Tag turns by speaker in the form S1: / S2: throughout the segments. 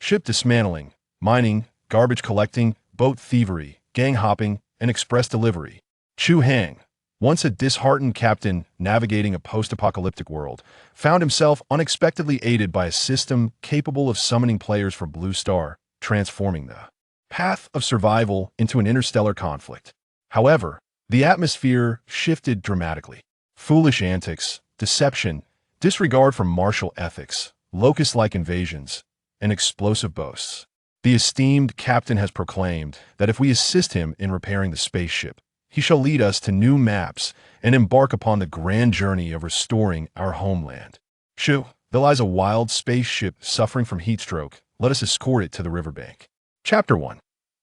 S1: Ship dismantling, mining, garbage collecting, boat thievery, gang hopping, and express delivery. Chu Hang, once a disheartened captain navigating a post-apocalyptic world, found himself unexpectedly aided by a system capable of summoning players from Blue Star, transforming the path of survival into an interstellar conflict. However, the atmosphere shifted dramatically. Foolish antics, deception, disregard for martial ethics, locust-like invasions, and explosive boasts. The esteemed captain has proclaimed that if we assist him in repairing the spaceship, he shall lead us to new maps and embark upon the grand journey of restoring our homeland. Shoo, there lies a wild spaceship suffering from heat stroke. Let us escort it to the riverbank. Chapter 1.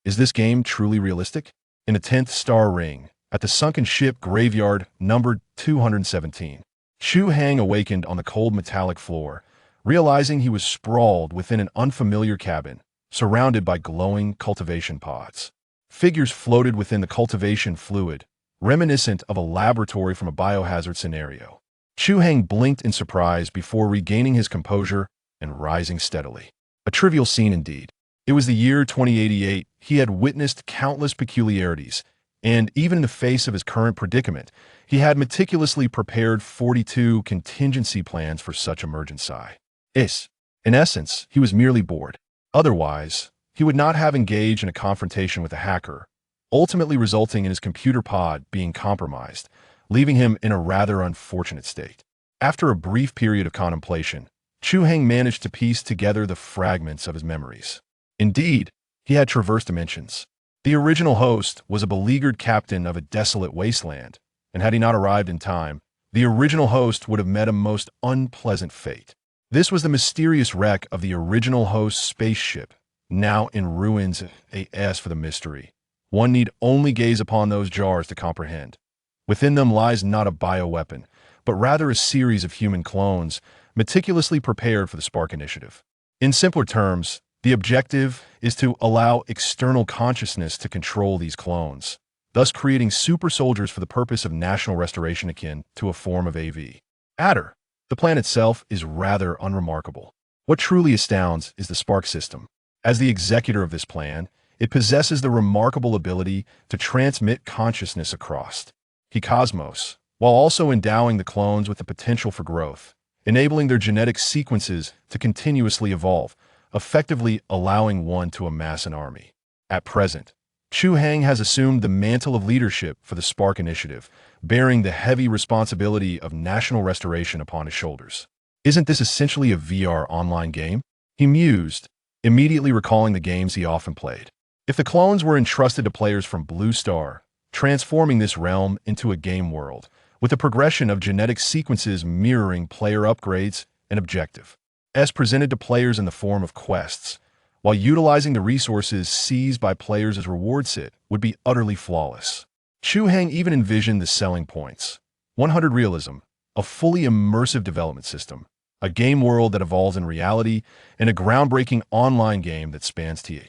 S1: Is this game truly realistic? In the 10th star ring, at the sunken ship graveyard numbered 217, Chu Hang awakened on the cold metallic floor, realizing he was sprawled within an unfamiliar cabin, surrounded by glowing cultivation pods. Figures floated within the cultivation fluid, reminiscent of a laboratory from a biohazard scenario. Chu Hang blinked in surprise before regaining his composure and rising steadily. A trivial scene indeed. It was the year 2088. He had witnessed countless peculiarities, and even in the face of his current predicament, he had meticulously prepared 42 contingency plans for such emergency. In essence, he was merely bored. Otherwise, he would not have engaged in a confrontation with a hacker, ultimately resulting in his computer pod being compromised, leaving him in a rather unfortunate state. After a brief period of contemplation, Chu Hang managed to piece together the fragments of his memories. Indeed, he had traversed dimensions. The original host was a beleaguered captain of a desolate wasteland, and had he not arrived in time, the original host would have met a most unpleasant fate. This was the mysterious wreck of the original host's spaceship, now in ruins. As for the mystery, one need only gaze upon those jars to comprehend. Within them lies not a bioweapon, but rather a series of human clones, meticulously prepared for the Spark Initiative. In simpler terms, the objective is to allow external consciousness to control these clones, thus creating super soldiers for the purpose of national restoration akin to a form of AV. Adder. The plan itself is rather unremarkable. What truly astounds is the Spark system. As the executor of this plan, it possesses the remarkable ability to transmit consciousness across the cosmos, while also endowing the clones with the potential for growth, enabling their genetic sequences to continuously evolve, effectively allowing one to amass an army. At present, Chu Hang has assumed the mantle of leadership for the Spark Initiative, bearing the heavy responsibility of national restoration upon his shoulders. Isn't this essentially a VR online game? He mused, immediately recalling the games he often played. If the clones were entrusted to players from Blue Star, transforming this realm into a game world, with a progression of genetic sequences mirroring player upgrades and objective, as presented to players in the form of quests, while utilizing the resources seized by players as reward set, would be utterly flawless. Chu Hang even envisioned the selling points. 100 realism, a fully immersive development system, a game world that evolves in reality, and a groundbreaking online game that spans the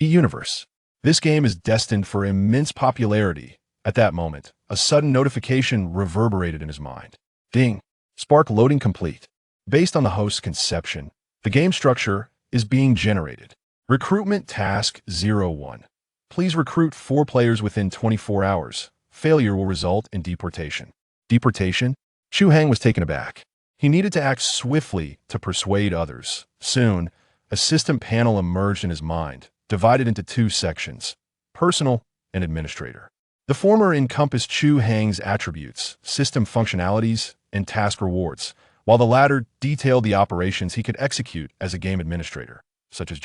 S1: universe. This game is destined for immense popularity. At that moment, a sudden notification reverberated in his mind. Ding! Spark loading complete. Based on the host's conception, the game structure is being generated. Recruitment Task 01. Please recruit 4 players within 24 hours. Failure will result in deportation. Deportation? Chu Hang was taken aback. He needed to act swiftly to persuade others. Soon, a system panel emerged in his mind, divided into 2 sections: personal and administrator. The former encompassed Chu Hang's attributes, system functionalities, and task rewards, while the latter detailed the operations he could execute as a game administrator, such as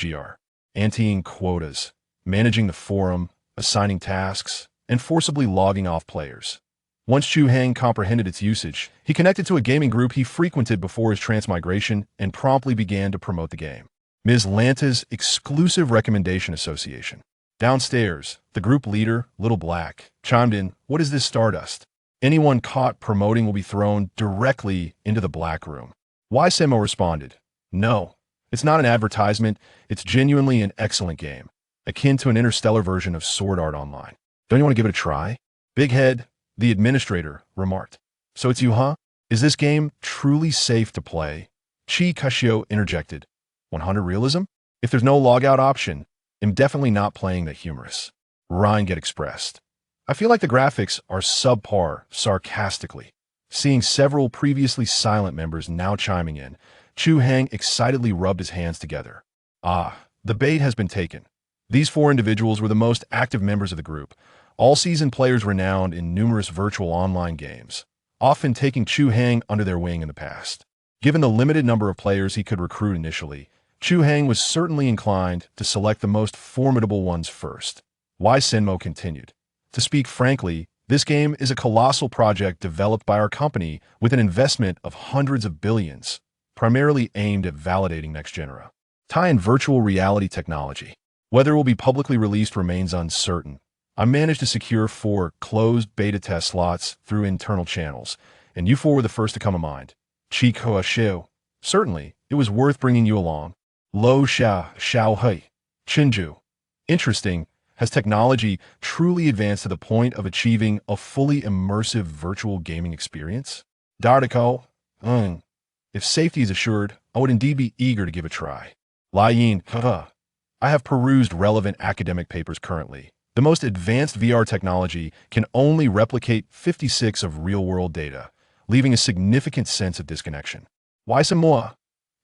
S1: anteing quotas, managing the forum, assigning tasks, and forcibly logging off players. Once Chu Hang comprehended its usage, he connected to a gaming group he frequented before his transmigration and promptly began to promote the game. Ms. Lanta's Exclusive Recommendation Association. Downstairs, the group leader, Little Black, chimed in, "What is this Stardust? Anyone caught promoting will be thrown directly into the black room." Ysemo responded, "No, it's not an advertisement. It's genuinely an excellent game, akin to an interstellar version of Sword Art Online. Don't you want to give it a try?" Big Head, the administrator, remarked. "So it's you, huh? Is this game truly safe to play?" Chi Kashio interjected. 100 realism? If there's no logout option, I'm definitely not playing the humorous. Ryan get expressed. I feel like the graphics are subpar, sarcastically. Seeing several previously silent members now chiming in, Chu Hang excitedly rubbed his hands together. Ah, the bait has been taken. These four individuals were the most active members of the group, all seasoned players renowned in numerous virtual online games, often taking Chu Hang under their wing in the past. Given the limited number of players he could recruit initially, Chu Hang was certainly inclined to select the most formidable ones first. Why Senmo continued. To speak frankly, this game is a colossal project developed by our company with an investment of hundreds of billions, primarily aimed at validating next-genera. Tie-in virtual reality technology. Whether it will be publicly released remains uncertain. I managed to secure 4 closed beta test slots through internal channels, and you 4 were the first to come to mind. Chi Koa Xiu. Certainly, it was worth bringing you along. Lo Xia Xiao Hui. Chinju. Interesting. Has technology truly advanced to the point of achieving a fully immersive virtual gaming experience? Dardako. If safety is assured, I would indeed be eager to give a try. Lai Yin. I have perused relevant academic papers currently. The most advanced VR technology can only replicate 56 of real-world data, leaving a significant sense of disconnection. Why some more?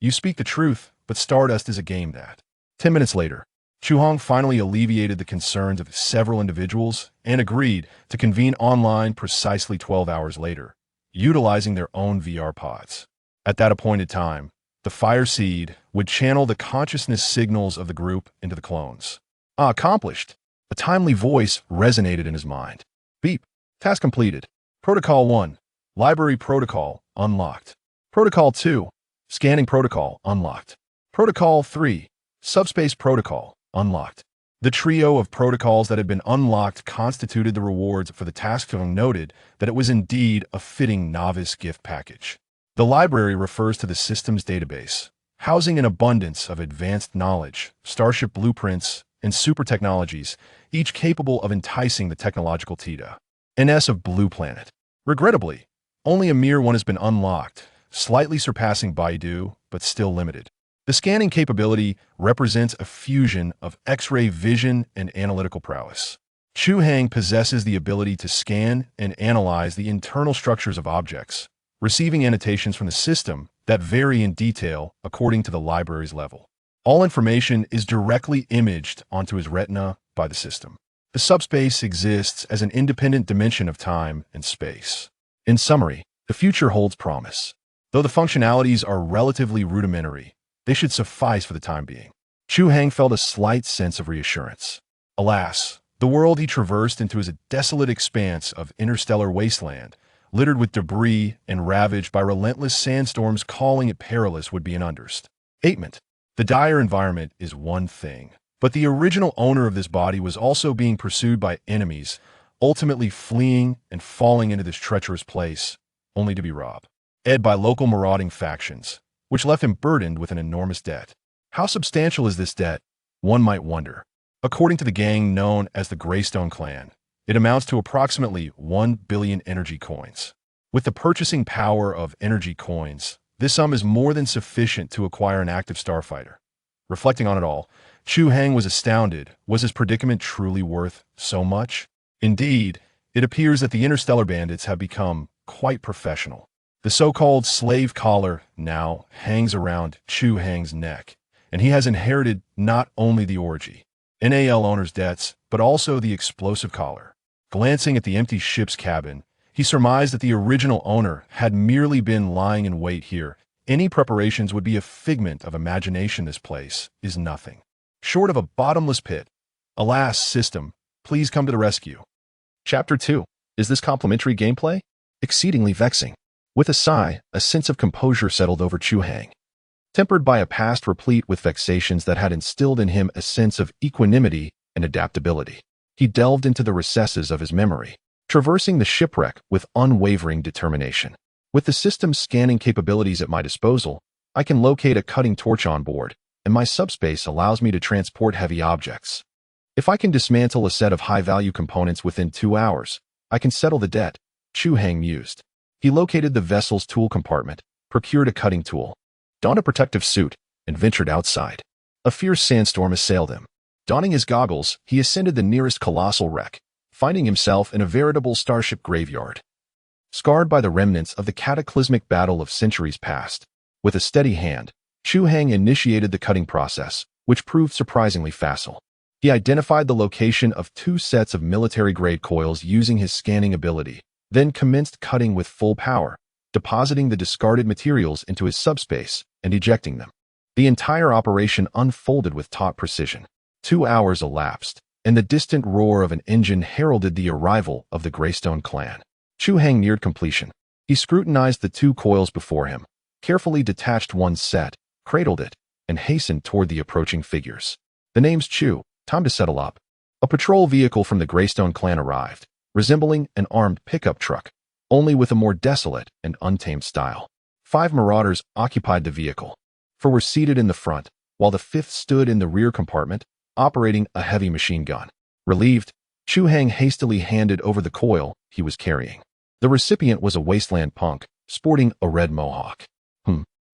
S1: You speak the truth, but Stardust is a game that. 10 minutes later, Chu Hang finally alleviated the concerns of several individuals and agreed to convene online precisely 12 hours later, utilizing their own VR pods. At that appointed time, the Fire Seed would channel the consciousness signals of the group into the clones. Accomplished. A timely voice resonated in his mind. Beep. Task completed. Protocol 1. Library Protocol unlocked. Protocol 2. Scanning Protocol unlocked. Protocol 3. Subspace Protocol unlocked. The trio of protocols that had been unlocked constituted the rewards for the task. Noted that it was indeed a fitting novice gift package. The library refers to the system's database, housing an abundance of advanced knowledge, starship blueprints, and super technologies, each capable of enticing the technological Tita. NS of Blue Planet. Regrettably, only a mere one has been unlocked, slightly surpassing Baidu, but still limited. The scanning capability represents a fusion of X-ray vision and analytical prowess. Chu Hang possesses the ability to scan and analyze the internal structures of objects, receiving annotations from the system that vary in detail according to the library's level. All information is directly imaged onto his retina by the system. The subspace exists as an independent dimension of time and space. In summary, the future holds promise. Though the functionalities are relatively rudimentary, they should suffice for the time being. Chu Hang felt a slight sense of reassurance. Alas, the world he traversed into is a desolate expanse of interstellar wasteland, littered with debris and ravaged by relentless sandstorms. Calling it perilous would be an understatement. The dire environment is one thing, but the original owner of this body was also being pursued by enemies, ultimately fleeing and falling into this treacherous place, only to be robbed by local marauding factions, which left him burdened with an enormous debt. How substantial is this debt? One might wonder. According to the gang known as the Limestone Clan, it amounts to approximately 1 billion energy coins. With the purchasing power of energy coins, this sum is more than sufficient to acquire an active starfighter. Reflecting on it all, Chu Hang was astounded. Was his predicament truly worth so much? Indeed, it appears that the interstellar bandits have become quite professional. The so-called slave collar now hangs around Chu Hang's neck, and he has inherited not only the orgy, NAL owner's debts, but also the explosive collar. Glancing at the empty ship's cabin, he surmised that the original owner had merely been lying in wait here. Any preparations would be a figment of imagination. This place is nothing short of a bottomless pit. Alas, system, please come to the rescue. Chapter 2. Is this complimentary gameplay? Exceedingly vexing. With a sigh, a sense of composure settled over Chu Hang, tempered by a past replete with vexations that had instilled in him a sense of equanimity and adaptability. He delved into the recesses of his memory, traversing the shipwreck with unwavering determination. With the system's scanning capabilities at my disposal, I can locate a cutting torch on board, and my subspace allows me to transport heavy objects. If I can dismantle a set of high-value components within 2 hours, I can settle the debt, Chu Hang mused. He located the vessel's tool compartment, procured a cutting tool, donned a protective suit, and ventured outside. A fierce sandstorm assailed him. Donning his goggles, he ascended the nearest colossal wreck, finding himself in a veritable starship graveyard. Scarred by the remnants of the cataclysmic battle of centuries past, with a steady hand, Chu Hang initiated the cutting process, which proved surprisingly facile. He identified the location of 2 sets of military-grade coils using his scanning ability, then commenced cutting with full power, depositing the discarded materials into his subspace and ejecting them. The entire operation unfolded with taut precision. 2 hours elapsed, and the distant roar of an engine heralded the arrival of the Limestone Clan. Chu Hang neared completion. He scrutinized the 2 coils before him, carefully detached one set, cradled it, and hastened toward the approaching figures. The name's Chu. Time to settle up. A patrol vehicle from the Limestone Clan arrived, resembling an armed pickup truck, only with a more desolate and untamed style. 5 marauders occupied the vehicle. 4 were seated in the front, while the 5th stood in the rear compartment, operating a heavy machine gun. Relieved, Chu Hang hastily handed over the coil he was carrying. The recipient was a wasteland punk, sporting a red mohawk.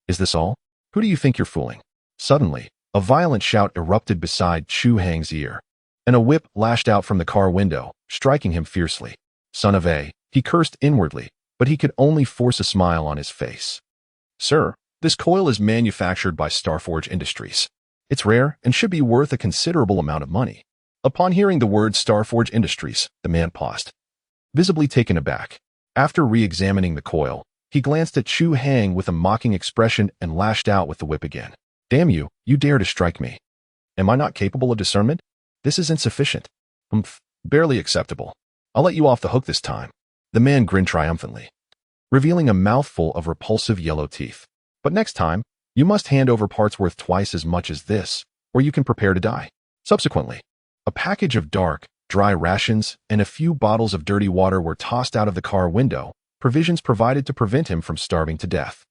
S1: Is this all? Who do you think you're fooling? Suddenly, a violent shout erupted beside Chu Hang's ear, and a whip lashed out from the car window, striking him fiercely. Son of a, he cursed inwardly, but he could only force a smile on his face. Sir, this coil is manufactured by Starforge Industries. It's rare and should be worth a considerable amount of money. Upon hearing the word Starforge Industries, the man paused, visibly taken aback. After re-examining the coil, he glanced at Chu Hang with a mocking expression and lashed out with the whip again. Damn you, you dare to strike me. Am I not capable of discernment? This is insufficient. Barely acceptable. I'll let you off the hook this time. The man grinned triumphantly, revealing a mouthful of repulsive yellow teeth. But next time, you must hand over parts worth twice as much as this, or you can prepare to die. Subsequently, a package of dark, dry rations and a few bottles of dirty water were tossed out of the car window, provisions provided to prevent him from starving to death.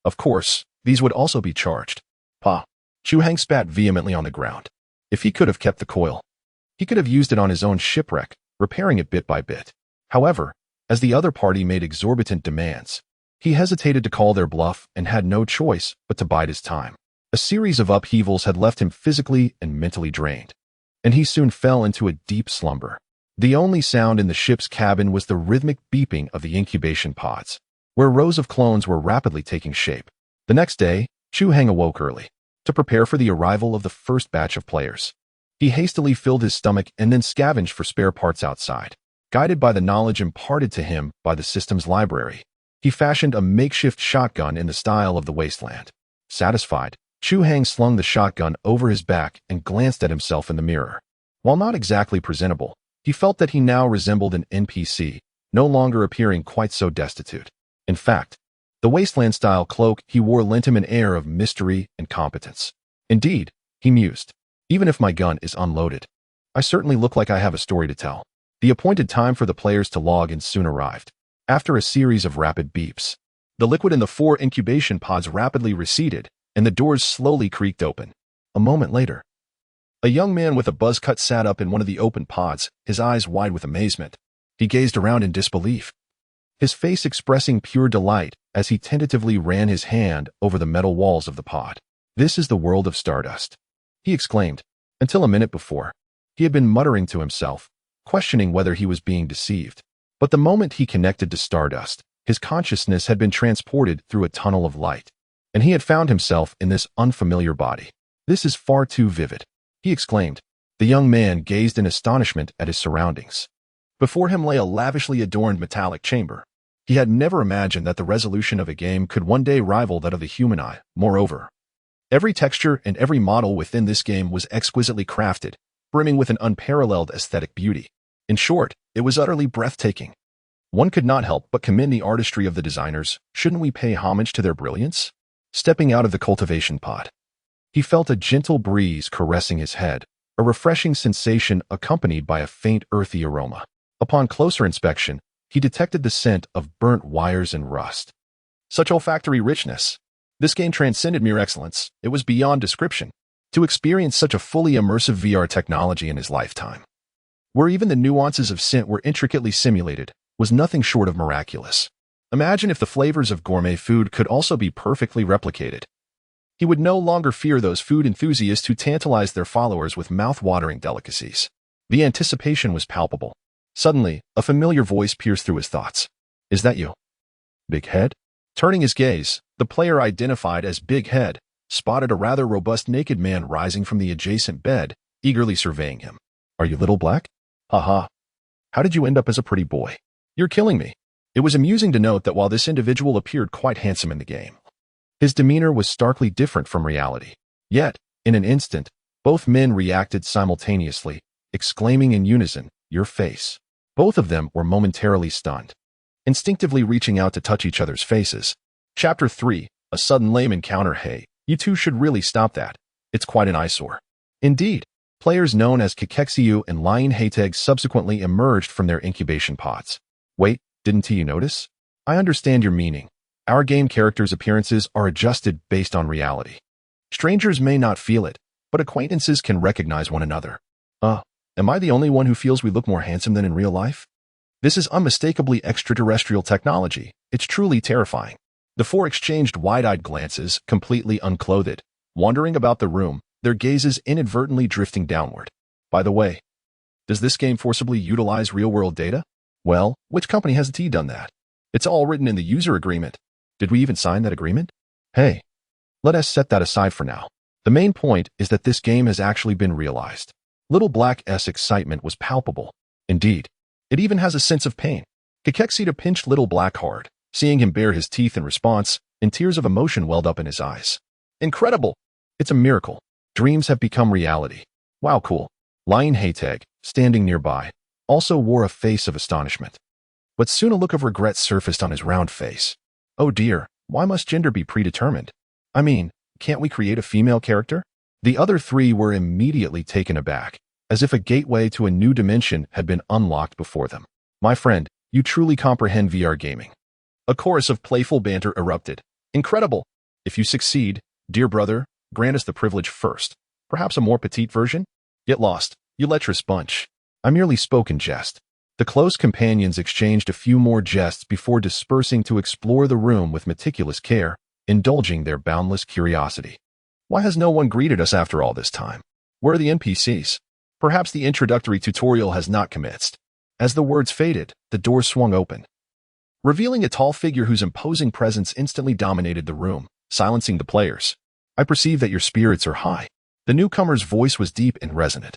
S1: Of course, these would also be charged. Chu Hang spat vehemently on the ground. If he could have kept the coil, he could have used it on his own shipwreck, repairing it bit by bit. However, as the other party made exorbitant demands, he hesitated to call their bluff and had no choice but to bide his time. A series of upheavals had left him physically and mentally drained, and he soon fell into a deep slumber. The only sound in the ship's cabin was the rhythmic beeping of the incubation pods, where rows of clones were rapidly taking shape. The next day, Chu Hang awoke early to prepare for the arrival of the first batch of players. He hastily filled his stomach and then scavenged for spare parts outside. Guided by the knowledge imparted to him by the system's library, he fashioned a makeshift shotgun in the style of the wasteland. Satisfied, Chu Hang slung the shotgun over his back and glanced at himself in the mirror. While not exactly presentable, he felt that he now resembled an NPC, no longer appearing quite so destitute. In fact, the wasteland-style cloak he wore lent him an air of mystery and competence. Indeed, he mused, even if my gun is unloaded, I certainly look like I have a story to tell. The appointed time for the players to log in soon arrived. After a series of rapid beeps, the liquid in the 4 incubation pods rapidly receded, and the doors slowly creaked open. A moment later, a young man with a buzz cut sat up in one of the open pods, his eyes wide with amazement. He gazed around in disbelief, his face expressing pure delight as he tentatively ran his hand over the metal walls of the pod. This is the world of Stardust, he exclaimed. Until a minute before, he had been muttering to himself, questioning whether he was being deceived. But the moment he connected to Stardust, his consciousness had been transported through a tunnel of light, and he had found himself in this unfamiliar body. This is far too vivid, he exclaimed. The young man gazed in astonishment at his surroundings. Before him lay a lavishly adorned metallic chamber. He had never imagined that the resolution of a game could one day rival that of the human eye. Moreover, every texture and every model within this game was exquisitely crafted, brimming with an unparalleled aesthetic beauty. In short, it was utterly breathtaking. One could not help but commend the artistry of the designers. Shouldn't we pay homage to their brilliance? Stepping out of the cultivation pod, he felt a gentle breeze caressing his head, a refreshing sensation accompanied by a faint earthy aroma. Upon closer inspection, he detected the scent of burnt wires and rust. Such olfactory richness. This game transcended mere excellence. It was beyond description. To experience such a fully immersive VR technology in his lifetime, where even the nuances of scent were intricately simulated, was nothing short of miraculous. Imagine if the flavors of gourmet food could also be perfectly replicated. He would no longer fear those food enthusiasts who tantalized their followers with mouth-watering delicacies. The anticipation was palpable. Suddenly, a familiar voice pierced through his thoughts. "Is that you, Big Head?" Turning his gaze, the player identified as Big Head spotted a rather robust naked man rising from the adjacent bed, eagerly surveying him. "Are you Little Black? Haha. How did you end up as a pretty boy? You're killing me." It was amusing to note that while this individual appeared quite handsome in the game, his demeanor was starkly different from reality. Yet, in an instant, both men reacted simultaneously, exclaiming in unison, "Your face." Both of them were momentarily stunned, instinctively reaching out to touch each other's faces. Chapter 3, A Sudden Lame Encounter. Hey, you two should really stop that. It's quite an eyesore. Indeed, players known as Kakexiu and Lion Haiteg subsequently emerged from their incubation pods. Wait, didn't you notice? I understand your meaning. Our game characters' appearances are adjusted based on reality. Strangers may not feel it, but acquaintances can recognize one another. Am I the only one who feels we look more handsome than in real life? This is unmistakably extraterrestrial technology. It's truly terrifying. The four exchanged wide-eyed glances, completely unclothed, wandering about the room, their gazes inadvertently drifting downward. By the way, does this game forcibly utilize real-world data? Well, which company hasn't done that? It's all written in the user agreement. Did we even sign that agreement? Hey, let us set that aside for now. The main point is that this game has actually been realized. Little Black's excitement was palpable. Indeed, it even has a sense of pain. Kakexiu pinched Little Black hard, seeing him bare his teeth in response, and tears of emotion welled up in his eyes. Incredible! It's a miracle. Dreams have become reality. Wow, cool. Lion Haiteg, standing nearby, also wore a face of astonishment. But soon a look of regret surfaced on his round face. Oh dear, why must gender be predetermined? I mean, can't we create a female character? The other three were immediately taken aback, as if a gateway to a new dimension had been unlocked before them. My friend, you truly comprehend VR gaming. A chorus of playful banter erupted. Incredible! If you succeed, dear brother, grant us the privilege first. Perhaps a more petite version? Get lost, you lecherous bunch. I merely spoke in jest. The close companions exchanged a few more jests before dispersing to explore the room with meticulous care, indulging their boundless curiosity. Why has no one greeted us after all this time? Where are the NPCs? Perhaps the introductory tutorial has not commenced. As the words faded, the door swung open, revealing a tall figure whose imposing presence instantly dominated the room, silencing the players. I perceive that your spirits are high. The newcomer's voice was deep and resonant,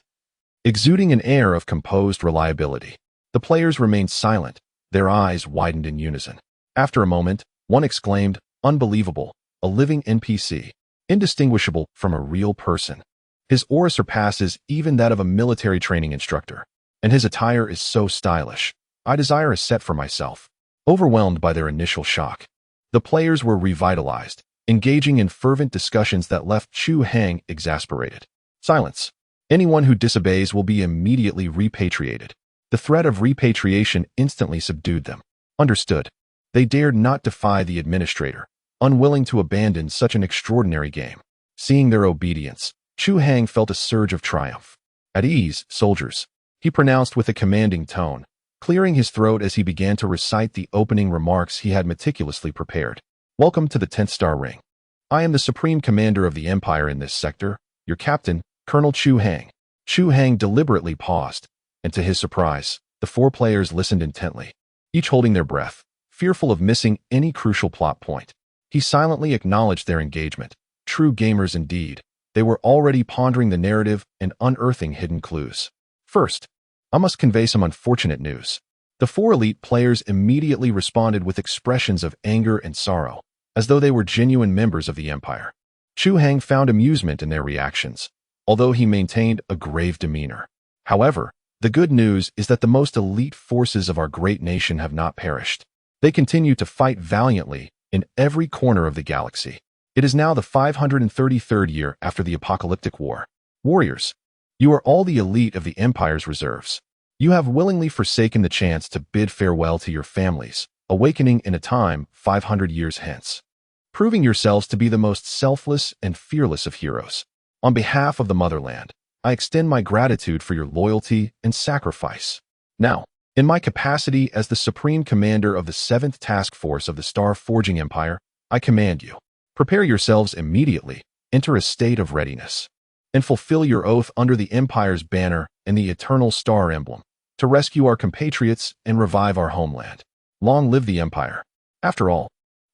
S1: exuding an air of composed reliability. The players remained silent, their eyes widened in unison. After a moment, one exclaimed, "Unbelievable, a living NPC, indistinguishable from a real person. His aura surpasses even that of a military training instructor, and his attire is so stylish. I desire a set for myself." Overwhelmed by their initial shock, the players were revitalized, engaging in fervent discussions that left Chu Hang exasperated. Silence. Anyone who disobeys will be immediately repatriated. The threat of repatriation instantly subdued them. Understood. They dared not defy the administrator, unwilling to abandon such an extraordinary game. Seeing their obedience, Chu Hang felt a surge of triumph. "At ease, soldiers," he pronounced with a commanding tone, clearing his throat as he began to recite the opening remarks he had meticulously prepared. "Welcome to the 10th Star Ring. I am the Supreme Commander of the Empire in this sector, your captain, Colonel Chu Hang." Chu Hang deliberately paused, and to his surprise, the four players listened intently, each holding their breath, fearful of missing any crucial plot point. He silently acknowledged their engagement. True gamers indeed. They were already pondering the narrative and unearthing hidden clues. First, I must convey some unfortunate news. The four elite players immediately responded with expressions of anger and sorrow, as though they were genuine members of the Empire. Chu Hang found amusement in their reactions, although he maintained a grave demeanor. However, the good news is that the most elite forces of our great nation have not perished. They continue to fight valiantly in every corner of the galaxy. It is now the 533rd year after the apocalyptic war. Warriors, you are all the elite of the Empire's reserves. You have willingly forsaken the chance to bid farewell to your families, awakening in a time 500 years hence, proving yourselves to be the most selfless and fearless of heroes. On behalf of the motherland, I extend my gratitude for your loyalty and sacrifice. Now, in my capacity as the Supreme Commander of the 7th Task Force of the Star Forging Empire, I command you. Prepare yourselves immediately, enter a state of readiness, and fulfill your oath under the Empire's banner and the Eternal Star emblem, to rescue our compatriots and revive our homeland. Long live the Empire. After all,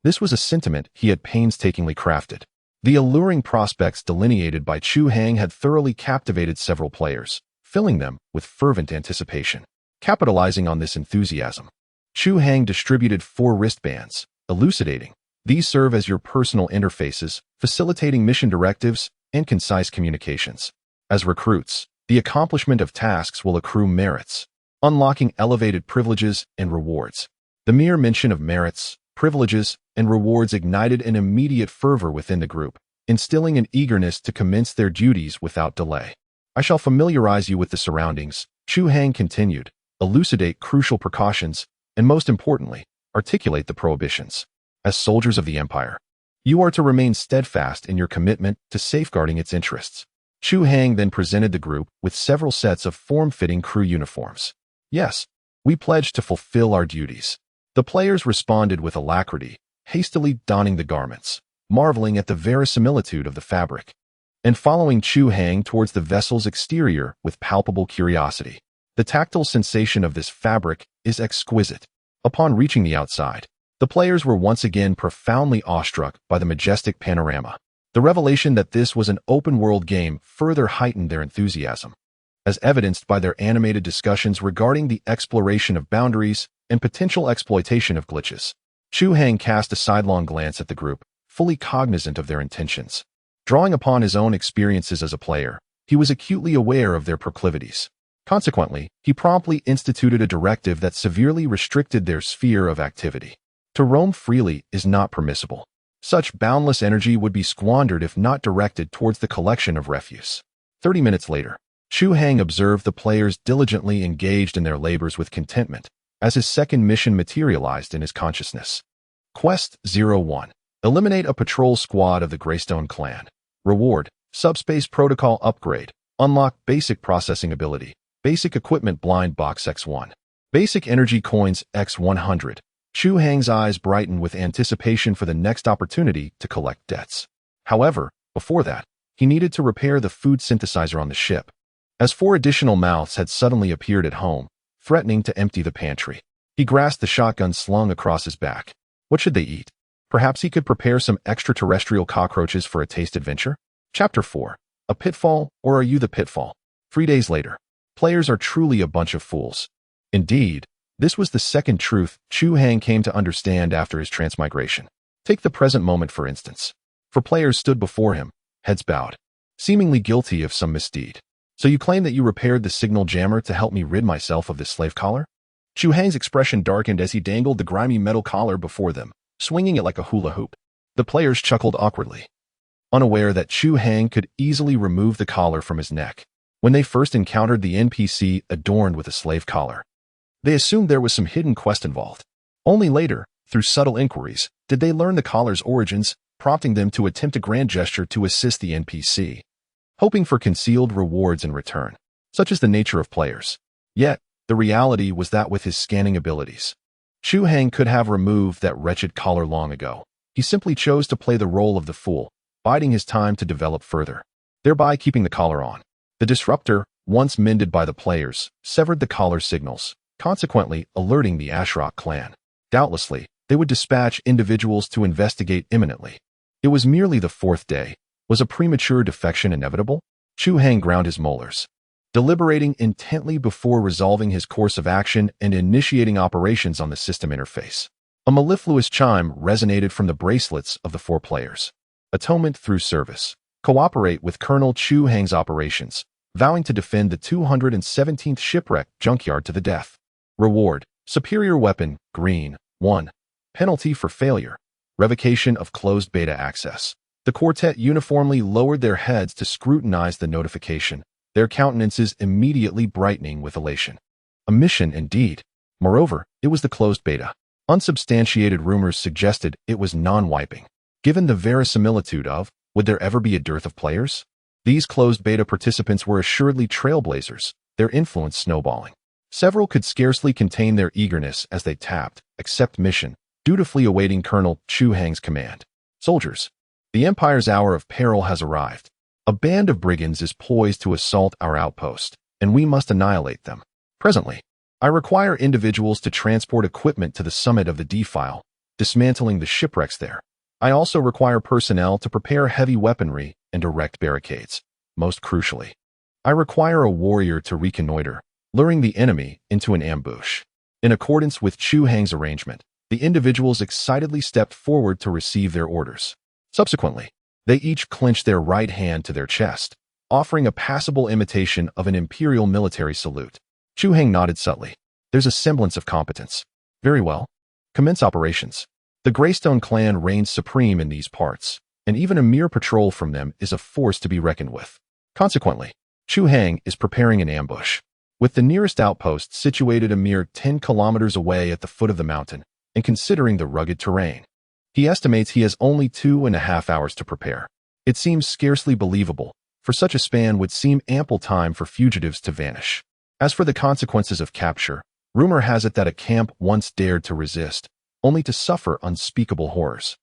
S1: this was a sentiment he had painstakingly crafted. The alluring prospects delineated by Chu Hang had thoroughly captivated several players, filling them with fervent anticipation. Capitalizing on this enthusiasm, Chu Hang distributed 4 wristbands, elucidating. These serve as your personal interfaces, facilitating mission directives and concise communications. As recruits, the accomplishment of tasks will accrue merits, unlocking elevated privileges and rewards. The mere mention of merits, privileges, and rewards ignited an immediate fervor within the group, instilling an eagerness to commence their duties without delay. I shall familiarize you with the surroundings, Chu Hang continued, elucidate crucial precautions, and most importantly, articulate the prohibitions. As soldiers of the Empire, you are to remain steadfast in your commitment to safeguarding its interests. Chu Hang then presented the group with several sets of form-fitting crew uniforms. Yes, we pledge to fulfill our duties. The players responded with alacrity, hastily donning the garments, marveling at the verisimilitude of the fabric, and following Chu Hang towards the vessel's exterior with palpable curiosity. The tactile sensation of this fabric is exquisite. Upon reaching the outside, the players were once again profoundly awestruck by the majestic panorama. The revelation that this was an open-world game further heightened their enthusiasm, as evidenced by their animated discussions regarding the exploration of boundaries and potential exploitation of glitches. Chu Hang cast a sidelong glance at the group, fully cognizant of their intentions. Drawing upon his own experiences as a player, he was acutely aware of their proclivities. Consequently, he promptly instituted a directive that severely restricted their sphere of activity. To roam freely is not permissible. Such boundless energy would be squandered if not directed towards the collection of refuse. 30 minutes later, Chu Hang observed the players diligently engaged in their labors with contentment, as his second mission materialized in his consciousness. Quest 01. Eliminate a patrol squad of the Limestone Clan. Reward: Subspace Protocol Upgrade. Unlock Basic Processing Ability. Basic Equipment Blind Box X1. Basic Energy Coins X100. Chu Hang's eyes brightened with anticipation for the next opportunity to collect debts. However, before that, he needed to repair the food synthesizer on the ship, as 4 additional mouths had suddenly appeared at home, threatening to empty the pantry. He grasped the shotgun slung across his back. What should they eat? Perhaps he could prepare some extraterrestrial cockroaches for a taste adventure? Chapter 4. A pitfall, or are you the pitfall? 3 days later. Players are truly a bunch of fools. Indeed, this was the second truth Chu Hang came to understand after his transmigration. Take the present moment for instance. 4 players stood before him, heads bowed, seemingly guilty of some misdeed. So you claim that you repaired the signal jammer to help me rid myself of this slave collar? Chu Hang's expression darkened as he dangled the grimy metal collar before them, swinging it like a hula hoop. The players chuckled awkwardly, unaware that Chu Hang could easily remove the collar from his neck. When they first encountered the NPC adorned with a slave collar, they assumed there was some hidden quest involved. Only later, through subtle inquiries, did they learn the collar's origins, prompting them to attempt a grand gesture to assist the NPC, hoping for concealed rewards in return. Such is the nature of players. Yet, the reality was that with his scanning abilities, Chu Hang could have removed that wretched collar long ago. He simply chose to play the role of the fool, biding his time to develop further, thereby keeping the collar on. The disruptor, once mended by the players, severed the collar signals, consequently alerting the Shipwreck clan. Doubtlessly, they would dispatch individuals to investigate imminently. It was merely the 4th day. Was a premature defection inevitable? Chu Hang ground his molars, deliberating intently before resolving his course of action and initiating operations on the system interface. A mellifluous chime resonated from the bracelets of the 4 players. Atonement through service. Cooperate with Colonel Chu Hang's operations, vowing to defend the 217th Shipwreck Junkyard to the death. Reward: Superior Weapon, Green, 1. Penalty for failure: Revocation of closed beta access. The quartet uniformly lowered their heads to scrutinize the notification, their countenances immediately brightening with elation. A mission indeed. Moreover, it was the closed beta. Unsubstantiated rumors suggested it was non-wiping. Given the verisimilitude of, would there ever be a dearth of players? These closed beta participants were assuredly trailblazers, their influence snowballing. Several could scarcely contain their eagerness as they tapped, accept mission, dutifully awaiting Colonel Chu Hang's command. Soldiers, The Empire's hour of peril has arrived. A band of brigands is poised to assault our outpost, and we must annihilate them. Presently, I require individuals to transport equipment to the summit of the defile, dismantling the shipwrecks there. I also require personnel to prepare heavy weaponry and erect barricades. Most crucially, I require a warrior to reconnoiter, luring the enemy into an ambush. In accordance with Chu Hang's arrangement, the individuals excitedly stepped forward to receive their orders. Subsequently, they each clenched their right hand to their chest, offering a passable imitation of an imperial military salute. Chu Hang nodded subtly. There's a semblance of competence. Very well. Commence operations. The Greystone Clan reigns supreme in these parts, and even a mere patrol from them is a force to be reckoned with. Consequently, Chu Hang is preparing an ambush. With the nearest outpost situated a mere 10 kilometers away at the foot of the mountain, and considering the rugged terrain, he estimates he has only 2.5 hours to prepare. It seems scarcely believable, for such a span would seem ample time for fugitives to vanish. As for the consequences of capture, rumor has it that a camp once dared to resist, only to suffer unspeakable horrors.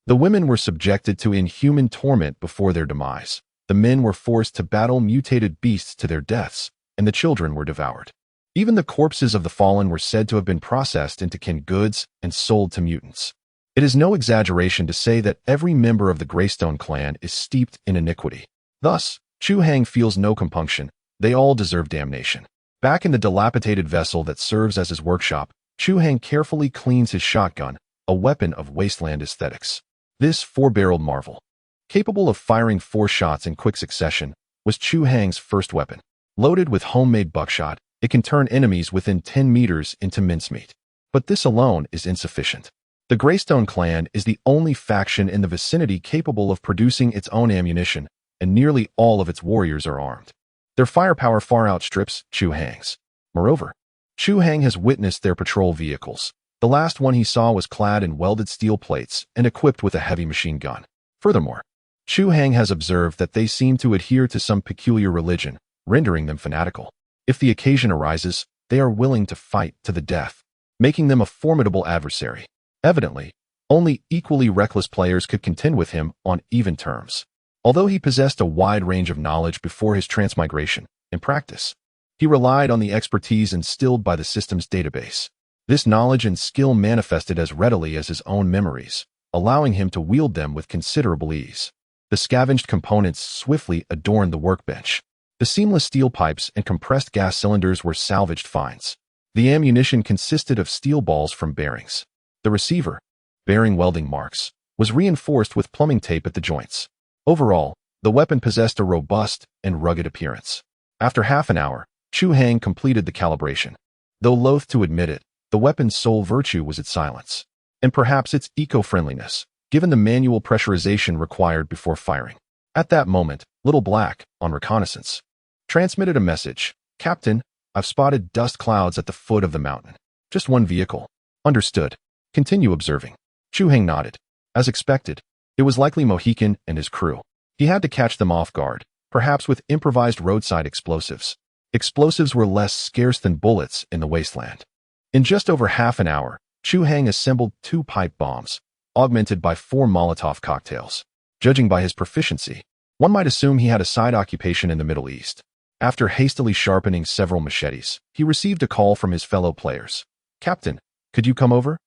S1: The women were subjected to inhuman torment before their demise. The men were forced to battle mutated beasts to their deaths, and the children were devoured. Even the corpses of the fallen were said to have been processed into canned goods and sold to mutants. It is no exaggeration to say that every member of the Greystone Clan is steeped in iniquity. Thus, Chu Hang feels no compunction. They all deserve damnation. Back in the dilapidated vessel that serves as his workshop, Chu Hang carefully cleans his shotgun, a weapon of wasteland aesthetics. This 4-barreled marvel, capable of firing 4 shots in quick succession, was Chu Hang's first weapon. Loaded with homemade buckshot, it can turn enemies within 10 meters into mincemeat. But this alone is insufficient. The Greystone Clan is the only faction in the vicinity capable of producing its own ammunition, and nearly all of its warriors are armed. Their firepower far outstrips Chu Hang's. Moreover, Chu Hang has witnessed their patrol vehicles. The last one he saw was clad in welded steel plates and equipped with a heavy machine gun. Furthermore, Chu Hang has observed that they seem to adhere to some peculiar religion, rendering them fanatical. If the occasion arises, they are willing to fight to the death, making them a formidable adversary. Evidently, only equally reckless players could contend with him on even terms. Although he possessed a wide range of knowledge before his transmigration, in practice, he relied on the expertise instilled by the system's database. This knowledge and skill manifested as readily as his own memories, allowing him to wield them with considerable ease. The scavenged components swiftly adorned the workbench. The seamless steel pipes and compressed gas cylinders were salvaged finds. The ammunition consisted of steel balls from bearings. The receiver, bearing welding marks, was reinforced with plumbing tape at the joints. Overall, the weapon possessed a robust and rugged appearance. After half an hour, Chu Hang completed the calibration. Though loath to admit it, the weapon's sole virtue was its silence, and perhaps its eco-friendliness, given the manual pressurization required before firing. At that moment, Little Black, on reconnaissance, transmitted a message. Captain, I've spotted dust clouds at the foot of the mountain. Just one vehicle. Understood. Continue observing. Chu Hang nodded. As expected, it was likely Mohican and his crew. He had to catch them off guard, perhaps with improvised roadside explosives. Explosives were less scarce than bullets in the wasteland. In just over half an hour, Chu Hang assembled 2 pipe bombs, augmented by 4 Molotov cocktails. Judging by his proficiency, one might assume he had a side occupation in the Middle East. After hastily sharpening several machetes, he received a call from his fellow players. Captain, could you come over?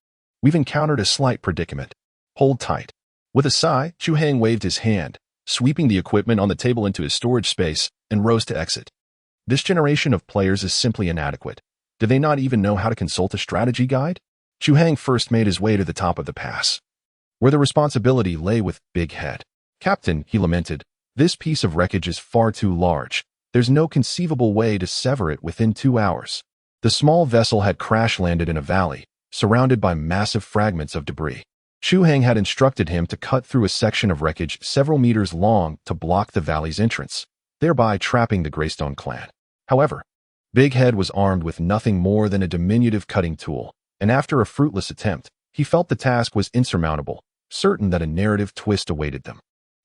S1: We've encountered a slight predicament. Hold tight. With a sigh, Chu Hang waved his hand, sweeping the equipment on the table into his storage space, and rose to exit. This generation of players is simply inadequate. Do they not even know how to consult a strategy guide? Chu Hang first made his way to the top of the pass, where the responsibility lay with Big Head. Captain, he lamented, this piece of wreckage is far too large. There's no conceivable way to sever it within 2 hours. The small vessel had crash-landed in a valley, surrounded by massive fragments of debris. Chu Hang had instructed him to cut through a section of wreckage several meters long to block the valley's entrance, thereby trapping the Greystone Clan. However, Big Head was armed with nothing more than a diminutive cutting tool, and after a fruitless attempt, he felt the task was insurmountable, certain that a narrative twist awaited them.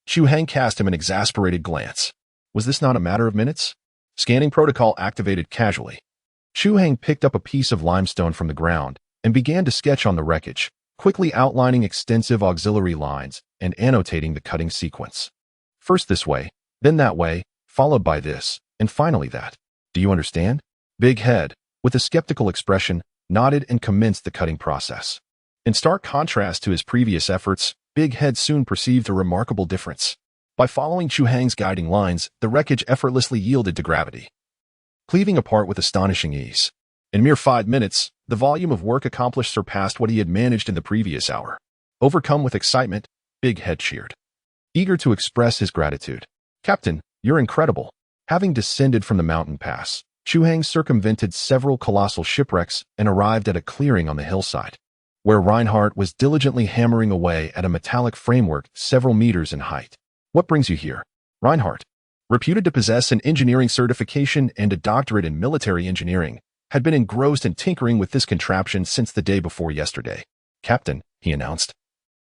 S1: Chu Hang cast him an exasperated glance. Was this not a matter of minutes? Scanning protocol activated casually. Chu Hang picked up a piece of limestone from the ground and began to sketch on the wreckage, quickly outlining extensive auxiliary lines and annotating the cutting sequence. First this way, then that way, followed by this, and finally that. Do you understand? Big Head, with a skeptical expression, nodded and commenced the cutting process. In stark contrast to his previous efforts, Big Head soon perceived a remarkable difference. By following Chu Hang's guiding lines, the wreckage effortlessly yielded to gravity, cleaving apart with astonishing ease. In mere 5 minutes, the volume of work accomplished surpassed what he had managed in the previous hour. Overcome with excitement, Big Head cheered, eager to express his gratitude. "Captain, you're incredible." Having descended from the mountain pass, Chu Hang circumvented several colossal shipwrecks and arrived at a clearing on the hillside, where Reinhardt was diligently hammering away at a metallic framework several meters in height. "What brings you here?" Reinhardt, reputed to possess an engineering certification and a doctorate in military engineering, had been engrossed in tinkering with this contraption since the day before yesterday. "Captain," he announced,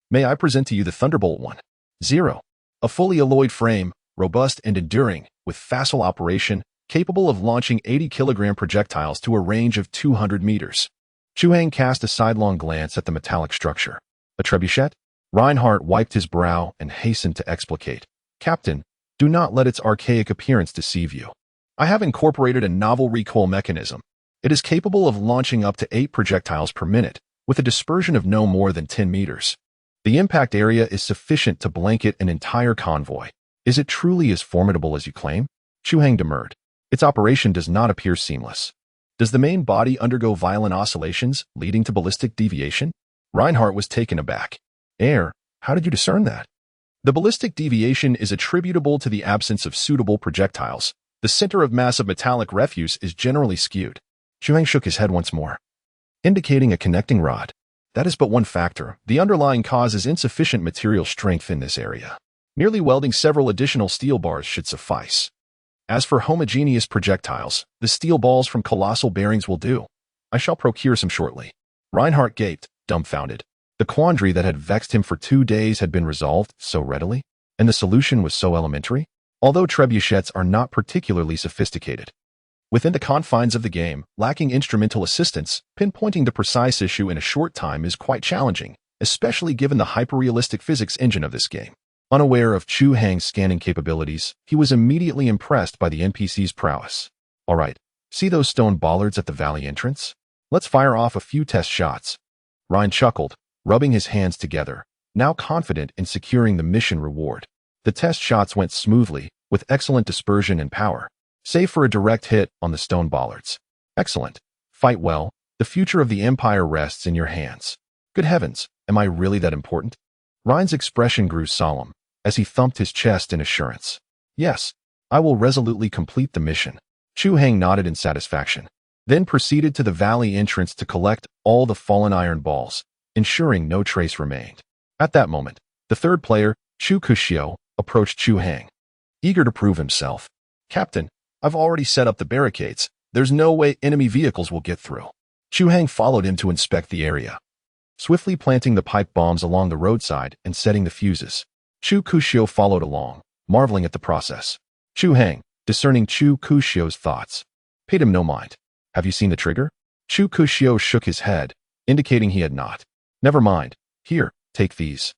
S1: "may I present to you the Thunderbolt 1.0, a fully alloyed frame, robust and enduring, with facile operation, capable of launching 80-kilogram projectiles to a range of 200 meters. Chu Hang cast a sidelong glance at the metallic structure. "A trebuchet?" Reinhardt wiped his brow and hastened to explicate. "Captain, do not let its archaic appearance deceive you. I have incorporated a novel recoil mechanism. It is capable of launching up to 8 projectiles per minute, with a dispersion of no more than 10 meters. The impact area is sufficient to blanket an entire convoy. Is it truly as formidable as you claim?" Chu Hang demurred. "Its operation does not appear seamless. Does the main body undergo violent oscillations, leading to ballistic deviation?" Reinhardt was taken aback. How did you discern that?" "The ballistic deviation is attributable to the absence of suitable projectiles. The center of mass of metallic refuse is generally skewed." Chu Hang shook his head once more, indicating a connecting rod. "That is but one factor. The underlying cause is insufficient material strength in this area. Merely welding several additional steel bars should suffice. As for homogeneous projectiles, the steel balls from colossal bearings will do. I shall procure some shortly." Reinhardt gaped, dumbfounded. The quandary that had vexed him for 2 days had been resolved so readily, and the solution was so elementary. Although trebuchets are not particularly sophisticated within the confines of the game, lacking instrumental assistance, pinpointing the precise issue in a short time is quite challenging, especially given the hyper-realistic physics engine of this game. Unaware of Chu Hang's scanning capabilities, he was immediately impressed by the NPC's prowess. "All right, see those stone bollards at the valley entrance? Let's fire off a few test shots." Ryan chuckled, rubbing his hands together, now confident in securing the mission reward. The test shots went smoothly, with excellent dispersion and power, save for a direct hit on the stone bollards. "Excellent. Fight well. The future of the Empire rests in your hands." "Good heavens, am I really that important?" Ryan's expression grew solemn, as he thumped his chest in assurance. "Yes, I will resolutely complete the mission." Chu Hang nodded in satisfaction, then proceeded to the valley entrance to collect all the fallen iron balls, ensuring no trace remained. At that moment, the third player, Chu Kushio, approached Chu Hang, eager to prove himself. "Captain, I've already set up the barricades. There's no way enemy vehicles will get through." Chu Hang followed him to inspect the area, swiftly planting the pipe bombs along the roadside and setting the fuses. Chu Kushio followed along, marveling at the process. Chu Hang, discerning Chu Kushio's thoughts, paid him no mind. "Have you seen the trigger?" Chu Kushio shook his head, indicating he had not. "Never mind. Here, take these,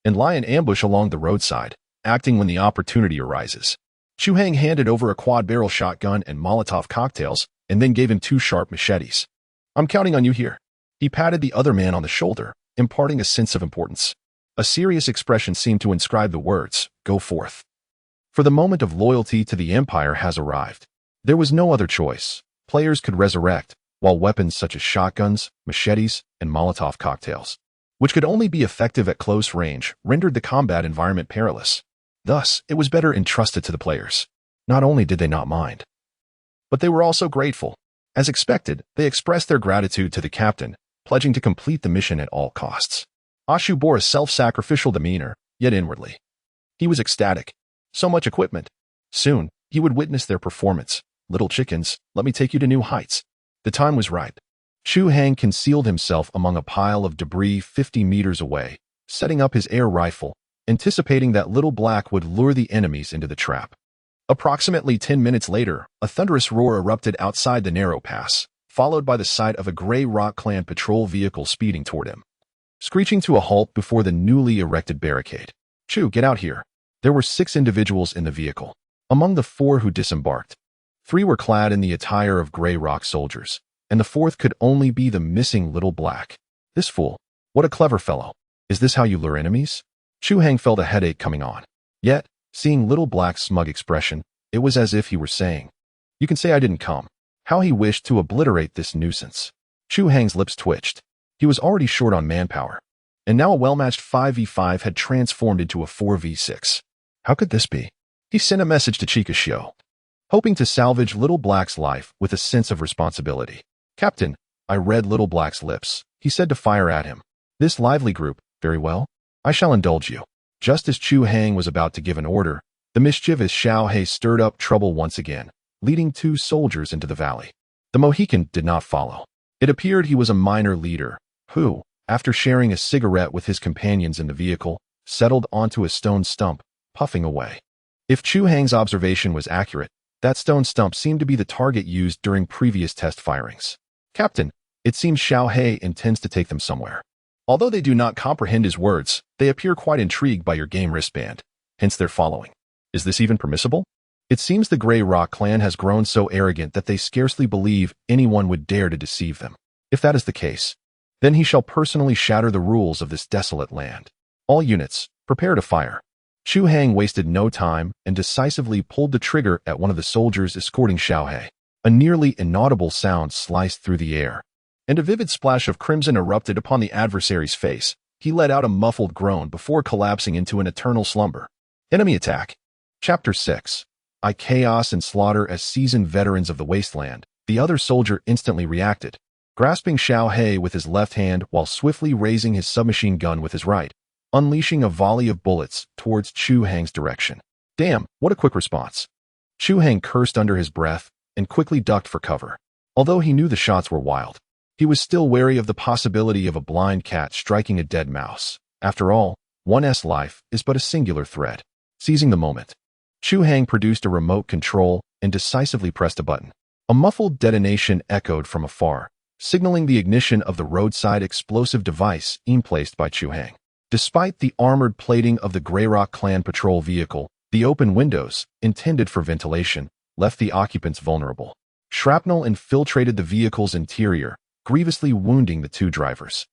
S1: and lie in ambush along the roadside, acting when the opportunity arises." Chu Hang handed over a quad-barrel shotgun and Molotov cocktails, and then gave him 2 sharp machetes. "I'm counting on you here." He patted the other man on the shoulder, imparting a sense of importance. A serious expression seemed to inscribe the words, "Go forth." For the moment of loyalty to the Empire has arrived. There was no other choice. Players could resurrect, while weapons such as shotguns, machetes, and Molotov cocktails, which could only be effective at close range, rendered the combat environment perilous. Thus, it was better entrusted to the players. Not only did they not mind, but they were also grateful. As expected, they expressed their gratitude to the captain, pledging to complete the mission at all costs. Ashu bore a self-sacrificial demeanor, yet inwardly, he was ecstatic. So much equipment. Soon, he would witness their performance. "Little chickens, let me take you to new heights." The time was ripe. Chu Hang concealed himself among a pile of debris 50 meters away, setting up his air rifle, anticipating that Little Black would lure the enemies into the trap. Approximately 10 minutes later, a thunderous roar erupted outside the narrow pass, followed by the sight of a gray Rock Clan patrol vehicle speeding toward him. screeching to a halt before the newly erected barricade. Chu, get out here. There were 6 individuals in the vehicle. Among the 4 who disembarked, 3 were clad in the attire of Grey Rock soldiers, and the 4th could only be the missing Little Black. This fool. What a clever fellow. Is this how you lure enemies? Chu Hang felt a headache coming on. Yet, seeing Little Black's smug expression, it was as if he were saying, "You can say I didn't come." How he wished to obliterate this nuisance. Chu Hang's lips twitched. He was already short on manpower, and now a well-matched 5v5 had transformed into a 4v6. How could this be? He sent a message to Chikashio, hoping to salvage Little Black's life with a sense of responsibility. "Captain," I read Little Black's lips. He said to fire at him. "This lively group, very well. I shall indulge you." Just as Chu Hang was about to give an order, the mischievous Xiao He stirred up trouble once again, leading 2 soldiers into the valley. The Mohican did not follow. It appeared he was a minor leader, who, after sharing a cigarette with his companions in the vehicle, settled onto a stone stump, puffing away. If Chu Hang's observation was accurate, that stone stump seemed to be the target used during previous test firings. "Captain, it seems Xiao He intends to take them somewhere. Although they do not comprehend his words, they appear quite intrigued by your game wristband, hence their following. Is this even permissible? It seems the Grey Rock clan has grown so arrogant that they scarcely believe anyone would dare to deceive them. If that is the case, then he shall personally shatter the rules of this desolate land. All units, prepare to fire." Chu Hang wasted no time and decisively pulled the trigger at one of the soldiers escorting Xiao He. A nearly inaudible sound sliced through the air, and a vivid splash of crimson erupted upon the adversary's face. He let out a muffled groan before collapsing into an eternal slumber. Enemy attack. Chapter 6. Chaos and slaughter. As seasoned veterans of the wasteland, the other soldier instantly reacted, grasping Xiao He with his left hand while swiftly raising his submachine gun with his right, unleashing a volley of bullets towards Chu Hang's direction. Damn, what a quick response. Chu Hang cursed under his breath and quickly ducked for cover. Although he knew the shots were wild, he was still wary of the possibility of a blind cat striking a dead mouse. After all, one's life is but a singular thread. Seizing the moment, Chu Hang produced a remote control and decisively pressed a button. A muffled detonation echoed from afar, signaling the ignition of the roadside explosive device placed by Chu Hang. Despite the armored plating of the Grey Rock clan patrol vehicle, the open windows, intended for ventilation, left the occupants vulnerable. Shrapnel infiltrated the vehicle's interior, grievously wounding the 2 drivers,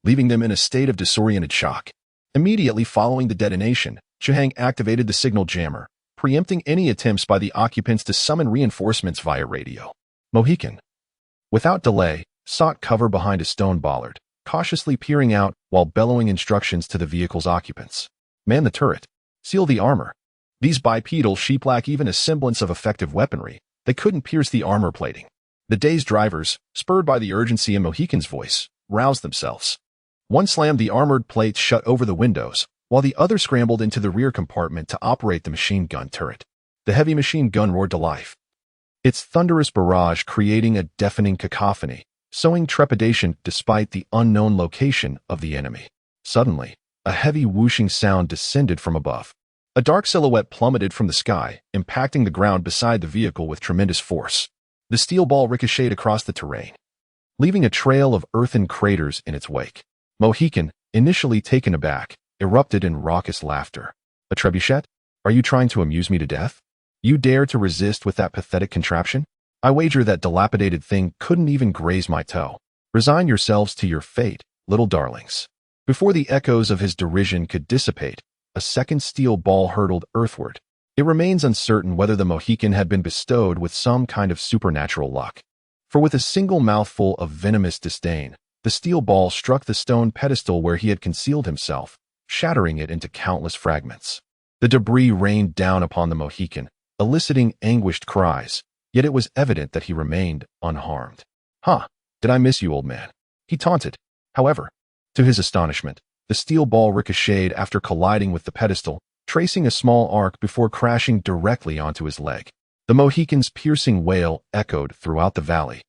S1: leaving them in a state of disoriented shock. Immediately following the detonation, Chu Hang activated the signal jammer, preempting any attempts by the occupants to summon reinforcements via radio. Mohican, without delay, sought cover behind a stone bollard, cautiously peering out while bellowing instructions to the vehicle's occupants. Man the turret. Seal the armor. These bipedal sheep lack even a semblance of effective weaponry. They couldn't pierce the armor plating. The dazed drivers, spurred by the urgency in Mohican's voice, roused themselves. One slammed the armored plates shut over the windows, while the other scrambled into the rear compartment to operate the machine gun turret. The heavy machine gun roared to life, its thunderous barrage creating a deafening cacophony, sowing trepidation despite the unknown location of the enemy. Suddenly, a heavy whooshing sound descended from above. A dark silhouette plummeted from the sky, impacting the ground beside the vehicle with tremendous force. The steel ball ricocheted across the terrain, leaving a trail of earthen craters in its wake. Mohican, initially taken aback, erupted in raucous laughter. "A trebuchet? Are you trying to amuse me to death? You dare to resist with that pathetic contraption? I wager that dilapidated thing couldn't even graze my toe. Resign yourselves to your fate, little darlings." Before the echoes of his derision could dissipate, a second steel ball hurtled earthward. It remains uncertain whether the Mohican had been bestowed with some kind of supernatural luck. For with a single mouthful of venomous disdain, the steel ball struck the stone pedestal where he had concealed himself, shattering it into countless fragments. The debris rained down upon the Mohican, eliciting anguished cries, yet it was evident that he remained unharmed. "Huh, did I miss you, old man?" he taunted. However, to his astonishment, the steel ball ricocheted after colliding with the pedestal, tracing a small arc before crashing directly onto his leg. The Mohican's piercing wail echoed throughout the valley,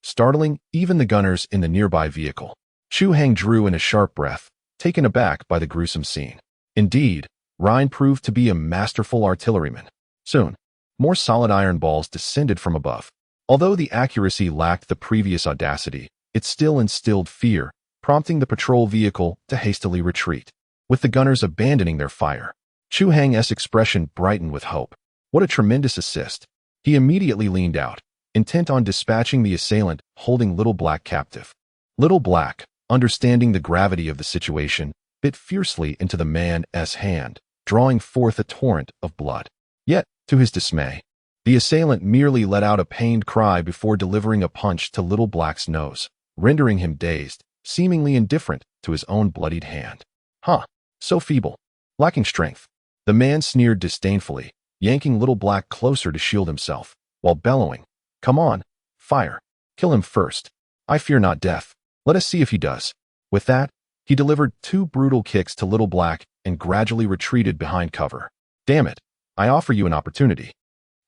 S1: startling even the gunners in the nearby vehicle. Chu Hang drew in a sharp breath, taken aback by the gruesome scene. Indeed, Rhine proved to be a masterful artilleryman. Soon, more solid iron balls descended from above. Although the accuracy lacked the previous audacity, it still instilled fear, prompting the patrol vehicle to hastily retreat, with the gunners abandoning their fire. Chu Hang's expression brightened with hope. What a tremendous assist. He immediately leaned out, intent on dispatching the assailant holding Little Black captive. Little Black, understanding the gravity of the situation, bit fiercely into the man's hand, drawing forth a torrent of blood. Yet, to his dismay, the assailant merely let out a pained cry before delivering a punch to Little Black's nose, rendering him dazed, seemingly indifferent to his own bloodied hand. Huh, so feeble, lacking strength. The man sneered disdainfully, yanking Little Black closer to shield himself, while bellowing, "Come on, fire. Kill him first. I fear not death. Let us see if he does." With that, he delivered 2 brutal kicks to Little Black and gradually retreated behind cover. "Damn it, I offer you an opportunity,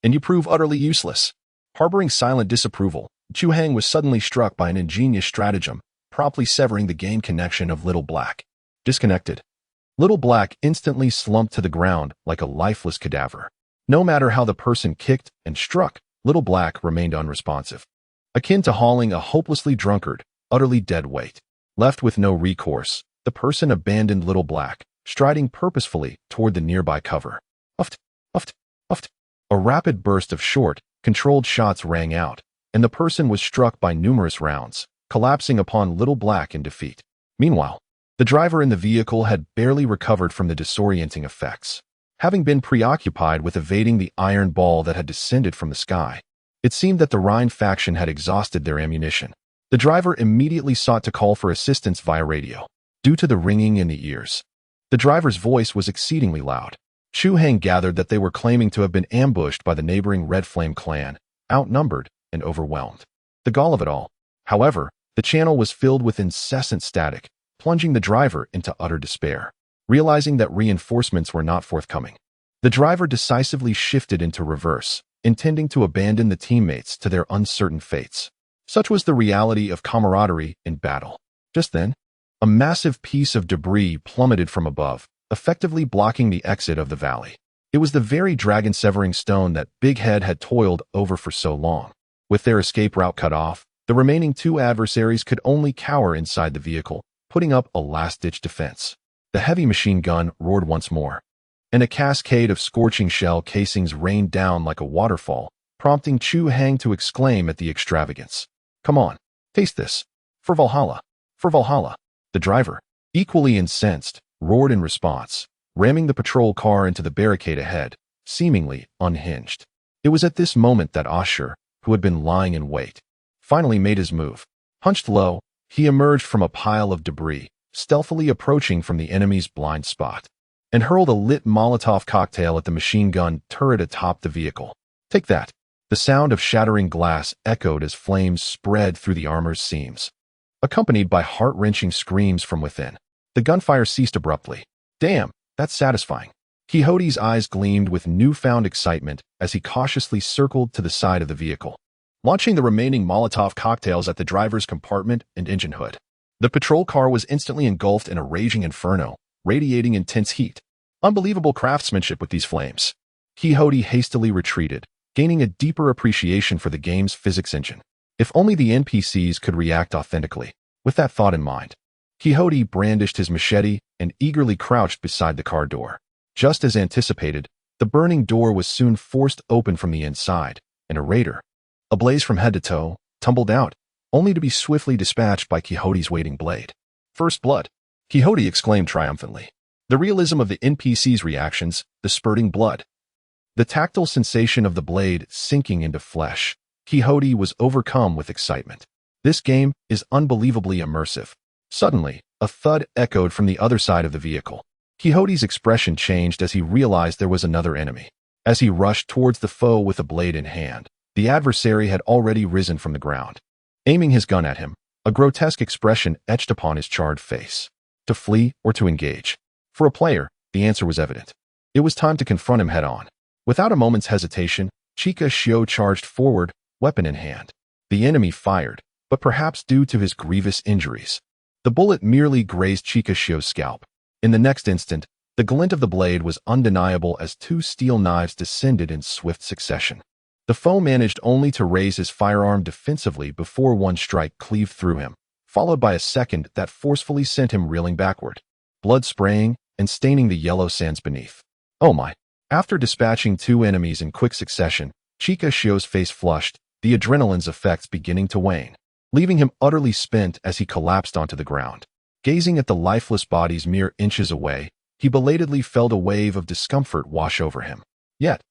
S1: and you prove utterly useless." Harboring silent disapproval, Chu Hang was suddenly struck by an ingenious stratagem, promptly severing the game connection of Little Black. Disconnected. Little Black instantly slumped to the ground like a lifeless cadaver. No matter how the person kicked and struck, Little Black remained unresponsive, akin to hauling a hopelessly drunkard, utterly dead weight. Left with no recourse, the person abandoned Little Black, striding purposefully toward the nearby cover. Uft, uft, uft. A rapid burst of short, controlled shots rang out, and the person was struck by numerous rounds, collapsing upon Little Black in defeat. Meanwhile, the driver in the vehicle had barely recovered from the disorienting effects, having been preoccupied with evading the iron ball that had descended from the sky. It seemed that the Rhine faction had exhausted their ammunition. The driver immediately sought to call for assistance via radio, due to the ringing in the ears. The driver's voice was exceedingly loud. Chu Hang gathered that they were claiming to have been ambushed by the neighboring Red Flame clan, outnumbered and overwhelmed. The gall of it all. However, the channel was filled with incessant static, plunging the driver into utter despair. Realizing that reinforcements were not forthcoming, the driver decisively shifted into reverse, intending to abandon the teammates to their uncertain fates. Such was the reality of camaraderie in battle. Just then, a massive piece of debris plummeted from above, effectively blocking the exit of the valley. It was the very dragon-severing stone that Big Head had toiled over for so long. With their escape route cut off, the remaining 2 adversaries could only cower inside the vehicle, putting up a last-ditch defense. The heavy machine gun roared once more, and a cascade of scorching shell casings rained down like a waterfall, prompting Chu Hang to exclaim at the extravagance. "Come on, taste this. For Valhalla. For Valhalla." The driver, equally incensed, roared in response, ramming the patrol car into the barricade ahead, seemingly unhinged. It was at this moment that Ashur, who had been lying in wait, finally made his move. Hunched low, he emerged from a pile of debris, stealthily approaching from the enemy's blind spot, and hurled a lit Molotov cocktail at the machine gun turret atop the vehicle. "Take that." The sound of shattering glass echoed as flames spread through the armor's seams, accompanied by heart-wrenching screams from within. The gunfire ceased abruptly. "Damn, that's satisfying." Quixote's eyes gleamed with newfound excitement as he cautiously circled to the side of the vehicle, launching the remaining Molotov cocktails at the driver's compartment and engine hood. The patrol car was instantly engulfed in a raging inferno, radiating intense heat. Unbelievable craftsmanship with these flames. Quixote hastily retreated, gaining a deeper appreciation for the game's physics engine. If only the NPCs could react authentically. With that thought in mind, Quixote brandished his machete and eagerly crouched beside the car door. Just as anticipated, the burning door was soon forced open from the inside, and a raider, ablaze from head to toe, tumbled out, only to be swiftly dispatched by Quixote's waiting blade. "First blood," Quixote exclaimed triumphantly. The realism of the NPC's reactions, the spurting blood, the tactile sensation of the blade sinking into flesh. Quixote was overcome with excitement. This game is unbelievably immersive. Suddenly, a thud echoed from the other side of the vehicle. Quixote's expression changed as he realized there was another enemy. As he rushed towards the foe with a blade in hand, the adversary had already risen from the ground. Aiming his gun at him, a grotesque expression etched upon his charred face. To flee or to engage? For a player, the answer was evident. It was time to confront him head-on. Without a moment's hesitation, Chica Xio charged forward, weapon in hand. The enemy fired, but perhaps due to his grievous injuries, the bullet merely grazed Chica Xio's scalp. In the next instant, the glint of the blade was undeniable as 2 steel knives descended in swift succession. The foe managed only to raise his firearm defensively before one strike cleaved through him, followed by a second that forcefully sent him reeling backward, blood spraying and staining the yellow sands beneath. Oh my. After dispatching 2 enemies in quick succession, Chikashio's face flushed, the adrenaline's effects beginning to wane, leaving him utterly spent as he collapsed onto the ground. Gazing at the lifeless bodies mere inches away, he belatedly felt a wave of discomfort wash over him. Yet,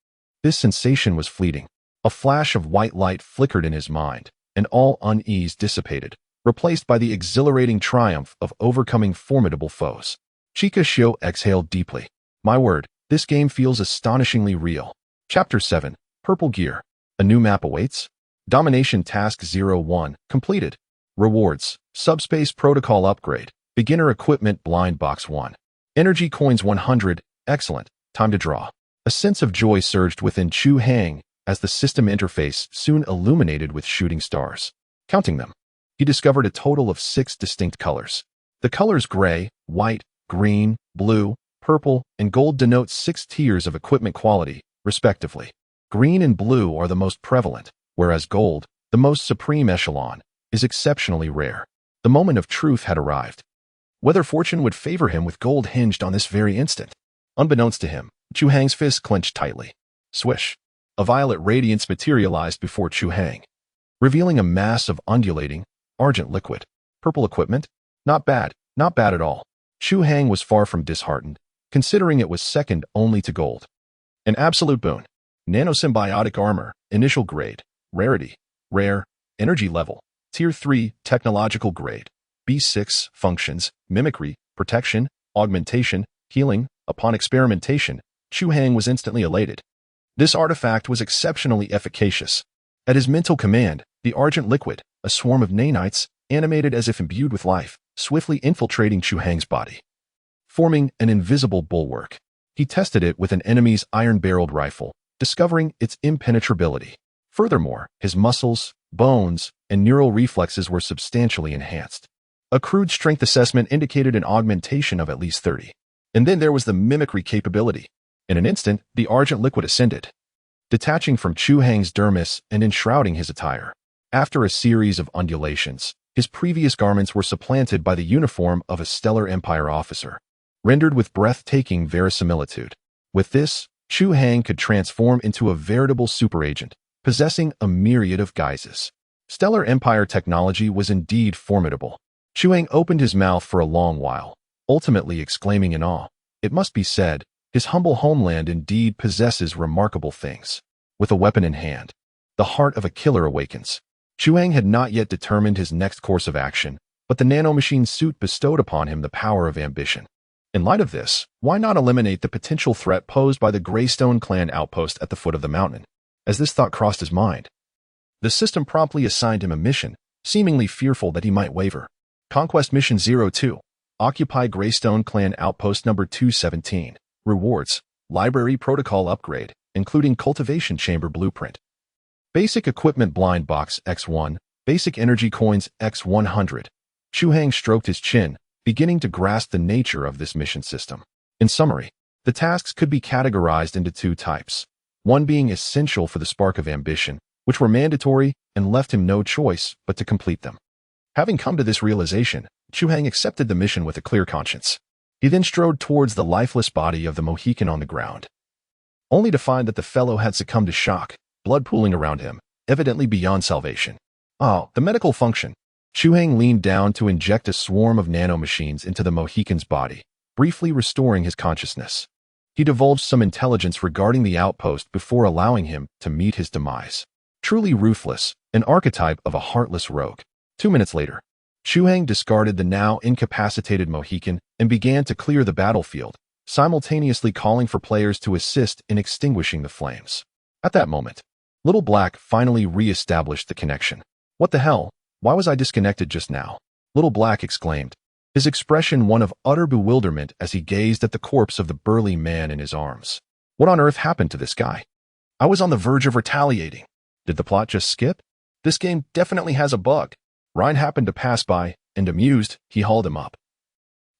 S1: this sensation was fleeting. A flash of white light flickered in his mind, and all unease dissipated, replaced by the exhilarating triumph of overcoming formidable foes. Chikashio exhaled deeply. My word, this game feels astonishingly real. Chapter 7, Purple Gear. A new map awaits? Domination Task 01, completed. Rewards, Subspace Protocol Upgrade, Beginner Equipment Blind Box 1. Energy Coins 100, excellent, time to draw. A sense of joy surged within Chu Hang as the system interface soon illuminated with shooting stars. Counting them, he discovered a total of 6 distinct colors. The colors gray, white, green, blue, purple, and gold denote 6 tiers of equipment quality, respectively. Green and blue are the most prevalent, whereas gold, the most supreme echelon, is exceptionally rare. The moment of truth had arrived. Whether fortune would favor him with gold hinged on this very instant. Unbeknownst to him, Chu Hang's fist clenched tightly. Swish. A violet radiance materialized before Chu Hang, revealing a mass of undulating, argent liquid. Purple equipment? Not bad at all. Chu Hang was far from disheartened, considering it was second only to gold. An absolute boon. Nanosymbiotic armor, initial grade, rarity, rare, energy level, tier 3, technological grade, B6, functions, mimicry, protection, augmentation, healing. Upon experimentation, Chu Hang was instantly elated. This artifact was exceptionally efficacious. At his mental command, the argent liquid, a swarm of nanites, animated as if imbued with life, swiftly infiltrating Chu Hang's body, forming an invisible bulwark. He tested it with an enemy's iron-barreled rifle, discovering its impenetrability. Furthermore, his muscles, bones, and neural reflexes were substantially enhanced. A crude strength assessment indicated an augmentation of at least 30. And then there was the mimicry capability. In an instant, the argent liquid ascended, detaching from Chu Hang's dermis and enshrouding his attire. After a series of undulations, his previous garments were supplanted by the uniform of a Stellar Empire officer, rendered with breathtaking verisimilitude. With this, Chu Hang could transform into a veritable superagent, possessing a myriad of guises. Stellar Empire technology was indeed formidable. Chu Hang opened his mouth for a long while, ultimately exclaiming in awe, "It must be said, his humble homeland indeed possesses remarkable things." With a weapon in hand, the heart of a killer awakens. Chu Hang had not yet determined his next course of action, but the nanomachine suit bestowed upon him the power of ambition. In light of this, why not eliminate the potential threat posed by the Limestone Clan outpost at the foot of the mountain? As this thought crossed his mind, the system promptly assigned him a mission, seemingly fearful that he might waver. Conquest Mission 02. Occupy Limestone Clan Outpost Number 217. Rewards, Library Protocol Upgrade, including Cultivation Chamber Blueprint. Basic Equipment Blind Box X1, Basic Energy Coins X100. Chu Hang stroked his chin, beginning to grasp the nature of this mission system. In summary, the tasks could be categorized into 2 types, one being essential for the spark of ambition, which were mandatory and left him no choice but to complete them. Having come to this realization, Chu Hang accepted the mission with a clear conscience. He then strode towards the lifeless body of the Mohican on the ground, only to find that the fellow had succumbed to shock, blood pooling around him, evidently beyond salvation. The medical function. Chu Hang leaned down to inject a swarm of nanomachines into the Mohican's body, briefly restoring his consciousness. He divulged some intelligence regarding the outpost before allowing him to meet his demise. Truly ruthless, an archetype of a heartless rogue. 2 minutes later, Chu Hang discarded the now incapacitated Mohican and began to clear the battlefield, simultaneously calling for players to assist in extinguishing the flames. At that moment, Little Black finally re-established the connection. "What the hell? Why was I disconnected just now?" Little Black exclaimed, his expression one of utter bewilderment as he gazed at the corpse of the burly man in his arms. What on earth happened to this guy? I was on the verge of retaliating. Did the plot just skip? This game definitely has a bug. Ryan happened to pass by, and amused, he hauled him up,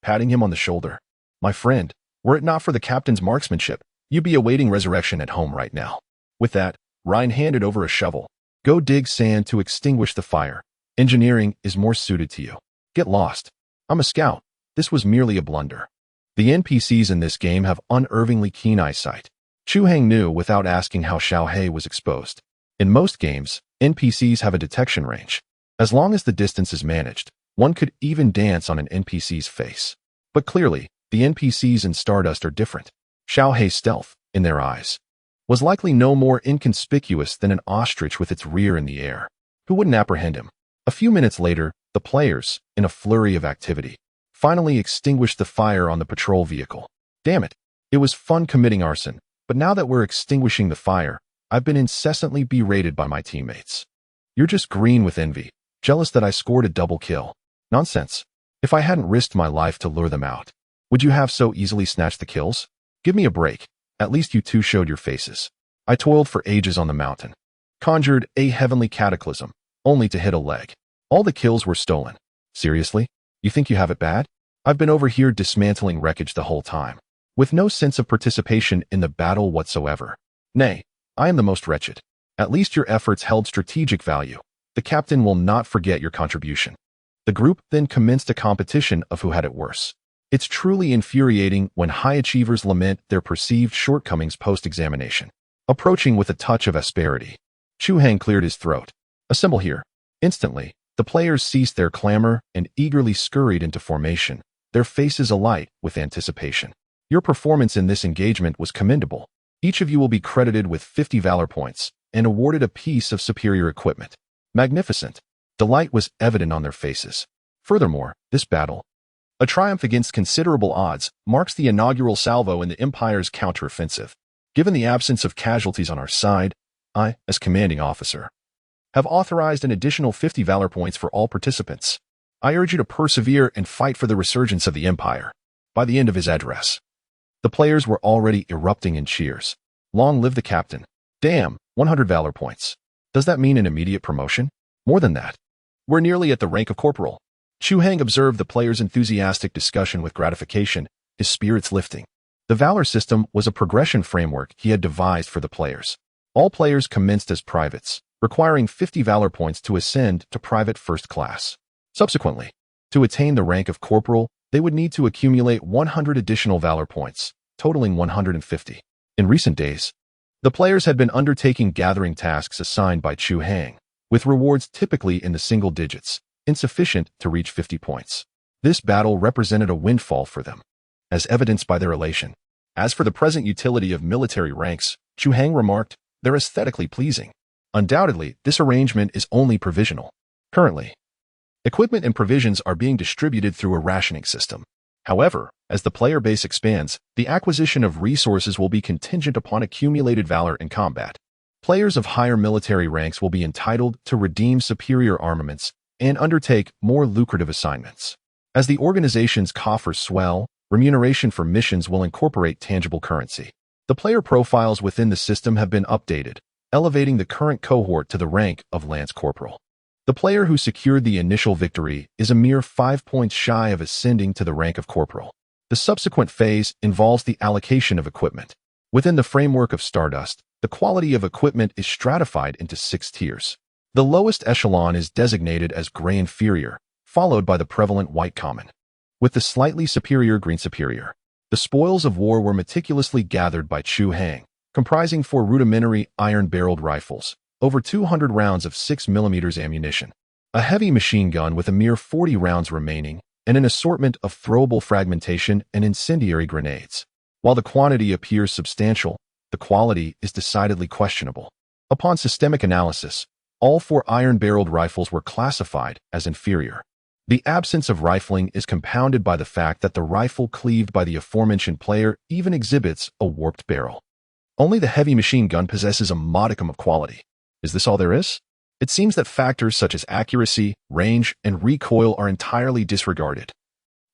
S1: patting him on the shoulder. "My friend, were it not for the captain's marksmanship, you'd be awaiting resurrection at home right now." With that, Ryan handed over a shovel. "Go dig sand to extinguish the fire. Engineering is more suited to you." Get lost. I'm a scout. This was merely a blunder. The NPCs in this game have unervingly keen eyesight. Chu Hang knew without asking how Xiao He was exposed. In most games, NPCs have a detection range. As long as the distance is managed, one could even dance on an NPC's face. But clearly, the NPCs in Stardust are different. Xiao He's stealth, in their eyes, was likely no more inconspicuous than an ostrich with its rear in the air. Who wouldn't apprehend him? A few minutes later, the players, in a flurry of activity, finally extinguished the fire on the patrol vehicle. Damn it. It was fun committing arson, but now that we're extinguishing the fire, I've been incessantly berated by my teammates. You're just green with envy, jealous that I scored a double kill. Nonsense. If I hadn't risked my life to lure them out, would you have so easily snatched the kills? Give me a break. At least you two showed your faces. I toiled for ages on the mountain, conjured a heavenly cataclysm, only to hit a leg. All the kills were stolen. Seriously? You think you have it bad? I've been over here dismantling wreckage the whole time, with no sense of participation in the battle whatsoever. Nay, I am the most wretched. At least your efforts held strategic value. The captain will not forget your contribution. The group then commenced a competition of who had it worse. It's truly infuriating when high achievers lament their perceived shortcomings post-examination, approaching with a touch of asperity. Chu Hang cleared his throat. Assemble here. Instantly, the players ceased their clamor and eagerly scurried into formation, their faces alight with anticipation. Your performance in this engagement was commendable. Each of you will be credited with 50 valor points and awarded a piece of superior equipment. Magnificent. Delight was evident on their faces. Furthermore, this battle, a triumph against considerable odds, marks the inaugural salvo in the Empire's counteroffensive. Given the absence of casualties on our side, I, as commanding officer, have authorized an additional 50 valor points for all participants. I urge you to persevere and fight for the resurgence of the Empire. By the end of his address, the players were already erupting in cheers. Long live the captain. Damn, 100 valor points. Does that mean an immediate promotion? More than that. We're nearly at the rank of corporal. Chu Hang observed the players' enthusiastic discussion with gratification, his spirits lifting. The valor system was a progression framework he had devised for the players. All players commenced as privates, requiring 50 valor points to ascend to private first class. Subsequently, to attain the rank of corporal, they would need to accumulate 100 additional valor points, totaling 150. In recent days, the players had been undertaking gathering tasks assigned by Chu Hang, with rewards typically in the single digits, insufficient to reach 50 points. This battle represented a windfall for them, as evidenced by their elation. As for the present utility of military ranks, Chu Hang remarked, they're aesthetically pleasing. Undoubtedly, this arrangement is only provisional. Currently, equipment and provisions are being distributed through a rationing system. However, as the player base expands, the acquisition of resources will be contingent upon accumulated valor in combat. Players of higher military ranks will be entitled to redeem superior armaments and undertake more lucrative assignments. As the organization's coffers swell, remuneration for missions will incorporate tangible currency. The player profiles within the system have been updated, elevating the current cohort to the rank of Lance Corporal. The player who secured the initial victory is a mere 5 points shy of ascending to the rank of Corporal. The subsequent phase involves the allocation of equipment. Within the framework of Stardust, the quality of equipment is stratified into 6 tiers. The lowest echelon is designated as Gray Inferior, followed by the prevalent White Common, with the slightly superior Green Superior. The spoils of war were meticulously gathered by Chu Hang, comprising 4 rudimentary iron-barreled rifles, over 200 rounds of 6mm ammunition, a heavy machine gun with a mere 40 rounds remaining, and an assortment of throwable fragmentation and incendiary grenades. While the quantity appears substantial, the quality is decidedly questionable. Upon systemic analysis, all 4 iron-barreled rifles were classified as inferior. The absence of rifling is compounded by the fact that the rifle cleaved by the aforementioned player even exhibits a warped barrel. Only the heavy machine gun possesses a modicum of quality. Is this all there is? It seems that factors such as accuracy, range, and recoil are entirely disregarded,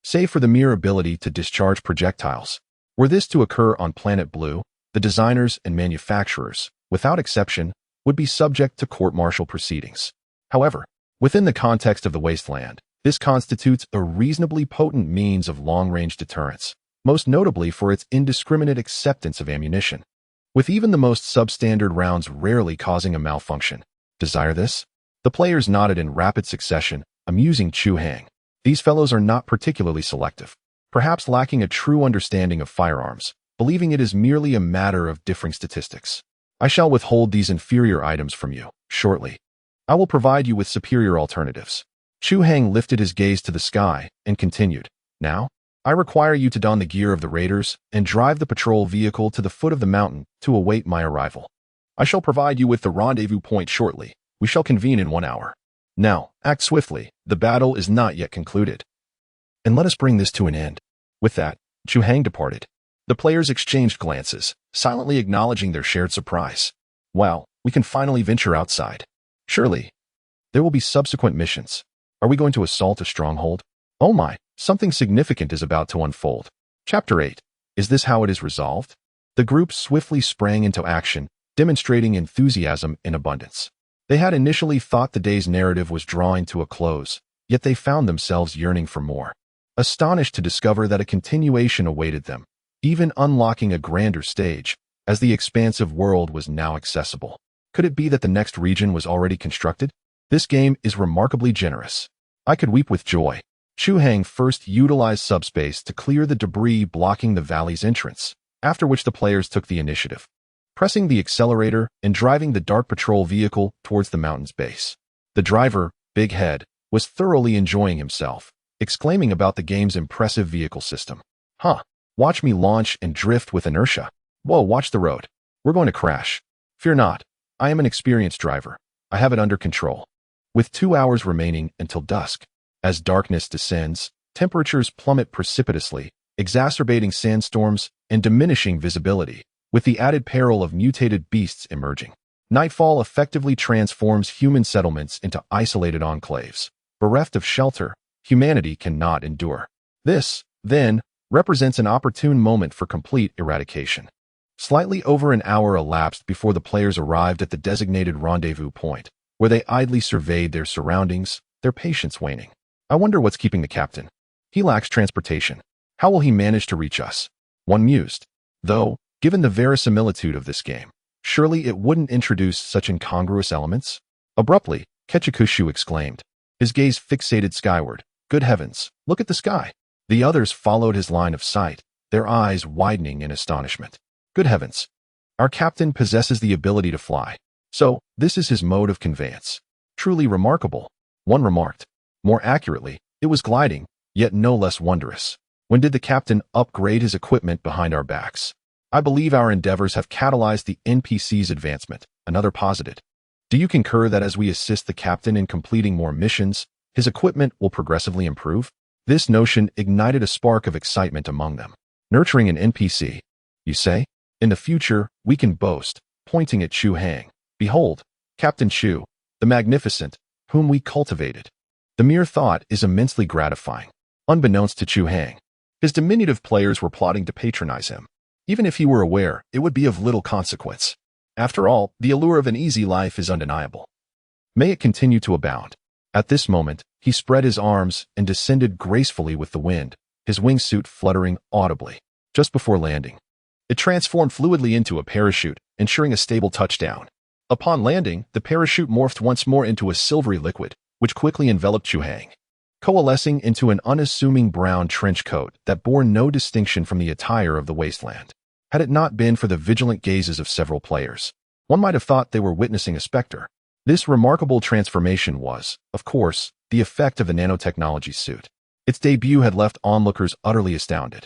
S1: save for the mere ability to discharge projectiles. Were this to occur on Planet Blue, the designers and manufacturers, without exception, would be subject to court-martial proceedings. However, within the context of the wasteland, this constitutes a reasonably potent means of long-range deterrence, most notably for its indiscriminate acceptance of ammunition, with even the most substandard rounds rarely causing a malfunction. Desire this? The players nodded in rapid succession, amusing Chu Hang. These fellows are not particularly selective, perhaps lacking a true understanding of firearms, believing it is merely a matter of differing statistics. I shall withhold these inferior items from you, shortly. I will provide you with superior alternatives. Chu Hang lifted his gaze to the sky and continued, Now, I require you to don the gear of the raiders and drive the patrol vehicle to the foot of the mountain to await my arrival. I shall provide you with the rendezvous point shortly. We shall convene in 1 hour. Now, act swiftly. The battle is not yet concluded. And let us bring this to an end. With that, Chu Hang departed. The players exchanged glances, silently acknowledging their shared surprise. Wow, we can finally venture outside. Surely, there will be subsequent missions. Are we going to assault a stronghold? Oh my, something significant is about to unfold. Chapter 8. Is this how it is resolved? The group swiftly sprang into action, demonstrating enthusiasm in abundance. They had initially thought the day's narrative was drawing to a close, yet they found themselves yearning for more. Astonished to discover that a continuation awaited them, even unlocking a grander stage, as the expansive world was now accessible. Could it be that the next region was already constructed? This game is remarkably generous. I could weep with joy. Chu Hang first utilized subspace to clear the debris blocking the valley's entrance, after which the players took the initiative, pressing the accelerator and driving the dark patrol vehicle towards the mountain's base. The driver, Big Head, was thoroughly enjoying himself, exclaiming about the game's impressive vehicle system. Huh, watch me launch and drift with inertia. Whoa, watch the road. We're going to crash. Fear not. I am an experienced driver. I have it under control. With 2 hours remaining until dusk, as darkness descends, temperatures plummet precipitously, exacerbating sandstorms and diminishing visibility, with the added peril of mutated beasts emerging. Nightfall effectively transforms human settlements into isolated enclaves. Bereft of shelter, humanity cannot endure. This, then, represents an opportune moment for complete eradication. Slightly over an hour elapsed before the players arrived at the designated rendezvous point, where they idly surveyed their surroundings, their patience waning. I wonder what's keeping the captain. He lacks transportation. How will he manage to reach us? One mused. Though, given the verisimilitude of this game, surely it wouldn't introduce such incongruous elements? Abruptly, Ketchikushu exclaimed, his gaze fixated skyward. Good heavens, look at the sky. The others followed his line of sight, their eyes widening in astonishment. Good heavens. Our captain possesses the ability to fly. So, this is his mode of conveyance. Truly remarkable, one remarked. More accurately, it was gliding, yet no less wondrous. When did the captain upgrade his equipment behind our backs? I believe our endeavors have catalyzed the NPC's advancement, another posited. Do you concur that as we assist the captain in completing more missions, his equipment will progressively improve? This notion ignited a spark of excitement among them. Nurturing an NPC, you say? In the future, we can boast, pointing at Chu Hang. Behold, Captain Chu, the magnificent, whom we cultivated. The mere thought is immensely gratifying. Unbeknownst to Chu Hang, his diminutive players were plotting to patronize him. Even if he were aware, it would be of little consequence. After all, the allure of an easy life is undeniable. May it continue to abound. At this moment, he spread his arms and descended gracefully with the wind, his wingsuit fluttering audibly. Just before landing, it transformed fluidly into a parachute, ensuring a stable touchdown. Upon landing, the parachute morphed once more into a silvery liquid, which quickly enveloped Chu Hang, coalescing into an unassuming brown trench coat that bore no distinction from the attire of the wasteland. Had it not been for the vigilant gazes of several players, one might have thought they were witnessing a specter. This remarkable transformation was, of course, the effect of the nanotechnology suit. Its debut had left onlookers utterly astounded.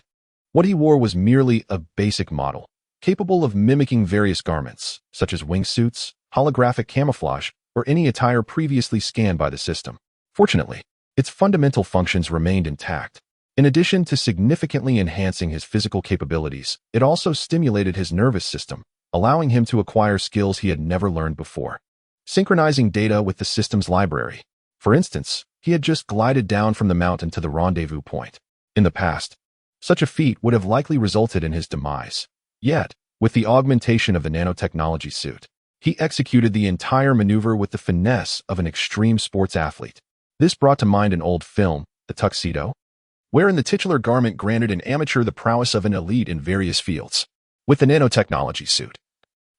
S1: What he wore was merely a basic model, capable of mimicking various garments, such as wingsuits, holographic camouflage, or any attire previously scanned by the system. Fortunately, its fundamental functions remained intact. In addition to significantly enhancing his physical capabilities, it also stimulated his nervous system, allowing him to acquire skills he had never learned before. Synchronizing data with the system's library. For instance, he had just glided down from the mountain to the rendezvous point. In the past, such a feat would have likely resulted in his demise. Yet, with the augmentation of the nanotechnology suit, he executed the entire maneuver with the finesse of an extreme sports athlete. This brought to mind an old film, The Tuxedo, wherein the titular garment granted an amateur the prowess of an elite in various fields. With the nanotechnology suit,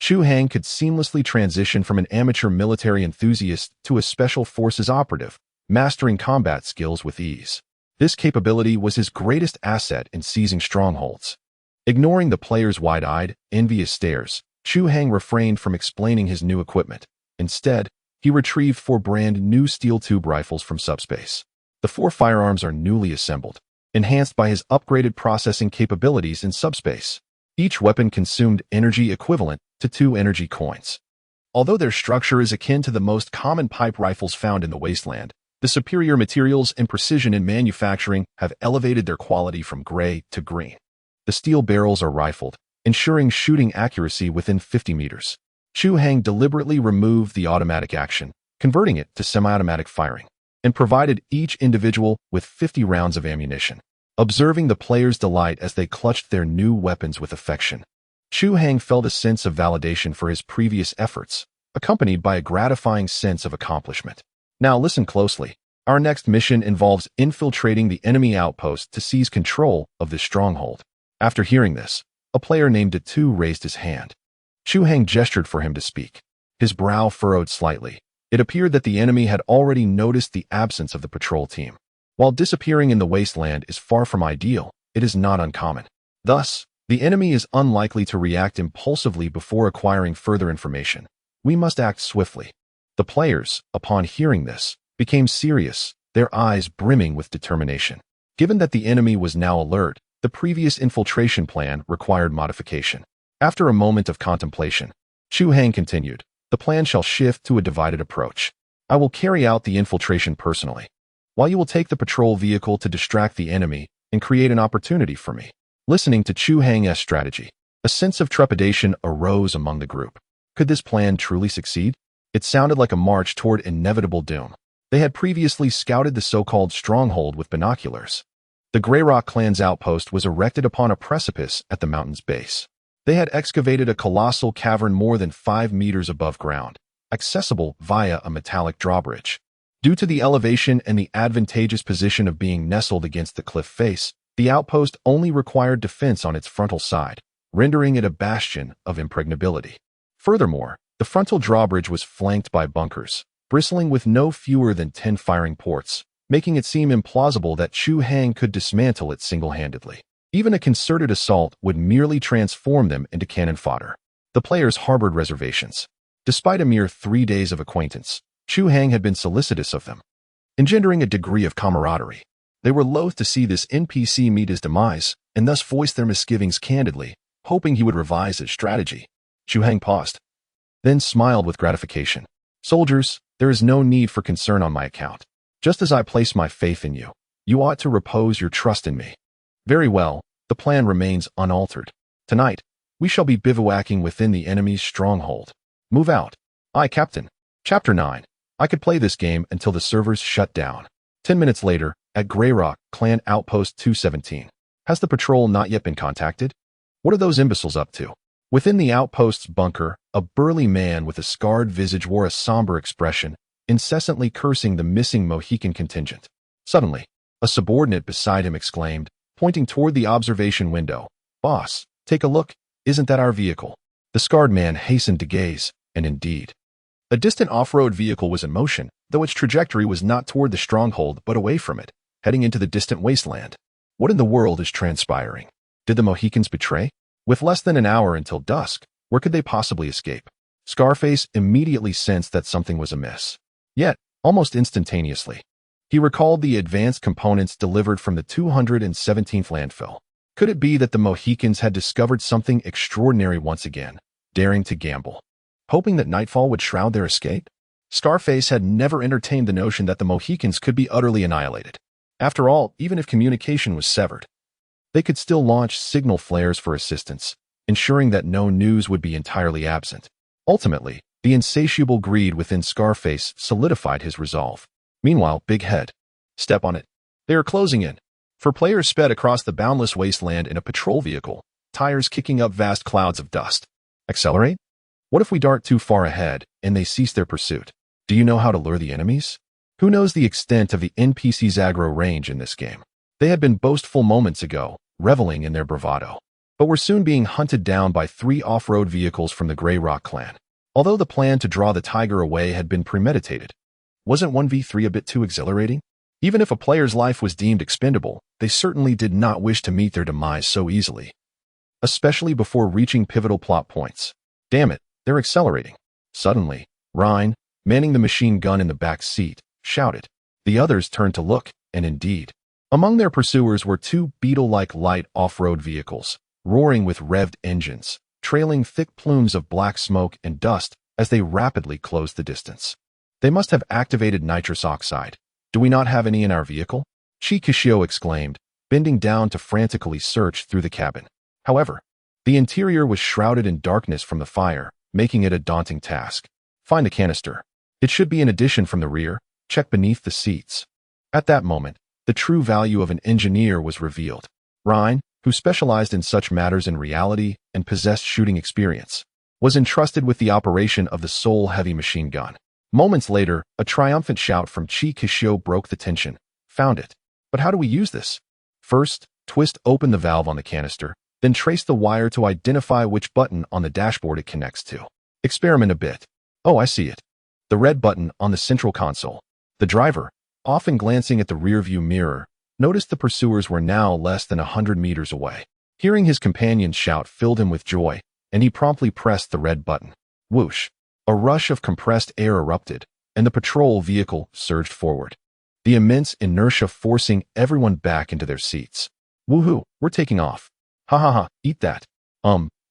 S1: Chu Hang could seamlessly transition from an amateur military enthusiast to a special forces operative, mastering combat skills with ease. This capability was his greatest asset in seizing strongholds. Ignoring the player's wide-eyed, envious stares, Chu Hang refrained from explaining his new equipment. Instead, he retrieved 4 brand-new steel tube rifles from subspace. The 4 firearms are newly assembled, enhanced by his upgraded processing capabilities in subspace. Each weapon consumed energy equivalent to 2 energy coins. Although their structure is akin to the most common pipe rifles found in the wasteland, the superior materials and precision in manufacturing have elevated their quality from gray to green. The steel barrels are rifled, ensuring shooting accuracy within 50 meters. Chu Hang deliberately removed the automatic action, converting it to semi-automatic firing, and provided each individual with 50 rounds of ammunition. Observing the players' delight as they clutched their new weapons with affection, Chu Hang felt a sense of validation for his previous efforts, accompanied by a gratifying sense of accomplishment. Now listen closely. Our next mission involves infiltrating the enemy outpost to seize control of this stronghold. After hearing this, a player named Datu raised his hand. Chu Hang gestured for him to speak. His brow furrowed slightly. It appeared that the enemy had already noticed the absence of the patrol team. While disappearing in the wasteland is far from ideal, it is not uncommon. Thus, the enemy is unlikely to react impulsively before acquiring further information. We must act swiftly. The players, upon hearing this, became serious, their eyes brimming with determination. Given that the enemy was now alert, the previous infiltration plan required modification. After a moment of contemplation, Chu Hang continued, "The plan shall shift to a divided approach. I will carry out the infiltration personally, while you will take the patrol vehicle to distract the enemy and create an opportunity for me." Listening to Chu Hang's strategy, a sense of trepidation arose among the group. Could this plan truly succeed? It sounded like a march toward inevitable doom. They had previously scouted the so-called stronghold with binoculars. The Greyrock clan's outpost was erected upon a precipice at the mountain's base. They had excavated a colossal cavern more than 5 meters above ground, accessible via a metallic drawbridge. Due to the elevation and the advantageous position of being nestled against the cliff face, the outpost only required defense on its frontal side, rendering it a bastion of impregnability. Furthermore, the frontal drawbridge was flanked by bunkers, bristling with no fewer than 10 firing ports, making it seem implausible that Chu Hang could dismantle it single-handedly. Even a concerted assault would merely transform them into cannon fodder. The players harbored reservations. Despite a mere 3 days of acquaintance, Chu Hang had been solicitous of them, engendering a degree of camaraderie. They were loath to see this NPC meet his demise, and thus voiced their misgivings candidly, hoping he would revise his strategy. Chu Hang paused, then smiled with gratification. "Soldiers, there is no need for concern on my account. Just as I place my faith in you, you ought to repose your trust in me." "Very well, the plan remains unaltered. Tonight, we shall be bivouacking within the enemy's stronghold. Move out." "Aye, Captain." Chapter 9. I could play this game until the servers shut down. 10 minutes later, at Greyrock Clan Outpost 217. Has the patrol not yet been contacted? What are those imbeciles up to? Within the outpost's bunker, a burly man with a scarred visage wore a somber expression, incessantly cursing the missing Mohican contingent. Suddenly, a subordinate beside him exclaimed, pointing toward the observation window, "Boss, take a look, isn't that our vehicle?" The scarred man hastened to gaze, and indeed, a distant off-road vehicle was in motion, though its trajectory was not toward the stronghold but away from it, heading into the distant wasteland. What in the world is transpiring? Did the Mohicans betray? With less than an hour until dusk, where could they possibly escape? Scarface immediately sensed that something was amiss. Yet, almost instantaneously, he recalled the advanced components delivered from the 217th landfill. Could it be that the Mohicans had discovered something extraordinary once again, daring to gamble, hoping that nightfall would shroud their escape? Scarface had never entertained the notion that the Mohicans could be utterly annihilated. After all, even if communication was severed, they could still launch signal flares for assistance, ensuring that no news would be entirely absent. Ultimately, the insatiable greed within Scarface solidified his resolve. Meanwhile, Big Head. Step on it. They are closing in. For players sped across the boundless wasteland in a patrol vehicle, tires kicking up vast clouds of dust. Accelerate? What if we dart too far ahead and they cease their pursuit? Do you know how to lure the enemies? Who knows the extent of the NPC's aggro range in this game? They had been boastful moments ago, reveling in their bravado, but were soon being hunted down by 3 off-road vehicles from the Greyrock clan. Although the plan to draw the tiger away had been premeditated, wasn't 1v3 a bit too exhilarating? Even if a player's life was deemed expendable, they certainly did not wish to meet their demise so easily, especially before reaching pivotal plot points. Damn it, they're accelerating. Suddenly, Ryan, manning the machine gun in the back seat, shouted. The others turned to look, and indeed, among their pursuers were two beetle-like light off-road vehicles, roaring with revved engines, trailing thick plumes of black smoke and dust as they rapidly closed the distance. They must have activated nitrous oxide. Do we not have any in our vehicle? Chi Kishio exclaimed, bending down to frantically search through the cabin. However, the interior was shrouded in darkness from the fire, making it a daunting task. Find the canister. It should be an addition from the rear. Check beneath the seats. At that moment, the true value of an engineer was revealed. Ryan, who specialized in such matters in reality and possessed shooting experience, was entrusted with the operation of the Soul heavy machine gun. Moments later, a triumphant shout from Chi Kishio broke the tension. Found it. But how do we use this? First, twist open the valve on the canister, then trace the wire to identify which button on the dashboard it connects to. Experiment a bit. Oh, I see it. The red button on the central console. The driver, often glancing at the rearview mirror, noticed the pursuers were now less than 100 meters away. Hearing his companion's shout filled him with joy, and he promptly pressed the red button. Whoosh! A rush of compressed air erupted, and the patrol vehicle surged forward, the immense inertia forcing everyone back into their seats. Woohoo, we're taking off. Ha ha ha, eat that.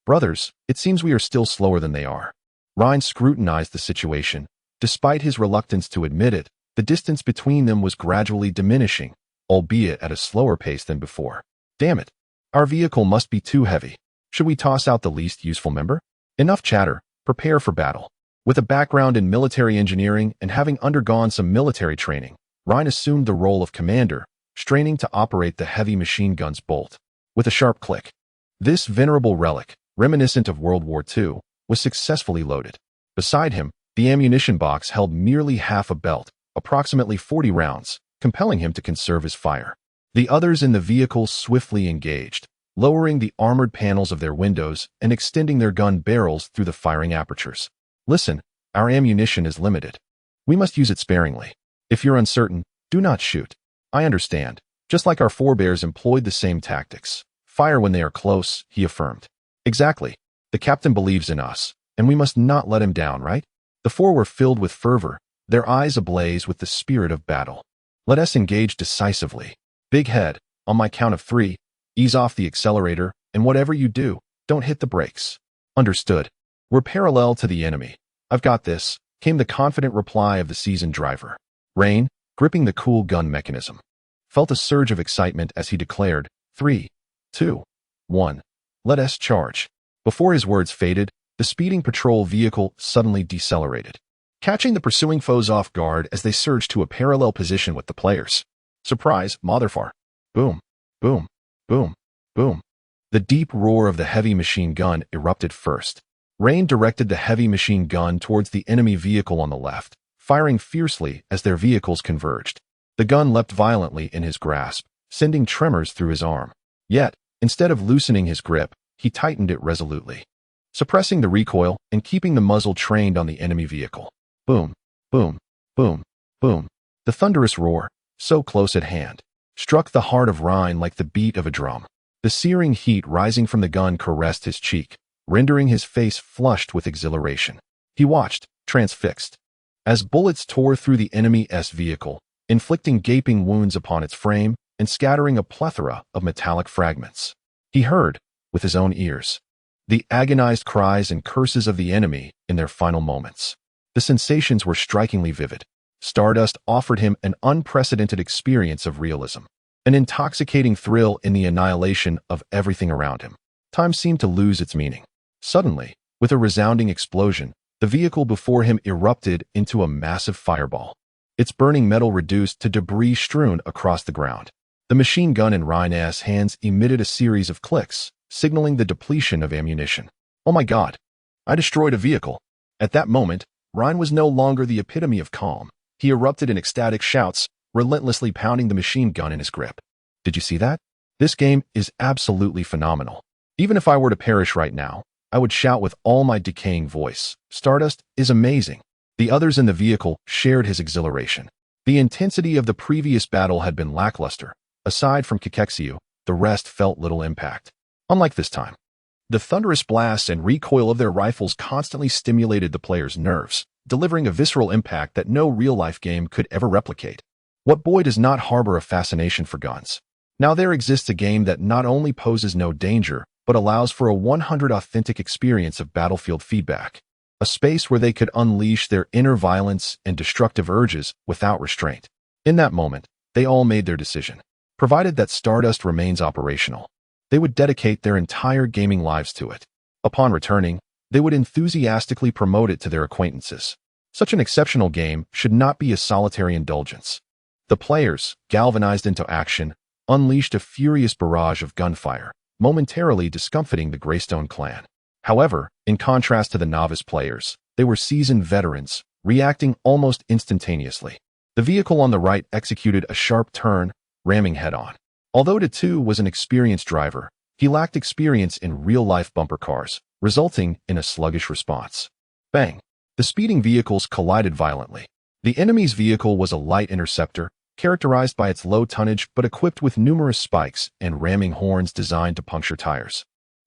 S1: Brothers, it seems we are still slower than they are. Ryan scrutinized the situation. Despite his reluctance to admit it, the distance between them was gradually diminishing, albeit at a slower pace than before. Damn it. Our vehicle must be too heavy. Should we toss out the least useful member? Enough chatter. Prepare for battle. With a background in military engineering and having undergone some military training, Ryan assumed the role of commander, straining to operate the heavy machine gun's bolt. With a sharp click, this venerable relic, reminiscent of World War II, was successfully loaded. Beside him, the ammunition box held merely half a belt, approximately 40 rounds, compelling him to conserve his fire. The others in the vehicle swiftly engaged, lowering the armored panels of their windows and extending their gun barrels through the firing apertures. Listen, our ammunition is limited. We must use it sparingly. If you're uncertain, do not shoot. I understand. Just like our forebears employed the same tactics. Fire when they are close, he affirmed. Exactly. The captain believes in us, and we must not let him down, right? The four were filled with fervor, their eyes ablaze with the spirit of battle. Let us engage decisively. Big head, on my count of 3, ease off the accelerator, and whatever you do, don't hit the brakes. Understood. We're parallel to the enemy. I've got this, came the confident reply of the seasoned driver. Rain, gripping the cool gun mechanism, felt a surge of excitement as he declared, 3, 2, 1, let us charge. Before his words faded, the speeding patrol vehicle suddenly decelerated, catching the pursuing foes off guard as they surged to a parallel position with the players. Surprise, motherfar. Boom, boom, boom, boom. The deep roar of the heavy machine gun erupted first. Rain directed the heavy machine gun towards the enemy vehicle on the left, firing fiercely as their vehicles converged. The gun leapt violently in his grasp, sending tremors through his arm. Yet, instead of loosening his grip, he tightened it resolutely, suppressing the recoil and keeping the muzzle trained on the enemy vehicle. Boom, boom, boom, boom. The thunderous roar, so close at hand, struck the heart of Ryan like the beat of a drum. The searing heat rising from the gun caressed his cheek, rendering his face flushed with exhilaration. He watched, transfixed, as bullets tore through the enemy's vehicle, inflicting gaping wounds upon its frame and scattering a plethora of metallic fragments. He heard, with his own ears, the agonized cries and curses of the enemy in their final moments. The sensations were strikingly vivid. Stardust offered him an unprecedented experience of realism, an intoxicating thrill in the annihilation of everything around him. Time seemed to lose its meaning. Suddenly, with a resounding explosion, the vehicle before him erupted into a massive fireball, its burning metal reduced to debris strewn across the ground. The machine gun in Ryan's hands emitted a series of clicks, signaling the depletion of ammunition. Oh my God! I destroyed a vehicle. At that moment, Ryan was no longer the epitome of calm. He erupted in ecstatic shouts, relentlessly pounding the machine gun in his grip. Did you see that? This game is absolutely phenomenal. Even if I were to perish right now, I would shout with all my decaying voice. Stardust is amazing. The others in the vehicle shared his exhilaration. The intensity of the previous battle had been lackluster. Aside from Kakexiu, the rest felt little impact. Unlike this time, the thunderous blasts and recoil of their rifles constantly stimulated the player's nerves, delivering a visceral impact that no real-life game could ever replicate. What boy does not harbor a fascination for guns? Now there exists a game that not only poses no danger, but allows for a 100% authentic experience of battlefield feedback. A space where they could unleash their inner violence and destructive urges without restraint. In that moment, they all made their decision. Provided that Stardust remains operational, they would dedicate their entire gaming lives to it. Upon returning, they would enthusiastically promote it to their acquaintances. Such an exceptional game should not be a solitary indulgence. The players, galvanized into action, unleashed a furious barrage of gunfire, momentarily discomfiting the Greystone Clan. However, in contrast to the novice players, they were seasoned veterans, reacting almost instantaneously. The vehicle on the right executed a sharp turn, ramming head-on. Although Datu was an experienced driver, he lacked experience in real-life bumper cars, resulting in a sluggish response. Bang! The speeding vehicles collided violently. The enemy's vehicle was a light interceptor, characterized by its low tonnage but equipped with numerous spikes and ramming horns designed to puncture tires.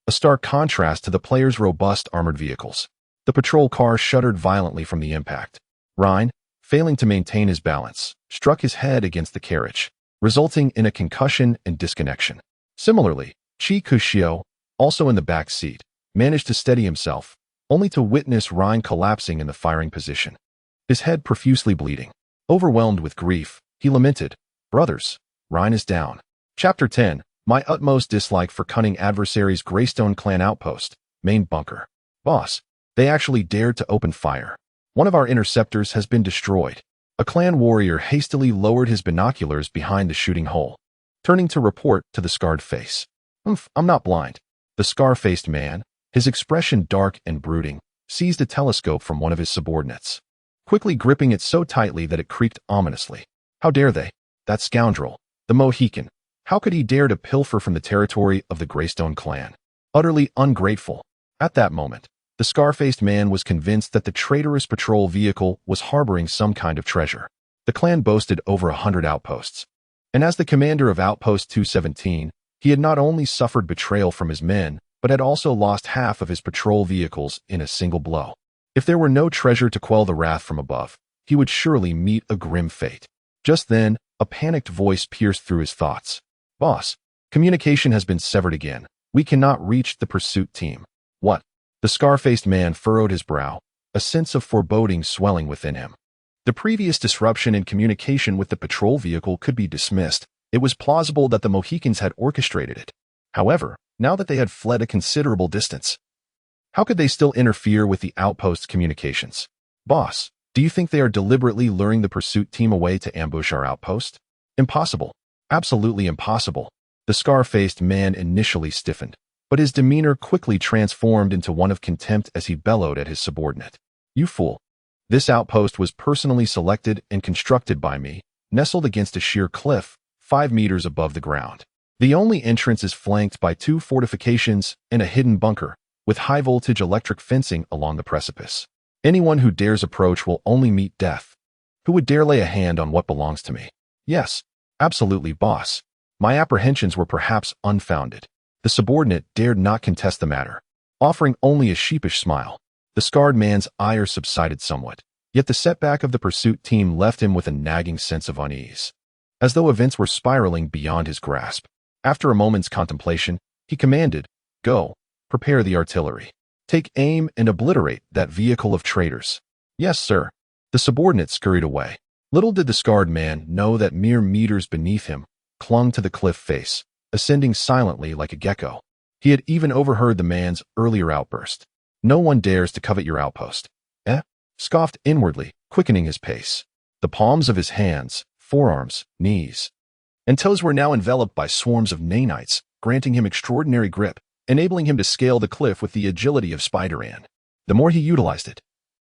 S1: A stark contrast to the player's robust armored vehicles. The patrol car shuddered violently from the impact. Ryan, failing to maintain his balance, struck his head against the carriage, resulting in a concussion and disconnection. Similarly, Chi Kushio, also in the back seat, managed to steady himself, only to witness Ryan collapsing in the firing position, his head profusely bleeding. Overwhelmed with grief, he lamented, "Brothers, Ryan is down." Chapter 10, My Utmost Dislike for Cunning Adversaries. Greystone Clan Outpost, Main Bunker. Boss, they actually dared to open fire. One of our interceptors has been destroyed. A clan warrior hastily lowered his binoculars behind the shooting hole, turning to report to the scarred face. I'm not blind." The scar-faced man, his expression dark and brooding, seized a telescope from one of his subordinates, quickly gripping it so tightly that it creaked ominously. How dare they? That scoundrel, the Mohican. How could he dare to pilfer from the territory of the Greystone Clan? Utterly ungrateful. At that moment, the scar-faced man was convinced that the traitorous patrol vehicle was harboring some kind of treasure. The clan boasted over 100 outposts. And as the commander of Outpost 217, he had not only suffered betrayal from his men, but had also lost half of his patrol vehicles in a single blow. If there were no treasure to quell the wrath from above, he would surely meet a grim fate. Just then, a panicked voice pierced through his thoughts. "Boss, communication has been severed again. We cannot reach the pursuit team." "What?" The scar-faced man furrowed his brow, a sense of foreboding swelling within him. The previous disruption in communication with the patrol vehicle could be dismissed. It was plausible that the Mohicans had orchestrated it. However, now that they had fled a considerable distance, how could they still interfere with the outpost's communications? "Boss, do you think they are deliberately luring the pursuit team away to ambush our outpost?" "Impossible. Absolutely impossible." The scar-faced man initially stiffened, but his demeanor quickly transformed into one of contempt as he bellowed at his subordinate. "You fool. This outpost was personally selected and constructed by me, nestled against a sheer cliff, 5 meters above the ground. The only entrance is flanked by 2 fortifications and a hidden bunker, with high-voltage electric fencing along the precipice. Anyone who dares approach will only meet death. Who would dare lay a hand on what belongs to me?" "Yes, absolutely, boss. My apprehensions were perhaps unfounded." The subordinate dared not contest the matter, offering only a sheepish smile. The scarred man's ire subsided somewhat, yet the setback of the pursuit team left him with a nagging sense of unease, as though events were spiraling beyond his grasp. After a moment's contemplation, he commanded, "Go, prepare the artillery. Take aim and obliterate that vehicle of traitors." "Yes, sir." The subordinate scurried away. Little did the scarred man know that mere meters beneath him clung to the cliff face, ascending silently like a gecko. He had even overheard the man's earlier outburst. "No one dares to covet your outpost." "Eh?" Scoffed inwardly, quickening his pace. The palms of his hands, forearms, knees, and toes were now enveloped by swarms of nanites, granting him extraordinary grip, enabling him to scale the cliff with the agility of Spider-Man. The more he utilized it,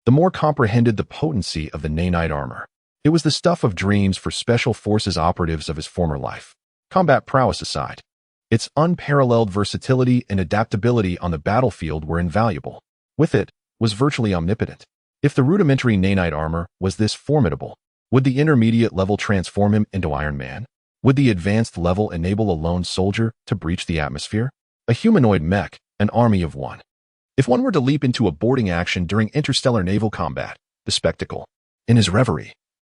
S1: the more comprehended the potency of the nanite armor. It was the stuff of dreams for special forces operatives of his former life. Combat prowess aside, its unparalleled versatility and adaptability on the battlefield were invaluable. With it, was virtually omnipotent. If the rudimentary nanite armor was this formidable, Would the intermediate level transform him into Iron Man? Would the advanced level enable a lone soldier to breach the atmosphere? A humanoid mech, an army of one. If one were to leap into a boarding action during interstellar naval combat, the spectacle, in his reverie,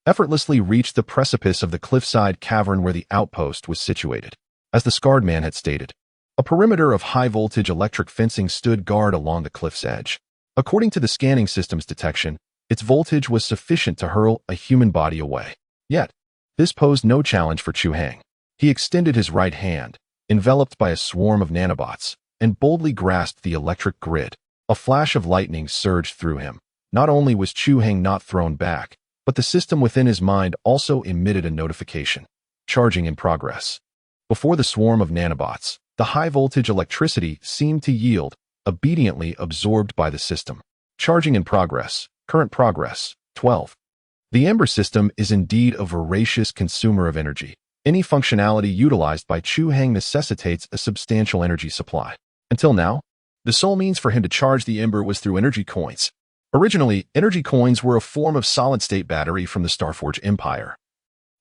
S1: effortlessly reached the precipice of the cliffside cavern where the outpost was situated. As the scarred man had stated, a perimeter of high-voltage electric fencing stood guard along the cliff's edge. According to the scanning system's detection, its voltage was sufficient to hurl a human body away. Yet, this posed no challenge for Chu Hang. He extended his right hand, enveloped by a swarm of nanobots, and boldly grasped the electric grid. A flash of lightning surged through him. Not only was Chu Hang not thrown back, but the system within his mind also emitted a notification. Charging in progress. Before the swarm of nanobots, the high-voltage electricity seemed to yield, obediently absorbed by the system. Charging in progress. Current progress. 12. The Ember system is indeed a voracious consumer of energy. Any functionality utilized by Chu Hang necessitates a substantial energy supply. Until now, the sole means for him to charge the Ember was through energy coins. Originally, energy coins were a form of solid-state battery from the Starforge Empire,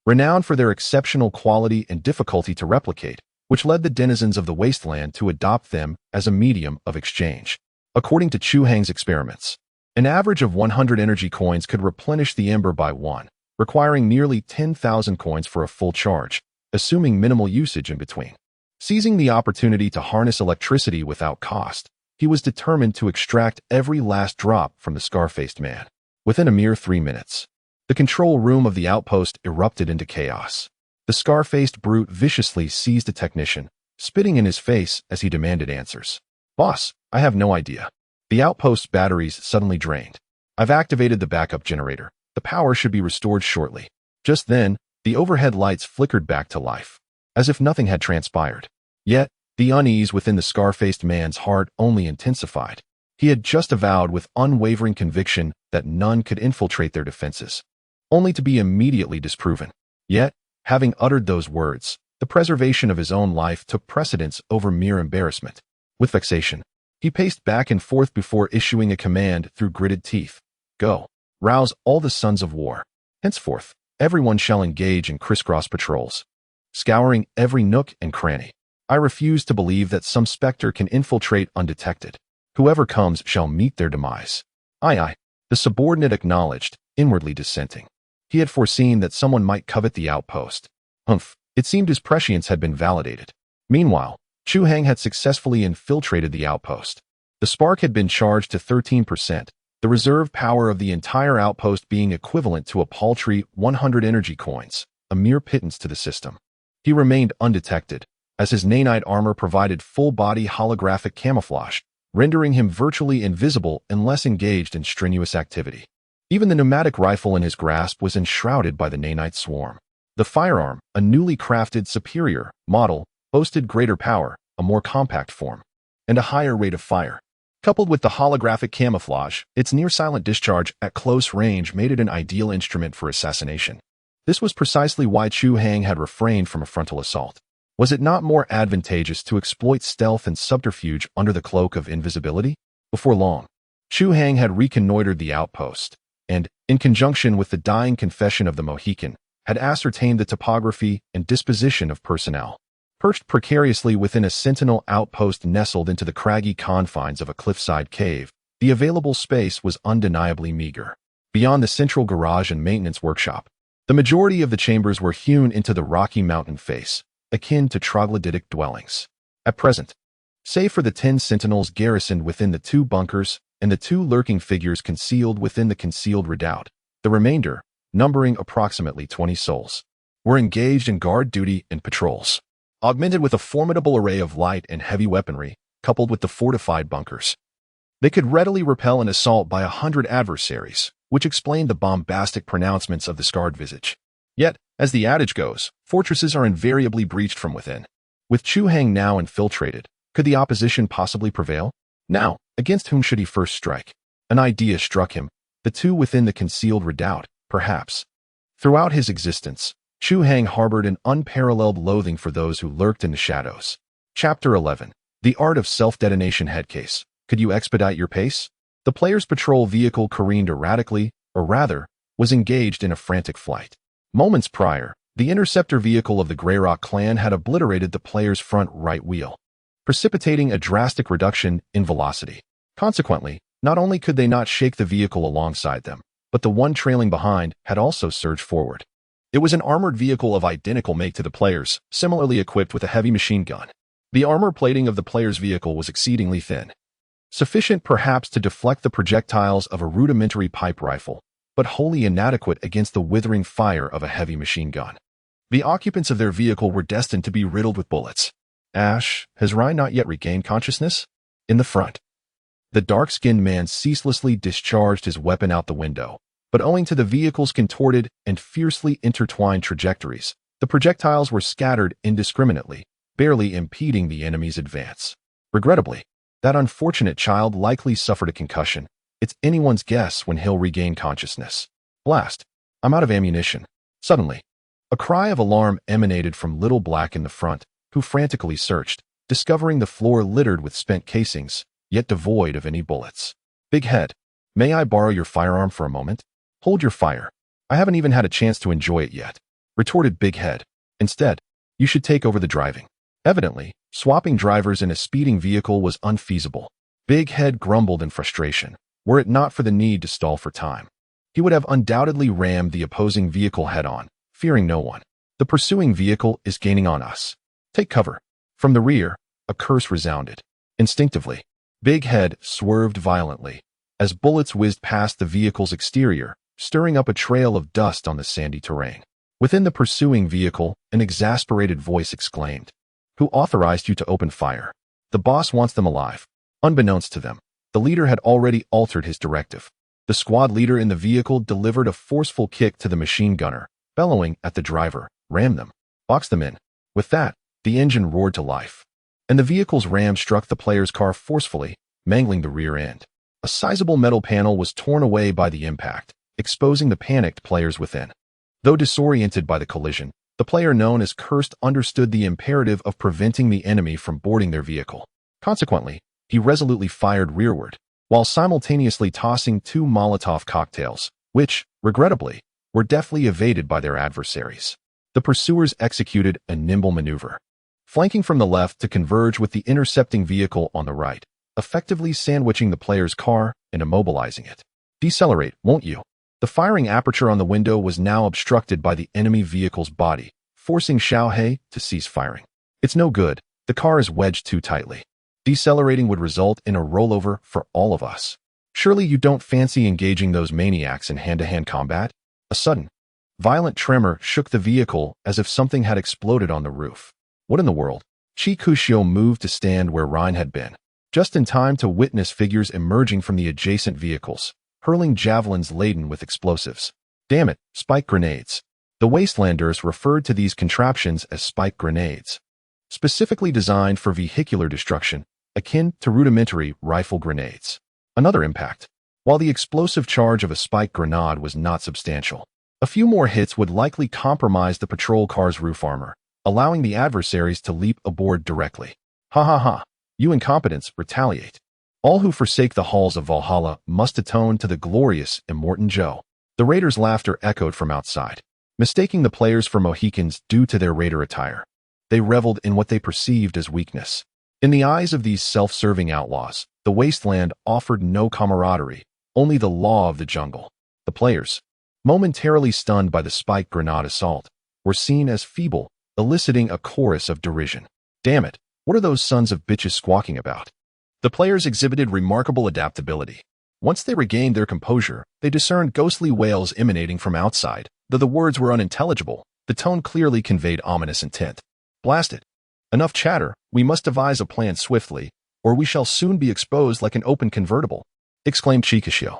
S1: renowned for their exceptional quality and difficulty to replicate, which led the denizens of the wasteland to adopt them as a medium of exchange. According to Chu Hang's experiments, an average of 100 energy coins could replenish the Ember by one, requiring nearly 10,000 coins for a full charge, assuming minimal usage in between. Seizing the opportunity to harness electricity without cost, he was determined to extract every last drop from the scar-faced man. Within a mere 3 minutes, the control room of the outpost erupted into chaos. The scar-faced brute viciously seized a technician, spitting in his face as he demanded answers. "Boss, I have no idea. The outpost's batteries suddenly drained. I've activated the backup generator. The power should be restored shortly." Just then, the overhead lights flickered back to life, as if nothing had transpired. Yet, the unease within the scar-faced man's heart only intensified. He had just avowed with unwavering conviction that none could infiltrate their defenses, only to be immediately disproven. Yet, having uttered those words, the preservation of his own life took precedence over mere embarrassment. With vexation, he paced back and forth before issuing a command through gritted teeth. "Go. Rouse all the sons of war. Henceforth, everyone shall engage in crisscross patrols, scouring every nook and cranny. I refuse to believe that some specter can infiltrate undetected. Whoever comes shall meet their demise." "Aye, aye," the subordinate acknowledged, inwardly dissenting. He had foreseen that someone might covet the outpost. Humph, it seemed his prescience had been validated. Meanwhile, Chu Hang had successfully infiltrated the outpost. The spark had been charged to 13%, the reserve power of the entire outpost being equivalent to a paltry 100 energy coins, a mere pittance to the system. He remained undetected, as his nanite armor provided full-body holographic camouflage, rendering him virtually invisible unless engaged in strenuous activity. Even the pneumatic rifle in his grasp was enshrouded by the nanite swarm. The firearm, a newly crafted superior model, boasted greater power, a more compact form, and a higher rate of fire. Coupled with the holographic camouflage, its near-silent discharge at close range made it an ideal instrument for assassination. This was precisely why Chu Hang had refrained from a frontal assault. Was it not more advantageous to exploit stealth and subterfuge under the cloak of invisibility? Before long, Chu Hang had reconnoitered the outpost, and, in conjunction with the dying confession of the Mohican, had ascertained the topography and disposition of personnel. Perched precariously within a sentinel outpost nestled into the craggy confines of a cliffside cave, the available space was undeniably meager. Beyond the central garage and maintenance workshop, the majority of the chambers were hewn into the rocky mountain face, akin to troglodytic dwellings. At present, save for the 10 sentinels garrisoned within the 2 bunkers and the 2 lurking figures concealed within the concealed redoubt, the remainder, numbering approximately 20 souls, were engaged in guard duty and patrols. Augmented with a formidable array of light and heavy weaponry, coupled with the fortified bunkers, they could readily repel an assault by 100 adversaries, which explained the bombastic pronouncements of the scarred visage. Yet, as the adage goes, fortresses are invariably breached from within. With Chu Hang now infiltrated, could the opposition possibly prevail? Now, against whom should he first strike? An idea struck him. The 2 within the concealed redoubt, perhaps. Throughout his existence, Chu Hang harbored an unparalleled loathing for those who lurked in the shadows. Chapter 11. The Art of Self-Detonation Headcase. Could you expedite your pace? The player's patrol vehicle careened erratically, or rather, was engaged in a frantic flight. Moments prior, the interceptor vehicle of the Greyrock clan had obliterated the player's front right wheel, precipitating a drastic reduction in velocity. Consequently, not only could they not shake the vehicle alongside them, but the one trailing behind had also surged forward. It was an armored vehicle of identical make to the player's, similarly equipped with a heavy machine gun. The armor plating of the player's vehicle was exceedingly thin, sufficient perhaps to deflect the projectiles of a rudimentary pipe rifle, but wholly inadequate against the withering fire of a heavy machine gun. The occupants of their vehicle were destined to be riddled with bullets. Ash, has Ryan not yet regained consciousness? In the front, the dark-skinned man ceaselessly discharged his weapon out the window, but owing to the vehicle's contorted and fiercely intertwined trajectories, the projectiles were scattered indiscriminately, barely impeding the enemy's advance. Regrettably, that unfortunate child likely suffered a concussion. It's anyone's guess when he'll regain consciousness. Blast! I'm out of ammunition. Suddenly, a cry of alarm emanated from Little Black in the front, who frantically searched, discovering the floor littered with spent casings, yet devoid of any bullets. Big Head, may I borrow your firearm for a moment? Hold your fire. I haven't even had a chance to enjoy it yet, retorted Big Head. Instead, you should take over the driving. Evidently, swapping drivers in a speeding vehicle was unfeasible. Big Head grumbled in frustration. Were it not for the need to stall for time, he would have undoubtedly rammed the opposing vehicle head-on, fearing no one. The pursuing vehicle is gaining on us. Take cover. From the rear, a curse resounded. Instinctively, Big Head swerved violently as bullets whizzed past the vehicle's exterior, stirring up a trail of dust on the sandy terrain. Within the pursuing vehicle, an exasperated voice exclaimed, "Who authorized you to open fire? The boss wants them alive." Unbeknownst to them, the leader had already altered his directive. The squad leader in the vehicle delivered a forceful kick to the machine gunner, bellowing at the driver, "Ram them. Box them in." With that, the engine roared to life, and the vehicle's ram struck the player's car forcefully, mangling the rear end. A sizable metal panel was torn away by the impact, exposing the panicked players within. Though disoriented by the collision, the player known as Cursed understood the imperative of preventing the enemy from boarding their vehicle. Consequently, he resolutely fired rearward, while simultaneously tossing 2 Molotov cocktails, which, regrettably, were deftly evaded by their adversaries. The pursuers executed a nimble maneuver, flanking from the left to converge with the intercepting vehicle on the right, effectively sandwiching the player's car and immobilizing it. "Decelerate, won't you?" The firing aperture on the window was now obstructed by the enemy vehicle's body, forcing Xiaohei to cease firing. "It's no good. The car is wedged too tightly. Decelerating would result in a rollover for all of us. Surely you don't fancy engaging those maniacs in hand-to-hand combat?" A sudden, violent tremor shook the vehicle as if something had exploded on the roof. What in the world? Chi Kushio moved to stand where Ryan had been, just in time to witness figures emerging from the adjacent vehicles, hurling javelins laden with explosives. Damn it, spike grenades. The Wastelanders referred to these contraptions as spike grenades, specifically designed for vehicular destruction, akin to rudimentary rifle grenades. Another impact. While the explosive charge of a spike grenade was not substantial, a few more hits would likely compromise the patrol car's roof armor, allowing the adversaries to leap aboard directly. "Ha ha ha, you incompetents, retaliate. All who forsake the halls of Valhalla must atone to the glorious Immortan Joe." The raiders' laughter echoed from outside, mistaking the players for Mohicans due to their raider attire. They reveled in what they perceived as weakness. In the eyes of these self-serving outlaws, the wasteland offered no camaraderie, only the law of the jungle. The players, momentarily stunned by the spike grenade assault, were seen as feeble, eliciting a chorus of derision. "Damn it, what are those sons of bitches squawking about?" The players exhibited remarkable adaptability. Once they regained their composure, they discerned ghostly wails emanating from outside. Though the words were unintelligible, the tone clearly conveyed ominous intent. "Blast it. Enough chatter, we must devise a plan swiftly, or we shall soon be exposed like an open convertible," exclaimed Chikashio,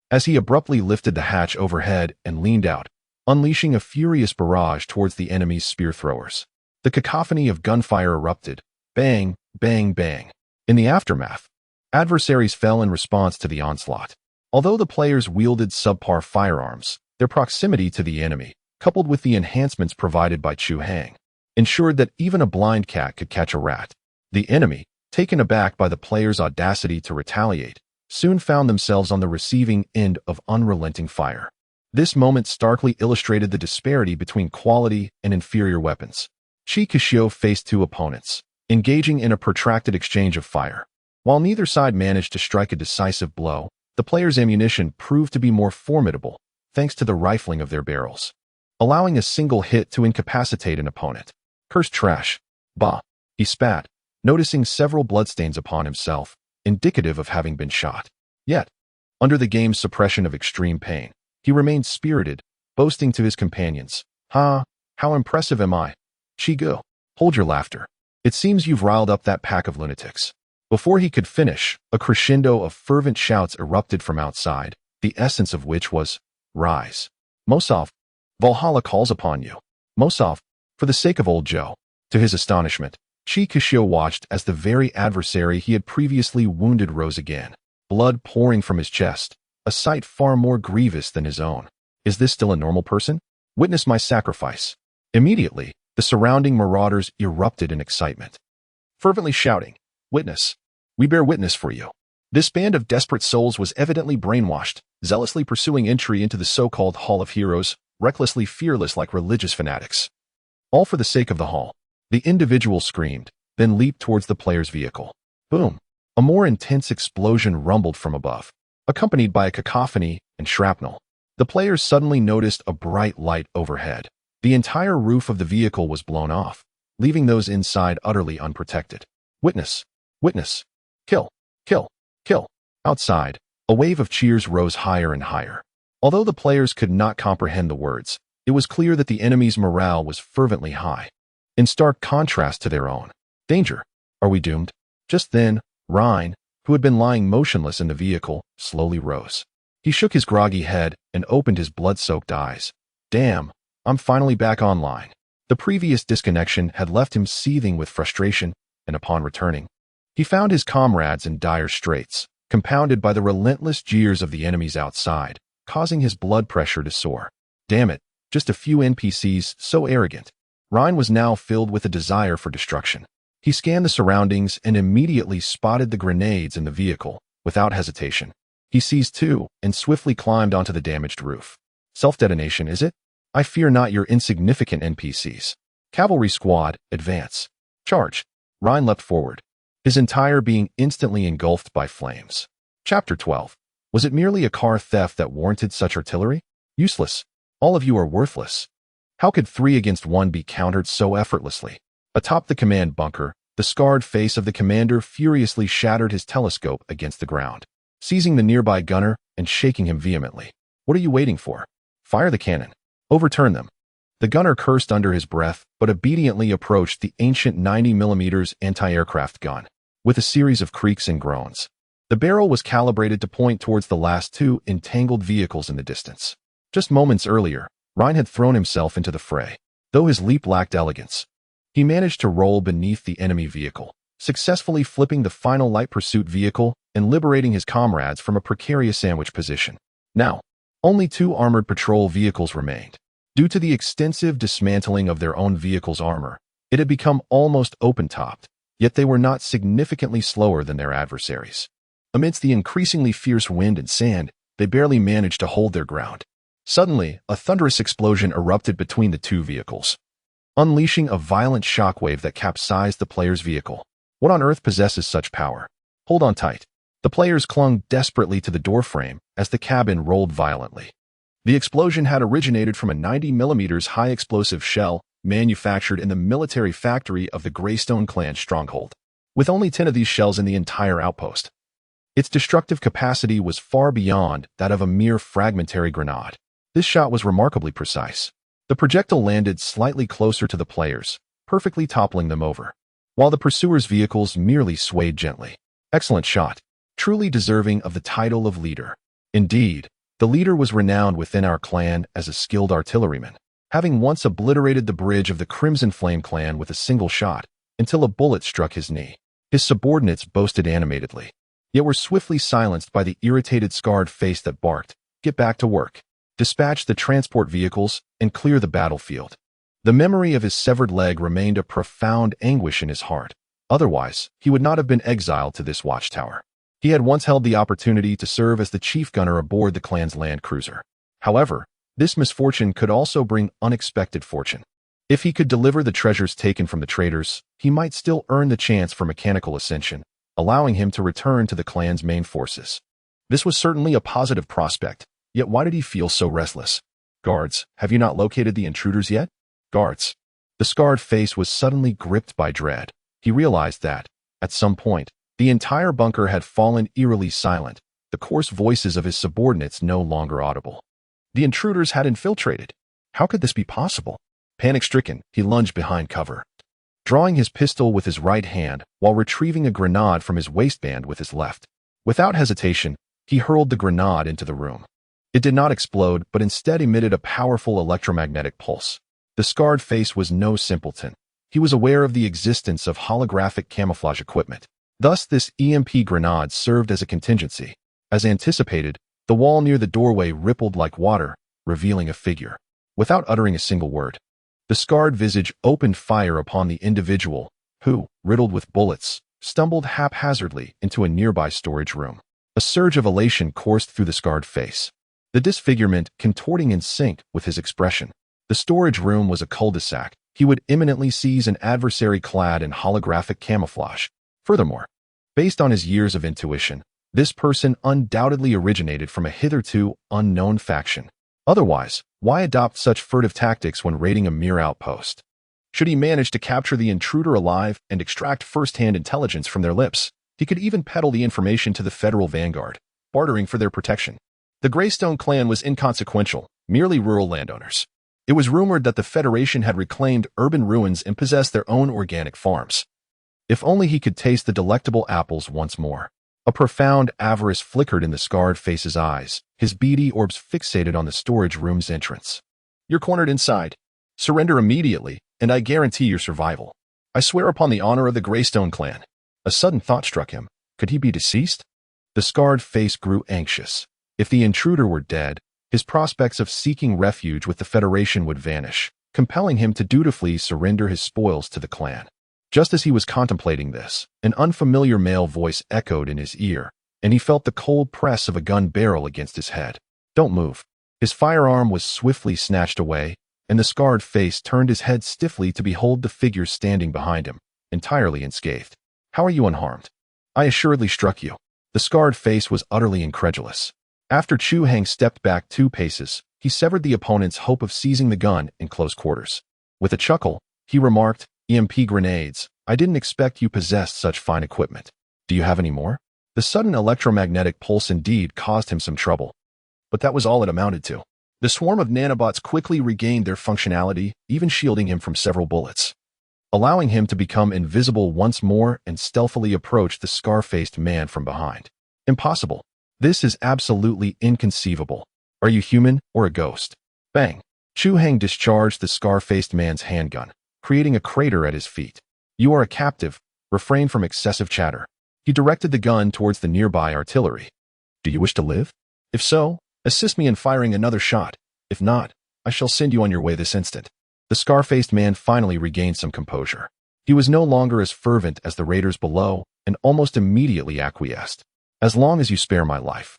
S1: as he abruptly lifted the hatch overhead and leaned out, unleashing a furious barrage towards the enemy's spear throwers. The cacophony of gunfire erupted. Bang, bang, bang. In the aftermath, adversaries fell in response to the onslaught. Although the players wielded subpar firearms, their proximity to the enemy, coupled with the enhancements provided by Chu Hang, ensured that even a blind cat could catch a rat. The enemy, taken aback by the players' audacity to retaliate, soon found themselves on the receiving end of unrelenting fire. This moment starkly illustrated the disparity between quality and inferior weapons. Chi Kishio faced two opponents, engaging in a protracted exchange of fire. While neither side managed to strike a decisive blow, the player's ammunition proved to be more formidable, thanks to the rifling of their barrels, allowing a single hit to incapacitate an opponent. Cursed trash. Bah! He spat, noticing several bloodstains upon himself, indicative of having been shot. Yet, under the game's suppression of extreme pain, he remained spirited, boasting to his companions, "Ha! How impressive am I? Chigo, hold your laughter. It seems you've riled up that pack of lunatics." Before he could finish, a crescendo of fervent shouts erupted from outside, the essence of which was, "Rise. Mosov, Valhalla calls upon you. Mosov, for the sake of old Joe." To his astonishment, Chi Kishio watched as the very adversary he had previously wounded rose again, blood pouring from his chest, a sight far more grievous than his own. Is this still a normal person? Witness my sacrifice. Immediately, the surrounding marauders erupted in excitement, fervently shouting, "Witness! We bear witness for you." This band of desperate souls was evidently brainwashed, zealously pursuing entry into the so-called Hall of Heroes, recklessly fearless like religious fanatics. All for the sake of the hall. The individual screamed, then leaped towards the player's vehicle. Boom! A more intense explosion rumbled from above, accompanied by a cacophony and shrapnel. The players suddenly noticed a bright light overhead. The entire roof of the vehicle was blown off, leaving those inside utterly unprotected. Witness! Witness! Kill! Kill! Kill! Outside, a wave of cheers rose higher and higher. Although the players could not comprehend the words, it was clear that the enemy's morale was fervently high, in stark contrast to their own. Danger! Are we doomed? Just then, Ryan, who had been lying motionless in the vehicle, slowly rose. He shook his groggy head and opened his blood-soaked eyes. Damn, I'm finally back online. The previous disconnection had left him seething with frustration, and upon returning, he found his comrades in dire straits, compounded by the relentless jeers of the enemies outside, causing his blood pressure to soar. Damn it, just a few NPCs so arrogant. Ryan was now filled with a desire for destruction. He scanned the surroundings and immediately spotted the grenades in the vehicle, without hesitation. He seized two and swiftly climbed onto the damaged roof. Self-detonation, is it? I fear not your insignificant NPCs. Cavalry squad, advance. Charge. Ryan leapt forward, his entire being instantly engulfed by flames. Chapter 12. Was it merely a car theft that warranted such artillery? Useless. All of you are worthless. How could 3 against 1 be countered so effortlessly? Atop the command bunker, the scarred face of the commander furiously shattered his telescope against the ground, seizing the nearby gunner and shaking him vehemently. What are you waiting for? Fire the cannon. Overturn them. The gunner cursed under his breath, but obediently approached the ancient 90mm anti-aircraft gun. With a series of creaks and groans, the barrel was calibrated to point towards the last 2 entangled vehicles in the distance. Just moments earlier, Ryan had thrown himself into the fray. Though his leap lacked elegance, he managed to roll beneath the enemy vehicle, successfully flipping the final light pursuit vehicle and liberating his comrades from a precarious sandwich position. Now, only 2 armored patrol vehicles remained. Due to the extensive dismantling of their own vehicle's armor, it had become almost open-topped, yet they were not significantly slower than their adversaries. Amidst the increasingly fierce wind and sand, they barely managed to hold their ground. Suddenly, a thunderous explosion erupted between the 2 vehicles, unleashing a violent shockwave that capsized the player's vehicle. What on earth possesses such power? Hold on tight. The players clung desperately to the doorframe as the cabin rolled violently. The explosion had originated from a 90mm high-explosive shell manufactured in the military factory of the Limestone Clan stronghold, with only 10 of these shells in the entire outpost. Its destructive capacity was far beyond that of a mere fragmentary grenade. This shot was remarkably precise. The projectile landed slightly closer to the players, perfectly toppling them over, while the pursuers' vehicles merely swayed gently. Excellent shot, truly deserving of the title of leader. Indeed, the leader was renowned within our clan as a skilled artilleryman, having once obliterated the bridge of the Crimson Flame clan with a single shot until a bullet struck his knee. His subordinates boasted animatedly, yet were swiftly silenced by the irritated scarred face that barked, "Get back to work. Dispatch the transport vehicles and clear the battlefield." The memory of his severed leg remained a profound anguish in his heart. Otherwise, he would not have been exiled to this watchtower. He had once held the opportunity to serve as the chief gunner aboard the clan's land cruiser. However, This misfortune could also bring unexpected fortune. If he could deliver the treasures taken from the traders, he might still earn the chance for mechanical ascension, allowing him to return to the clan's main forces. This was certainly a positive prospect, yet why did he feel so restless? Guards, have you not located the intruders yet? Guards. The scarred face was suddenly gripped by dread. He realized that, at some point, the entire bunker had fallen eerily silent, the coarse voices of his subordinates no longer audible. The intruders had infiltrated. How could this be possible? Panic-stricken, he lunged behind cover, drawing his pistol with his right hand while retrieving a grenade from his waistband with his left. Without hesitation, he hurled the grenade into the room. It did not explode, but instead emitted a powerful electromagnetic pulse. The scarred face was no simpleton. He was aware of the existence of holographic camouflage equipment. Thus, this EMP grenade served as a contingency. As anticipated, the wall near the doorway rippled like water, revealing a figure. Without uttering a single word, the scarred visage opened fire upon the individual, who, riddled with bullets, stumbled haphazardly into a nearby storage room. A surge of elation coursed through the scarred face, the disfigurement contorting in sync with his expression. The storage room was a cul-de-sac. He would imminently seize an adversary clad in holographic camouflage. Furthermore, based on his years of intuition, this person undoubtedly originated from a hitherto unknown faction. Otherwise, why adopt such furtive tactics when raiding a mere outpost? Should he manage to capture the intruder alive and extract first-hand intelligence from their lips, he could even peddle the information to the Federal Vanguard, bartering for their protection. The Limestone Clan was inconsequential, merely rural landowners. It was rumored that the Federation had reclaimed urban ruins and possessed their own organic farms. If only he could taste the delectable apples once more. A profound avarice flickered in the scarred face's eyes, his beady orbs fixated on the storage room's entrance. You're cornered inside. Surrender immediately, and I guarantee your survival. I swear upon the honor of the Limestone Clan. A sudden thought struck him. Could he be deceased? The scarred face grew anxious. If the intruder were dead, his prospects of seeking refuge with the Federation would vanish, compelling him to dutifully surrender his spoils to the clan. Just as he was contemplating this, an unfamiliar male voice echoed in his ear, and he felt the cold press of a gun barrel against his head. Don't move. His firearm was swiftly snatched away, and the scarred face turned his head stiffly to behold the figure standing behind him, entirely unscathed. How are you unharmed? I assuredly struck you. The scarred face was utterly incredulous. After Chu Hang stepped back 2 paces, he severed the opponent's hope of seizing the gun in close quarters. With a chuckle, he remarked, EMP grenades. I didn't expect you possessed such fine equipment. Do you have any more? The sudden electromagnetic pulse indeed caused him some trouble. But that was all it amounted to. The swarm of nanobots quickly regained their functionality, even shielding him from several bullets, allowing him to become invisible once more and stealthily approach the scar-faced man from behind. Impossible. This is absolutely inconceivable. Are you human or a ghost? Bang! Chu Hang discharged the scar-faced man's handgun, creating a crater at his feet. You are a captive. Refrain from excessive chatter. He directed the gun towards the nearby artillery. Do you wish to live? If so, assist me in firing another shot. If not, I shall send you on your way this instant. The scar-faced man finally regained some composure. He was no longer as fervent as the raiders below and almost immediately acquiesced. As long as you spare my life,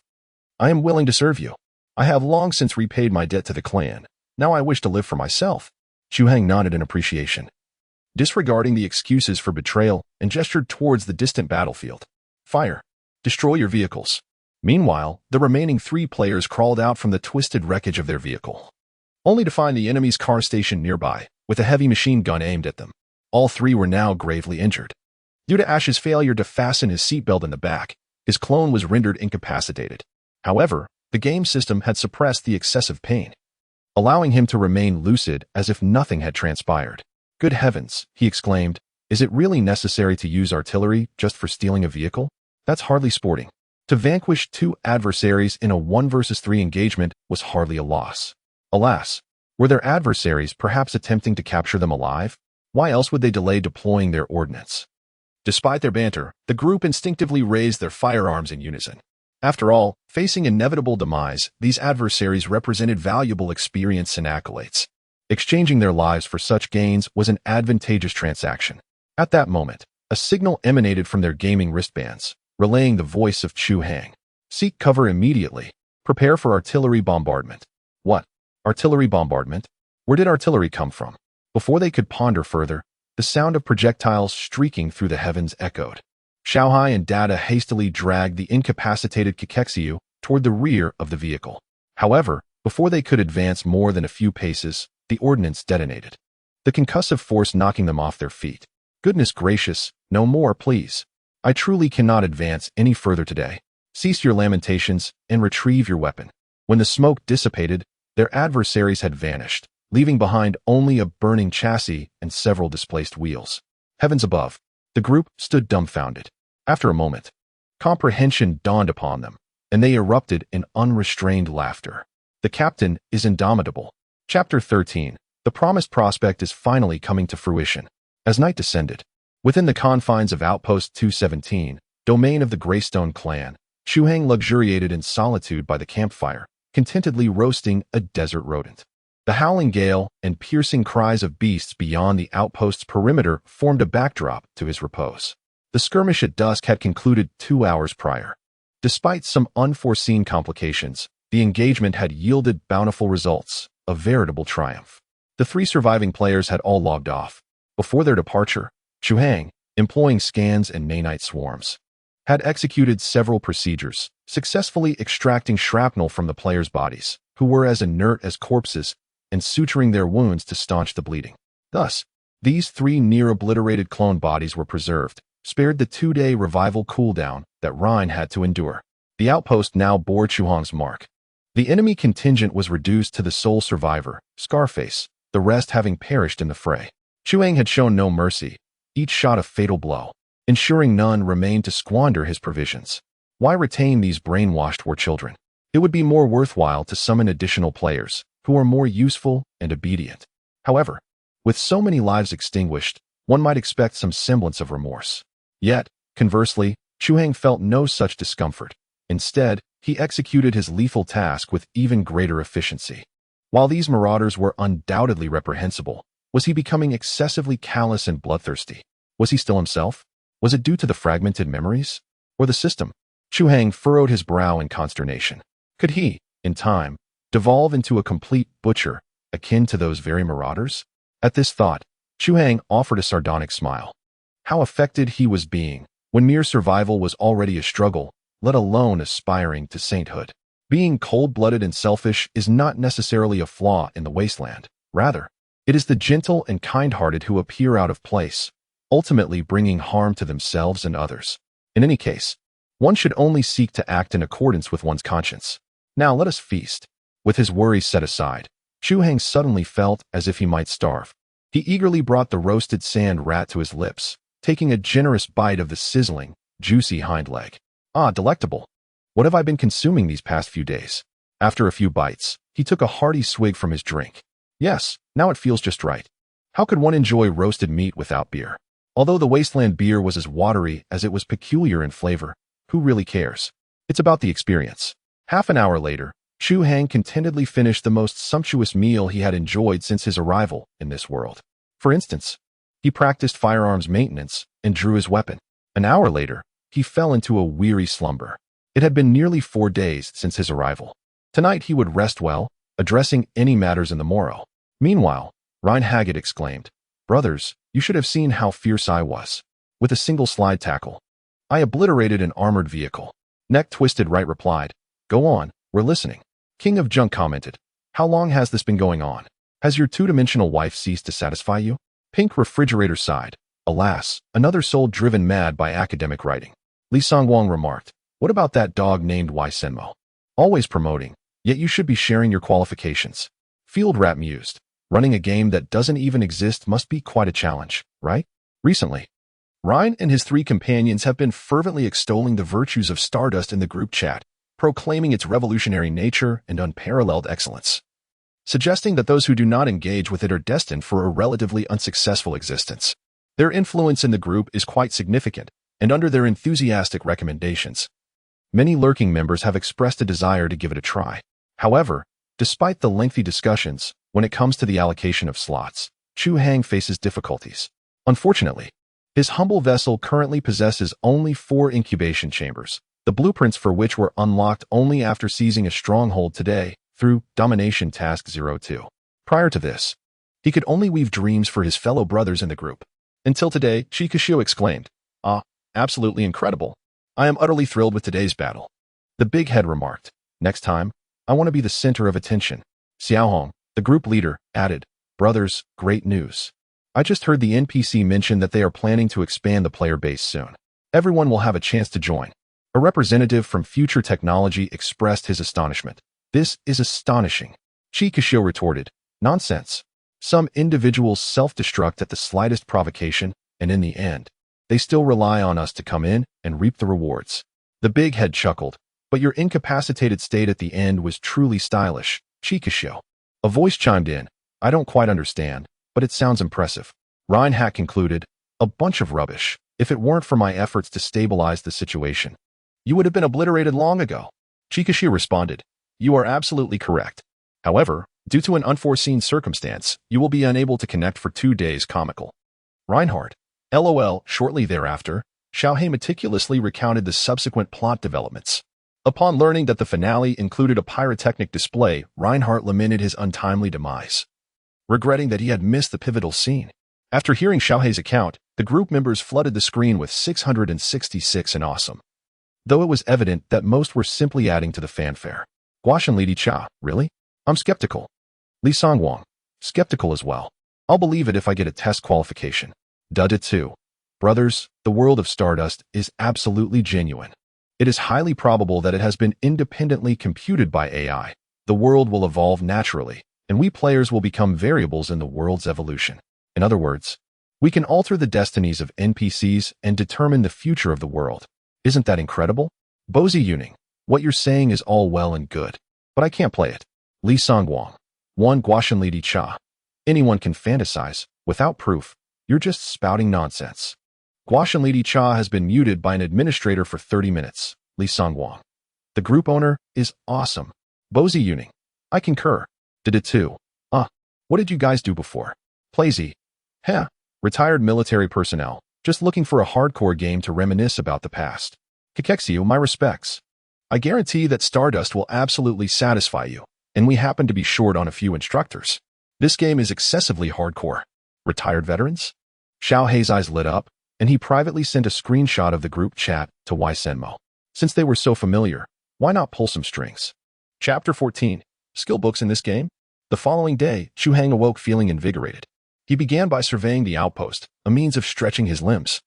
S1: I am willing to serve you. I have long since repaid my debt to the clan. Now I wish to live for myself. Chu Hang nodded in appreciation, disregarding the excuses for betrayal, and gestured towards the distant battlefield. Fire. Destroy your vehicles. Meanwhile, the remaining 3 players crawled out from the twisted wreckage of their vehicle, only to find the enemy's car stationed nearby, with a heavy machine gun aimed at them. All 3 were now gravely injured. Due to Ash's failure to fasten his seatbelt in the back, his clone was rendered incapacitated. However, the game system had suppressed the excessive pain, allowing him to remain lucid as if nothing had transpired. Good heavens, he exclaimed, is it really necessary to use artillery just for stealing a vehicle? That's hardly sporting. To vanquish 2 adversaries in a 1 versus 3 engagement was hardly a loss. Alas, were their adversaries perhaps attempting to capture them alive? Why else would they delay deploying their ordnance? Despite their banter, the group instinctively raised their firearms in unison. After all, facing inevitable demise, these adversaries represented valuable experience and accolades. Exchanging their lives for such gains was an advantageous transaction. At that moment, a signal emanated from their gaming wristbands, relaying the voice of Chu Hang. Seek cover immediately. Prepare for artillery bombardment. What? Artillery bombardment? Where did artillery come from? Before they could ponder further, the sound of projectiles streaking through the heavens echoed. Xiaohai and Data hastily dragged the incapacitated Kikexiu toward the rear of the vehicle. However, before they could advance more than a few paces, the ordnance detonated, the concussive force knocking them off their feet. Goodness gracious, no more, please. I truly cannot advance any further today. Cease your lamentations and retrieve your weapon. When the smoke dissipated, their adversaries had vanished, leaving behind only a burning chassis and several displaced wheels. Heavens above, the group stood dumbfounded. After a moment, comprehension dawned upon them, and they erupted in unrestrained laughter. The captain is indomitable. Chapter 13. The promised prospect is finally coming to fruition. As night descended, within the confines of Outpost 217, domain of the Greystone Clan, Chu Hang luxuriated in solitude by the campfire, contentedly roasting a desert rodent. The howling gale and piercing cries of beasts beyond the outpost's perimeter formed a backdrop to his repose. The skirmish at dusk had concluded 2 hours prior. Despite some unforeseen complications, the engagement had yielded bountiful results, a veritable triumph. The 3 surviving players had all logged off. Before their departure, Chu Hang, employing scans and nanite swarms, had executed several procedures, successfully extracting shrapnel from the players' bodies, who were as inert as corpses, and suturing their wounds to staunch the bleeding. Thus, these 3 near-obliterated clone bodies were preserved, spared the 2-day revival cooldown that Rhine had to endure. The outpost now bore Chu Hang's mark. The enemy contingent was reduced to the sole survivor, Scarface, the rest having perished in the fray. Chu Hang had shown no mercy, each shot a fatal blow, ensuring none remained to squander his provisions. Why retain these brainwashed war children? It would be more worthwhile to summon additional players, who are more useful and obedient. However, with so many lives extinguished, one might expect some semblance of remorse. Yet, conversely, Chu Hang felt no such discomfort. Instead, he executed his lethal task with even greater efficiency. While these marauders were undoubtedly reprehensible, was he becoming excessively callous and bloodthirsty? Was he still himself? Was it due to the fragmented memories? Or the system? Chu Hang furrowed his brow in consternation. Could he, in time, devolve into a complete butcher, akin to those very marauders? At this thought, Chu Hang offered a sardonic smile. How affected he was being, when mere survival was already a struggle, let alone aspiring to sainthood. Being cold-blooded and selfish is not necessarily a flaw in the wasteland. Rather, it is the gentle and kind-hearted who appear out of place, ultimately bringing harm to themselves and others. In any case, one should only seek to act in accordance with one's conscience. Now let us feast. With his worries set aside, Chu Hang suddenly felt as if he might starve. He eagerly brought the roasted sand rat to his lips, taking a generous bite of the sizzling, juicy hind leg. Ah, delectable. What have I been consuming these past few days? After a few bites, he took a hearty swig from his drink. Yes, now it feels just right. How could one enjoy roasted meat without beer? Although the wasteland beer was as watery as it was peculiar in flavor, who really cares? It's about the experience. Half an hour later, Chu Hang contentedly finished the most sumptuous meal he had enjoyed since his arrival in this world. For instance, he practiced firearms maintenance and drew his weapon. An hour later, he fell into a weary slumber. It had been nearly 4 days since his arrival. Tonight he would rest well, addressing any matters in the morrow. Meanwhile, Rhine Haggett exclaimed, "Brothers, you should have seen how fierce I was. With a single slide tackle, I obliterated an armored vehicle." Neck Twisted Right replied, "Go on, we're listening." King of Junk commented, "How long has this been going on? Has your two-dimensional wife ceased to satisfy you?" Pink Refrigerator sighed, "Alas, another soul driven mad by academic writing." Li Songwang remarked, "What about that dog named Y Senmo? Always promoting, yet you should be sharing your qualifications." Field Rat mused, "Running a game that doesn't even exist must be quite a challenge, right?" Recently, Rhine and his 3 companions have been fervently extolling the virtues of Stardust in the group chat, proclaiming its revolutionary nature and unparalleled excellence, suggesting that those who do not engage with it are destined for a relatively unsuccessful existence. Their influence in the group is quite significant, and under their enthusiastic recommendations, many lurking members have expressed a desire to give it a try. However, despite the lengthy discussions, when it comes to the allocation of slots, Chu Hang faces difficulties. Unfortunately, his humble vessel currently possesses only 4 incubation chambers, the blueprints for which were unlocked only after seizing a stronghold today, through Domination Task 02. Prior to this, he could only weave dreams for his fellow brothers in the group. Until today, Chikashio exclaimed, "Ah, absolutely incredible. I am utterly thrilled with today's battle." The big head remarked, "Next time, I want to be the center of attention." Xiao Hong, the group leader, added, "Brothers, great news. I just heard the NPC mention that they are planning to expand the player base soon. Everyone will have a chance to join." A representative from Future Technology expressed his astonishment. "This is astonishing." Chikashio retorted, "Nonsense. Some individuals self-destruct at the slightest provocation, and in the end, they still rely on us to come in and reap the rewards." The big head chuckled, "But your incapacitated state at the end was truly stylish, Chikashio." A voice chimed in, "I don't quite understand, but it sounds impressive." Reinhardt concluded, "A bunch of rubbish. If it weren't for my efforts to stabilize the situation, you would have been obliterated long ago." Chikashio responded, "You are absolutely correct. However, due to an unforeseen circumstance, you will be unable to connect for 2 days. Comical." Reinhardt, LOL. Shortly thereafter, Xiao Hei meticulously recounted the subsequent plot developments. Upon learning that the finale included a pyrotechnic display, Reinhardt lamented his untimely demise, regretting that he had missed the pivotal scene. After hearing Xiao Hei's account, the group members flooded the screen with 666 and awesome, though it was evident that most were simply adding to the fanfare. Guashan Lidi Cha, really? I'm skeptical. Li Songwang, skeptical as well. I'll believe it if I get a test qualification. Dudda 2. Brothers, the world of Stardust is absolutely genuine. It is highly probable that it has been independently computed by AI. The world will evolve naturally, and we players will become variables in the world's evolution. In other words, we can alter the destinies of NPCs and determine the future of the world. Isn't that incredible? Bozi Yuning, what you're saying is all well and good, but I can't play it. Li Songwang. 1. Guashan Lidi Cha. Anyone can fantasize. Without proof, you're just spouting nonsense. Guashan Lidi Cha has been muted by an administrator for 30 minutes. Li Songwang. The group owner is awesome. Bozi Yuning. I concur. Did it too. What did you guys do before? Plazy. Heh. Retired military personnel. Just looking for a hardcore game to reminisce about the past. Kakexiu, my respects. I guarantee that Stardust will absolutely satisfy you, and we happen to be short on a few instructors. This game is excessively hardcore. Retired veterans? Xiao Hei's eyes lit up, and he privately sent a screenshot of the group chat to Wai Senmo. Since they were so familiar, why not pull some strings? Chapter 14. Skill books in this game? The following day, Chu Hang awoke feeling invigorated. He began by surveying the outpost, a means of stretching his limbs.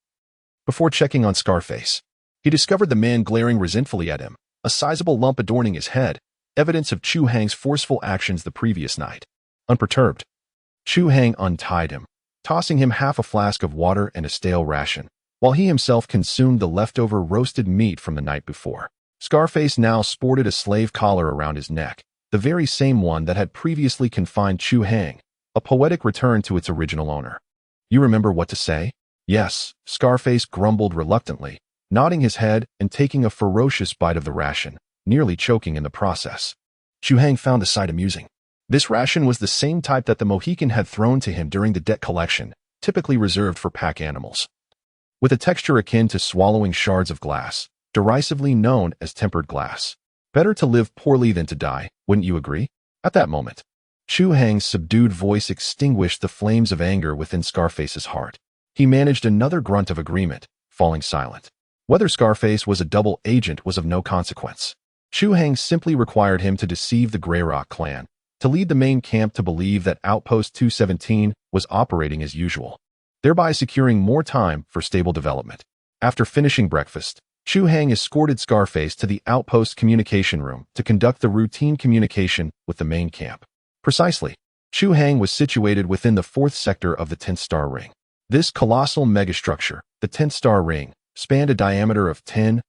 S1: Before checking on Scarface, he discovered the man glaring resentfully at him, a sizable lump adorning his head, evidence of Chu Hang's forceful actions the previous night. Unperturbed, Chu Hang untied him, tossing him half a flask of water and a stale ration, while he himself consumed the leftover roasted meat from the night before. Scarface now sported a slave collar around his neck, the very same one that had previously confined Chu Hang, a poetic return to its original owner. You remember what to say? Yes, Scarface grumbled reluctantly, nodding his head and taking a ferocious bite of the ration, nearly choking in the process. Chu Hang found the sight amusing. This ration was the same type that the Mohican had thrown to him during the debt collection, typically reserved for pack animals. With a texture akin to swallowing shards of glass, derisively known as tempered glass. Better to live poorly than to die, wouldn't you agree? At that moment, Chu Hang's subdued voice extinguished the flames of anger within Scarface's heart. He managed another grunt of agreement, falling silent. Whether Scarface was a double agent was of no consequence. Chu Hang simply required him to deceive the Greyrock clan, to lead the main camp to believe that Outpost 217 was operating as usual, thereby securing more time for stable development. After finishing breakfast, Chu Hang escorted Scarface to the Outpost communication room to conduct the routine communication with the main camp. Precisely, Chu Hang was situated within the 4th sector of the 10th star ring. This colossal megastructure, the 10th star ring, spanned a diameter of 10,000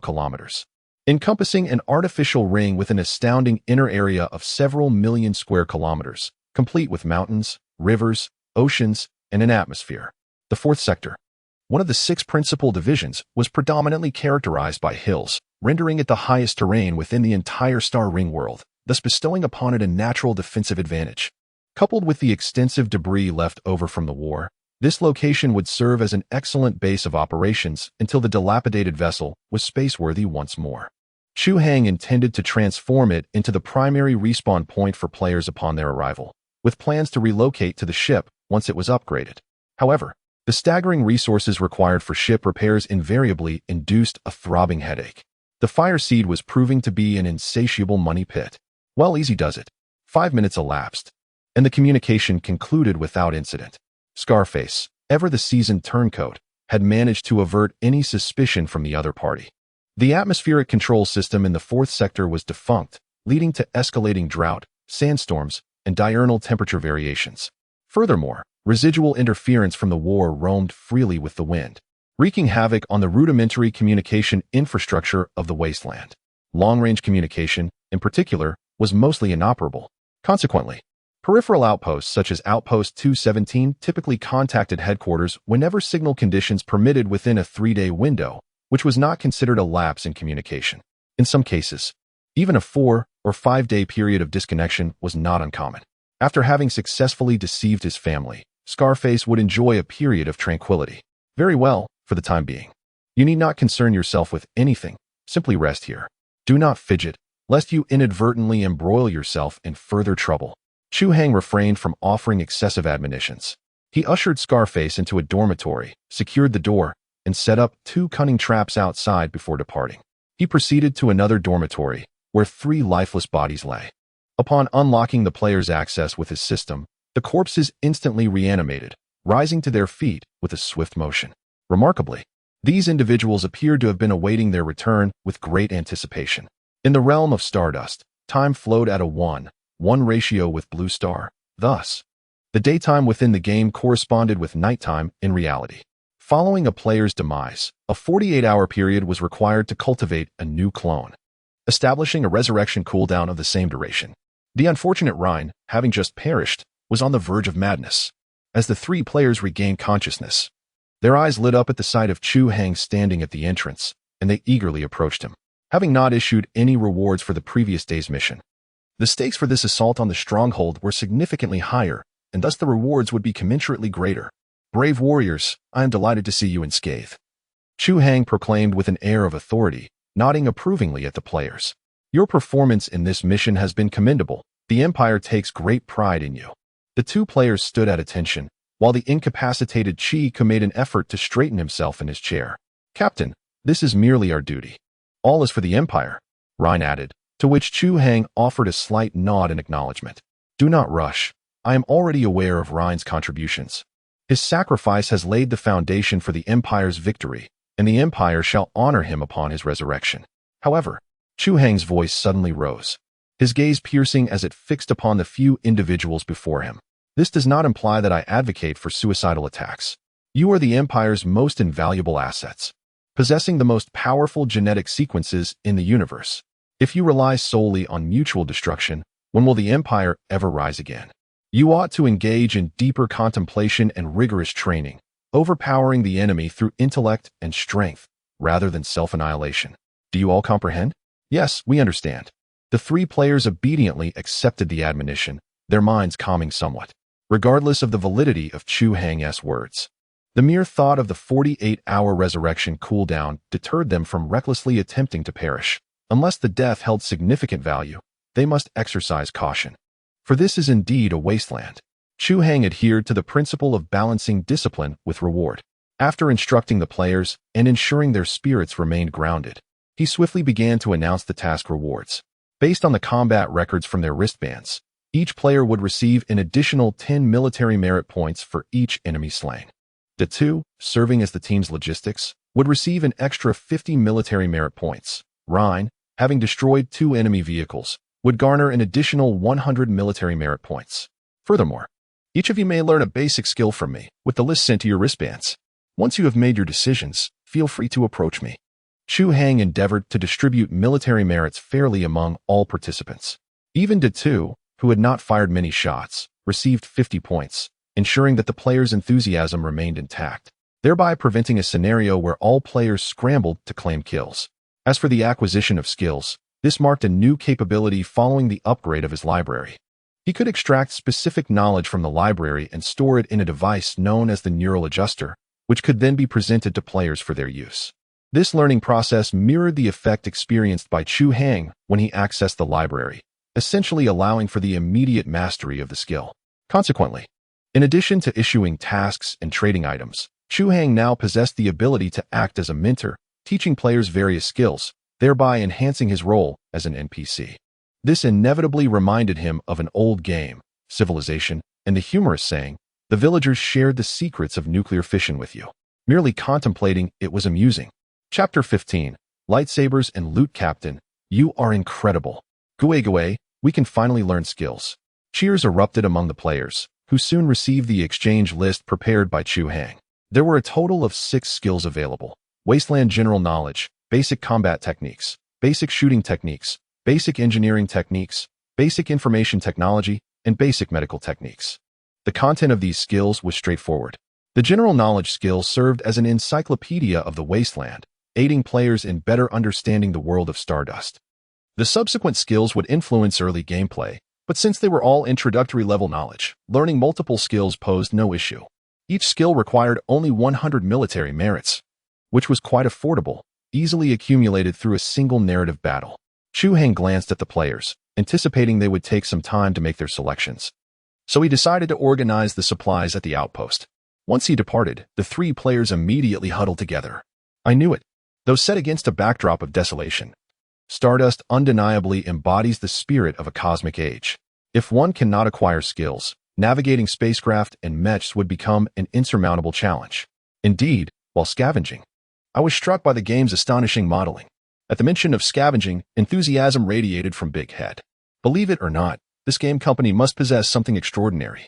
S1: kilometers, encompassing an artificial ring with an astounding inner area of several million square kilometers, complete with mountains, rivers, oceans, and an atmosphere. The 4th sector, one of the 6 principal divisions, was predominantly characterized by hills, rendering it the highest terrain within the entire star ring world, thus bestowing upon it a natural defensive advantage. Coupled with the extensive debris left over from the war, this location would serve as an excellent base of operations until the dilapidated vessel was space-worthy once more. Chu Hang intended to transform it into the primary respawn point for players upon their arrival, with plans to relocate to the ship once it was upgraded. However, the staggering resources required for ship repairs invariably induced a throbbing headache. The Fire Seed was proving to be an insatiable money pit. Well, easy does it. 5 minutes elapsed, and the communication concluded without incident. Scarface, ever the seasoned turncoat, had managed to avert any suspicion from the other party. The atmospheric control system in the 4th sector was defunct, leading to escalating drought, sandstorms, and diurnal temperature variations. Furthermore, residual interference from the war roamed freely with the wind, wreaking havoc on the rudimentary communication infrastructure of the wasteland. Long-range communication, in particular, was mostly inoperable. Consequently, peripheral outposts such as Outpost 217 typically contacted headquarters whenever signal conditions permitted within a 3-day window, which was not considered a lapse in communication. In some cases, even a 4 or 5-day period of disconnection was not uncommon. After having successfully deceived his family, Scarface would enjoy a period of tranquility. Very well, for the time being. You need not concern yourself with anything. Simply rest here. Do not fidget, lest you inadvertently embroil yourself in further trouble. Chu Hang refrained from offering excessive admonitions. He ushered Scarface into a dormitory, secured the door, and set up 2 cunning traps outside before departing. He proceeded to another dormitory, where 3 lifeless bodies lay. Upon unlocking the player's access with his system, the corpses instantly reanimated, rising to their feet with a swift motion. Remarkably, these individuals appeared to have been awaiting their return with great anticipation. In the realm of Stardust, time flowed at a 1:1 ratio with Blue Star. Thus, the daytime within the game corresponded with nighttime in reality. Following a player's demise, a 48-hour period was required to cultivate a new clone, establishing a resurrection cooldown of the same duration. The unfortunate Rhine, having just perished, was on the verge of madness. As the 3 players regained consciousness, their eyes lit up at the sight of Chu Hang standing at the entrance, and they eagerly approached him. Having not issued any rewards for the previous day's mission, the stakes for this assault on the stronghold were significantly higher, and thus the rewards would be commensurately greater. Brave warriors, I am delighted to see you unscathed. Chu Hang proclaimed with an air of authority, nodding approvingly at the players. Your performance in this mission has been commendable. The Empire takes great pride in you. The 2 players stood at attention, while the incapacitated Chi made an effort to straighten himself in his chair. Captain, this is merely our duty. All is for the Empire, Rhine added, to which Chu Hang offered a slight nod in acknowledgement. Do not rush. I am already aware of Rhine's contributions. His sacrifice has laid the foundation for the Empire's victory, and the Empire shall honor him upon his resurrection. However, Chu Hang's voice suddenly rose, his gaze piercing as it fixed upon the few individuals before him. This does not imply that I advocate for suicidal attacks. You are the Empire's most invaluable assets, possessing the most powerful genetic sequences in the universe. If you rely solely on mutual destruction, when will the Empire ever rise again? You ought to engage in deeper contemplation and rigorous training, overpowering the enemy through intellect and strength, rather than self-annihilation. Do you all comprehend? Yes, we understand. The 3 players obediently accepted the admonition, their minds calming somewhat. Regardless of the validity of Chu Hang's words, the mere thought of the 48-hour resurrection cooldown deterred them from recklessly attempting to perish. Unless the death held significant value, they must exercise caution. For this is indeed a wasteland. Chu Hang adhered to the principle of balancing discipline with reward. After instructing the players and ensuring their spirits remained grounded, he swiftly began to announce the task rewards. Based on the combat records from their wristbands, each player would receive an additional 10 military merit points for each enemy slain. The 2, serving as the team's logistics, would receive an extra 50 military merit points. Rhine, having destroyed 2 enemy vehicles, would garner an additional 100 military merit points. Furthermore, each of you may learn a basic skill from me, with the list sent to your wristbands. Once you have made your decisions, feel free to approach me. Chu Hang endeavored to distribute military merits fairly among all participants. Even De Tu, who had not fired many shots, received 50 points, ensuring that the players' enthusiasm remained intact, thereby preventing a scenario where all players scrambled to claim kills. As for the acquisition of skills, this marked a new capability following the upgrade of his library. He could extract specific knowledge from the library and store it in a device known as the Neural Adjuster, which could then be presented to players for their use. This learning process mirrored the effect experienced by Chu Hang when he accessed the library, essentially allowing for the immediate mastery of the skill. Consequently, in addition to issuing tasks and trading items, Chu Hang now possessed the ability to act as a mentor, teaching players various skills, thereby enhancing his role as an NPC. This inevitably reminded him of an old game, Civilization, and the humorous saying, "The villagers shared the secrets of nuclear fission with you." Merely contemplating it was amusing. Chapter 15, Lightsabers and Loot Captain, you are incredible. Gue, we can finally learn skills. Cheers erupted among the players, who soon received the exchange list prepared by Chu Hang. There were a total of 6 skills available: Wasteland General Knowledge, Basic Combat Techniques, Basic Shooting Techniques, Basic Engineering Techniques, Basic Information Technology, and Basic Medical Techniques. The content of these skills was straightforward. The General Knowledge skill served as an encyclopedia of the Wasteland, aiding players in better understanding the world of Stardust. The subsequent skills would influence early gameplay, but since they were all introductory level knowledge, learning multiple skills posed no issue. Each skill required only 100 military merits, which was quite affordable, easily accumulated through a single narrative battle. Chu Hang glanced at the players, anticipating they would take some time to make their selections. So he decided to organize the supplies at the outpost. Once he departed, the 3 players immediately huddled together. I knew it. Though set against a backdrop of desolation, Stardust undeniably embodies the spirit of a cosmic age. If one cannot acquire skills, navigating spacecraft and mechs would become an insurmountable challenge. Indeed, while scavenging, I was struck by the game's astonishing modeling. At the mention of scavenging, enthusiasm radiated from Big Head. Believe it or not, this game company must possess something extraordinary.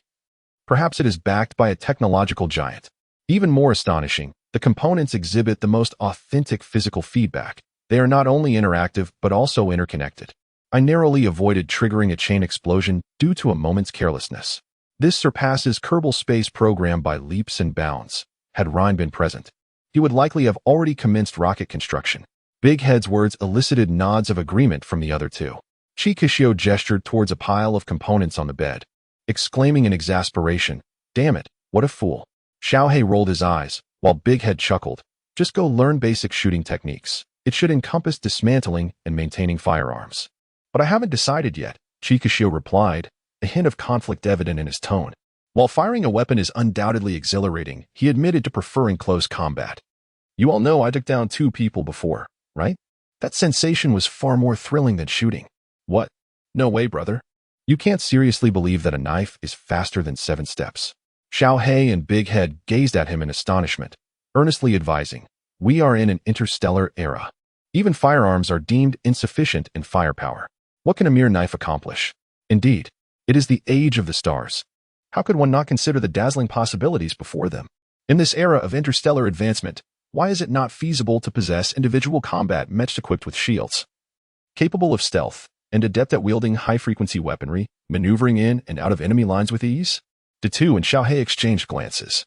S1: Perhaps it is backed by a technological giant. Even more astonishing, the components exhibit the most authentic physical feedback. They are not only interactive, but also interconnected. I narrowly avoided triggering a chain explosion due to a moment's carelessness. This surpasses Kerbal Space Program by leaps and bounds. Had Ryan been present, he would likely have already commenced rocket construction. Big Head's words elicited nods of agreement from the other 2. Chikishio gestured towards a pile of components on the bed, exclaiming in exasperation, "Damn it, what a fool." Xiaohei rolled his eyes, while Big Head chuckled, "Just go learn basic shooting techniques. It should encompass dismantling and maintaining firearms." "But I haven't decided yet," Chikishio replied, a hint of conflict evident in his tone. While firing a weapon is undoubtedly exhilarating, he admitted to preferring close combat. "You all know I took down 2 people before, right? That sensation was far more thrilling than shooting." "What? No way, brother. You can't seriously believe that a knife is faster than 7 steps." Xiaohei and Big Head gazed at him in astonishment, earnestly advising, "We are in an interstellar era. Even firearms are deemed insufficient in firepower. What can a mere knife accomplish? Indeed, it is the age of the stars. How could one not consider the dazzling possibilities before them? In this era of interstellar advancement, why is it not feasible to possess individual combat mechs equipped with shields, capable of stealth, and adept at wielding high-frequency weaponry, maneuvering in and out of enemy lines with ease?" Datu and Xiaohei exchanged glances,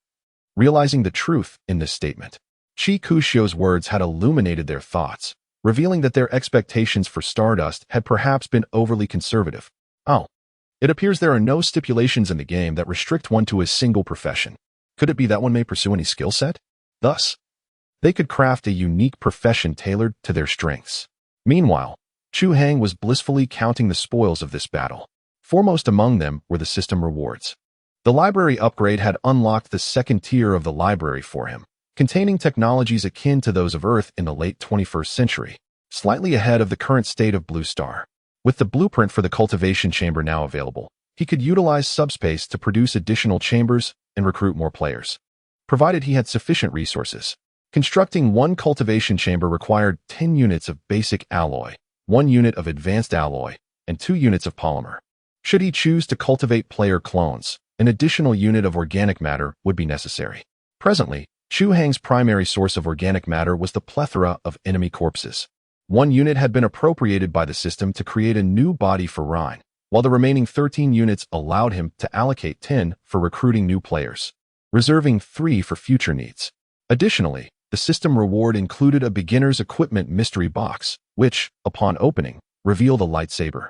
S1: realizing the truth in this statement. Chikushio's words had illuminated their thoughts, revealing that their expectations for Stardust had perhaps been overly conservative. "Oh, it appears there are no stipulations in the game that restrict one to a single profession. Could it be that one may pursue any skill set? Thus, they could craft a unique profession tailored to their strengths." Meanwhile, Chu Hang was blissfully counting the spoils of this battle. Foremost among them were the system rewards. The library upgrade had unlocked the 2nd tier of the library for him, containing technologies akin to those of Earth in the late 21st century, slightly ahead of the current state of Blue Star. With the blueprint for the cultivation chamber now available, he could utilize subspace to produce additional chambers and recruit more players, provided he had sufficient resources. Constructing one cultivation chamber required 10 units of basic alloy, 1 unit of advanced alloy, and 2 units of polymer. Should he choose to cultivate player clones, an additional unit of organic matter would be necessary. Presently, Chu Hang's primary source of organic matter was the plethora of enemy corpses. 1 unit had been appropriated by the system to create a new body for Rhine, while the remaining 13 units allowed him to allocate 10 for recruiting new players, reserving 3 for future needs. Additionally, the system reward included a beginner's equipment mystery box, which, upon opening, revealed a lightsaber.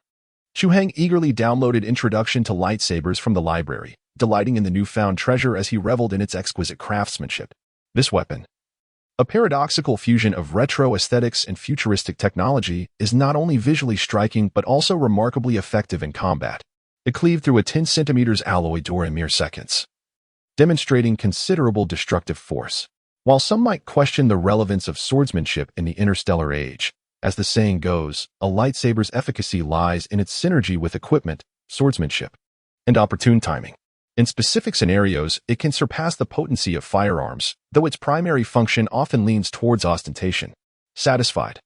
S1: Chu Hang eagerly downloaded Introduction to Lightsabers from the library, delighting in the newfound treasure as he reveled in its exquisite craftsmanship. This weapon, A paradoxical fusion of retro aesthetics and futuristic technology is not only visually striking but also remarkably effective in combat. It cleaved through a 10 centimeters alloy door in mere seconds, demonstrating considerable destructive force. While some might question the relevance of swordsmanship in the interstellar age, as the saying goes, a lightsaber's efficacy lies in its synergy with equipment, swordsmanship, and opportune timing. In specific scenarios, it can surpass the potency of firearms, though its primary function often leans towards ostentation. Satisfied,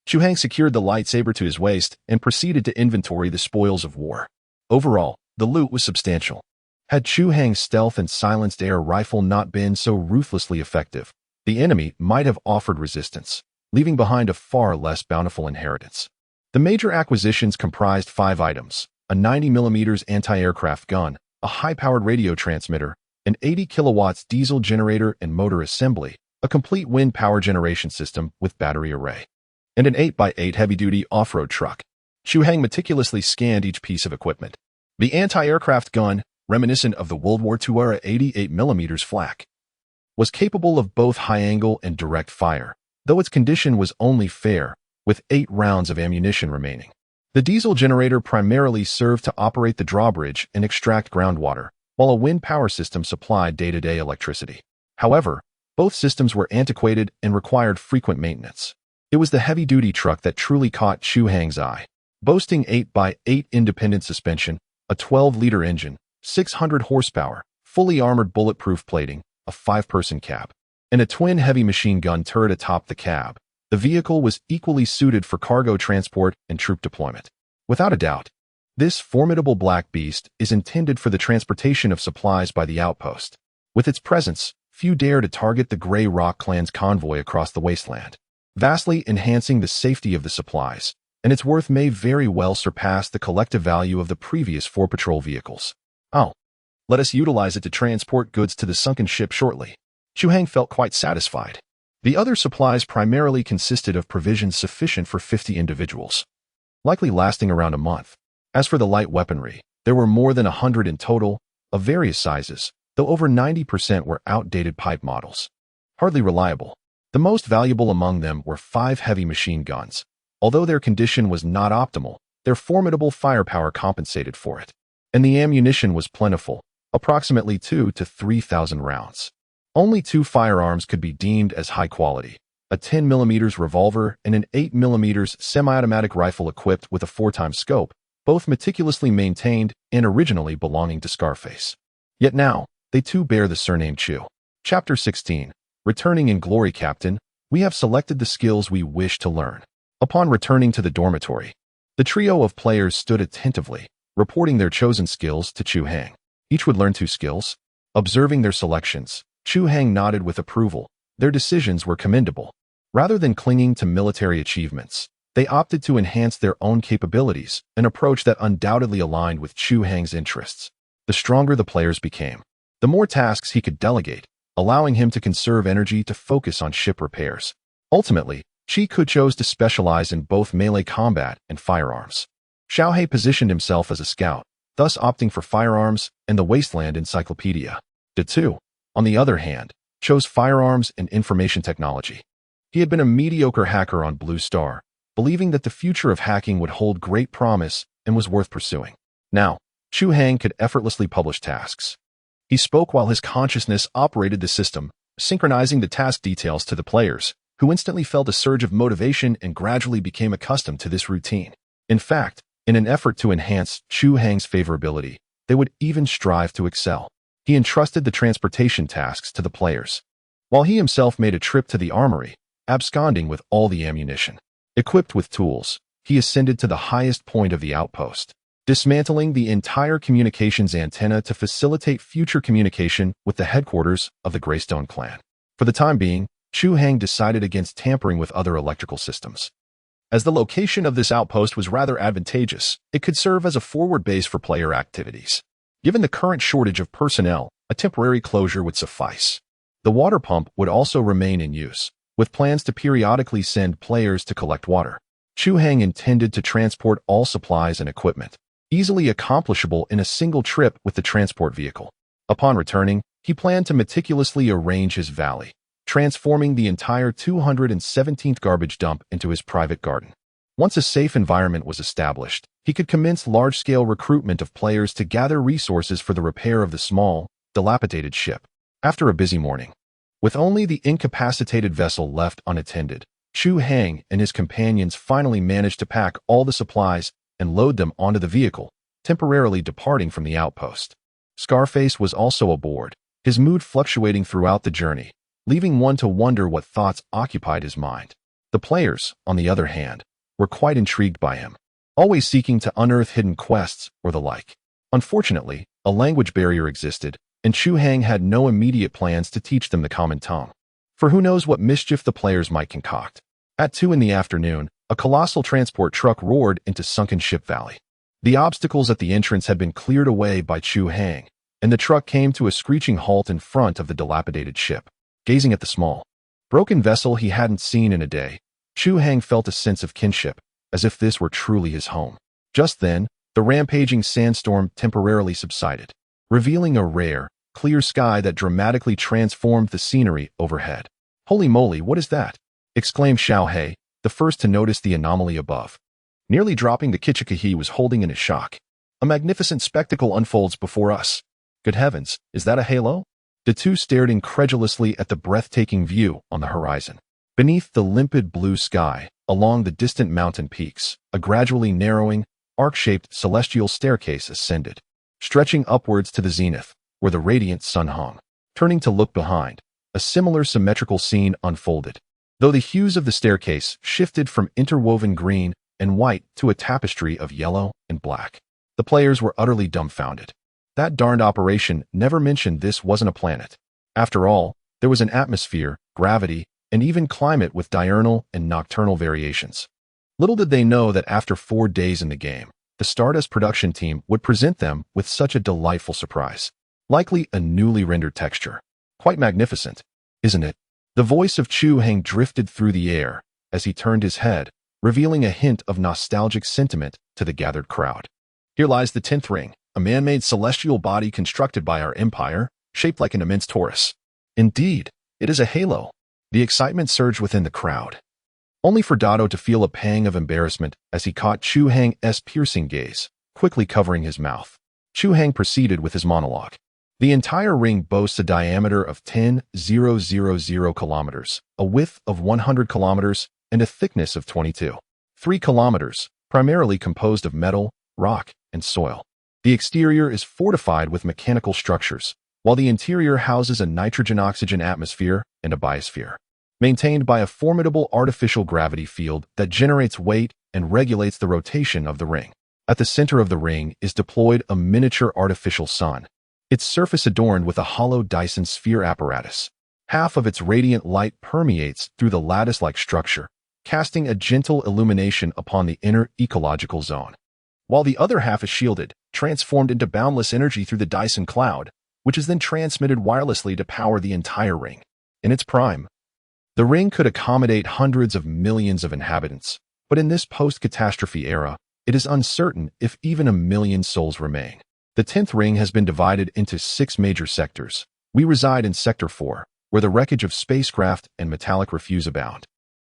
S1: Chu Hang secured the lightsaber to his waist and proceeded to inventory the spoils of war. Overall, the loot was substantial. Had Chu Hang's stealth and silenced air rifle not been so ruthlessly effective, the enemy might have offered resistance, leaving behind a far less bountiful inheritance. The major acquisitions comprised 5 items: a 90mm anti-aircraft gun, a high-powered radio transmitter, an 80 kilowatts diesel generator and motor assembly, a complete wind power generation system with battery array, and an 8x8 heavy-duty off-road truck. Chu Hang meticulously scanned each piece of equipment. The anti-aircraft gun, reminiscent of the World War II-era 88mm flak, was capable of both high-angle and direct fire, though its condition was only fair, with 8 rounds of ammunition remaining. The diesel generator primarily served to operate the drawbridge and extract groundwater, while a wind power system supplied day-to-day electricity. However, both systems were antiquated and required frequent maintenance. It was the heavy-duty truck that truly caught Chu Hang's eye. Boasting 8x8 independent suspension, a 12-liter engine, 600 horsepower, fully armored bulletproof plating, a 5-person cab, and a twin heavy machine gun turret atop the cab, the vehicle was equally suited for cargo transport and troop deployment. Without a doubt, this formidable black beast is intended for the transportation of supplies by the outpost. With its presence, few dare to target the Grey Rock Clan's convoy across the wasteland, vastly enhancing the safety of the supplies, and its worth may very well surpass the collective value of the previous 4 patrol vehicles. Oh, let us utilize it to transport goods to the sunken ship shortly. Chu Hang felt quite satisfied. The other supplies primarily consisted of provisions sufficient for 50 individuals, likely lasting around a month. As for the light weaponry, there were more than 100 in total, of various sizes, though over 90% were outdated pipe models, hardly reliable. The most valuable among them were 5 heavy machine guns. Although their condition was not optimal, their formidable firepower compensated for it, and the ammunition was plentiful, approximately 2,000 to 3,000 rounds. Only 2 firearms could be deemed as high quality: a 10mm revolver and an 8mm semi-automatic rifle equipped with a 4x scope, both meticulously maintained and originally belonging to Scarface. Yet now, they too bear the surname Chu. Chapter 16. Returning in Glory, Captain. We have selected the skills we wish to learn. Upon returning to the dormitory, the trio of players stood attentively, reporting their chosen skills to Chu Hang. Each would learn 2 skills. Observing their selections, Chu Hang nodded with approval. Their decisions were commendable. Rather than clinging to military achievements, they opted to enhance their own capabilities, an approach that undoubtedly aligned with Chu Hang's interests. The stronger the players became, the more tasks he could delegate, allowing him to conserve energy to focus on ship repairs. Ultimately, Chi chose to specialize in both melee combat and firearms. Xiaohei positioned himself as a scout, thus opting for firearms and the Wasteland Encyclopedia. De Tu, on the other hand, chose firearms and information technology. He had been a mediocre hacker on Blue Star, believing that the future of hacking would hold great promise and was worth pursuing. Now, Chu Hang could effortlessly publish tasks. He spoke while his consciousness operated the system, synchronizing the task details to the players, who instantly felt a surge of motivation and gradually became accustomed to this routine. In fact, in an effort to enhance Chu Hang's favorability, they would even strive to excel. He entrusted the transportation tasks to the players, while he himself made a trip to the armory, absconding with all the ammunition. Equipped with tools, he ascended to the highest point of the outpost, dismantling the entire communications antenna to facilitate future communication with the headquarters of the Greystone Clan. For the time being, Chu Hang decided against tampering with other electrical systems. As the location of this outpost was rather advantageous, it could serve as a forward base for player activities. Given the current shortage of personnel, a temporary closure would suffice. The water pump would also remain in use, with plans to periodically send players to collect water. Chu Hang intended to transport all supplies and equipment, easily accomplishable in a single trip with the transport vehicle. Upon returning, he planned to meticulously arrange his valley, transforming the entire 217th garbage dump into his private garden. Once a safe environment was established, he could commence large-scale recruitment of players to gather resources for the repair of the small, dilapidated ship. After a busy morning, with only the incapacitated vessel left unattended, Chu Hang and his companions finally managed to pack all the supplies and load them onto the vehicle, temporarily departing from the outpost. Scarface was also aboard, his mood fluctuating throughout the journey, leaving one to wonder what thoughts occupied his mind. The players, on the other hand, were quite intrigued by him, always seeking to unearth hidden quests or the like. Unfortunately, a language barrier existed, and Chu Hang had no immediate plans to teach them the common tongue. For who knows what mischief the players might concoct. At 2 in the afternoon, a colossal transport truck roared into Sunken Ship Valley. The obstacles at the entrance had been cleared away by Chu Hang, and the truck came to a screeching halt in front of the dilapidated ship. Gazing at the small, broken vessel he hadn't seen in a day, Chu Hang felt a sense of kinship, as if this were truly his home. Just then, the rampaging sandstorm temporarily subsided, revealing a rare, clear sky that dramatically transformed the scenery overhead. "Holy moly, what is that?" exclaimed Xiao He, the first to notice the anomaly above. Nearly dropping the kichika he was holding in his shock. "A magnificent spectacle unfolds before us. Good heavens, is that a halo?" The two stared incredulously at the breathtaking view on the horizon. Beneath the limpid blue sky, along the distant mountain peaks, a gradually narrowing, arc-shaped celestial staircase ascended, stretching upwards to the zenith, where the radiant sun hung. Turning to look behind, a similar symmetrical scene unfolded, though the hues of the staircase shifted from interwoven green and white to a tapestry of yellow and black. The players were utterly dumbfounded. That darned operation never mentioned this wasn't a planet. After all, there was an atmosphere, gravity, and even climate with diurnal and nocturnal variations. Little did they know that after 4 days in the game, the Stardust production team would present them with such a delightful surprise. Likely a newly rendered texture. Quite magnificent, isn't it? The voice of Chu Hang drifted through the air as he turned his head, revealing a hint of nostalgic sentiment to the gathered crowd. "Here lies the 10th ring, a man-made celestial body constructed by our empire, shaped like an immense torus. Indeed, it is a halo." The excitement surged within the crowd, only for Dado to feel a pang of embarrassment as he caught Chu Hang's piercing gaze, quickly covering his mouth. Chu Hang proceeded with his monologue. "The entire ring boasts a diameter of 10,000 kilometers, a width of 100 kilometers, and a thickness of 22.3 kilometers, primarily composed of metal, rock, and soil. The exterior is fortified with mechanical structures, while the interior houses a nitrogen-oxygen atmosphere and a biosphere, maintained by a formidable artificial gravity field that generates weight and regulates the rotation of the ring. At the center of the ring is deployed a miniature artificial sun, its surface adorned with a hollow Dyson sphere apparatus. Half of its radiant light permeates through the lattice-like structure, casting a gentle illumination upon the inner ecological zone, while the other half is shielded, transformed into boundless energy through the Dyson cloud, which is then transmitted wirelessly to power the entire ring. In its prime, the ring could accommodate hundreds of millions of inhabitants, but in this post-catastrophe era, it is uncertain if even 1 million souls remain. The 10th ring has been divided into 6 major sectors. We reside in Sector 4, where the wreckage of spacecraft and metallic refuse abound,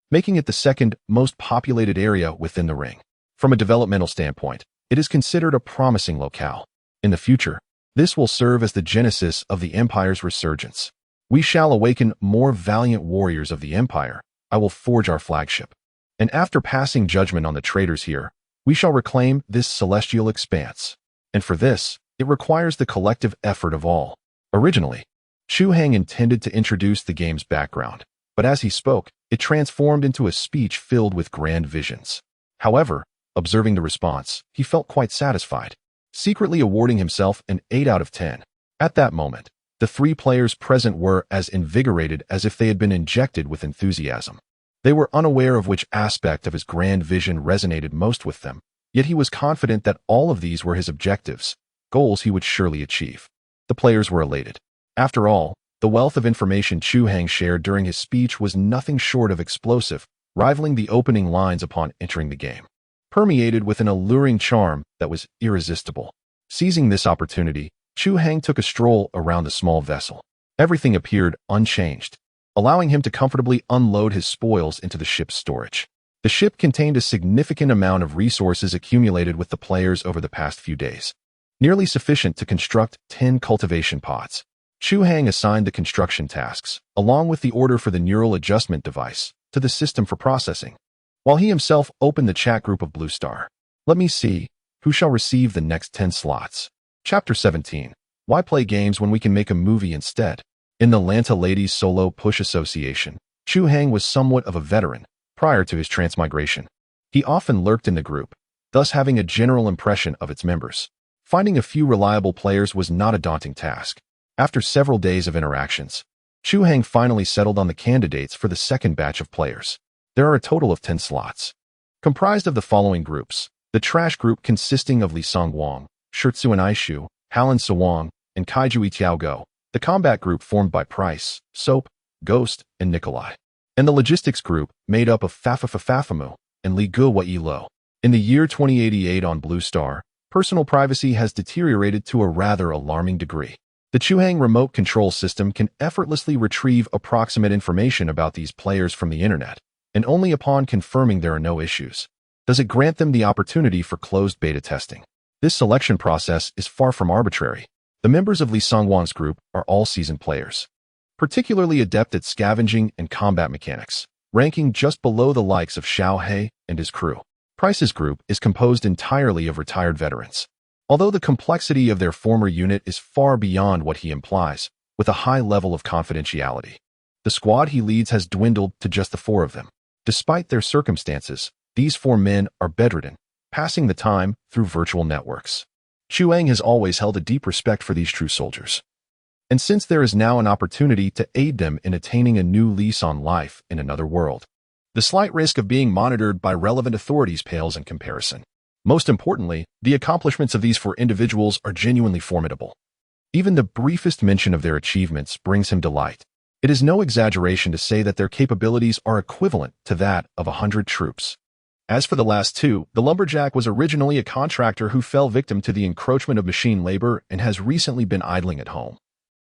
S1: making it the second most populated area within the ring. From a developmental standpoint, it is considered a promising locale. In the future, this will serve as the genesis of the Empire's resurgence. We shall awaken more valiant warriors of the Empire. I will forge our flagship. And after passing judgment on the traitors here, we shall reclaim this celestial expanse. And for this, it requires the collective effort of all." Originally, Chu Hang intended to introduce the game's background, but as he spoke, it transformed into a speech filled with grand visions. However, observing the response, he felt quite satisfied, secretly awarding himself an 8 out of 10. At that moment, the 3 players present were as invigorated as if they had been injected with enthusiasm. They were unaware of which aspect of his grand vision resonated most with them, yet he was confident that all of these were his objectives, goals he would surely achieve. The players were elated. After all, the wealth of information Chu Hang shared during his speech was nothing short of explosive, rivaling the opening lines upon entering the game, permeated with an alluring charm that was irresistible. Seizing this opportunity, Chu Hang took a stroll around the small vessel. Everything appeared unchanged. allowing him to comfortably unload his spoils into the ship's storage. The ship contained a significant amount of resources accumulated with the players over the past few days, nearly sufficient to construct 10 cultivation pods. Chu Hang assigned the construction tasks, along with the order for the neural adjustment device, to the system for processing, while he himself opened the chat group of Blue Star. Let me see, who shall receive the next 10 slots? Chapter 17. Why play games when we can make a movie instead? In the Lanta Ladies Solo Push Association, Chu Hang was somewhat of a veteran prior to his transmigration. He often lurked in the group, thus having a general impression of its members. Finding a few reliable players was not a daunting task. After several days of interactions, Chu Hang finally settled on the candidates for the second batch of players. There are a total of 10 slots, comprised of the following groups: the trash group consisting of Li Songwang, Shirtsu and Aishu, Halan Sawang, and Kaiju Itiaogo, the combat group formed by Price, Soap, Ghost, and Nikolai, and the logistics group made up of Fafafafafamu and Li Guwa Lo. In the year 2088 on Blue Star, personal privacy has deteriorated to a rather alarming degree. The Chu Hang remote control system can effortlessly retrieve approximate information about these players from the internet, and only upon confirming there are no issues does it grant them the opportunity for closed beta testing. This selection process is far from arbitrary. The members of Li Songwang's group are all seasoned players, particularly adept at scavenging and combat mechanics, ranking just below the likes of Xiao He and his crew. Price's group is composed entirely of retired veterans, although the complexity of their former unit is far beyond what he implies, with a high level of confidentiality. The squad he leads has dwindled to just the 4 of them. Despite their circumstances, these 4 men are bedridden, passing the time through virtual networks. Chu Hang has always held a deep respect for these true soldiers. And since there is now an opportunity to aid them in attaining a new lease on life in another world, the slight risk of being monitored by relevant authorities pales in comparison. Most importantly, the accomplishments of these 4 individuals are genuinely formidable. Even the briefest mention of their achievements brings him delight. It is no exaggeration to say that their capabilities are equivalent to that of 100 troops. As for the last 2, the lumberjack was originally a contractor who fell victim to the encroachment of machine labor and has recently been idling at home.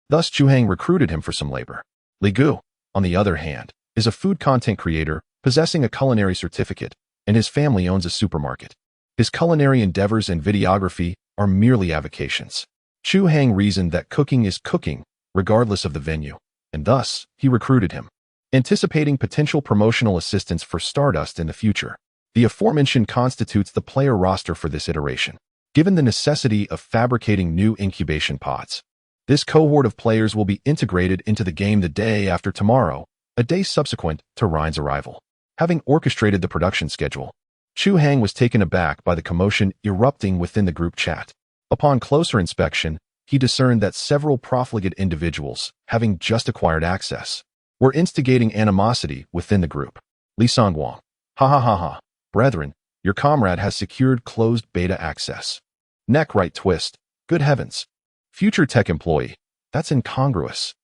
S1: Thus, Chu Hang recruited him for some labor. Li Gu, on the other hand, is a food content creator possessing a culinary certificate, and his family owns a supermarket. His culinary endeavors and videography are merely avocations. Chu Hang reasoned that cooking is cooking, regardless of the venue, and thus, he recruited him, anticipating potential promotional assistance for Stardust in the future. The aforementioned constitutes the player roster for this iteration. Given the necessity of fabricating new incubation pods, this cohort of players will be integrated into the game the day after tomorrow, a day subsequent to Ryan's arrival. Having orchestrated the production schedule, Chu Hang was taken aback by the commotion erupting within the group chat. Upon closer inspection, he discerned that several profligate individuals, having just acquired access, were instigating animosity within the group. Li Songwang. Ha ha ha ha. Brethren, your comrade has secured closed beta access. Neck right twist. Good heavens. Future tech employee. That's incongruous.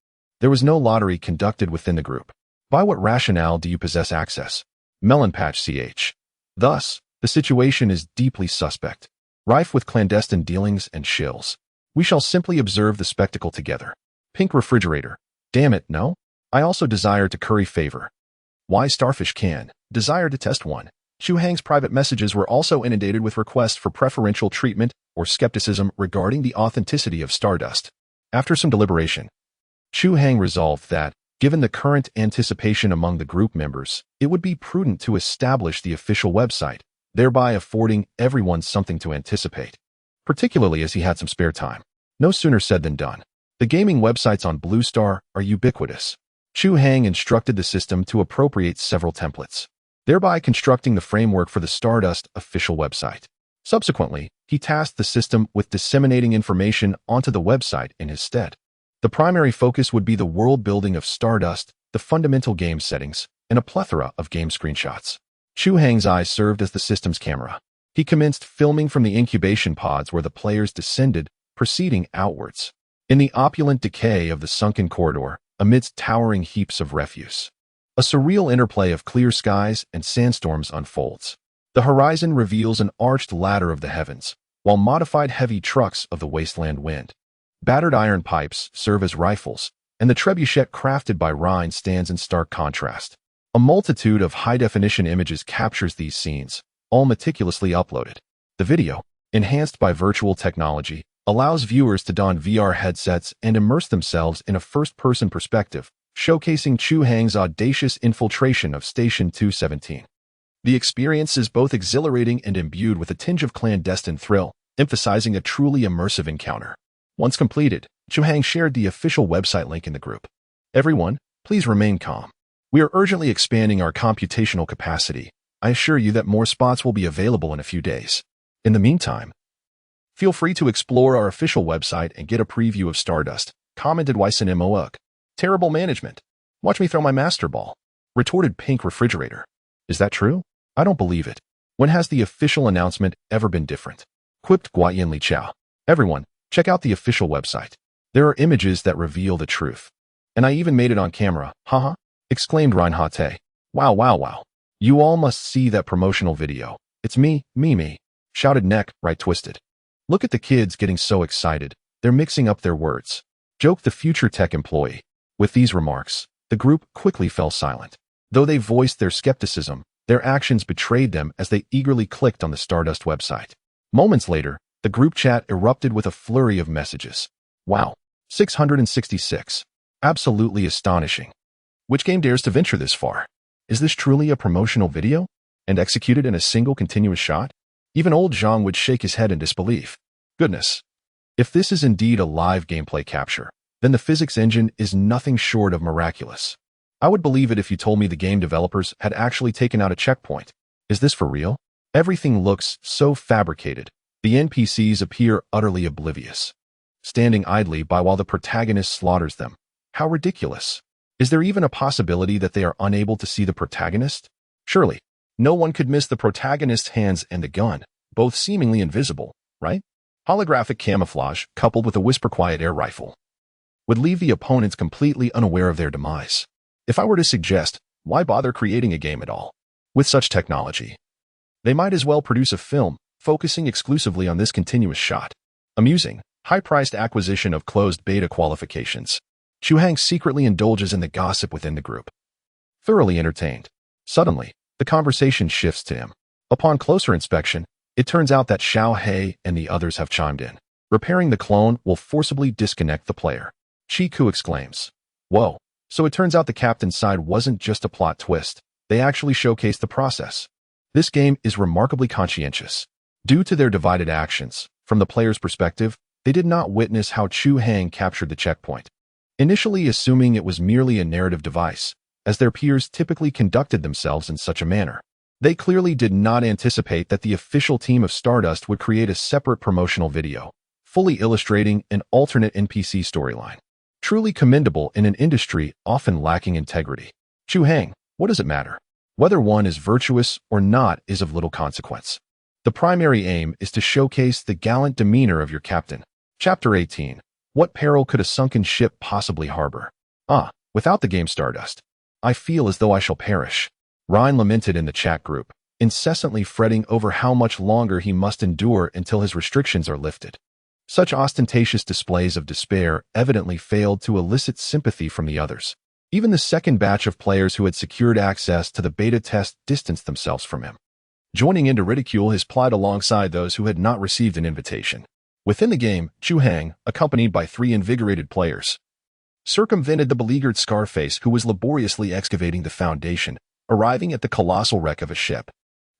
S1: There was no lottery conducted within the group. By what rationale do you possess access? Melon Patch CH. Thus, the situation is deeply suspect, rife with clandestine dealings and shills. We shall simply observe the spectacle together. Pink refrigerator. Damn it, no? I also desire to curry favor. Why Starfish can. Desire to test one. Chu Hang's private messages were also inundated with requests for preferential treatment or skepticism regarding the authenticity of Stardust. After some deliberation, Chu Hang resolved that, given the current anticipation among the group members, it would be prudent to establish the official website, thereby affording everyone something to anticipate, particularly as he had some spare time. No sooner said than done. The gaming websites on Blue Star are ubiquitous. Chu Hang instructed the system to appropriate several templates, thereby constructing the framework for the Stardust official website. Subsequently, he tasked the system with disseminating information onto the website in his stead. The primary focus would be the world building of Stardust, the fundamental game settings, and a plethora of game screenshots. Chu Hang's eyes served as the system's camera. He commenced filming from the incubation pods where the players descended, proceeding outwards, in the opulent decay of the sunken corridor, amidst towering heaps of refuse. A surreal interplay of clear skies and sandstorms unfolds. The horizon reveals an arched ladder of the heavens, while modified heavy trucks of the wasteland wind. Battered iron pipes serve as rifles, and the trebuchet crafted by Rhine stands in stark contrast. A multitude of high-definition images captures these scenes, all meticulously uploaded. The video, enhanced by virtual technology, allows viewers to don VR headsets and immerse themselves in a first-person perspective, showcasing Chu Hang's audacious infiltration of Station 217. The experience is both exhilarating and imbued with a tinge of clandestine thrill, emphasizing a truly immersive encounter. Once completed, Chu Hang shared the official website link in the group. Everyone, please remain calm. We are urgently expanding our computational capacity. I assure you that more spots will be available in a few days. In the meantime, feel free to explore our official website and get a preview of Stardust, commented Wyson Mook. Terrible management. Watch me throw my master ball. Retorted Pink Refrigerator. Is that true? I don't believe it. When has the official announcement ever been different? Quipped Guayan Li Chao. Everyone, check out the official website. There are images that reveal the truth. And I even made it on camera, haha, exclaimed Reinhard. Wow, wow, wow. You all must see that promotional video. It's me, shouted Neck, right twisted. Look at the kids getting so excited. They're mixing up their words, joked the future tech employee. With these remarks, the group quickly fell silent. Though they voiced their skepticism, their actions betrayed them as they eagerly clicked on the Stardust website. Moments later, the group chat erupted with a flurry of messages. Wow, 666. Absolutely astonishing. Which game dares to venture this far? Is this truly a promotional video? And executed in a single continuous shot? Even old Zhang would shake his head in disbelief. Goodness. If this is indeed a live gameplay capture, then the physics engine is nothing short of miraculous. I would believe it if you told me the game developers had actually taken out a checkpoint. Is this for real? Everything looks so fabricated. The NPCs appear utterly oblivious, standing idly by while the protagonist slaughters them. How ridiculous. Is there even a possibility that they are unable to see the protagonist? Surely, no one could miss the protagonist's hands and the gun, both seemingly invisible, right? Holographic camouflage, coupled with a whisper-quiet air rifle, would leave the opponents completely unaware of their demise. If I were to suggest, why bother creating a game at all? With such technology, they might as well produce a film, focusing exclusively on this continuous shot. Amusing, high-priced acquisition of closed beta qualifications. Chu Hang secretly indulges in the gossip within the group. Thoroughly entertained. Suddenly, the conversation shifts to him. Upon closer inspection, it turns out that Xiao He and the others have chimed in. Repairing the clone will forcibly disconnect the player. Chi Ku exclaims. Whoa, so it turns out the captain's side wasn't just a plot twist. They actually showcased the process. This game is remarkably conscientious. Due to their divided actions, from the player's perspective, they did not witness how Chu Hang captured the checkpoint. Initially assuming it was merely a narrative device, as their peers typically conducted themselves in such a manner. They clearly did not anticipate that the official team of Stardust would create a separate promotional video, fully illustrating an alternate NPC storyline. Truly commendable in an industry often lacking integrity. Chu Hang, what does it matter? Whether one is virtuous or not is of little consequence. The primary aim is to showcase the gallant demeanor of your captain. Chapter 18. What peril could a sunken ship possibly harbor? Without the game Stardust, I feel as though I shall perish. Ryan lamented in the chat group, incessantly fretting over how much longer he must endure until his restrictions are lifted. Such ostentatious displays of despair evidently failed to elicit sympathy from the others. Even the second batch of players who had secured access to the beta test distanced themselves from him, joining in to ridicule his plight alongside those who had not received an invitation. Within the game, Chu Hang, accompanied by 3 invigorated players, circumvented the beleaguered Scarface who was laboriously excavating the foundation, arriving at the colossal wreck of a ship.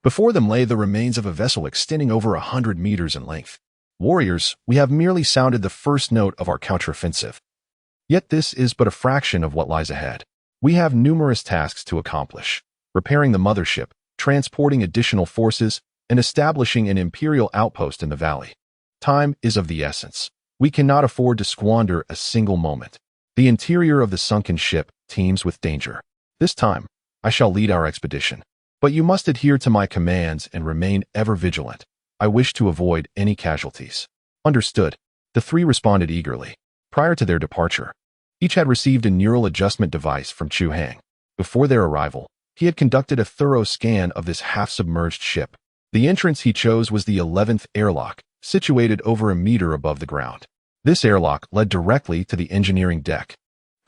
S1: Before them lay the remains of a vessel extending over 100 meters in length. Warriors, we have merely sounded the first note of our counteroffensive. Yet this is but a fraction of what lies ahead. We have numerous tasks to accomplish: repairing the mothership, transporting additional forces, and establishing an imperial outpost in the valley. Time is of the essence. We cannot afford to squander a single moment. The interior of the sunken ship teems with danger. This time, I shall lead our expedition. But you must adhere to my commands and remain ever vigilant. I wish to avoid any casualties. Understood. The 3 responded eagerly. Prior to their departure, each had received a neural adjustment device from Chu Hang. Before their arrival, he had conducted a thorough scan of this half-submerged ship. The entrance he chose was the 11th airlock, situated over a meter above the ground. This airlock led directly to the engineering deck.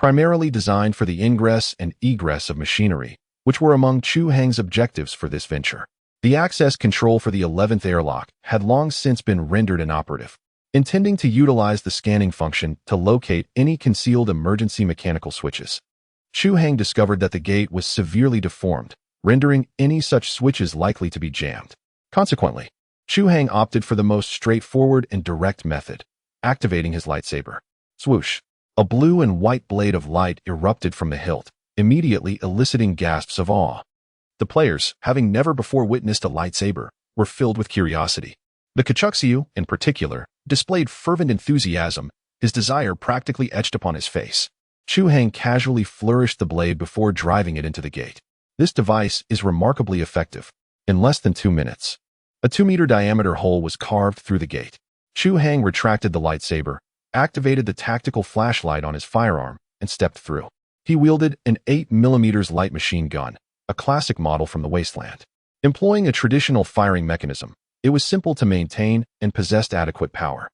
S1: primarily designed for the ingress and egress of machinery, which were among Chu Hang's objectives for this venture. The access control for the 11th airlock had long since been rendered inoperative, intending to utilize the scanning function to locate any concealed emergency mechanical switches. Chu Hang discovered that the gate was severely deformed, rendering any such switches likely to be jammed. Consequently, Chu Hang opted for the most straightforward and direct method, activating his lightsaber. Swoosh! A blue and white blade of light erupted from the hilt, immediately eliciting gasps of awe. The players, having never before witnessed a lightsaber, were filled with curiosity. The Kachuxiu, in particular, displayed fervent enthusiasm, his desire practically etched upon his face. Chu Hang casually flourished the blade before driving it into the gate. This device is remarkably effective. In less than 2 minutes, a 2-meter diameter hole was carved through the gate. Chu Hang retracted the lightsaber, activated the tactical flashlight on his firearm, and stepped through. He wielded an 8mm light machine gun, a classic model from the wasteland. Employing a traditional firing mechanism, it was simple to maintain and possessed adequate power.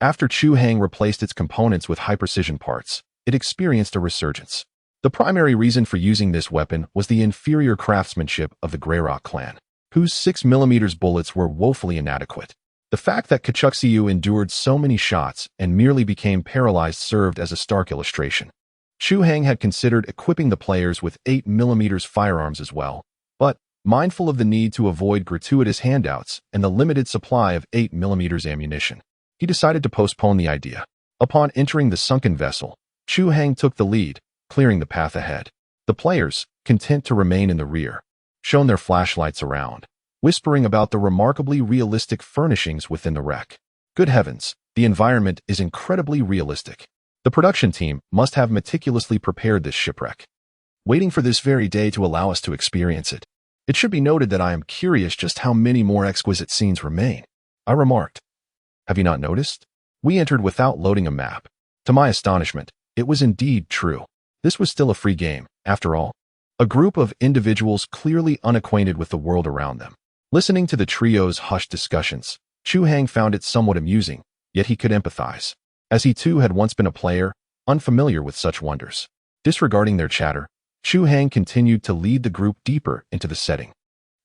S1: After Chu Hang replaced its components with high-precision parts, it experienced a resurgence. The primary reason for using this weapon was the inferior craftsmanship of the Greyrock clan, whose 6mm bullets were woefully inadequate. The fact that Kachuxiu endured so many shots and merely became paralyzed served as a stark illustration. Chu Hang had considered equipping the players with 8mm firearms as well, but, mindful of the need to avoid gratuitous handouts and the limited supply of 8mm ammunition, he decided to postpone the idea. Upon entering the sunken vessel, Chu Hang took the lead, clearing the path ahead. The players, content to remain in the rear, shone their flashlights around, whispering about the remarkably realistic furnishings within the wreck. Good heavens, the environment is incredibly realistic. The production team must have meticulously prepared this shipwreck, waiting for this very day to allow us to experience it. It should be noted that I am curious just how many more exquisite scenes remain, I remarked. Have you not noticed? We entered without loading a map. To my astonishment, it was indeed true. This was still a free game, after all. A group of individuals clearly unacquainted with the world around them. Listening to the trio's hushed discussions, Chu Hang found it somewhat amusing, yet he could empathize, as he too had once been a player, unfamiliar with such wonders. Disregarding their chatter, Chu Hang continued to lead the group deeper into the setting,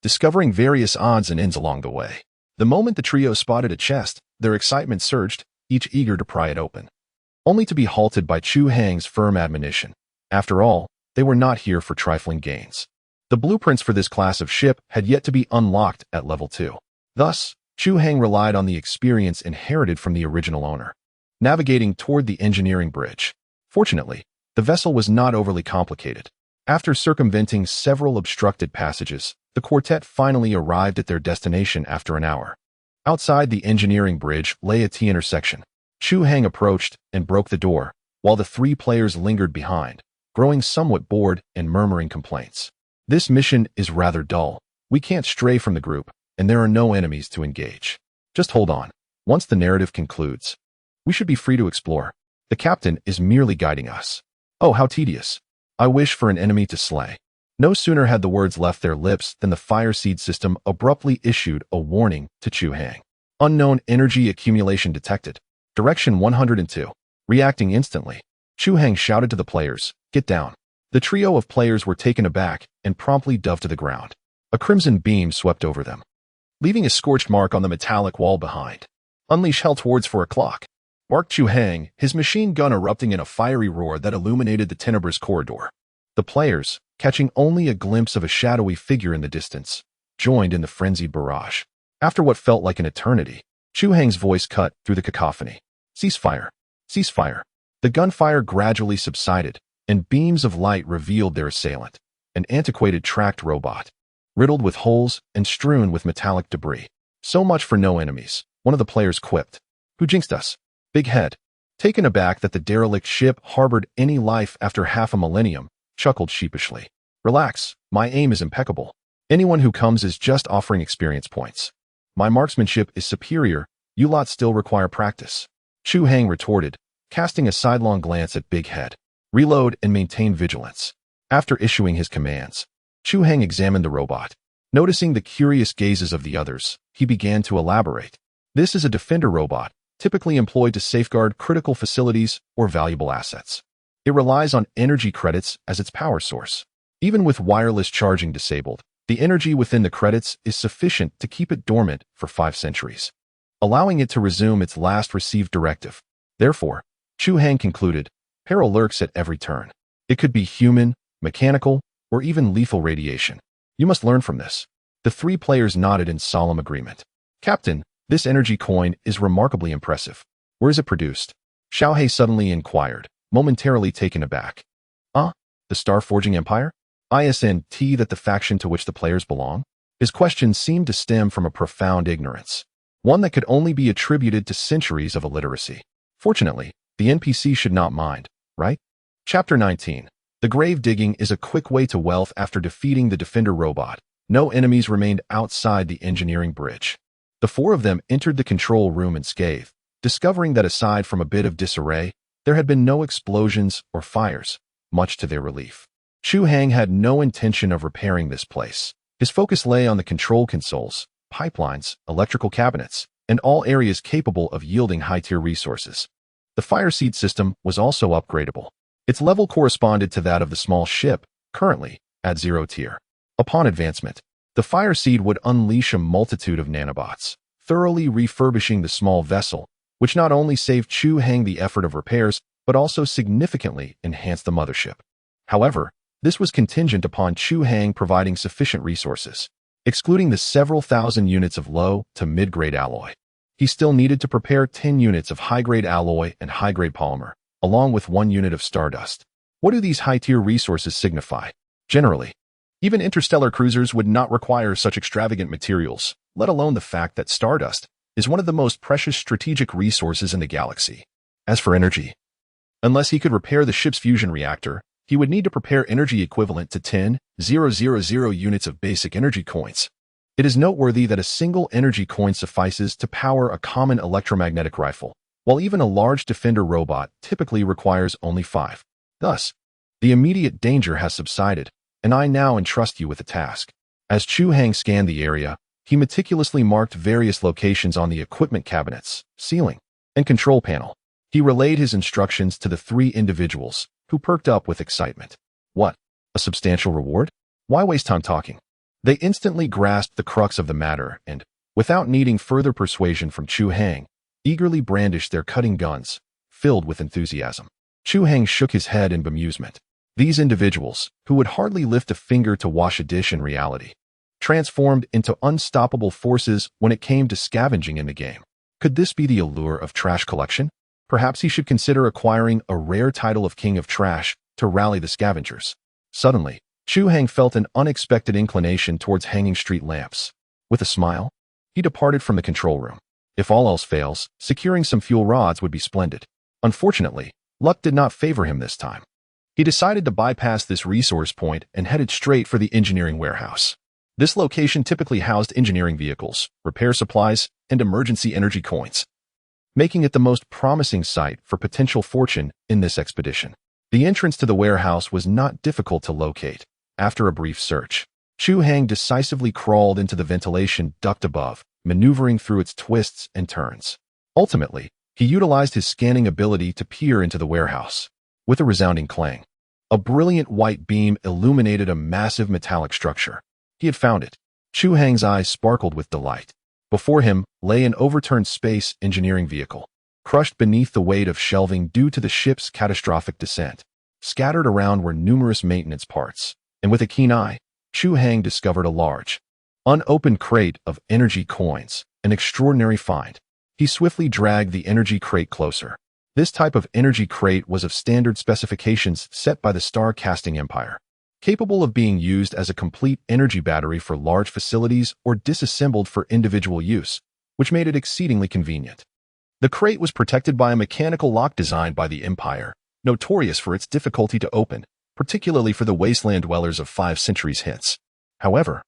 S1: discovering various odds and ends along the way. The moment the trio spotted a chest, their excitement surged, each eager to pry it open, only to be halted by Chu Hang's firm admonition. After all, they were not here for trifling gains. The blueprints for this class of ship had yet to be unlocked at level 2. Thus, Chu Hang relied on the experience inherited from the original owner, navigating toward the engineering bridge. Fortunately, the vessel was not overly complicated. After circumventing several obstructed passages, the quartet finally arrived at their destination after an hour. Outside the engineering bridge lay a T-intersection. Chu Hang approached and broke the door, while the 3 players lingered behind, growing somewhat bored and murmuring complaints. This mission is rather dull. We can't stray from the group, and there are no enemies to engage. Just hold on. Once the narrative concludes, we should be free to explore. The captain is merely guiding us. Oh, how tedious. I wish for an enemy to slay. No sooner had the words left their lips than the fire seed system abruptly issued a warning to Chu Hang. Unknown energy accumulation detected. Direction 102. Reacting instantly, Chu Hang shouted to the players, "Get down." The trio of players were taken aback and promptly dove to the ground. A crimson beam swept over them, leaving a scorched mark on the metallic wall behind. "Unleash hell towards 4 o'clock," barked Chu Hang, his machine gun erupting in a fiery roar that illuminated the tenebrous corridor. The players, catching only a glimpse of a shadowy figure in the distance, joined in the frenzied barrage. After what felt like an eternity, Chu Hang's voice cut through the cacophony. "Ceasefire! Ceasefire!" The gunfire gradually subsided, and beams of light revealed their assailant, an antiquated tracked robot, riddled with holes and strewn with metallic debris. "So much for no enemies," one of the players quipped. "Who jinxed us?" Big Head, taken aback that the derelict ship harbored any life after half a millennium, chuckled sheepishly. "Relax, my aim is impeccable. Anyone who comes is just offering experience points. My marksmanship is superior, you lot still require practice." Chu Hang retorted, casting a sidelong glance at Big Head. "Reload and maintain vigilance." After issuing his commands, Chu Hang examined the robot. Noticing the curious gazes of the others, he began to elaborate. "This is a defender robot, typically employed to safeguard critical facilities or valuable assets. It relies on energy credits as its power source. Even with wireless charging disabled, the energy within the credits is sufficient to keep it dormant for 5 centuries, allowing it to resume its last received directive. Therefore, Chu Hang concluded, peril lurks at every turn. It could be human, mechanical, or even lethal radiation. You must learn from this. The 3 players nodded in solemn agreement. Captain, this energy coin is remarkably impressive. Where is it produced? Xiaohei suddenly inquired, momentarily taken aback. The Star Forging Empire? Isn't that the faction to which the players belong? His question seemed to stem from a profound ignorance, one that could only be attributed to centuries of illiteracy. Fortunately, the NPC should not mind, right? Chapter 19. The grave digging is a quick way to wealth. After defeating the Defender robot, no enemies remained outside the engineering bridge. The 4 of them entered the control room unscathed, discovering that aside from a bit of disarray, there had been no explosions or fires, much to their relief. Chu Hang had no intention of repairing this place. His focus lay on the control consoles, pipelines, electrical cabinets, and all areas capable of yielding high-tier resources. The fire seed system was also upgradable. Its level corresponded to that of the small ship, currently at 0 tier. Upon advancement, the fire seed would unleash a multitude of nanobots, thoroughly refurbishing the small vessel, which not only saved Chu Hang the effort of repairs, but also significantly enhanced the mothership. However, this was contingent upon Chu Hang providing sufficient resources, excluding the several thousand units of low to mid-grade alloy. He still needed to prepare 10 units of high-grade alloy and high-grade polymer, along with 1 unit of Stardust. What do these high-tier resources signify? Generally, even interstellar cruisers would not require such extravagant materials, let alone the fact that Stardust is one of the most precious strategic resources in the galaxy. As for energy, unless he could repair the ship's fusion reactor, he would need to prepare energy equivalent to 10,000 units of basic energy coins. It is noteworthy that a single energy coin suffices to power a common electromagnetic rifle, while even a large Defender robot typically requires only 5. Thus, the immediate danger has subsided, and I now entrust you with a task. As Chu Hang scanned the area, he meticulously marked various locations on the equipment cabinets, ceiling, and control panel. He relayed his instructions to the 3 individuals, who perked up with excitement. What? A substantial reward? Why waste time talking? They instantly grasped the crux of the matter and, without needing further persuasion from Chu Hang, eagerly brandished their cutting guns, filled with enthusiasm. Chu Hang shook his head in bemusement. These individuals, who would hardly lift a finger to wash a dish in reality, transformed into unstoppable forces when it came to scavenging in the game. Could this be the allure of trash collection? Perhaps he should consider acquiring a rare title of King of Trash to rally the scavengers. Suddenly, Chu Hang felt an unexpected inclination towards hanging street lamps. With a smile, he departed from the control room. If all else fails, securing some fuel rods would be splendid. Unfortunately, luck did not favor him this time. He decided to bypass this resource point and headed straight for the engineering warehouse. This location typically housed engineering vehicles, repair supplies, and emergency energy coins, making it the most promising site for potential fortune in this expedition. The entrance to the warehouse was not difficult to locate. After a brief search, Chu Hang decisively crawled into the ventilation duct above, maneuvering through its twists and turns. Ultimately, he utilized his scanning ability to peer into the warehouse. With a resounding clang, a brilliant white beam illuminated a massive metallic structure. He had found it. Chu Hang's eyes sparkled with delight. Before him lay an overturned space engineering vehicle, crushed beneath the weight of shelving due to the ship's catastrophic descent. Scattered around were numerous maintenance parts, and with a keen eye, Chu Hang discovered a large, unopened crate of energy coins, an extraordinary find. He swiftly dragged the energy crate closer. This type of energy crate was of standard specifications set by the Star Casting Empire, capable of being used as a complete energy battery for large facilities or disassembled for individual use, which made it exceedingly convenient. The crate was protected by a mechanical lock designed by the Empire, notorious for its difficulty to open, particularly for the wasteland dwellers of 5 centuries hence. However,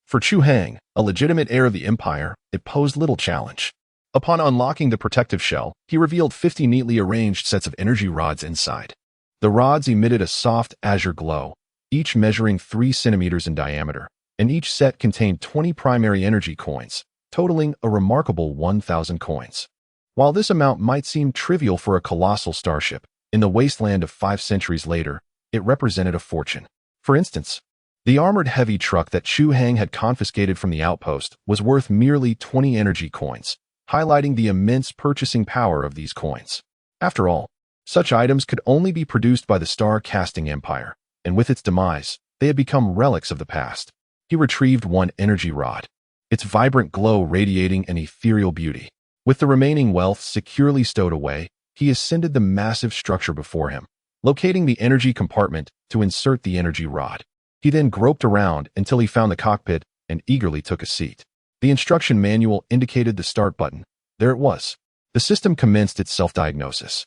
S1: for Chu Hang, a legitimate heir of the Empire, it posed little challenge. Upon unlocking the protective shell, he revealed 50 neatly arranged sets of energy rods inside. The rods emitted a soft azure glow, each measuring 3 centimeters in diameter, and each set contained 20 primary energy coins, totaling a remarkable 1,000 coins. While this amount might seem trivial for a colossal starship, In the wasteland of 5 centuries later, it represented a fortune. For instance, the armored heavy truck that Chu Hang had confiscated from the outpost was worth merely 20 energy coins, highlighting the immense purchasing power of these coins. After all, such items could only be produced by the star-casting empire, and with its demise, they had become relics of the past. He retrieved one energy rod, its vibrant glow radiating an ethereal beauty. With the remaining wealth securely stowed away, he ascended the massive structure before him, locating the energy compartment to insert the energy rod. He then groped around until he found the cockpit and eagerly took a seat. The instruction manual indicated the start button. There it was. The system commenced its self-diagnosis.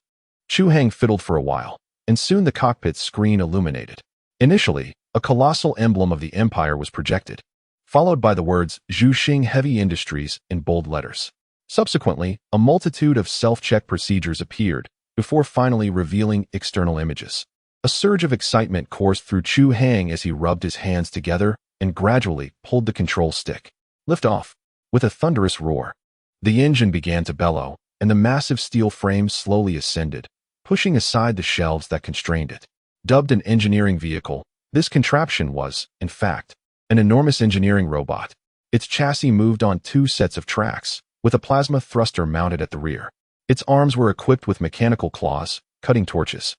S1: Chu Hang fiddled for a while, and soon the cockpit's screen illuminated. Initially, a colossal emblem of the empire was projected, followed by the words Zhuxing Heavy Industries in bold letters. Subsequently, a multitude of self-check procedures appeared, before finally revealing external images. A surge of excitement coursed through Chu Hang as he rubbed his hands together and gradually pulled the control stick. Lift off. With a thunderous roar, the engine began to bellow, and the massive steel frame slowly ascended, pushing aside the shelves that constrained it. Dubbed an engineering vehicle, this contraption was, in fact, an enormous engineering robot. Its chassis moved on 2 sets of tracks, with a plasma thruster mounted at the rear. Its arms were equipped with mechanical claws, cutting torches,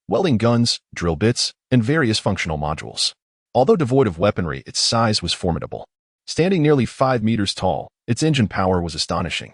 S1: welding guns, drill bits, and various functional modules. Although devoid of weaponry, its size was formidable. Standing nearly 5 meters tall, its engine power was astonishing,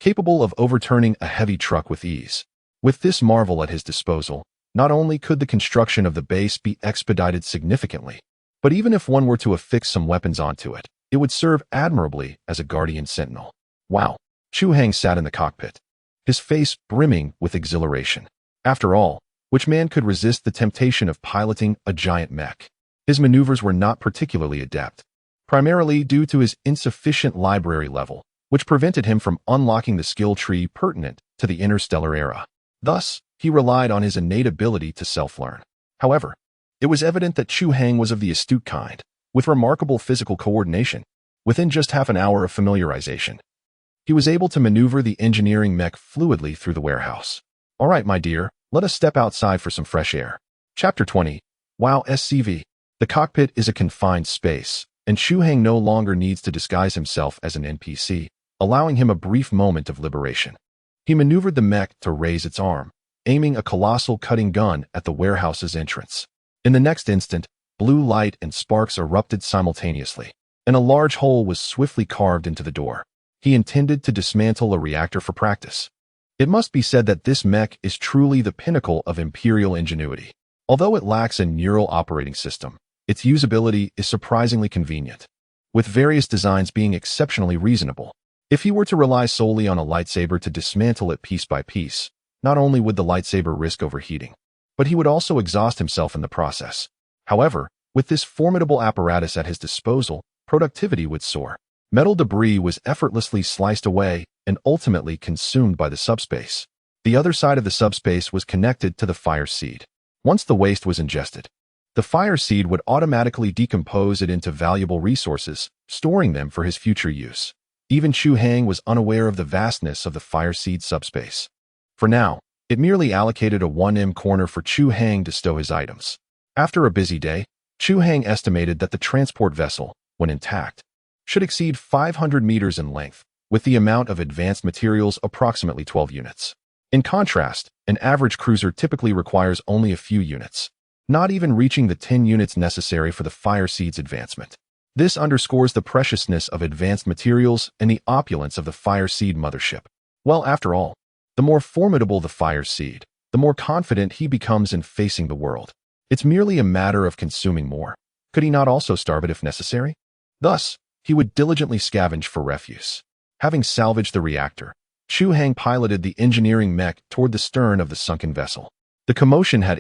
S1: capable of overturning a heavy truck with ease. With this marvel at his disposal, not only could the construction of the base be expedited significantly, but even if one were to affix some weapons onto it, it would serve admirably as a guardian sentinel. Wow! Chu Hang sat in the cockpit, his face brimming with exhilaration. After all, which man could resist the temptation of piloting a giant mech? His maneuvers were not particularly adept, primarily due to his insufficient library level, which prevented him from unlocking the skill tree pertinent to the interstellar era. Thus, he relied on his innate ability to self-learn. However, it was evident that Chu Hang was of the astute kind, with remarkable physical coordination. Within just half an hour of familiarization, he was able to maneuver the engineering mech fluidly through the warehouse. All right, my dear, let us step outside for some fresh air. Chapter 20. Wow SCV. The cockpit is a confined space, and Chu Hang no longer needs to disguise himself as an NPC, allowing him a brief moment of liberation. He maneuvered the mech to raise its arm, aiming a colossal cutting gun at the warehouse's entrance. In the next instant, blue light and sparks erupted simultaneously, and a large hole was swiftly carved into the door. He intended to dismantle a reactor for practice. It must be said that this mech is truly the pinnacle of Imperial ingenuity. Although it lacks a neural operating system, its usability is surprisingly convenient, with various designs being exceptionally reasonable. If he were to rely solely on a lightsaber to dismantle it piece by piece, not only would the lightsaber risk overheating, but he would also exhaust himself in the process. However, with this formidable apparatus at his disposal, productivity would soar. Metal debris was effortlessly sliced away and ultimately consumed by the subspace. The other side of the subspace was connected to the fire seed. Once the waste was ingested, the fire seed would automatically decompose it into valuable resources, storing them for his future use. Even Chu Hang was unaware of the vastness of the fire seed subspace. For now, it merely allocated a 1M corner for Chu Hang to stow his items. After a busy day, Chu Hang estimated that the transport vessel, when intact, should exceed 500 meters in length, with the amount of advanced materials approximately 12 units. In contrast, an average cruiser typically requires only a few units, not even reaching the 10 units necessary for the fire seed's advancement. This underscores the preciousness of advanced materials and the opulence of the fire seed mothership. Well, after all, the more formidable the fire seed, the more confident he becomes in facing the world. It's merely a matter of consuming more. Could he not also starve it if necessary? Thus, he would diligently scavenge for refuse. Having salvaged the reactor, Chu Hang piloted the engineering mech toward the stern of the sunken vessel. The commotion had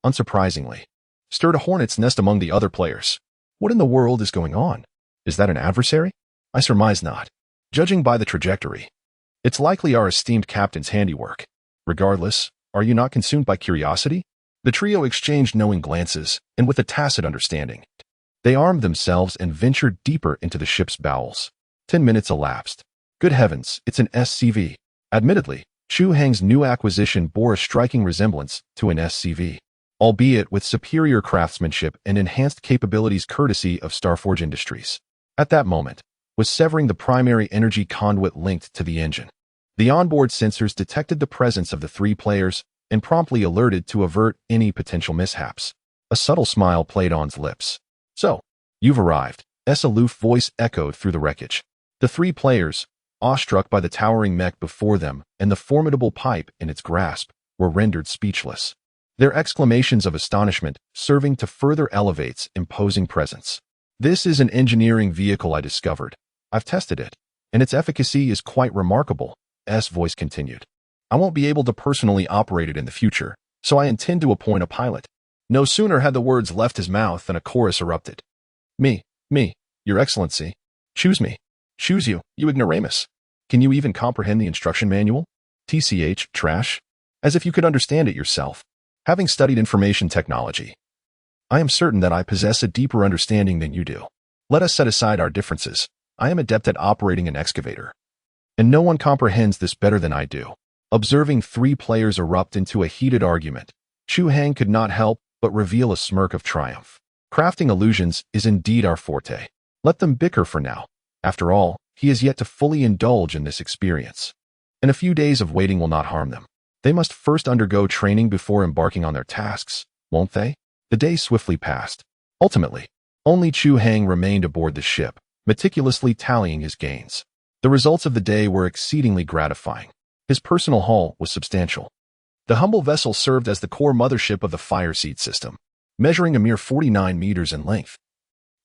S1: unsurprisingly, stirred a hornet's nest among the other players. What in the world is going on? Is that an adversary? I surmise not. Judging by the trajectory, it's likely our esteemed captain's handiwork. Regardless, are you not consumed by curiosity? The trio exchanged knowing glances, and with a tacit understanding, they armed themselves and ventured deeper into the ship's bowels. 10 minutes elapsed. Good heavens, it's an SCV. Admittedly, Chu Hang's new acquisition bore a striking resemblance to an SCV, albeit with superior craftsmanship and enhanced capabilities courtesy of Starforge Industries. At that moment, was severing the primary energy conduit linked to the engine. The onboard sensors detected the presence of the three players and promptly alerted to avert any potential mishaps. A subtle smile played on's lips. "So, you've arrived," S. aloof voice echoed through the wreckage. The three players, awestruck by the towering mech before them and the formidable pipe in its grasp, were rendered speechless. Their exclamations of astonishment serving to further elevate its imposing presence. "This is an engineering vehicle I discovered. I've tested it, and its efficacy is quite remarkable," S. voice continued. "I won't be able to personally operate it in the future, so I intend to appoint a pilot." No sooner had the words left his mouth than a chorus erupted. Me, Your Excellency. Choose me. Choose you, you ignoramus. Can you even comprehend the instruction manual? TCH, trash? As if you could understand it yourself. Having studied information technology, I am certain that I possess a deeper understanding than you do. Let us set aside our differences. I am adept at operating an excavator, and no one comprehends this better than I do. Observing three players erupt into a heated argument, Chu Hang could not help but reveal a smirk of triumph. Crafting illusions is indeed our forte. Let them bicker for now. After all, he is yet to fully indulge in this experience. And a few days of waiting will not harm them. They must first undergo training before embarking on their tasks, won't they? The days swiftly passed. Ultimately, only Chu Hang remained aboard the ship, meticulously tallying his gains. The results of the day were exceedingly gratifying. His personal haul was substantial. The humble vessel served as the core mothership of the Fire Seed system, measuring a mere 49 meters in length.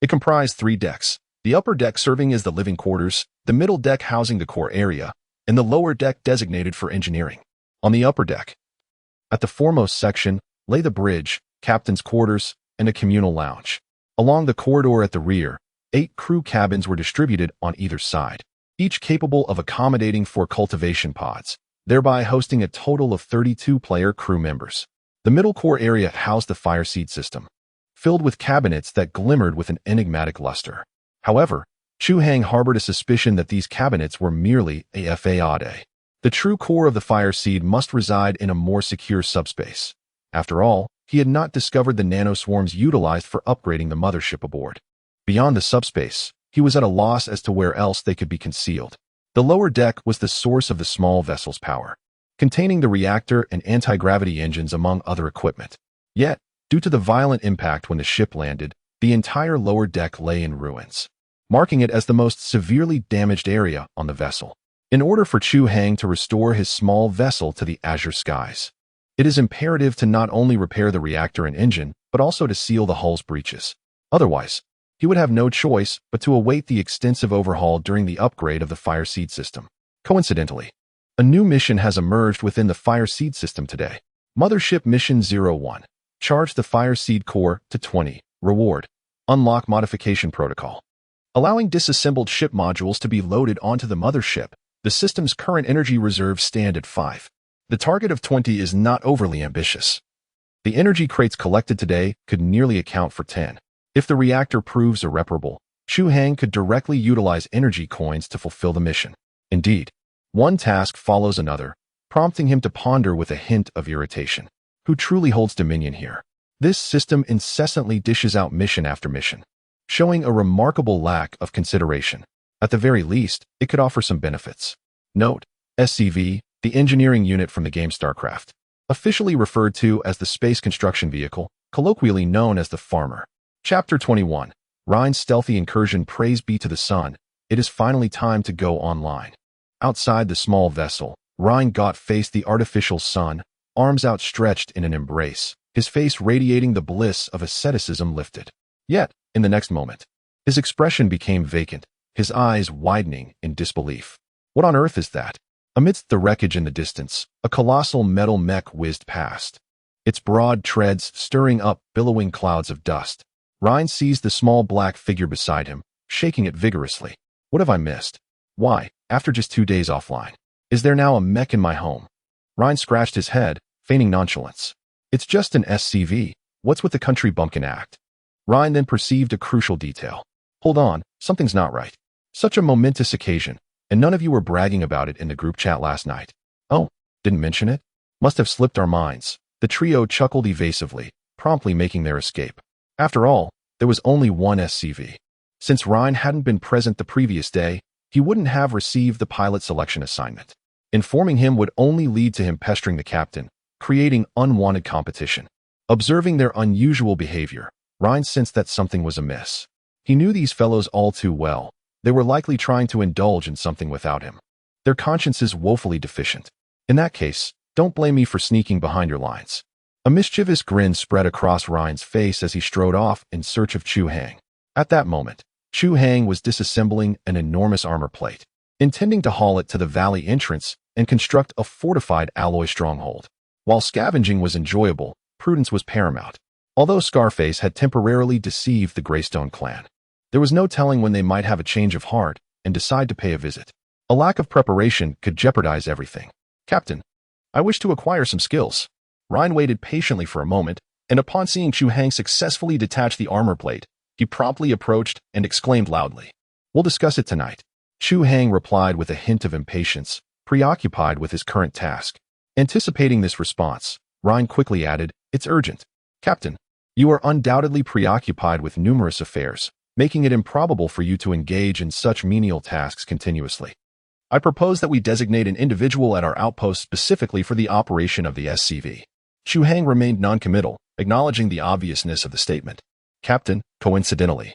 S1: It comprised 3 decks, the upper deck serving as the living quarters, the middle deck housing the core area, and the lower deck designated for engineering. On the upper deck, at the foremost section, lay the bridge, captain's quarters, and a communal lounge. Along the corridor at the rear, 8 crew cabins were distributed on either side, each capable of accommodating 4 cultivation pods, thereby hosting a total of 32 player crew members. The middle core area housed the Fire Seed system, filled with cabinets that glimmered with an enigmatic luster. However, Chu Hang harbored a suspicion that these cabinets were merely a facade. The true core of the Fire Seed must reside in a more secure subspace. After all, he had not discovered the nanoswarms utilized for upgrading the mothership aboard. Beyond the subspace, he was at a loss as to where else they could be concealed. The lower deck was the source of the small vessel's power, containing the reactor and anti-gravity engines among other equipment. Yet, due to the violent impact when the ship landed, the entire lower deck lay in ruins, marking it as the most severely damaged area on the vessel. In order for Chu Hang to restore his small vessel to the azure skies, it is imperative to not only repair the reactor and engine, but also to seal the hull's breaches. Otherwise, he would have no choice but to await the extensive overhaul during the upgrade of the Fire Seed system. Coincidentally, a new mission has emerged within the Fire Seed system today. Mothership Mission 01. Charge the Fire Seed core to 20. Reward. Unlock modification protocol. Allowing disassembled ship modules to be loaded onto the mothership, the system's current energy reserves stand at 5. The target of 20 is not overly ambitious. The energy crates collected today could nearly account for 10. If the reactor proves irreparable, Chu Hang could directly utilize energy coins to fulfill the mission. Indeed, one task follows another, prompting him to ponder with a hint of irritation. Who truly holds dominion here? This system incessantly dishes out mission after mission, showing a remarkable lack of consideration. At the very least, it could offer some benefits. Note, SCV, the engineering unit from the game StarCraft, officially referred to as the Space Construction Vehicle, colloquially known as the Farmer. Chapter 21. Rhine's stealthy incursion. Praise be to the sun, it is finally time to go online. Outside the small vessel, Rhine Gott faced the artificial sun, arms outstretched in an embrace, his face radiating the bliss of asceticism lifted. Yet, in the next moment, his expression became vacant, his eyes widening in disbelief. What on earth is that? Amidst the wreckage in the distance, a colossal metal mech whizzed past, its broad treads stirring up billowing clouds of dust. Rhine seized the small black figure beside him, shaking it vigorously. What have I missed? Why, after just 2 days offline, is there now a mech in my home? Rhine scratched his head, feigning nonchalance. It's just an SCV. What's with the country bumpkin act? Rhine then perceived a crucial detail. Hold on, something's not right. Such a momentous occasion, and none of you were bragging about it in the group chat last night. Oh, Didn't mention it? Must have slipped our minds. The trio chuckled evasively, promptly making their escape. After all, there was only one SCV. Since Ryan hadn't been present the previous day, he wouldn't have received the pilot selection assignment. Informing him would only lead to him pestering the captain, creating unwanted competition. Observing their unusual behavior, Ryan sensed that something was amiss. He knew these fellows all too well. They were likely trying to indulge in something without him. Their consciences woefully deficient. In that case, don't blame me for sneaking behind your lines. A mischievous grin spread across Ryan's face as he strode off in search of Chu Hang. At that moment, Chu Hang was disassembling an enormous armor plate, intending to haul it to the valley entrance and construct a fortified alloy stronghold. While scavenging was enjoyable, prudence was paramount. Although Scarface had temporarily deceived the Limestone Clan, there was no telling when they might have a change of heart and decide to pay a visit. A lack of preparation could jeopardize everything. Captain, I wish to acquire some skills. Ryan waited patiently for a moment, and upon seeing Chu Hang successfully detach the armor plate, he promptly approached and exclaimed loudly, "We'll discuss it tonight." Chu Hang replied with a hint of impatience, preoccupied with his current task. Anticipating this response, Ryan quickly added, "It's urgent. Captain, you are undoubtedly preoccupied with numerous affairs, making it improbable for you to engage in such menial tasks continuously. I propose that we designate an individual at our outpost specifically for the operation of the SCV." Chu Hang remained noncommittal, acknowledging the obviousness of the statement. "Captain, coincidentally,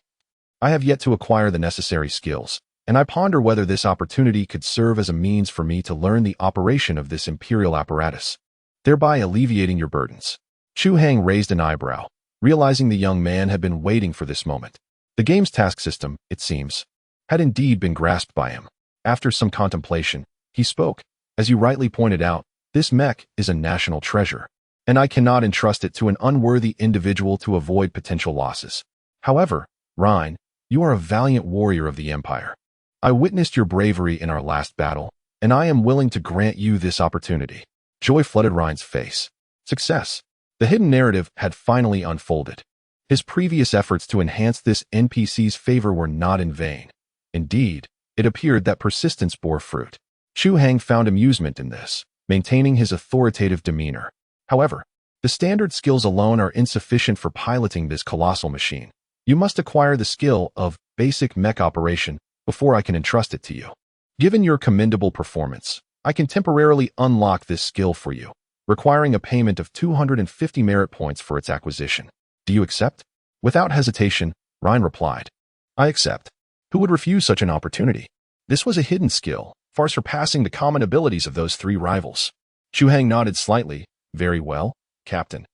S1: I have yet to acquire the necessary skills, and I ponder whether this opportunity could serve as a means for me to learn the operation of this imperial apparatus, thereby alleviating your burdens." Chu Hang raised an eyebrow, realizing the young man had been waiting for this moment. The game's task system, it seems, had indeed been grasped by him. After some contemplation, he spoke. "As you rightly pointed out, this mech is a national treasure, and I cannot entrust it to an unworthy individual to avoid potential losses. However, Ryan, you are a valiant warrior of the Empire. I witnessed your bravery in our last battle, and I am willing to grant you this opportunity." Joy flooded Ryan's face. Success. The hidden narrative had finally unfolded. His previous efforts to enhance this NPC's favor were not in vain. Indeed, it appeared that persistence bore fruit. Chu Hang found amusement in this, maintaining his authoritative demeanor. However, the standard skills alone are insufficient for piloting this colossal machine. You must acquire the skill of basic mech operation before I can entrust it to you. Given your commendable performance, I can temporarily unlock this skill for you, requiring a payment of 250 merit points for its acquisition. Do you accept? Without hesitation, Ryan replied, "I accept. Who would refuse such an opportunity?" This was a hidden skill, far surpassing the common abilities of those three rivals. Chu Hang nodded slightly. "Very well, Captain.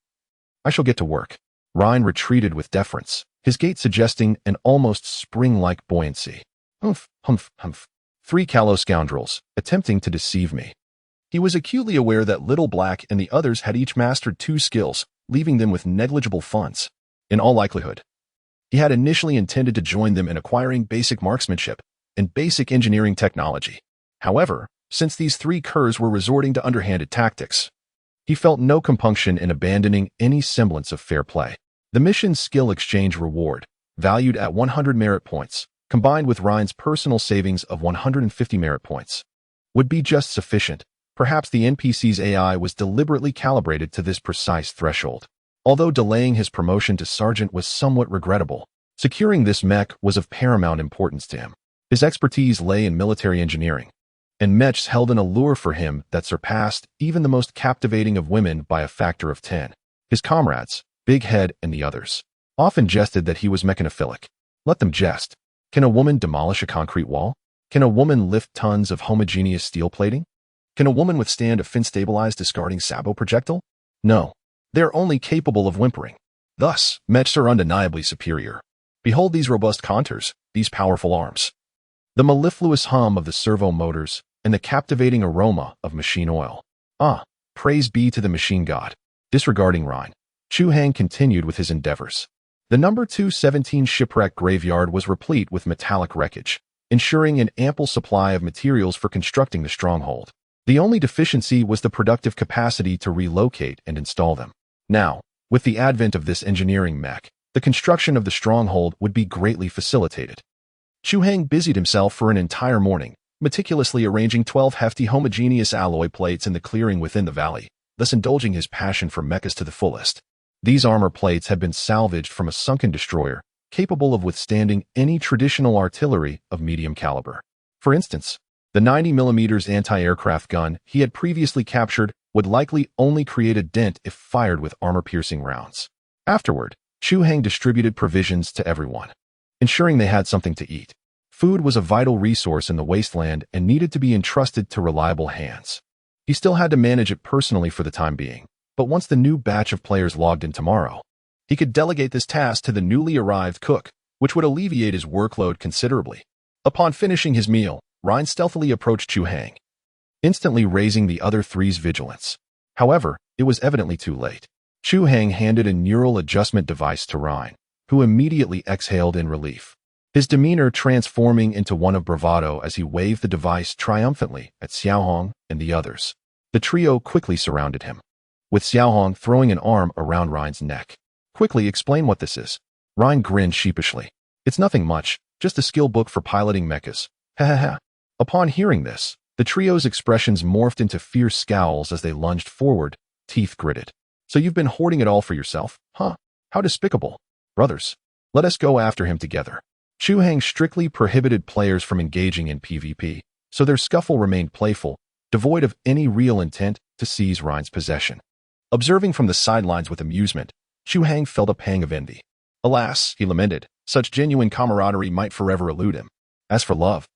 S1: I shall get to work." Ryan retreated with deference, his gait suggesting an almost spring-like buoyancy. "Humph, humph, humph. Three callow scoundrels, attempting to deceive me." He was acutely aware that Little Black and the others had each mastered 2 skills, leaving them with negligible funds. In all likelihood, he had initially intended to join them in acquiring basic marksmanship and basic engineering technology. However, since these 3 curs were resorting to underhanded tactics, he felt no compunction in abandoning any semblance of fair play. The mission's skill exchange reward, valued at 100 merit points, combined with Ryan's personal savings of 150 merit points, would be just sufficient. Perhaps the NPC's AI was deliberately calibrated to this precise threshold. Although delaying his promotion to sergeant was somewhat regrettable, securing this mech was of paramount importance to him. His expertise lay in military engineering, and mechs held an allure for him that surpassed even the most captivating of women by a factor of 10. His comrades, Big Head and the others, often jested that he was mechanophilic. Let them jest. Can a woman demolish a concrete wall? Can a woman lift tons of homogeneous steel plating? Can a woman withstand a fin-stabilized discarding sabot projectile? No. They are only capable of whimpering. Thus, mechs are undeniably superior. Behold these robust contours, these powerful arms, the mellifluous hum of the servo motors, and the captivating aroma of machine oil. Ah, praise be to the machine god. Disregarding Ryan, Chu Hang continued with his endeavors. The number 217 Shipwreck Graveyard was replete with metallic wreckage, ensuring an ample supply of materials for constructing the stronghold. The only deficiency was the productive capacity to relocate and install them. Now, with the advent of this engineering mech, the construction of the stronghold would be greatly facilitated. Chu Hang busied himself for an entire morning, meticulously arranging 12 hefty homogeneous alloy plates in the clearing within the valley, thus indulging his passion for mechas to the fullest. These armor plates had been salvaged from a sunken destroyer, capable of withstanding any traditional artillery of medium caliber. For instance, the 90mm anti-aircraft gun he had previously captured would likely only create a dent if fired with armor-piercing rounds. Afterward, Chu Hang distributed provisions to everyone, ensuring they had something to eat. Food was a vital resource in the wasteland and needed to be entrusted to reliable hands. He still had to manage it personally for the time being, but once the new batch of players logged in tomorrow, he could delegate this task to the newly arrived cook, which would alleviate his workload considerably. Upon finishing his meal, Ryan stealthily approached Chu Hang, instantly raising the other three's vigilance. However, it was evidently too late. Chu Hang handed a neural adjustment device to Ryan, who immediately exhaled in relief, his demeanor transforming into one of bravado as he waved the device triumphantly at Xiaohong and the others. The trio quickly surrounded him, with Xiaohong throwing an arm around Ryan's neck. "Quickly explain what this is." Ryan grinned sheepishly. "It's nothing much, just a skill book for piloting mechas. Ha ha ha." Upon hearing this, the trio's expressions morphed into fierce scowls as they lunged forward, teeth gritted. "So you've been hoarding it all for yourself, huh? How despicable. Brothers, let us go after him together." Chu Hang strictly prohibited players from engaging in PvP, so their scuffle remained playful, devoid of any real intent to seize Ryan's possession. Observing from the sidelines with amusement, Chu Hang felt a pang of envy. Alas, he lamented, such genuine camaraderie might forever elude him. As for love,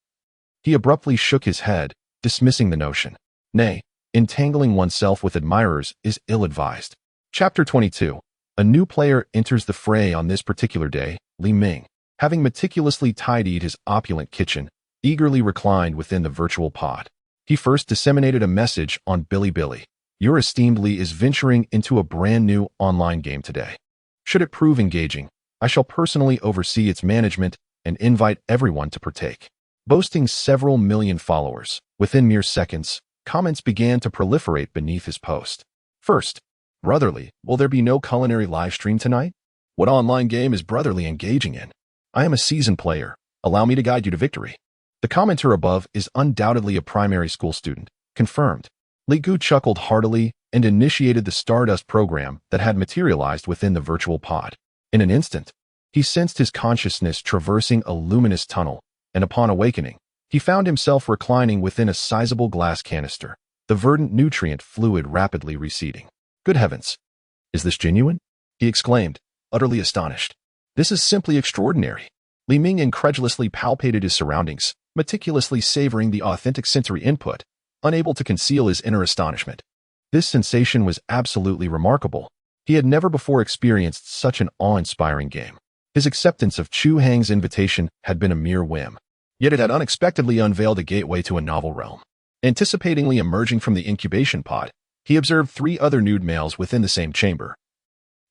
S1: he abruptly shook his head, dismissing the notion. Nay, entangling oneself with admirers is ill-advised. Chapter 22. A new player enters the fray on this particular day. Li Ming, having meticulously tidied his opulent kitchen, eagerly reclined within the virtual pod. He first disseminated a message on Bilibili. "Your esteemed Li is venturing into a brand new online game today. Should it prove engaging, I shall personally oversee its management and invite everyone to partake." Boasting several million followers, within mere seconds, comments began to proliferate beneath his post. First, "Brotherly, will there be no culinary live stream tonight? What online game is Brotherly engaging in? I am a seasoned player. Allow me to guide you to victory." The commenter above is undoubtedly a primary school student. Confirmed. Li Gu chuckled heartily and initiated the Stardust program that had materialized within the virtual pod. In an instant, he sensed his consciousness traversing a luminous tunnel, and upon awakening, he found himself reclining within a sizable glass canister, the verdant nutrient fluid rapidly receding. "Good heavens! Is this genuine?" he exclaimed, utterly astonished. "This is simply extraordinary." Li Ming incredulously palpated his surroundings, meticulously savoring the authentic sensory input, unable to conceal his inner astonishment. This sensation was absolutely remarkable. He had never before experienced such an awe-inspiring game. His acceptance of Chu Hang's invitation had been a mere whim, yet it had unexpectedly unveiled a gateway to a novel realm. Anticipatingly emerging from the incubation pod, he observed 3 other nude males within the same chamber,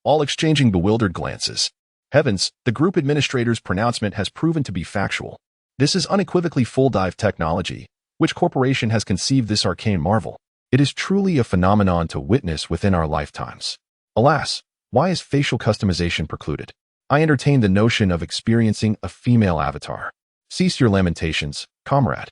S1: all exchanging bewildered glances. Heavens, the group administrator's pronouncement has proven to be factual. This is unequivocally full dive technology. Which corporation has conceived this arcane marvel? It is truly a phenomenon to witness within our lifetimes. Alas, why is facial customization precluded? I entertain the notion of experiencing a female avatar. Cease your lamentations, comrade.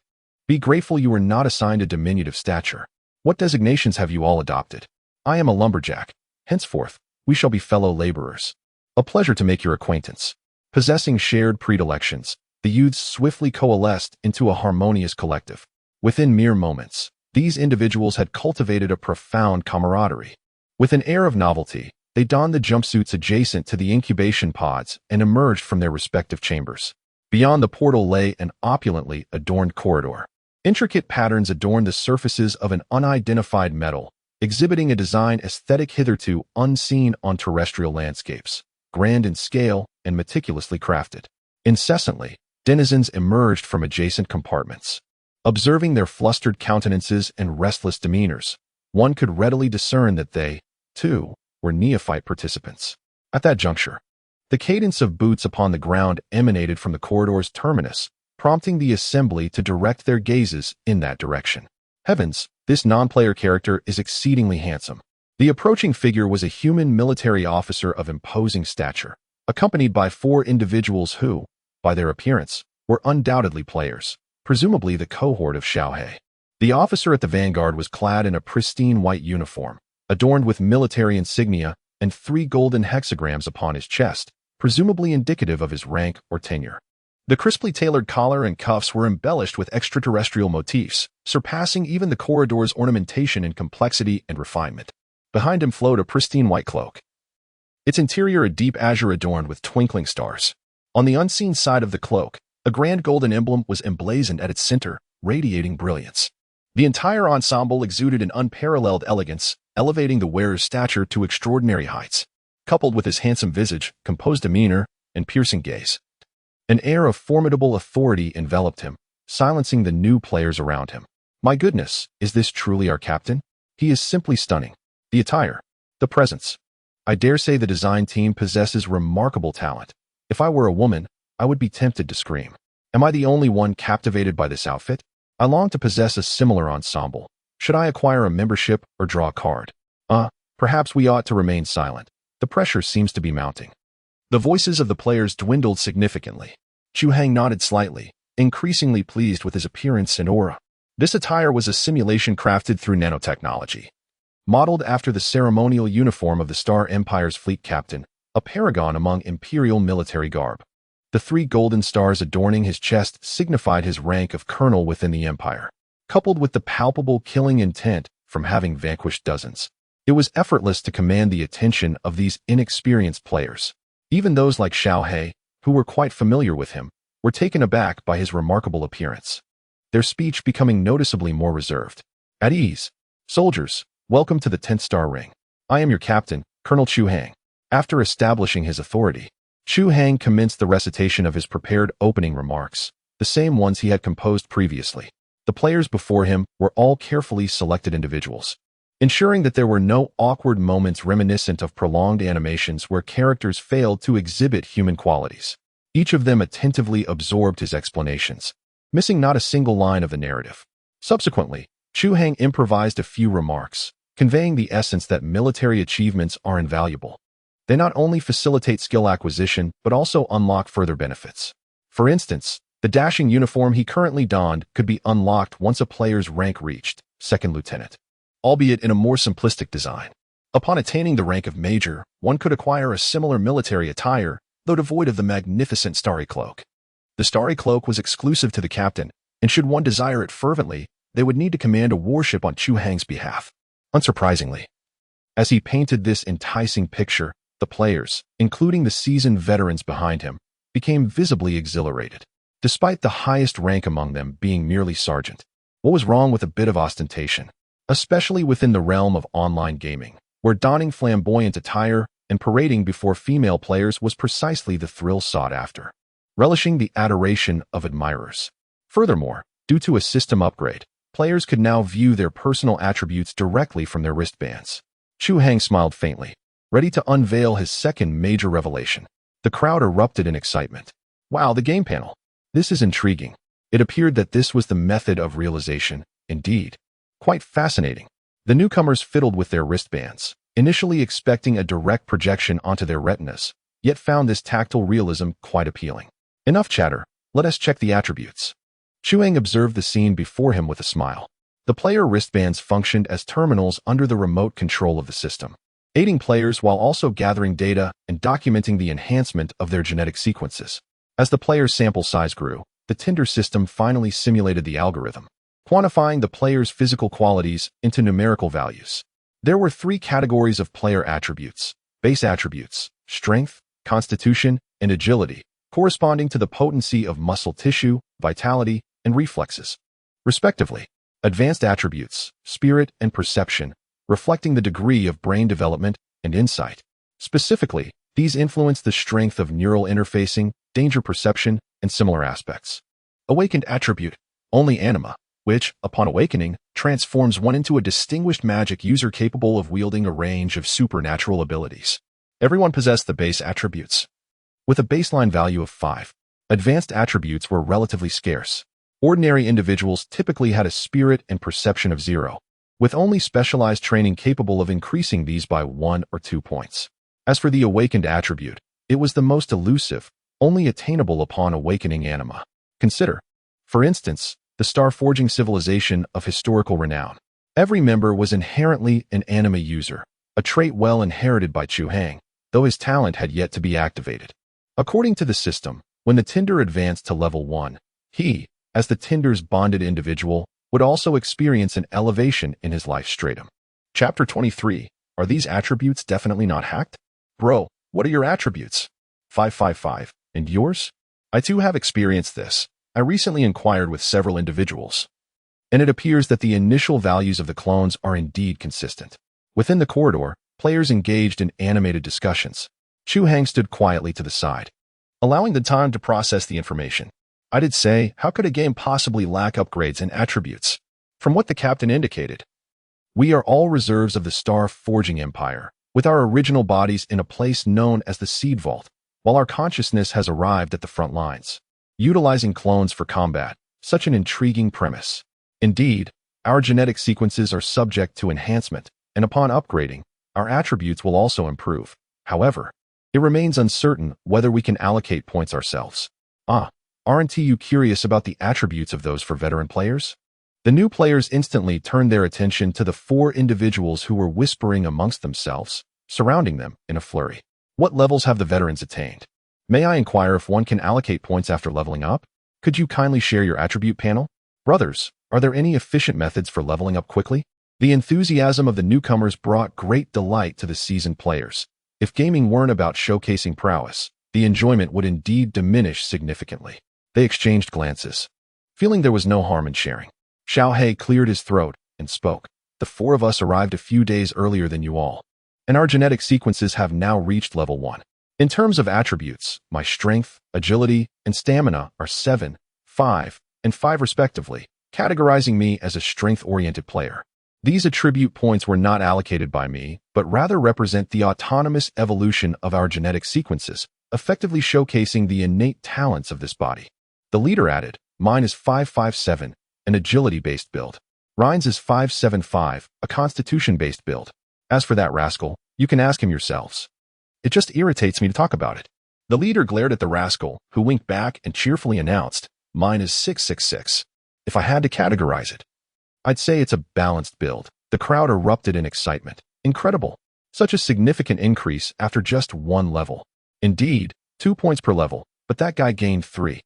S1: Be grateful you were not assigned a diminutive stature. What designations have you all adopted? I am a lumberjack. Henceforth, we shall be fellow laborers. A pleasure to make your acquaintance. Possessing shared predilections, the youths swiftly coalesced into a harmonious collective. Within mere moments, these individuals had cultivated a profound camaraderie. With an air of novelty, they donned the jumpsuits adjacent to the incubation pods and emerged from their respective chambers. Beyond the portal lay an opulently adorned corridor. Intricate patterns adorned the surfaces of an unidentified metal, exhibiting a design aesthetic hitherto unseen on terrestrial landscapes, grand in scale and meticulously crafted. Incessantly, denizens emerged from adjacent compartments. Observing their flustered countenances and restless demeanors, one could readily discern that they, too, were neophyte participants. At that juncture, the cadence of boots upon the ground emanated from the corridor's terminus, prompting the assembly to direct their gazes in that direction. Heavens, this non-player character is exceedingly handsome. The approaching figure was a human military officer of imposing stature, accompanied by 4 individuals who, by their appearance, were undoubtedly players. presumably the cohort of Chu Hang. The officer at the vanguard was clad in a pristine white uniform, adorned with military insignia and 3 golden hexagrams upon his chest, presumably indicative of his rank or tenure. The crisply tailored collar and cuffs were embellished with extraterrestrial motifs, surpassing even the corridor's ornamentation in complexity and refinement. Behind him flowed a pristine white cloak, its interior a deep azure adorned with twinkling stars. On the unseen side of the cloak, a grand golden emblem was emblazoned at its center, radiating brilliance. The entire ensemble exuded an unparalleled elegance, elevating the wearer's stature to extraordinary heights. Coupled with his handsome visage, composed demeanor, and piercing gaze, an air of formidable authority enveloped him, silencing the new players around him. My goodness, is this truly our captain? He is simply stunning. The attire, the presence. I dare say the design team possesses remarkable talent. If I were a woman, I would be tempted to scream. Am I the only one captivated by this outfit? I long to possess a similar ensemble. Should I acquire a membership or draw a card? Perhaps we ought to remain silent. The pressure seems to be mounting. The voices of the players dwindled significantly. Chu Hang nodded slightly, increasingly pleased with his appearance and aura. This attire was a simulation crafted through nanotechnology. Modeled after the ceremonial uniform of the Star Empire's fleet captain, a paragon among imperial military garb. The 3 golden stars adorning his chest signified his rank of colonel within the empire. Coupled with the palpable killing intent from having vanquished dozens, it was effortless to command the attention of these inexperienced players. Even those like Chu Hang, who were quite familiar with him, were taken aback by his remarkable appearance, their speech becoming noticeably more reserved. At ease. Soldiers, welcome to the 10th star ring. I am your captain, Colonel Chu Hang. After establishing his authority, Chu Hang commenced the recitation of his prepared opening remarks, the same ones he had composed previously. The players before him were all carefully selected individuals, ensuring that there were no awkward moments reminiscent of prolonged animations where characters failed to exhibit human qualities. Each of them attentively absorbed his explanations, missing not a single line of the narrative. Subsequently, Chu Hang improvised a few remarks, conveying the essence that military achievements are invaluable. They not only facilitate skill acquisition, but also unlock further benefits. For instance, the dashing uniform he currently donned could be unlocked once a player's rank reached second lieutenant, albeit in a more simplistic design. Upon attaining the rank of major, one could acquire a similar military attire, though devoid of the magnificent starry cloak. The starry cloak was exclusive to the captain, and should one desire it fervently, they would need to command a warship on Chu Hang's behalf. Unsurprisingly, as he painted this enticing picture, the players, including the seasoned veterans behind him, became visibly exhilarated, despite the highest rank among them being merely sergeant. What was wrong with a bit of ostentation, especially within the realm of online gaming, where donning flamboyant attire and parading before female players was precisely the thrill sought after, relishing the adoration of admirers. Furthermore, due to a system upgrade, players could now view their personal attributes directly from their wristbands. Chu Hang smiled faintly, ready to unveil his second major revelation. The crowd erupted in excitement. Wow, the game panel. This is intriguing. It appeared that this was the method of realization, indeed. Quite fascinating. The newcomers fiddled with their wristbands, initially expecting a direct projection onto their retinas, yet found this tactile realism quite appealing. Enough chatter, let us check the attributes. Chu Hang observed the scene before him with a smile. The player wristbands functioned as terminals under the remote control of the system, aiding players while also gathering data and documenting the enhancement of their genetic sequences. As the player's sample size grew, the Tinder system finally simulated the algorithm, quantifying the player's physical qualities into numerical values. There were 3 categories of player attributes: base attributes, strength, constitution, and agility, corresponding to the potency of muscle tissue, vitality, and reflexes, respectively. Advanced attributes, spirit and perception, reflecting the degree of brain development and insight. Specifically, these influence the strength of neural interfacing, danger perception, and similar aspects. Awakened attribute, only anima, which, upon awakening, transforms one into a distinguished magic user capable of wielding a range of supernatural abilities. Everyone possessed the base attributes, with a baseline value of 5. Advanced attributes were relatively scarce. Ordinary individuals typically had a spirit and perception of 0, with only specialized training capable of increasing these by 1 or 2 points. As for the awakened attribute, it was the most elusive, only attainable upon awakening anima. Consider, for instance, the star-forging civilization of historical renown. Every member was inherently an anime user, a trait well inherited by Chu Hang, though his talent had yet to be activated. According to the system, when the Tinder advanced to level 1, he, as the Tinder's bonded individual, would also experience an elevation in his life stratum. Chapter 23. Are these attributes definitely not hacked? Bro, what are your attributes? 555. And yours? I too have experienced this. I recently inquired with several individuals, and it appears that the initial values of the clones are indeed consistent. Within the corridor, players engaged in animated discussions. Chu Hang stood quietly to the side, allowing the time to process the information. I did say, how could a game possibly lack upgrades and attributes? From what the captain indicated, we are all reserves of the Star-Forging Empire, with our original bodies in a place known as the Seed Vault, while our consciousness has arrived at the front lines, utilizing clones for combat. Such an intriguing premise. Indeed, our genetic sequences are subject to enhancement, and upon upgrading, our attributes will also improve. However, it remains uncertain whether we can allocate points ourselves. Aren't you curious about the attributes of those for veteran players? The new players instantly turned their attention to the 4 individuals who were whispering amongst themselves, surrounding them in a flurry. What levels have the veterans attained? May I inquire if one can allocate points after leveling up? Could you kindly share your attribute panel? Brothers, are there any efficient methods for leveling up quickly? The enthusiasm of the newcomers brought great delight to the seasoned players. If gaming weren't about showcasing prowess, the enjoyment would indeed diminish significantly. They exchanged glances, feeling there was no harm in sharing. Xiao He cleared his throat and spoke. The 4 of us arrived a few days earlier than you all, and our genetic sequences have now reached level 1. In terms of attributes, my strength, agility, and stamina are 7, 5, and 5 respectively, categorizing me as a strength-oriented player. These attribute points were not allocated by me, but rather represent the autonomous evolution of our genetic sequences, effectively showcasing the innate talents of this body. The leader added, mine is 557, an agility-based build. Ryan's is 575, a constitution-based build. As for that rascal, you can ask him yourselves. It just irritates me to talk about it. The leader glared at the rascal, who winked back and cheerfully announced, mine is 666. If I had to categorize it, I'd say it's a balanced build. The crowd erupted in excitement. Incredible. Such a significant increase after just 1 level. Indeed, 2 points per level, but that guy gained 3.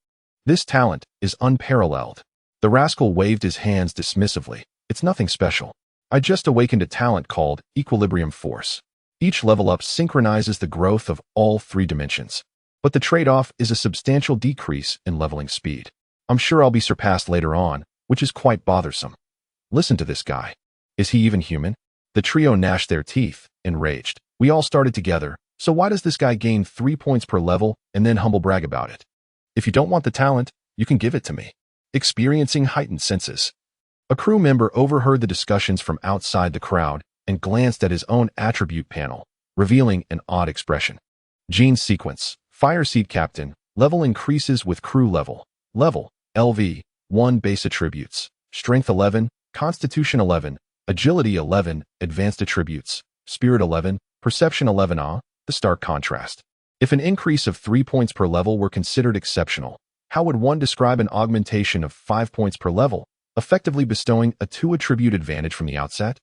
S1: This talent is unparalleled. The rascal waved his hands dismissively. It's nothing special. I just awakened a talent called Equilibrium Force. Each level up synchronizes the growth of all 3 dimensions. But the trade-off is a substantial decrease in leveling speed. I'm sure I'll be surpassed later on, which is quite bothersome. Listen to this guy. Is he even human? The trio gnashed their teeth, enraged. We all started together, so why does this guy gain 3 points per level and then humble brag about it? If you don't want the talent, you can give it to me. Experiencing heightened senses. A crew member overheard the discussions from outside the crowd and glanced at his own attribute panel, revealing an odd expression. Gene sequence, Fire Seed Captain, level increases with crew level. Level, LV, 1 base attributes, Strength 11, Constitution 11, Agility 11, Advanced attributes, Spirit 11, Perception 11. The stark contrast. If an increase of 3 points per level were considered exceptional, how would one describe an augmentation of 5 points per level, effectively bestowing a 2 attribute advantage from the outset?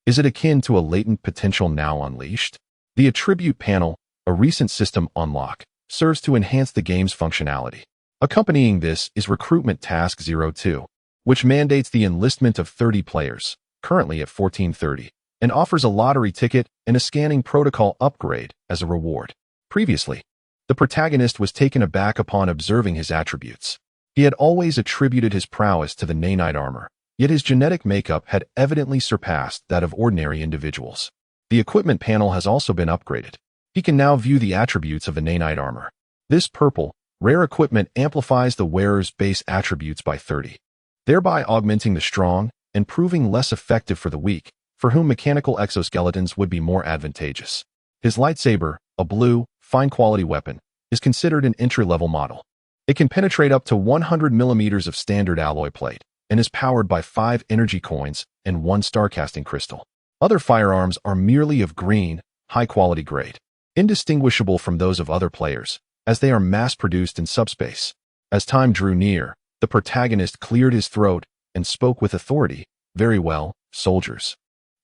S1: Is it akin to a latent potential now unleashed? The attribute panel, a recent system unlock, serves to enhance the game's functionality. Accompanying this is Recruitment Task 02, which mandates the enlistment of 30 players, currently at 1430, and offers a lottery ticket and a scanning protocol upgrade as a reward. Previously, the protagonist was taken aback upon observing his attributes. He had always attributed his prowess to the nanite armor, yet his genetic makeup had evidently surpassed that of ordinary individuals. The equipment panel has also been upgraded. He can now view the attributes of the nanite armor. This purple, rare equipment amplifies the wearer's base attributes by 30, thereby augmenting the strong and proving less effective for the weak, for whom mechanical exoskeletons would be more advantageous. His lightsaber, a blue, fine-quality weapon, is considered an entry-level model. It can penetrate up to 100 millimeters of standard alloy plate and is powered by 5 energy coins and 1 starcasting crystal. Other firearms are merely of green, high-quality grade, indistinguishable from those of other players, as they are mass-produced in subspace. As time drew near, The protagonist cleared his throat and spoke with authority. Very well, soldiers.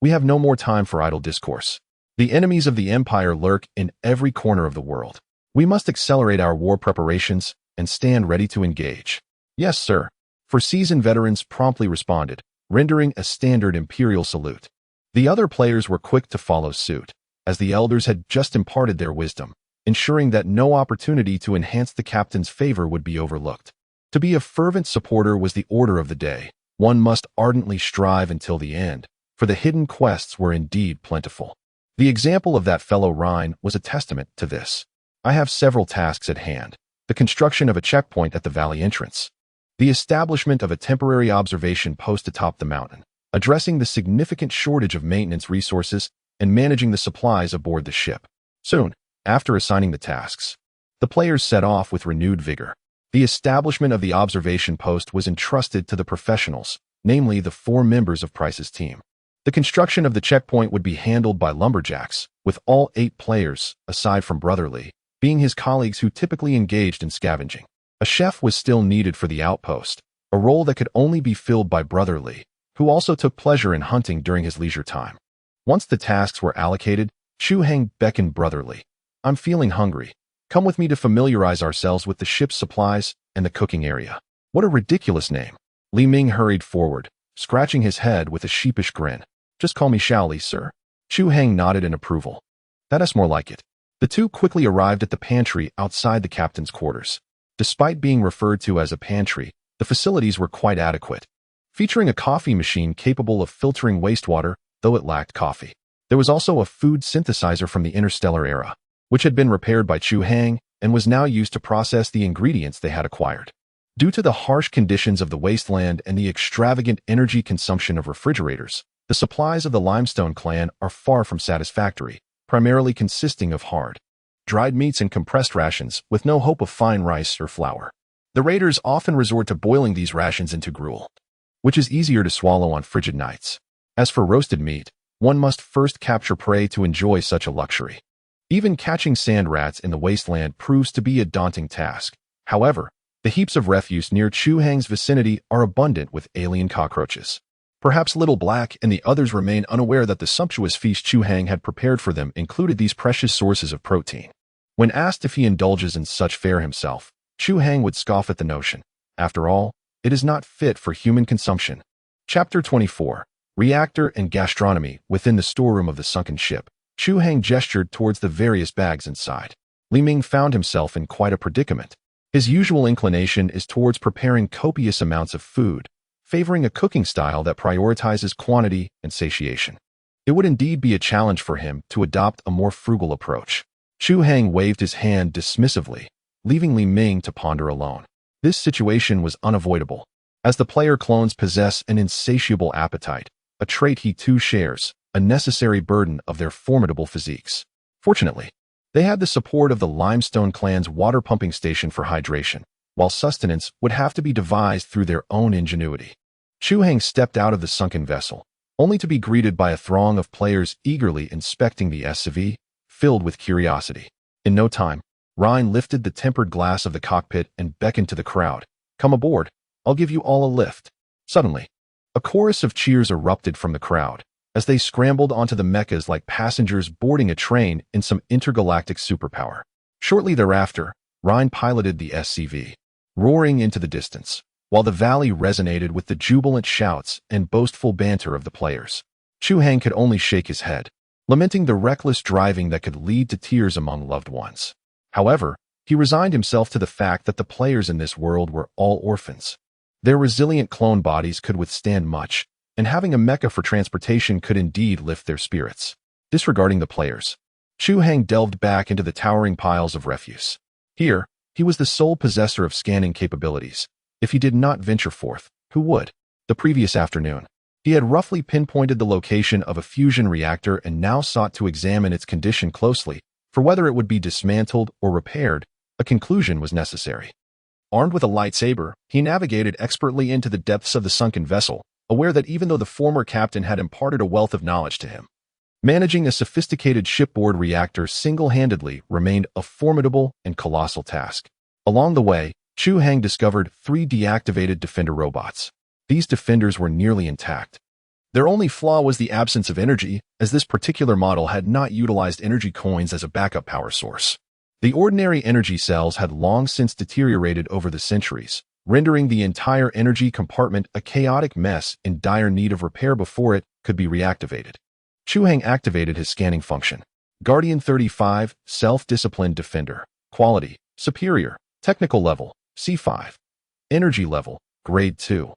S1: We have no more time for idle discourse. The enemies of the Empire lurk in every corner of the world. We must accelerate our war preparations and stand ready to engage. Yes, sir. For seasoned veterans promptly responded, rendering a standard imperial salute. The other players were quick to follow suit, as the elders had just imparted their wisdom, ensuring that no opportunity to enhance the captain's favor would be overlooked. To be a fervent supporter was the order of the day. One must ardently strive until the end, for the hidden quests were indeed plentiful. The example of that fellow Rhine was a testament to this. I have several tasks at hand. The construction of a checkpoint at the valley entrance. The establishment of a temporary observation post atop the mountain, addressing the significant shortage of maintenance resources and managing the supplies aboard the ship. Soon, after assigning the tasks, the players set off with renewed vigor. The establishment of the observation post was entrusted to the professionals, namely the 4 members of Price's team. The construction of the checkpoint would be handled by lumberjacks, with all 8 players, aside from Brotherly, being his colleagues who typically engaged in scavenging. A chef was still needed for the outpost, a role that could only be filled by Brotherly, who also took pleasure in hunting during his leisure time. Once the tasks were allocated, Chu Hang beckoned Brotherly. I'm feeling hungry. Come with me to familiarize ourselves with the ship's supplies and the cooking area. What a ridiculous name. Li Ming hurried forward, scratching his head with a sheepish grin. Just call me Shaoli, sir. Chu Hang nodded in approval. That's more like it. The two quickly arrived at the pantry outside the captain's quarters. Despite being referred to as a pantry, the facilities were quite adequate, featuring a coffee machine capable of filtering wastewater, though it lacked coffee. There was also a food synthesizer from the interstellar era, which had been repaired by Chu Hang and was now used to process the ingredients they had acquired. Due to the harsh conditions of the wasteland and the extravagant energy consumption of refrigerators, the supplies of the Limestone Clan are far from satisfactory, primarily consisting of hard, dried meats and compressed rations with no hope of fine rice or flour. The raiders often resort to boiling these rations into gruel, which is easier to swallow on frigid nights. As for roasted meat, one must first capture prey to enjoy such a luxury. Even catching sand rats in the wasteland proves to be a daunting task. However, the heaps of refuse near Chu Hang's vicinity are abundant with alien cockroaches. Perhaps Little Black and the others remain unaware that the sumptuous feast Chu Hang had prepared for them included these precious sources of protein. When asked if he indulges in such fare himself, Chu Hang would scoff at the notion. After all, it is not fit for human consumption. Chapter 24. Reactor and Gastronomy. Within the storeroom of the sunken ship, Chu Hang gestured towards the various bags inside. Li Ming found himself in quite a predicament. His usual inclination is towards preparing copious amounts of food, favoring a cooking style that prioritizes quantity and satiation. It would indeed be a challenge for him to adopt a more frugal approach. Chu Hang waved his hand dismissively, leaving Li Ming to ponder alone. This situation was unavoidable, as the player clones possess an insatiable appetite, a trait he too shares, a necessary burden of their formidable physiques. Fortunately, they had the support of the Limestone Clan's water pumping station for hydration, while sustenance would have to be devised through their own ingenuity. Chu Hang stepped out of the sunken vessel, only to be greeted by a throng of players eagerly inspecting the SCV, filled with curiosity. In no time, Rhine lifted the tempered glass of the cockpit and beckoned to the crowd. Come aboard, I'll give you all a lift. Suddenly, a chorus of cheers erupted from the crowd, as they scrambled onto the mechas like passengers boarding a train in some intergalactic superpower. Shortly thereafter, Rhine piloted the SCV, roaring into the distance, while the valley resonated with the jubilant shouts and boastful banter of the players. Chu Hang could only shake his head, lamenting the reckless driving that could lead to tears among loved ones. However, he resigned himself to the fact that the players in this world were all orphans. Their resilient clone bodies could withstand much, and having a mecha for transportation could indeed lift their spirits. Disregarding the players, Chu Hang delved back into the towering piles of refuse. Here, he was the sole possessor of scanning capabilities. If he did not venture forth, who would? The previous afternoon, he had roughly pinpointed the location of a fusion reactor and now sought to examine its condition closely, for whether it would be dismantled or repaired. A conclusion was necessary. Armed with a lightsaber, he navigated expertly into the depths of the sunken vessel, aware that even though the former captain had imparted a wealth of knowledge to him, managing a sophisticated shipboard reactor single-handedly remained a formidable and colossal task. Along the way, Chu Hang discovered 3 deactivated defender robots. These defenders were nearly intact. Their only flaw was the absence of energy, as this particular model had not utilized energy coins as a backup power source. The ordinary energy cells had long since deteriorated over the centuries, rendering the entire energy compartment a chaotic mess in dire need of repair before it could be reactivated. Chu Hang activated his scanning function. Guardian 35, Self-Disciplined Defender. Quality, Superior. Technical level, C5. Energy level, Grade 2.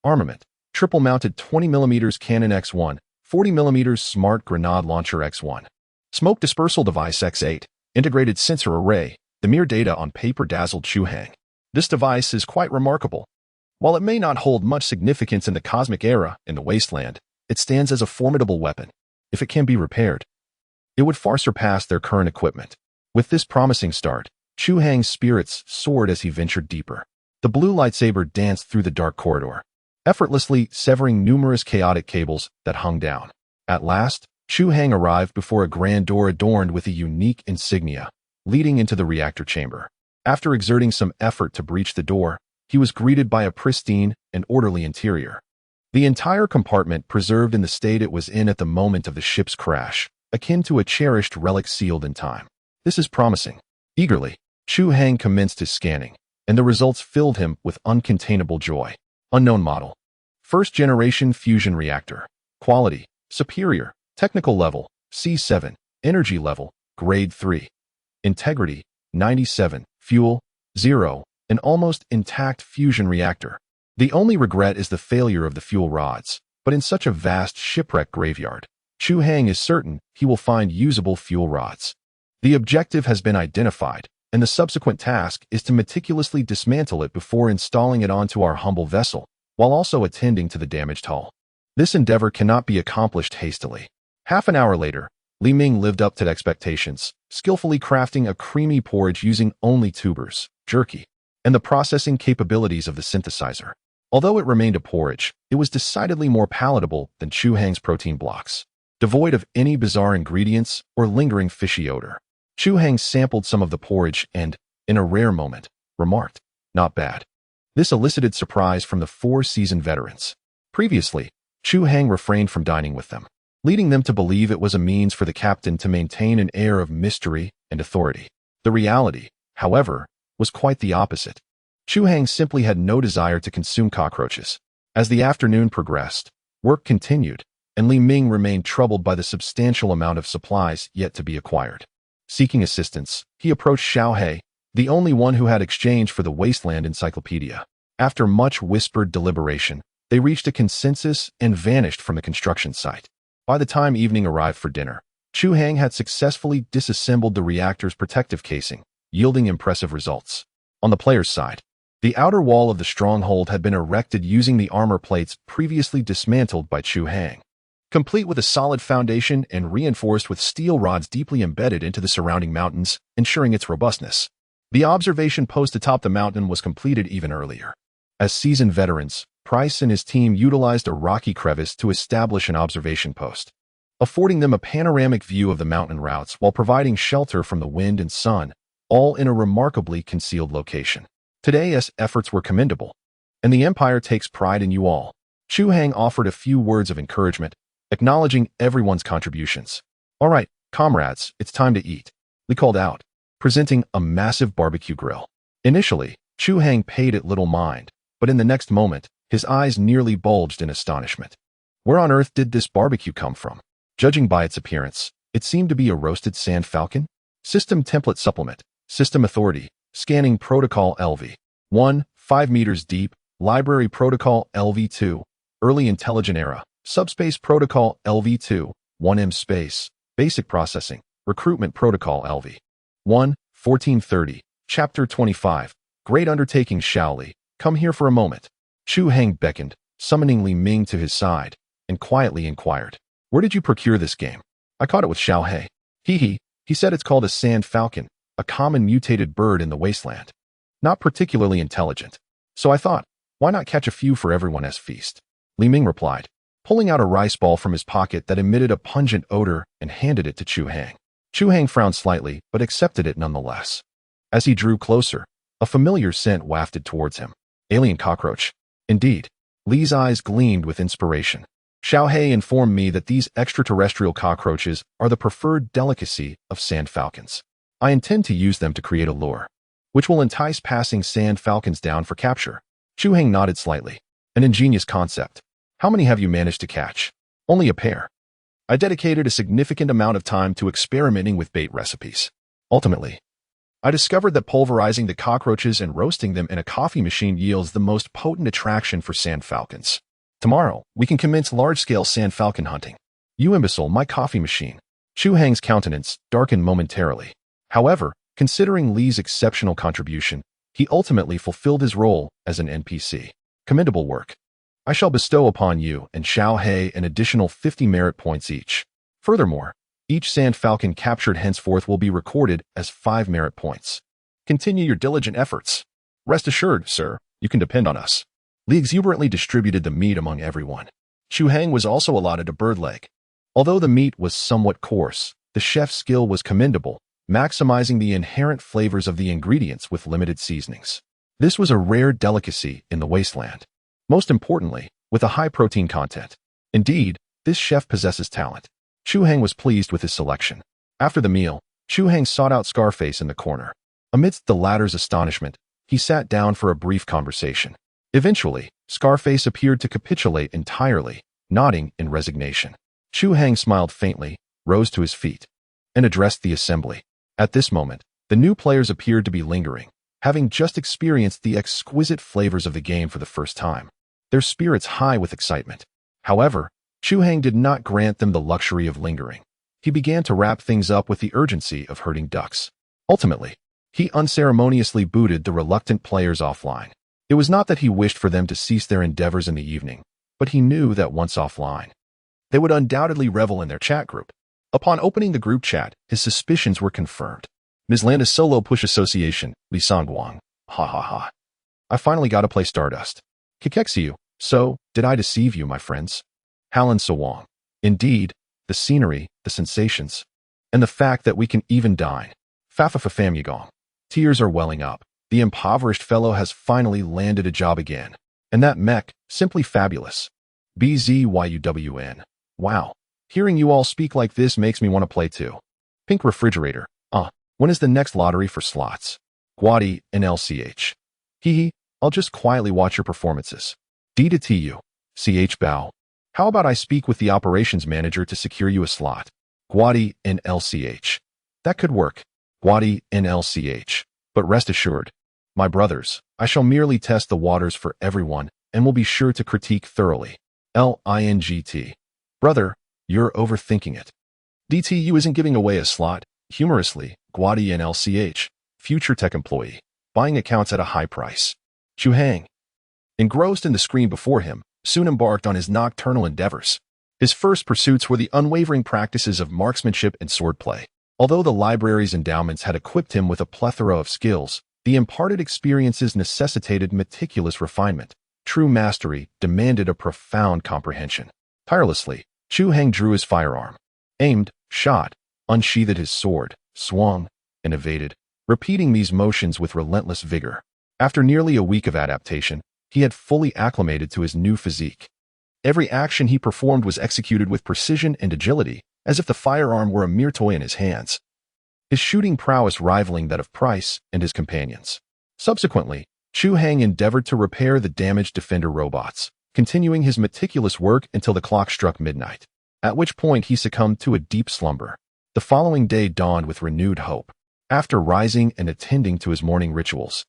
S1: Armament, triple-mounted 20mm cannon X1, 40mm smart grenade launcher X1. Smoke dispersal device X8, integrated sensor array. The mere data on paper dazzled Chu Hang. This device is quite remarkable. While it may not hold much significance in the cosmic era in the wasteland, it stands as a formidable weapon. If it can be repaired, it would far surpass their current equipment. With this promising start, Chu Hang's spirits soared as he ventured deeper. The blue lightsaber danced through the dark corridor, effortlessly severing numerous chaotic cables that hung down. At last, Chu Hang arrived before a grand door adorned with a unique insignia, leading into the reactor chamber. After exerting some effort to breach the door, he was greeted by a pristine and orderly interior. The entire compartment preserved in the state it was in at the moment of the ship's crash, akin to a cherished relic sealed in time. This is promising. Eagerly, Chu Hang commenced his scanning, and the results filled him with uncontainable joy. Unknown model. First-generation fusion reactor. Quality, Superior. Technical level, C7. Energy level, Grade 3. Integrity, 97. Fuel, 0. An almost intact fusion reactor. The only regret is the failure of the fuel rods, but in such a vast shipwreck graveyard, Chu Hang is certain he will find usable fuel rods. The objective has been identified, and the subsequent task is to meticulously dismantle it before installing it onto our humble vessel, while also attending to the damaged hull. This endeavor cannot be accomplished hastily. Half an hour later, Li Ming lived up to expectations, skillfully crafting a creamy porridge using only tubers, jerky, and the processing capabilities of the synthesizer. Although it remained a porridge, it was decidedly more palatable than Chu Hang's protein blocks, devoid of any bizarre ingredients or lingering fishy odor. Chu Hang sampled some of the porridge and, in a rare moment, remarked, "Not bad." This elicited surprise from the 4 seasoned veterans. Previously, Chu Hang refrained from dining with them, leading them to believe it was a means for the captain to maintain an air of mystery and authority. The reality, however, was quite the opposite. Chu Hang simply had no desire to consume cockroaches. As the afternoon progressed, work continued, and Li Ming remained troubled by the substantial amount of supplies yet to be acquired. Seeking assistance, he approached Xiao He, the only one who had exchanged for the Wasteland Encyclopedia. After much whispered deliberation, they reached a consensus and vanished from the construction site. By the time evening arrived for dinner, Chu Hang had successfully disassembled the reactor's protective casing, yielding impressive results. On the player's side, the outer wall of the stronghold had been erected using the armor plates previously dismantled by Chu Hang, complete with a solid foundation and reinforced with steel rods deeply embedded into the surrounding mountains, ensuring its robustness. The observation post atop the mountain was completed even earlier. As seasoned veterans, Price and his team utilized a rocky crevice to establish an observation post, affording them a panoramic view of the mountain routes while providing shelter from the wind and sun, all in a remarkably concealed location. Today's efforts were commendable, and the Empire takes pride in you all. Chu Hang offered a few words of encouragement, acknowledging everyone's contributions. "All right, comrades, it's time to eat," Li called out, presenting a massive barbecue grill. Initially, Chu Hang paid it little mind, but in the next moment, his eyes nearly bulged in astonishment. Where on earth did this barbecue come from? Judging by its appearance, it seemed to be a roasted sand falcon. System template supplement. System authority. Scanning protocol LV1, 5 meters deep. Library protocol LV2. Early intelligent era. Subspace protocol LV2, 1M space. Basic processing. Recruitment protocol LV1, 1430. Chapter 25. Great undertaking, Shaoli. Come here for a moment. Chu Hang beckoned, summoning Li Ming to his side, and quietly inquired, "Where did you procure this game?" "I caught it with Xiao He. He said it's called a sand falcon, a common mutated bird in the wasteland. Not particularly intelligent. So I thought, why not catch a few for everyone as feast?" Li Ming replied, pulling out a rice ball from his pocket that emitted a pungent odor and handed it to Chu Hang. Chu Hang frowned slightly, but accepted it nonetheless. As he drew closer, A familiar scent wafted towards him. Alien cockroach. Indeed. Li's eyes gleamed with inspiration. Chu Hang informed me that these extraterrestrial cockroaches are the preferred delicacy of sand falcons. I intend to use them to create a lure, which will entice passing sand falcons down for capture. Chu Hang nodded slightly. An ingenious concept. How many have you managed to catch? Only a pair. I dedicated a significant amount of time to experimenting with bait recipes. Ultimately, I discovered that pulverizing the cockroaches and roasting them in a coffee machine yields the most potent attraction for sand falcons. Tomorrow, we can commence large-scale sand falcon hunting. You imbecile, my coffee machine. Chu Hang's countenance darkened momentarily. However, considering Li's exceptional contribution, he ultimately fulfilled his role as an NPC. Commendable work. I shall bestow upon you and Chu Hang an additional 50 merit points each. Furthermore, each sand falcon captured henceforth will be recorded as 5 merit points. Continue your diligent efforts. Rest assured, sir, you can depend on us. Li exuberantly distributed the meat among everyone. Chu Hang was also allotted a bird leg. Although the meat was somewhat coarse, the chef's skill was commendable, maximizing the inherent flavors of the ingredients with limited seasonings. This was a rare delicacy in the wasteland. Most importantly, with a high protein content. Indeed, this chef possesses talent. Chu Hang was pleased with his selection. After the meal, Chu Hang sought out Scarface in the corner. Amidst the latter's astonishment, he sat down for a brief conversation. Eventually, Scarface appeared to capitulate entirely, nodding in resignation. Chu Hang smiled faintly, rose to his feet, and addressed the assembly. At this moment, the new players appeared to be lingering, having just experienced the exquisite flavors of the game for the first time, their spirits high with excitement. However, Chu Hang did not grant them the luxury of lingering. He began to wrap things up with the urgency of herding ducks. Ultimately, he unceremoniously booted the reluctant players offline. It was not that he wished for them to cease their endeavors in the evening, but he knew that once offline, they would undoubtedly revel in their chat group. Upon opening the group chat, his suspicions were confirmed. Ms. Landa's Solo Push Association, Li Sangguang. Ha ha ha. I finally got to play Stardust. Kikexiu. So, did I deceive you, my friends? Halin Sawang. Indeed, the scenery, the sensations, and the fact that we can even dine. Fafafafam Yagong. Tears are welling up. The impoverished fellow has finally landed a job again. And that mech, simply fabulous. BZYUWN. Wow. Hearing you all speak like this makes me want to play too. Pink refrigerator. When is the next lottery for slots? Guadi and LCH. Hee, I'll just quietly watch your performances. D to TU. CH bow. How about I speak with the operations manager to secure you a slot? Guadi and LCH. That could work. Guadi and LCH. But rest assured, my brothers, I shall merely test the waters for everyone and will be sure to critique thoroughly. LINGT. Brother, you're overthinking it. DTU isn't giving away a slot. Humorously, Guadi and LCH, future tech employee, buying accounts at a high price. Chu Hang, engrossed in the screen before him, soon embarked on his nocturnal endeavors. His first pursuits were the unwavering practices of marksmanship and swordplay. Although the library's endowments had equipped him with a plethora of skills, the imparted experiences necessitated meticulous refinement. True mastery demanded a profound comprehension. Tirelessly, Chu Hang drew his firearm, aimed, shot, unsheathed his sword, swung, and evaded, repeating these motions with relentless vigor. After nearly a week of adaptation, he had fully acclimated to his new physique. Every action he performed was executed with precision and agility, as if the firearm were a mere toy in his hands, his shooting prowess rivaling that of Price and his companions. Subsequently, Chu Hang endeavored to repair the damaged defender robots, continuing his meticulous work until the clock struck midnight, at which point he succumbed to a deep slumber. The following day dawned with renewed hope. After rising and attending to his morning rituals,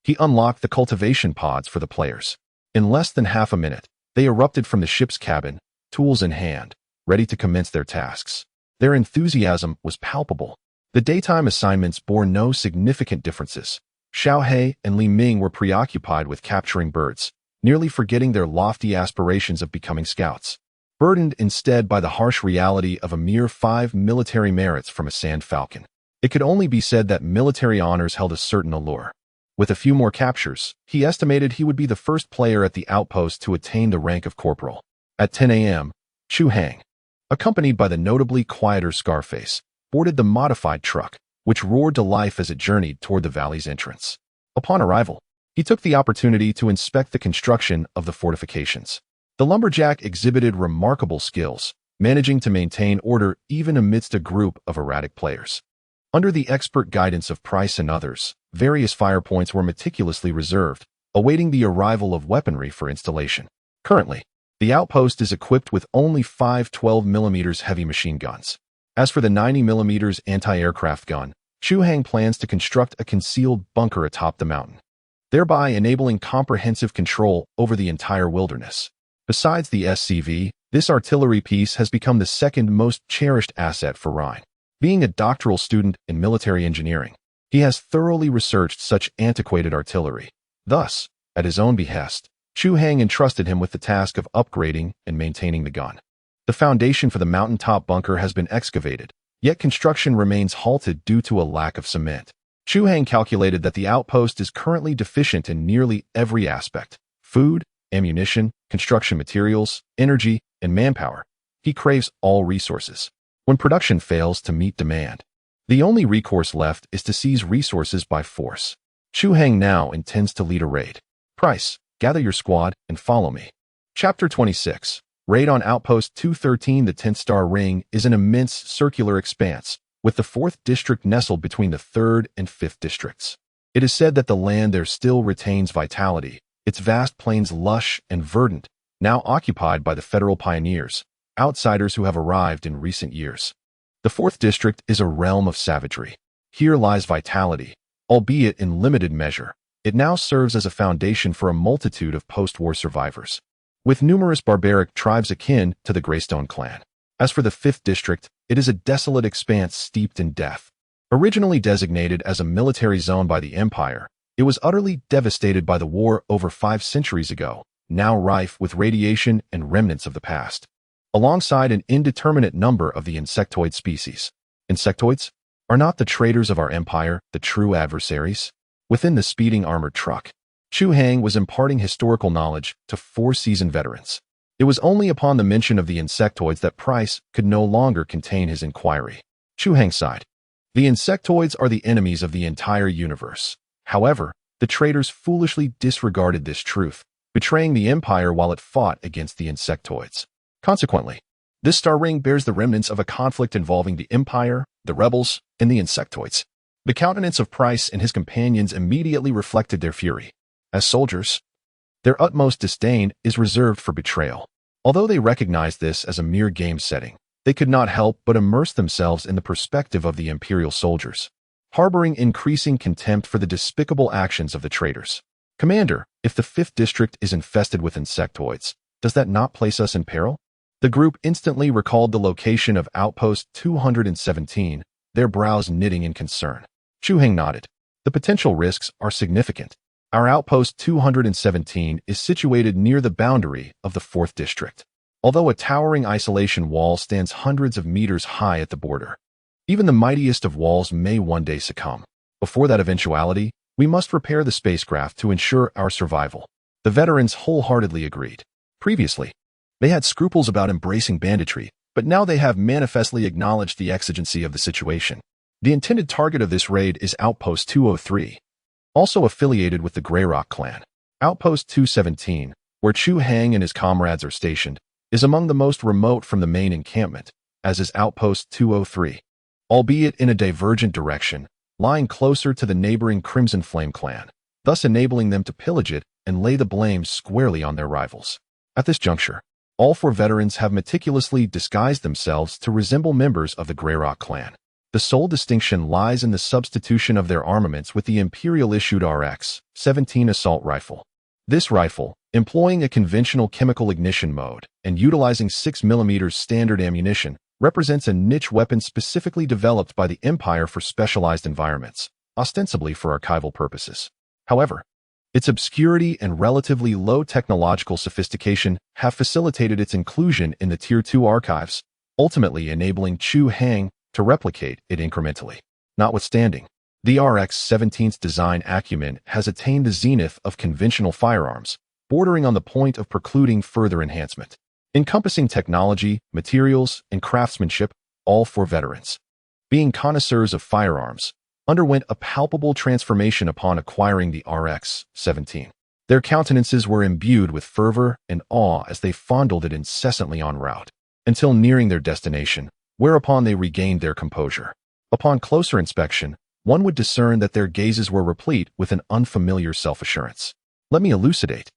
S1: he unlocked the cultivation pods for the players. In less than half a minute, they erupted from the ship's cabin, tools in hand, ready to commence their tasks. Their enthusiasm was palpable. The daytime assignments bore no significant differences. Chu Hang and Li Ming were preoccupied with capturing birds, nearly forgetting their lofty aspirations of becoming scouts, burdened instead by the harsh reality of a mere 5 military merits from a sand falcon. It could only be said that military honors held a certain allure. With a few more captures, he estimated he would be the first player at the outpost to attain the rank of corporal. At 10 a.m., Chu Hang, accompanied by the notably quieter Scarface, boarded the modified truck, which roared to life as it journeyed toward the valley's entrance. Upon arrival, he took the opportunity to inspect the construction of the fortifications. The lumberjack exhibited remarkable skills, managing to maintain order even amidst a group of erratic players. Under the expert guidance of Price and others, various fire points were meticulously reserved, awaiting the arrival of weaponry for installation. Currently, the outpost is equipped with only 5 12mm heavy machine guns. As for the 90mm anti-aircraft gun, Chu Hang plans to construct a concealed bunker atop the mountain, thereby enabling comprehensive control over the entire wilderness. Besides the SCV, this artillery piece has become the second most cherished asset for Rhine. Being a doctoral student in military engineering, he has thoroughly researched such antiquated artillery. Thus, at his own behest, Chu Hang entrusted him with the task of upgrading and maintaining the gun. The foundation for the mountaintop bunker has been excavated, yet construction remains halted due to a lack of cement. Chu Hang calculated that the outpost is currently deficient in nearly every aspect: food, ammunition, construction materials, energy, and manpower. He craves all resources. When production fails to meet demand, the only recourse left is to seize resources by force. Chu Hang now intends to lead a raid. Price, gather your squad and follow me. Chapter 26. Raid on Outpost 213. The 10th Star Ring is an immense circular expanse, with the 4th district nestled between the 3rd and 5th districts. It is said that the land there still retains vitality, its vast plains lush and verdant, now occupied by the federal pioneers, outsiders who have arrived in recent years. The 4th district is a realm of savagery. Here lies vitality, albeit in limited measure. It now serves as a foundation for a multitude of post-war survivors, with numerous barbaric tribes akin to the Limestone Clan. As for the 5th district, it is a desolate expanse steeped in death. Originally designated as a military zone by the Empire, it was utterly devastated by the war over 5 centuries ago, now rife with radiation and remnants of the past, alongside an indeterminate number of the insectoid species. Insectoids? Are not the traitors of our empire the true adversaries? Within the speeding armored truck, Chu Hang was imparting historical knowledge to 4 seasoned veterans. It was only upon the mention of the insectoids that Price could no longer contain his inquiry. Chu Hang sighed. The insectoids are the enemies of the entire universe. However, the traitors foolishly disregarded this truth, betraying the Empire while it fought against the insectoids. Consequently, this star ring bears the remnants of a conflict involving the Empire, the rebels, and the insectoids. The countenance of Price and his companions immediately reflected their fury. As soldiers, their utmost disdain is reserved for betrayal. Although they recognized this as a mere game setting, they could not help but immerse themselves in the perspective of the Imperial soldiers, harboring increasing contempt for the despicable actions of the traitors. Commander, if the 5th district is infested with insectoids, does that not place us in peril? The group instantly recalled the location of Outpost 217, their brows knitting in concern. Chu Hang nodded. The potential risks are significant. Our Outpost 217 is situated near the boundary of the 4th district. Although a towering isolation wall stands hundreds of meters high at the border, even the mightiest of walls may one day succumb. Before that eventuality, we must repair the spacecraft to ensure our survival. The veterans wholeheartedly agreed. Previously, they had scruples about embracing banditry, but now they have manifestly acknowledged the exigency of the situation. The intended target of this raid is Outpost 203, also affiliated with the Greyrock clan. Outpost 217, where Chu Hang and his comrades are stationed, is among the most remote from the main encampment, as is Outpost 203, albeit in a divergent direction, lying closer to the neighboring Crimson Flame clan, thus enabling them to pillage it and lay the blame squarely on their rivals. At this juncture, all 4 veterans have meticulously disguised themselves to resemble members of the Greyrock clan. The sole distinction lies in the substitution of their armaments with the Imperial-issued RX-17 assault rifle. This rifle, employing a conventional chemical ignition mode and utilizing 6mm standard ammunition, represents a niche weapon specifically developed by the Empire for specialized environments, ostensibly for archival purposes. However, its obscurity and relatively low technological sophistication have facilitated its inclusion in the Tier 2 archives, ultimately enabling Chu Hang to replicate it incrementally. Notwithstanding, the RX-17's design acumen has attained the zenith of conventional firearms, bordering on the point of precluding further enhancement. Encompassing technology, materials, and craftsmanship, all 4 veterans. Being connoisseurs of firearms, underwent a palpable transformation upon acquiring the RX-17. Their countenances were imbued with fervor and awe as they fondled it incessantly en route, until nearing their destination, whereupon they regained their composure. Upon closer inspection, one would discern that their gazes were replete with an unfamiliar self-assurance. Let me elucidate.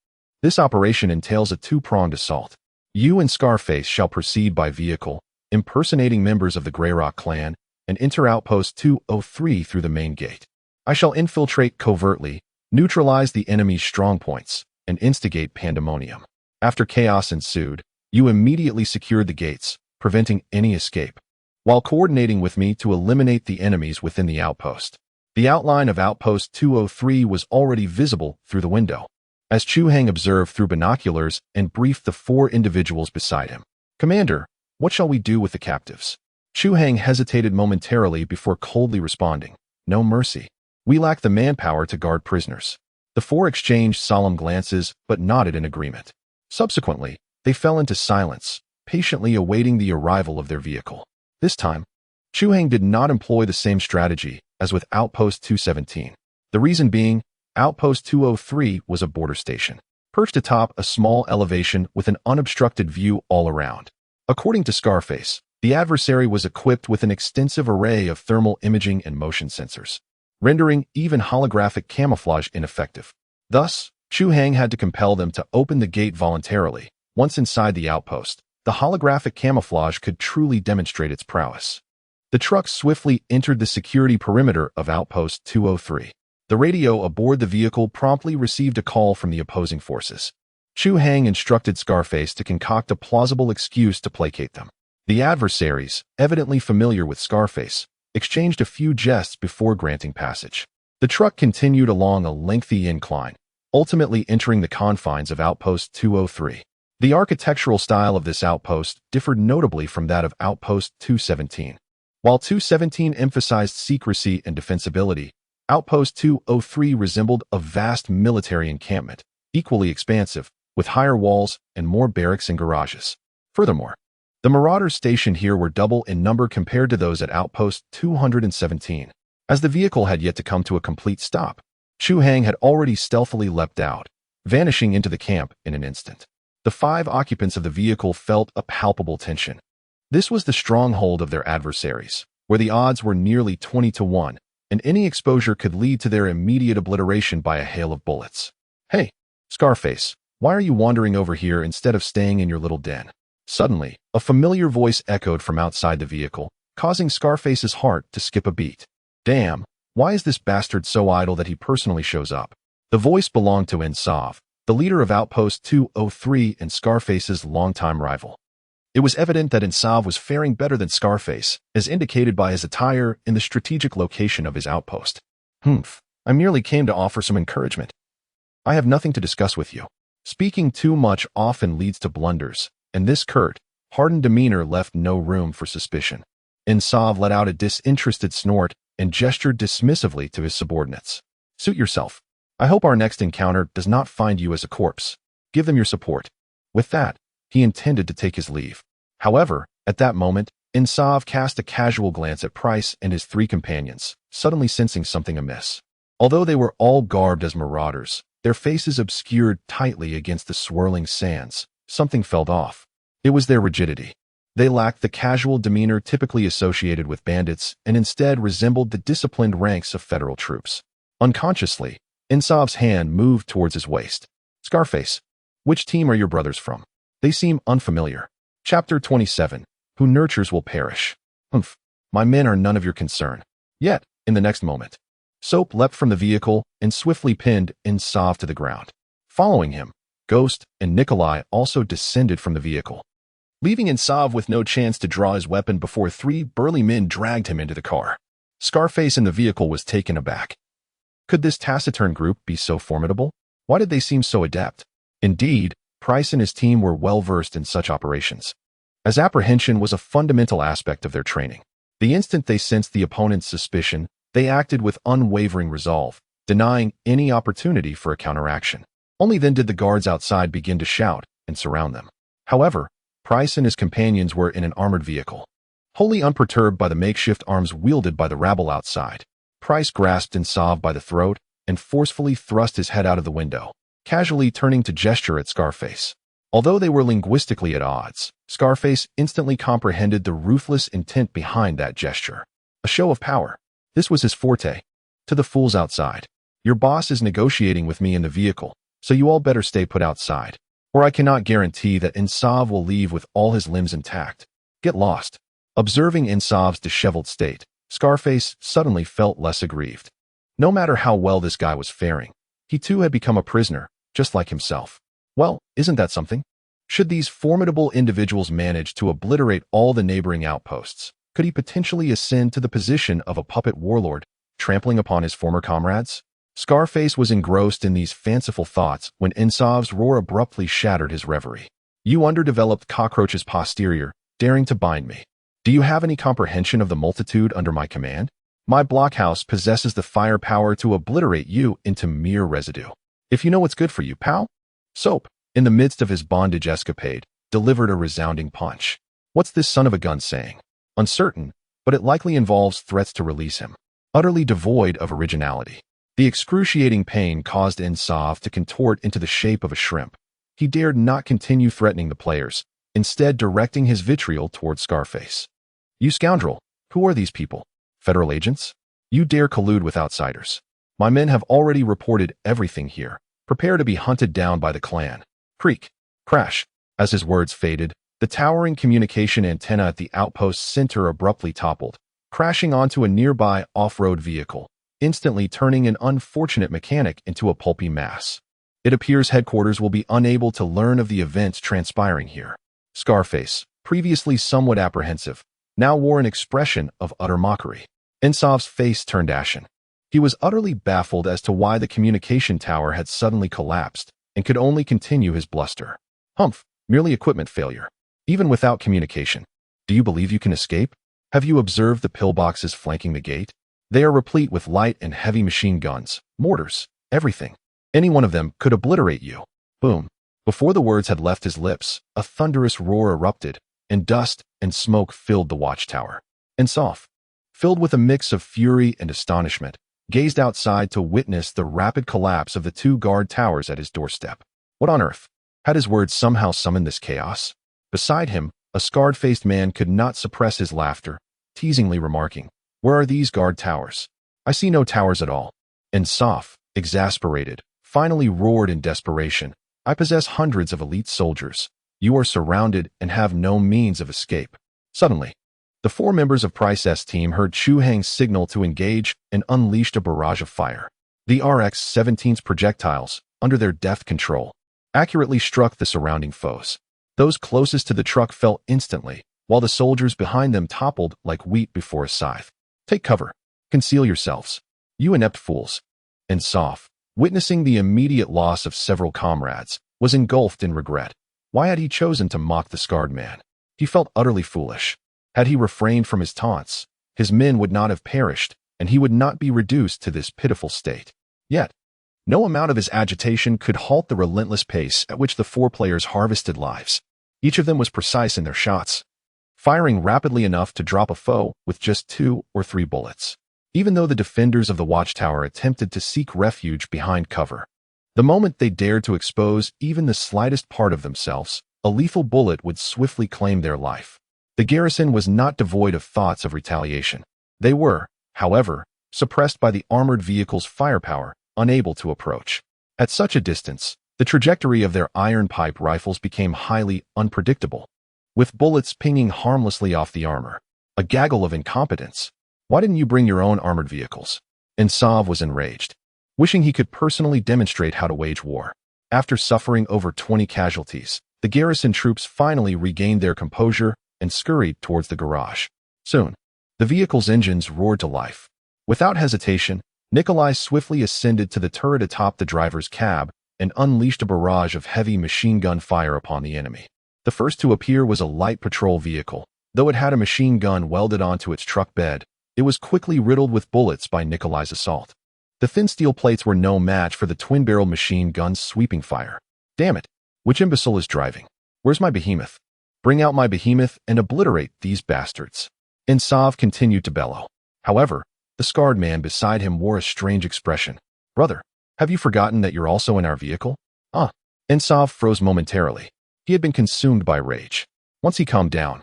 S1: This operation entails a two-pronged assault. You and Scarface shall proceed by vehicle, impersonating members of the Shipwreck Clan, and enter Outpost 203 through the main gate. I shall infiltrate covertly, neutralize the enemy's strong points, and instigate pandemonium. After chaos ensued, you immediately secured the gates, preventing any escape, while coordinating with me to eliminate the enemies within the outpost. The outline of Outpost 203 was already visible through the window, as Chu Hang observed through binoculars and briefed the 4 individuals beside him. Commander, what shall we do with the captives? Chu Hang hesitated momentarily before coldly responding, no mercy. We lack the manpower to guard prisoners. The 4 exchanged solemn glances but nodded in agreement. Subsequently, they fell into silence, patiently awaiting the arrival of their vehicle. This time, Chu Hang did not employ the same strategy as with Outpost 217. The reason being, Outpost 203 was a border station, perched atop a small elevation with an unobstructed view all around. According to Scarface, the adversary was equipped with an extensive array of thermal imaging and motion sensors, rendering even holographic camouflage ineffective. Thus, Chu Hang had to compel them to open the gate voluntarily. Once inside the outpost, the holographic camouflage could truly demonstrate its prowess. The truck swiftly entered the security perimeter of Outpost 203. The radio aboard the vehicle promptly received a call from the opposing forces. Chu Hang instructed Scarface to concoct a plausible excuse to placate them. The adversaries, evidently familiar with Scarface, exchanged a few jests before granting passage. The truck continued along a lengthy incline, ultimately entering the confines of Outpost 203. The architectural style of this outpost differed notably from that of Outpost 217. While 217 emphasized secrecy and defensibility, Outpost 203 resembled a vast military encampment, equally expansive, with higher walls and more barracks and garages. Furthermore, the marauders stationed here were double in number compared to those at Outpost 217. As the vehicle had yet to come to a complete stop, Chu Hang had already stealthily leapt out, vanishing into the camp in an instant. The 5 occupants of the vehicle felt a palpable tension. This was the stronghold of their adversaries, where the odds were nearly 20-1, and any exposure could lead to their immediate obliteration by a hail of bullets. Hey, Scarface, why are you wandering over here instead of staying in your little den? Suddenly, a familiar voice echoed from outside the vehicle, causing Scarface's heart to skip a beat. Damn, why is this bastard so idle that he personally shows up? The voice belonged to Insav, the leader of Outpost 203 and Scarface's longtime rival. It was evident that Insav was faring better than Scarface, as indicated by his attire in the strategic location of his outpost. I merely came to offer some encouragement. I have nothing to discuss with you. Speaking too much often leads to blunders, and this curt, hardened demeanor left no room for suspicion. Insav let out a disinterested snort and gestured dismissively to his subordinates. Suit yourself. I hope our next encounter does not find you as a corpse. Give them your support. With that, he intended to take his leave. However, at that moment, Insav cast a casual glance at Price and his 3 companions, suddenly sensing something amiss. Although they were all garbed as marauders, their faces obscured tightly against the swirling sands, something felt off. It was their rigidity. They lacked the casual demeanor typically associated with bandits and instead resembled the disciplined ranks of federal troops. Unconsciously, Insav's hand moved towards his waist. Scarface, which team are your brothers from? They seem unfamiliar. Chapter 27. Who nurtures will perish. My men are none of your concern. Yet, in the next moment, Soap leapt from the vehicle and swiftly pinned Insav to the ground. Following him, Ghost and Nikolai also descended from the vehicle, leaving Insav with no chance to draw his weapon before 3 burly men dragged him into the car. Scarface in the vehicle was taken aback. Could this taciturn group be so formidable? Why did they seem so adept? Indeed, Price and his team were well-versed in such operations, as apprehension was a fundamental aspect of their training. The instant they sensed the opponent's suspicion, they acted with unwavering resolve, denying any opportunity for a counteraction. Only then did the guards outside begin to shout and surround them. However, Price and his companions were in an armored vehicle, wholly unperturbed by the makeshift arms wielded by the rabble outside. Price grasped Insav by the throat and forcefully thrust his head out of the window, casually turning to gesture at Scarface. Although they were linguistically at odds, Scarface instantly comprehended the ruthless intent behind that gesture. A show of power. This was his forte. To the fools outside, your boss is negotiating with me in the vehicle, so you all better stay put outside, or I cannot guarantee that Insav will leave with all his limbs intact. Get lost. Observing Insav's disheveled state, Scarface suddenly felt less aggrieved. No matter how well this guy was faring, he too had become a prisoner, just like himself. Well, isn't that something? Should these formidable individuals manage to obliterate all the neighboring outposts, could he potentially ascend to the position of a puppet warlord, trampling upon his former comrades? Scarface was engrossed in these fanciful thoughts when Insav's roar abruptly shattered his reverie. You underdeveloped cockroaches posterior, daring to bind me. Do you have any comprehension of the multitude under my command? My blockhouse possesses the firepower to obliterate you into mere residue. If you know what's good for you, pal? Soap, in the midst of his bondage escapade, delivered a resounding punch. What's this son of a gun saying? Uncertain, but it likely involves threats to release him. Utterly devoid of originality. The excruciating pain caused Insav to contort into the shape of a shrimp. He dared not continue threatening the players, instead directing his vitriol towards Scarface. You scoundrel, who are these people? Federal agents? You dare collude with outsiders. My men have already reported everything here. Prepare to be hunted down by the clan. Creak. Crash. As his words faded, the towering communication antenna at the outpost's center abruptly toppled, crashing onto a nearby off-road vehicle, instantly turning an unfortunate mechanic into a pulpy mass. It appears headquarters will be unable to learn of the events transpiring here. Scarface, previously somewhat apprehensive, now wore an expression of utter mockery. Insav's face turned ashen. He was utterly baffled as to why the communication tower had suddenly collapsed and could only continue his bluster. Humph, merely equipment failure. Even without communication. Do you believe you can escape? Have you observed the pillboxes flanking the gate? They are replete with light and heavy machine guns, mortars, everything. Any one of them could obliterate you. Boom. Before the words had left his lips, a thunderous roar erupted, and dust and smoke filled the watchtower. Insav, filled with a mix of fury and astonishment, gazed outside to witness the rapid collapse of the two guard towers at his doorstep. What on earth? Had his words somehow summoned this chaos? Beside him, a scarred-faced man could not suppress his laughter, teasingly remarking, "Where are these guard towers? I see no towers at all." Insav, exasperated, finally roared in desperation, "I possess hundreds of elite soldiers. You are surrounded and have no means of escape." Suddenly, the four members of Price's team heard Chu Hang's signal to engage and unleashed a barrage of fire. The RX-17's projectiles, under their deft control, accurately struck the surrounding foes. Those closest to the truck fell instantly, while the soldiers behind them toppled like wheat before a scythe. Take cover. Conceal yourselves. You inept fools. Insav, witnessing the immediate loss of several comrades, was engulfed in regret. Why had he chosen to mock the scarred man? He felt utterly foolish. Had he refrained from his taunts, his men would not have perished, and he would not be reduced to this pitiful state. Yet, no amount of his agitation could halt the relentless pace at which the four players harvested lives. Each of them was precise in their shots, firing rapidly enough to drop a foe with just 2 or 3 bullets. Even though the defenders of the watchtower attempted to seek refuge behind cover, the moment they dared to expose even the slightest part of themselves, a lethal bullet would swiftly claim their life. The garrison was not devoid of thoughts of retaliation. They were, however, suppressed by the armored vehicle's firepower, unable to approach. At such a distance, the trajectory of their iron pipe rifles became highly unpredictable, with bullets pinging harmlessly off the armor. A gaggle of incompetence. Why didn't you bring your own armored vehicles? Insav was enraged, wishing he could personally demonstrate how to wage war. After suffering over 20 casualties, the garrison troops finally regained their composure and scurried towards the garage. Soon, the vehicle's engines roared to life. Without hesitation, Nikolai swiftly ascended to the turret atop the driver's cab and unleashed a barrage of heavy machine gun fire upon the enemy. The first to appear was a light patrol vehicle. Though it had a machine gun welded onto its truck bed, it was quickly riddled with bullets by Nikolai's assault. The thin steel plates were no match for the twin-barrel machine gun's sweeping fire. Damn it! Which imbecile is driving? Where's my behemoth? Bring out my behemoth and obliterate these bastards. Insav continued to bellow. However, the The scarred man beside him wore a strange expression. "Brother, have you forgotten that you're also in our vehicle?" Insav froze momentarily. He had been consumed by rage. Once he calmed down,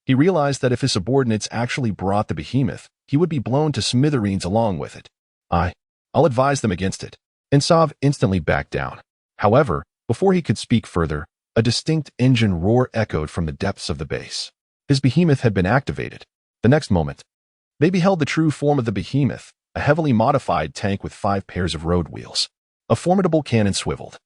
S1: he realized that if his subordinates actually brought the behemoth, he would be blown to smithereens along with it. I'll advise them against it." Insav instantly backed down. However, before he could speak further, a distinct engine roar echoed from the depths of the base. His behemoth had been activated. The next moment, they beheld the true form of the behemoth, a heavily modified tank with 5 pairs of road wheels. A formidable cannon swiveled,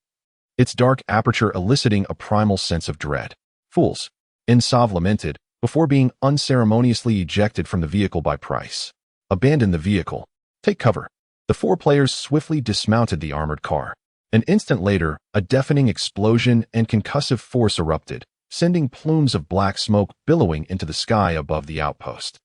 S1: its dark aperture eliciting a primal sense of dread. "Fools," Insav lamented, before being unceremoniously ejected from the vehicle by Price. "Abandon the vehicle. Take cover." The 4 players swiftly dismounted the armored car. An instant later, a deafening explosion and concussive force erupted, sending plumes of black smoke billowing into the sky above the outpost.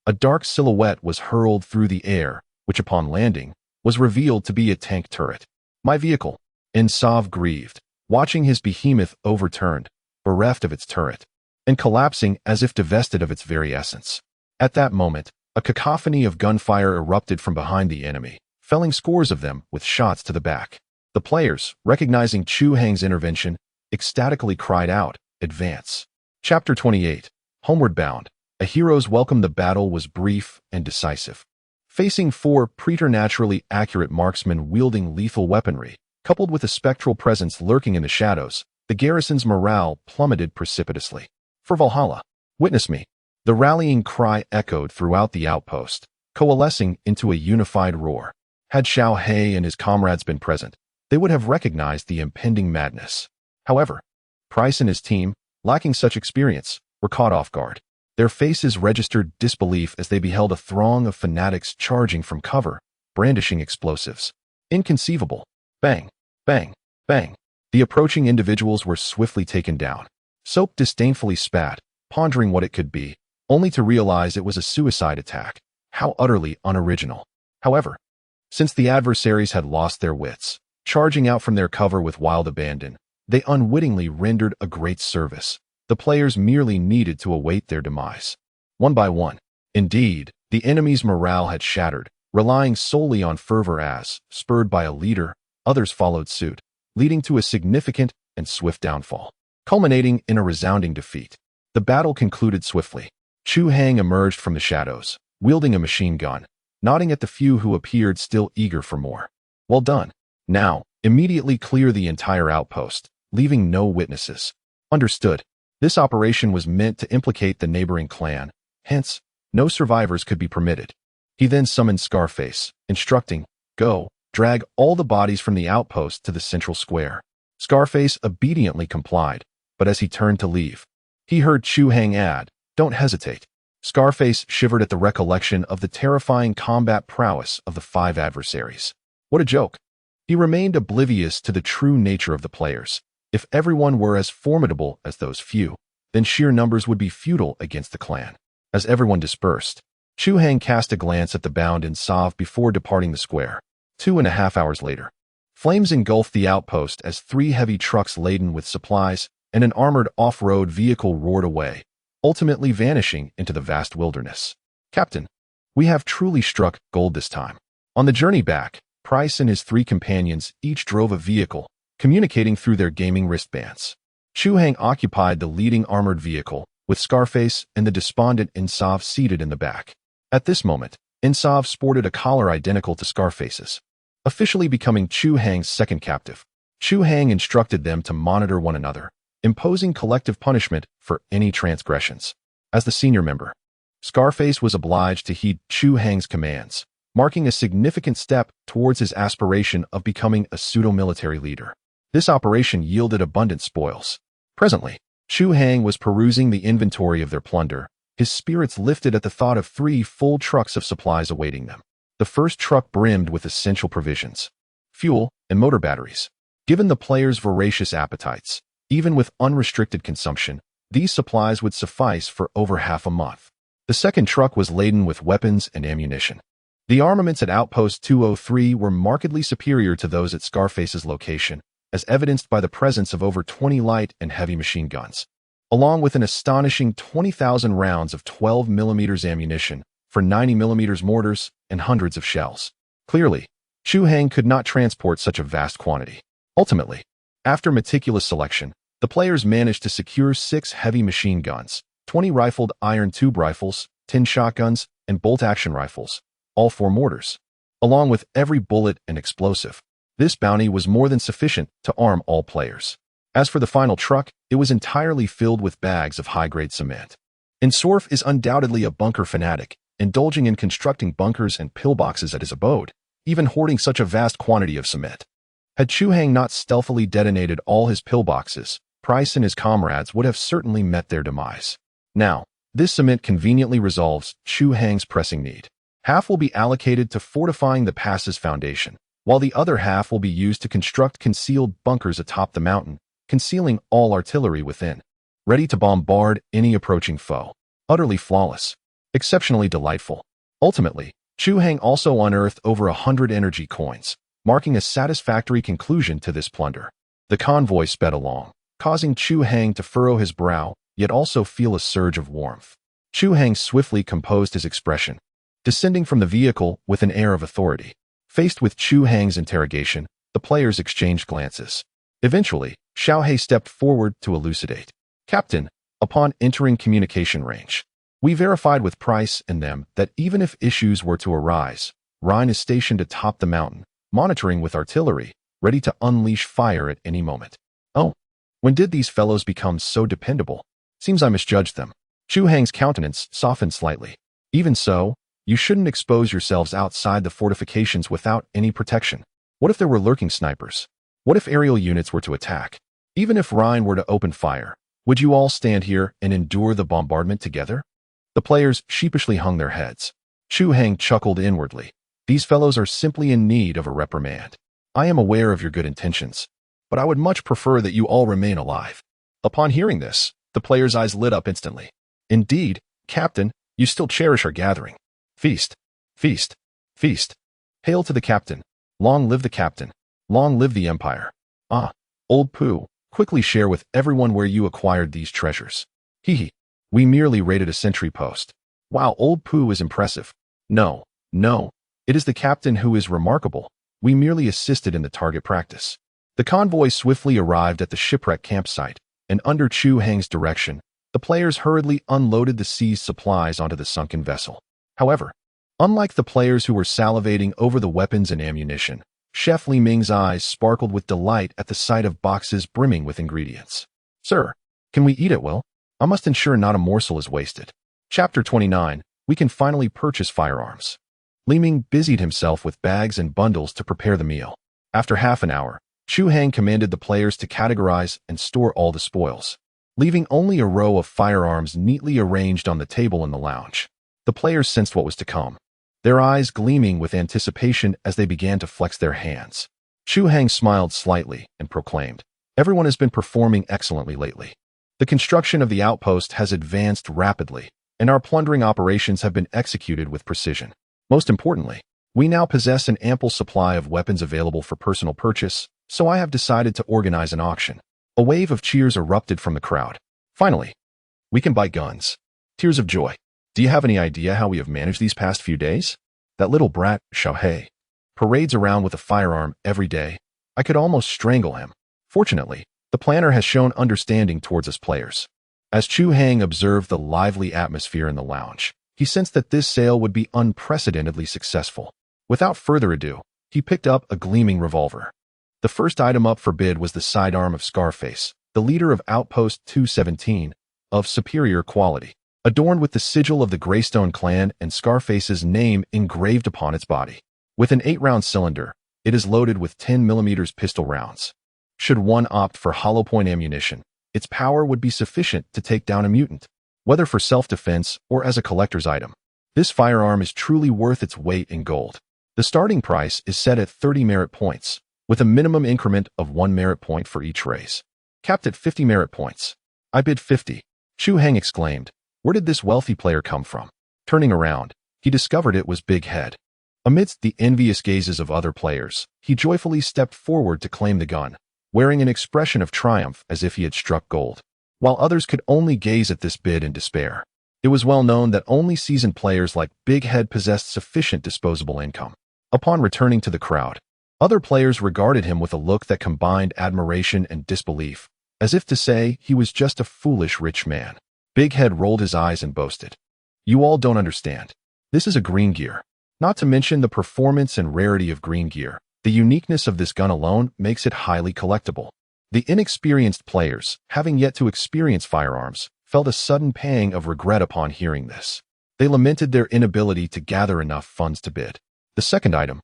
S1: A dark silhouette was hurled through the air, which upon landing, was revealed to be a tank turret. "My vehicle," Insav grieved, watching his behemoth overturned, bereft of its turret, and collapsing as if divested of its very essence. At that moment, a cacophony of gunfire erupted from behind the enemy, felling scores of them with shots to the back. The players, recognizing Chu Hang's intervention, ecstatically cried out, "Advance." Chapter 28. Homeward Bound. A hero's welcome. The battle was brief and decisive. Facing 4 preternaturally accurate marksmen wielding lethal weaponry, coupled with a spectral presence lurking in the shadows, the garrison's morale plummeted precipitously. "For Valhalla, witness me." The rallying cry echoed throughout the outpost, coalescing into a unified roar. Had Chu Hang and his comrades been present, they would have recognized the impending madness. However, Price and his team, lacking such experience, were caught off guard. Their faces registered disbelief as they beheld a throng of fanatics charging from cover, brandishing explosives. Inconceivable. Bang, bang, bang. The approaching individuals were swiftly taken down. Soap disdainfully spat, pondering what it could be, only to realize it was a suicide attack. How utterly unoriginal. However, since the adversaries had lost their wits, charging out from their cover with wild abandon, they unwittingly rendered a great service. The players merely needed to await their demise. One by one, indeed, the enemy's morale had shattered, relying solely on fervor as, spurred by a leader, others followed suit, leading to a significant and swift downfall, culminating in a resounding defeat. The battle concluded swiftly. Chu Hang emerged from the shadows, wielding a machine gun, nodding at the few who appeared still eager for more. "Well done. Now, immediately clear the entire outpost, leaving no witnesses." "Understood." This operation was meant to implicate the neighboring clan, hence, no survivors could be permitted. He then summoned Scarface, instructing, "Go, drag all the bodies from the outpost to the central square." Scarface obediently complied, but as he turned to leave, he heard Chu Hang add, "Don't hesitate." Scarface shivered at the recollection of the terrifying combat prowess of the 5 adversaries. What a joke. He remained oblivious to the true nature of the players. If everyone were as formidable as those few, then sheer numbers would be futile against the clan. As everyone dispersed, Chu Hang cast a glance at the bound Insav before departing the square. 2.5 hours later, flames engulfed the outpost as 3 heavy trucks laden with supplies and an armored off-road vehicle roared away, ultimately vanishing into the vast wilderness. "Captain, we have truly struck gold this time." On the journey back, Price and his 3 companions each drove a vehicle, communicating through their gaming wristbands. Chu Hang occupied the leading armored vehicle, with Scarface and the despondent Insav seated in the back. At this moment, Insav sported a collar identical to Scarface's, officially becoming Chu Hang's second captive. Chu Hang instructed them to monitor one another, imposing collective punishment for any transgressions. As the senior member, Scarface was obliged to heed Chu Hang's commands, marking a significant step towards his aspiration of becoming a pseudo-military leader. This operation yielded abundant spoils. Presently, Chu Hang was perusing the inventory of their plunder, his spirits lifted at the thought of 3 full trucks of supplies awaiting them. The first truck brimmed with essential provisions, fuel, and motor batteries. Given the players' voracious appetites, even with unrestricted consumption, these supplies would suffice for over half a month. The second truck was laden with weapons and ammunition. The armaments at Outpost 203 were markedly superior to those at Scarface's location, as evidenced by the presence of over 20 light and heavy machine guns, along with an astonishing 20,000 rounds of 12mm ammunition, for 90mm mortars and hundreds of shells. Clearly, Chu Hang could not transport such a vast quantity. Ultimately, after meticulous selection, the players managed to secure 6 heavy machine guns, 20 rifled iron tube rifles, 10 shotguns, and bolt-action rifles, all 4 mortars, along with every bullet and explosive. This bounty was more than sufficient to arm all players. As for the final truck, it was entirely filled with bags of high-grade cement. Insorf is undoubtedly a bunker fanatic, indulging in constructing bunkers and pillboxes at his abode, even hoarding such a vast quantity of cement. Had Chu Hang not stealthily detonated all his pillboxes, Price and his comrades would have certainly met their demise. Now, this cement conveniently resolves Chu Hang's pressing need. Half will be allocated to fortifying the pass's foundation, while the other half will be used to construct concealed bunkers atop the mountain, concealing all artillery within, ready to bombard any approaching foe. Utterly flawless. Exceptionally delightful. Ultimately, Chu Hang also unearthed over 100 energy coins, marking a satisfactory conclusion to this plunder. The convoy sped along, causing Chu Hang to furrow his brow, yet also feel a surge of warmth. Chu Hang swiftly composed his expression, descending from the vehicle with an air of authority. Faced with Chu Hang's interrogation, the players exchanged glances. Eventually, Xiaohei stepped forward to elucidate. Captain, upon entering communication range, we verified with Price and them that even if issues were to arise, Rhine is stationed atop the mountain, monitoring with artillery, ready to unleash fire at any moment. Oh, when did these fellows become so dependable? Seems I misjudged them. Chu Hang's countenance softened slightly. Even so, you shouldn't expose yourselves outside the fortifications without any protection. What if there were lurking snipers? What if aerial units were to attack? Even if Rhine were to open fire, would you all stand here and endure the bombardment together? The players sheepishly hung their heads. Chu Hang chuckled inwardly. These fellows are simply in need of a reprimand. I am aware of your good intentions, but I would much prefer that you all remain alive. Upon hearing this, the players' eyes lit up instantly. Indeed, Captain, you still cherish our gathering. Feast, feast, feast. Hail to the captain. Long live the captain. Long live the empire. Ah, old Pooh, quickly share with everyone where you acquired these treasures. Hee hee. We merely raided a sentry post. Wow, old Pooh is impressive. No, no. It is the captain who is remarkable. We merely assisted in the target practice. The convoy swiftly arrived at the shipwreck campsite, and under Chu Hang's direction, the players hurriedly unloaded the seized supplies onto the sunken vessel. However, unlike the players who were salivating over the weapons and ammunition, Chef Li Ming's eyes sparkled with delight at the sight of boxes brimming with ingredients. Sir, can we eat it well? I must ensure not a morsel is wasted. Chapter 29, we can finally purchase firearms. Li Ming busied himself with bags and bundles to prepare the meal. After half an hour, Chu Hang commanded the players to categorize and store all the spoils, leaving only a row of firearms neatly arranged on the table in the lounge. The players sensed what was to come, their eyes gleaming with anticipation as they began to flex their hands. Chu Hang smiled slightly and proclaimed, "Everyone has been performing excellently lately. The construction of the outpost has advanced rapidly, and our plundering operations have been executed with precision. Most importantly, we now possess an ample supply of weapons available for personal purchase, so I have decided to organize an auction." A wave of cheers erupted from the crowd. Finally, we can buy guns. Tears of joy. Do you have any idea how we have managed these past few days? That little brat, Xiaohei, parades around with a firearm every day. I could almost strangle him. Fortunately, the planner has shown understanding towards us players. As Chu Hang observed the lively atmosphere in the lounge, he sensed that this sale would be unprecedentedly successful. Without further ado, he picked up a gleaming revolver. The first item up for bid was the sidearm of Scarface, the leader of Outpost 217, of superior quality, adorned with the sigil of the Limestone Clan and Scarface's name engraved upon its body. With an 8-round cylinder, it is loaded with 10mm pistol rounds. Should one opt for hollow-point ammunition, its power would be sufficient to take down a mutant, whether for self-defense or as a collector's item. This firearm is truly worth its weight in gold. The starting price is set at 30 merit points, with a minimum increment of 1 merit point for each race. Capped at 50 merit points. I bid 50. Chu Hang exclaimed. Where did this wealthy player come from? Turning around, he discovered it was Big Head. Amidst the envious gazes of other players, he joyfully stepped forward to claim the gun, wearing an expression of triumph as if he had struck gold, while others could only gaze at this bid in despair. It was well known that only seasoned players like Big Head possessed sufficient disposable income. Upon returning to the crowd, other players regarded him with a look that combined admiration and disbelief, as if to say he was just a foolish rich man. Big Head rolled his eyes and boasted, "You all don't understand. This is a green gear. Not to mention the performance and rarity of green gear. The uniqueness of this gun alone makes it highly collectible." The inexperienced players, having yet to experience firearms, felt a sudden pang of regret upon hearing this. They lamented their inability to gather enough funds to bid. The second item,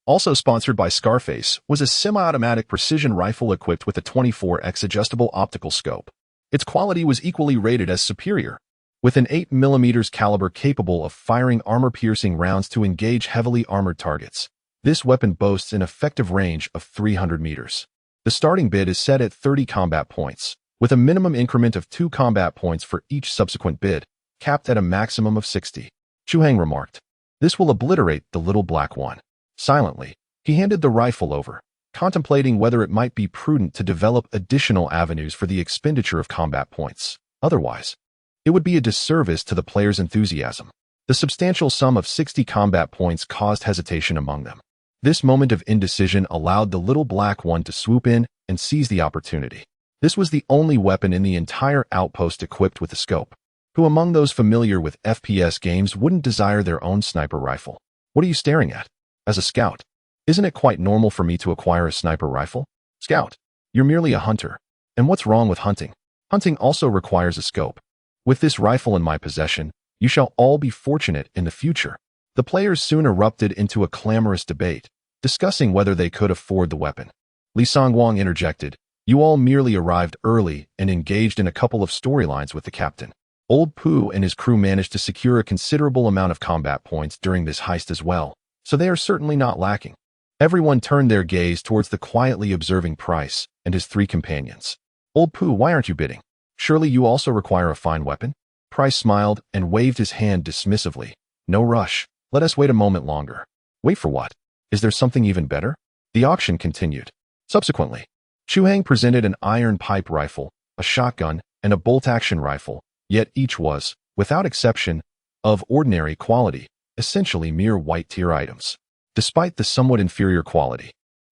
S1: also sponsored by Scarface, was a semi-automatic precision rifle equipped with a 24x adjustable optical scope. Its quality was equally rated as superior, with an 8mm caliber capable of firing armor-piercing rounds to engage heavily armored targets. This weapon boasts an effective range of 300 meters. The starting bid is set at 30 combat points, with a minimum increment of 2 combat points for each subsequent bid, capped at a maximum of 60. Chu Hang remarked, "This will obliterate the little black one." Silently, he handed the rifle over, contemplating whether it might be prudent to develop additional avenues for the expenditure of combat points. Otherwise, it would be a disservice to the player's enthusiasm. The substantial sum of 60 combat points caused hesitation among them. This moment of indecision allowed the little black one to swoop in and seize the opportunity. This was the only weapon in the entire outpost equipped with a scope. Who among those familiar with FPS games wouldn't desire their own sniper rifle? What are you staring at? As a scout, isn't it quite normal for me to acquire a sniper rifle? Scout, you're merely a hunter. And what's wrong with hunting? Hunting also requires a scope. With this rifle in my possession, you shall all be fortunate in the future. The players soon erupted into a clamorous debate, discussing whether they could afford the weapon. Li Songwang interjected, "You all merely arrived early and engaged in a couple of storylines with the captain. Old Pooh and his crew managed to secure a considerable amount of combat points during this heist as well, so they are certainly not lacking." Everyone turned their gaze towards the quietly observing Price and his 3 companions. "Old Pooh, why aren't you bidding? Surely you also require a fine weapon?" Price smiled and waved his hand dismissively. "No rush. Let us wait a moment longer." "Wait for what? Is there something even better?" The auction continued. Subsequently, Chu Hang presented an iron pipe rifle, a shotgun, and a bolt-action rifle, yet each was, without exception, of ordinary quality, essentially mere white-tier items. Despite the somewhat inferior quality,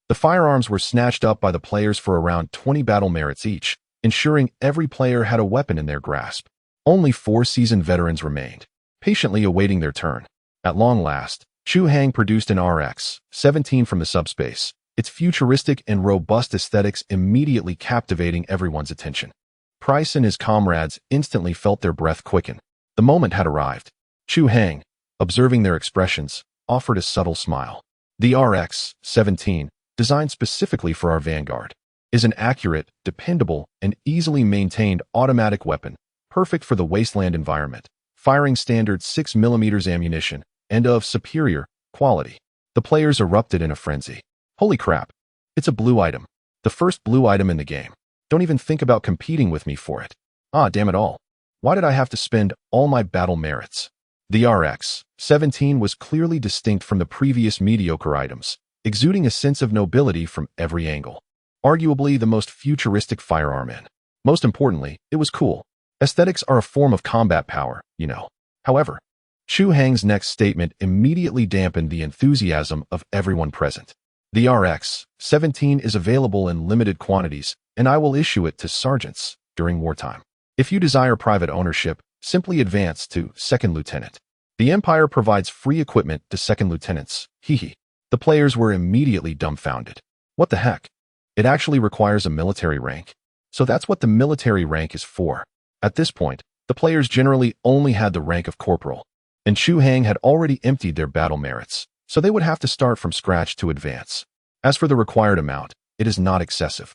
S1: the firearms were snatched up by the players for around 20 battle merits each, ensuring every player had a weapon in their grasp. Only 4 seasoned veterans remained, patiently awaiting their turn. At long last, Chu Hang produced an RX-17 from the subspace, its futuristic and robust aesthetics immediately captivating everyone's attention. Price and his comrades instantly felt their breath quicken. The moment had arrived. Chu Hang, observing their expressions, offered a subtle smile. The RX-17, designed specifically for our vanguard, is an accurate, dependable, and easily maintained automatic weapon, perfect for the wasteland environment, firing standard 6mm ammunition, and of superior quality. The players erupted in a frenzy. "Holy crap! It's a blue item. The first blue item in the game. Don't even think about competing with me for it. Ah, damn it all. Why did I have to spend all my battle merits?" The RX-17 was clearly distinct from the previous mediocre items, exuding a sense of nobility from every angle. Arguably the most futuristic firearm in. Most importantly, it was cool. Aesthetics are a form of combat power, you know. However, Chu Hang's next statement immediately dampened the enthusiasm of everyone present. "The RX-17 is available in limited quantities, and I will issue it to sergeants during wartime. If you desire private ownership, simply advance to second lieutenant. The Empire provides free equipment to second lieutenants." Hee. The players were immediately dumbfounded. What the heck? It actually requires a military rank? So that's what the military rank is for. At this point, the players generally only had the rank of corporal, and Chu Hang had already emptied their battle merits, so they would have to start from scratch to advance. As for the required amount, it is not excessive.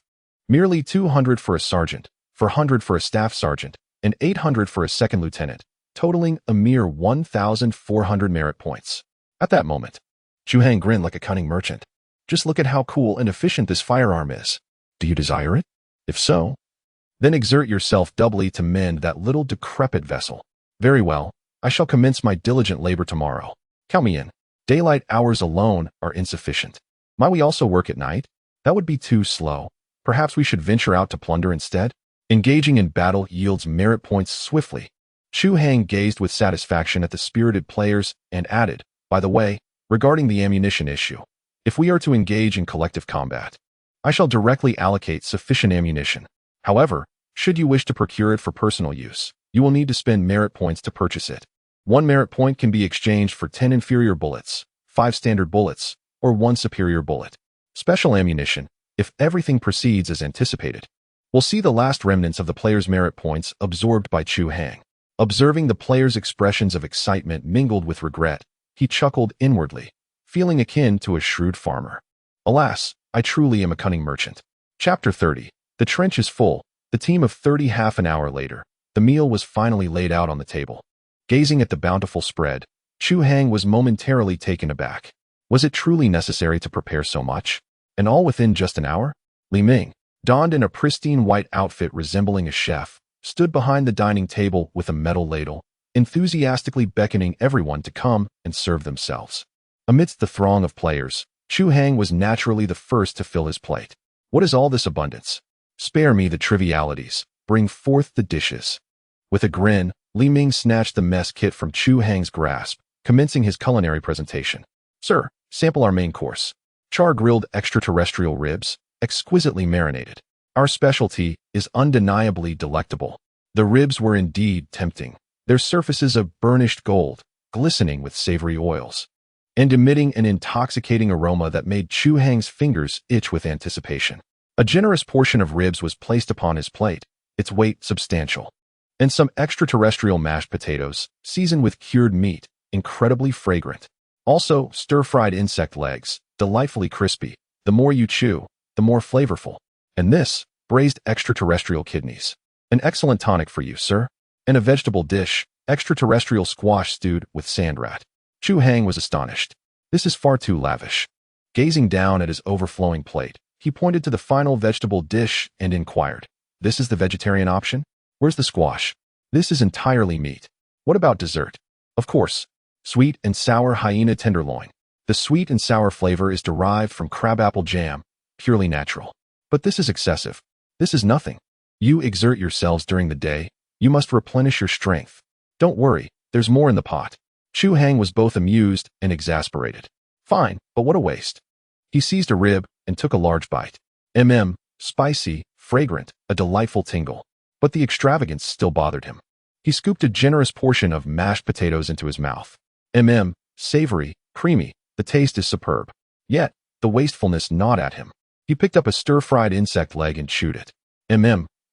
S1: Merely 200 for a sergeant, 400 for a staff sergeant, and 800 for a second lieutenant, totaling a mere 1,400 merit points. At that moment, Chu Hang grinned like a cunning merchant. "Just look at how cool and efficient this firearm is. Do you desire it? If so, then exert yourself doubly to mend that little decrepit vessel. Very well, I shall commence my diligent labor tomorrow. Count me in. Daylight hours alone are insufficient. Might we also work at night? That would be too slow. Perhaps we should venture out to plunder instead? Engaging in battle yields merit points swiftly." Chu Hang gazed with satisfaction at the spirited players and added, by the way, regarding the ammunition issue, if we are to engage in collective combat, I shall directly allocate sufficient ammunition. However, should you wish to procure it for personal use, you will need to spend merit points to purchase it. 1 merit point can be exchanged for 10 inferior bullets, 5 standard bullets, or 1 superior bullet. Special ammunition, if everything proceeds as anticipated, will see the last remnants of the player's merit points absorbed by Chu Hang. Observing the player's expressions of excitement mingled with regret, he chuckled inwardly, feeling akin to a shrewd farmer. Alas, I truly am a cunning merchant. Chapter 30. The trench is full. The team of 30. Half an hour later, the meal was finally laid out on the table. Gazing at the bountiful spread, Chu Hang was momentarily taken aback. Was it truly necessary to prepare so much? And all within just an hour? Li Ming, donned in a pristine white outfit resembling a chef, stood behind the dining table with a metal ladle, enthusiastically beckoning everyone to come and serve themselves. Amidst the throng of players, Chu Hang was naturally the first to fill his plate. What is all this abundance? Spare me the trivialities. Bring forth the dishes. With a grin, Li Ming snatched the mess kit from Chu Hang's grasp, commencing his culinary presentation. Sir, sample our main course. Char-grilled extraterrestrial ribs, exquisitely marinated. Our specialty is undeniably delectable. The ribs were indeed tempting, their surfaces of burnished gold, glistening with savory oils, and emitting an intoxicating aroma that made Chu Hang's fingers itch with anticipation. A generous portion of ribs was placed upon his plate, its weight substantial, and some extraterrestrial mashed potatoes, seasoned with cured meat, incredibly fragrant. Also, stir-fried insect legs, delightfully crispy. The more you chew, the more flavorful. And this, braised extraterrestrial kidneys. An excellent tonic for you, sir. And a vegetable dish, extraterrestrial squash stewed with sand rat. Chu Hang was astonished. This is far too lavish. Gazing down at his overflowing plate, he pointed to the final vegetable dish and inquired, "This is the vegetarian option? Where's the squash? This is entirely meat. What about dessert?" "Of course. Sweet and sour hyena tenderloin. The sweet and sour flavor is derived from crabapple jam, purely natural. But this is excessive. This is nothing. You exert yourselves during the day. You must replenish your strength. Don't worry, there's more in the pot." Chu Hang was both amused and exasperated. Fine, but what a waste. He seized a rib and took a large bite. Spicy, fragrant, a delightful tingle. But the extravagance still bothered him. He scooped a generous portion of mashed potatoes into his mouth. Savory, creamy, the taste is superb. Yet, the wastefulness gnawed at him. He picked up a stir-fried insect leg and chewed it.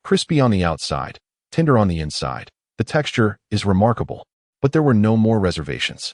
S1: Crispy on the outside, tender on the inside. The texture is remarkable. But there were no more reservations.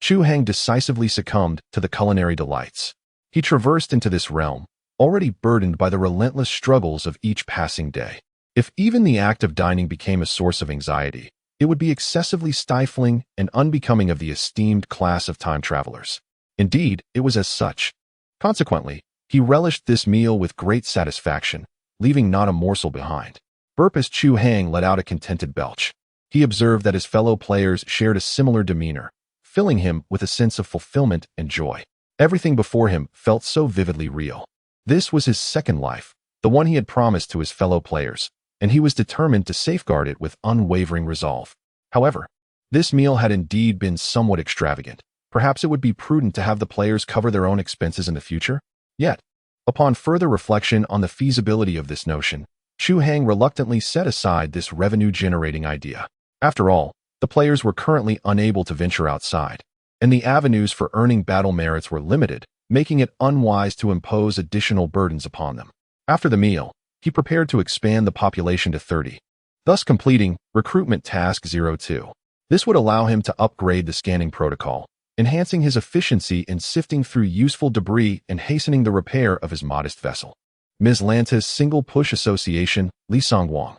S1: Chu Hang decisively succumbed to the culinary delights. He traversed into this realm, already burdened by the relentless struggles of each passing day. If even the act of dining became a source of anxiety, it would be excessively stifling and unbecoming of the esteemed class of time travelers. Indeed, it was as such. Consequently, he relished this meal with great satisfaction, leaving not a morsel behind. Burp as Chu Hang let out a contented belch. He observed that his fellow players shared a similar demeanor, filling him with a sense of fulfillment and joy. Everything before him felt so vividly real. This was his second life, the one he had promised to his fellow players, and he was determined to safeguard it with unwavering resolve. However, this meal had indeed been somewhat extravagant. Perhaps it would be prudent to have the players cover their own expenses in the future? Yet, upon further reflection on the feasibility of this notion, Chu Hang reluctantly set aside this revenue-generating idea. After all, the players were currently unable to venture outside, and the avenues for earning battle merits were limited, making it unwise to impose additional burdens upon them. After the meal, he prepared to expand the population to 30, thus completing Recruitment Task 02. This would allow him to upgrade the scanning protocol, enhancing his efficiency in sifting through useful debris and hastening the repair of his modest vessel. Ms. Lanta's Single Push Association, Li Songwang.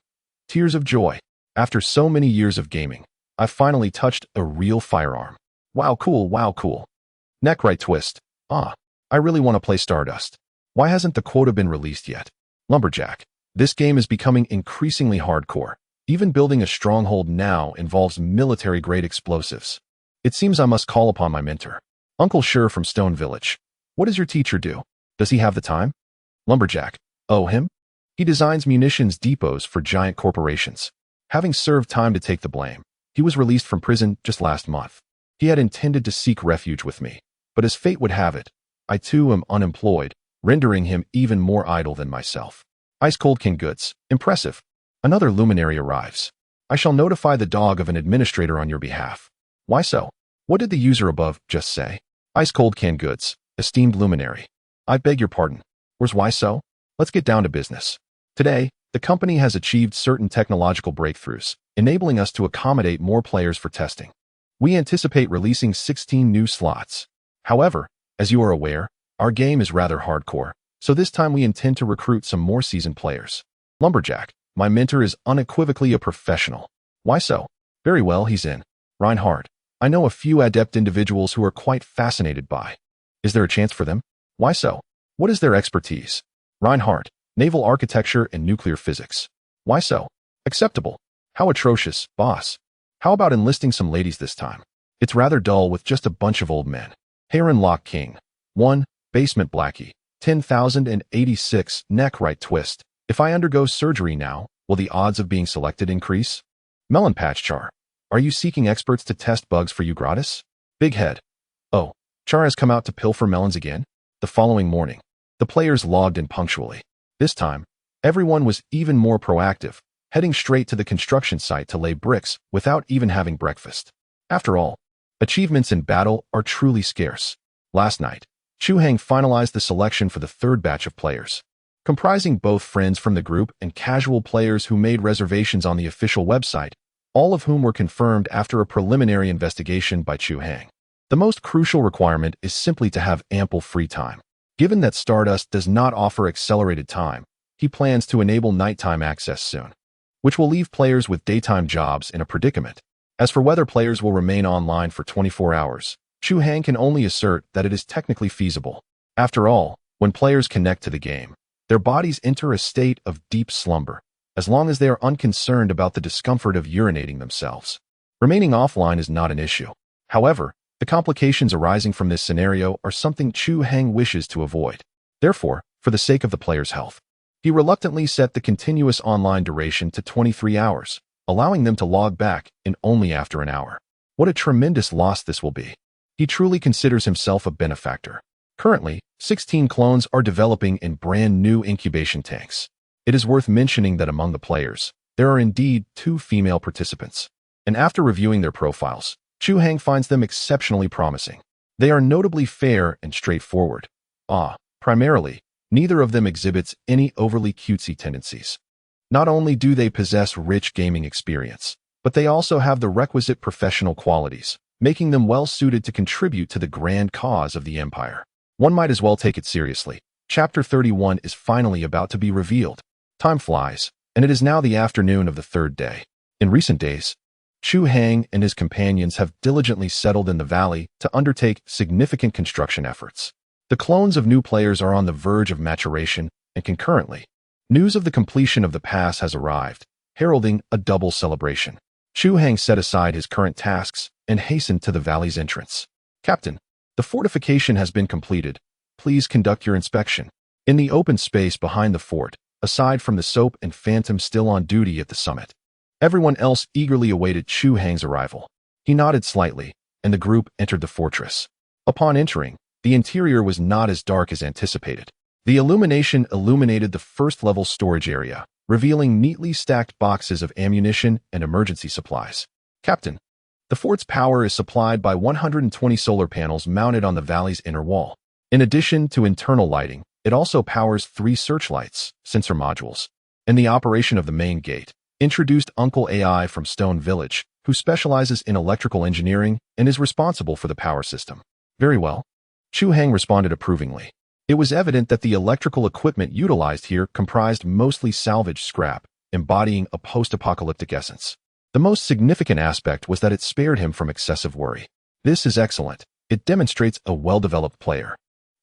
S1: Tears of joy. After so many years of gaming, I finally touched a real firearm. Wow cool. Neck right twist. I really want to play Stardust. Why hasn't the quota been released yet? Lumberjack. This game is becoming increasingly hardcore. Even building a stronghold now involves military-grade explosives. It seems I must call upon my mentor. Uncle Sure from Stone Village. What does your teacher do? Does he have the time? Lumberjack. Oh, him? He designs munitions depots for giant corporations. Having served time to take the blame, He was released from prison just last month. He had intended to seek refuge with me, but as fate would have it, I too am unemployed, rendering him even more idle than myself. Ice-cold canned goods. Impressive. Another luminary arrives. I shall notify the dog of an administrator on your behalf. Why so? What did the user above just say? Ice-cold canned goods. Esteemed luminary. I beg your pardon. Where's why so? Let's get down to business. Today, the company has achieved certain technological breakthroughs, enabling us to accommodate more players for testing. We anticipate releasing 16 new slots. However, as you are aware, our game is rather hardcore, so this time we intend to recruit some more seasoned players. Lumberjack, my mentor is unequivocally a professional. Why so? Very well, he's in. Reinhardt, I know a few adept individuals who are quite fascinated by. Is there a chance for them? Why so? What is their expertise? Reinhardt, naval architecture and nuclear physics. Why so? Acceptable. How atrocious, boss. How about enlisting some ladies this time? It's rather dull with just a bunch of old men. Heron Lock King. 1. Basement Blackie. 10,086. Neck right twist. If I undergo surgery now, will the odds of being selected increase? Melon Patch Char. Are you seeking experts to test bugs for you gratis? Big Head. Oh, Char has come out to pilfer melons again? The following morning, the players logged in punctually. This time, everyone was even more proactive, heading straight to the construction site to lay bricks without even having breakfast. After all, achievements in battle are truly scarce. Last night, Chu Hang finalized the selection for the third batch of players, comprising both friends from the group and casual players who made reservations on the official website, all of whom were confirmed after a preliminary investigation by Chu Hang. The most crucial requirement is simply to have ample free time. Given that Stardust does not offer accelerated time, he plans to enable nighttime access soon, which will leave players with daytime jobs in a predicament. As for whether players will remain online for 24 hours, Chu Hang can only assert that it is technically feasible. After all, when players connect to the game, their bodies enter a state of deep slumber, as long as they are unconcerned about the discomfort of urinating themselves. Remaining offline is not an issue. However, the complications arising from this scenario are something Chu Hang wishes to avoid. Therefore, for the sake of the player's health, he reluctantly set the continuous online duration to 23 hours, allowing them to log back in only after an hour. What a tremendous loss this will be. He truly considers himself a benefactor. Currently, 16 clones are developing in brand new incubation tanks. It is worth mentioning that among the players, there are indeed 2 female participants. And after reviewing their profiles, Chu Hang finds them exceptionally promising. They are notably fair and straightforward. Primarily, neither of them exhibits any overly cutesy tendencies. Not only do they possess rich gaming experience, but they also have the requisite professional qualities, making them well suited to contribute to the grand cause of the Empire. One might as well take it seriously. Chapter 31 is finally about to be revealed. Time flies, and it is now the afternoon of the 3rd day. In recent days, Chu Hang and his companions have diligently settled in the valley to undertake significant construction efforts. The clones of new players are on the verge of maturation, and concurrently, news of the completion of the pass has arrived, heralding a double celebration. Chu Hang set aside his current tasks and hastened to the valley's entrance. Captain, the fortification has been completed. Please conduct your inspection. In the open space behind the fort, aside from the Soap and Phantom still on duty at the summit, everyone else eagerly awaited Chu Hang's arrival. He nodded slightly, and the group entered the fortress. Upon entering, the interior was not as dark as anticipated. The illumination illuminated the first-level storage area, revealing neatly stacked boxes of ammunition and emergency supplies. Captain, the fort's power is supplied by 120 solar panels mounted on the valley's inner wall. In addition to internal lighting, it also powers 3 searchlights, sensor modules, and the operation of the main gate. Introduced Uncle AI from Stone Village, who specializes in electrical engineering and is responsible for the power system. Very well. Chu Hang responded approvingly. It was evident that the electrical equipment utilized here comprised mostly salvaged scrap, embodying a post-apocalyptic essence. The most significant aspect was that it spared him from excessive worry. This is excellent. It demonstrates a well-developed player.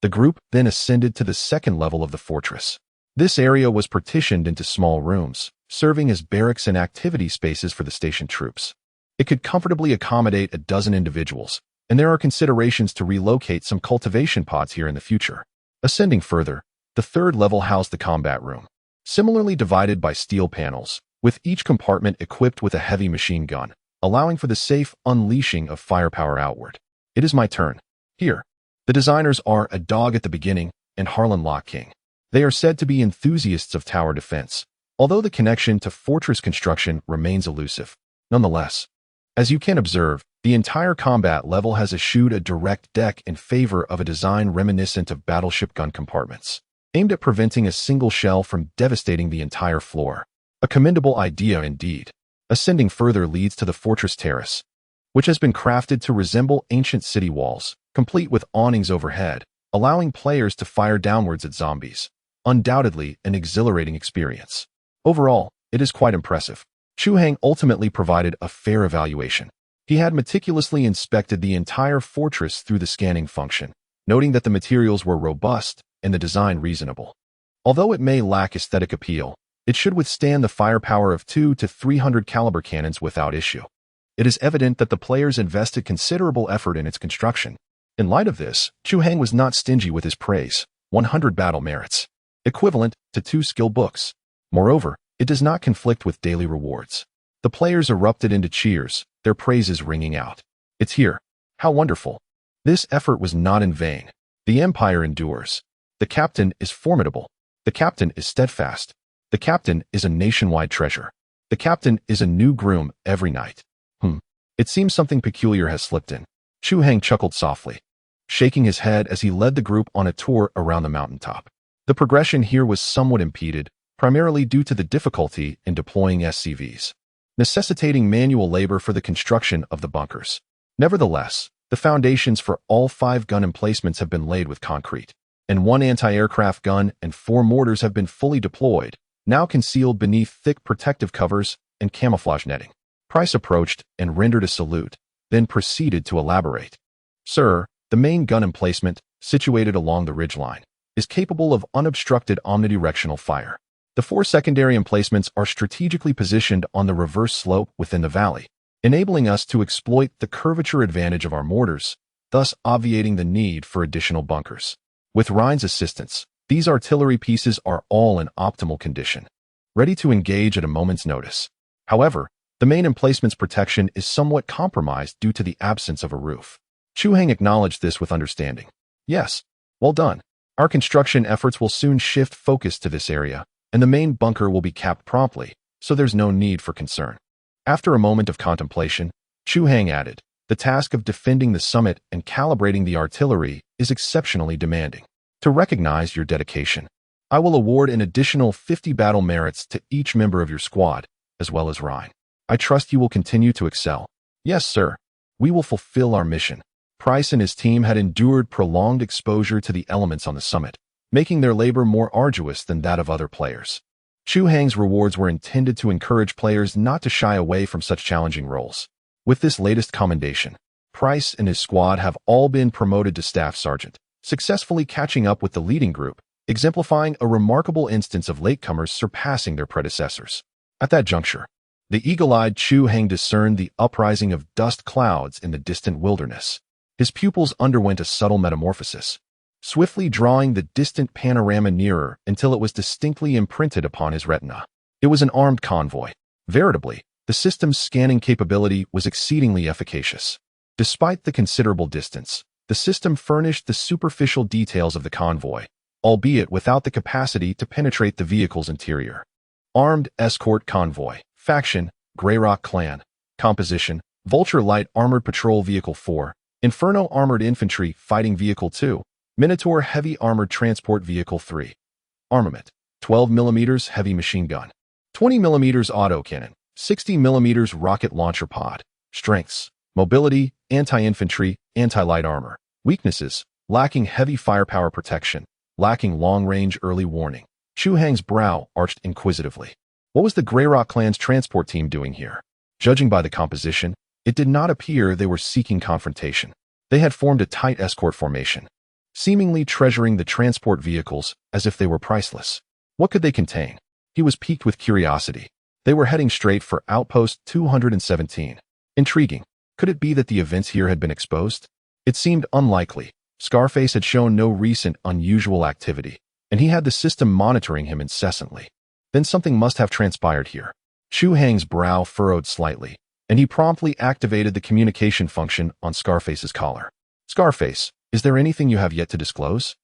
S1: The group then ascended to the 2nd level of the fortress. This area was partitioned into small rooms, serving as barracks and activity spaces for the station troops. It could comfortably accommodate a dozen individuals, and there are considerations to relocate some cultivation pods here in the future. Ascending further, the 3rd level housed the combat room, similarly divided by steel panels, with each compartment equipped with a heavy machine gun, allowing for the safe unleashing of firepower outward. It is my turn. Here. The designers are A Dog at the Beginning and Harlan Lock King. They are said to be enthusiasts of tower defense, although the connection to fortress construction remains elusive. Nonetheless, as you can observe, the entire combat level has eschewed a direct deck in favor of a design reminiscent of battleship gun compartments, aimed at preventing a single shell from devastating the entire floor. A commendable idea indeed. Ascending further leads to the fortress terrace, which has been crafted to resemble ancient city walls, complete with awnings overhead, allowing players to fire downwards at zombies. Undoubtedly an exhilarating experience. Overall, it is quite impressive. Chu Hang ultimately provided a fair evaluation. He had meticulously inspected the entire fortress through the scanning function, noting that the materials were robust and the design reasonable. Although it may lack aesthetic appeal, it should withstand the firepower of 200 to 300 caliber cannons without issue. It is evident that the players invested considerable effort in its construction. In light of this, Chu Hang was not stingy with his praise. 100 battle merits, equivalent to 2 skill books. Moreover, it does not conflict with daily rewards. The players erupted into cheers, their praises ringing out. It's here. How wonderful. This effort was not in vain. The Empire endures. The captain is formidable. The captain is steadfast. The captain is a nationwide treasure. The captain is a new groom every night. It seems something peculiar has slipped in. Chu Hang chuckled softly, shaking his head as he led the group on a tour around the mountaintop. The progression here was somewhat impeded, primarily due to the difficulty in deploying SCVs, necessitating manual labor for the construction of the bunkers. Nevertheless, the foundations for all 5 gun emplacements have been laid with concrete, and 1 anti-aircraft gun and 4 mortars have been fully deployed, now concealed beneath thick protective covers and camouflage netting. Price approached and rendered a salute, then proceeded to elaborate. Sir, the main gun emplacement, situated along the ridgeline, is capable of unobstructed omnidirectional fire. The 4 secondary emplacements are strategically positioned on the reverse slope within the valley, enabling us to exploit the curvature advantage of our mortars, thus obviating the need for additional bunkers. With Rhine's assistance, these artillery pieces are all in optimal condition, ready to engage at a moment's notice. However, the main emplacement's protection is somewhat compromised due to the absence of a roof. Chu Hang acknowledged this with understanding. Yes, well done. Our construction efforts will soon shift focus to this area, and the main bunker will be capped promptly, so there's no need for concern. After a moment of contemplation, Chu Hang added, the task of defending the summit and calibrating the artillery is exceptionally demanding. To recognize your dedication, I will award an additional 50 battle merits to each member of your squad, as well as Rhine. I trust you will continue to excel. Yes, sir. We will fulfill our mission. Price and his team had endured prolonged exposure to the elements on the summit, making their labor more arduous than that of other players. Chu Hang's rewards were intended to encourage players not to shy away from such challenging roles. With this latest commendation, Price and his squad have all been promoted to Staff Sergeant, successfully catching up with the leading group, exemplifying a remarkable instance of latecomers surpassing their predecessors. At that juncture, the eagle-eyed Chu Hang discerned the uprising of dust clouds in the distant wilderness. His pupils underwent a subtle metamorphosis, swiftly drawing the distant panorama nearer until it was distinctly imprinted upon his retina. It was an armed convoy. Veritably, the system's scanning capability was exceedingly efficacious. Despite the considerable distance, the system furnished the superficial details of the convoy, albeit without the capacity to penetrate the vehicle's interior. Armed escort convoy. Faction, Greyrock Clan. Composition, Vulture Light Armored Patrol Vehicle 4, Inferno Armored Infantry Fighting Vehicle 2, Minotaur Heavy Armored Transport Vehicle 3. Armament, 12mm Heavy Machine Gun, 20mm Autocannon, 60mm Rocket Launcher Pod. Strengths, Mobility, Anti-Infantry, Anti-Light Armor. Weaknesses, lacking heavy firepower protection, lacking long-range early warning. Chu Hang's brow arched inquisitively. What was the Greyrock Clan's transport team doing here? Judging by the composition, it did not appear they were seeking confrontation. They had formed a tight escort formation, seemingly treasuring the transport vehicles as if they were priceless. What could they contain? He was piqued with curiosity. They were heading straight for Outpost 217. Intriguing. Could it be that the events here had been exposed? It seemed unlikely. Scarface had shown no recent unusual activity, and he had the system monitoring him incessantly. Then something must have transpired here. Chu Hang's brow furrowed slightly, and he promptly activated the communication function on Scarface's collar. Scarface, is there anything you have yet to disclose?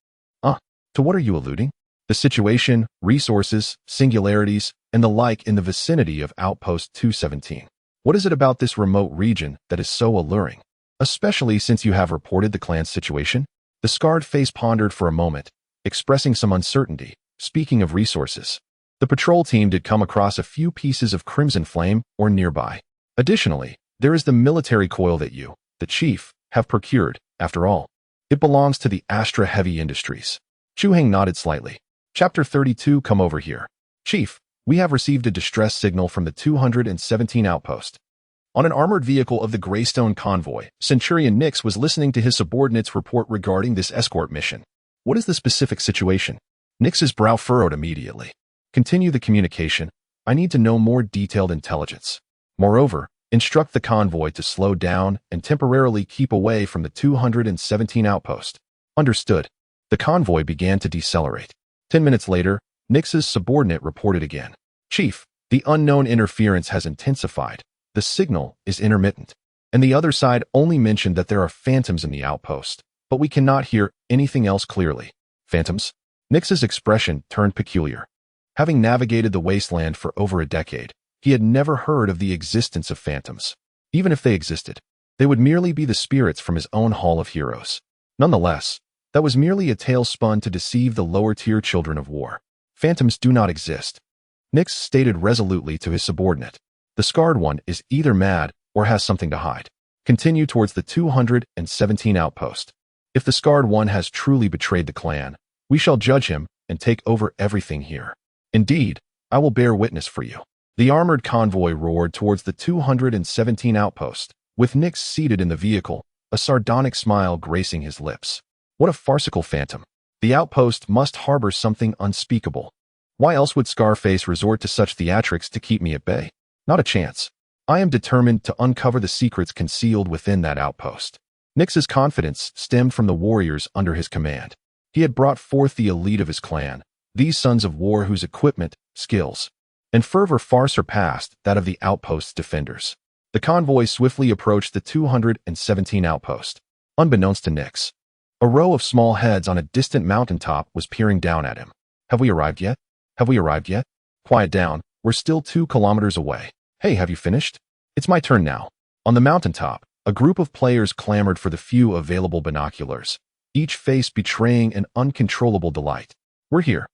S1: To what are you alluding? The situation, resources, singularities, and the like in the vicinity of Outpost 217. What is it about this remote region that is so alluring? Especially since you have reported the clan's situation? The scarred face pondered for a moment, expressing some uncertainty. Speaking of resources, the patrol team did come across a few pieces of crimson flame or nearby. Additionally, there is the military coil that you, the chief, have procured. After all, it belongs to the Astra Heavy Industries. Chu Hang nodded slightly. Chapter 32. Come over here. Chief, we have received a distress signal from the 217 outpost. On an armored vehicle of the Greystone convoy, Centurion Nix was listening to his subordinate's report regarding this escort mission. What is the specific situation? Nix's brow furrowed immediately. Continue the communication. I need to know more detailed intelligence. Moreover, instruct the convoy to slow down and temporarily keep away from the 217 outpost. Understood. The convoy began to decelerate. 10 minutes later, Nix's subordinate reported again. Chief, the unknown interference has intensified. The signal is intermittent. And the other side only mentioned that there are phantoms in the outpost, but we cannot hear anything else clearly. Phantoms? Nix's expression turned peculiar. Having navigated the wasteland for over a decade, he had never heard of the existence of phantoms. Even if they existed, they would merely be the spirits from his own Hall of Heroes. Nonetheless, that was merely a tale spun to deceive the lower-tier children of war. Phantoms do not exist. Nix stated resolutely to his subordinate. The scarred one is either mad or has something to hide. Continue towards the 217 outpost. If the scarred one has truly betrayed the clan, we shall judge him and take over everything here. Indeed, I will bear witness for you. The armored convoy roared towards the 217 outpost, with Nix seated in the vehicle, a sardonic smile gracing his lips. What a farcical phantom. The outpost must harbor something unspeakable. Why else would Scarface resort to such theatrics to keep me at bay? Not a chance. I am determined to uncover the secrets concealed within that outpost. Nix's confidence stemmed from the warriors under his command. He had brought forth the elite of his clan, these sons of war whose equipment, skills, and fervor far surpassed that of the outpost's defenders. The convoy swiftly approached the 217 outpost. Unbeknownst to Nix, a row of small heads on a distant mountaintop was peering down at him. Have we arrived yet? Have we arrived yet? Quiet down, we're still 2 kilometers away. Hey, have you finished? It's my turn now. On the mountaintop, a group of players clamored for the few available binoculars, each face betraying an uncontrollable delight. We're here.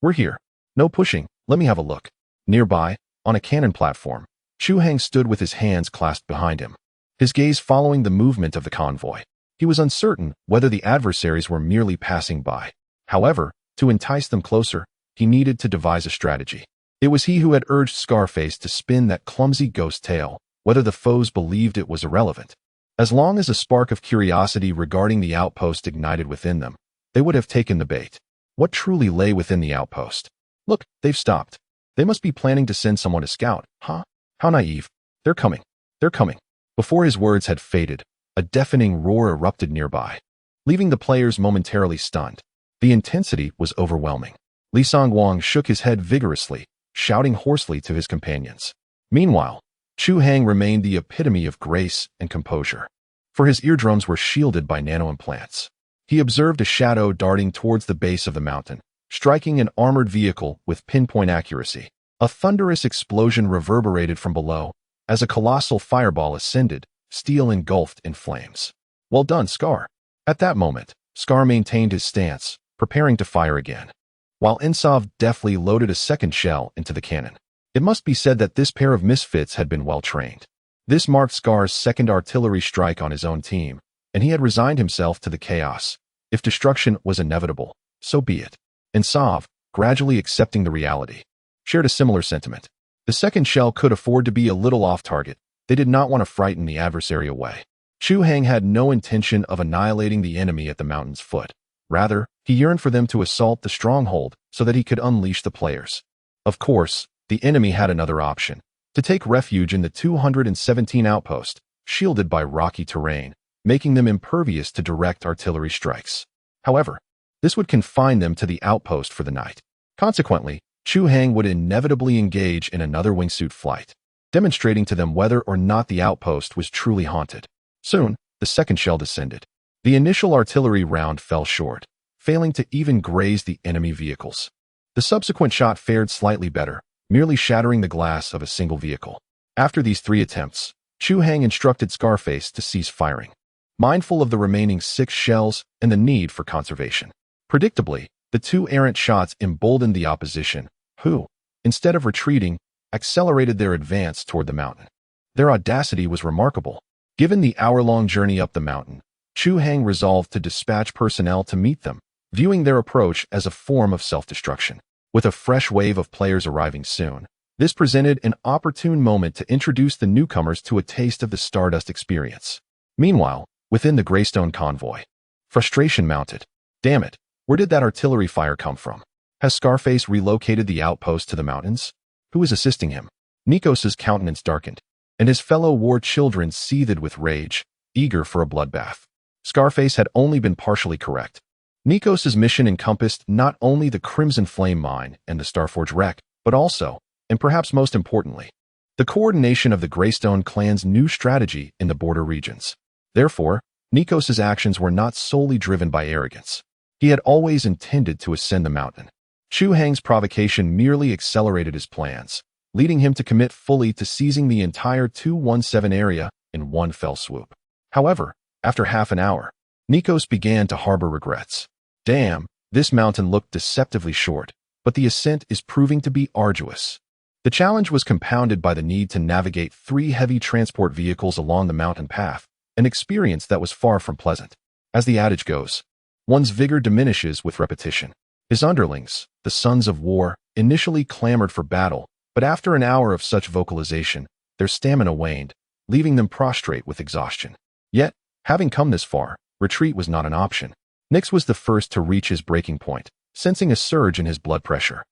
S1: We're here. No pushing, let me have a look. Nearby, on a cannon platform, Chu Hang stood with his hands clasped behind him, his gaze following the movement of the convoy. He was uncertain whether the adversaries were merely passing by. However, to entice them closer, he needed to devise a strategy. It was he who had urged Scarface to spin that clumsy ghost tale, whether the foes believed it was irrelevant. As long as a spark of curiosity regarding the outpost ignited within them, they would have taken the bait. What truly lay within the outpost? Look, they've stopped. They must be planning to send someone to scout, huh? How naive. They're coming. They're coming. Before his words had faded, a deafening roar erupted nearby, leaving the players momentarily stunned. The intensity was overwhelming. Li Songwang shook his head vigorously, shouting hoarsely to his companions. Meanwhile, Chu Hang remained the epitome of grace and composure, for his eardrums were shielded by nano-implants. He observed a shadow darting towards the base of the mountain, striking an armored vehicle with pinpoint accuracy. A thunderous explosion reverberated from below as a colossal fireball ascended, steel engulfed in flames. Well done, Scar. At that moment, Scar maintained his stance, preparing to fire again, while Insov deftly loaded a second shell into the cannon. It must be said that this pair of misfits had been well trained. This marked Scar's second artillery strike on his own team, and he had resigned himself to the chaos. If destruction was inevitable, so be it. Insov, gradually accepting the reality, shared a similar sentiment. The second shell could afford to be a little off target. They did not want to frighten the adversary away. Chu Hang had no intention of annihilating the enemy at the mountain's foot. Rather, he yearned for them to assault the stronghold so that he could unleash the players. Of course, the enemy had another option: to take refuge in the 217 outpost, shielded by rocky terrain, making them impervious to direct artillery strikes. However, this would confine them to the outpost for the night. Consequently, Chu Hang would inevitably engage in another wingsuit flight. demonstrating to them whether or not the outpost was truly haunted. Soon, the second shell descended. The initial artillery round fell short, failing to even graze the enemy vehicles. The subsequent shot fared slightly better, merely shattering the glass of a single vehicle. After these 3 attempts, Chu Hang instructed Scarface to cease firing, mindful of the remaining 6 shells and the need for conservation. Predictably, the 2 errant shots emboldened the opposition, who, instead of retreating, accelerated their advance toward the mountain. Their audacity was remarkable. Given the hour-long journey up the mountain, Chu Hang resolved to dispatch personnel to meet them, viewing their approach as a form of self-destruction. With a fresh wave of players arriving soon, this presented an opportune moment to introduce the newcomers to a taste of the Stardust experience. Meanwhile, within the Greystone convoy, frustration mounted. Damn it, where did that artillery fire come from? Has Scarface relocated the outpost to the mountains? Who is assisting him? Nikos's countenance darkened, and his fellow war children seethed with rage, eager for a bloodbath. Scarface had only been partially correct. Nikos's mission encompassed not only the Crimson Flame mine and the Starforge wreck, but also, and perhaps most importantly, the coordination of the Greystone clan's new strategy in the border regions. Therefore, Nikos's actions were not solely driven by arrogance. He had always intended to ascend the mountain. Chu Hang's provocation merely accelerated his plans, leading him to commit fully to seizing the entire 217 area in one fell swoop. However, after half an hour, Nikos began to harbor regrets. Damn, this mountain looked deceptively short, but the ascent is proving to be arduous. The challenge was compounded by the need to navigate 3 heavy transport vehicles along the mountain path, an experience that was far from pleasant. As the adage goes, one's vigor diminishes with repetition. His underlings, the sons of war, initially clamored for battle, but after an hour of such vocalization, their stamina waned, leaving them prostrate with exhaustion. Yet, having come this far, retreat was not an option. Nix was the first to reach his breaking point, sensing a surge in his blood pressure.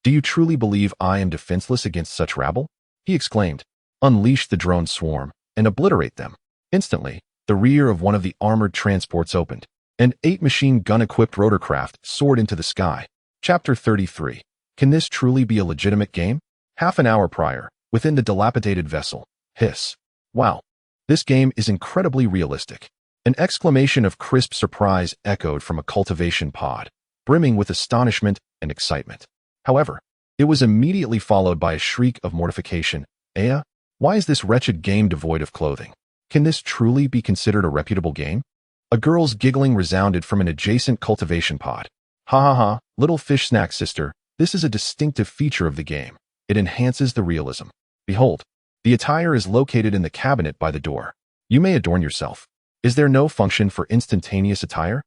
S1: "Do you truly believe I am defenseless against such rabble?" he exclaimed. "Unleash the drone swarm and obliterate them." Instantly, the rear of one of the armored transports opened, and 8 machine gun-equipped rotorcraft soared into the sky. Chapter 33. Can this truly be a legitimate game? Half an hour prior, within the dilapidated vessel, hiss. Wow, this game is incredibly realistic. An exclamation of crisp surprise echoed from a cultivation pod, brimming with astonishment and excitement. However, it was immediately followed by a shriek of mortification. Why is this wretched game devoid of clothing? Can this truly be considered a reputable game? A girl's giggling resounded from an adjacent cultivation pod. Ha ha ha, little fish snack sister, this is a distinctive feature of the game. It enhances the realism. Behold, the attire is located in the cabinet by the door. You may adorn yourself. Is there no function for instantaneous attire?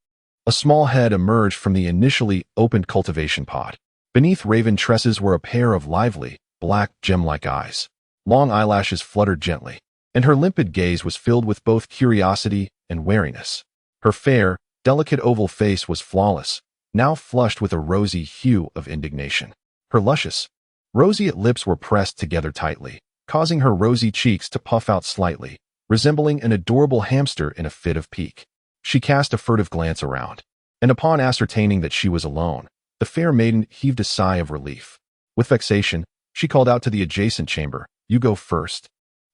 S1: A small head emerged from the initially opened cultivation pod. Beneath raven tresses were a pair of lively, black, gem-like eyes. Long eyelashes fluttered gently, and her limpid gaze was filled with both curiosity and wariness. Her fair, delicate oval face was flawless, now flushed with a rosy hue of indignation. Her luscious, roseate lips were pressed together tightly, causing her rosy cheeks to puff out slightly, resembling an adorable hamster in a fit of pique. She cast a furtive glance around, and upon ascertaining that she was alone, the fair maiden heaved a sigh of relief. With vexation, she called out to the adjacent chamber, "You go first,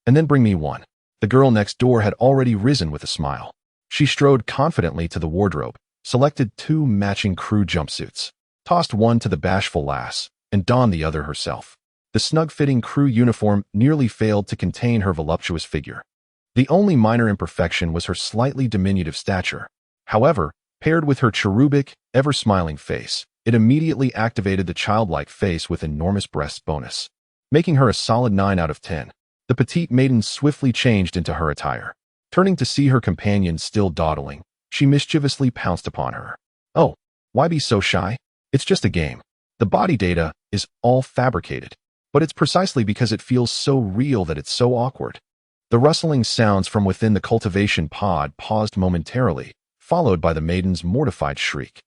S1: and then bring me one." The girl next door had already risen with a smile. She strode confidently to the wardrobe, selected 2 matching crew jumpsuits, tossed one to the bashful lass, and donned the other herself. The snug-fitting crew uniform nearly failed to contain her voluptuous figure. The only minor imperfection was her slightly diminutive stature. However, paired with her cherubic, ever-smiling face, it immediately activated the childlike face with enormous breasts bonus, making her a solid 9 out of 10. The petite maiden swiftly changed into her attire. Turning to see her companion still dawdling, she mischievously pounced upon her. "Oh, why be so shy? It's just a game. The body data is all fabricated, but it's precisely because it feels so real that it's so awkward." The rustling sounds from within the cultivation pod paused momentarily, followed by the maiden's mortified shriek.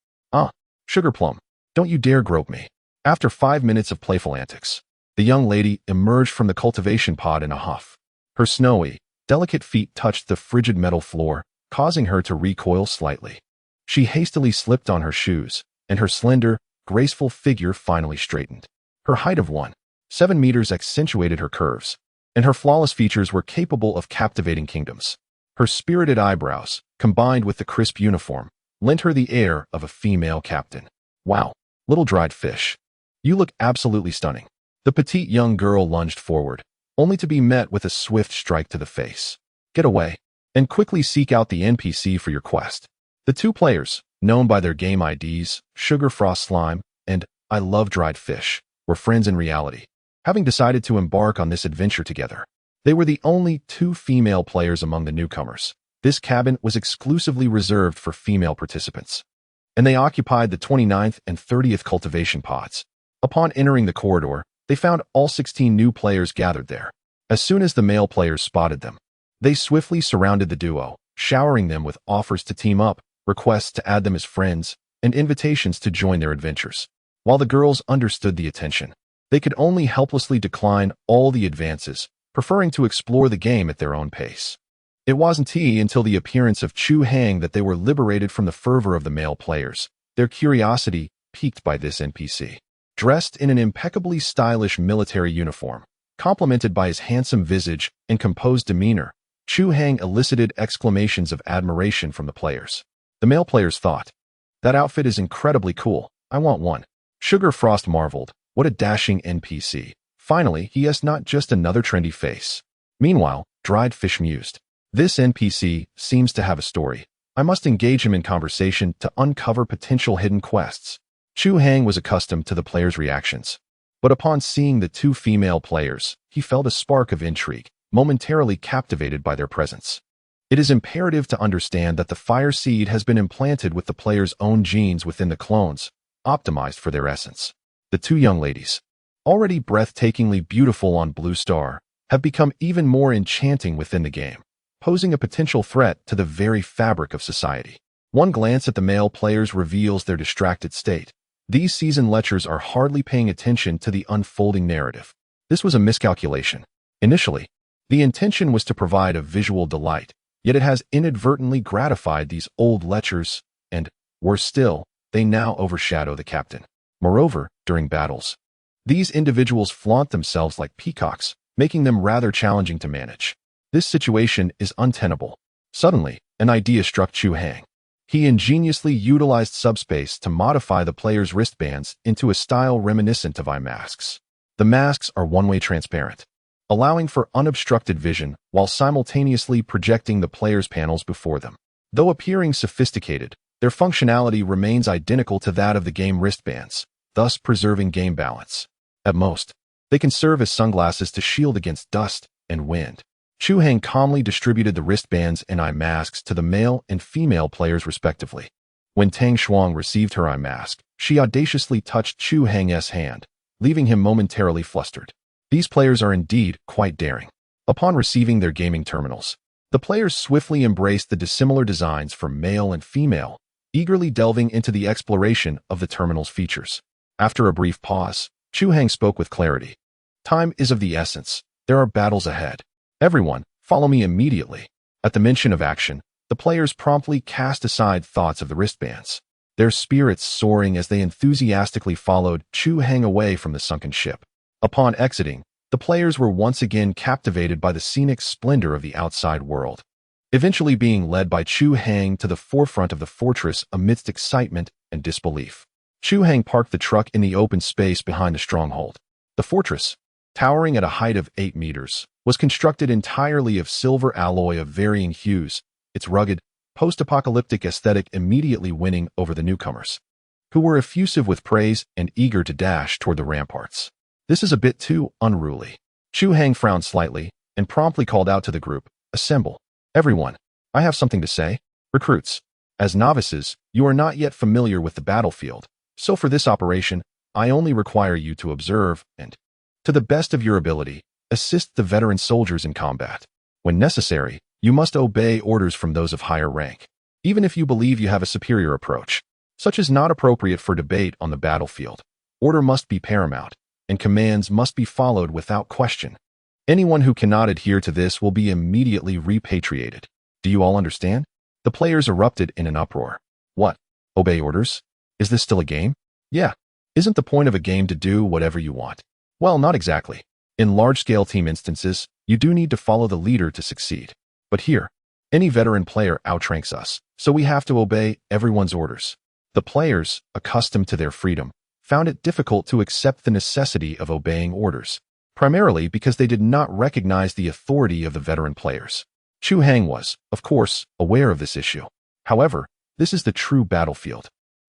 S1: Sugarplum, don't you dare grope me." After 5 minutes of playful antics, the young lady emerged from the cultivation pod in a huff. Her snowy, delicate feet touched the frigid metal floor, causing her to recoil slightly. She hastily slipped on her shoes, and her slender, graceful figure finally straightened. Her height of 1.7 meters accentuated her curves, and her flawless features were capable of captivating kingdoms. Her spirited eyebrows, combined with the crisp uniform, lent her the air of a female captain. Wow, little dried fish. You look absolutely stunning. The petite young girl lunged forward, only to be met with a swift strike to the face. Get away, and quickly seek out the NPC for your quest. The two players, known by their game IDs, Sugar Frost Slime and I Love Dried Fish, were friends in reality, having decided to embark on this adventure together. They were the only two female players among the newcomers. This cabin was exclusively reserved for female participants, and they occupied the 29th and 30th cultivation pods. Upon entering the corridor, they found all 16 new players gathered there. As soon as the male players spotted them, they swiftly surrounded the duo, showering them with offers to team up, requests to add them as friends, and invitations to join their adventures. While the girls understood the attention, they could only helplessly decline all the advances, preferring to explore the game at their own pace. It wasn't until the appearance of Chu Hang that they were liberated from the fervor of the male players, their curiosity piqued by this NPC. Dressed in an impeccably stylish military uniform, complemented by his handsome visage and composed demeanor, Chu Hang elicited exclamations of admiration from the players. The male players thought, "That outfit is incredibly cool. I want one." Sugar Frost marveled, "What a dashing NPC. Finally, he has not just another trendy face." Meanwhile, Dried Fish mused, "This NPC seems to have a story. I must engage him in conversation to uncover potential hidden quests." Chu Hang was accustomed to the players' reactions, but upon seeing the two female players, he felt a spark of intrigue, momentarily captivated by their presence. It is imperative to understand that the fire seed has been implanted with the player's own genes within the clones, optimized for their essence. The two young ladies, already breathtakingly beautiful on Blue Star, have become even more enchanting within the game, posing a potential threat to the very fabric of society. One glance at the male players reveals their distracted state. These seasoned lechers are hardly paying attention to the unfolding narrative. This was a miscalculation. Initially, the intention was to provide a visual delight, yet it has inadvertently gratified these old lechers, and, worse still, they now overshadow the captain. Moreover, during battles, these individuals flaunt themselves like peacocks, making them rather challenging to manage. This situation is untenable. Suddenly, an idea struck Chu Hang. He ingeniously utilized subspace to modify the player's wristbands into a style reminiscent of eye masks. The masks are one-way transparent, allowing for unobstructed vision while simultaneously projecting the player's panels before them. Though appearing sophisticated, their functionality remains identical to that of the game wristbands, thus preserving game balance. At most, they can serve as sunglasses to shield against dust and wind. Chu Hang calmly distributed the wristbands and eye masks to the male and female players respectively. When Tang Shuang received her eye mask, she audaciously touched Chu Hang's hand, leaving him momentarily flustered. These players are indeed quite daring. Upon receiving their gaming terminals, the players swiftly embraced the dissimilar designs for male and female, eagerly delving into the exploration of the terminal's features. After a brief pause, Chu Hang spoke with clarity. "Time is of the essence. There are battles ahead. Everyone, follow me immediately." At the mention of action, the players promptly cast aside thoughts of the wristbands, their spirits soaring as they enthusiastically followed Chu Hang away from the sunken ship. Upon exiting, the players were once again captivated by the scenic splendor of the outside world, eventually being led by Chu Hang to the forefront of the fortress amidst excitement and disbelief. Chu Hang parked the truck in the open space behind the stronghold. The fortress, towering at a height of 8 meters, was constructed entirely of silver alloy of varying hues, its rugged, post-apocalyptic aesthetic immediately winning over the newcomers, who were effusive with praise and eager to dash toward the ramparts. "This is a bit too unruly." Chu Hang frowned slightly and promptly called out to the group, "Assemble. Everyone, I have something to say. Recruits, as novices, you are not yet familiar with the battlefield, so for this operation, I only require you to observe and, to the best of your ability, assist the veteran soldiers in combat. When necessary, you must obey orders from those of higher rank, even if you believe you have a superior approach. Such is not appropriate for debate on the battlefield. Order must be paramount, and commands must be followed without question. Anyone who cannot adhere to this will be immediately repatriated. Do you all understand?" The players erupted in an uproar. "What? Obey orders? Is this still a game?" "Yeah. Isn't the point of a game to do whatever you want?" "Well, not exactly. In large-scale team instances, You do need to follow the leader to succeed. But here, any veteran player outranks us, so we have to obey everyone's orders. The players, accustomed to their freedom, found it difficult to accept the necessity of obeying orders, primarily because they did not recognize the authority of the veteran players. Chu Hang was, of course, aware of this issue. However, this is the true battlefield.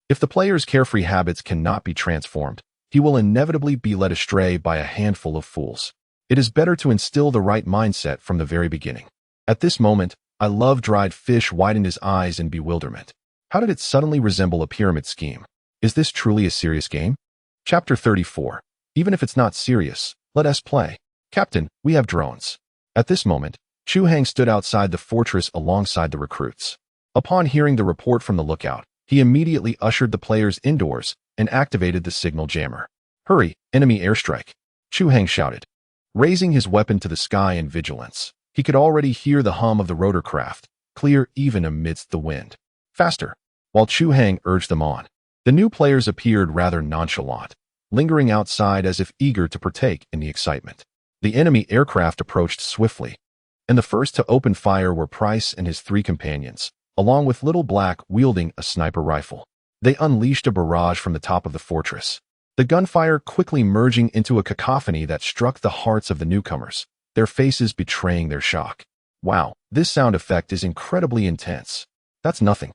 S1: If the player's carefree habits cannot be transformed, he will inevitably be led astray by a handful of fools. It is better to instill the right mindset from the very beginning. At this moment, I love dried fish widened his eyes in bewilderment. How did it suddenly resemble a pyramid scheme? Is this truly a serious game? Chapter 34. Even if it's not serious, let us play. Captain, we have drones. At this moment, Chu Hang stood outside the fortress alongside the recruits. Upon hearing the report from the lookout, he immediately ushered the players indoors and activated the signal jammer. Hurry, enemy airstrike! Chu Hang shouted. Raising his weapon to the sky in vigilance, he could already hear the hum of the rotorcraft, clear even amidst the wind. Faster! While Chu Hang urged them on, the new players appeared rather nonchalant, lingering outside as if eager to partake in the excitement. The enemy aircraft approached swiftly, and the first to open fire were Price and his 3 companions, along with Little Black wielding a sniper rifle. They unleashed a barrage from the top of the fortress, the gunfire quickly merging into a cacophony that struck the hearts of the newcomers, their faces betraying their shock. Wow, this sound effect is incredibly intense. That's nothing.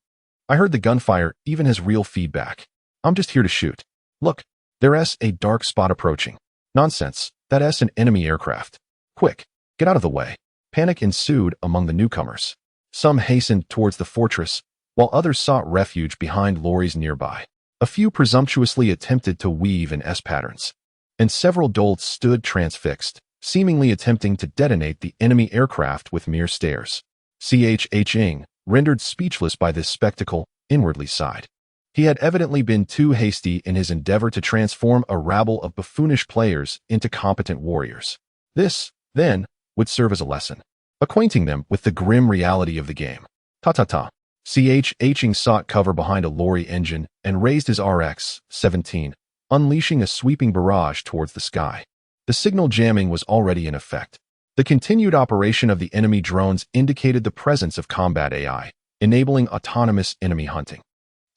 S1: I heard the gunfire even has real feedback. I'm just here to shoot. Look, there's a dark spot approaching. Nonsense, that's an enemy aircraft. Quick, get out of the way. Panic ensued among the newcomers. Some hastened towards the fortress, while others sought refuge behind lorries nearby. A few presumptuously attempted to weave in S-patterns, and several dolts stood transfixed, seemingly attempting to detonate the enemy aircraft with mere stares. Ch-Hing, rendered speechless by this spectacle, inwardly sighed. He had evidently been too hasty in his endeavor to transform a rabble of buffoonish players into competent warriors. This, then, would serve as a lesson, acquainting them with the grim reality of the game. Ta-ta-ta. Ch-Hing sought cover behind a lorry engine and raised his RX-17, unleashing a sweeping barrage towards the sky. The signal jamming was already in effect. The continued operation of the enemy drones indicated the presence of combat AI, enabling autonomous enemy hunting.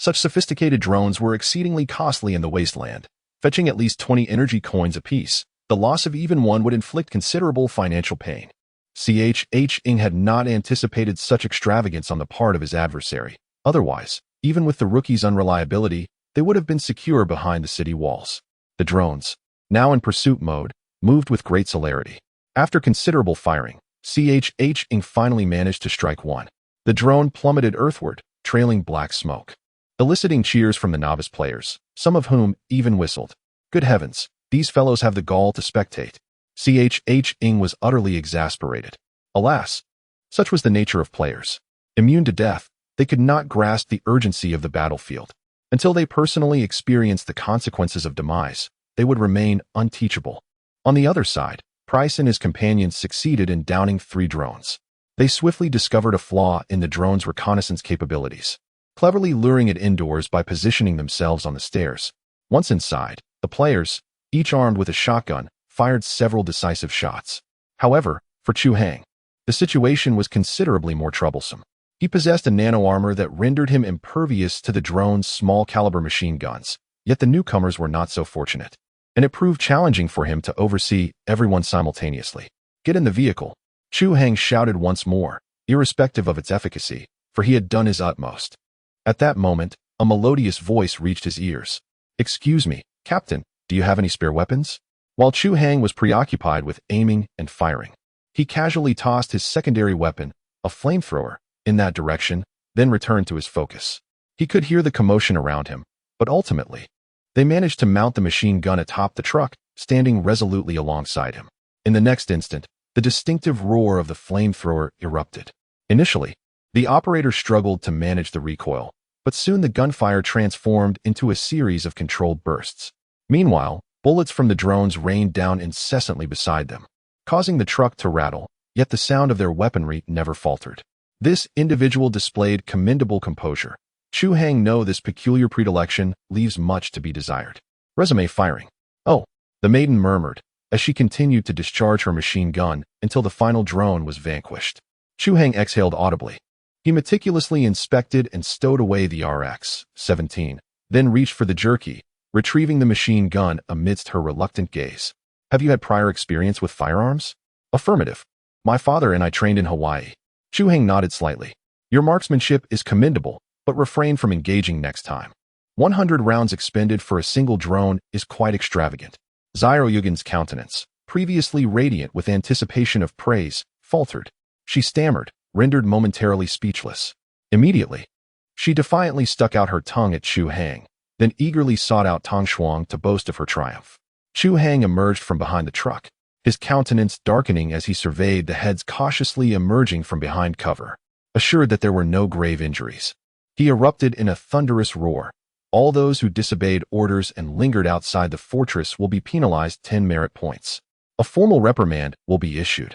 S1: Such sophisticated drones were exceedingly costly in the wasteland, fetching at least 20 energy coins apiece. The loss of even one would inflict considerable financial pain. Ch-Hing had not anticipated such extravagance on the part of his adversary. Otherwise, even with the rookie's unreliability, they would have been secure behind the city walls. The drones, now in pursuit mode, moved with great celerity. After considerable firing, Ch-Hing finally managed to strike one. The drone plummeted earthward, trailing black smoke, eliciting cheers from the novice players, some of whom even whistled. Good heavens, these fellows have the gall to spectate. Ch-Hing was utterly exasperated. Alas, such was the nature of players. Immune to death, they could not grasp the urgency of the battlefield. Until they personally experienced the consequences of demise, they would remain unteachable. On the other side, Price and his companions succeeded in downing 3 drones. They swiftly discovered a flaw in the drone's reconnaissance capabilities, cleverly luring it indoors by positioning themselves on the stairs. Once inside, the players, each armed with a shotgun, fired several decisive shots. However, for Chu Hang, the situation was considerably more troublesome. He possessed a nano-armor that rendered him impervious to the drone's small-caliber machine guns, yet the newcomers were not so fortunate, and it proved challenging for him to oversee everyone simultaneously. Get in the vehicle, Chu Hang shouted once more, irrespective of its efficacy, for he had done his utmost. At that moment, a melodious voice reached his ears. Excuse me, Captain, do you have any spare weapons? While Chu Hang was preoccupied with aiming and firing, he casually tossed his secondary weapon, a flamethrower, in that direction, then returned to his focus. He could hear the commotion around him, but ultimately, they managed to mount the machine gun atop the truck, standing resolutely alongside him. In the next instant, the distinctive roar of the flamethrower erupted. Initially, the operator struggled to manage the recoil, but soon the gunfire transformed into a series of controlled bursts. Meanwhile, bullets from the drones rained down incessantly beside them, causing the truck to rattle, yet the sound of their weaponry never faltered. This individual displayed commendable composure. Chu Hang knows this peculiar predilection leaves much to be desired. Resume firing. Oh, the maiden murmured, as she continued to discharge her machine gun until the final drone was vanquished. Chu Hang exhaled audibly. He meticulously inspected and stowed away the RX-17, then reached for the jerky, retrieving the machine gun amidst her reluctant gaze. Have you had prior experience with firearms? Affirmative. My father and I trained in Hawaii. Chu Hang nodded slightly. Your marksmanship is commendable, but refrain from engaging next time. 100 rounds expended for a single drone is quite extravagant. Zhao countenance, previously radiant with anticipation of praise, faltered. She stammered, rendered momentarily speechless. Immediately, she defiantly stuck out her tongue at Chu Hang, then eagerly sought out Tang Shuang to boast of her triumph. Chu Hang emerged from behind the truck, his countenance darkening as he surveyed the heads cautiously emerging from behind cover. Assured that there were no grave injuries, he erupted in a thunderous roar. All those who disobeyed orders and lingered outside the fortress will be penalized 10 merit points. A formal reprimand will be issued.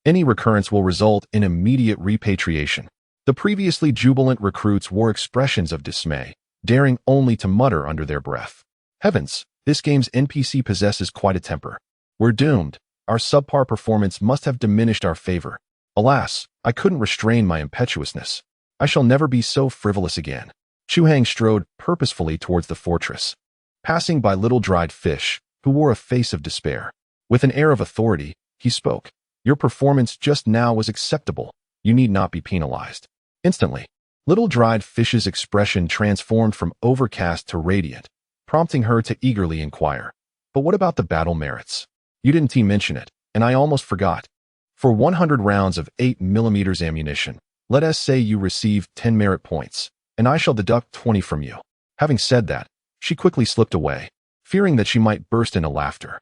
S1: Any recurrence will result in immediate repatriation. The previously jubilant recruits wore expressions of dismay, daring only to mutter under their breath. Heavens, this game's NPC possesses quite a temper. We're doomed. Our subpar performance must have diminished our favor. Alas, I couldn't restrain my impetuousness. I shall never be so frivolous again. Chu Hang strode purposefully towards the fortress, passing by Little Dried Fish, who wore a face of despair. With an air of authority, he spoke. Your performance just now was acceptable. You need not be penalized. Instantly, Little Dried Fish's expression transformed from overcast to radiant, prompting her to eagerly inquire. But what about the battle merits? You didn't mention it, and I almost forgot. For 100 rounds of 8mm ammunition, let us say you receive 10 merit points, and I shall deduct 20 from you. Having said that, she quickly slipped away, fearing that she might burst into laughter.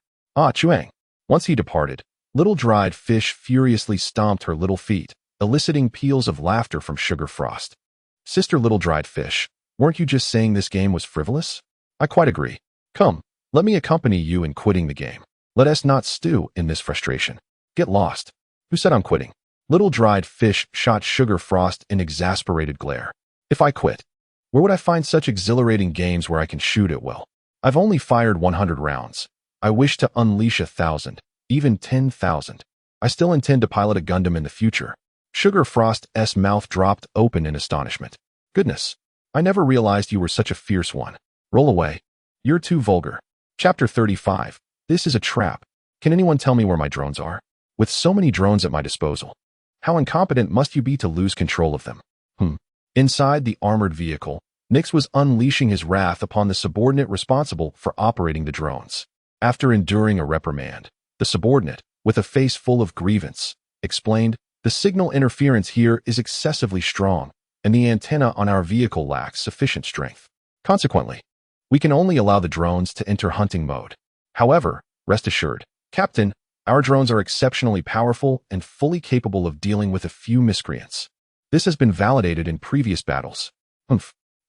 S1: Chu Hang. Once he departed, Little Dried Fish furiously stomped her little feet, eliciting peals of laughter from Sugar Frost. Sister Little Dried Fish, weren't you just saying this game was frivolous? I quite agree. Come, let me accompany you in quitting the game. Let us not stew in this frustration. Get lost. Who said I'm quitting? Little Dried Fish shot Sugar Frost in exasperated glare. If I quit, where would I find such exhilarating games where I can shoot at will? I've only fired 100 rounds. I wish to unleash 1,000, even 10,000. I still intend to pilot a Gundam in the future. Sugar Frost's mouth dropped open in astonishment. Goodness, I never realized you were such a fierce one. Roll away. You're too vulgar. Chapter 35. This is a trap. Can anyone tell me where my drones are? With so many drones at my disposal, how incompetent must you be to lose control of them? Inside the armored vehicle, Nix was unleashing his wrath upon the subordinate responsible for operating the drones. After enduring a reprimand, the subordinate, with a face full of grievance, explained, the signal interference here is excessively strong, and the antenna on our vehicle lacks sufficient strength. Consequently, we can only allow the drones to enter hunting mode. However, rest assured, Captain, our drones are exceptionally powerful and fully capable of dealing with a few miscreants. This has been validated in previous battles.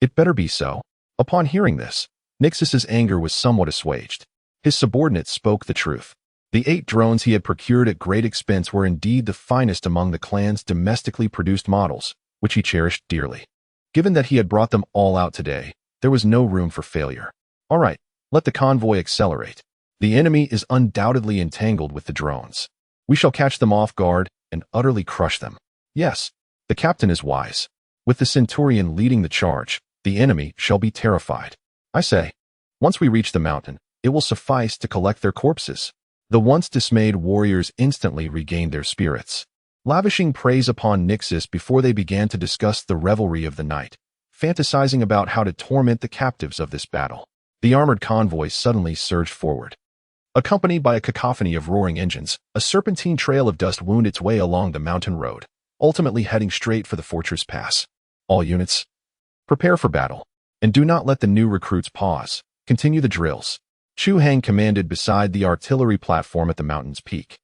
S1: It better be so. Upon hearing this, Nixus's anger was somewhat assuaged. His subordinate spoke the truth. The 8 drones he had procured at great expense were indeed the finest among the clan's domestically produced models, which he cherished dearly. Given that he had brought them all out today, there was no room for failure. All right, let the convoy accelerate. The enemy is undoubtedly entangled with the drones. We shall catch them off guard and utterly crush them. Yes, the captain is wise. With the Centurion leading the charge, the enemy shall be terrified. I say, once we reach the mountain, it will suffice to collect their corpses. The once dismayed warriors instantly regained their spirits, lavishing praise upon Nixus before they began to discuss the revelry of the night, fantasizing about how to torment the captives of this battle. The armored convoy suddenly surged forward. Accompanied by a cacophony of roaring engines, a serpentine trail of dust wound its way along the mountain road, ultimately heading straight for the fortress pass. All units, prepare for battle, and do not let the new recruits pause. Continue the drills. Chu Hang commanded beside the artillery platform at the mountain's peak.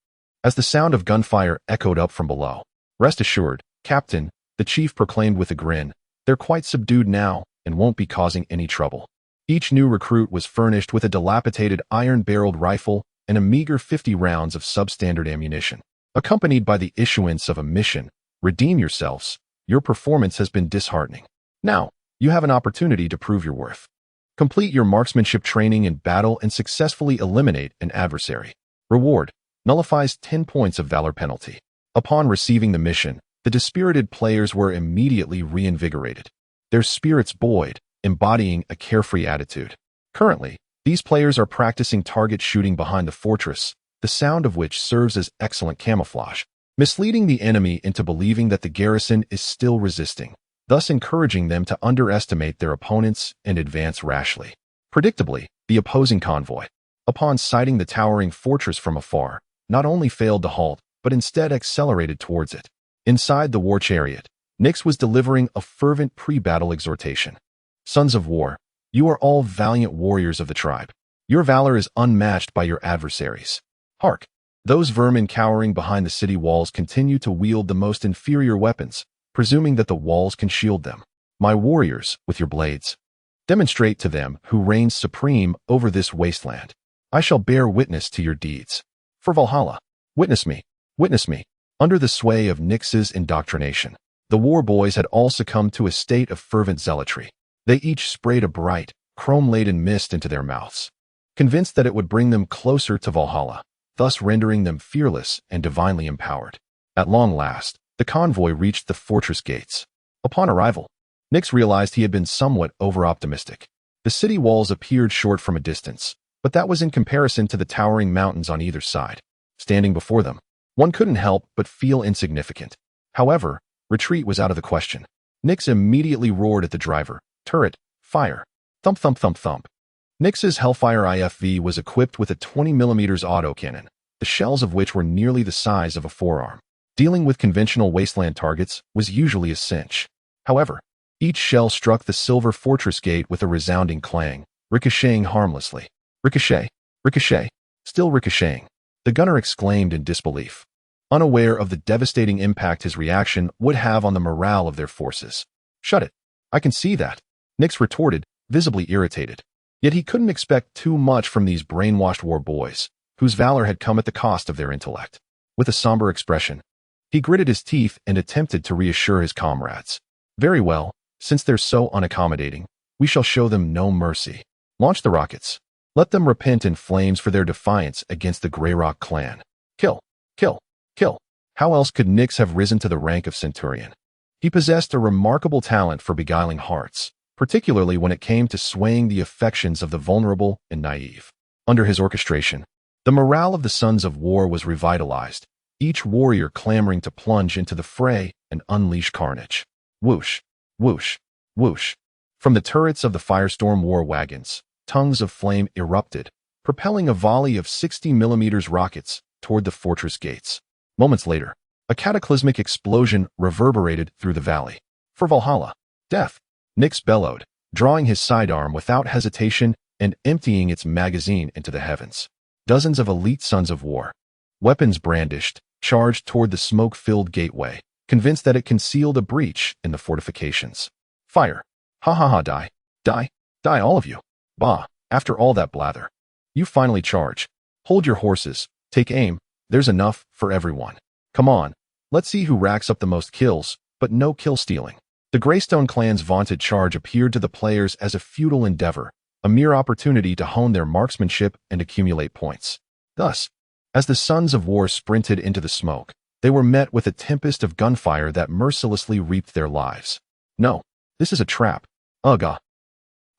S1: As the sound of gunfire echoed up from below, rest assured, Captain, the chief proclaimed with a grin, they're quite subdued now and won't be causing any trouble. Each new recruit was furnished with a dilapidated iron-barreled rifle and a meager 50 rounds of substandard ammunition, accompanied by the issuance of a mission. Redeem yourselves. Your performance has been disheartening. Now, you have an opportunity to prove your worth. Complete your marksmanship training in battle and successfully eliminate an adversary. Reward: nullifies 10 points of valor penalty. Upon receiving the mission, the dispirited players were immediately reinvigorated. Their spirits buoyed, embodying a carefree attitude. Currently, these players are practicing target shooting behind the fortress, the sound of which serves as excellent camouflage, misleading the enemy into believing that the garrison is still resisting, thus encouraging them to underestimate their opponents and advance rashly. Predictably, the opposing convoy, upon sighting the towering fortress from afar, not only failed to halt, but instead accelerated towards it. Inside the war chariot, Nyx was delivering a fervent pre-battle exhortation. Sons of war, you are all valiant warriors of the tribe. Your valor is unmatched by your adversaries. Hark! Those vermin cowering behind the city walls continue to wield the most inferior weapons, presuming that the walls can shield them. My warriors, with your blades, demonstrate to them who reigns supreme over this wasteland. I shall bear witness to your deeds. For Valhalla, witness me, witness me. Under the sway of Nyx's indoctrination, the war boys had all succumbed to a state of fervent zealotry. They each sprayed a bright, chrome-laden mist into their mouths, convinced that it would bring them closer to Valhalla, thus rendering them fearless and divinely empowered. At long last, the convoy reached the fortress gates. Upon arrival, Nyx realized he had been somewhat over-optimistic. The city walls appeared short from a distance, but that was in comparison to the towering mountains on either side. Standing before them, one couldn't help but feel insignificant. However, retreat was out of the question. Nyx immediately roared at the driver, "Turret, fire!" Thump, thump, thump, thump. Nyx's Hellfire IFV was equipped with a 20mm autocannon, the shells of which were nearly the size of a forearm. Dealing with conventional wasteland targets was usually a cinch. However, each shell struck the silver fortress gate with a resounding clang, ricocheting harmlessly. Ricochet, ricochet, still ricocheting. The gunner exclaimed in disbelief, unaware of the devastating impact his reaction would have on the morale of their forces. "Shut it. I can see that," Nyx retorted, visibly irritated. Yet he couldn't expect too much from these brainwashed war boys, whose valor had come at the cost of their intellect. With a somber expression, he gritted his teeth and attempted to reassure his comrades. "Very well, since they're so unaccommodating, we shall show them no mercy. Launch the rockets. Let them repent in flames for their defiance against the Greyrock clan. Kill, kill, kill." How else could Nyx have risen to the rank of Centurion? He possessed a remarkable talent for beguiling hearts, particularly when it came to swaying the affections of the vulnerable and naive. Under his orchestration, the morale of the Sons of War was revitalized, each warrior clamoring to plunge into the fray and unleash carnage. Whoosh, whoosh, whoosh. From the turrets of the Firestorm war wagons, tongues of flame erupted, propelling a volley of 60mm rockets toward the fortress gates. Moments later, a cataclysmic explosion reverberated through the valley. "For Valhalla, death!" Nyx bellowed, drawing his sidearm without hesitation and emptying its magazine into the heavens. Dozens of elite Sons of War, weapons brandished, charged toward the smoke-filled gateway, convinced that it concealed a breach in the fortifications. "Fire! Ha ha ha, die! Die! Die, all of you! Bah, after all that blather. You finally charge. Hold your horses, take aim, there's enough for everyone. Come on, let's see who racks up the most kills, but no kill stealing." The Greystone Clan's vaunted charge appeared to the players as a futile endeavor, a mere opportunity to hone their marksmanship and accumulate points. Thus, as the Sons of War sprinted into the smoke, they were met with a tempest of gunfire that mercilessly reaped their lives. "No, this is a trap. Ugh."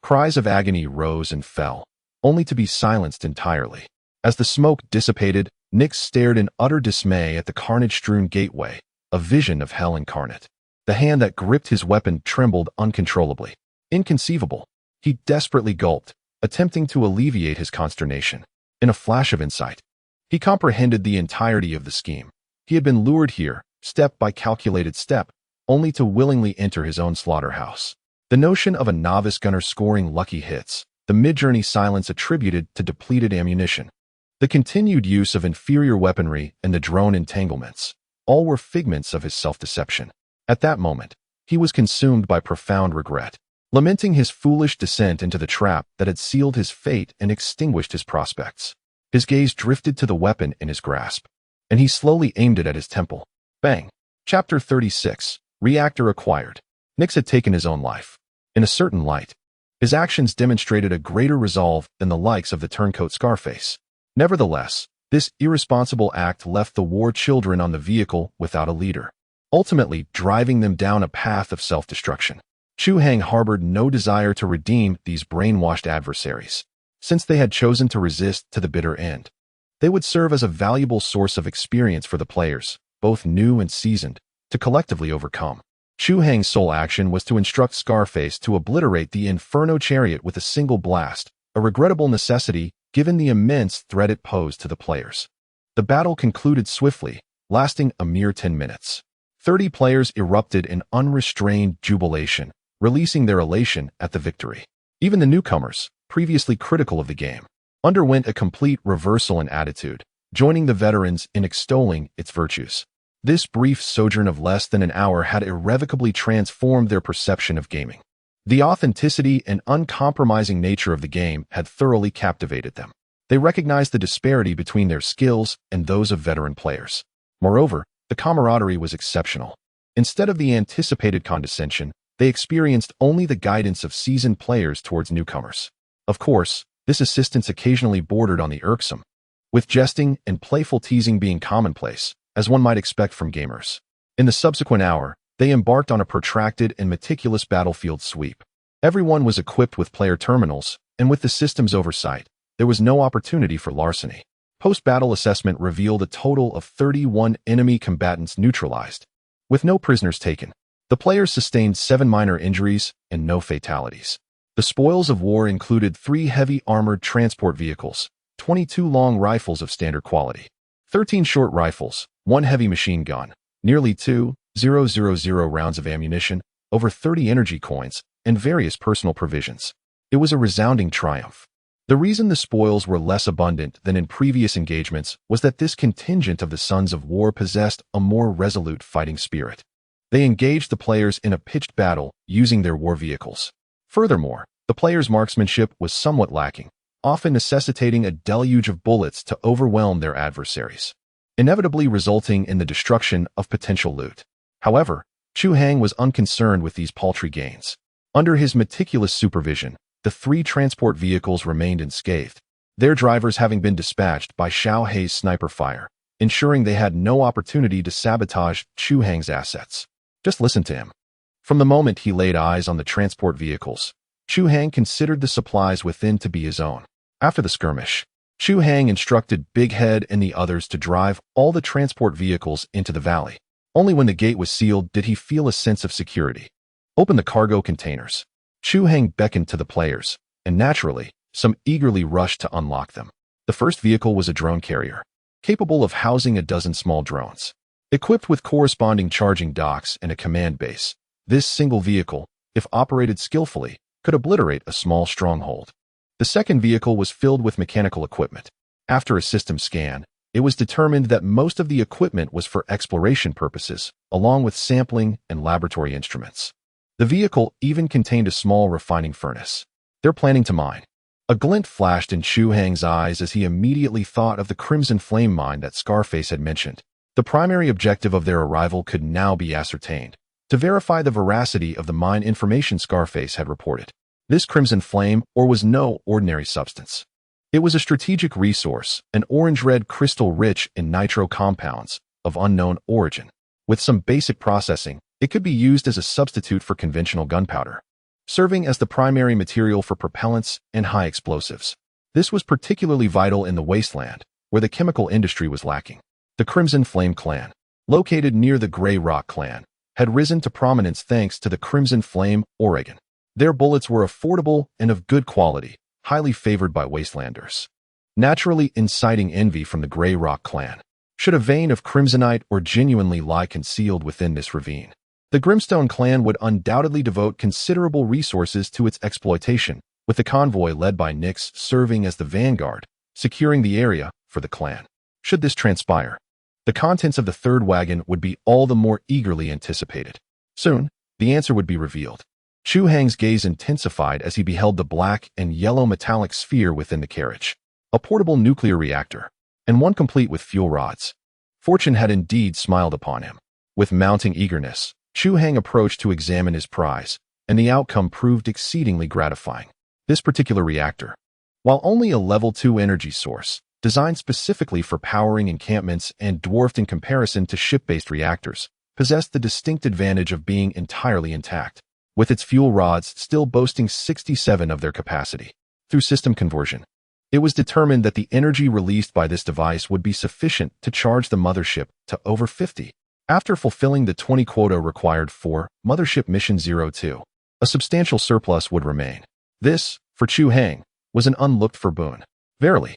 S1: Cries of agony rose and fell, only to be silenced entirely. As the smoke dissipated, Nyx stared in utter dismay at the carnage-strewn gateway, a vision of hell incarnate. The hand that gripped his weapon trembled uncontrollably. Inconceivable. He desperately gulped, attempting to alleviate his consternation. In a flash of insight, he comprehended the entirety of the scheme. He had been lured here, step by calculated step, only to willingly enter his own slaughterhouse. The notion of a novice gunner scoring lucky hits, the mid-journey silence attributed to depleted ammunition, the continued use of inferior weaponry and the drone entanglements, all were figments of his self-deception. At that moment, he was consumed by profound regret, lamenting his foolish descent into the trap that had sealed his fate and extinguished his prospects. His gaze drifted to the weapon in his grasp, and he slowly aimed it at his temple. Bang! Chapter 36, Reactor Acquired. Nyx had taken his own life. In a certain light, his actions demonstrated a greater resolve than the likes of the turncoat Scarface. Nevertheless, This irresponsible act left the war children on the vehicle without a leader, ultimately driving them down a path of self-destruction. Chu Hang harbored no desire to redeem these brainwashed adversaries, since they had chosen to resist to the bitter end. They would serve as a valuable source of experience for the players, both new and seasoned, to collectively overcome. Chu Hang's sole action was to instruct Scarface to obliterate the Inferno Chariot with a single blast, a regrettable necessity given the immense threat it posed to the players. The battle concluded swiftly, lasting a mere 10 minutes. 30 players erupted in unrestrained jubilation, releasing their elation at the victory. Even the newcomers, previously critical of the game, underwent a complete reversal in attitude, joining the veterans in extolling its virtues. This brief sojourn of less than an hour had irrevocably transformed their perception of gaming. The authenticity and uncompromising nature of the game had thoroughly captivated them. They recognized the disparity between their skills and those of veteran players. Moreover, the camaraderie was exceptional. Instead of the anticipated condescension, they experienced only the guidance of seasoned players towards newcomers. Of course, this assistance occasionally bordered on the irksome, with jesting and playful teasing being commonplace, as one might expect from gamers. In the subsequent hour, they embarked on a protracted and meticulous battlefield sweep. Everyone was equipped with player terminals, and with the system's oversight, there was no opportunity for larceny. Post-battle assessment revealed a total of 31 enemy combatants neutralized, with no prisoners taken. The players sustained 7 minor injuries and no fatalities. The spoils of war included 3 heavy armored transport vehicles, 22 long rifles of standard quality, 13 short rifles, 1 heavy machine gun, nearly 2,000 rounds of ammunition, over 30 energy coins, and various personal provisions. It was a resounding triumph. The reason the spoils were less abundant than in previous engagements was that this contingent of the Sons of War possessed a more resolute fighting spirit. They engaged the players in a pitched battle using their war vehicles. Furthermore, the players' marksmanship was somewhat lacking, often necessitating a deluge of bullets to overwhelm their adversaries, inevitably resulting in the destruction of potential loot. However, Chu Hang was unconcerned with these paltry gains. Under his meticulous supervision, the 3 transport vehicles remained unscathed, their drivers having been dispatched by Xiao Hei's sniper fire, ensuring they had no opportunity to sabotage Chu Hang's assets. Just listen to him. From the moment he laid eyes on the transport vehicles, Chu Hang considered the supplies within to be his own. After the skirmish, Chu Hang instructed Big Head and the others to drive all the transport vehicles into the valley. Only when the gate was sealed did he feel a sense of security. Open the cargo containers. Chu Hang beckoned to the players, and naturally, some eagerly rushed to unlock them. The first vehicle was a drone carrier, capable of housing a dozen small drones. Equipped with corresponding charging docks and a command base, this single vehicle, if operated skillfully, could obliterate a small stronghold. The second vehicle was filled with mechanical equipment. After a system scan, it was determined that most of the equipment was for exploration purposes, along with sampling and laboratory instruments. The vehicle even contained a small refining furnace. They're planning to mine. A glint flashed in Chu Hang's eyes as he immediately thought of the Crimson Flame mine that Scarface had mentioned. The primary objective of their arrival could now be ascertained, to verify the veracity of the mine information Scarface had reported. This Crimson Flame ore was no ordinary substance. It was a strategic resource, an orange-red crystal rich in nitro compounds of unknown origin. With some basic processing, it could be used as a substitute for conventional gunpowder, serving as the primary material for propellants and high explosives. This was particularly vital in the wasteland, where the chemical industry was lacking. The Crimson Flame Clan, located near the Grey Rock Clan, had risen to prominence thanks to the Crimson Flame Oregon. Their bullets were affordable and of good quality, highly favored by wastelanders, naturally inciting envy from the Grey Rock Clan. Should a vein of crimsonite or genuinely lie concealed within this ravine, the Limestone Clan would undoubtedly devote considerable resources to its exploitation, with the convoy led by Nyx serving as the vanguard, securing the area for the clan. Should this transpire, the contents of the third wagon would be all the more eagerly anticipated. Soon, the answer would be revealed. Chu Hang's gaze intensified as he beheld the black and yellow metallic sphere within the carriage, a portable nuclear reactor, and one complete with fuel rods. Fortune had indeed smiled upon him. With mounting eagerness, Chu Hang approached to examine his prize, and the outcome proved exceedingly gratifying. This particular reactor, while only a level 2 energy source, designed specifically for powering encampments and dwarfed in comparison to ship-based reactors, possessed the distinct advantage of being entirely intact, with its fuel rods still boasting 67 of their capacity. Through system conversion, it was determined that the energy released by this device would be sufficient to charge the mothership to over 50. After fulfilling the 20 quota required for Mothership Mission 02, a substantial surplus would remain. This, for Chu Hang, was an unlooked-for boon. Verily,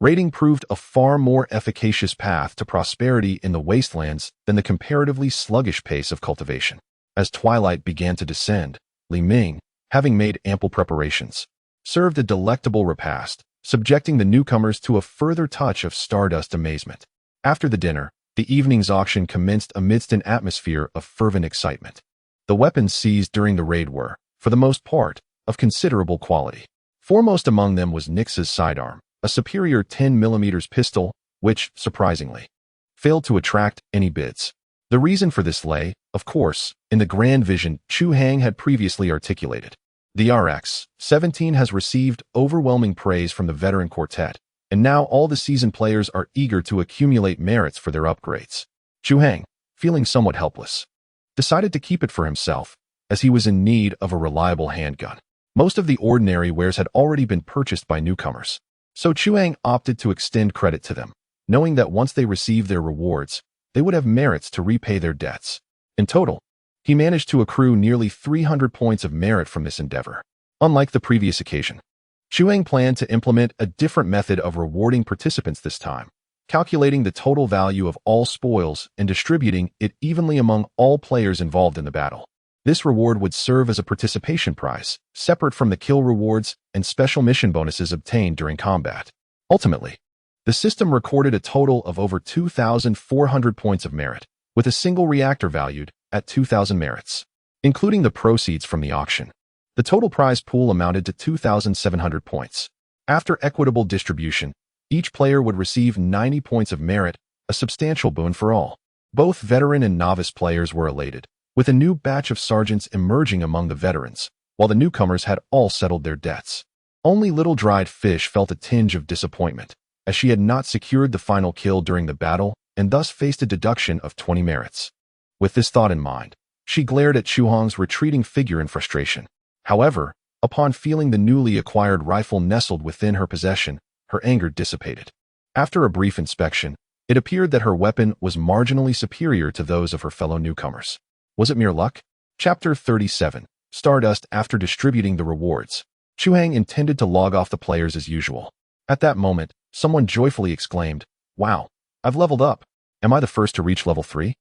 S1: raiding proved a far more efficacious path to prosperity in the wastelands than the comparatively sluggish pace of cultivation. As twilight began to descend, Li Ming, having made ample preparations, served a delectable repast, subjecting the newcomers to a further touch of Stardust amazement. After the dinner, the evening's auction commenced amidst an atmosphere of fervent excitement. The weapons seized during the raid were, for the most part, of considerable quality. Foremost among them was Nyx's sidearm, a superior 10mm pistol, which, surprisingly, failed to attract any bids. The reason for this lay, of course, in the grand vision Chu Hang had previously articulated. The RX-17 has received overwhelming praise from the veteran quartet, and now all the seasoned players are eager to accumulate merits for their upgrades. Chu Hang, feeling somewhat helpless, decided to keep it for himself, as he was in need of a reliable handgun. Most of the ordinary wares had already been purchased by newcomers, so Chu Hang opted to extend credit to them, knowing that once they received their rewards, they would have merits to repay their debts. In total, he managed to accrue nearly 300 points of merit from this endeavor. Unlike the previous occasion, Chu Hang planned to implement a different method of rewarding participants this time, calculating the total value of all spoils and distributing it evenly among all players involved in the battle. This reward would serve as a participation prize, separate from the kill rewards and special mission bonuses obtained during combat. Ultimately, the system recorded a total of over 2,400 points of merit, with a single reactor valued at 2,000 merits. Including the proceeds from the auction, the total prize pool amounted to 2,700 points. After equitable distribution, each player would receive 90 points of merit, a substantial boon for all. Both veteran and novice players were elated, with a new batch of sergeants emerging among the veterans, while the newcomers had all settled their debts. Only Little Dried Fish felt a tinge of disappointment, as she had not secured the final kill during the battle and thus faced a deduction of 20 merits. With this thought in mind, she glared at Chu Hang's retreating figure in frustration. However, upon feeling the newly acquired rifle nestled within her possession, her anger dissipated. After a brief inspection, it appeared that her weapon was marginally superior to those of her fellow newcomers. Was it mere luck? Chapter 37, Stardust. After distributing the rewards, Chu Hang intended to log off the players as usual. At that moment, someone joyfully exclaimed, "Wow, I've leveled up. Am I the first to reach level 3?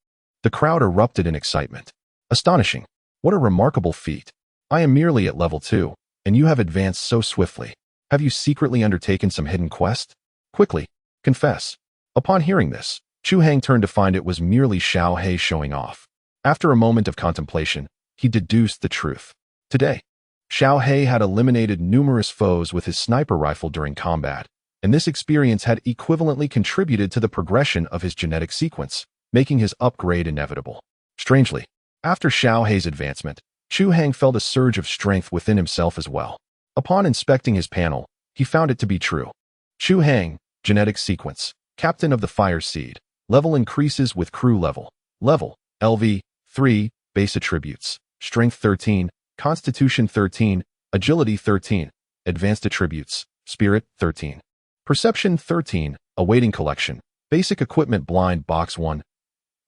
S1: The crowd erupted in excitement. Astonishing. What a remarkable feat. I am merely at level 2, and you have advanced so swiftly. Have you secretly undertaken some hidden quest? Quickly, confess." Upon hearing this, Chu Hang turned to find it was merely Xiao He showing off. After a moment of contemplation, he deduced the truth. Today, Xiao He had eliminated numerous foes with his sniper rifle during combat, and this experience had equivalently contributed to the progression of his genetic sequence, making his upgrade inevitable. Strangely, after Xiao He's advancement, Chu Hang felt a surge of strength within himself as well. Upon inspecting his panel, he found it to be true. Chu Hang, genetic sequence, Captain of the Fire Seed, level increases with crew level. Level, LV, 3, base attributes, Strength 13, Constitution 13, Agility 13, Advanced attributes, Spirit 13. Perception 13, awaiting collection, Basic equipment blind box 1.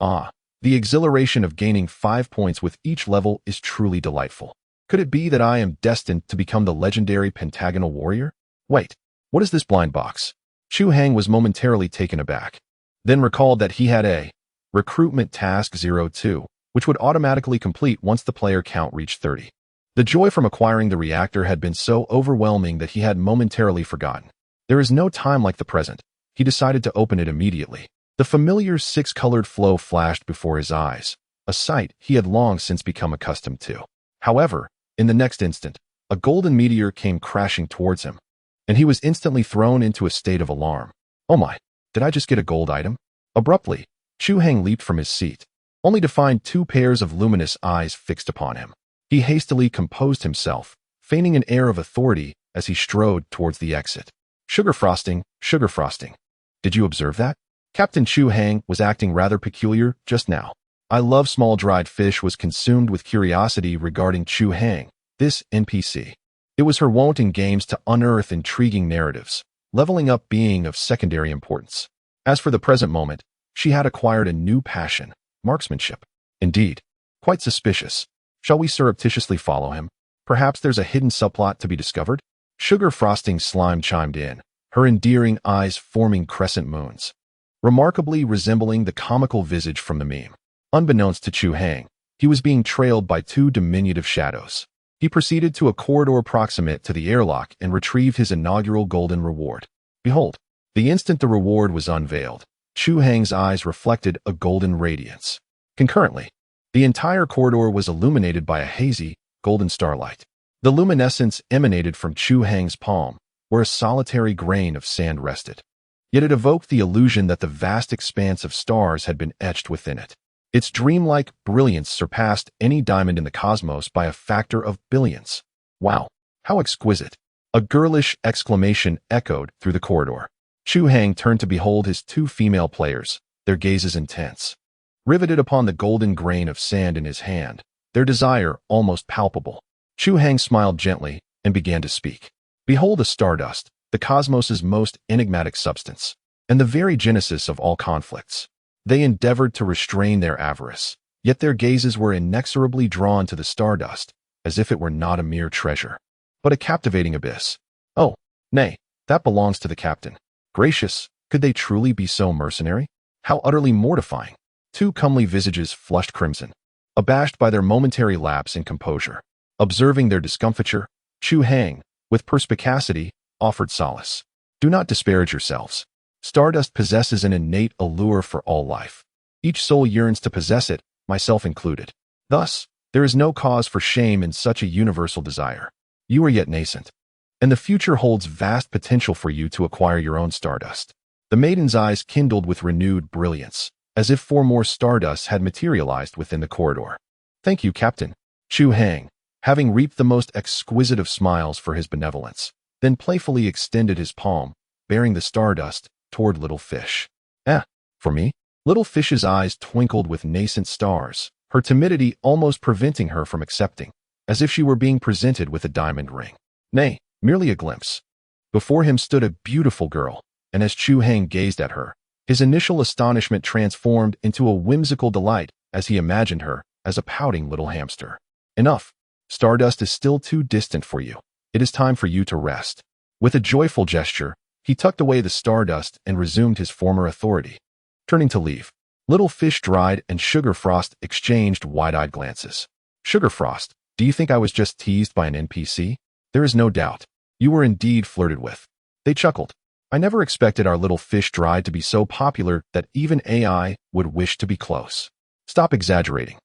S1: The exhilaration of gaining 5 points with each level is truly delightful. Could it be that I am destined to become the legendary pentagonal warrior? Wait, what is this blind box? Chu Hang was momentarily taken aback, then recalled that he had a recruitment task 02, which would automatically complete once the player count reached 30. The joy from acquiring the reactor had been so overwhelming that he had momentarily forgotten. There is no time like the present. He decided to open it immediately. The familiar 6-colored flow flashed before his eyes, a sight he had long since become accustomed to. However, in the next instant, a golden meteor came crashing towards him, and he was instantly thrown into a state of alarm. Oh my, did I just get a gold item? Abruptly, Chu Hang leaped from his seat, only to find 2 pairs of luminous eyes fixed upon him. He hastily composed himself, feigning an air of authority as he strode towards the exit. Sugar frosting, Did you observe that? Captain Chu Hang was acting rather peculiar just now. I love small dried fish was consumed with curiosity regarding Chu Hang, this NPC. It was her wont in games to unearth intriguing narratives, leveling up being of secondary importance. As for the present moment, she had acquired a new passion, marksmanship. Indeed, quite suspicious. Shall we surreptitiously follow him? Perhaps there's a hidden subplot to be discovered? Sugar frosting slime chimed in, her endearing eyes forming crescent moons, remarkably resembling the comical visage from the meme. Unbeknownst to Chu Hang, he was being trailed by two diminutive shadows. He proceeded to a corridor proximate to the airlock and retrieved his inaugural golden reward. Behold, the instant the reward was unveiled, Chu Hang's eyes reflected a golden radiance. Concurrently, the entire corridor was illuminated by a hazy, golden starlight. The luminescence emanated from Chu Hang's palm, where a solitary grain of sand rested. Yet it evoked the illusion that the vast expanse of stars had been etched within it. Its dreamlike brilliance surpassed any diamond in the cosmos by a factor of billions. Wow, how exquisite! A girlish exclamation echoed through the corridor. Chu Hang turned to behold his two female players, their gazes intense. Riveted upon the golden grain of sand in his hand, their desire almost palpable. Chu Hang smiled gently and began to speak. Behold a stardust, the cosmos's most enigmatic substance, and the very genesis of all conflicts. They endeavored to restrain their avarice, yet their gazes were inexorably drawn to the stardust, as if it were not a mere treasure, but a captivating abyss. Oh, nay, that belongs to the captain. Gracious, could they truly be so mercenary? How utterly mortifying! Two comely visages flushed crimson, abashed by their momentary lapse in composure. Observing their discomfiture, Chu Hang, with perspicacity, offered solace. Do not disparage yourselves. Stardust possesses an innate allure for all life. Each soul yearns to possess it, myself included. Thus, there is no cause for shame in such a universal desire. You are yet nascent, and the future holds vast potential for you to acquire your own stardust. The maiden's eyes kindled with renewed brilliance, as if four more stardust had materialized within the corridor. Thank you, Captain. Chu Hang, having reaped the most exquisite of smiles for his benevolence, then playfully extended his palm, bearing the stardust, toward Little Fish. For me? Little Fish's eyes twinkled with nascent stars, her timidity almost preventing her from accepting, as if she were being presented with a diamond ring. Nay, merely a glimpse. Before him stood a beautiful girl, and as Chu Hang gazed at her, his initial astonishment transformed into a whimsical delight as he imagined her as a pouting little hamster. Enough. Stardust is still too distant for you. It is time for you to rest. With a joyful gesture, he tucked away the stardust and resumed his former authority. Turning to leave, Little Fish dried and Sugar Frost exchanged wide-eyed glances. Sugar Frost, do you think I was just teased by an NPC? There is no doubt. You were indeed flirted with. They chuckled. I never expected our Little Fish dried to be so popular that even AI would wish to be close. Stop exaggerating.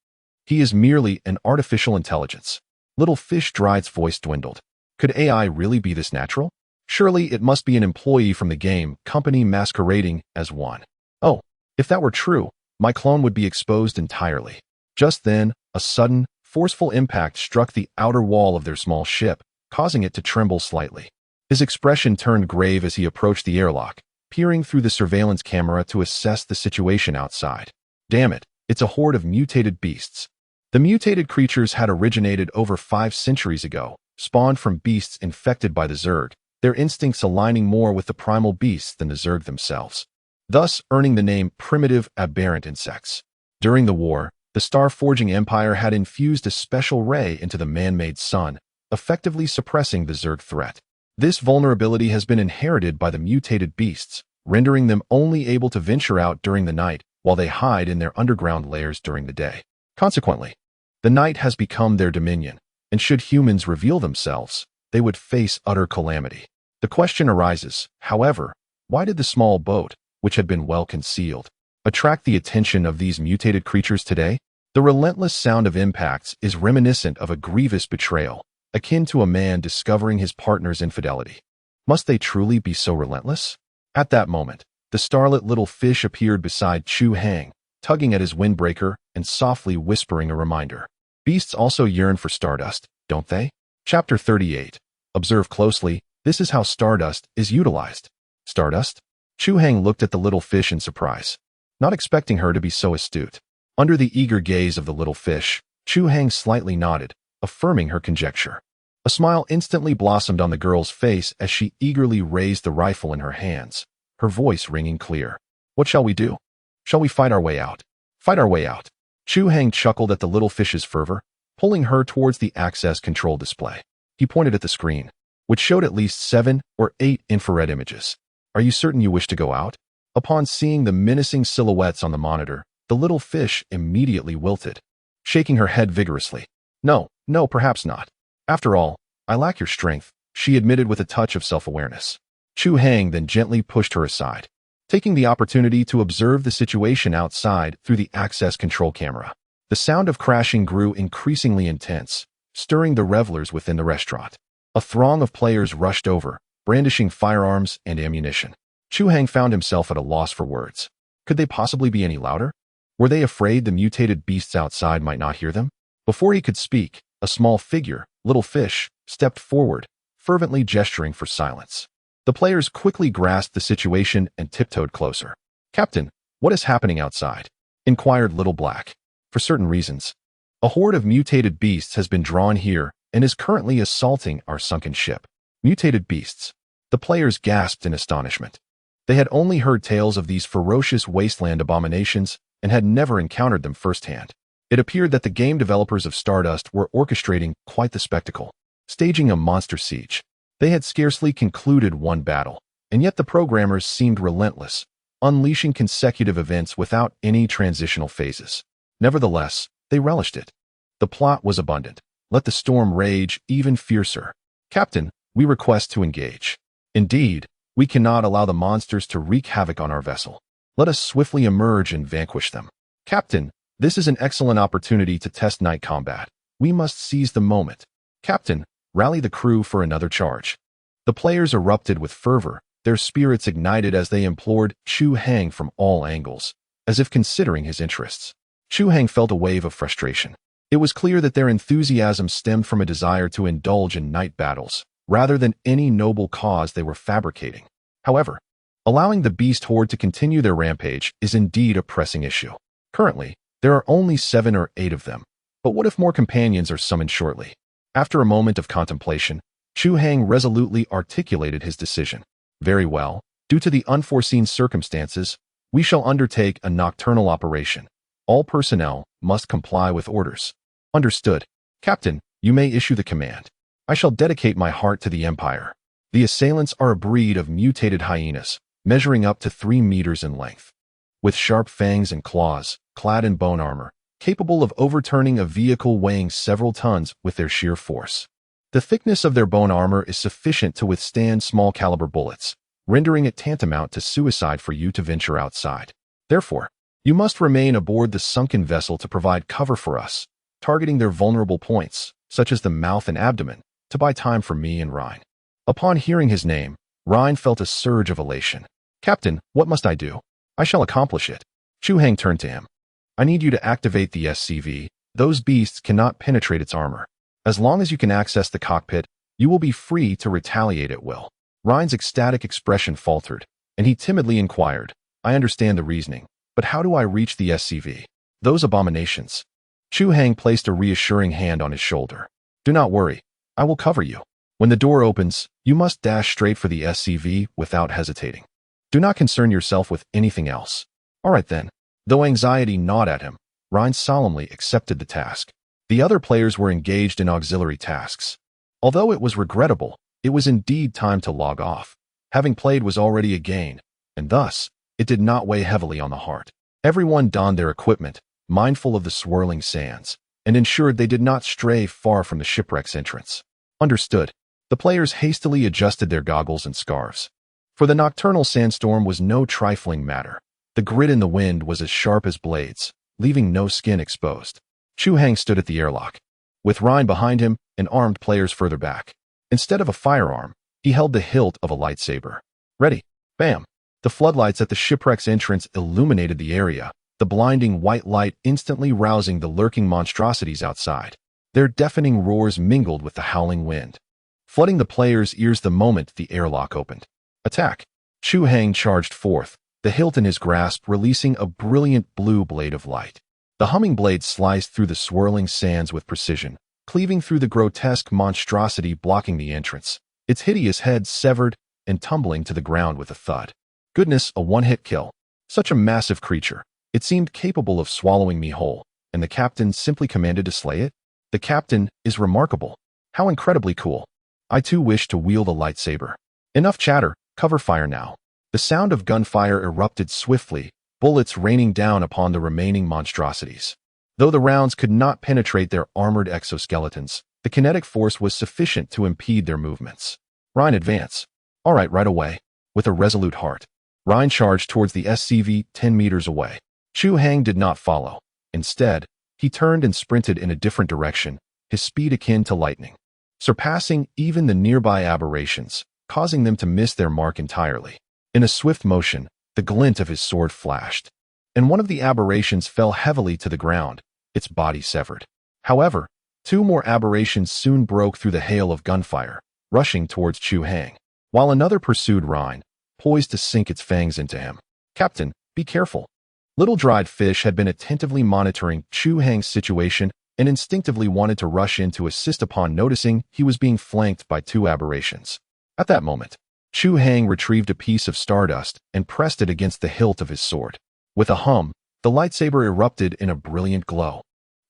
S1: He is merely an artificial intelligence. Little Fish dried's voice dwindled. Could AI really be this natural? Surely it must be an employee from the game company masquerading as one. Oh, if that were true, my clone would be exposed entirely. Just then, a sudden, forceful impact struck the outer wall of their small ship, causing it to tremble slightly. His expression turned grave as he approached the airlock, peering through the surveillance camera to assess the situation outside. Damn it, it's a horde of mutated beasts. The mutated creatures had originated over 5 centuries ago, spawned from beasts infected by the Zerg, their instincts aligning more with the primal beasts than the Zerg themselves, thus earning the name primitive aberrant insects. During the war, the Star-Forging Empire had infused a special ray into the man-made sun, effectively suppressing the Zerg threat. This vulnerability has been inherited by the mutated beasts, rendering them only able to venture out during the night while they hide in their underground lairs during the day. Consequently, the night has become their dominion, and should humans reveal themselves, they would face utter calamity. The question arises, however, why did the small boat, which had been well concealed, attract the attention of these mutated creatures today? The relentless sound of impacts is reminiscent of a grievous betrayal, akin to a man discovering his partner's infidelity. Must they truly be so relentless? At that moment, the starlit Little Fish appeared beside Chu Hang, tugging at his windbreaker and softly whispering a reminder. Beasts also yearn for stardust, don't they? Chapter 38. Observe closely, this is how stardust is utilized. Stardust? Chu Hang looked at the little fish in surprise, not expecting her to be so astute. Under the eager gaze of the little fish, Chu Hang slightly nodded, affirming her conjecture. A smile instantly blossomed on the girl's face as she eagerly raised the rifle in her hands, her voice ringing clear. What shall we do? Shall we fight our way out? Fight our way out. Chu Hang chuckled at the little fish's fervor, pulling her towards the access control display. He pointed at the screen, which showed at least 7 or 8 infrared images. Are you certain you wish to go out? Upon seeing the menacing silhouettes on the monitor, the little fish immediately wilted, shaking her head vigorously. No, perhaps not. After all, I lack your strength, she admitted with a touch of self-awareness. Chu Hang then gently pushed her aside, taking the opportunity to observe the situation outside through the access control camera. The sound of crashing grew increasingly intense, stirring the revelers within the restaurant. A throng of players rushed over, brandishing firearms and ammunition. Chu Hang found himself at a loss for words. Could they possibly be any louder? Were they afraid the mutated beasts outside might not hear them? Before he could speak, a small figure, little fish, stepped forward, fervently gesturing for silence. The players quickly grasped the situation and tiptoed closer. Captain, what is happening outside? Inquired Little Black. For certain reasons, a horde of mutated beasts has been drawn here and is currently assaulting our sunken ship. Mutated beasts. The players gasped in astonishment. They had only heard tales of these ferocious wasteland abominations and had never encountered them firsthand. It appeared that the game developers of Stardust were orchestrating quite the spectacle, staging a monster siege. They had scarcely concluded one battle, and yet the programmers seemed relentless, unleashing consecutive events without any transitional phases. Nevertheless, they relished it. The plot was abundant. Let the storm rage even fiercer. Captain, we request to engage. Indeed, we cannot allow the monsters to wreak havoc on our vessel. Let us swiftly emerge and vanquish them. Captain, this is an excellent opportunity to test night combat. We must seize the moment. Captain, rally the crew for another charge. The players erupted with fervor, their spirits ignited as they implored Chu Hang from all angles, as if considering his interests. Chu Hang felt a wave of frustration. It was clear that their enthusiasm stemmed from a desire to indulge in night battles, rather than any noble cause they were fabricating. However, allowing the beast horde to continue their rampage is indeed a pressing issue. Currently, there are only 7 or 8 of them, but what if more companions are summoned shortly? After a moment of contemplation, Chu Hang resolutely articulated his decision. Very well, due to the unforeseen circumstances, we shall undertake a nocturnal operation. All personnel must comply with orders. Understood. Captain, you may issue the command. I shall dedicate my heart to the Empire. The assailants are a breed of mutated hyenas, measuring up to 3 meters in length. With sharp fangs and claws, clad in bone armor, capable of overturning a vehicle weighing several tons with their sheer force. The thickness of their bone armor is sufficient to withstand small-caliber bullets, rendering it tantamount to suicide for you to venture outside. Therefore, you must remain aboard the sunken vessel to provide cover for us, targeting their vulnerable points, such as the mouth and abdomen, to buy time for me and Ryan. Upon hearing his name, Ryan felt a surge of elation. Captain, what must I do? I shall accomplish it. Chu Hang turned to him. I need you to activate the SCV. Those beasts cannot penetrate its armor. As long as you can access the cockpit, you will be free to retaliate at will. Ryan's ecstatic expression faltered, and he timidly inquired, I understand the reasoning, but how do I reach the SCV? Those abominations. Chu Hang placed a reassuring hand on his shoulder. Do not worry. I will cover you. When the door opens, you must dash straight for the SCV without hesitating. Do not concern yourself with anything else. All right then. Though anxiety gnawed at him, Ryan solemnly accepted the task. The other players were engaged in auxiliary tasks. Although it was regrettable, it was indeed time to log off. Having played was already a gain, and thus, it did not weigh heavily on the heart. Everyone donned their equipment, mindful of the swirling sands, and ensured they did not stray far from the shipwreck's entrance. Understood. The players hastily adjusted their goggles and scarves. For the nocturnal sandstorm was no trifling matter. The grit in the wind was as sharp as blades, leaving no skin exposed. Chu Hang stood at the airlock, with Ryan behind him and armed players further back. Instead of a firearm, he held the hilt of a lightsaber. Ready. Bam! The floodlights at the shipwreck's entrance illuminated the area, the blinding white light instantly rousing the lurking monstrosities outside. Their deafening roars mingled with the howling wind, flooding the players' ears the moment the airlock opened. Attack! Chu Hang charged forth, the hilt in his grasp releasing a brilliant blue blade of light. The humming blade sliced through the swirling sands with precision, cleaving through the grotesque monstrosity blocking the entrance, its hideous head severed and tumbling to the ground with a thud. Goodness, a one-hit kill. Such a massive creature. It seemed capable of swallowing me whole, and the captain simply commanded to slay it? The captain is remarkable. How incredibly cool. I too wish to wield a lightsaber. Enough chatter, cover fire now. The sound of gunfire erupted swiftly, bullets raining down upon the remaining monstrosities. Though the rounds could not penetrate their armored exoskeletons, the kinetic force was sufficient to impede their movements. Ryan, advance. All right away. With a resolute heart, Ryan charged towards the SCV 10 meters away. Chu Hang did not follow. Instead, he turned and sprinted in a different direction, his speed akin to lightning, surpassing even the nearby aberrations, causing them to miss their mark entirely. In a swift motion, the glint of his sword flashed, and one of the aberrations fell heavily to the ground, its body severed. However, two more aberrations soon broke through the hail of gunfire, rushing towards Chu Hang, while another pursued Ryan, poised to sink its fangs into him. Captain, be careful. Little Dried Fish had been attentively monitoring Chu Hang's situation and instinctively wanted to rush in to assist upon noticing he was being flanked by two aberrations. At that moment, Chu Hang retrieved a piece of Stardust and pressed it against the hilt of his sword. With a hum, the lightsaber erupted in a brilliant glow.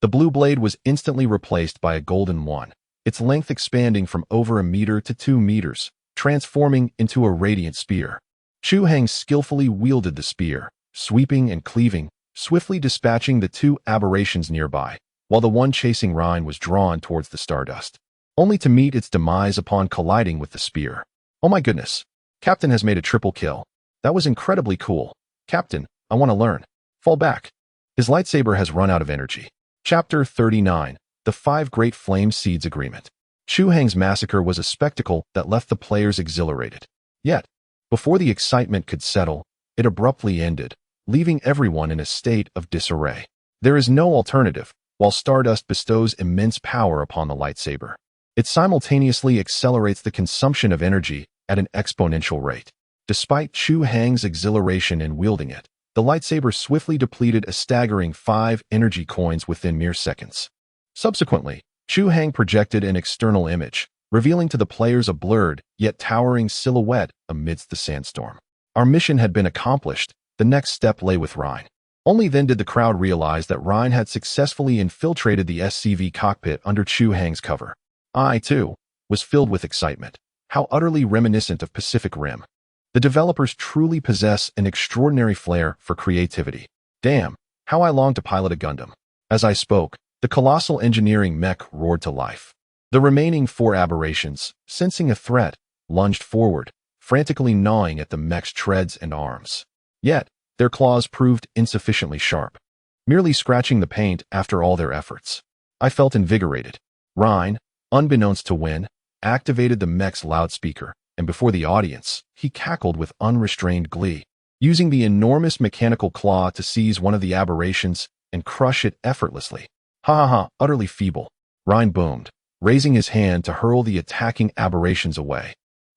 S1: The blue blade was instantly replaced by a golden one, its length expanding from over a meter to 2 meters, transforming into a radiant spear. Chu Hang skillfully wielded the spear, sweeping and cleaving, swiftly dispatching the two aberrations nearby, while the one chasing Ryan was drawn towards the Stardust, only to meet its demise upon colliding with the spear. Oh my goodness. Captain has made a triple kill. That was incredibly cool. Captain, I want to learn. Fall back. His lightsaber has run out of energy. Chapter 39. The 5 Great Flame Seeds Agreement. Chu Hang's massacre was a spectacle that left the players exhilarated. Yet, before the excitement could settle, it abruptly ended, leaving everyone in a state of disarray. There is no alternative. While Stardust bestows immense power upon the lightsaber, it simultaneously accelerates the consumption of energy at an exponential rate. Despite Chu Hang's exhilaration in wielding it, the lightsaber swiftly depleted a staggering 5 energy coins within mere seconds. Subsequently, Chu Hang projected an external image, revealing to the players a blurred, yet towering silhouette amidst the sandstorm. Our mission had been accomplished. The next step lay with Ryan. Only then did the crowd realize that Ryan had successfully infiltrated the SCV cockpit under Chu Hang's cover. I, too, was filled with excitement. How utterly reminiscent of Pacific Rim. The developers truly possess an extraordinary flair for creativity. Damn, how I long to pilot a Gundam. As I spoke, the colossal engineering mech roared to life. The remaining 4 aberrations, sensing a threat, lunged forward, frantically gnawing at the mech's treads and arms. Yet, their claws proved insufficiently sharp, merely scratching the paint after all their efforts. I felt invigorated. Ryan, unbeknownst to Win, activated the mech's loudspeaker, and before the audience, he cackled with unrestrained glee, using the enormous mechanical claw to seize one of the aberrations and crush it effortlessly. Ha ha ha, utterly feeble. Ryan boomed, raising his hand to hurl the attacking aberrations away,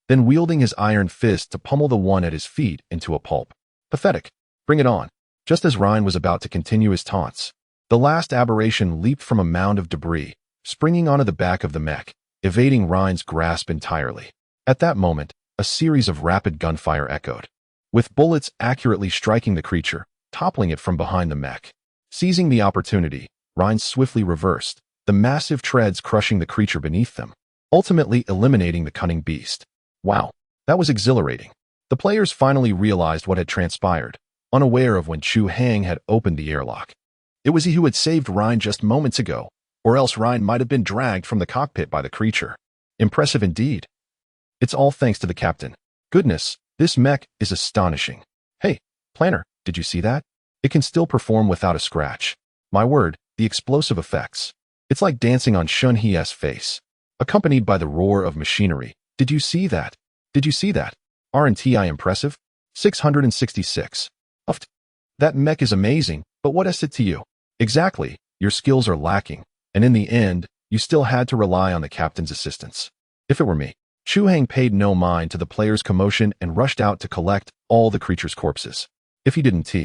S1: then wielding his iron fist to pummel the one at his feet into a pulp. Pathetic. Bring it on. Just as Ryan was about to continue his taunts, the last aberration leaped from a mound of debris, springing onto the back of the mech, evading Ryan's grasp entirely. At that moment, a series of rapid gunfire echoed, with bullets accurately striking the creature, toppling it from behind the mech. Seizing the opportunity, Ryan swiftly reversed, the massive treads crushing the creature beneath them, ultimately eliminating the cunning beast. Wow, that was exhilarating. The players finally realized what had transpired, unaware of when Chu Hang had opened the airlock. It was he who had saved Ryan just moments ago, or else Ryan might have been dragged from the cockpit by the creature. Impressive indeed. It's all thanks to the captain. Goodness, this mech is astonishing. Hey, Planner, did you see that? It can still perform without a scratch. My word, the explosive effects. It's like dancing on Shun Hie's face, accompanied by the roar of machinery. Did you see that? Did you see that? R&TI impressive? 666. Uft. That mech is amazing, but what is it to you? Exactly, your skills are lacking, and in the end, you still had to rely on the captain's assistance. If it were me, Chu Hang paid no mind to the players' commotion and rushed out to collect all the creatures' corpses. If he didn't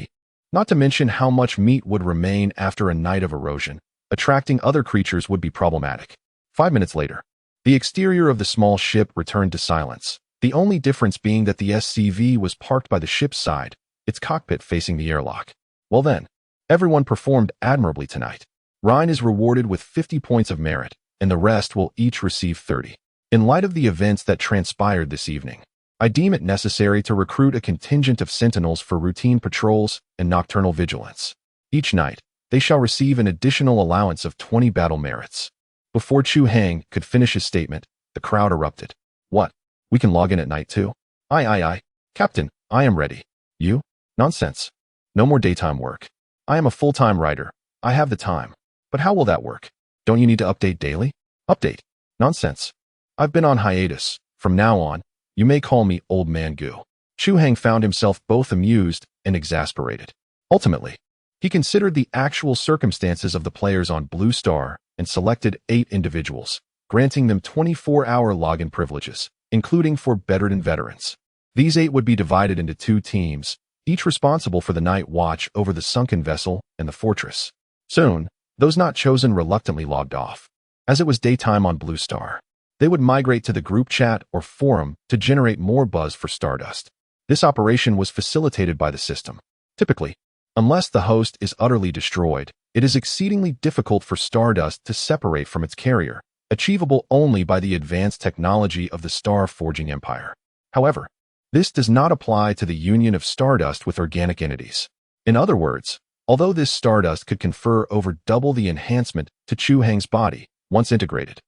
S1: not to mention how much meat would remain after a night of erosion, attracting other creatures would be problematic. 5 minutes later, the exterior of the small ship returned to silence, the only difference being that the SCV was parked by the ship's side, its cockpit facing the airlock. Well then, everyone performed admirably tonight. Ryan is rewarded with 50 points of merit, and the rest will each receive 30. In light of the events that transpired this evening, I deem it necessary to recruit a contingent of sentinels for routine patrols and nocturnal vigilance. Each night, they shall receive an additional allowance of 20 battle merits. Before Chu Hang could finish his statement, the crowd erupted. What? We can log in at night too? Aye. Captain, I am ready. You? Nonsense. No more daytime work. I am a full-time writer. I have the time. But how will that work? Don't you need to update daily? Update? Nonsense. I've been on hiatus. From now on, you may call me Old Man Goo. Chu Hang found himself both amused and exasperated. Ultimately, he considered the actual circumstances of the players on Blue Star and selected 8 individuals, granting them 24-hour login privileges, including for veteran veterans. These 8 would be divided into 2 teams, each responsible for the night watch over the sunken vessel and the fortress. Soon, those not chosen reluctantly logged off. As it was daytime on Blue Star, they would migrate to the group chat or forum to generate more buzz for Stardust. This operation was facilitated by the system. Typically, unless the host is utterly destroyed, it is exceedingly difficult for Stardust to separate from its carrier, achievable only by the advanced technology of the Star Forging Empire. However, this does not apply to the union of Stardust with organic entities. In other words, although this Stardust could confer over double the enhancement to Chu Hang's body once integrated,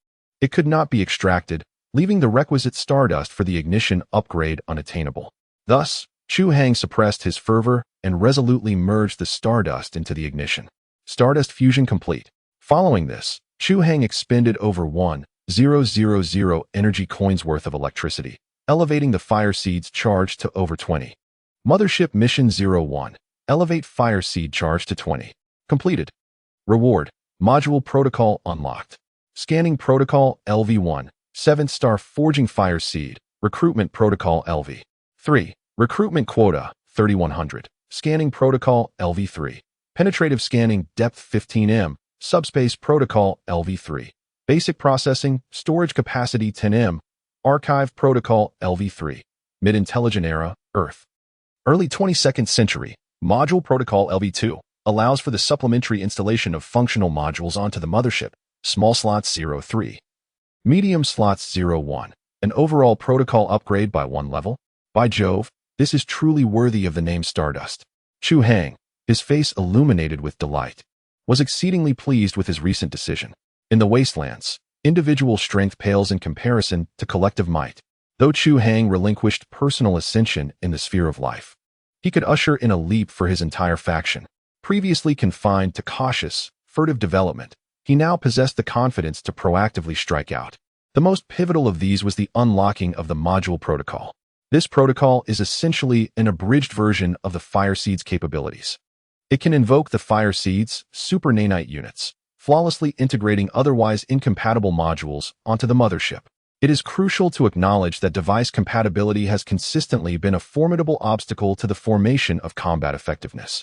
S1: it could not be extracted, leaving the requisite Stardust for the ignition upgrade unattainable. Thus, Chu Hang suppressed his fervor and resolutely merged the Stardust into the ignition. Stardust fusion complete. Following this, Chu Hang expended over 1,000 energy coins worth of electricity, elevating the fire seed's charge to over 20. Mothership Mission 01. Elevate fire seed charge to 20. Completed. Reward. Module protocol unlocked. Scanning protocol LV1. 7-star forging fire seed. Recruitment protocol LV. 3. Recruitment quota 3100. Scanning protocol LV3. Penetrative scanning depth 15 m. Subspace protocol LV3. Basic processing storage capacity 10 m. Archive protocol LV3. Mid-intelligent era Earth. Early 22nd century. Module protocol LV2 allows for the supplementary installation of functional modules onto the mothership. Small slots 03. Medium slots 01. An overall protocol upgrade by 1 level. By Jove, this is truly worthy of the name Stardust. Chu Hang, his face illuminated with delight, was exceedingly pleased with his recent decision. In the wastelands, individual strength pales in comparison to collective might. Though Chu Hang relinquished personal ascension in the sphere of life, he could usher in a leap for his entire faction. Previously confined to cautious, furtive development, he now possessed the confidence to proactively strike out. The most pivotal of these was the unlocking of the module protocol. This protocol is essentially an abridged version of the Fire Seed's capabilities. It can invoke the Fire Seed's super nanite units, flawlessly integrating otherwise incompatible modules onto the mothership. It is crucial to acknowledge that device compatibility has consistently been a formidable obstacle to the formation of combat effectiveness.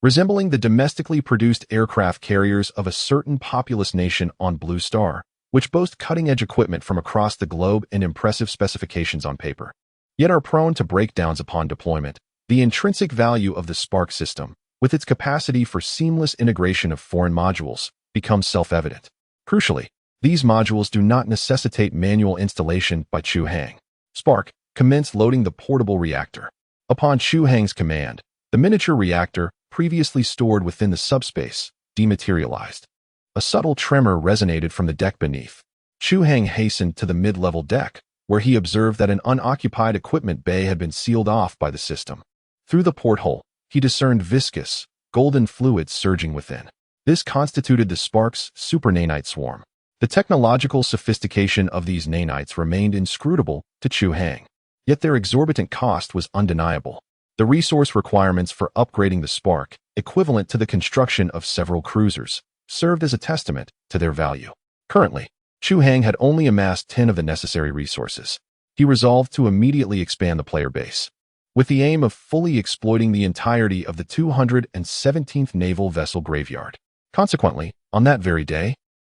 S1: Resembling the domestically produced aircraft carriers of a certain populous nation on Blue Star, which boast cutting-edge equipment from across the globe and impressive specifications on paper, yet are prone to breakdowns upon deployment, the intrinsic value of the Spark system, with its capacity for seamless integration of foreign modules, becomes self-evident. Crucially, these modules do not necessitate manual installation by Chu Hang. Spark commenced loading the portable reactor. Upon Chu Hang's command, the miniature reactor, previously stored within the subspace, dematerialized. A subtle tremor resonated from the deck beneath. Chu Hang hastened to the mid-level deck, where he observed that an unoccupied equipment bay had been sealed off by the system. Through the porthole, he discerned viscous, golden fluid surging within. This constituted the Spark's super nanite swarm. The technological sophistication of these nanites remained inscrutable to Chu Hang, yet their exorbitant cost was undeniable. The resource requirements for upgrading the Spark, equivalent to the construction of several cruisers, served as a testament to their value. Currently, Chu Hang had only amassed 10 of the necessary resources. he resolved to immediately expand the player base, with the aim of fully exploiting the entirety of the 217th Naval Vessel Graveyard. Consequently, on that very day,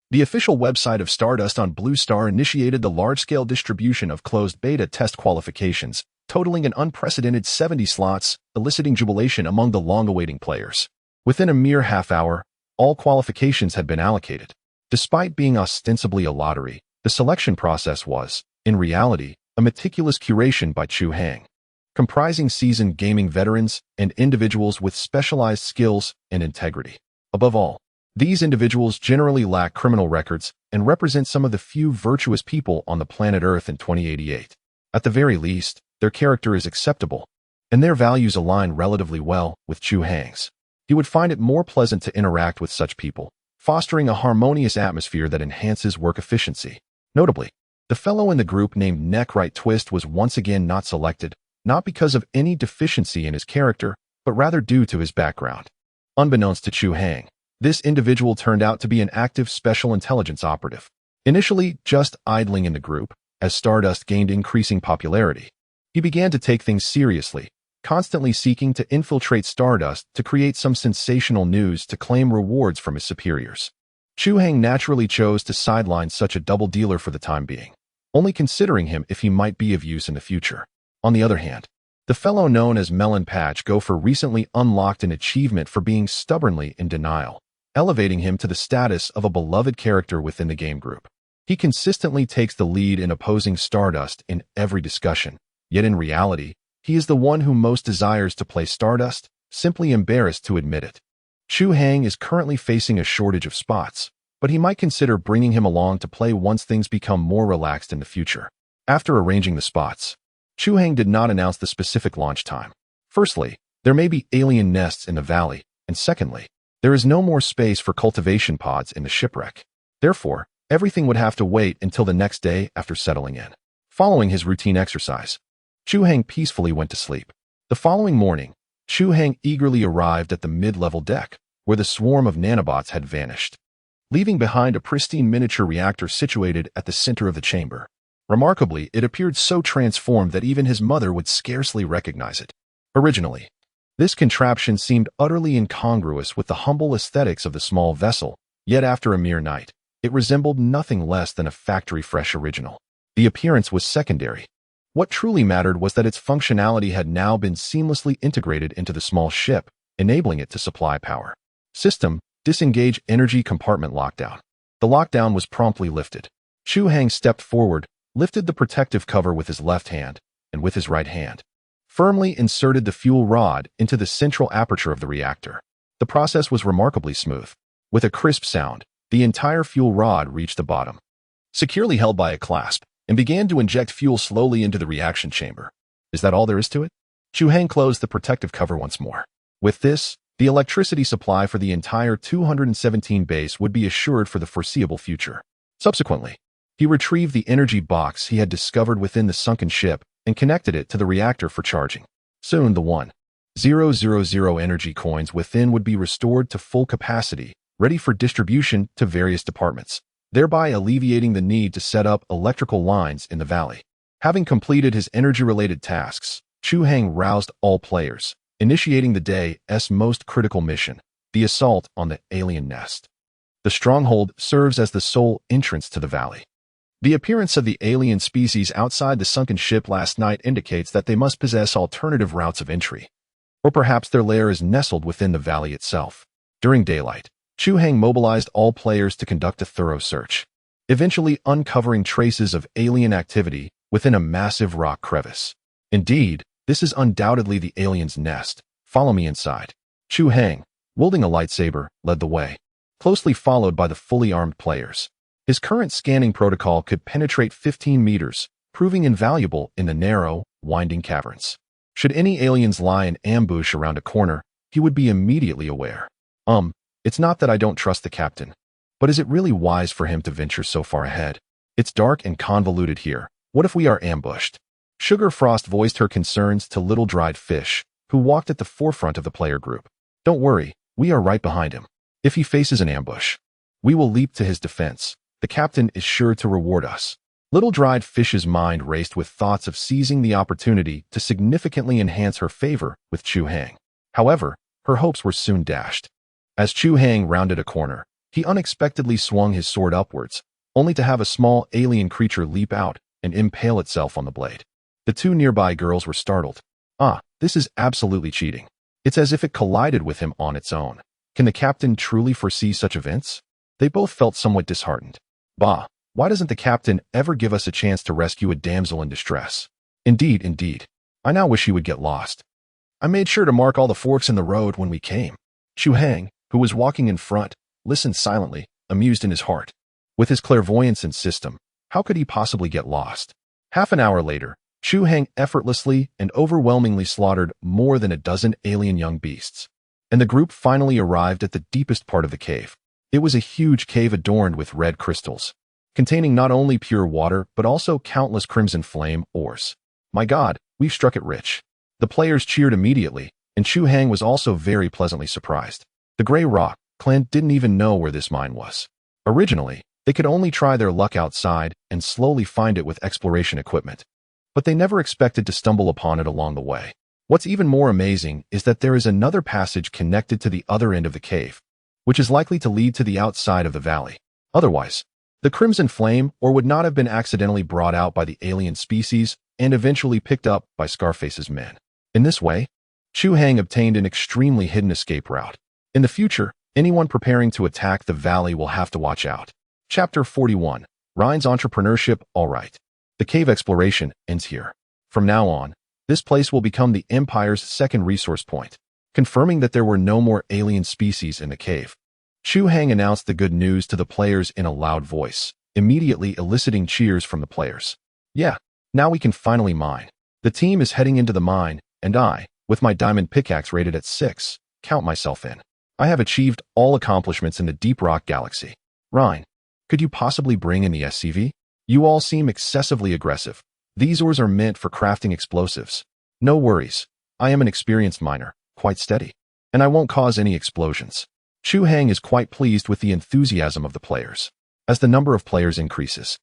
S1: the official website of Stardust on Blue Star initiated the large-scale distribution of closed beta test qualifications, totaling an unprecedented 70 slots, eliciting jubilation among the long-awaiting players. Within a mere half-hour, all qualifications had been allocated. Despite being ostensibly a lottery, the selection process was, in reality, a meticulous curation by Chu Hang, comprising seasoned gaming veterans and individuals with specialized skills and integrity. Above all, these individuals generally lack criminal records and represent some of the few virtuous people on the planet Earth in 2088. At the very least, their character is acceptable, and their values align relatively well with Chu Hang's. He would find it more pleasant to interact with such people, fostering a harmonious atmosphere that enhances work efficiency. Notably, the fellow in the group named Neckrite Twist was once again not selected, not because of any deficiency in his character, but rather due to his background. Unbeknownst to Chu Hang, this individual turned out to be an active special intelligence operative, initially just idling in the group. As Stardust gained increasing popularity, he began to take things seriously, constantly seeking to infiltrate Stardust to create some sensational news to claim rewards from his superiors. Chu Hang naturally chose to sideline such a double dealer for the time being, only considering him if he might be of use in the future. On the other hand, the fellow known as Melon Patch Gopher recently unlocked an achievement for being stubbornly in denial, elevating him to the status of a beloved character within the game group. He consistently takes the lead in opposing Stardust in every discussion, yet in reality, he is the one who most desires to play Stardust, simply embarrassed to admit it. Chu Hang is currently facing a shortage of spots, but he might consider bringing him along to play once things become more relaxed in the future. After arranging the spots, Chu Hang did not announce the specific launch time. Firstly, there may be alien nests in the valley, and secondly, there is no more space for cultivation pods in the shipwreck. Therefore, everything would have to wait until the next day after settling in. Following his routine exercise, Chu Hang peacefully went to sleep. The following morning, Chu Hang eagerly arrived at the mid-level deck, where the swarm of nanobots had vanished, leaving behind a pristine miniature reactor situated at the center of the chamber. Remarkably, it appeared so transformed that even his mother would scarcely recognize it. Originally, this contraption seemed utterly incongruous with the humble aesthetics of the small vessel, yet after a mere night, it resembled nothing less than a factory-fresh original. The appearance was secondary. What truly mattered was that its functionality had now been seamlessly integrated into the small ship, enabling it to supply power. System, disengage energy compartment lockdown. The lockdown was promptly lifted. Chu Hang stepped forward, lifted the protective cover with his left hand, and with his right hand, firmly inserted the fuel rod into the central aperture of the reactor. The process was remarkably smooth. With a crisp sound, the entire fuel rod reached the bottom, securely held by a clasp, and began to inject fuel slowly into the reaction chamber. Is that all there is to it? Chu Hang closed the protective cover once more. With this, the electricity supply for the entire 217 base would be assured for the foreseeable future. Subsequently, he retrieved the energy box he had discovered within the sunken ship and connected it to the reactor for charging. Soon the 1,000 energy coins within would be restored to full capacity, ready for distribution to various departments, thereby alleviating the need to set up electrical lines in the valley. Having completed his energy-related tasks, Chu Hang roused all players, initiating the day's most critical mission, the assault on the alien nest. The stronghold serves as the sole entrance to the valley. The appearance of the alien species outside the sunken ship last night indicates that they must possess alternative routes of entry, or perhaps their lair is nestled within the valley itself. During daylight, Chu Hang mobilized all players to conduct a thorough search, eventually uncovering traces of alien activity within a massive rock crevice. Indeed, this is undoubtedly the alien's nest. Follow me inside. Chu Hang, wielding a lightsaber, led the way, closely followed by the fully armed players. His current scanning protocol could penetrate 15 meters, proving invaluable in the narrow, winding caverns. Should any aliens lie in ambush around a corner, he would be immediately aware. It's not that I don't trust the captain, but is it really wise for him to venture so far ahead? It's dark and convoluted here. What if we are ambushed? Sugar Frost voiced her concerns to Little Dried Fish, who walked at the forefront of the player group. Don't worry, we are right behind him. If he faces an ambush, we will leap to his defense. The captain is sure to reward us. Little dried fish's mind raced with thoughts of seizing the opportunity to significantly enhance her favor with Chu Hang. However, her hopes were soon dashed. As Chu Hang rounded a corner, he unexpectedly swung his sword upwards, only to have a small alien creature leap out and impale itself on the blade. The two nearby girls were startled. Ah, this is absolutely cheating. It's as if it collided with him on its own. Can the captain truly foresee such events? They both felt somewhat disheartened. Bah, why doesn't the captain ever give us a chance to rescue a damsel in distress? Indeed. I now wish he would get lost. I made sure to mark all the forks in the road when we came. Chu Hang, who was walking in front, listened silently, amused in his heart. With his clairvoyance and system, how could he possibly get lost? Half an hour later, Chu Hang effortlessly and overwhelmingly slaughtered more than a dozen alien young beasts. And the group finally arrived at the deepest part of the cave. It was a huge cave adorned with red crystals, containing not only pure water but also countless crimson flame ores. My God, we've struck it rich. The players cheered immediately, and Chu Hang was also very pleasantly surprised. The Grey Rock Clan didn't even know where this mine was. Originally, they could only try their luck outside and slowly find it with exploration equipment. But they never expected to stumble upon it along the way. What's even more amazing is that there is another passage connected to the other end of the cave, which is likely to lead to the outside of the valley. Otherwise, the crimson flame ore would not have been accidentally brought out by the alien species and eventually picked up by Scarface's men. In this way, Chu Hang obtained an extremely hidden escape route. In the future, anyone preparing to attack the valley will have to watch out. Chapter 41. Ryan's Entrepreneurship. Alright. The cave exploration ends here. From now on, this place will become the Empire's second resource point, confirming that there were no more alien species in the cave. Chu Hang announced the good news to the players in a loud voice, immediately eliciting cheers from the players. Yeah, now we can finally mine. The team is heading into the mine, and I, with my diamond pickaxe rated at 6, count myself in. I have achieved all accomplishments in the Deep Rock Galaxy. Ryan, could you possibly bring in the SCV? You all seem excessively aggressive. These ores are meant for crafting explosives. No worries. I am an experienced miner, quite steady, and I won't cause any explosions. Chu Hang is quite pleased with the enthusiasm of the players. As the number of players increases,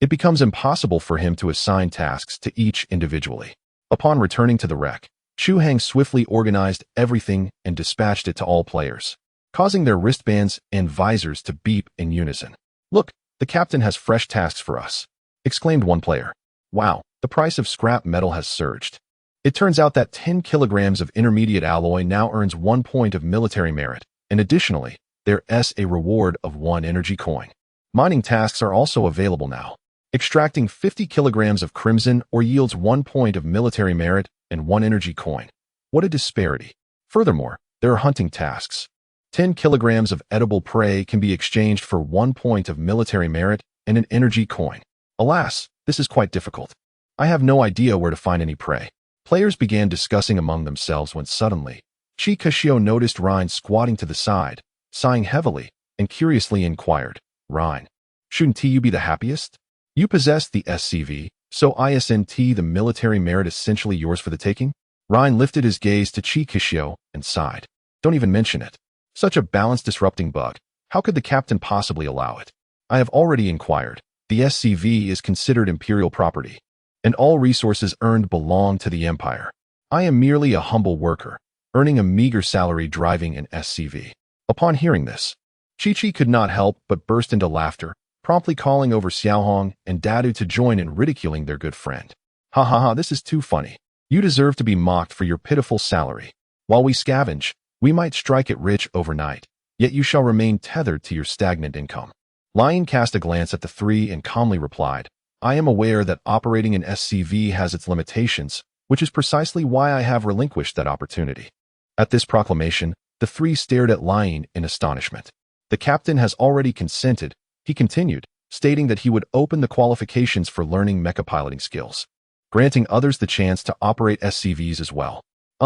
S1: it becomes impossible for him to assign tasks to each individually. Upon returning to the wreck, Chu Hang swiftly organized everything and dispatched it to all players, causing their wristbands and visors to beep in unison. Look, the captain has fresh tasks for us, exclaimed one player. Wow, the price of scrap metal has surged. It turns out that 10 kilograms of intermediate alloy now earns 1 point of military merit, and additionally, there's a reward of 1 energy coin. Mining tasks are also available now. Extracting 50 kilograms of crimson ore yields 1 point of military merit and 1 energy coin. What a disparity. Furthermore, there are hunting tasks. 10 kilograms of edible prey can be exchanged for 1 point of military merit and an energy coin. Alas, this is quite difficult. I have no idea where to find any prey. Players began discussing among themselves when suddenly, Chi Kashio noticed Ryan squatting to the side, sighing heavily, and curiously inquired, Ryan, shouldn't you be the happiest? You possess the SCV, so isn't the military merit essentially yours for the taking? Ryan lifted his gaze to Chi Kashio and sighed. Don't even mention it. Such a balance-disrupting bug. How could the captain possibly allow it? I have already inquired. The SCV is considered imperial property, and all resources earned belong to the Empire. I am merely a humble worker, earning a meager salary driving an SCV. Upon hearing this, Chi-Chi could not help but burst into laughter, promptly calling over Xiaohong and Dadu to join in ridiculing their good friend. Ha ha ha, this is too funny. You deserve to be mocked for your pitiful salary. While we scavenge, we might strike it rich overnight, yet you shall remain tethered to your stagnant income. Lion cast a glance at the three and calmly replied, I am aware that operating an SCV has its limitations, which is precisely why I have relinquished that opportunity. At this proclamation, the three stared at Lion in astonishment. The captain has already consented, he continued, stating that he would open the qualifications for learning mecha piloting skills, granting others the chance to operate SCVs as well.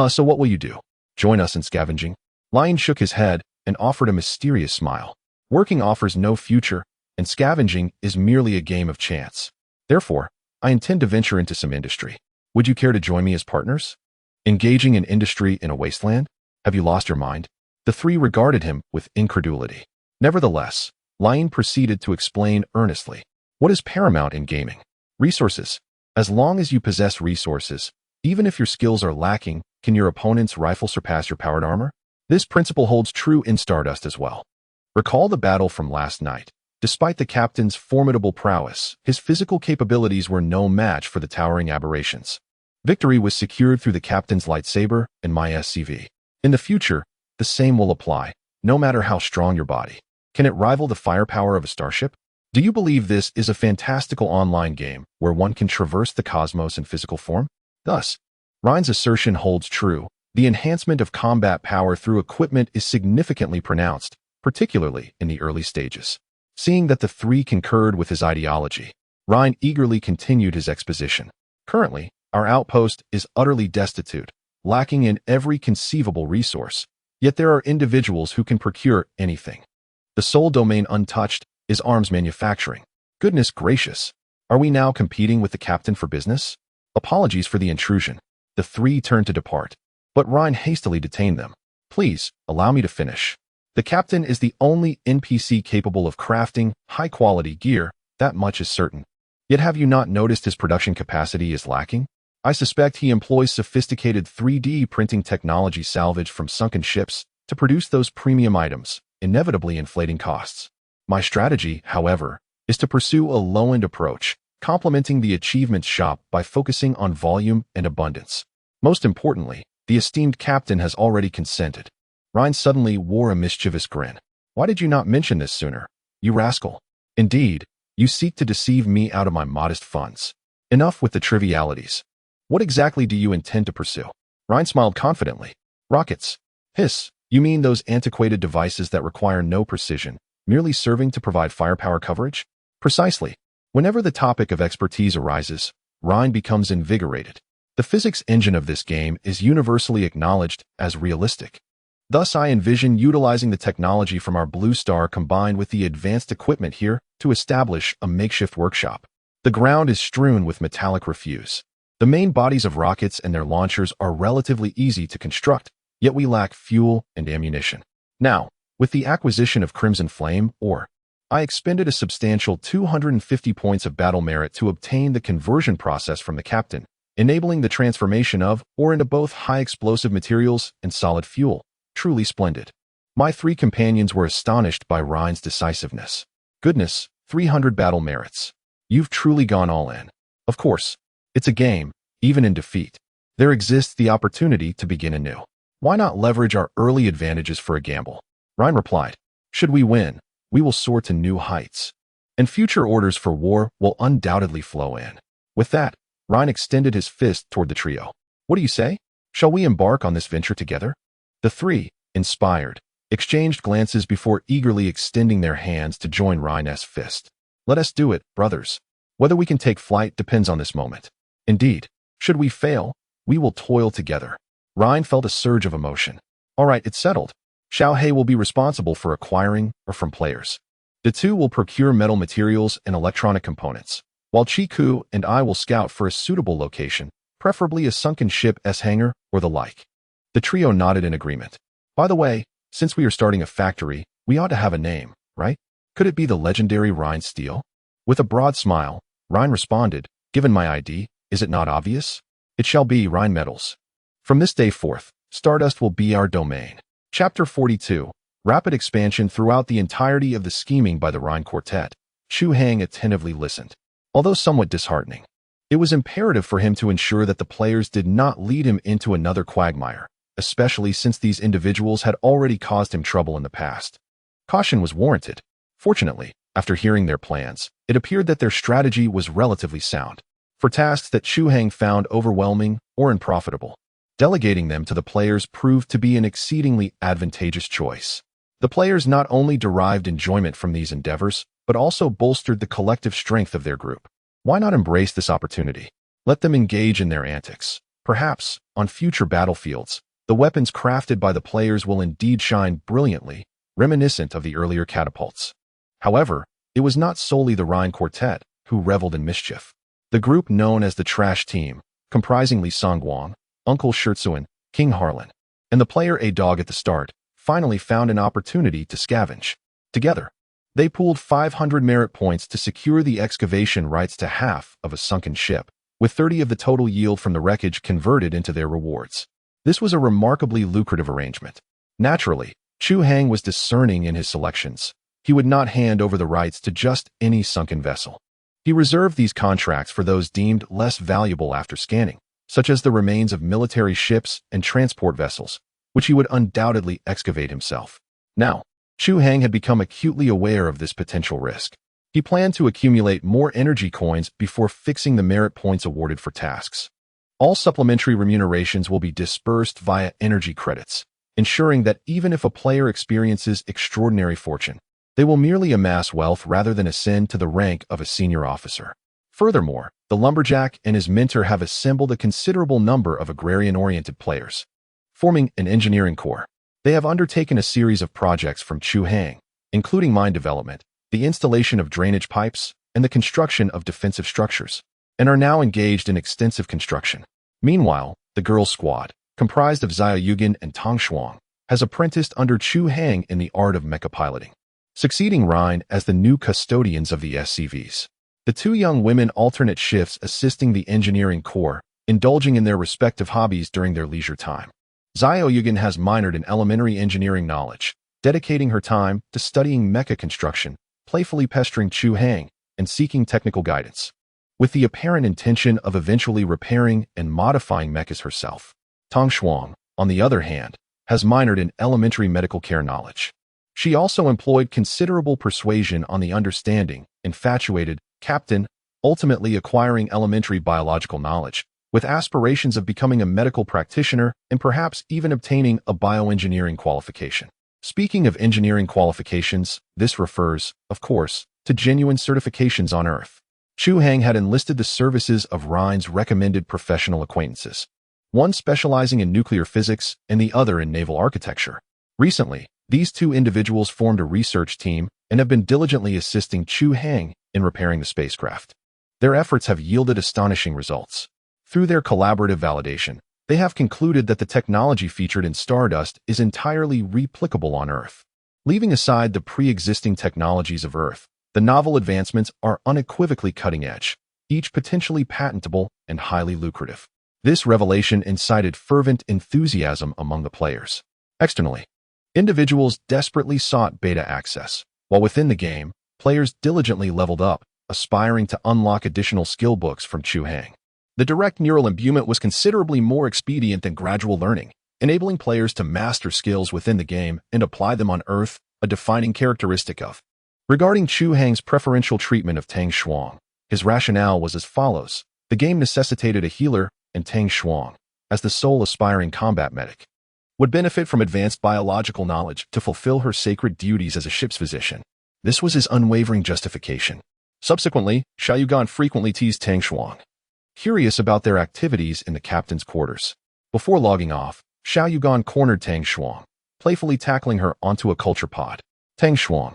S1: So what will you do? Join us in scavenging? Lion shook his head and offered a mysterious smile. Working offers no future, and scavenging is merely a game of chance. Therefore, I intend to venture into some industry. Would you care to join me as partners? Engaging in industry in a wasteland? Have you lost your mind? The three regarded him with incredulity. Nevertheless, Lion proceeded to explain earnestly. What is paramount in gaming? Resources. As long as you possess resources, even if your skills are lacking, can your opponent's rifle surpass your powered armor? This principle holds true in Stardust as well. Recall the battle from last night. Despite the captain's formidable prowess, his physical capabilities were no match for the towering aberrations. Victory was secured through the captain's lightsaber and my SCV. In the future, the same will apply, no matter how strong your body. Can it rival the firepower of a starship? Do you believe this is a fantastical online game where one can traverse the cosmos in physical form? Thus, Ryan's assertion holds true. The enhancement of combat power through equipment is significantly pronounced, particularly in the early stages. Seeing that the three concurred with his ideology, Ryan eagerly continued his exposition. Currently, our outpost is utterly destitute, lacking in every conceivable resource, yet there are individuals who can procure anything. The sole domain untouched is arms manufacturing. Goodness gracious, are we now competing with the captain for business? Apologies for the intrusion. The three turned to depart, but Ryan hastily detained them. Please, allow me to finish. The captain is the only NPC capable of crafting high-quality gear, that much is certain. Yet have you not noticed his production capacity is lacking? I suspect he employs sophisticated 3D printing technology salvaged from sunken ships to produce those premium items, inevitably inflating costs. My strategy, however, is to pursue a low-end approach, complementing the achievements shop by focusing on volume and abundance. Most importantly, the esteemed captain has already consented. Ryan suddenly wore a mischievous grin. Why did you not mention this sooner, you rascal? Indeed, you seek to deceive me out of my modest funds. Enough with the trivialities. What exactly do you intend to pursue? Ryan smiled confidently. Rockets. Hiss, you mean those antiquated devices that require no precision, merely serving to provide firepower coverage? Precisely. Whenever the topic of expertise arises, Ryan becomes invigorated. The physics engine of this game is universally acknowledged as realistic. Thus, I envision utilizing the technology from our Blue Star combined with the advanced equipment here to establish a makeshift workshop. The ground is strewn with metallic refuse. The main bodies of rockets and their launchers are relatively easy to construct, yet we lack fuel and ammunition. Now, with the acquisition of Crimson Flame, I expended a substantial 250 points of battle merit to obtain the conversion process from the captain, enabling the transformation of ore into both high explosive materials and solid fuel. Truly splendid. My three companions were astonished by Ryan's decisiveness. Goodness, 300 battle merits. You've truly gone all in. Of course, it's a game, even in defeat. There exists the opportunity to begin anew. Why not leverage our early advantages for a gamble? Ryan replied, should we win, we will soar to new heights, and future orders for war will undoubtedly flow in. With that, Ryan extended his fist toward the trio. What do you say? Shall we embark on this venture together? The three, inspired, exchanged glances before eagerly extending their hands to join Ryan's fist. Let us do it, brothers. Whether we can take flight depends on this moment. Indeed, should we fail, we will toil together. Ryan felt a surge of emotion. All right, it's settled. Chu Hang will be responsible for acquiring or from players. The two will procure metal materials and electronic components, while Chiku and I will scout for a suitable location, preferably a sunken ship's hangar or the like. The trio nodded in agreement. By the way, since we are starting a factory, we ought to have a name, right? Could it be the legendary Ryan Steel? With a broad smile, Ryan responded, given my ID, is it not obvious? It shall be Ryan Metals. From this day forth, Stardust will be our domain. Chapter 42. Rapid expansion throughout the entirety of the scheming by the Ryan Quartet. Chu Hang attentively listened. Although somewhat disheartening, it was imperative for him to ensure that the players did not lead him into another quagmire, especially since these individuals had already caused him trouble in the past. Caution was warranted. Fortunately, after hearing their plans, it appeared that their strategy was relatively sound. For tasks that Chu Hang found overwhelming or unprofitable, delegating them to the players proved to be an exceedingly advantageous choice. The players not only derived enjoyment from these endeavors, but also bolstered the collective strength of their group. Why not embrace this opportunity? Let them engage in their antics. Perhaps, on future battlefields, the weapons crafted by the players will indeed shine brilliantly, reminiscent of the earlier catapults. However, it was not solely the Ryan Quartet who reveled in mischief. The group known as the Trash Team, comprising Li Songguang, Uncle Shirtsuan, King Harlan, and the player A-Dog at the start, finally found an opportunity to scavenge. Together, They pooled 500 merit points to secure the excavation rights to half of a sunken ship, with 30 of the total yield from the wreckage converted into their rewards. This was a remarkably lucrative arrangement. Naturally, Chu Hang was discerning in his selections. He would not hand over the rights to just any sunken vessel. He reserved these contracts for those deemed less valuable after scanning, such as the remains of military ships and transport vessels, which he would undoubtedly excavate himself. Now, Chu Hang had become acutely aware of this potential risk. He planned to accumulate more energy coins before fixing the merit points awarded for tasks. All supplementary remunerations will be dispersed via energy credits, ensuring that even if a player experiences extraordinary fortune, they will merely amass wealth rather than ascend to the rank of a senior officer. Furthermore, the lumberjack and his mentor have assembled a considerable number of agrarian-oriented players, forming an engineering corps. They have undertaken a series of projects from Chu Hang, including mine development, the installation of drainage pipes, and the construction of defensive structures, and are now engaged in extensive construction. Meanwhile, the girls' squad, comprised of Xiao Yugen and Tang Shuang, has apprenticed under Chu Hang in the art of mecha piloting, succeeding Rhine as the new custodians of the SCVs. The two young women alternate shifts assisting the engineering corps, indulging in their respective hobbies during their leisure time. Xiao Yugen has minored in elementary engineering knowledge, dedicating her time to studying mecha construction, playfully pestering Chu Hang, and seeking technical guidance, with the apparent intention of eventually repairing and modifying mechas herself. Tang Shuang, on the other hand, has minored in elementary medical care knowledge. She also employed considerable persuasion on the understanding, infatuated captain, ultimately acquiring elementary biological knowledge, with aspirations of becoming a medical practitioner and perhaps even obtaining a bioengineering qualification. Speaking of engineering qualifications, this refers, of course, to genuine certifications on Earth. Chu Hang had enlisted the services of Rhine's recommended professional acquaintances, one specializing in nuclear physics and the other in naval architecture. Recently, these two individuals formed a research team and have been diligently assisting Chu Hang in repairing the spacecraft. Their efforts have yielded astonishing results. Through their collaborative validation, they have concluded that the technology featured in Stardust is entirely replicable on Earth. Leaving aside the pre-existing technologies of Earth, the novel advancements are unequivocally cutting-edge, each potentially patentable and highly lucrative. This revelation incited fervent enthusiasm among the players. Externally, individuals desperately sought beta access, while within the game, players diligently leveled up, aspiring to unlock additional skill books from Chu Hang. The direct neural imbuement was considerably more expedient than gradual learning, enabling players to master skills within the game and apply them on Earth, a defining characteristic of. Regarding Chu Hang's preferential treatment of Tang Shuang, his rationale was as follows. The game necessitated a healer, and Tang Shuang, as the sole aspiring combat medic, would benefit from advanced biological knowledge to fulfill her sacred duties as a ship's physician. This was his unwavering justification. Subsequently, Xiao Yugan frequently teased Tang Shuang, curious about their activities in the captain's quarters. Before logging off, Xiao Yugan cornered Tang Shuang, playfully tackling her onto a culture pod. Tang Shuang,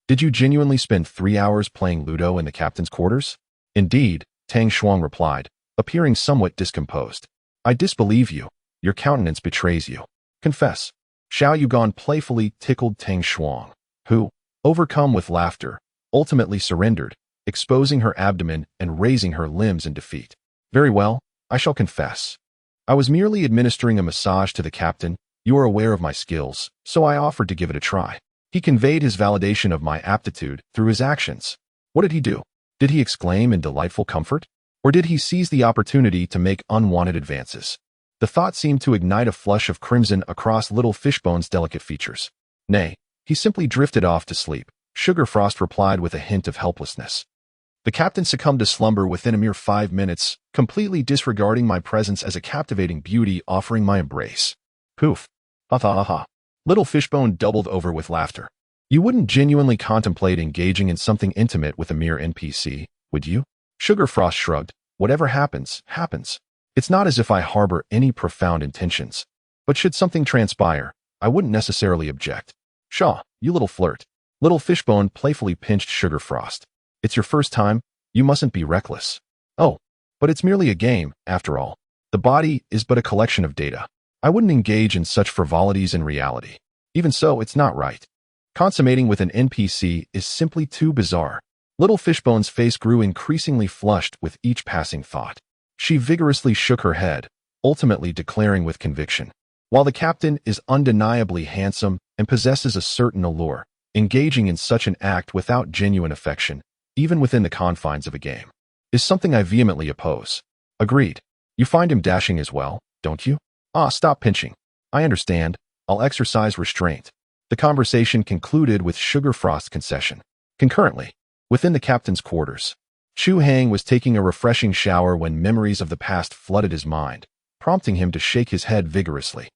S1: did you genuinely spend 3 hours playing Ludo in the captain's quarters? Indeed, Tang Shuang replied, appearing somewhat discomposed. I disbelieve you. Your countenance betrays you. Confess. Xiao Yugan playfully tickled Tang Shuang, who, overcome with laughter, ultimately surrendered, exposing her abdomen and raising her limbs in defeat. Very well, I shall confess. I was merely administering a massage to the captain. You are aware of my skills, so I offered to give it a try. He conveyed his validation of my aptitude through his actions. What did he do? Did he exclaim in delightful comfort? Or did he seize the opportunity to make unwanted advances? The thought seemed to ignite a flush of crimson across little Fishbone's delicate features. Nay, he simply drifted off to sleep, Sugarfrost replied with a hint of helplessness. The captain succumbed to slumber within a mere 5 minutes, completely disregarding my presence as a captivating beauty offering my embrace. Poof. Ha ha ha. Little Fishbone doubled over with laughter. You wouldn't genuinely contemplate engaging in something intimate with a mere NPC, would you? Sugarfrost shrugged. Whatever happens, happens. It's not as if I harbor any profound intentions. But should something transpire, I wouldn't necessarily object. Pshaw, you little flirt. Little Fishbone playfully pinched Sugarfrost. It's your first time, you mustn't be reckless. Oh, but it's merely a game, after all. The body is but a collection of data. I wouldn't engage in such frivolities in reality. Even so, it's not right. Consummating with an NPC is simply too bizarre. Little Fishbone's face grew increasingly flushed with each passing thought. She vigorously shook her head, ultimately declaring with conviction, while the captain is undeniably handsome and possesses a certain allure, engaging in such an act without genuine affection, even within the confines of a game, is something I vehemently oppose. Agreed. You find him dashing as well, don't you? Ah, stop pinching. I understand. I'll exercise restraint. The conversation concluded with Sugar Frost's concession. Concurrently, within the captain's quarters, Chu Hang was taking a refreshing shower when memories of the past flooded his mind, prompting him to shake his head vigorously.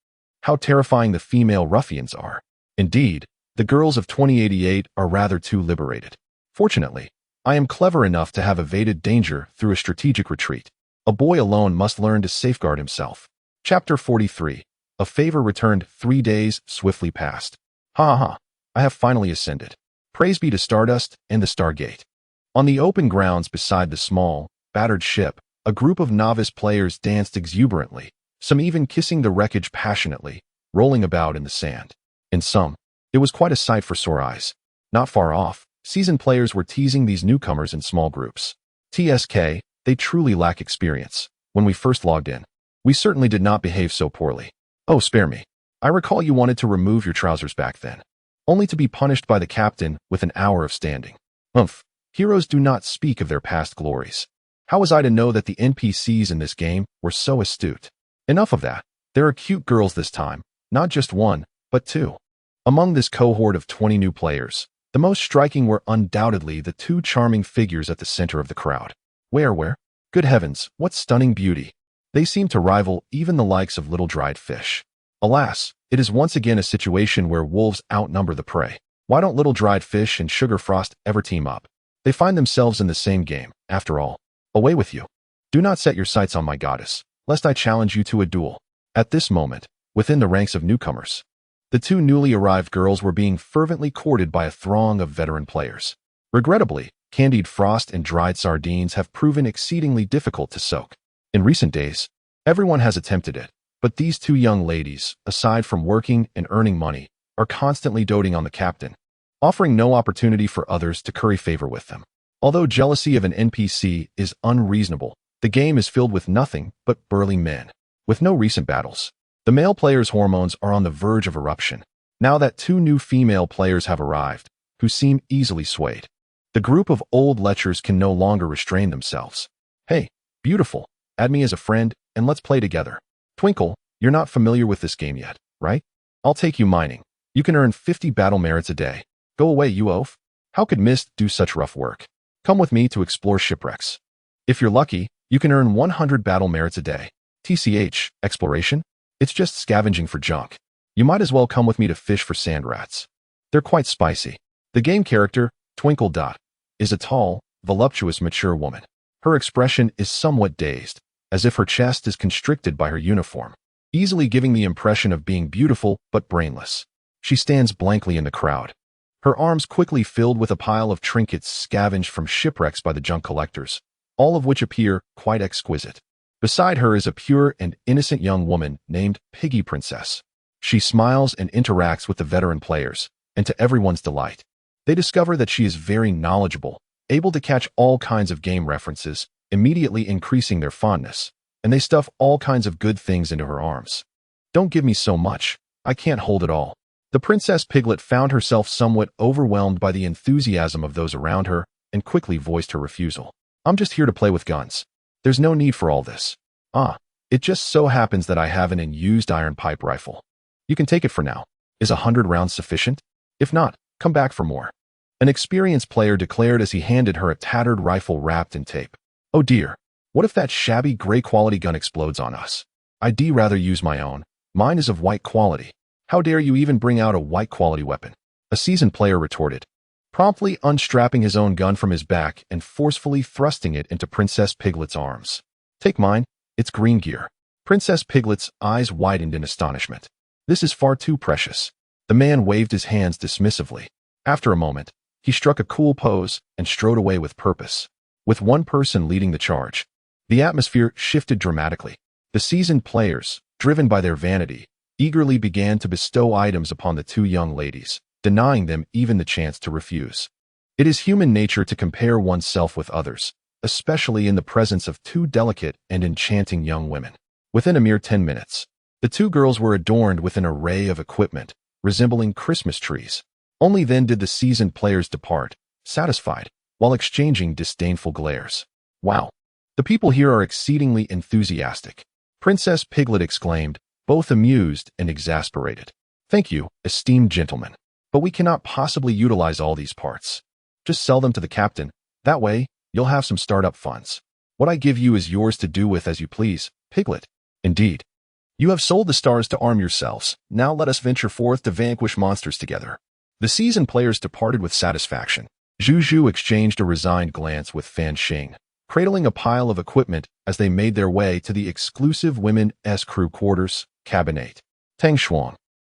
S1: How terrifying the female ruffians are. Indeed, the girls of 2088 are rather too liberated. Fortunately, I am clever enough to have evaded danger through a strategic retreat. A boy alone must learn to safeguard himself. Chapter 43. A favor returned. 3 days swiftly passed. Ha ha, I have finally ascended. Praise be to Stardust and the Stargate. On the open grounds beside the small, battered ship, a group of novice players danced exuberantly, some even kissing the wreckage passionately, rolling about in the sand. In some, it was quite a sight for sore eyes. Not far off, seasoned players were teasing these newcomers in small groups. TSK, they truly lack experience. When we first logged in, we certainly did not behave so poorly. Oh, spare me. I recall you wanted to remove your trousers back then, only to be punished by the captain with an hour of standing. Humph, heroes do not speak of their past glories. How was I to know that the NPCs in this game were so astute? Enough of that. There are cute girls this time, not just one, but two. Among this cohort of 20 new players, the most striking were undoubtedly the two charming figures at the center of the crowd. Where? Good heavens, what stunning beauty. They seem to rival even the likes of little dried fish. Alas, it is once again a situation where wolves outnumber the prey. Why don't little dried fish and Sugar Frost ever team up? They find themselves in the same game, after all. Away with you. Do not set your sights on my goddess, lest I challenge you to a duel. At this moment, within the ranks of newcomers, the two newly arrived girls were being fervently courted by a throng of veteran players. Regrettably, candied frost and dried sardines have proven exceedingly difficult to soak. In recent days, everyone has attempted it, but these two young ladies, aside from working and earning money, are constantly doting on the captain, offering no opportunity for others to curry favor with them. Although jealousy of an NPC is unreasonable, the game is filled with nothing but burly men. With no recent battles, the male players' hormones are on the verge of eruption, now that two new female players have arrived, who seem easily swayed. The group of old lechers can no longer restrain themselves. Hey, beautiful, add me as a friend, and let's play together. Twinkle, you're not familiar with this game yet, right? I'll take you mining. You can earn 50 battle merits a day. Go away, you oaf. How could Mist do such rough work? Come with me to explore shipwrecks. If you're lucky, you can earn 100 battle merits a day. TCH, exploration? It's just scavenging for junk. You might as well come with me to fish for sand rats. They're quite spicy. The game character, Twinkle Dot, is a tall, voluptuous, mature woman. Her expression is somewhat dazed, as if her chest is constricted by her uniform, easily giving the impression of being beautiful but brainless. She stands blankly in the crowd, her arms quickly filled with a pile of trinkets scavenged from shipwrecks by the junk collectors, all of which appear quite exquisite. Beside her is a pure and innocent young woman named Piggy Princess. She smiles and interacts with the veteran players, and to everyone's delight, they discover that she is very knowledgeable, able to catch all kinds of game references, immediately increasing their fondness, and they stuff all kinds of good things into her arms. Don't give me so much, I can't hold it all. The Princess Piglet found herself somewhat overwhelmed by the enthusiasm of those around her and quickly voiced her refusal. I'm just here to play with guns. There's no need for all this. It just so happens that I have an unused iron pipe rifle. You can take it for now. Is 100 rounds sufficient? If not, come back for more. An experienced player declared as he handed her a tattered rifle wrapped in tape. Oh dear, what if that shabby gray quality gun explodes on us? I'd rather use my own. Mine is of white quality. How dare you even bring out a white quality weapon? A seasoned player retorted, promptly unstrapping his own gun from his back and forcefully thrusting it into Princess Piglet's arms. Take mine, it's green gear. Princess Piglet's eyes widened in astonishment. This is far too precious. The man waved his hands dismissively. After a moment, he struck a cool pose and strode away with purpose. With one person leading the charge, the atmosphere shifted dramatically. The seasoned players, driven by their vanity, eagerly began to bestow items upon the two young ladies, denying them even the chance to refuse. It is human nature to compare oneself with others, especially in the presence of two delicate and enchanting young women. Within a mere 10 minutes, the two girls were adorned with an array of equipment resembling Christmas trees. Only then did the seasoned players depart, satisfied, while exchanging disdainful glares. Wow! The people here are exceedingly enthusiastic, Princess Piglet exclaimed, both amused and exasperated. Thank you, esteemed gentlemen, but we cannot possibly utilize all these parts. Just sell them to the captain. That way, you'll have some startup funds. What I give you is yours to do with as you please, Piglet. Indeed. You have sold the stars to arm yourselves. Now let us venture forth to vanquish monsters together. The seasoned players departed with satisfaction. Zhu exchanged a resigned glance with Fan Xing, cradling a pile of equipment as they made their way to the exclusive women's crew quarters, Cabin 8. Tang Xuan,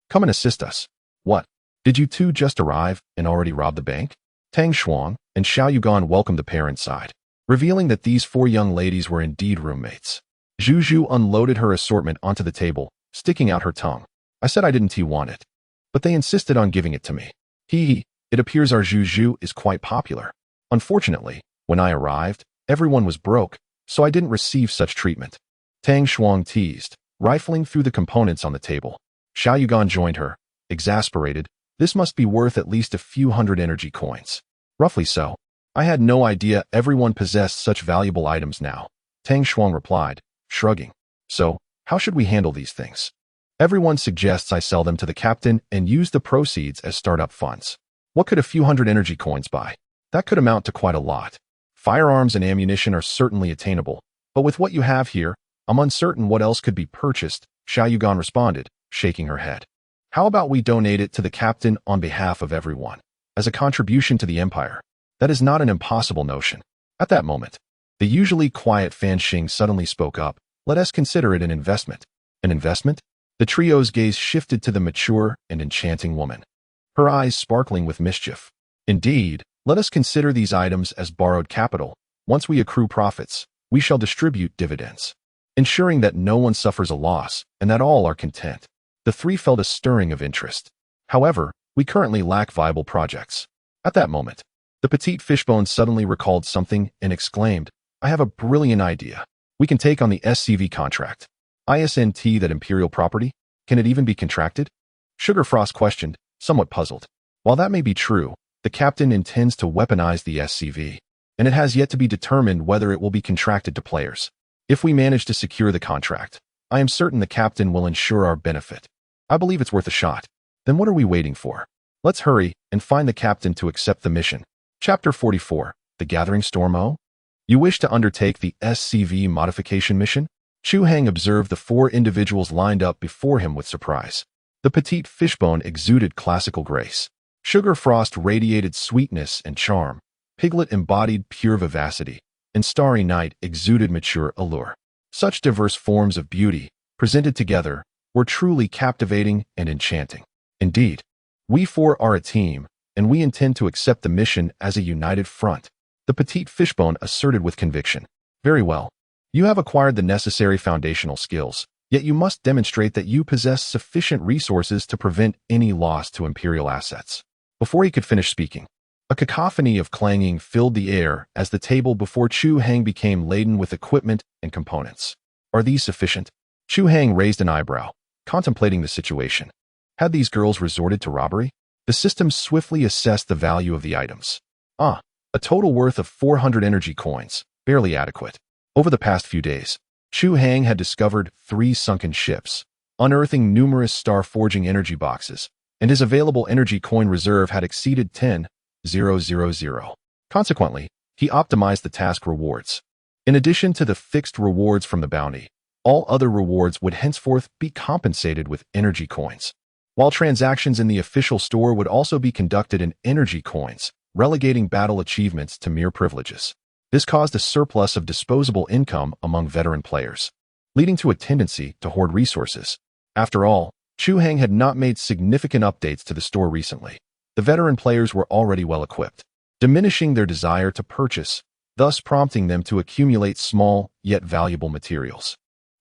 S1: come and assist us. What? Did you two just arrive and already rob the bank? Tang Xuan and Xiao Yugan welcomed the pair inside, revealing that these four young ladies were indeed roommates. Zhu unloaded her assortment onto the table, sticking out her tongue. I said I didn't want it, but they insisted on giving it to me. It appears our Zhu is quite popular. Unfortunately, when I arrived, everyone was broke, so I didn't receive such treatment. Tang Xuan teased, rifling through the components on the table. Xiao Yugan joined her, exasperated. This must be worth at least a few hundred energy coins. Roughly so. I had no idea everyone possessed such valuable items now. Tang Xuan replied, shrugging. So, how should we handle these things? Everyone suggests I sell them to the captain and use the proceeds as startup funds. What could a few hundred energy coins buy? That could amount to quite a lot. Firearms and ammunition are certainly attainable, but with what you have here, I'm uncertain what else could be purchased, Xiao Yugan responded, shaking her head. How about we donate it to the captain on behalf of everyone, as a contribution to the empire? That is not an impossible notion. At that moment, the usually quiet Fan Xing suddenly spoke up. Let us consider it an investment. An investment? The trio's gaze shifted to the mature and enchanting woman, her eyes sparkling with mischief. Indeed, let us consider these items as borrowed capital. Once we accrue profits, we shall distribute dividends, ensuring that no one suffers a loss and that all are content. The three felt a stirring of interest. However, we currently lack viable projects. At that moment, the petite fishbone suddenly recalled something and exclaimed, I have a brilliant idea. We can take on the SCV contract. ISNT, that imperial property? Can it even be contracted? Sugar Frost questioned, somewhat puzzled. While that may be true, the captain intends to weaponize the SCV, and it has yet to be determined whether it will be contracted to players. If we manage to secure the contract, I am certain the captain will ensure our benefit. I believe it's worth a shot. Then what are we waiting for? Let's hurry and find the captain to accept the mission. Chapter 44, The Gathering Storm O? You wish to undertake the SCV modification mission? Chu Hang observed the four individuals lined up before him with surprise. The petite fishbone exuded classical grace. Sugar Frost radiated sweetness and charm. Piglet embodied pure vivacity, and Starry Night exuded mature allure. Such diverse forms of beauty, presented together, were truly captivating and enchanting. Indeed, we four are a team, and we intend to accept the mission as a united front, the petite fishbone asserted with conviction. Very well. You have acquired the necessary foundational skills, yet you must demonstrate that you possess sufficient resources to prevent any loss to imperial assets. Before he could finish speaking, a cacophony of clanging filled the air as the table before Chu Hang became laden with equipment and components. Are these sufficient? Chu Hang raised an eyebrow, contemplating the situation. Had these girls resorted to robbery? The system swiftly assessed the value of the items. A total worth of 400 energy coins, barely adequate. Over the past few days, Chu Hang had discovered 3 sunken ships, unearthing numerous star-forging energy boxes, and his available energy coin reserve had exceeded 10,000. Consequently, he optimized the task rewards. In addition to the fixed rewards from the bounty, all other rewards would henceforth be compensated with energy coins, while transactions in the official store would also be conducted in energy coins, relegating battle achievements to mere privileges. This caused a surplus of disposable income among veteran players, leading to a tendency to hoard resources. After all, Chu Hang had not made significant updates to the store recently. The veteran players were already well equipped, diminishing their desire to purchase, thus prompting them to accumulate small yet valuable materials.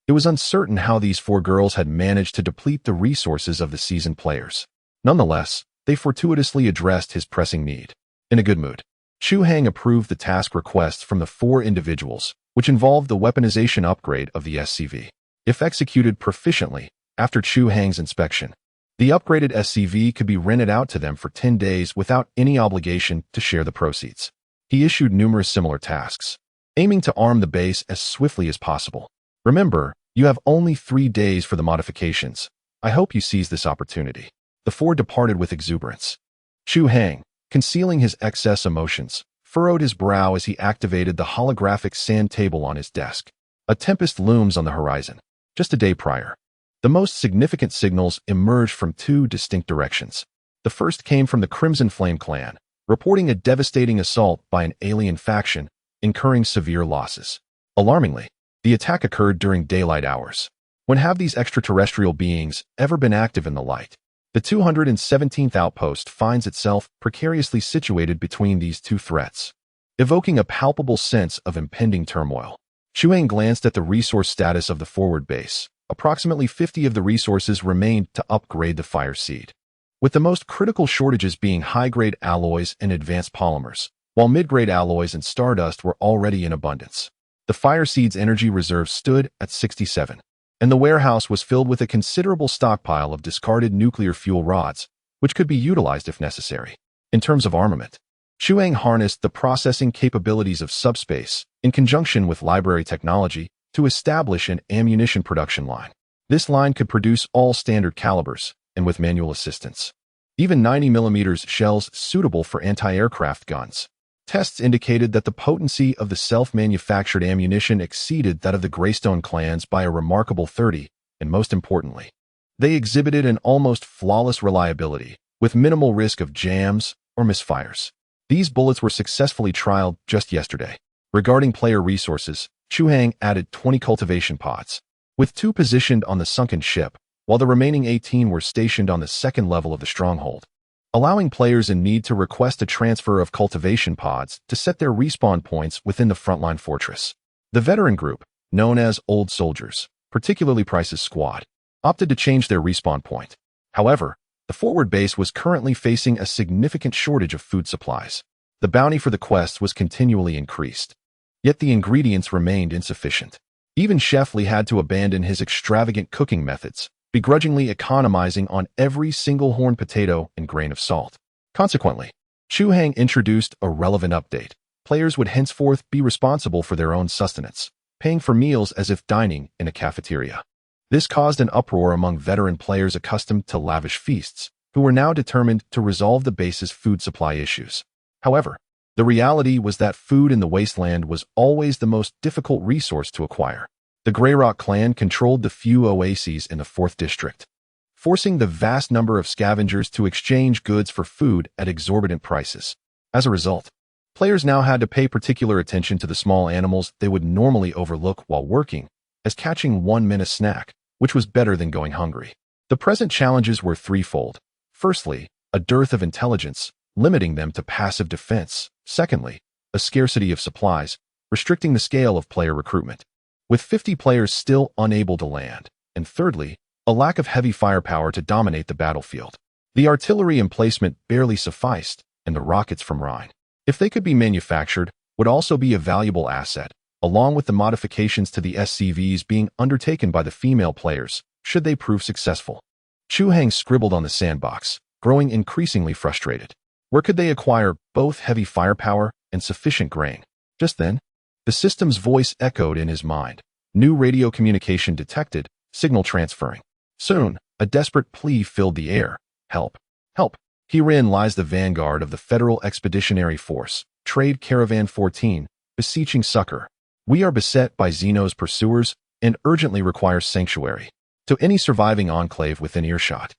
S1: It was uncertain how these 4 girls had managed to deplete the resources of the seasoned players. Nonetheless, they fortuitously addressed his pressing need. In a good mood, Chu Hang approved the task requests from the 4 individuals, which involved the weaponization upgrade of the SCV. If executed proficiently, after Chu Hang's inspection, the upgraded SCV could be rented out to them for 10 days without any obligation to share the proceeds. He issued numerous similar tasks, aiming to arm the base as swiftly as possible. Remember, you have only 3 days for the modifications. I hope you seize this opportunity. The 4 departed with exuberance. Chu Hang, concealing his excess emotions, furrowed his brow as he activated the holographic sand table on his desk. A tempest looms on the horizon. Just a day prior, the most significant signals emerged from 2 distinct directions. The first came from the Crimson Flame clan, reporting a devastating assault by an alien faction, incurring severe losses. Alarmingly, the attack occurred during daylight hours. When have these extraterrestrial beings ever been active in the light? The 217th outpost finds itself precariously situated between these 2 threats, evoking a palpable sense of impending turmoil. Chu Hang glanced at the resource status of the forward base. Approximately 50 of the resources remained to upgrade the fire seed, with the most critical shortages being high-grade alloys and advanced polymers, while mid-grade alloys and stardust were already in abundance. The fire seed's energy reserve stood at 67, and the warehouse was filled with a considerable stockpile of discarded nuclear fuel rods, which could be utilized if necessary. In terms of armament, Chu Hang harnessed the processing capabilities of subspace in conjunction with library technology to establish an ammunition production line. This line could produce all standard calibers, and with manual assistance, even 90mm shells suitable for anti-aircraft guns. Tests indicated that the potency of the self-manufactured ammunition exceeded that of the Greystone clans by a remarkable 30, and most importantly, they exhibited an almost flawless reliability, with minimal risk of jams or misfires. These bullets were successfully trialed just yesterday. Regarding player resources, Chu Hang added 20 cultivation pods, with 2 positioned on the sunken ship, while the remaining 18 were stationed on the 2nd level of the stronghold, allowing players in need to request a transfer of cultivation pods to set their respawn points within the frontline fortress. The veteran group, known as Old Soldiers, particularly Price's squad, opted to change their respawn point. However, the forward base was currently facing a significant shortage of food supplies. The bounty for the quests was continually increased, yet the ingredients remained insufficient. Even Chef Lee had to abandon his extravagant cooking methods, begrudgingly economizing on every single horned potato and grain of salt. Consequently, Chu Hang introduced a relevant update. Players would henceforth be responsible for their own sustenance, paying for meals as if dining in a cafeteria. This caused an uproar among veteran players accustomed to lavish feasts, who were now determined to resolve the base's food supply issues. However, the reality was that food in the wasteland was always the most difficult resource to acquire. The Greyrock clan controlled the few oases in the 4th district, forcing the vast number of scavengers to exchange goods for food at exorbitant prices. As a result, players now had to pay particular attention to the small animals they would normally overlook while working, as catching 1 minute snack, which was better than going hungry. The present challenges were threefold. Firstly, a dearth of intelligence, limiting them to passive defense. Secondly, a scarcity of supplies, restricting the scale of player recruitment, with 50 players still unable to land. And thirdly, a lack of heavy firepower to dominate the battlefield. The artillery emplacement barely sufficed, and the rockets from Rhine, if they could be manufactured, would also be a valuable asset, along with the modifications to the SCVs being undertaken by the female players, should they prove successful. Chu Hang scribbled on the sandbox, growing increasingly frustrated. Where could they acquire both heavy firepower and sufficient grain? Just then, the system's voice echoed in his mind. New radio communication detected, signal transferring. Soon, a desperate plea filled the air. Help! Help! Herein lies the vanguard of the Federal Expeditionary Force, Trade Caravan 14, beseeching succor. We are beset by Xeno's pursuers and urgently require sanctuary. To any surviving enclave within earshot,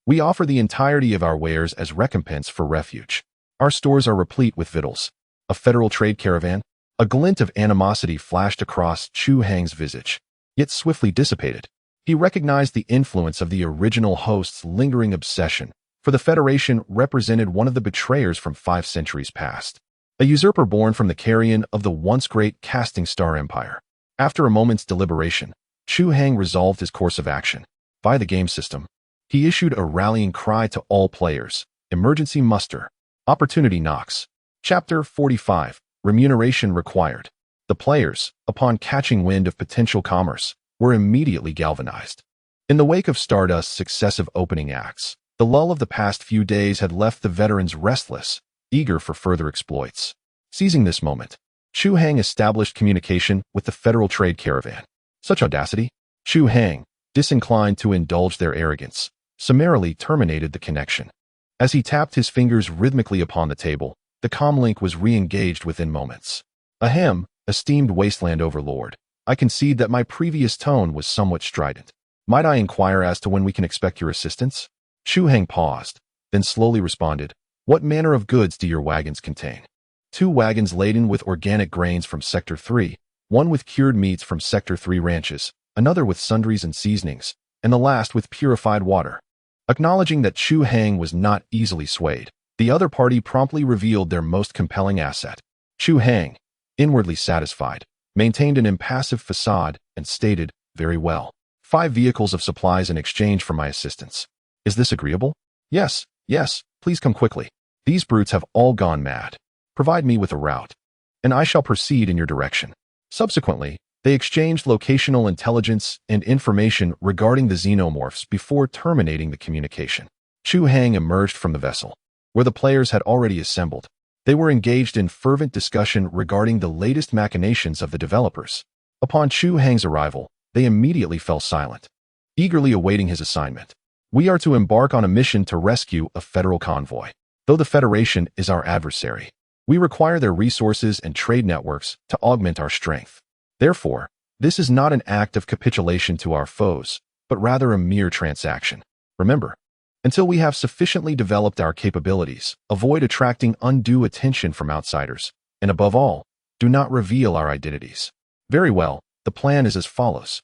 S1: we offer the entirety of our wares as recompense for refuge. Our stores are replete with victuals. A federal trade caravan? A glint of animosity flashed across Chu Hang's visage, yet swiftly dissipated. He recognized the influence of the original host's lingering obsession, for the Federation represented one of the betrayers from 5 centuries past, a usurper born from the carrion of the once great Casting Star Empire. After a moment's deliberation, Chu Hang resolved his course of action. By the game system, he issued a rallying cry to all players, Emergency Muster. Opportunity Knocks. Chapter 45. Remuneration Required. The players, upon catching wind of potential commerce, were immediately galvanized. In the wake of Stardust's successive opening acts, the lull of the past few days had left the veterans restless, eager for further exploits. Seizing this moment, Chu Hang established communication with the Federal Trade Caravan. Such audacity! Chu Hang, disinclined to indulge their arrogance, summarily terminated the connection. As he tapped his fingers rhythmically upon the table, the comlink was re-engaged within moments. Ahem, esteemed Wasteland Overlord, I concede that my previous tone was somewhat strident. Might I inquire as to when we can expect your assistance? Chu Hang paused, then slowly responded, What manner of goods do your wagons contain? 2 wagons laden with organic grains from Sector 3, one with cured meats from Sector 3 ranches, another with sundries and seasonings, and the last with purified water. Acknowledging that Chu Hang was not easily swayed, the other party promptly revealed their most compelling asset. Chu Hang, inwardly satisfied, maintained an impassive facade and stated, Very well. 5 vehicles of supplies in exchange for my assistance. Is this agreeable? Yes, please come quickly. These brutes have all gone mad. Provide me with a route, and I shall proceed in your direction. Subsequently, they exchanged locational intelligence and information regarding the xenomorphs before terminating the communication. Chu Hang emerged from the vessel, where the players had already assembled. They were engaged in fervent discussion regarding the latest machinations of the developers. Upon Chu Hang's arrival, they immediately fell silent, eagerly awaiting his assignment. We are to embark on a mission to rescue a federal convoy. Though the Federation is our adversary, we require their resources and trade networks to augment our strength. Therefore, this is not an act of capitulation to our foes, but rather a mere transaction. Remember, until we have sufficiently developed our capabilities, avoid attracting undue attention from outsiders, and above all, do not reveal our identities. Very well, the plan is as follows.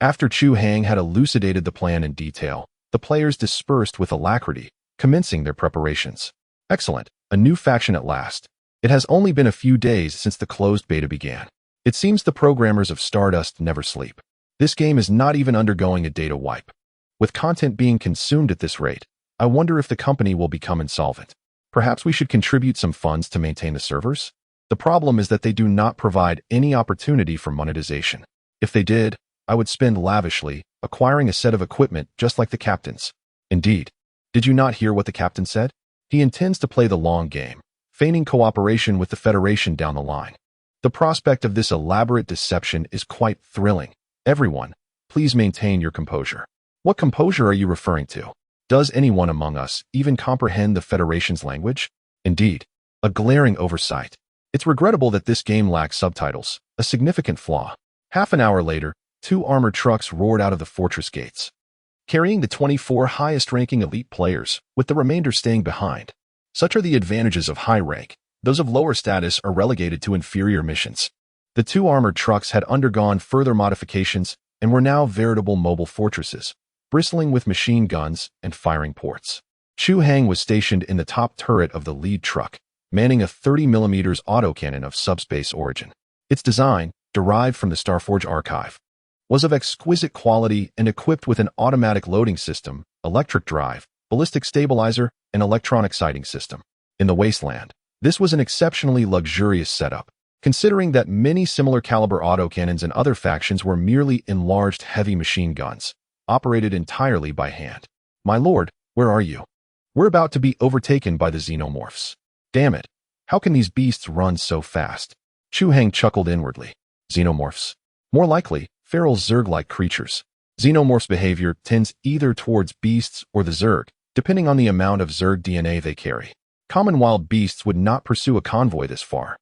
S1: After Chu Hang had elucidated the plan in detail, the players dispersed with alacrity, commencing their preparations. Excellent, a new faction at last. It has only been a few days since the closed beta began. It seems the programmers of Stardust never sleep. This game is not even undergoing a data wipe. With content being consumed at this rate, I wonder if the company will become insolvent. Perhaps we should contribute some funds to maintain the servers? The problem is that they do not provide any opportunity for monetization. If they did, I would spend lavishly, acquiring a set of equipment just like the captain's. Indeed. Did you not hear what the captain said? He intends to play the long game, feigning cooperation with the Federation down the line. The prospect of this elaborate deception is quite thrilling. Everyone, please maintain your composure. What composure are you referring to? Does anyone among us even comprehend the Federation's language? Indeed, a glaring oversight. It's regrettable that this game lacks subtitles, a significant flaw. Half an hour later, 2 armored trucks roared out of the fortress gates, carrying the 24 highest-ranking elite players, with the remainder staying behind. Such are the advantages of high rank. Those of lower status are relegated to inferior missions. The 2 armored trucks had undergone further modifications and were now veritable mobile fortresses, bristling with machine guns and firing ports. Chu Hang was stationed in the top turret of the lead truck, manning a 30mm autocannon of subspace origin. Its design, derived from the Starforge archive, was of exquisite quality and equipped with an automatic loading system, electric drive, ballistic stabilizer, and electronic sighting system. In the Wasteland, this was an exceptionally luxurious setup, considering that many similar caliber autocannons and other factions were merely enlarged heavy machine guns, operated entirely by hand. My lord, where are you? We're about to be overtaken by the xenomorphs. Damn it, how can these beasts run so fast? Chu Hang chuckled inwardly. Xenomorphs? More likely, feral Zerg-like creatures. Xenomorphs' behavior tends either towards beasts or the Zerg, depending on the amount of Zerg DNA they carry. Common wild beasts would not pursue a convoy this far,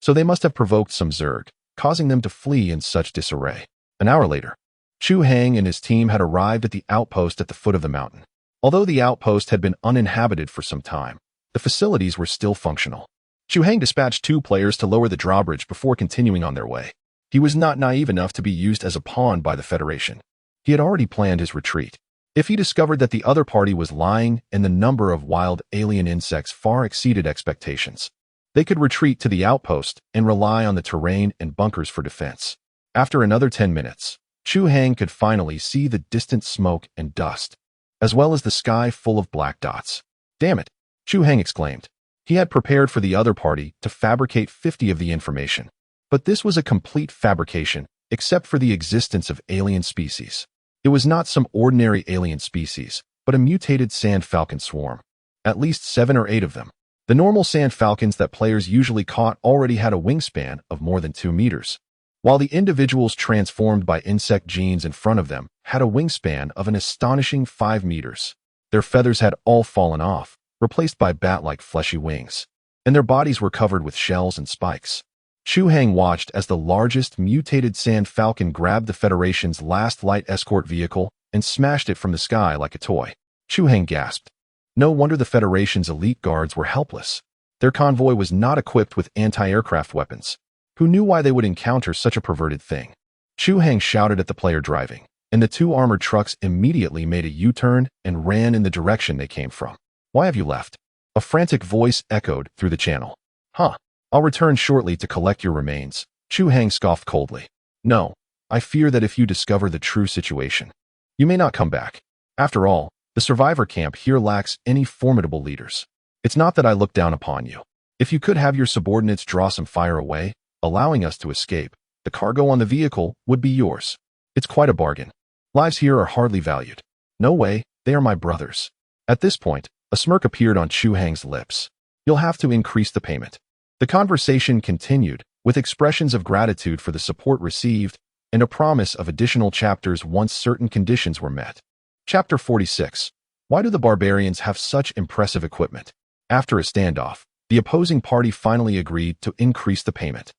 S1: so they must have provoked some Zerg, causing them to flee in such disarray. An hour later, Chu Hang and his team had arrived at the outpost at the foot of the mountain. Although the outpost had been uninhabited for some time, the facilities were still functional. Chu Hang dispatched 2 players to lower the drawbridge before continuing on their way. He was not naive enough to be used as a pawn by the Federation. He had already planned his retreat. If he discovered that the other party was lying and the number of wild alien insects far exceeded expectations, they could retreat to the outpost and rely on the terrain and bunkers for defense. After another 10 minutes, Chu Hang could finally see the distant smoke and dust, as well as the sky full of black dots. Damn it, Chu Hang exclaimed. He had prepared for the other party to fabricate 50 of the information. But this was a complete fabrication, except for the existence of alien species. It was not some ordinary alien species, but a mutated sand falcon swarm. At least 7 or 8 of them. The normal sand falcons that players usually caught already had a wingspan of more than 2 meters, while the individuals transformed by insect genes in front of them had a wingspan of an astonishing 5 meters. Their feathers had all fallen off, replaced by bat-like fleshy wings, and their bodies were covered with shells and spikes. Chu Hang watched as the largest mutated sand falcon grabbed the Federation's last light escort vehicle and smashed it from the sky like a toy. Chu Hang gasped. No wonder the Federation's elite guards were helpless. Their convoy was not equipped with anti-aircraft weapons. Who knew why they would encounter such a perverted thing? Chu Hang shouted at the player driving, and the 2 armored trucks immediately made a U-turn and ran in the direction they came from. Why have you left? A frantic voice echoed through the channel. Huh. I'll return shortly to collect your remains. Chu Hang scoffed coldly. No, I fear that if you discover the true situation, you may not come back. After all, the survivor camp here lacks any formidable leaders. It's not that I look down upon you. If you could have your subordinates draw some fire away, allowing us to escape, the cargo on the vehicle would be yours. It's quite a bargain. Lives here are hardly valued. No way, they are my brothers. At this point, a smirk appeared on Chu Hang's lips. You'll have to increase the payment. The conversation continued, with expressions of gratitude for the support received and a promise of additional chapters once certain conditions were met. Chapter 46. Why do the barbarians have such impressive equipment? After a standoff, the opposing party finally agreed to increase the payment.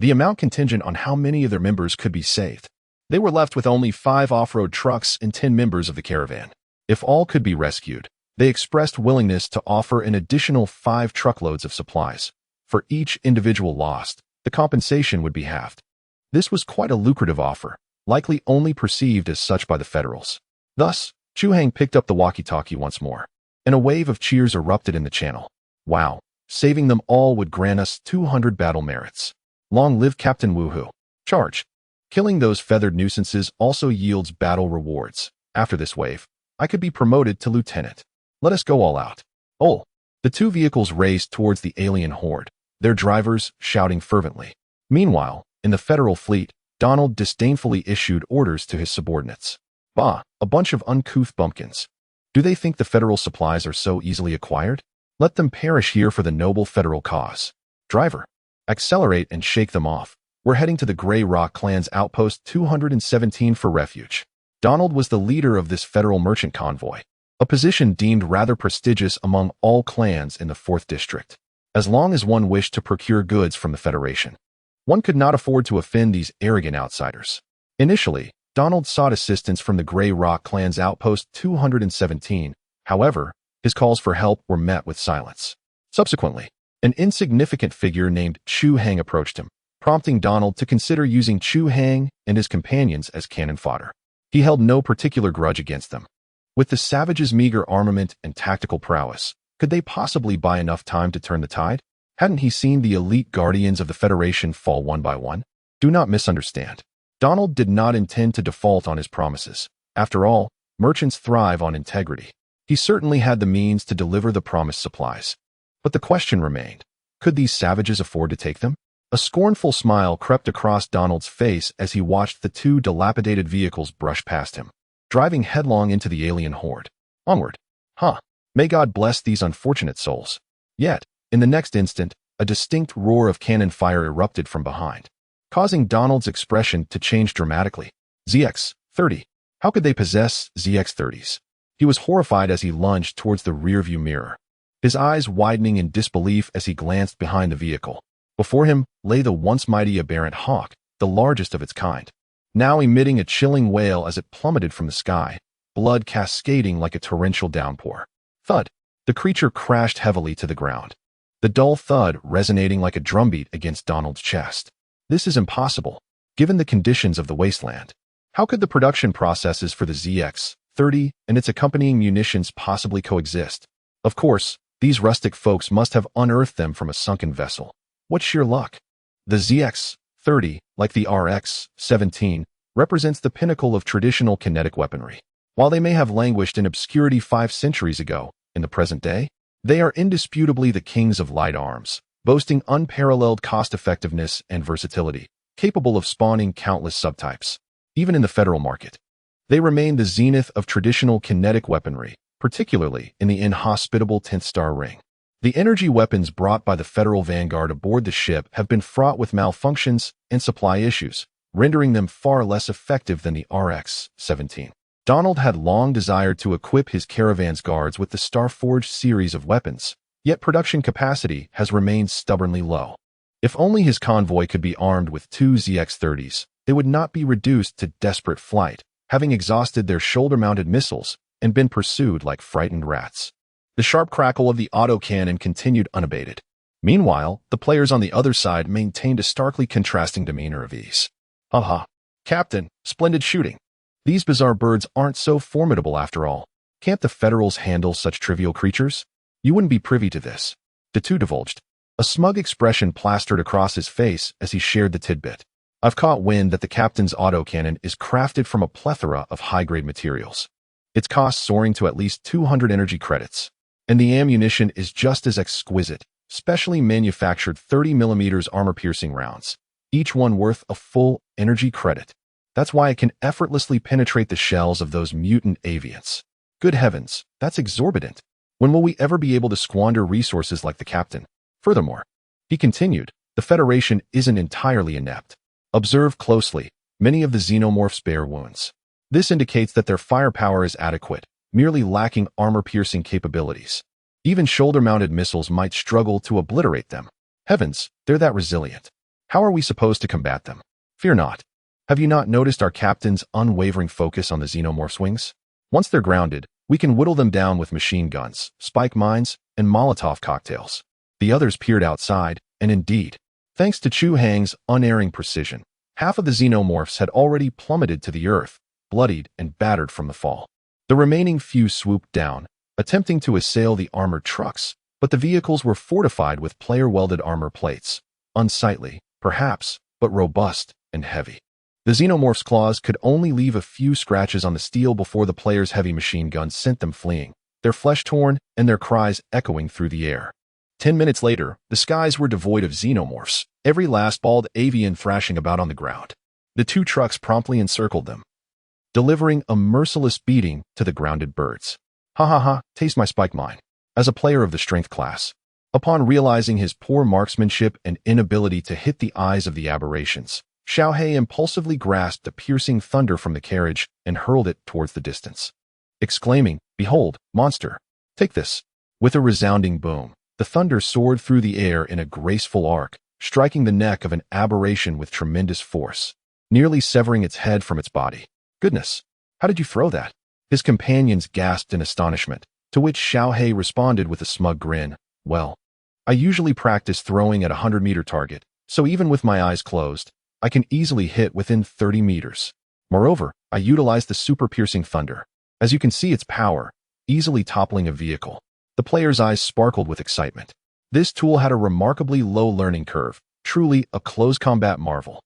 S1: The amount contingent on how many of their members could be saved. They were left with only 5 off-road trucks and 10 members of the caravan. If all could be rescued, they expressed willingness to offer an additional 5 truckloads of supplies. For each individual lost, the compensation would be halved. This was quite a lucrative offer, likely only perceived as such by the Federals. Thus, Chu Hang picked up the walkie-talkie once more, and a wave of cheers erupted in the channel. Wow, saving them all would grant us 200 battle merits. Long live Captain Woohoo. Charge. Killing those feathered nuisances also yields battle rewards. After this wave, I could be promoted to lieutenant. Let us go all out. Oh. The 2 vehicles raced towards the alien horde, their drivers shouting fervently. Meanwhile, in the Federal fleet, Donald disdainfully issued orders to his subordinates. Bah, a bunch of uncouth bumpkins. Do they think the Federal supplies are so easily acquired? Let them perish here for the noble Federal cause. Driver, accelerate and shake them off. We're heading to the Grey Rock Clan's outpost 217 for refuge. Donald was the leader of this Federal merchant convoy, a position deemed rather prestigious among all clans in the 4th District. As long as one wished to procure goods from the Federation, one could not afford to offend these arrogant outsiders. Initially, Donald sought assistance from the Grey Rock Clan's outpost 217. However, his calls for help were met with silence. Subsequently, an insignificant figure named Chu Hang approached him, prompting Donald to consider using Chu Hang and his companions as cannon fodder. He held no particular grudge against them. With the savages' meager armament and tactical prowess, could they possibly buy enough time to turn the tide? Hadn't he seen the elite guardians of the Federation fall one by one? Do not misunderstand. Donald did not intend to default on his promises. After all, merchants thrive on integrity. He certainly had the means to deliver the promised supplies. But the question remained, could these savages afford to take them? A scornful smile crept across Donald's face as he watched the 2 dilapidated vehicles brush past him, driving headlong into the alien horde. Onward. Huh. May God bless these unfortunate souls. Yet, in the next instant, a distinct roar of cannon fire erupted from behind, causing Donald's expression to change dramatically. ZX-30. How could they possess ZX-30s? He was horrified as he lunged towards the rearview mirror, his eyes widening in disbelief as he glanced behind the vehicle. Before him lay the once mighty aberrant hawk, the largest of its kind, now emitting a chilling wail as it plummeted from the sky, blood cascading like a torrential downpour. Thud! The creature crashed heavily to the ground, the dull thud resonating like a drumbeat against Donald's chest. This is impossible, given the conditions of the wasteland. How could the production processes for the ZX-30 and its accompanying munitions possibly coexist? Of course, these rustic folks must have unearthed them from a sunken vessel. What sheer luck! The ZX-30, like the RX-17, represents the pinnacle of traditional kinetic weaponry. While they may have languished in obscurity 5 centuries ago, in the present day, They are indisputably the kings of light arms, boasting unparalleled cost-effectiveness and versatility, capable of spawning countless subtypes. Even in the federal market, they remain the zenith of traditional kinetic weaponry, particularly in the inhospitable 10th Star Ring. The energy weapons brought by the Federal Vanguard aboard the ship have been fraught with malfunctions and supply issues, rendering them far less effective than the RX-17. Donald had long desired to equip his caravan's guards with the Starforged series of weapons, yet production capacity has remained stubbornly low. If only his convoy could be armed with 2 ZX-30s, they would not be reduced to desperate flight, having exhausted their shoulder-mounted missiles and been pursued like frightened rats. The sharp crackle of the autocannon continued unabated. Meanwhile, the players on the other side maintained a starkly contrasting demeanor of ease. Haha. Captain, splendid shooting. These bizarre birds aren't so formidable after all. Can't the Federals handle such trivial creatures? You wouldn't be privy to this. Datu divulged. A smug expression plastered across his face as he shared the tidbit. I've caught wind that the captain's autocannon is crafted from a plethora of high-grade materials. Its cost soaring to at least 200 energy credits. And the ammunition is just as exquisite, specially manufactured 30mm armor-piercing rounds, each one worth a full energy credit. That's why it can effortlessly penetrate the shells of those mutant avians. Good heavens, that's exorbitant. When will we ever be able to squander resources like the captain? Furthermore, he continued, the Federation isn't entirely inept. Observe closely, many of the xenomorphs bear wounds. This indicates that their firepower is adequate, merely lacking armor-piercing capabilities. Even shoulder-mounted missiles might struggle to obliterate them. Heavens, they're that resilient. How are we supposed to combat them? Fear not. Have you not noticed our captain's unwavering focus on the xenomorphs' wings? Once they're grounded, we can whittle them down with machine guns, spike mines, and Molotov cocktails. The others peered outside, and indeed, thanks to Chu Hang's unerring precision, half of the xenomorphs had already plummeted to the earth, bloodied and battered from the fall. The remaining few swooped down, attempting to assail the armored trucks, but the vehicles were fortified with player-welded armor plates. Unsightly, perhaps, but robust and heavy. The xenomorphs' claws could only leave a few scratches on the steel before the players' heavy machine guns sent them fleeing, their flesh torn and their cries echoing through the air. 10 minutes later, the skies were devoid of xenomorphs, every last bald avian thrashing about on the ground. The 2 trucks promptly encircled them, delivering a merciless beating to the grounded birds. Ha ha ha, taste my spike mine. As a player of the strength class, upon realizing his poor marksmanship and inability to hit the eyes of the aberrations, Xiao He impulsively grasped the piercing thunder from the carriage and hurled it towards the distance, exclaiming, "Behold, monster! Take this!" With a resounding boom, the thunder soared through the air in a graceful arc, striking the neck of an aberration with tremendous force, nearly severing its head from its body. Goodness, how did you throw that? His companions gasped in astonishment, to which Xiao He responded with a smug grin. Well, I usually practice throwing at a 100-meter target, so even with my eyes closed, I can easily hit within 30 meters. Moreover, I utilize the super-piercing thunder. As you can see its power, easily toppling a vehicle. The player's eyes sparkled with excitement. This tool had a remarkably low learning curve, truly a close combat marvel.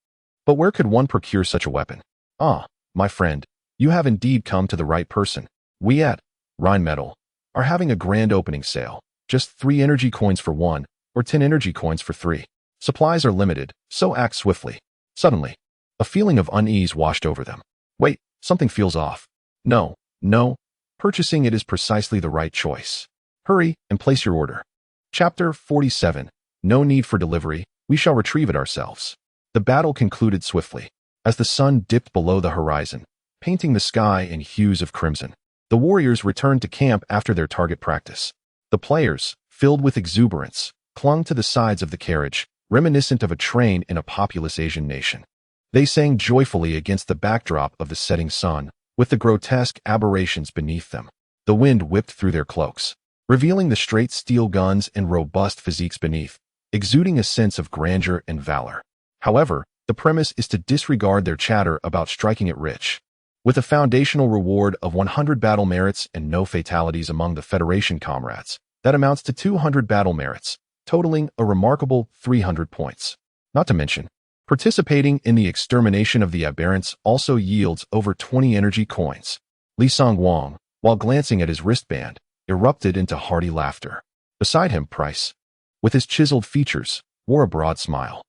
S1: But where could one procure such a weapon? Ah, my friend, you have indeed come to the right person. We at Rheinmetall are having a grand opening sale. Just 3 energy coins for 1, or 10 energy coins for 3. Supplies are limited, so act swiftly. Suddenly, a feeling of unease washed over them. Wait, something feels off. No, purchasing it is precisely the right choice. Hurry and place your order. Chapter 47. No need for delivery, we shall retrieve it ourselves. The battle concluded swiftly. As the sun dipped below the horizon, painting the sky in hues of crimson, the warriors returned to camp after their target practice. The players, filled with exuberance, clung to the sides of the carriage, reminiscent of a train in a populous Asian nation. They sang joyfully against the backdrop of the setting sun, with the grotesque aberrations beneath them. The wind whipped through their cloaks, revealing the straight steel guns and robust physiques beneath, exuding a sense of grandeur and valor. However, the premise is to disregard their chatter about striking it rich. With a foundational reward of 100 battle merits and no fatalities among the Federation comrades, that amounts to 200 battle merits, totaling a remarkable 300 points. Not to mention, participating in the extermination of the aberrants also yields over 20 energy coins. Li Song Wang, while glancing at his wristband, erupted into hearty laughter. Beside him, Price, with his chiseled features, wore a broad smile.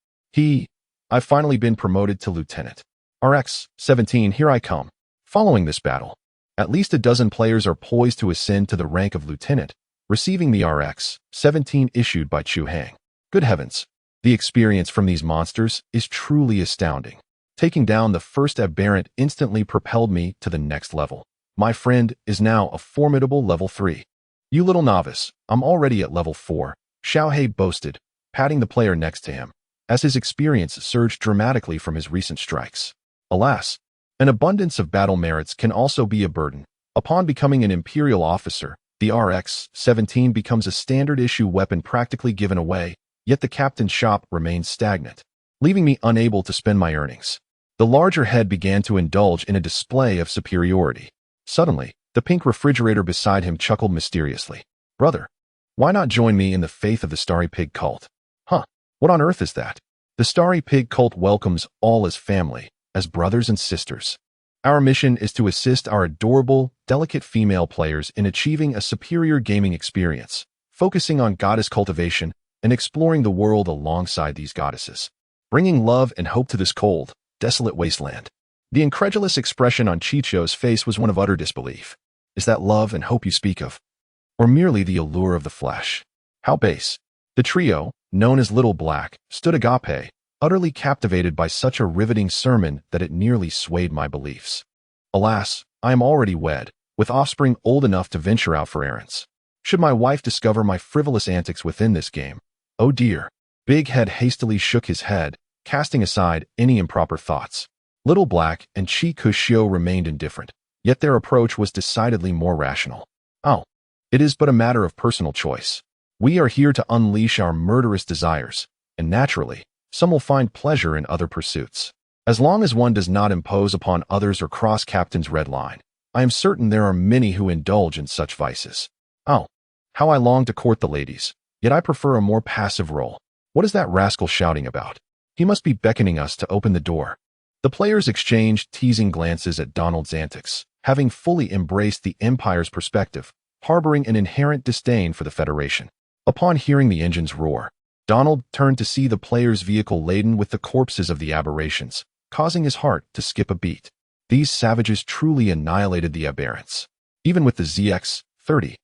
S1: I've finally been promoted to lieutenant. RX-17, here I come. Following this battle, at least a dozen players are poised to ascend to the rank of lieutenant, receiving the RX-17 issued by Chu Hang. Good heavens, the experience from these monsters is truly astounding. Taking down the first aberrant instantly propelled me to the next level. My friend is now a formidable level 3. You little novice, I'm already at level 4, Xiao Hei boasted, patting the player next to him, as his experience surged dramatically from his recent strikes. Alas, an abundance of battle merits can also be a burden. Upon becoming an Imperial officer, the RX-17 becomes a standard-issue weapon practically given away, yet the captain's shop remains stagnant, leaving me unable to spend my earnings. The larger head began to indulge in a display of superiority. Suddenly, the pink refrigerator beside him chuckled mysteriously. Brother, why not join me in the faith of the Starry Pig cult? Huh, what on earth is that? The Starry Pig cult welcomes all as family, as brothers and sisters. Our mission is to assist our adorable, delicate female players in achieving a superior gaming experience, focusing on goddess cultivation and exploring the world alongside these goddesses, bringing love and hope to this cold, desolate wasteland. The incredulous expression on Chicho's face was one of utter disbelief. Is that love and hope you speak of? Or merely the allure of the flesh? How base. The trio, known as Little Black, stood agape, utterly captivated by such a riveting sermon that it nearly swayed my beliefs. Alas, I am already wed, with offspring old enough to venture out for errands. Should my wife discover my frivolous antics within this game? Oh dear. Big Head hastily shook his head, casting aside any improper thoughts. Little Black and Chi Kushio remained indifferent, yet their approach was decidedly more rational. Oh, it is but a matter of personal choice. We are here to unleash our murderous desires, and naturally, some will find pleasure in other pursuits. As long as one does not impose upon others or cross Captain's red line, I am certain there are many who indulge in such vices. Oh, how I long to court the ladies, yet I prefer a more passive role. What is that rascal shouting about? He must be beckoning us to open the door. The players exchanged teasing glances at Donald's antics, having fully embraced the Empire's perspective, harboring an inherent disdain for the Federation. Upon hearing the engine's roar, Donald turned to see the player's vehicle laden with the corpses of the aberrations, causing his heart to skip a beat. These savages truly annihilated the aberrants. Even with the ZX-30,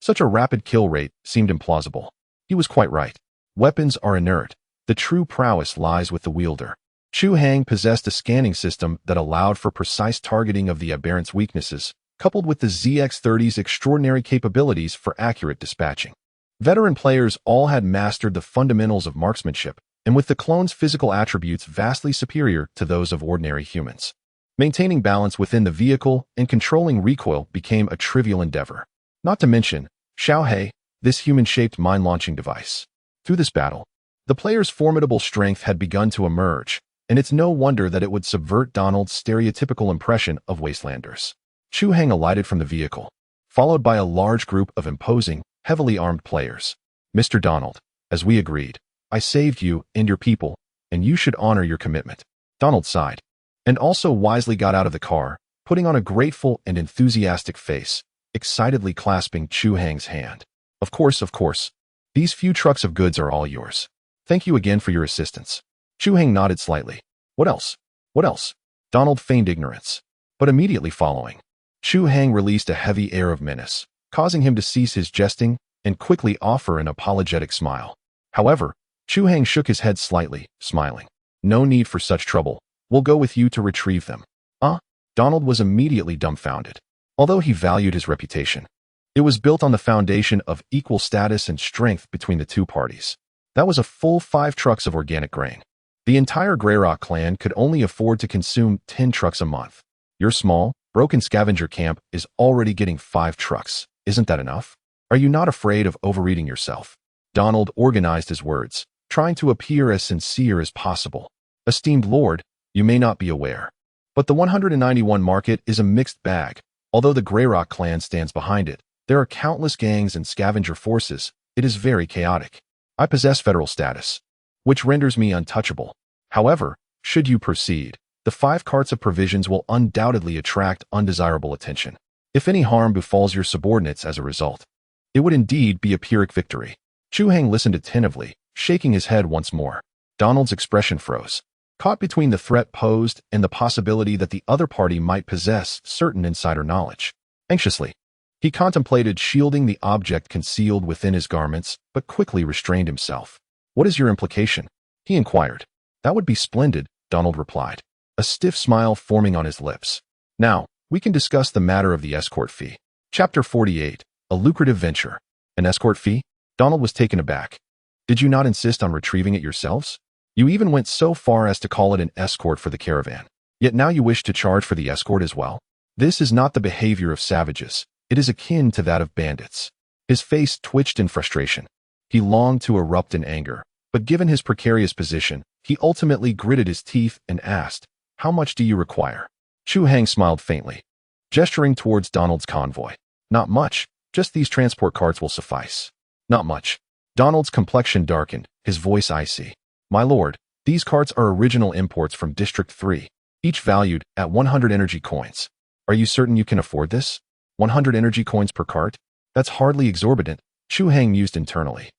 S1: such a rapid kill rate seemed implausible. He was quite right. Weapons are inert. The true prowess lies with the wielder. Chu Hang possessed a scanning system that allowed for precise targeting of the aberrant's weaknesses, coupled with the ZX-30's extraordinary capabilities for accurate dispatching. Veteran players all had mastered the fundamentals of marksmanship, and with the clone's physical attributes vastly superior to those of ordinary humans. Maintaining balance within the vehicle and controlling recoil became a trivial endeavor. Not to mention, Xiao Hei, this human-shaped mine-launching device. Through this battle, the player's formidable strength had begun to emerge, and it's no wonder that it would subvert Donald's stereotypical impression of wastelanders. Chu Hang alighted from the vehicle, followed by a large group of imposing, heavily armed players. Mr. Donald, as we agreed, I saved you and your people, and you should honor your commitment. Donald sighed, and also wisely got out of the car, putting on a grateful and enthusiastic face, excitedly clasping Chu Hang's hand. Of course. These few trucks of goods are all yours. Thank you again for your assistance. Chu Hang nodded slightly. What else? Donald feigned ignorance. But immediately following, Chu Hang released a heavy air of menace, causing him to cease his jesting and quickly offer an apologetic smile. However, Chu Hang shook his head slightly, smiling. No need for such trouble. We'll go with you to retrieve them. Donald was immediately dumbfounded. Although he valued his reputation, it was built on the foundation of equal status and strength between the two parties. That was a full 5 trucks of organic grain. The entire Greyrock clan could only afford to consume 10 trucks a month. Your small, broken scavenger camp is already getting 5 trucks. Isn't that enough? Are you not afraid of overeating yourself? Donald organized his words, trying to appear as sincere as possible. Esteemed Lord, you may not be aware, but the 191 market is a mixed bag. Although the Greyrock clan stands behind it, there are countless gangs and scavenger forces. It is very chaotic. I possess federal status, which renders me untouchable. However, should you proceed, the 5 carts of provisions will undoubtedly attract undesirable attention. If any harm befalls your subordinates as a result, It would indeed be a Pyrrhic victory. Chu Hang listened attentively, shaking his head once more. Donald's expression froze, caught between the threat posed and the possibility that the other party might possess certain insider knowledge. Anxiously, he contemplated shielding the object concealed within his garments, but quickly restrained himself. "What is your implication?" he inquired. "That would be splendid," Donald replied, a stiff smile forming on his lips. "Now, we can discuss the matter of the escort fee." Chapter 48, A Lucrative Venture. An escort fee? Donald was taken aback. "Did you not insist on retrieving it yourselves? You even went so far as to call it an escort for the caravan. Yet now you wish to charge for the escort as well? This is not the behavior of savages. It is akin to that of bandits." His face twitched in frustration. He longed to erupt in anger, but given his precarious position, he ultimately gritted his teeth and asked, "How much do you require?" Chu Hang smiled faintly, gesturing towards Donald's convoy. "Not much. Just these transport carts will suffice." "Not much." Donald's complexion darkened, his voice icy. "My lord, these carts are original imports from District 3, each valued at 100 energy coins. Are you certain you can afford this? 100 energy coins per cart? That's hardly exorbitant," Chu Hang mused internally.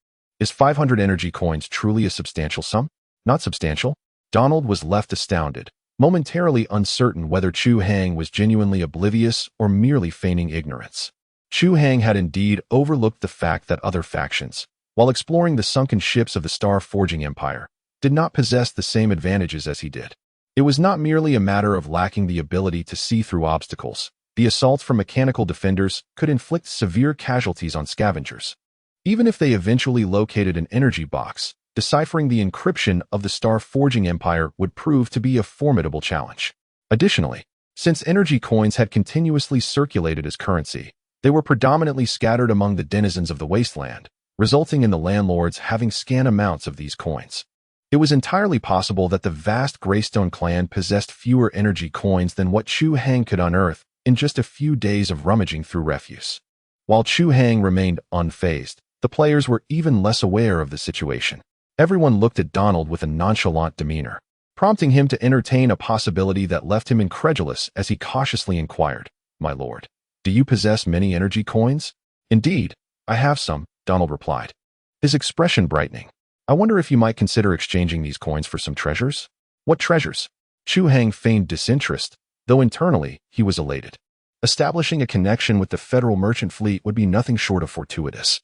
S1: "Is 500 energy coins truly a substantial sum? Not substantial?" Donald was left astounded, momentarily uncertain whether Chu Hang was genuinely oblivious or merely feigning ignorance. Chu Hang had indeed overlooked the fact that other factions, while exploring the sunken ships of the Star-Forging Empire, did not possess the same advantages as he did. It was not merely a matter of lacking the ability to see through obstacles. The assaults from mechanical defenders could inflict severe casualties on scavengers. Even if they eventually located an energy box, deciphering the encryption of the Star-Forging Empire would prove to be a formidable challenge. Additionally, since energy coins had continuously circulated as currency, they were predominantly scattered among the denizens of the wasteland, resulting in the landlords having scant amounts of these coins. It was entirely possible that the vast Limestone Clan possessed fewer energy coins than what Chu Hang could unearth in just a few days of rummaging through refuse. While Chu Hang remained unfazed, the players were even less aware of the situation. Everyone looked at Donald with a nonchalant demeanor, prompting him to entertain a possibility that left him incredulous as he cautiously inquired, "My lord, do you possess many energy coins?" "Indeed, I have some," Donald replied, his expression brightening. "I wonder if you might consider exchanging these coins for some treasures?" "What treasures?" Chu Hang feigned disinterest, though internally he was elated. Establishing a connection with the Federal Merchant Fleet would be nothing short of fortuitous.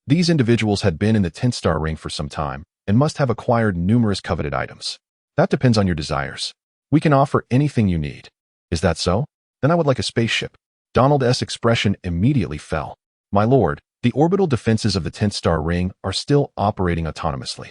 S1: These individuals had been in the 10-star ring for some time and must have acquired numerous coveted items. "That depends on your desires. We can offer anything you need." "Is that so? Then I would like a spaceship." Donald's expression immediately fell. "My lord, the orbital defenses of the 10th-star ring are still operating autonomously.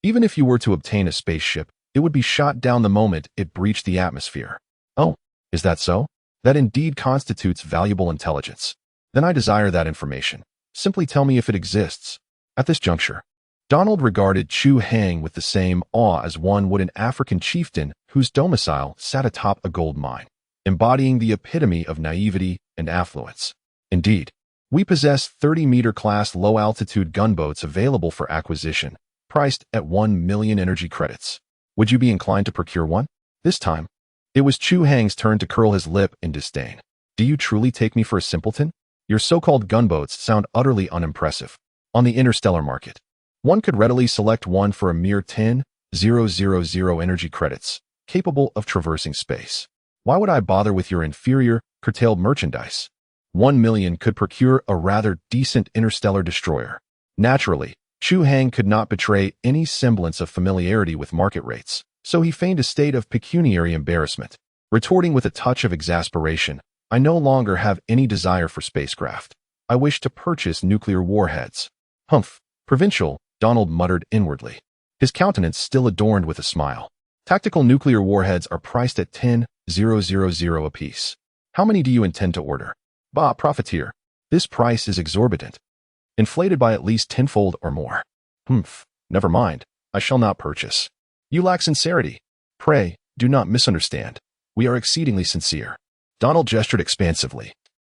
S1: Even if you were to obtain a spaceship, it would be shot down the moment it breached the atmosphere." "Oh, is that so? That indeed constitutes valuable intelligence. Then I desire that information. Simply tell me if it exists." At this juncture, Donald regarded Chu Hang with the same awe as one would an African chieftain whose domicile sat atop a gold mine, embodying the epitome of naivety and affluence. "Indeed, we possess 30-meter class low-altitude gunboats available for acquisition, priced at 1 million energy credits. Would you be inclined to procure one?" This time, it was Chu Hang's turn to curl his lip in disdain. "Do you truly take me for a simpleton? Your so-called gunboats sound utterly unimpressive. On the interstellar market, one could readily select one for a mere 10,000 energy credits, capable of traversing space. Why would I bother with your inferior, curtailed merchandise? 1 million could procure a rather decent interstellar destroyer." Naturally, Chu Hang could not betray any semblance of familiarity with market rates, so he feigned a state of pecuniary embarrassment, retorting with a touch of exasperation, "I no longer have any desire for spacecraft. I wish to purchase nuclear warheads." "Humph, provincial," Donald muttered inwardly, his countenance still adorned with a smile. "Tactical nuclear warheads are priced at 10,000 apiece. How many do you intend to order?" "Bah, profiteer. This price is exorbitant. Inflated by at least tenfold or more." "Humph, never mind. I shall not purchase." "You lack sincerity. Pray, do not misunderstand. We are exceedingly sincere." Donald gestured expansively,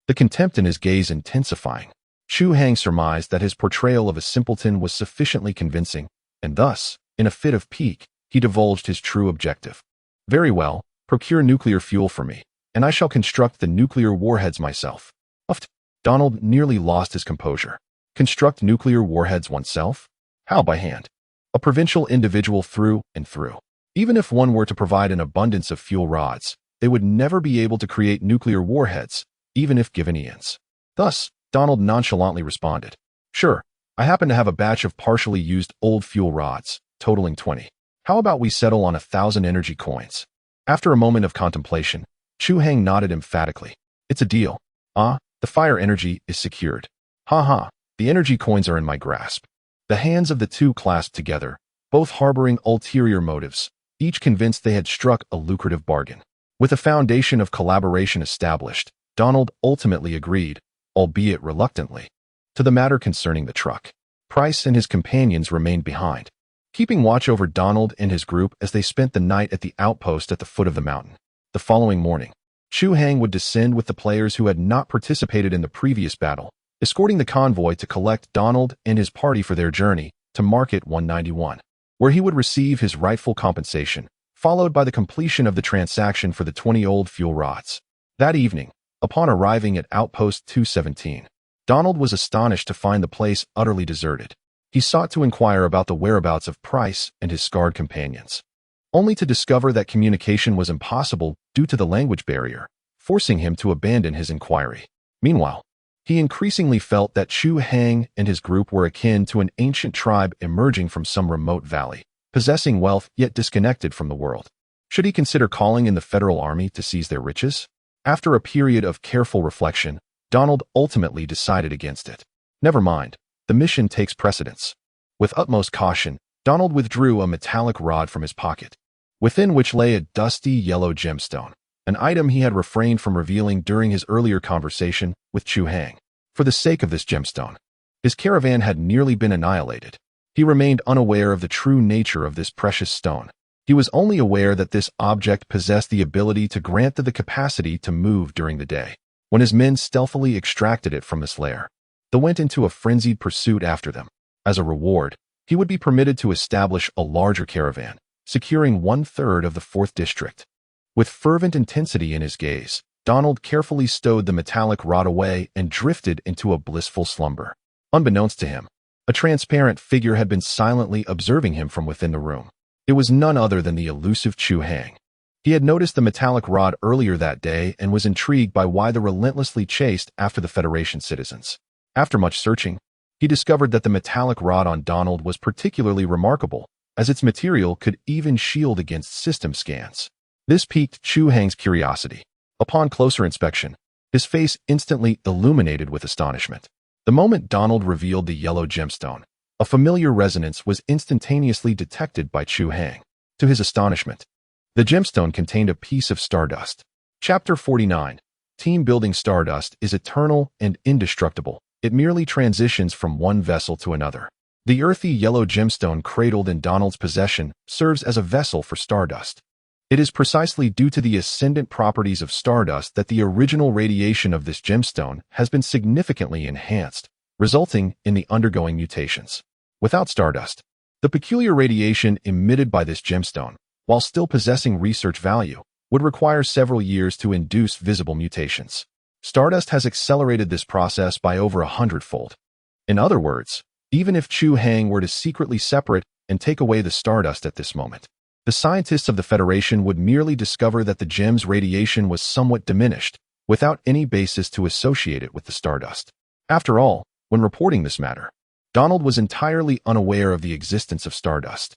S1: the contempt in his gaze intensifying. Chu Hang surmised that his portrayal of a simpleton was sufficiently convincing, and thus, in a fit of pique, he divulged his true objective. "Very well, procure nuclear fuel for me, and I shall construct the nuclear warheads myself." Uffed. Donald nearly lost his composure. Construct nuclear warheads oneself? How, by hand? A provincial individual through and through. Even if one were to provide an abundance of fuel rods, they would never be able to create nuclear warheads, even if given eons. Thus, Donald nonchalantly responded, "Sure, I happen to have a batch of partially used old fuel rods, totaling 20. How about we settle on 1,000 energy coins?" After a moment of contemplation, Chu Hang nodded emphatically. "It's a deal. The fire energy is secured. Ha ha, the energy coins are in my grasp." The hands of the two clasped together, both harboring ulterior motives, each convinced they had struck a lucrative bargain. With a foundation of collaboration established, Donald ultimately agreed, albeit reluctantly, to the matter concerning the truck. Price and his companions remained behind, keeping watch over Donald and his group as they spent the night at the outpost at the foot of the mountain. The following morning, Chu Hang would descend with the players who had not participated in the previous battle, escorting the convoy to collect Donald and his party for their journey to Market 191, where he would receive his rightful compensation, followed by the completion of the transaction for the 20 old fuel rods. That evening, upon arriving at Outpost 217, Donald was astonished to find the place utterly deserted. He sought to inquire about the whereabouts of Price and his scarred companions, only to discover that communication was impossible due to the language barrier, forcing him to abandon his inquiry. Meanwhile, he increasingly felt that Chu Hang and his group were akin to an ancient tribe emerging from some remote valley, possessing wealth yet disconnected from the world. Should he consider calling in the federal army to seize their riches? After a period of careful reflection, Donald ultimately decided against it. Never mind, the mission takes precedence. With utmost caution, Donald withdrew a metallic rod from his pocket, within which lay a dusty yellow gemstone, an item he had refrained from revealing during his earlier conversation with Chu Hang. For the sake of this gemstone, his caravan had nearly been annihilated. He remained unaware of the true nature of this precious stone. He was only aware that this object possessed the ability to grant the capacity to move during the day. When his men stealthily extracted it from this lair, they went into a frenzied pursuit after them. As a reward, he would be permitted to establish a larger caravan, securing 1/3 of the 4th district. With fervent intensity in his gaze, Donald carefully stowed the metallic rod away and drifted into a blissful slumber. Unbeknownst to him, a transparent figure had been silently observing him from within the room. It was none other than the elusive Chu Hang. He had noticed the metallic rod earlier that day and was intrigued by why they relentlessly chased after the Federation citizens. After much searching, he discovered that the metallic rod on Donald was particularly remarkable, as its material could even shield against system scans. This piqued Chu Hang's curiosity. Upon closer inspection, his face instantly illuminated with astonishment. The moment Donald revealed the yellow gemstone, a familiar resonance was instantaneously detected by Chu Hang. To his astonishment, the gemstone contained a piece of stardust. Chapter 49. Team building Stardust is eternal and indestructible. It merely transitions from one vessel to another. The earthy yellow gemstone cradled in Donald's possession serves as a vessel for Stardust. It is precisely due to the ascendant properties of Stardust that the original radiation of this gemstone has been significantly enhanced, resulting in the undergoing mutations. Without Stardust, the peculiar radiation emitted by this gemstone, while still possessing research value, would require several years to induce visible mutations. Stardust has accelerated this process by over 100-fold. In other words, even if Chu Hang were to secretly separate and take away the Stardust at this moment, the scientists of the Federation would merely discover that the gem's radiation was somewhat diminished, without any basis to associate it with the Stardust. After all, when reporting this matter, Donald was entirely unaware of the existence of Stardust.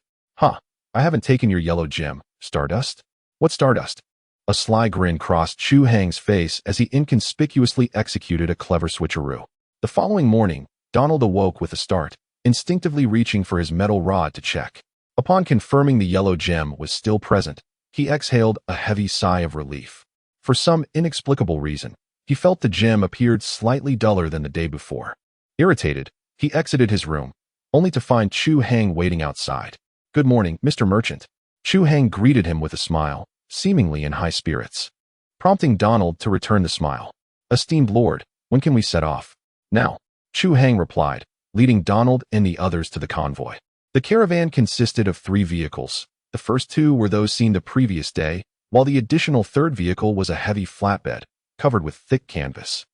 S1: I haven't taken your yellow gem, Stardust? What Stardust? A sly grin crossed Chu Hang's face as he inconspicuously executed a clever switcheroo. The following morning, Donald awoke with a start, instinctively reaching for his metal rod to check. Upon confirming the yellow gem was still present, he exhaled a heavy sigh of relief. For some inexplicable reason, he felt the gem appeared slightly duller than the day before. Irritated, he exited his room, only to find Chu Hang waiting outside. "Good morning, Mr. Merchant." Chu Hang greeted him with a smile, seemingly in high spirits, prompting Donald to return the smile. "Esteemed Lord, when can we set off?" "Now," Chu Hang replied, leading Donald and the others to the convoy. The caravan consisted of 3 vehicles. The first 2 were those seen the previous day, while the additional 3rd vehicle was a heavy flatbed, covered with thick canvas,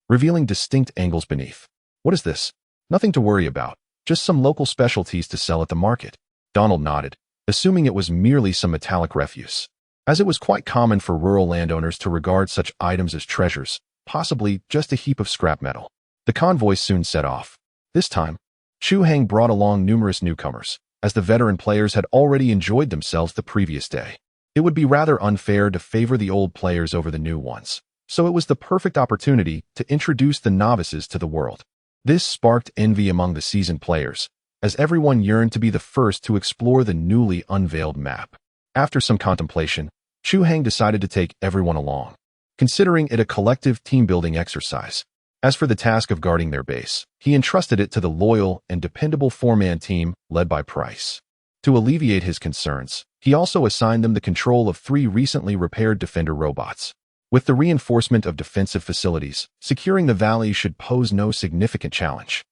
S1: revealing distinct angles beneath. "What is this?" Nothing to worry about, just some local specialties to sell at the market. Donald nodded, assuming it was merely some metallic refuse, as it was quite common for rural landowners to regard such items as treasures, possibly just a heap of scrap metal. The convoy soon set off. This time, Chu Hang brought along numerous newcomers, as the veteran players had already enjoyed themselves the previous day. It would be rather unfair to favor the old players over the new ones, so it was the perfect opportunity to introduce the novices to the world. This sparked envy among the seasoned players, as everyone yearned to be the first to explore the newly unveiled map. After some contemplation, Chu Hang decided to take everyone along, considering it a collective team-building exercise. As for the task of guarding their base, he entrusted it to the loyal and dependable four-man team led by Price. To alleviate his concerns, he also assigned them the control of 3 recently repaired defender robots. With the reinforcement of defensive facilities, securing the valley should pose no significant challenge.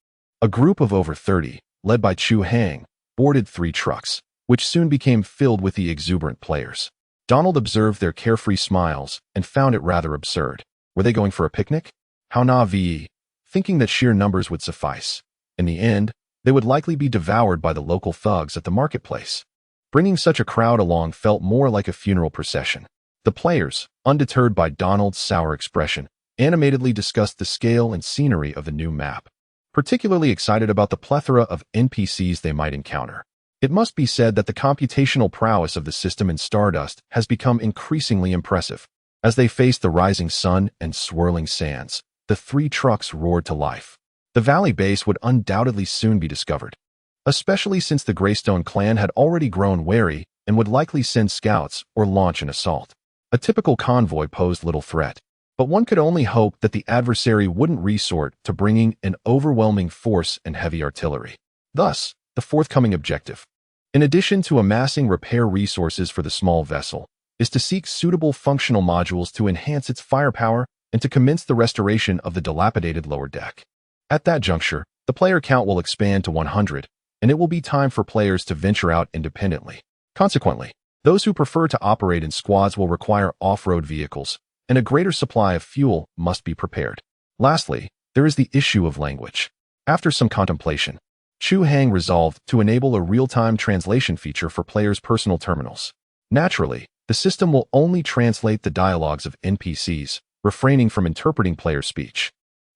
S1: A group of over 30, led by Chu Hang, boarded 3 trucks, which soon became filled with the exuberant players. Donald observed their carefree smiles and found it rather absurd. Were they going for a picnic? How naive, thinking that sheer numbers would suffice. In the end, they would likely be devoured by the local thugs at the marketplace. Bringing such a crowd along felt more like a funeral procession. The players, undeterred by Donald's sour expression, animatedly discussed the scale and scenery of the new map, particularly excited about the plethora of NPCs they might encounter. It must be said that the computational prowess of the system in Stardust has become increasingly impressive. As they faced the rising sun and swirling sands, the 3 trucks roared to life. The valley base would undoubtedly soon be discovered, especially since the Limestone Clan had already grown wary and would likely send scouts or launch an assault. A typical convoy posed little threat, but one could only hope that the adversary wouldn't resort to bringing an overwhelming force and heavy artillery. Thus, the forthcoming objective, in addition to amassing repair resources for the small vessel, is to seek suitable functional modules to enhance its firepower and to commence the restoration of the dilapidated lower deck. At that juncture, the player count will expand to 100, and it will be time for players to venture out independently. Consequently, those who prefer to operate in squads will require off-road vehicles, and a greater supply of fuel must be prepared. Lastly, there is the issue of language. After some contemplation, Chu Hang resolved to enable a real-time translation feature for players' personal terminals. Naturally, the system will only translate the dialogues of NPCs, refraining from interpreting player speech,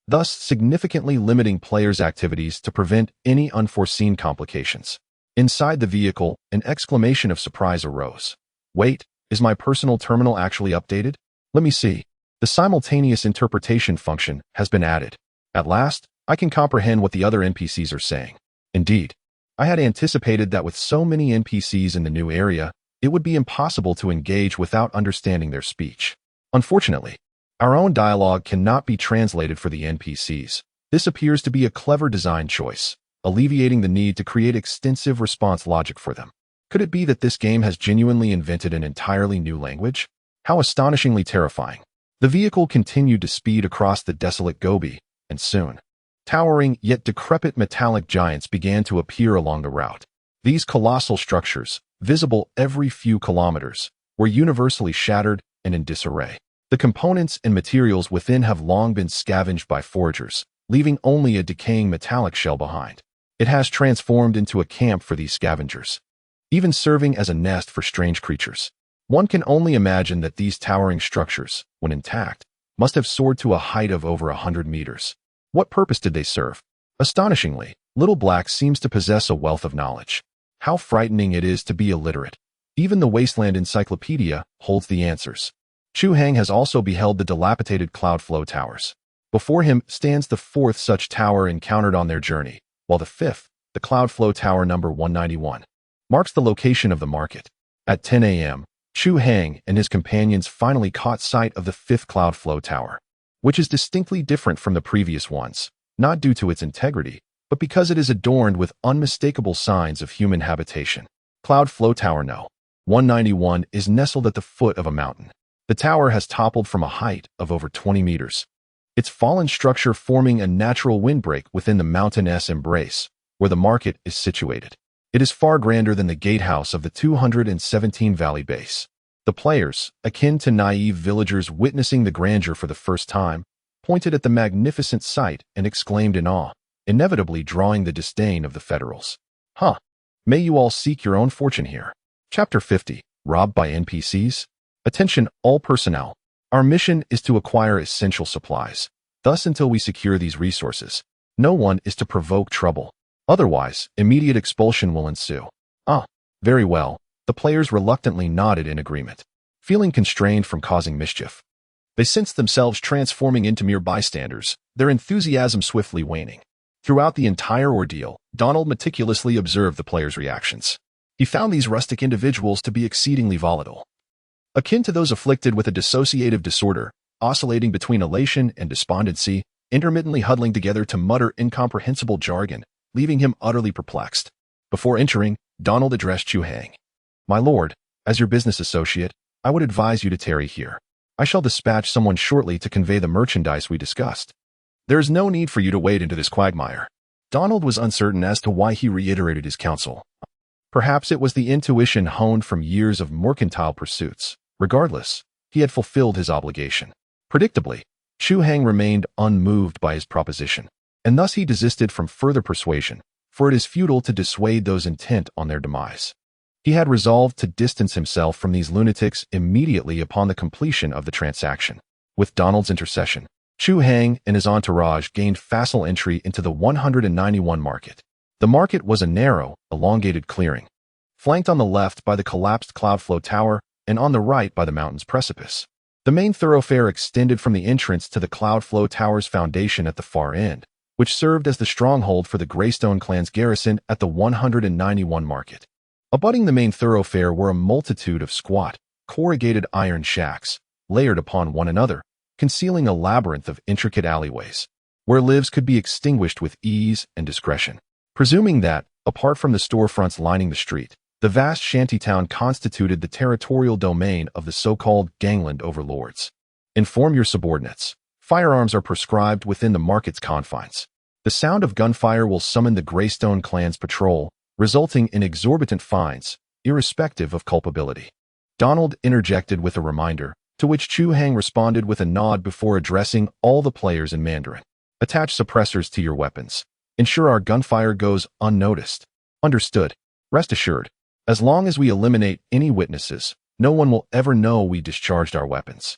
S1: thus significantly limiting players' activities to prevent any unforeseen complications. Inside the vehicle, an exclamation of surprise arose. Wait, is my personal terminal actually updated? Let me see. The simultaneous interpretation function has been added. At last, I can comprehend what the other NPCs are saying. Indeed, I had anticipated that with so many NPCs in the new area, it would be impossible to engage without understanding their speech. Unfortunately, our own dialogue cannot be translated for the NPCs. This appears to be a clever design choice, alleviating the need to create extensive response logic for them. Could it be that this game has genuinely invented an entirely new language? How astonishingly terrifying. The vehicle continued to speed across the desolate Gobi, and soon, towering yet decrepit metallic giants began to appear along the route. These colossal structures, visible every few kilometers, were universally shattered and in disarray. The components and materials within have long been scavenged by foragers, leaving only a decaying metallic shell behind. It has transformed into a camp for these scavengers, even serving as a nest for strange creatures. One can only imagine that these towering structures, when intact, must have soared to a height of over 100 meters. What purpose did they serve? Astonishingly, Little Black seems to possess a wealth of knowledge. How frightening it is to be illiterate. Even the Wasteland Encyclopedia holds the answers. Chu Hang has also beheld the dilapidated Cloudflow Towers. Before him stands the 4th such tower encountered on their journey, while the 5th, the Cloudflow Tower number 191, marks the location of the market. At 10 a.m., Chu Hang and his companions finally caught sight of the 5th Cloudflow Tower, which is distinctly different from the previous ones, not due to its integrity, but because it is adorned with unmistakable signs of human habitation. Cloudflow Tower No. 191 is nestled at the foot of a mountain. The tower has toppled from a height of over 20 meters, its fallen structure forming a natural windbreak within the mountainous embrace where the market is situated. It is far grander than the gatehouse of the 217 Valley base. The players, akin to naive villagers witnessing the grandeur for the first time, pointed at the magnificent sight and exclaimed in awe, inevitably drawing the disdain of the Federals. Huh. May you all seek your own fortune here. Chapter 50. Robbed by NPCs? Attention, all personnel. Our mission is to acquire essential supplies. Thus, until we secure these resources, no one is to provoke trouble. Otherwise, immediate expulsion will ensue. Very well. The players reluctantly nodded in agreement, feeling constrained from causing mischief. They sensed themselves transforming into mere bystanders, their enthusiasm swiftly waning. Throughout the entire ordeal, Donald meticulously observed the players' reactions. He found these rustic individuals to be exceedingly volatile, akin to those afflicted with a dissociative disorder, oscillating between elation and despondency, intermittently huddling together to mutter incomprehensible jargon, leaving him utterly perplexed. Before entering, Donald addressed Chu Hang. "My lord, as your business associate, I would advise you to tarry here. I shall dispatch someone shortly to convey the merchandise we discussed. There is no need for you to wade into this quagmire." Donald was uncertain as to why he reiterated his counsel. Perhaps it was the intuition honed from years of mercantile pursuits. Regardless, he had fulfilled his obligation. Predictably, Chu Hang remained unmoved by his proposition, and thus he desisted from further persuasion, for it is futile to dissuade those intent on their demise. He had resolved to distance himself from these lunatics immediately upon the completion of the transaction. With Donald's intercession, Chu Hang and his entourage gained facile entry into the 191 market. The market was a narrow, elongated clearing, flanked on the left by the collapsed Cloudflow Tower and on the right by the mountain's precipice. The main thoroughfare extended from the entrance to the Cloudflow Tower's foundation at the far end, which served as the stronghold for the Limestone Clan's garrison at the 191 market. Abutting the main thoroughfare were a multitude of squat, corrugated iron shacks, layered upon one another, concealing a labyrinth of intricate alleyways, where lives could be extinguished with ease and discretion. Presuming that, apart from the storefronts lining the street, the vast shantytown constituted the territorial domain of the so-called gangland overlords. Inform your subordinates. Firearms are prescribed within the market's confines. The sound of gunfire will summon the Limestone Clan's patrol, resulting in exorbitant fines, irrespective of culpability. Donald interjected with a reminder, to which Chu Hang responded with a nod before addressing all the players in Mandarin. "Attach suppressors to your weapons. Ensure our gunfire goes unnoticed." "Understood. Rest assured, as long as we eliminate any witnesses, no one will ever know we discharged our weapons."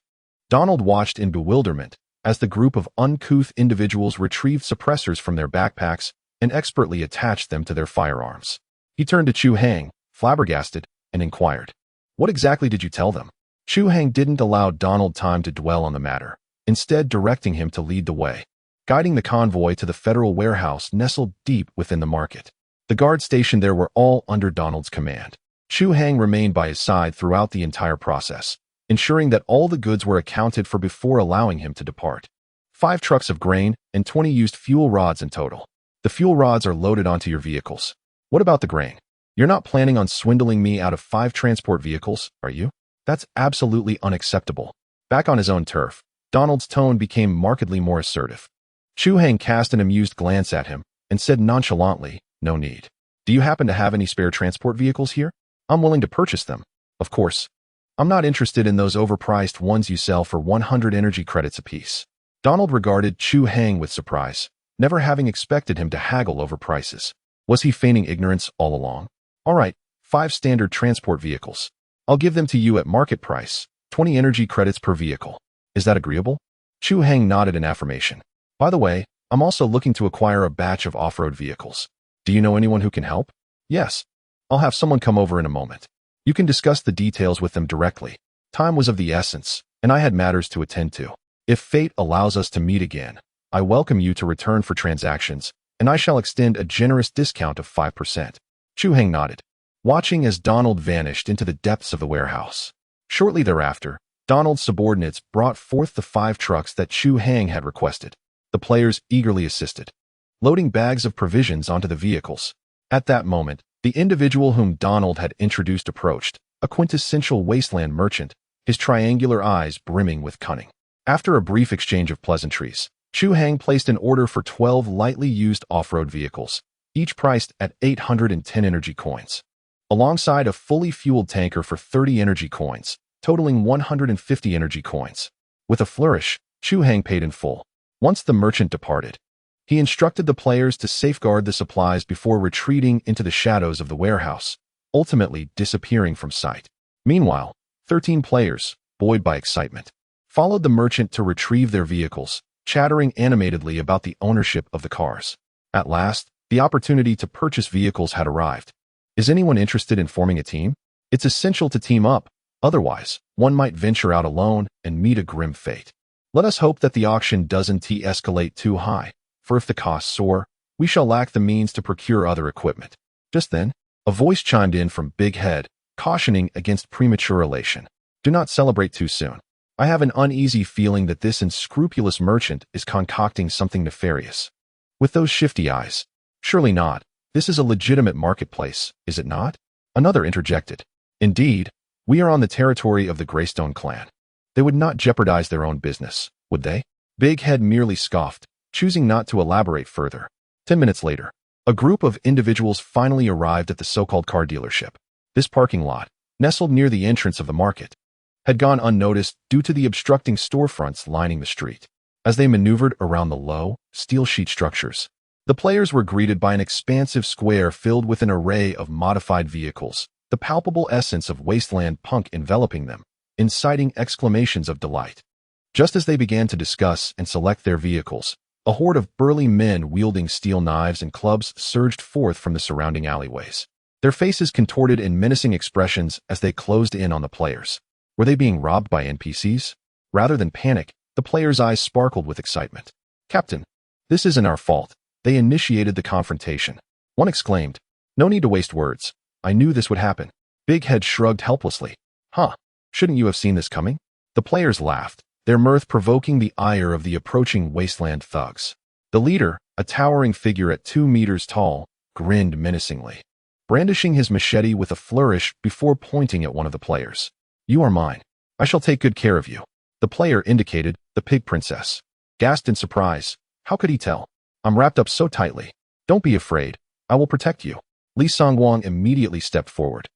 S1: Donald watched in bewilderment as the group of uncouth individuals retrieved suppressors from their backpacks and expertly attached them to their firearms. He turned to Chu Hang, flabbergasted, and inquired, "What exactly did you tell them?" Chu Hang didn't allow Donald time to dwell on the matter, instead directing him to lead the way, guiding the convoy to the federal warehouse nestled deep within the market. The guards stationed there were all under Donald's command. Chu Hang remained by his side throughout the entire process, ensuring that all the goods were accounted for before allowing him to depart. 5 trucks of grain and 20 used fuel rods in total. The fuel rods are loaded onto your vehicles. What about the grain? You're not planning on swindling me out of 5 transport vehicles, are you? That's absolutely unacceptable. Back on his own turf, Donald's tone became markedly more assertive. Chu Hang cast an amused glance at him and said nonchalantly, "No need. Do you happen to have any spare transport vehicles here? I'm willing to purchase them. Of course, I'm not interested in those overpriced ones you sell for 100 energy credits apiece." Donald regarded Chu Hang with surprise, never having expected him to haggle over prices. Was he feigning ignorance all along? "All right, 5 standard transport vehicles. I'll give them to you at market price, 20 energy credits per vehicle. Is that agreeable?" Chu Hang nodded in affirmation. "By the way, I'm also looking to acquire a batch of off-road vehicles. Do you know anyone who can help?" "Yes. I'll have someone come over in a moment. You can discuss the details with them directly." Time was of the essence, and I had matters to attend to. If fate allows us to meet again, I welcome you to return for transactions, and I shall extend a generous discount of 5%. Chu Hang nodded, watching as Donald vanished into the depths of the warehouse. Shortly thereafter, Donald's subordinates brought forth the 5 trucks that Chu Hang had requested. The players eagerly assisted, loading bags of provisions onto the vehicles. At that moment, the individual whom Donald had introduced approached, a quintessential wasteland merchant, his triangular eyes brimming with cunning. After a brief exchange of pleasantries, Chu Hang placed an order for 12 lightly used off-road vehicles, each priced at 810 energy coins, alongside a fully fueled tanker for 30 energy coins, totaling 150 energy coins. With a flourish, Chu Hang paid in full. Once the merchant departed, He instructed the players to safeguard the supplies before retreating into the shadows of the warehouse, ultimately disappearing from sight. Meanwhile, 13 players, buoyed by excitement, followed the merchant to retrieve their vehicles, chattering animatedly about the ownership of the cars. At last, the opportunity to purchase vehicles had arrived. Is anyone interested in forming a team? It's essential to team up, otherwise, one might venture out alone and meet a grim fate. Let us hope that the auction doesn't escalate too high, for if the costs soar, we shall lack the means to procure other equipment. Just then, a voice chimed in from Big Head, cautioning against premature elation. Do not celebrate too soon. I have an uneasy feeling that this unscrupulous merchant is concocting something nefarious. With those shifty eyes. Surely not. This is a legitimate marketplace, is it not? Another interjected. Indeed, we are on the territory of the Limestone Clan. They would not jeopardize their own business, would they? Big Head merely scoffed, choosing not to elaborate further. 10 minutes later, a group of individuals finally arrived at the so-called car dealership. This parking lot, nestled near the entrance of the market, had gone unnoticed due to the obstructing storefronts lining the street. As they maneuvered around the low, steel sheet structures, the players were greeted by an expansive square filled with an array of modified vehicles, the palpable essence of wasteland punk enveloping them, inciting exclamations of delight. Just as they began to discuss and select their vehicles, a horde of burly men wielding steel knives and clubs surged forth from the surrounding alleyways. Their faces contorted in menacing expressions as they closed in on the players. Were they being robbed by NPCs? Rather than panic, the players' eyes sparkled with excitement. Captain, this isn't our fault. They initiated the confrontation. One exclaimed, no need to waste words. I knew this would happen. Big Head shrugged helplessly. Huh, shouldn't you have seen this coming? The players laughed, their mirth provoking the ire of the approaching wasteland thugs. The leader, a towering figure at 2 meters tall, grinned menacingly, brandishing his machete with a flourish before pointing at one of the players. You are mine. I shall take good care of you. The player indicated the pig princess. Gasped in surprise. How could he tell? I'm wrapped up so tightly. Don't be afraid. I will protect you. Li Songwang immediately stepped forward,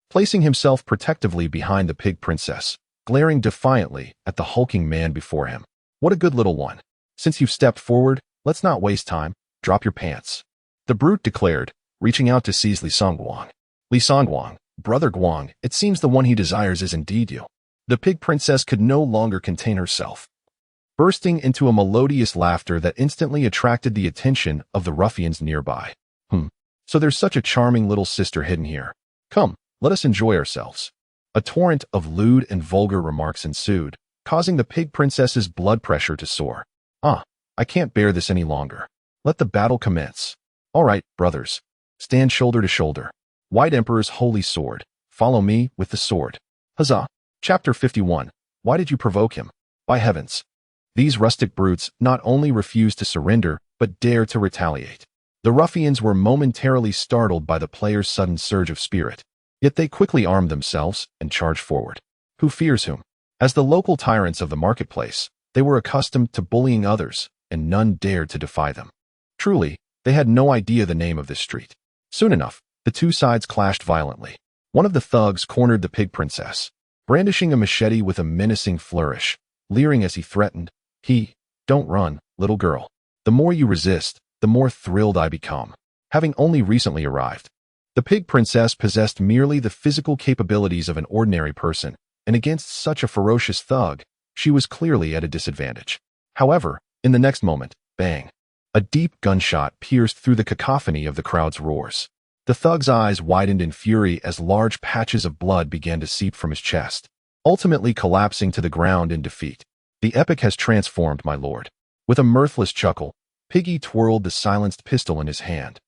S1: placing himself protectively behind the pig princess, glaring defiantly at the hulking man before him. What a good little one. Since you've stepped forward, let's not waste time. Drop your pants. The brute declared, reaching out to seize Li Songwang. Li Songwang, Brother Guang, it seems the one he desires is indeed you. The pig princess could no longer contain herself, bursting into a melodious laughter that instantly attracted the attention of the ruffians nearby. So there's such a charming little sister hidden here. Come, let us enjoy ourselves. A torrent of lewd and vulgar remarks ensued, causing the pig princess's blood pressure to soar. I can't bear this any longer. Let the battle commence. All right, brothers. Stand shoulder to shoulder. White Emperor's holy sword. Follow me with the sword. Huzzah! Chapter 51. Why did you provoke him? By heavens! These rustic brutes not only refused to surrender, but dared to retaliate. The ruffians were momentarily startled by the players' sudden surge of spirit. Yet they quickly armed themselves and charged forward. Who fears whom? As the local tyrants of the marketplace, they were accustomed to bullying others, and none dared to defy them. Truly, they had no idea the name of this street. Soon enough, the two sides clashed violently. One of the thugs cornered the pig princess, brandishing a machete with a menacing flourish, leering as he threatened, Don't run, little girl. The more you resist, the more thrilled I become. Having only recently arrived, the pig princess possessed merely the physical capabilities of an ordinary person, and against such a ferocious thug, she was clearly at a disadvantage. However, in the next moment, bang! A deep gunshot pierced through the cacophony of the crowd's roars. The thug's eyes widened in fury as large patches of blood began to seep from his chest, ultimately collapsing to the ground in defeat. The epic has transformed, my lord. With a mirthless chuckle, Piggy twirled the silenced pistol in his hand,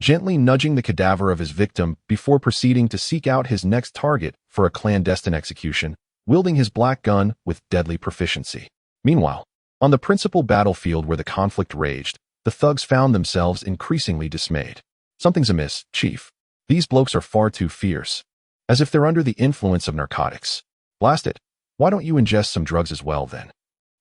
S1: gently nudging the cadaver of his victim before proceeding to seek out his next target for a clandestine execution, wielding his black gun with deadly proficiency. Meanwhile, on the principal battlefield where the conflict raged, the thugs found themselves increasingly dismayed. Something's amiss, Chief. These blokes are far too fierce. As if they're under the influence of narcotics. Blast it. Why don't you ingest some drugs as well, then?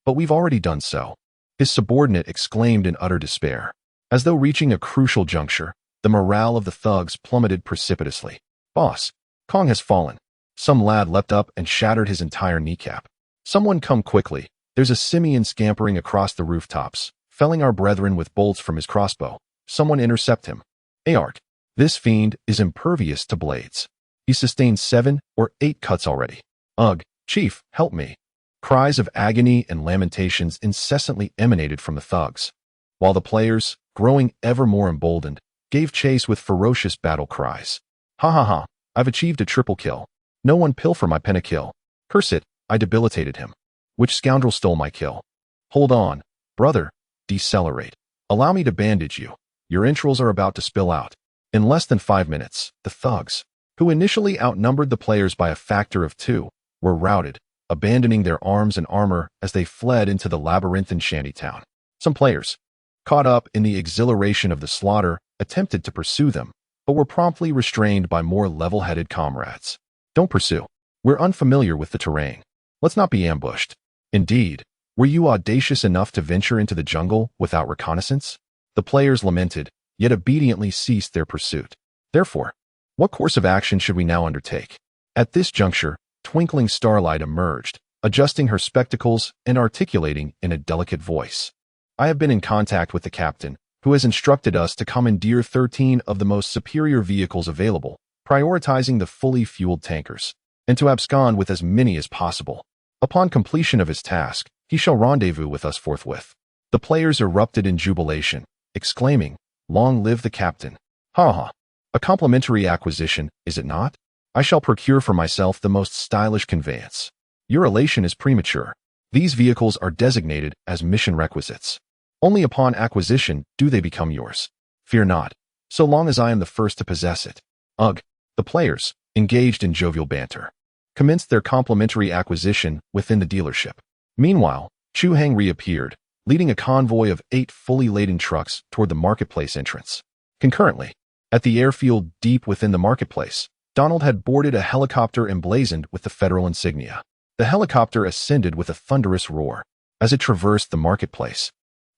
S1: But we've already done so. His subordinate exclaimed in utter despair. As though reaching a crucial juncture, the morale of the thugs plummeted precipitously. Boss, Kong has fallen. Some lad leapt up and shattered his entire kneecap. Someone come quickly. There's a simian scampering across the rooftops, felling our brethren with bolts from his crossbow. Someone intercept him. Ark. This fiend is impervious to blades. He sustained 7 or 8 cuts already. Ugh, chief, help me. Cries of agony and lamentations incessantly emanated from the thugs, while the players, growing ever more emboldened, gave chase with ferocious battle cries. Ha ha ha, I've achieved a triple kill. No one pilfer my pentakill. Curse it, I debilitated him. Which scoundrel stole my kill? Hold on, brother, decelerate. Allow me to bandage you. Your entrails are about to spill out. In less than 5 minutes, the thugs, who initially outnumbered the players by a factor of 2, were routed, abandoning their arms and armor as they fled into the labyrinthine shantytown. Some players, caught up in the exhilaration of the slaughter, attempted to pursue them, but were promptly restrained by more level-headed comrades. Don't pursue. We're unfamiliar with the terrain. Let's not be ambushed. Indeed, were you audacious enough to venture into the jungle without reconnaissance? The players lamented, yet obediently ceased their pursuit. Therefore, what course of action should we now undertake? At this juncture, Twinkling Starlight emerged, adjusting her spectacles and articulating in a delicate voice. I have been in contact with the captain, who has instructed us to commandeer 13 of the most superior vehicles available, prioritizing the fully fueled tankers, and to abscond with as many as possible. Upon completion of his task, he shall rendezvous with us forthwith. The players erupted in jubilation, exclaiming, "Long live the captain!" Ha ha! A complimentary acquisition, is it not? I shall procure for myself the most stylish conveyance. Your elation is premature. These vehicles are designated as mission requisites. Only upon acquisition do they become yours. Fear not, so long as I am the first to possess it. Ugh! The players, engaged in jovial banter, commenced their complimentary acquisition within the dealership. Meanwhile, Chu Hang reappeared, leading a convoy of 8 fully laden trucks toward the marketplace entrance. Concurrently, at the airfield deep within the marketplace, Donald had boarded a helicopter emblazoned with the federal insignia. The helicopter ascended with a thunderous roar. As it traversed the marketplace,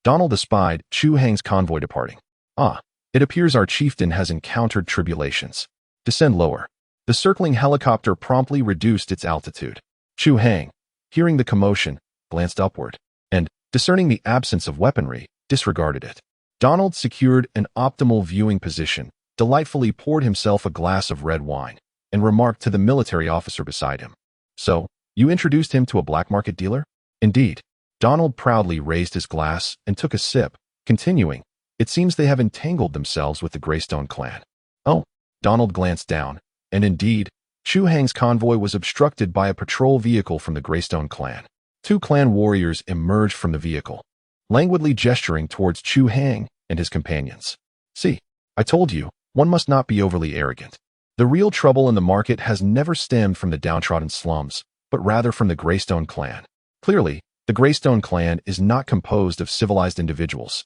S1: Donald espied Chu Hang's convoy departing. Ah, it appears our chieftain has encountered tribulations. Descend lower. The circling helicopter promptly reduced its altitude. Chu Hang, hearing the commotion, glanced upward, and, discerning the absence of weaponry, disregarded it. Donald secured an optimal viewing position, delightfully poured himself a glass of red wine, and remarked to the military officer beside him. So, you introduced him to a black market dealer? Indeed. Donald proudly raised his glass and took a sip, continuing, it seems they have entangled themselves with the Greystone Clan. Oh, Donald glanced down, and indeed, Chu Hang's convoy was obstructed by a patrol vehicle from the Greystone Clan. 2 clan warriors emerged from the vehicle, languidly gesturing towards Chu Hang and his companions. See, I told you, one must not be overly arrogant. The real trouble in the market has never stemmed from the downtrodden slums, but rather from the Greystone Clan. Clearly, the Greystone Clan is not composed of civilized individuals.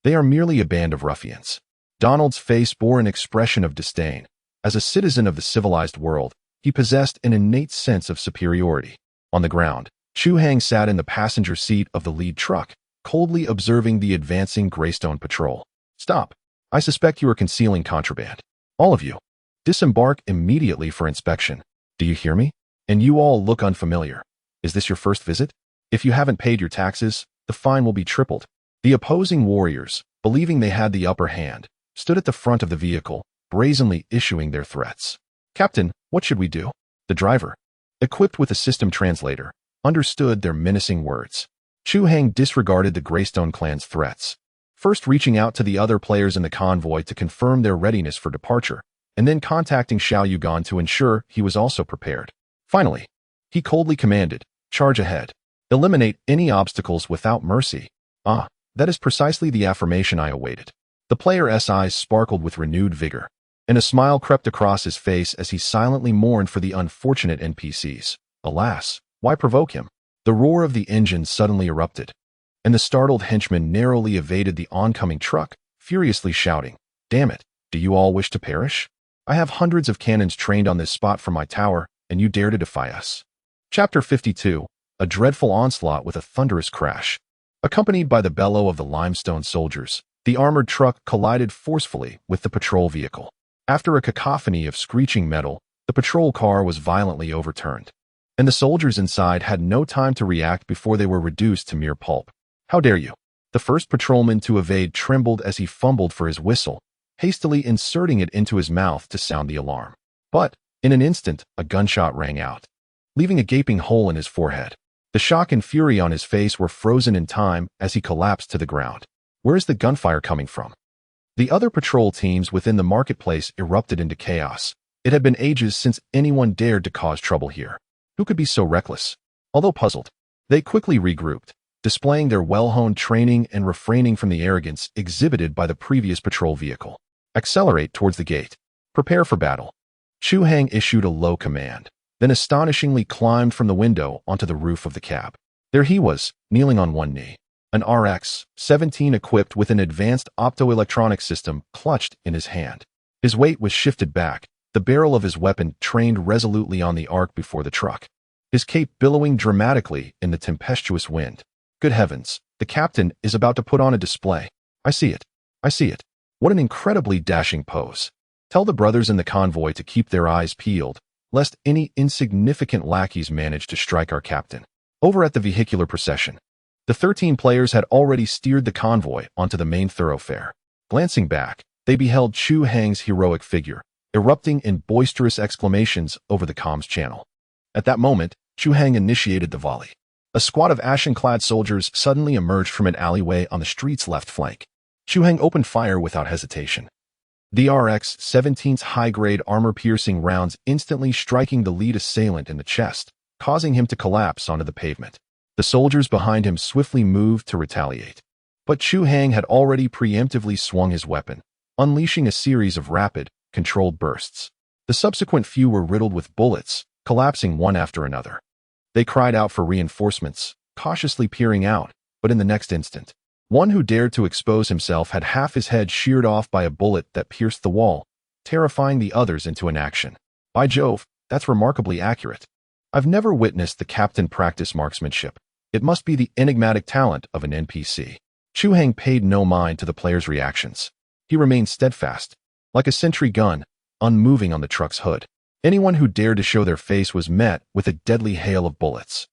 S1: They are merely a band of ruffians. Donald's face bore an expression of disdain. As a citizen of the civilized world, he possessed an innate sense of superiority. On the ground, Chu Hang sat in the passenger seat of the lead truck, coldly observing the advancing Greystone patrol. Stop. I suspect you are concealing contraband. All of you. Disembark immediately for inspection. Do you hear me? And you all look unfamiliar. Is this your first visit? If you haven't paid your taxes, the fine will be tripled. The opposing warriors, believing they had the upper hand, stood at the front of the vehicle, brazenly issuing their threats. Captain, what should we do? The driver, equipped with a system translator, understood their menacing words. Chu Hang disregarded the Greystone Clan's threats, first reaching out to the other players in the convoy to confirm their readiness for departure, and then contacting Xiao Yugan to ensure he was also prepared. Finally, he coldly commanded, charge ahead. Eliminate any obstacles without mercy. Ah, that is precisely the affirmation I awaited. The player's eyes sparkled with renewed vigor, and a smile crept across his face as he silently mourned for the unfortunate NPCs. Alas, why provoke him? The roar of the engine suddenly erupted, and the startled henchman narrowly evaded the oncoming truck, furiously shouting, Damn it, do you all wish to perish? I have hundreds of cannons trained on this spot from my tower, and you dare to defy us. Chapter 52, A Dreadful Onslaught with a Thunderous Crash. Accompanied by the bellow of the limestone soldiers, the armored truck collided forcefully with the patrol vehicle. After a cacophony of screeching metal, the patrol car was violently overturned, and the soldiers inside had no time to react before they were reduced to mere pulp. How dare you? The first patrolman to evade trembled as he fumbled for his whistle, hastily inserting it into his mouth to sound the alarm. But, in an instant, a gunshot rang out, leaving a gaping hole in his forehead. The shock and fury on his face were frozen in time as he collapsed to the ground. Where is the gunfire coming from? The other patrol teams within the marketplace erupted into chaos. It had been ages since anyone dared to cause trouble here. Who could be so reckless? Although puzzled, they quickly regrouped, displaying their well-honed training and refraining from the arrogance exhibited by the previous patrol vehicle. Accelerate towards the gate. Prepare for battle. Chu Hang issued a low command, then astonishingly climbed from the window onto the roof of the cab. There he was, kneeling on one knee, an RX-17 equipped with an advanced optoelectronic system clutched in his hand. His weight was shifted back, the barrel of his weapon trained resolutely on the arc before the truck, his cape billowing dramatically in the tempestuous wind. Good heavens, the captain is about to put on a display. I see it. I see it. What an incredibly dashing pose. Tell the brothers in the convoy to keep their eyes peeled, lest any insignificant lackeys manage to strike our captain. Over at the vehicular procession, the 13 players had already steered the convoy onto the main thoroughfare. Glancing back, they beheld Chu Hang's heroic figure, erupting in boisterous exclamations over the comms channel. At that moment, Chu Hang initiated the volley. A squad of ashen-clad soldiers suddenly emerged from an alleyway on the street's left flank. Chu Hang opened fire without hesitation. The RX-17's high-grade armor-piercing rounds instantly striking the lead assailant in the chest, causing him to collapse onto the pavement. The soldiers behind him swiftly moved to retaliate. But Chu Hang had already preemptively swung his weapon, unleashing a series of rapid, controlled bursts. The subsequent few were riddled with bullets, collapsing one after another. They cried out for reinforcements, cautiously peering out, but in the next instant, one who dared to expose himself had half his head sheared off by a bullet that pierced the wall, terrifying the others into inaction. By Jove, that's remarkably accurate. I've never witnessed the captain practice marksmanship. It must be the enigmatic talent of an NPC. Chu Hang paid no mind to the players' reactions. He remained steadfast, like a sentry gun, unmoving on the truck's hood. Anyone who dared to show their face was met with a deadly hail of bullets.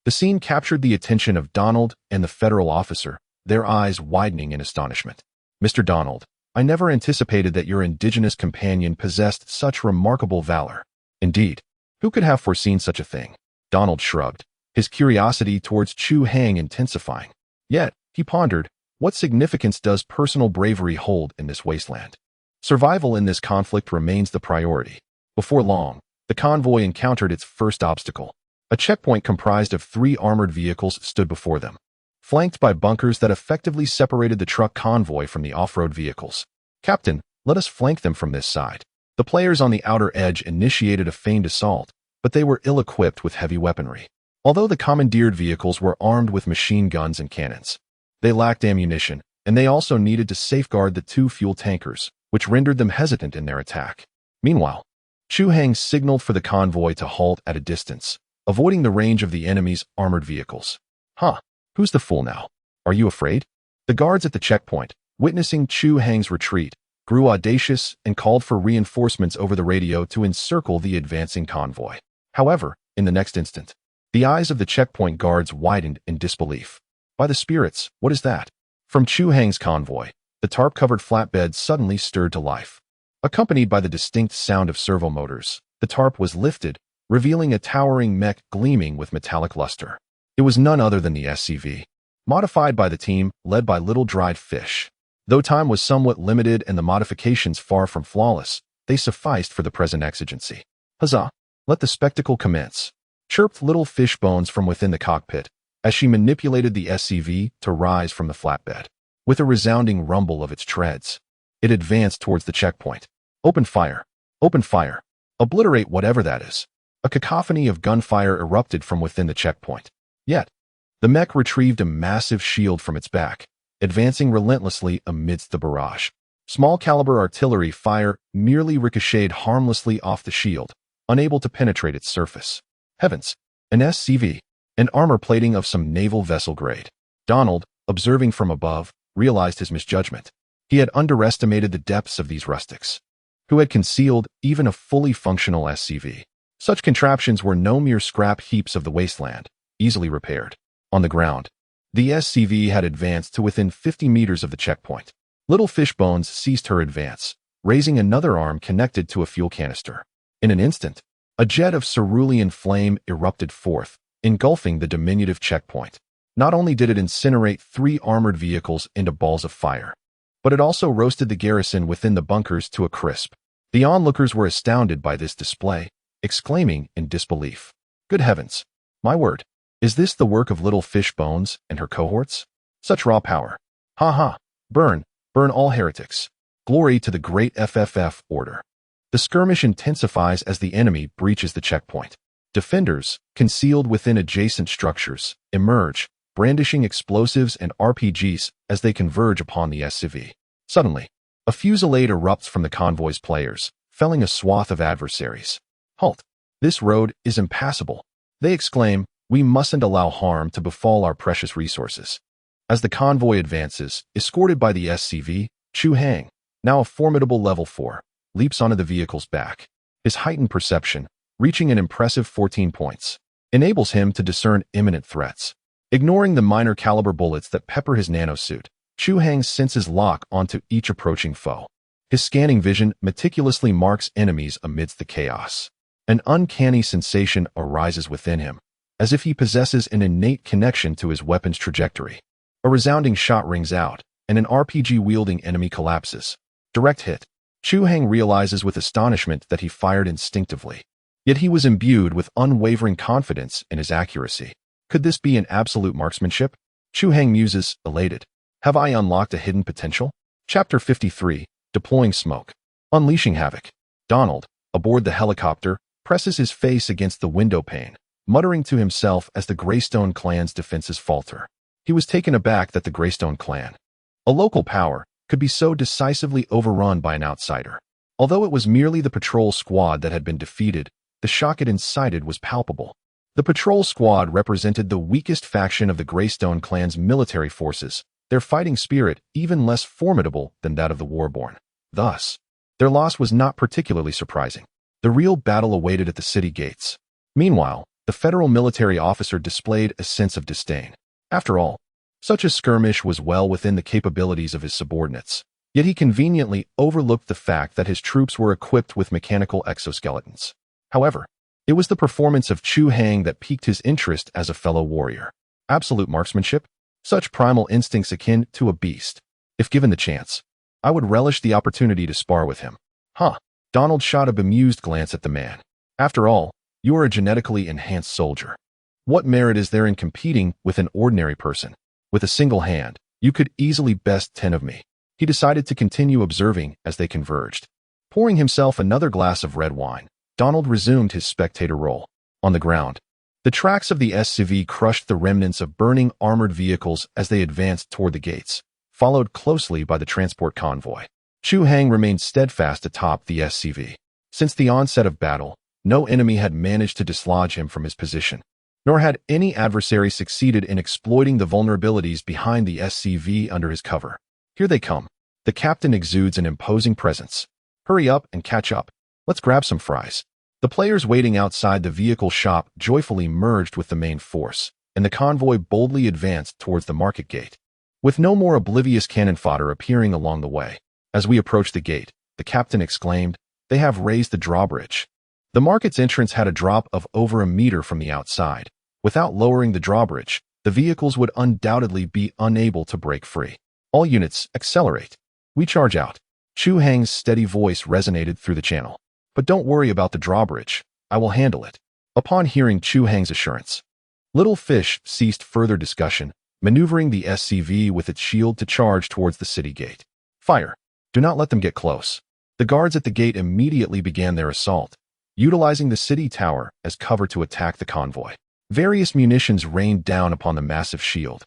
S1: The scene captured the attention of Donald and the federal officer, their eyes widening in astonishment. Mr. Donald, I never anticipated that your indigenous companion possessed such remarkable valor. Indeed, who could have foreseen such a thing? Donald shrugged, his curiosity towards Chu Hang intensifying. Yet, he pondered, what significance does personal bravery hold in this wasteland? Survival in this conflict remains the priority. Before long, the convoy encountered its first obstacle. A checkpoint comprised of 3 armored vehicles stood before them, flanked by bunkers that effectively separated the truck convoy from the off-road vehicles. Captain, let us flank them from this side. The players on the outer edge initiated a feigned assault, but they were ill-equipped with heavy weaponry. Although the commandeered vehicles were armed with machine guns and cannons, they lacked ammunition, and they also needed to safeguard the 2 fuel tankers, which rendered them hesitant in their attack. Meanwhile, Chu Hang signaled for the convoy to halt at a distance, avoiding the range of the enemy's armored vehicles. Huh, who's the fool now? Are you afraid? The guards at the checkpoint, witnessing Chu Hang's retreat, grew audacious and called for reinforcements over the radio to encircle the advancing convoy. However, in the next instant, the eyes of the checkpoint guards widened in disbelief. By the spirits, what is that? From Chu Hang's convoy, the tarp-covered flatbed suddenly stirred to life. Accompanied by the distinct sound of servo motors, the tarp was lifted, revealing a towering mech gleaming with metallic luster. It was none other than the SCV, modified by the team led by Little Dried Fish. Though time was somewhat limited and the modifications far from flawless, they sufficed for the present exigency. Huzzah! Let the spectacle commence, chirped Little Fishbones from within the cockpit, as she manipulated the SCV to rise from the flatbed. With a resounding rumble of its treads, it advanced towards the checkpoint. Open fire! Open fire! Obliterate whatever that is. A cacophony of gunfire erupted from within the checkpoint. Yet, the mech retrieved a massive shield from its back, advancing relentlessly amidst the barrage. Small-caliber artillery fire merely ricocheted harmlessly off the shield, unable to penetrate its surface. Heavens! An SCV, an armor plating of some naval vessel grade. Donald, observing from above, realized his misjudgment. He had underestimated the depths of these rustics, who had concealed even a fully functional SCV. Such contraptions were no mere scrap heaps of the wasteland, easily repaired. On the ground, The SCV had advanced to within 50 meters of the checkpoint. Little Fishbones ceased her advance, raising another arm connected to a fuel canister. In an instant, a jet of cerulean flame erupted forth, engulfing the diminutive checkpoint. Not only did it incinerate 3 armored vehicles into balls of fire, but it also roasted the garrison within the bunkers to a crisp. The onlookers were astounded by this display, exclaiming in disbelief, "Good heavens! My word! Is this the work of Little Fishbones and her cohorts? Such raw power! Ha ha! Burn! Burn all heretics! Glory to the great FFF order!" The skirmish intensifies as the enemy breaches the checkpoint. Defenders, concealed within adjacent structures, emerge, brandishing explosives and RPGs as they converge upon the SCV. Suddenly, a fusillade erupts from the convoy's players, felling a swath of adversaries. "Halt! This road is impassable," they exclaim. "We mustn't allow harm to befall our precious resources." As the convoy advances, escorted by the SCV, Chu Hang, now a formidable level 4, leaps onto the vehicle's back. His heightened perception, reaching an impressive 14 points, enables him to discern imminent threats. Ignoring the minor caliber bullets that pepper his nanosuit, Chu Hang senses lock onto each approaching foe. His scanning vision meticulously marks enemies amidst the chaos. An uncanny sensation arises within him, as if he possesses an innate connection to his weapon's trajectory. A resounding shot rings out, and an RPG-wielding enemy collapses. Direct hit. Chu Hang realizes with astonishment that he fired instinctively. Yet he was imbued with unwavering confidence in his accuracy. Could this be an absolute marksmanship? Chu Hang muses, elated. Have I unlocked a hidden potential? Chapter 53, Deploying Smoke. Unleashing Havoc. Donald, aboard the helicopter, presses his face against the window pane, muttering to himself as the Greystone Clan's defenses falter. He was taken aback that the Greystone Clan, a local power, could be so decisively overrun by an outsider. Although it was merely the patrol squad that had been defeated, the shock it incited was palpable. The patrol squad represented the weakest faction of the Greystone Clan's military forces, their fighting spirit even less formidable than that of the Warborn. Thus, their loss was not particularly surprising. The real battle awaited at the city gates. Meanwhile, the federal military officer displayed a sense of disdain. After all, such a skirmish was well within the capabilities of his subordinates. Yet he conveniently overlooked the fact that his troops were equipped with mechanical exoskeletons. However, it was the performance of Chu Hang that piqued his interest as a fellow warrior. Absolute marksmanship? Such primal instincts akin to a beast. If given the chance, I would relish the opportunity to spar with him. Huh. Donald shot a bemused glance at the man. After all, you are a genetically enhanced soldier. What merit is there in competing with an ordinary person? With a single hand, you could easily best 10 of me. He decided to continue observing as they converged. Pouring himself another glass of red wine, Donald resumed his spectator role. On the ground, the tracks of the SCV crushed the remnants of burning armored vehicles as they advanced toward the gates, followed closely by the transport convoy. Chu Hang remained steadfast atop the SCV. Since the onset of battle, no enemy had managed to dislodge him from his position, nor had any adversary succeeded in exploiting the vulnerabilities behind the SCV under his cover. Here they come. The captain exudes an imposing presence. Hurry up and catch up. Let's grab some fries. The players waiting outside the vehicle shop joyfully merged with the main force, and the convoy boldly advanced towards the market gate, with no more oblivious cannon fodder appearing along the way. As we approached the gate, the captain exclaimed, "They have raised the drawbridge." The market's entrance had a drop of over a meter from the outside. Without lowering the drawbridge, the vehicles would undoubtedly be unable to break free. All units, accelerate. We charge out. Chu Hang's steady voice resonated through the channel. But don't worry about the drawbridge. I will handle it. Upon hearing Chu Hang's assurance, Little Fish ceased further discussion, maneuvering the SCV with its shield to charge towards the city gate. Fire. Do not let them get close. The guards at the gate immediately began their assault, utilizing the city tower as cover to attack the convoy. Various munitions rained down upon the massive shield,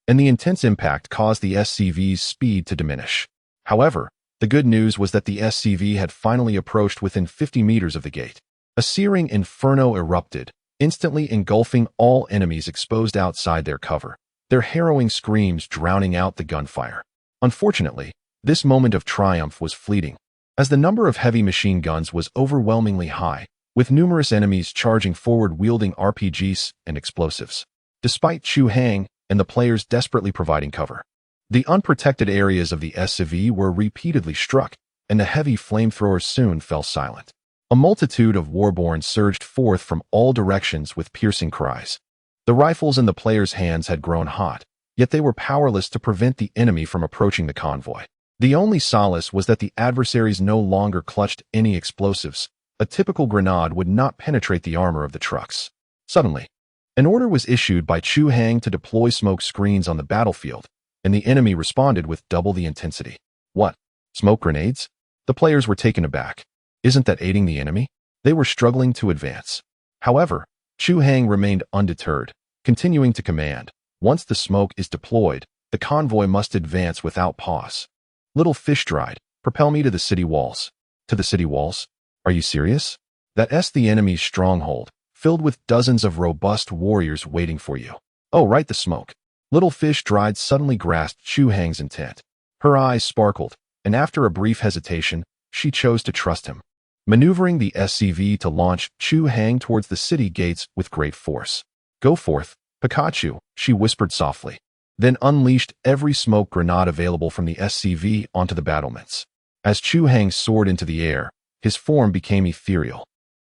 S1: and the intense impact caused the SCV's speed to diminish. However, the good news was that the SCV had finally approached within 50 meters of the gate. A searing inferno erupted, instantly engulfing all enemies exposed outside their cover, their harrowing screams drowning out the gunfire. Unfortunately, this moment of triumph was fleeting, as the number of heavy machine guns was overwhelmingly high, with numerous enemies charging forward wielding RPGs and explosives. Despite Chu Hang, and the players desperately providing cover. The unprotected areas of the SCV were repeatedly struck, and the heavy flamethrowers soon fell silent. A multitude of warborn surged forth from all directions with piercing cries. The rifles in the players' hands had grown hot, yet they were powerless to prevent the enemy from approaching the convoy. The only solace was that the adversaries no longer clutched any explosives. A typical grenade would not penetrate the armor of the trucks. Suddenly, an order was issued by Chu Hang to deploy smoke screens on the battlefield, and the enemy responded with double the intensity. What? Smoke grenades? The players were taken aback. Isn't that aiding the enemy? They were struggling to advance. However, Chu Hang remained undeterred, continuing to command. Once the smoke is deployed, the convoy must advance without pause. Little fish dried. Propel me to the city walls. To the city walls? Are you serious? That's the enemy's stronghold, filled with dozens of robust warriors waiting for you. Oh, right, the smoke. Little fish dried suddenly grasped Chu Hang's intent. Her eyes sparkled, and after a brief hesitation, she chose to trust him. Maneuvering the SCV to launch Chu Hang towards the city gates with great force. Go forth, Pikachu, she whispered softly, then unleashed every smoke grenade available from the SCV onto the battlements. As Chu Hang soared into the air, his form became ethereal.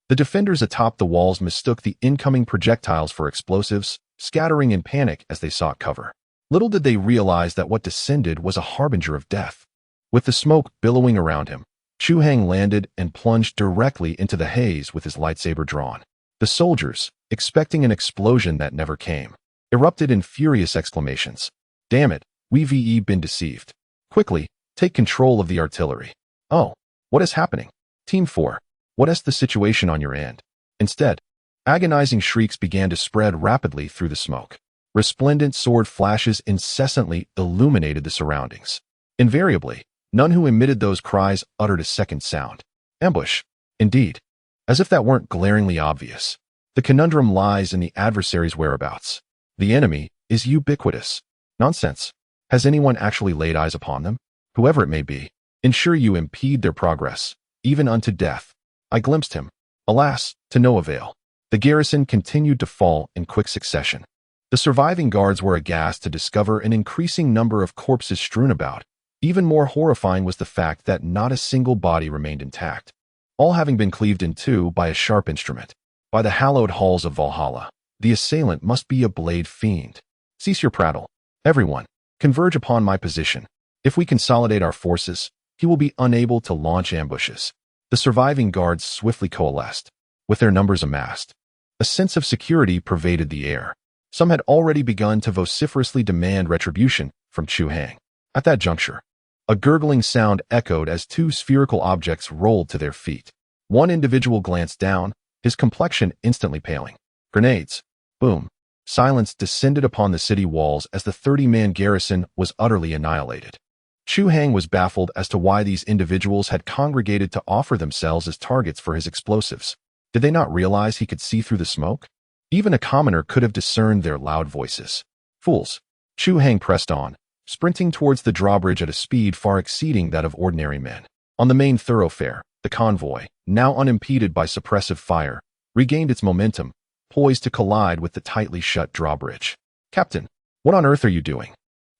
S1: The defenders atop the walls mistook the incoming projectiles for explosives, scattering in panic as they sought cover. Little did they realize that what descended was a harbinger of death. With the smoke billowing around him, Chu Hang landed and plunged directly into the haze with his lightsaber drawn. The soldiers, expecting an explosion that never came, erupted in furious exclamations. Damn it, we've been deceived. Quickly, take control of the artillery. Oh, what is happening? Team 4, what is the situation on your end? Instead, agonizing shrieks began to spread rapidly through the smoke. Resplendent sword flashes incessantly illuminated the surroundings. Invariably, none who emitted those cries uttered a second sound. Ambush. Indeed. As if that weren't glaringly obvious. The conundrum lies in the adversary's whereabouts. The enemy is ubiquitous. Nonsense. Has anyone actually laid eyes upon them? Whoever it may be, ensure you impede their progress, even unto death. I glimpsed him. Alas, to no avail. The garrison continued to fall in quick succession. The surviving guards were aghast to discover an increasing number of corpses strewn about. Even more horrifying was the fact that not a single body remained intact, all having been cleaved in two by a sharp instrument. By the hallowed halls of Valhalla, the assailant must be a blade fiend. Cease your prattle. Everyone, converge upon my position. If we consolidate our forces, he will be unable to launch ambushes. The surviving guards swiftly coalesced, with their numbers amassed. A sense of security pervaded the air. Some had already begun to vociferously demand retribution from Chu Hang. At that juncture, a gurgling sound echoed as two spherical objects rolled to their feet. One individual glanced down, his complexion instantly paling. Grenades. Boom. Silence descended upon the city walls as the 30-man garrison was utterly annihilated. Chu Hang was baffled as to why these individuals had congregated to offer themselves as targets for his explosives. Did they not realize he could see through the smoke? Even a commoner could have discerned their loud voices. Fools. Chu Hang pressed on, sprinting towards the drawbridge at a speed far exceeding that of ordinary men. On the main thoroughfare, the convoy, now unimpeded by suppressive fire, regained its momentum, poised to collide with the tightly shut drawbridge. Captain, what on earth are you doing?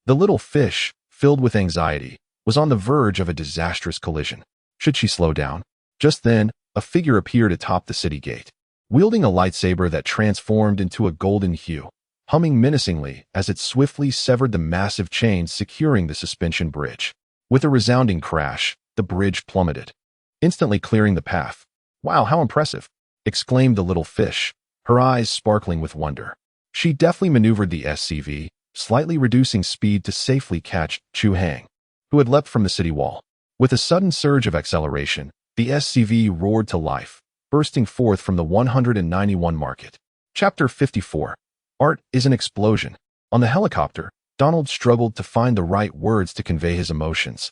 S1: The little fish, filled with anxiety, was on the verge of a disastrous collision. Should she slow down? Just then, a figure appeared atop the city gate, wielding a lightsaber that transformed into a golden hue, humming menacingly as it swiftly severed the massive chains securing the suspension bridge. With a resounding crash, the bridge plummeted, instantly clearing the path. Wow, how impressive! Exclaimed the little fish, her eyes sparkling with wonder. She deftly maneuvered the SCV, slightly reducing speed to safely catch Chu Hang, who had leapt from the city wall. With a sudden surge of acceleration, the SCV roared to life, bursting forth from the 191 market. Chapter 54. Art is an explosion. On the helicopter, Donald struggled to find the right words to convey his emotions,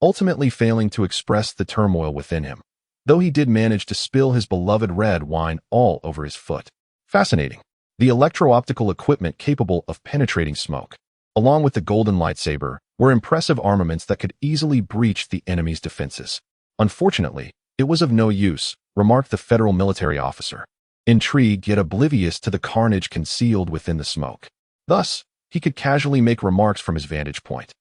S1: ultimately failing to express the turmoil within him, though he did manage to spill his beloved red wine all over his foot. Fascinating. The electro-optical equipment capable of penetrating smoke, along with the golden lightsaber, were impressive armaments that could easily breach the enemy's defenses. Unfortunately, it was of no use, remarked the federal military officer, intrigued yet oblivious to the carnage concealed within the smoke. Thus, he could casually make remarks from his vantage point.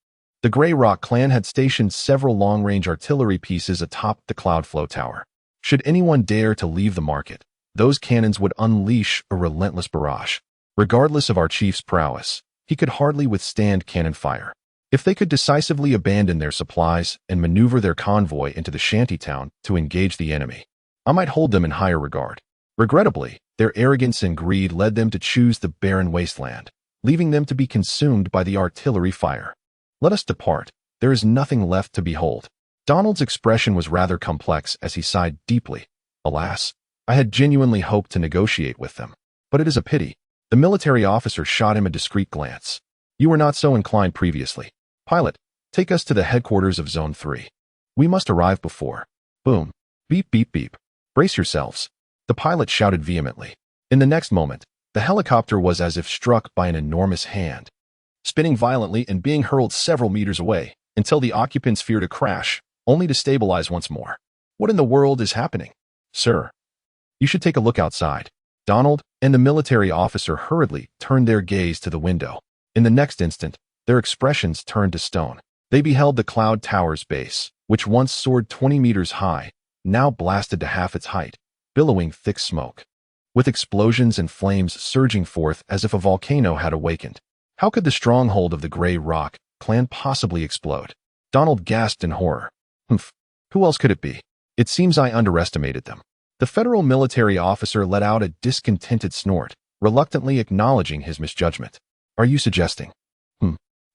S1: The Grey Rock clan had stationed several long-range artillery pieces atop the Cloudflow Tower. Should anyone dare to leave the market, those cannons would unleash a relentless barrage. Regardless of our chief's prowess, he could hardly withstand cannon fire. If they could decisively abandon their supplies and maneuver their convoy into the shantytown to engage the enemy, I might hold them in higher regard. Regrettably, their arrogance and greed led them to choose the barren wasteland, leaving them to be consumed by the artillery fire. Let us depart. There is nothing left to behold. Donald's expression was rather complex as he sighed deeply. Alas, I had genuinely hoped to negotiate with them. But it is a pity. The military officer shot him a discreet glance. You were not so inclined previously. Pilot, take us to the headquarters of Zone 3. We must arrive before. Boom. Beep, beep, beep. Brace yourselves. The pilot shouted vehemently. In the next moment, the helicopter was as if struck by an enormous hand, spinning violently and being hurled several meters away until the occupants feared a crash, only to stabilize once more. What in the world is happening? Sir, you should take a look outside. Donald and the military officer hurriedly turned their gaze to the window. In the next instant, their expressions turned to stone. They beheld the Cloud Tower's base, which once soared 20 meters high, now blasted to half its height, billowing thick smoke, with explosions and flames surging forth as if a volcano had awakened. How could the stronghold of the Grey Rock clan possibly explode? Donald gasped in horror. Humph, who else could it be? It seems I underestimated them. The federal military officer let out a discontented snort, reluctantly acknowledging his misjudgment. Are you suggesting?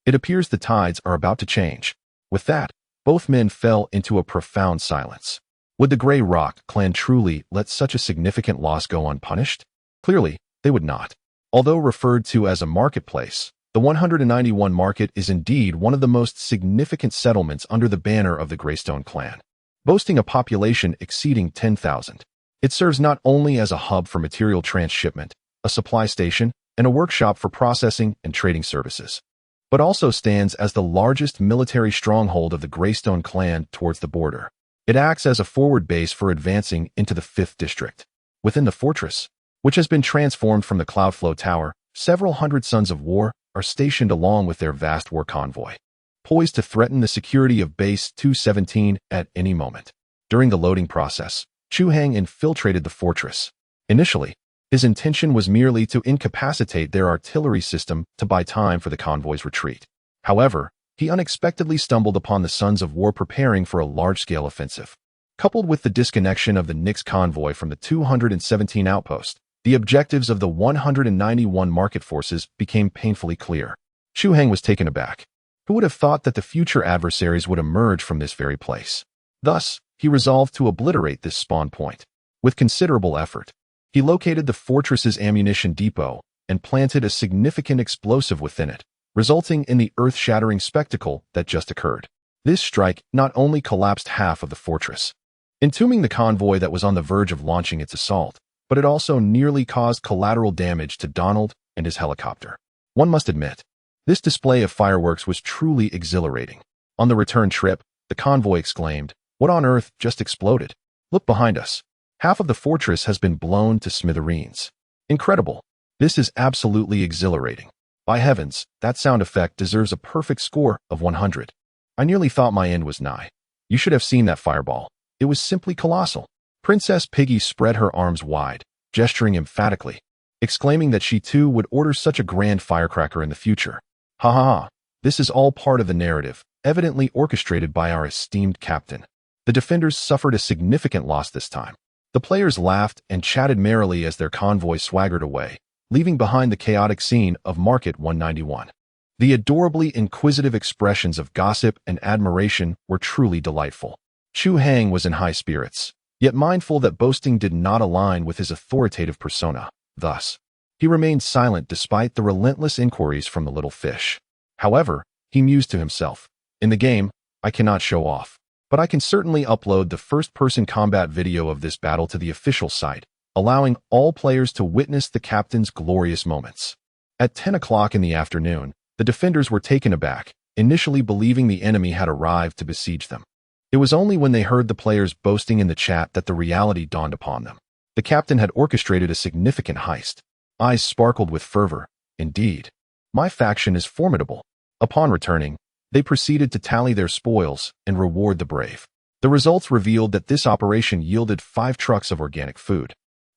S1: It appears the tides are about to change. With that, both men fell into a profound silence. Would the Grey Rock clan truly let such a significant loss go unpunished? Clearly, they would not. Although referred to as a marketplace, the 191 Market is indeed one of the most significant settlements under the banner of the Greystone clan, boasting a population exceeding 10,000. It serves not only as a hub for material transshipment, a supply station, and a workshop for processing and trading services, but also stands as the largest military stronghold of the Greystone clan towards the border. It acts as a forward base for advancing into the 5th District. Within the fortress, which has been transformed from the Cloudflow Tower, several hundred sons of war are stationed along with their vast war convoy, poised to threaten the security of Base 217 at any moment. During the loading process, Chu Hang infiltrated the fortress. Initially, his intention was merely to incapacitate their artillery system to buy time for the convoy's retreat. However, he unexpectedly stumbled upon the Sons of War preparing for a large-scale offensive. Coupled with the disconnection of the Nyx convoy from the 217 outpost, the objectives of the 191 market forces became painfully clear. Chu Hang was taken aback. Who would have thought that the future adversaries would emerge from this very place? Thus, he resolved to obliterate this spawn point. With considerable effort, he located the fortress's ammunition depot and planted a significant explosive within it, resulting in the earth-shattering spectacle that just occurred. This strike not only collapsed half of the fortress, entombing the convoy that was on the verge of launching its assault, but it also nearly caused collateral damage to Donald and his helicopter. One must admit, this display of fireworks was truly exhilarating. On the return trip, the convoy exclaimed, "What on earth just exploded? Look behind us. Half of the fortress has been blown to smithereens. Incredible. This is absolutely exhilarating. By heavens, that sound effect deserves a perfect score of 100. I nearly thought my end was nigh. You should have seen that fireball. It was simply colossal." Princess Piggy spread her arms wide, gesturing emphatically, exclaiming that she too would order such a grand firecracker in the future. Ha ha ha. This is all part of the narrative, evidently orchestrated by our esteemed captain. The defenders suffered a significant loss this time. The players laughed and chatted merrily as their convoy swaggered away, leaving behind the chaotic scene of Market 191. The adorably inquisitive expressions of gossip and admiration were truly delightful. Chu Hang was in high spirits, yet mindful that boasting did not align with his authoritative persona. Thus, he remained silent despite the relentless inquiries from the little fish. However, he mused to himself, "In the game, I cannot show off, but I can certainly upload the first-person combat video of this battle to the official site, allowing all players to witness the captain's glorious moments." At 10 o'clock in the afternoon, the defenders were taken aback, initially believing the enemy had arrived to besiege them. It was only when they heard the players boasting in the chat that the reality dawned upon them. The captain had orchestrated a significant heist. Eyes sparkled with fervor. Indeed, My faction is formidable. Upon returning, they proceeded to tally their spoils and reward the brave. The results revealed that this operation yielded 5 trucks of organic food,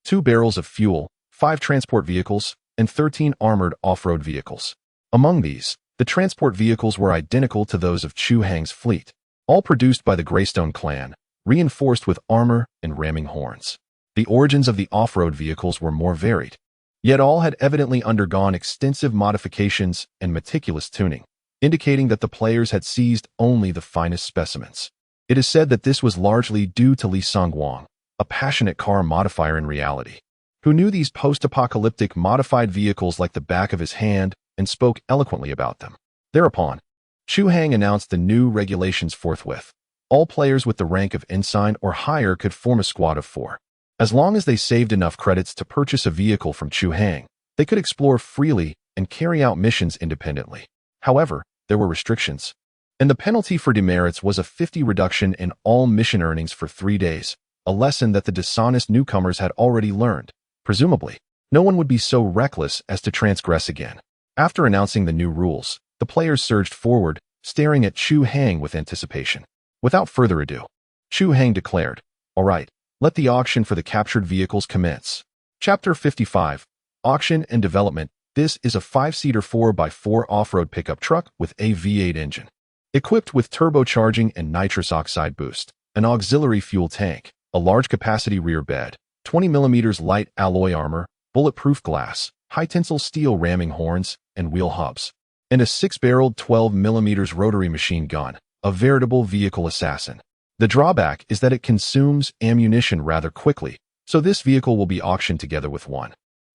S1: 2 barrels of fuel, 5 transport vehicles, and 13 armored off-road vehicles. Among these, the transport vehicles were identical to those of Chu Hang's fleet, all produced by the Limestone Clan, reinforced with armor and ramming horns. The origins of the off-road vehicles were more varied, yet all had evidently undergone extensive modifications and meticulous tuning, indicating that the players had seized only the finest specimens. It is said that this was largely due to Li Songwang, a passionate car modifier in reality, who knew these post-apocalyptic modified vehicles like the back of his hand and spoke eloquently about them. Thereupon, Chu Hang announced the new regulations forthwith. All players with the rank of ensign or higher could form a squad of 4. As long as they saved enough credits to purchase a vehicle from Chu Hang, they could explore freely and carry out missions independently. However, there were restrictions, and the penalty for demerits was a 50 reduction in all mission earnings for 3 days, a lesson that the dishonest newcomers had already learned. Presumably, no one would be so reckless as to transgress again. After announcing the new rules, the players surged forward, staring at Chu Hang with anticipation. Without further ado, Chu Hang declared, "All right, let the auction for the captured vehicles commence." Chapter 55, Auction and Development. This is a 5-seater 4x4 off-road pickup truck with a V8 engine, equipped with turbocharging and nitrous oxide boost, an auxiliary fuel tank, a large capacity rear bed, 20mm light alloy armor, bulletproof glass, high-tensile steel ramming horns and wheel hubs, and a 6-barreled 12mm rotary machine gun, a veritable vehicle assassin. The drawback is that it consumes ammunition rather quickly, so this vehicle will be auctioned together with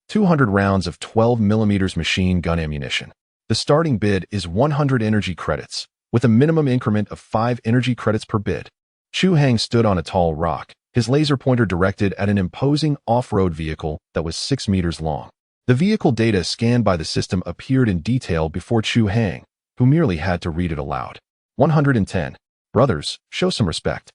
S1: 200 rounds of 12mm machine gun ammunition. The starting bid is 100 energy credits, with a minimum increment of 5 energy credits per bid. Chu Hang stood on a tall rock, his laser pointer directed at an imposing off-road vehicle that was 6 meters long. The vehicle data scanned by the system appeared in detail before Chu Hang, who merely had to read it aloud. 110. Brothers, show some respect.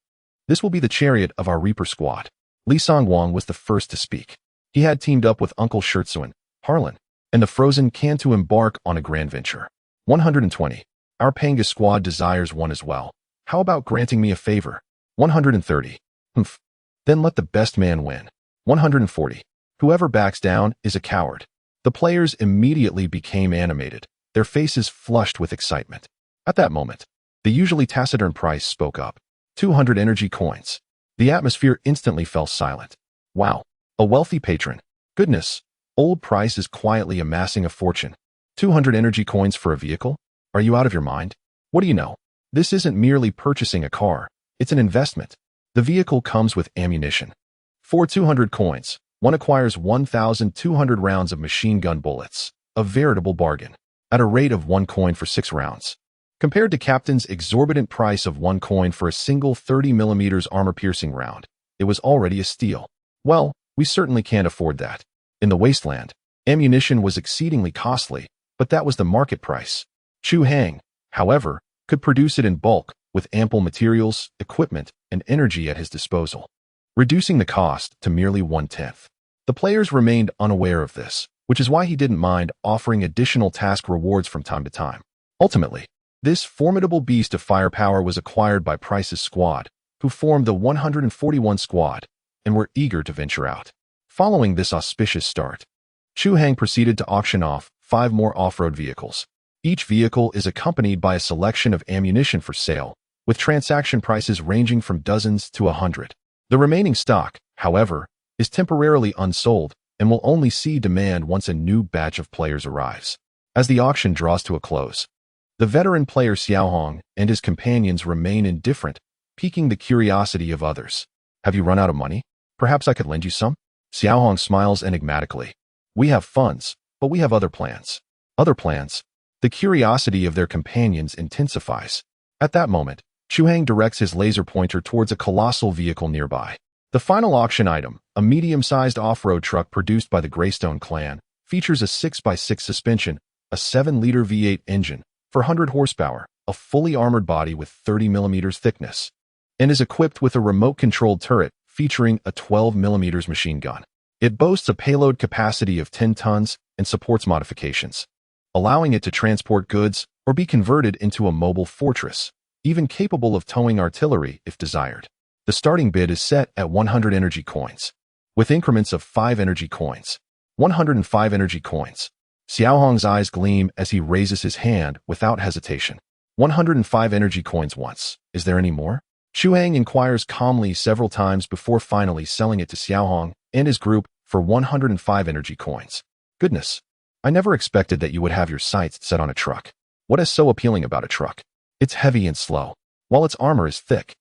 S1: This will be the chariot of our Reaper squad. Li Songwang was the first to speak. He had teamed up with Uncle Schertsuan, Harlan, and the Frozen Can to embark on a grand venture. 120. Our Panga squad desires one as well. How about granting me a favor? 130. Humph. Then let the best man win. 140. Whoever backs down is a coward. The players immediately became animated, their faces flushed with excitement. At that moment, the usually taciturn Price spoke up. 200 energy coins. The atmosphere instantly fell silent. Wow, a wealthy patron. Goodness, old Price is quietly amassing a fortune. 200 energy coins for a vehicle? Are you out of your mind? What do you know? This isn't merely purchasing a car, it's an investment. The vehicle comes with ammunition. For 200 coins, one acquires 1,200 rounds of machine gun bullets, a veritable bargain, at a rate of 1 coin for 6 rounds. Compared to Captain's exorbitant price of 1 coin for a single 30mm armor-piercing round, it was already a steal. Well, we certainly can't afford that. In the wasteland, ammunition was exceedingly costly, but that was the market price. Chu Hang, however, could produce it in bulk, with ample materials, equipment, and energy at his disposal, reducing the cost to merely 1/10. The players remained unaware of this, which is why he didn't mind offering additional task rewards from time to time. Ultimately, this formidable beast of firepower was acquired by Price's squad, who formed the 141 squad and were eager to venture out. Following this auspicious start, Chu Hang proceeded to auction off 5 more off-road vehicles. Each vehicle is accompanied by a selection of ammunition for sale, with transaction prices ranging from dozens to 100. The remaining stock, however, is temporarily unsold and will only see demand once a new batch of players arrives. As the auction draws to a close, the veteran player Chu Hang and his companions remain indifferent, piquing the curiosity of others. Have you run out of money? Perhaps I could lend you some? Chu Hang smiles enigmatically. We have funds, but we have other plans. Other plans? The curiosity of their companions intensifies. At that moment, Chu Hang directs his laser pointer towards a colossal vehicle nearby. The final auction item, a medium-sized off-road truck produced by the Limestone Clan, features a 6x6 suspension, a 7-liter V8 engine, 400 horsepower, a fully armored body with 30mm thickness, and is equipped with a remote-controlled turret featuring a 12mm machine gun. It boasts a payload capacity of 10 tons and supports modifications. allowing it to transport goods or be converted into a mobile fortress, even capable of towing artillery if desired. The starting bid is set at 100 energy coins, with increments of 5 energy coins. 105 energy coins. Xiao Hong's eyes gleam as he raises his hand without hesitation. 105 energy coins once. Is there any more? Chu Hang inquires calmly several times before finally selling it to Xiao Hong and his group for 105 energy coins. Goodness, I never expected that you would have your sights set on a truck. What is so appealing about a truck? It's heavy and slow, while its armor is thick.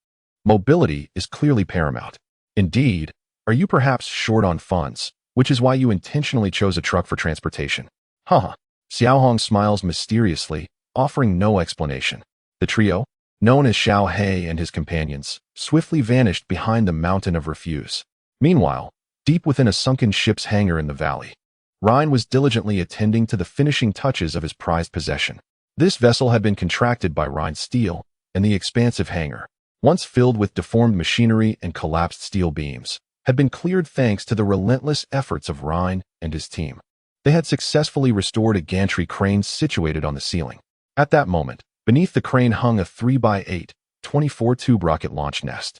S1: Mobility is clearly paramount. Indeed, are you perhaps short on funds, which is why you intentionally chose a truck for transportation? Haha. Xiao Hong smiles mysteriously, offering no explanation. The trio, known as Xiao He and his companions, swiftly vanished behind the mountain of refuse. Meanwhile, deep within a sunken ship's hangar in the valley, Ryan was diligently attending to the finishing touches of his prized possession. This vessel had been contracted by Ryan Steel, and the expansive hangar, once filled with deformed machinery and collapsed steel beams, had been cleared thanks to the relentless efforts of Ryan and his team. They had successfully restored a gantry crane situated on the ceiling. At that moment, beneath the crane hung a 3x8, 24-tube rocket launch nest.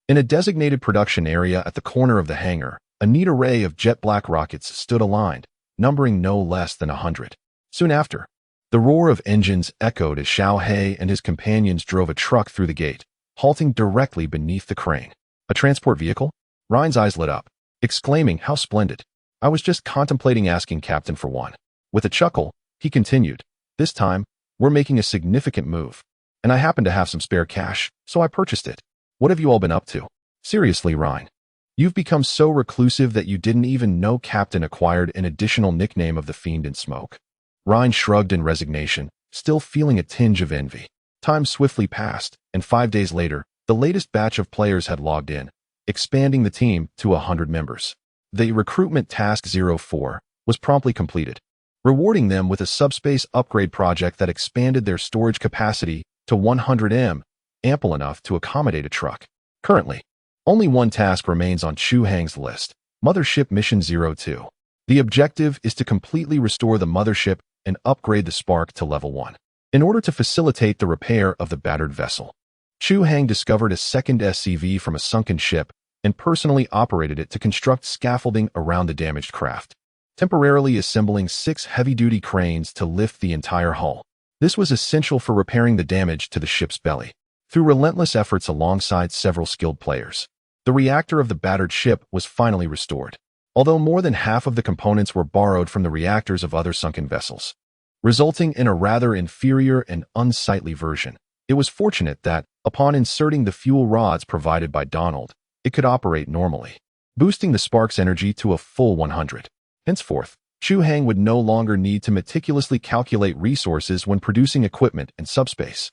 S1: In a designated production area at the corner of the hangar, a neat array of jet-black rockets stood aligned, numbering no less than 100. Soon after, the roar of engines echoed as Xiao He and his companions drove a truck through the gate, halting directly beneath the crane. A transport vehicle? Ryan's eyes lit up, exclaiming, "How splendid! I was just contemplating asking Captain for one." With a chuckle, he continued, "This time, we're making a significant move, and I happen to have some spare cash, so I purchased it. What have you all been up to? Seriously, Ryan, you've become so reclusive that you didn't even know Captain acquired an additional nickname of the Fiend in Smoke." Ryan shrugged in resignation, still feeling a tinge of envy. Time swiftly passed, and 5 days later, the latest batch of players had logged in, expanding the team to 100 members. The recruitment task 04 was promptly completed, rewarding them with a subspace upgrade project that expanded their storage capacity to 100 m, ample enough to accommodate a truck. Currently, only one task remains on Chu Hang's list, Mothership Mission 02. The objective is to completely restore the mothership and upgrade the Spark to level 1. In order to facilitate the repair of the battered vessel, Chu Hang discovered a second SCV from a sunken ship and personally operated it to construct scaffolding around the damaged craft, temporarily assembling 6 heavy-duty cranes to lift the entire hull. This was essential for repairing the damage to the ship's belly. Through relentless efforts alongside several skilled players, the reactor of the battered ship was finally restored, although more than half of the components were borrowed from the reactors of other sunken vessels, resulting in a rather inferior and unsightly version. It was fortunate that, upon inserting the fuel rods provided by Donald, it could operate normally, boosting the Spark's energy to a full 100. Henceforth, Chu Hang would no longer need to meticulously calculate resources when producing equipment in subspace.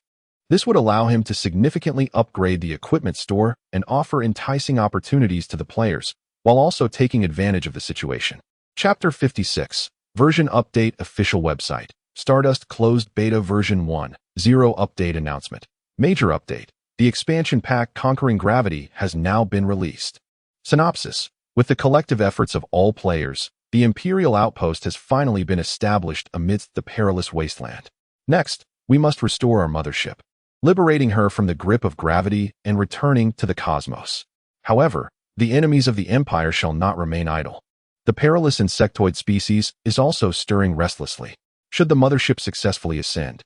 S1: This would allow him to significantly upgrade the equipment store and offer enticing opportunities to the players, while also taking advantage of the situation. Chapter 56. Version Update Official Website. Stardust Closed Beta Version 1.0 Update Announcement. Major Update. The expansion pack Conquering Gravity has now been released. Synopsis. With the collective efforts of all players, the Imperial Outpost has finally been established amidst the perilous wasteland. Next, we must restore our mothership, liberating her from the grip of gravity and returning to the cosmos. However, the enemies of the Empire shall not remain idle. The perilous insectoid species is also stirring restlessly. Should the mothership successfully ascend,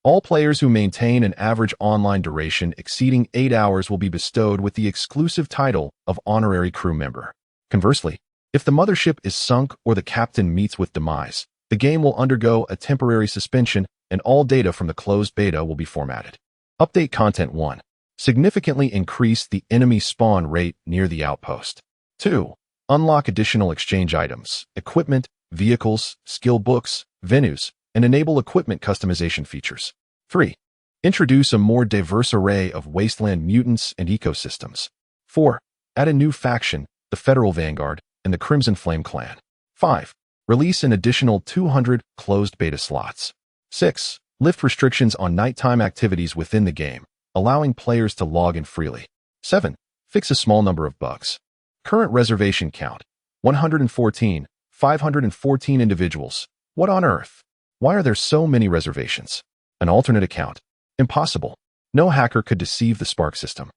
S1: all players who maintain an average online duration exceeding 8 hours will be bestowed with the exclusive title of Honorary Crew Member. Conversely, if the mothership is sunk or the captain meets with demise, the game will undergo a temporary suspension and all data from the closed beta will be formatted. Update Content 1. Significantly increase the enemy spawn rate near the outpost. 2. Unlock additional exchange items, equipment, vehicles, skill books, venues, and enable equipment customization features. 3. Introduce a more diverse array of wasteland mutants and ecosystems. 4. Add a new faction, the Federal Vanguard, and the Crimson Flame Clan. 5. Release an additional 200 closed beta slots. 6. Lift restrictions on nighttime activities within the game, allowing players to log in freely. 7. Fix a small number of bugs. Current reservation count, 114, 514 individuals. What on earth? Why are there so many reservations? An alternate account. Impossible. No hacker could deceive the Spark system.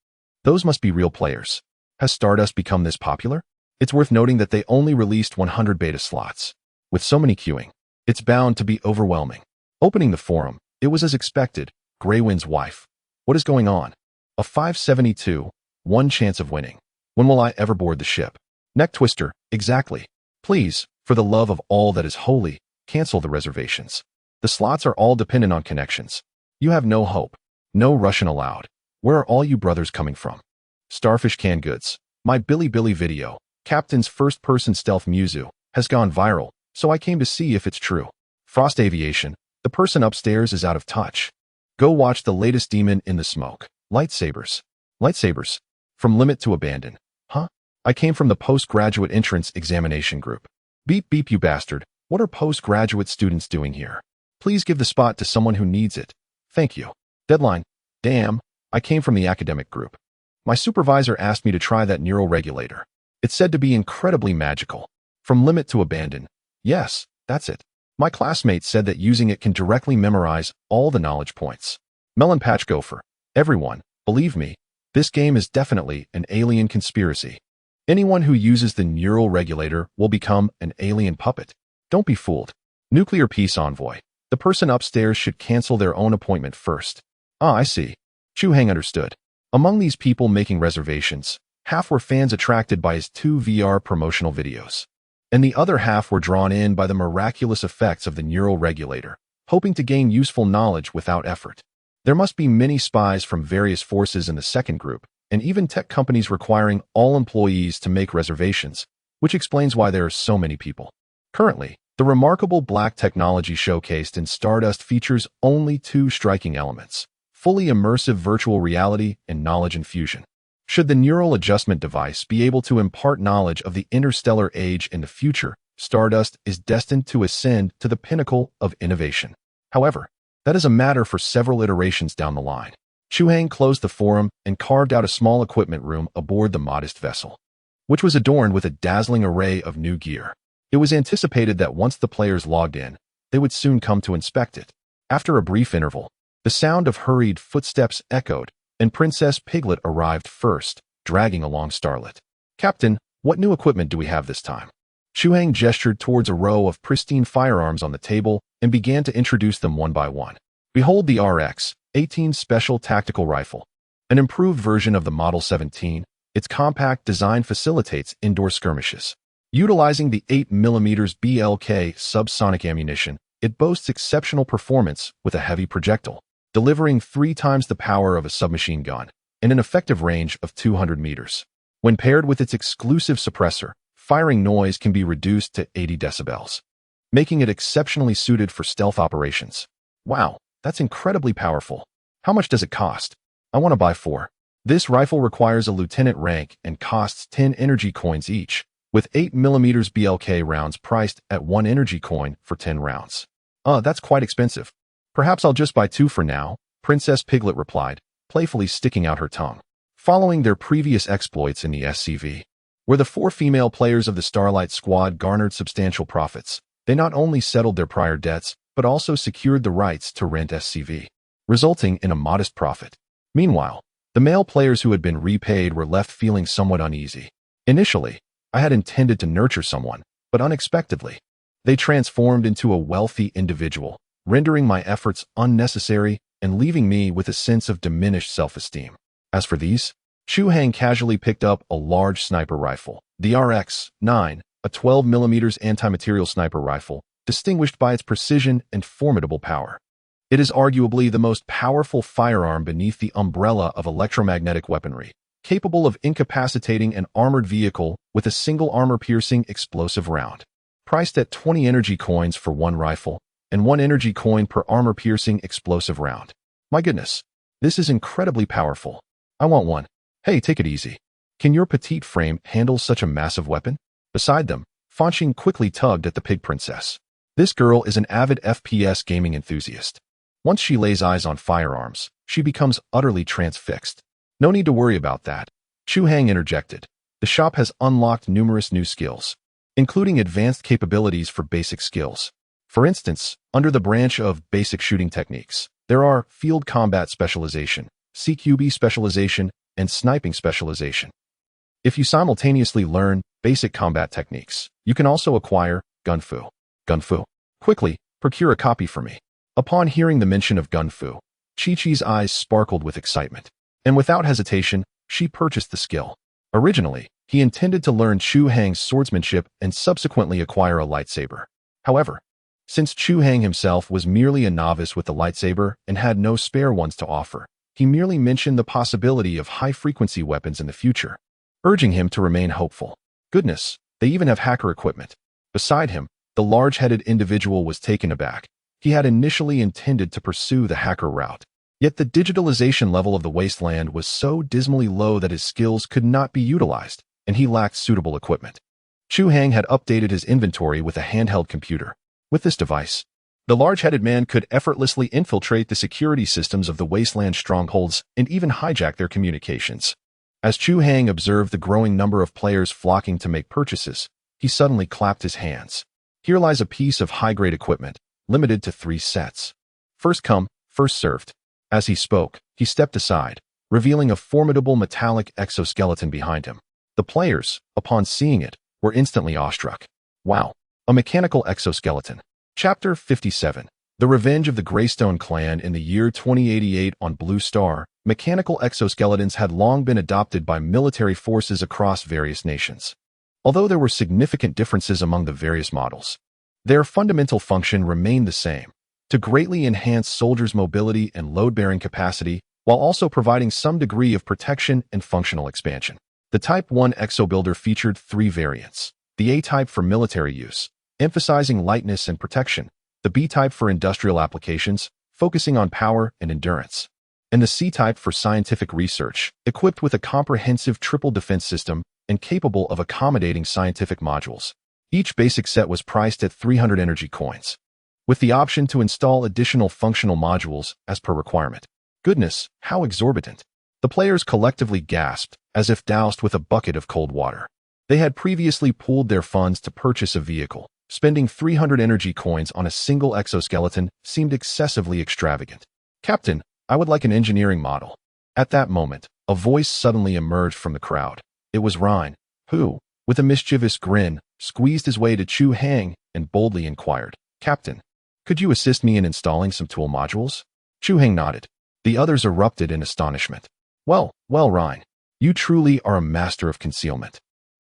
S1: Those must be real players. Has Stardust become this popular? It's worth noting that they only released 100 beta slots. With so many queuing, it's bound to be overwhelming. Opening the forum, it was as expected. Greywind's wife. What is going on? A 572, one chance of winning. When will I ever board the ship? Neck twister, exactly. Please, for the love of all that is holy, cancel the reservations. The slots are all dependent on connections. You have no hope. No Russian allowed. Where are all you brothers coming from? Starfish canned goods. My Billy video, Captain's first-person stealth Muzu, has gone viral, so I came to see if it's true. Frost Aviation, the person upstairs is out of touch. Go watch the latest Demon in the Smoke. Lightsabers. Lightsabers. From Limit to Abandon. Huh? I came from the postgraduate entrance examination group. Beep beep you bastard. What are postgraduate students doing here? Please give the spot to someone who needs it. Thank you. Deadline. Damn, I came from the academic group. My supervisor asked me to try that neural regulator. It's said to be incredibly magical. From Limit to Abandon. Yes, that's it. My classmate said that using it can directly memorize all the knowledge points. Melon Patch Gopher. Everyone, believe me, this game is definitely an alien conspiracy. Anyone who uses the neural regulator will become an alien puppet. Don't be fooled. Nuclear Peace Envoy. The person upstairs should cancel their own appointment first. Ah, I see. Chu Hang understood. Among these people making reservations, half were fans attracted by his 2 VR promotional videos, and the other half were drawn in by the miraculous effects of the neural regulator, hoping to gain useful knowledge without effort. There must be many spies from various forces in the second group, and even tech companies requiring all employees to make reservations, which explains why there are so many people. Currently, the remarkable black technology showcased in Stardust features only 2 striking elements: fully immersive virtual reality and knowledge infusion. Should the neural adjustment device be able to impart knowledge of the interstellar age in the future, Stardust is destined to ascend to the pinnacle of innovation. However, that is a matter for several iterations down the line. Chu Hang closed the forum and carved out a small equipment room aboard the modest vessel, which was adorned with a dazzling array of new gear. It was anticipated that once the players logged in, they would soon come to inspect it. After a brief interval, the sound of hurried footsteps echoed, and Princess Piglet arrived first, dragging along Starlet. Captain, what new equipment do we have this time? Chu Hang gestured towards a row of pristine firearms on the table and began to introduce them one by one. Behold the RX-18 Special Tactical Rifle, an improved version of the Model 17. Its compact design facilitates indoor skirmishes. Utilizing the 8mm BLK subsonic ammunition, it boasts exceptional performance with a heavy projectile, delivering 3 times the power of a submachine gun and an effective range of 200 meters. When paired with its exclusive suppressor, firing noise can be reduced to 80 decibels, making it exceptionally suited for stealth operations. Wow, that's incredibly powerful. How much does it cost? I want to buy 4. This rifle requires a lieutenant rank and costs 10 energy coins each, with 8mm BLK rounds priced at 1 energy coin for 10 rounds. That's quite expensive. Perhaps I'll just buy 2 for now, Princess Piglet replied, playfully sticking out her tongue. Following their previous exploits in the SCV, where the 4 female players of the Starlight Squad garnered substantial profits, they not only settled their prior debts, but also secured the rights to rent SCV, resulting in a modest profit. Meanwhile, the male players who had been repaid were left feeling somewhat uneasy. Initially, I had intended to nurture someone, but unexpectedly, they transformed into a wealthy individual, rendering my efforts unnecessary and leaving me with a sense of diminished self-esteem. As for these, Chu Hang casually picked up a large sniper rifle, the RX-9, a 12mm anti-material sniper rifle, distinguished by its precision and formidable power. It is arguably the most powerful firearm beneath the umbrella of electromagnetic weaponry, capable of incapacitating an armored vehicle with a single armor-piercing explosive round. Priced at 20 energy coins for 1 rifle, and 1 energy coin per armor-piercing explosive round. My goodness, this is incredibly powerful. I want one. Hey, take it easy. Can your petite frame handle such a massive weapon? Beside them, Fanqing quickly tugged at the pig princess. This girl is an avid FPS gaming enthusiast. Once she lays eyes on firearms, she becomes utterly transfixed. No need to worry about that, Chu Hang interjected. The shop has unlocked numerous new skills, including advanced capabilities for basic skills. For instance, under the branch of basic shooting techniques, there are field combat specialization, CQB specialization, and sniping specialization. If you simultaneously learn basic combat techniques, you can also acquire Gunfu. Gunfu. Quickly, procure a copy for me. Upon hearing the mention of Gunfu, Chi-Chi's eyes sparkled with excitement, and without hesitation, she purchased the skill. Originally, he intended to learn Chu Hang's swordsmanship and subsequently acquire a lightsaber. However, since Chu Hang himself was merely a novice with the lightsaber and had no spare ones to offer, he merely mentioned the possibility of high-frequency weapons in the future, urging him to remain hopeful. Goodness, they even have hacker equipment. Beside him, the large-headed individual was taken aback. He had initially intended to pursue the hacker route. Yet the digitalization level of the wasteland was so dismally low that his skills could not be utilized, and he lacked suitable equipment. Chu Hang had updated his inventory with a handheld computer. With this device, the large-headed man could effortlessly infiltrate the security systems of the wasteland strongholds and even hijack their communications. As Chu Hang observed the growing number of players flocking to make purchases, he suddenly clapped his hands. Here lies a piece of high-grade equipment, limited to 3 sets. First come, first served. As he spoke, he stepped aside, revealing a formidable metallic exoskeleton behind him. The players, upon seeing it, were instantly awestruck. Wow, a mechanical exoskeleton. Chapter 57. The Revenge of the Greystone Clan. In the year 2088 on Blue Star, mechanical exoskeletons had long been adopted by military forces across various nations. Although there were significant differences among the various models, their fundamental function remained the same: to greatly enhance soldiers' mobility and load-bearing capacity, while also providing some degree of protection and functional expansion. The Type 1 Exobuilder featured 3 variants: the A-type for military use, emphasizing lightness and protection; the B-type for industrial applications, focusing on power and endurance; and the C-type for scientific research, equipped with a comprehensive triple defense system and capable of accommodating scientific modules. Each basic set was priced at 300 energy coins, with the option to install additional functional modules as per requirement. Goodness, how exorbitant! The players collectively gasped, as if doused with a bucket of cold water. They had previously pooled their funds to purchase a vehicle. Spending 300 energy coins on a single exoskeleton seemed excessively extravagant. "Captain, I would like an engineering model." At that moment, a voice suddenly emerged from the crowd. It was Ryan, who, with a mischievous grin, squeezed his way to Chu Hang and boldly inquired, "Captain, could you assist me in installing some tool modules?" Chu Hang nodded. The others erupted in astonishment. Well, Ryan, you truly are a master of concealment.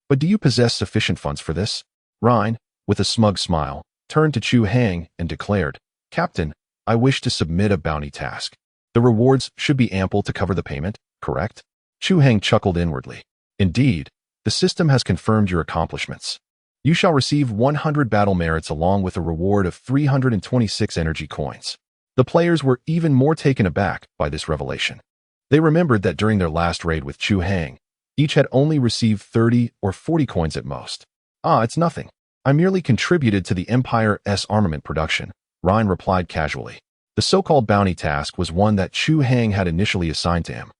S1: But do you possess sufficient funds for this?" Ryan, with a smug smile, turned to Chu Hang and declared, "Captain, I wish to submit a bounty task. The rewards should be ample to cover the payment, correct?" Chu Hang chuckled inwardly. "Indeed, the system has confirmed your accomplishments. You shall receive 100 battle merits along with a reward of 326 energy coins." The players were even more taken aback by this revelation. They remembered that during their last raid with Chu Hang, each had only received 30 or 40 coins at most. It's nothing. I merely contributed to the Empire's armament production," Ryan replied casually. The so-called bounty task was one that Chu Hang had initially assigned to him,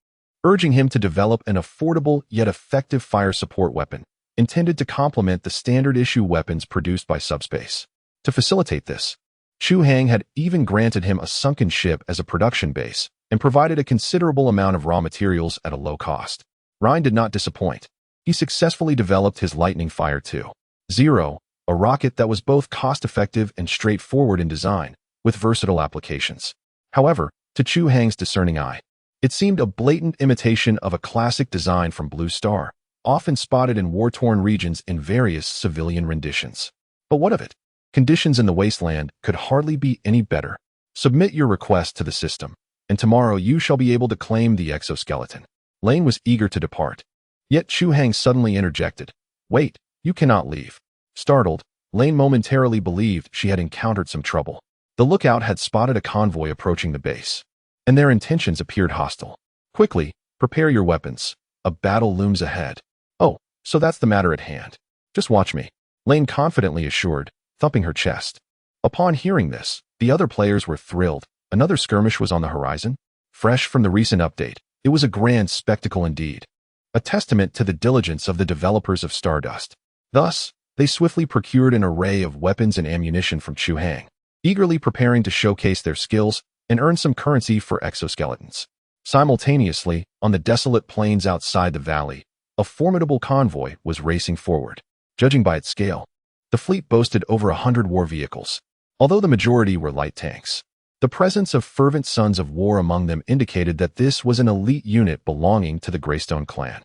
S1: urging him to develop an affordable yet effective fire support weapon, intended to complement the standard-issue weapons produced by Subspace. To facilitate this, Chu Hang had even granted him a sunken ship as a production base and provided a considerable amount of raw materials at a low cost. Ryan did not disappoint. He successfully developed his Lightning Fire 2.0, a rocket that was both cost-effective and straightforward in design, with versatile applications. However, to Chu Hang's discerning eye, it seemed a blatant imitation of a classic design from Blue Star, often spotted in war-torn regions in various civilian renditions. But what of it? Conditions in the wasteland could hardly be any better. Submit your request to the system, and tomorrow you shall be able to claim the exoskeleton. Lane was eager to depart. Yet Chu Hang suddenly interjected, "Wait, you cannot leave." Startled, Lane momentarily believed she had encountered some trouble. The lookout had spotted a convoy approaching the base, and their intentions appeared hostile. "Quickly, prepare your weapons. A battle looms ahead." "Oh, so that's the matter at hand. Just watch me," Lane confidently assured, thumping her chest. Upon hearing this, the other players were thrilled. Another skirmish was on the horizon. Fresh from the recent update, it was a grand spectacle indeed, a testament to the diligence of the developers of Stardust. Thus, they swiftly procured an array of weapons and ammunition from Chu Hang. eagerly preparing to showcase their skills and earn some currency for exoskeletons. Simultaneously, on the desolate plains outside the valley, a formidable convoy was racing forward. Judging by its scale, the fleet boasted over 100 war vehicles, although the majority were light tanks. The presence of fervent sons of war among them indicated that this was an elite unit belonging to the Greystone Clan.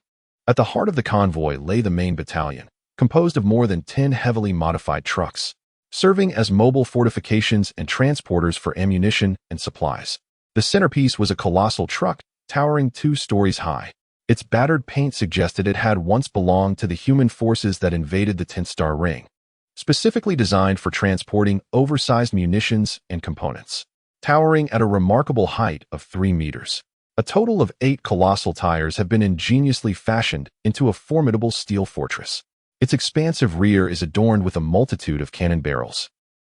S1: At the heart of the convoy lay the main battalion, composed of more than 10 heavily modified trucks, serving as mobile fortifications and transporters for ammunition and supplies. The centerpiece was a colossal truck, towering 2 stories high. Its battered paint suggested it had once belonged to the human forces that invaded the 10th Star Ring, specifically designed for transporting oversized munitions and components. Towering at a remarkable height of 3 meters, a total of 8 colossal tires have been ingeniously fashioned into a formidable steel fortress. Its expansive rear is adorned with a multitude of cannon barrels,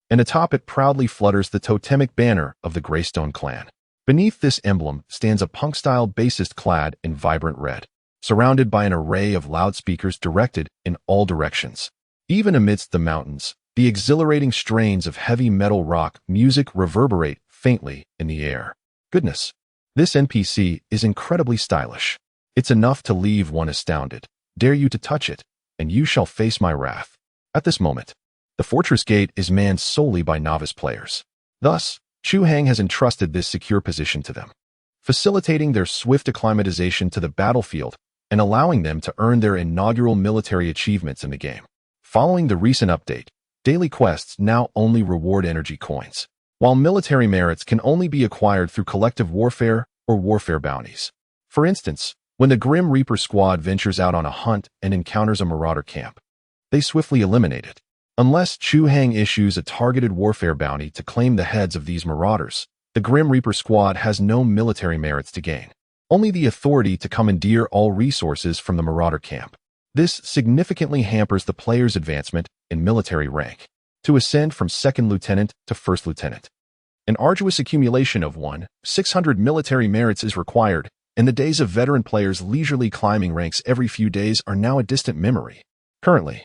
S1: and atop it proudly flutters the totemic banner of the Greystone Clan. Beneath this emblem stands a punk-style bassist clad in vibrant red, surrounded by an array of loudspeakers directed in all directions. Even amidst the mountains, the exhilarating strains of heavy metal rock music reverberate faintly in the air. Goodness, this NPC is incredibly stylish. It's enough to leave one astounded. Dare you to touch it, and you shall face my wrath. At this moment, the fortress gate is manned solely by novice players. Thus, Chu Hang has entrusted this secure position to them, facilitating their swift acclimatization to the battlefield and allowing them to earn their inaugural military achievements in the game. Following the recent update, daily quests now only reward energy coins, while military merits can only be acquired through collective warfare or warfare bounties. For instance, when the Grim Reaper squad ventures out on a hunt and encounters a marauder camp, they swiftly eliminate it. Unless Chu Hang issues a targeted warfare bounty to claim the heads of these marauders, the Grim Reaper squad has no military merits to gain, only the authority to commandeer all resources from the marauder camp. This significantly hampers the player's advancement in military rank to ascend from 2nd lieutenant to 1st lieutenant. An arduous accumulation of 600 military merits is required, and the days of veteran players leisurely climbing ranks every few days are now a distant memory. Currently,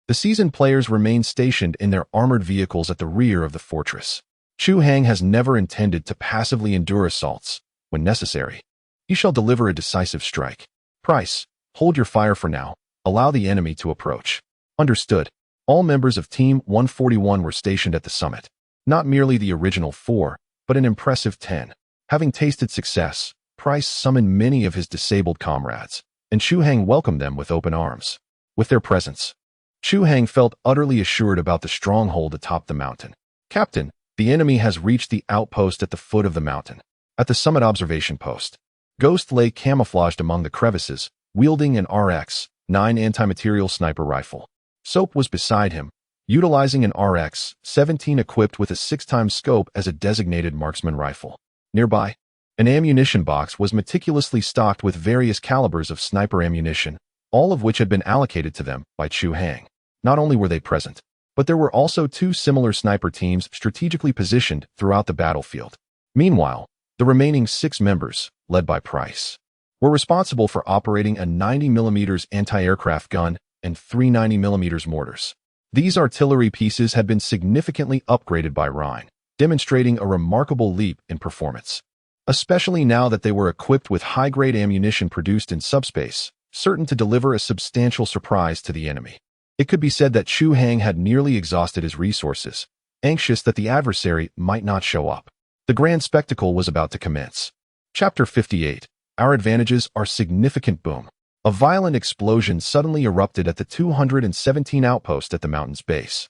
S1: the seasoned players remain stationed in their armored vehicles at the rear of the fortress. Chu Hang has never intended to passively endure assaults. When necessary, he shall deliver a decisive strike. Price, hold your fire for now. Allow the enemy to approach. Understood. All members of Team 141 were stationed at the summit. Not merely the original 4, but an impressive 10. Having tasted success, Price summoned many of his disabled comrades, and Chu Hang welcomed them with open arms. With their presence, Chu Hang felt utterly assured about the stronghold atop the mountain. Captain, the enemy has reached the outpost at the foot of the mountain. At the summit observation post, Ghost lay camouflaged among the crevices, wielding an RX-9 anti-material sniper rifle. Soap was beside him, utilizing an RX-17 equipped with a 6x scope as a designated marksman rifle. Nearby, an ammunition box was meticulously stocked with various calibers of sniper ammunition, all of which had been allocated to them by Chu Hang. Not only were they present, but there were also 2 similar sniper teams strategically positioned throughout the battlefield. Meanwhile, the remaining 6 members, led by Price, were responsible for operating a 90mm anti-aircraft gun and 3 90mm mortars. These artillery pieces had been significantly upgraded by Rhine, demonstrating a remarkable leap in performance, especially now that they were equipped with high-grade ammunition produced in subspace, certain to deliver a substantial surprise to the enemy. It could be said that Chu Hang had nearly exhausted his resources, anxious that the adversary might not show up. The grand spectacle was about to commence. Chapter 58. Our advantages are significant. Boom. A violent explosion suddenly erupted at the 217 outpost at the mountain's base,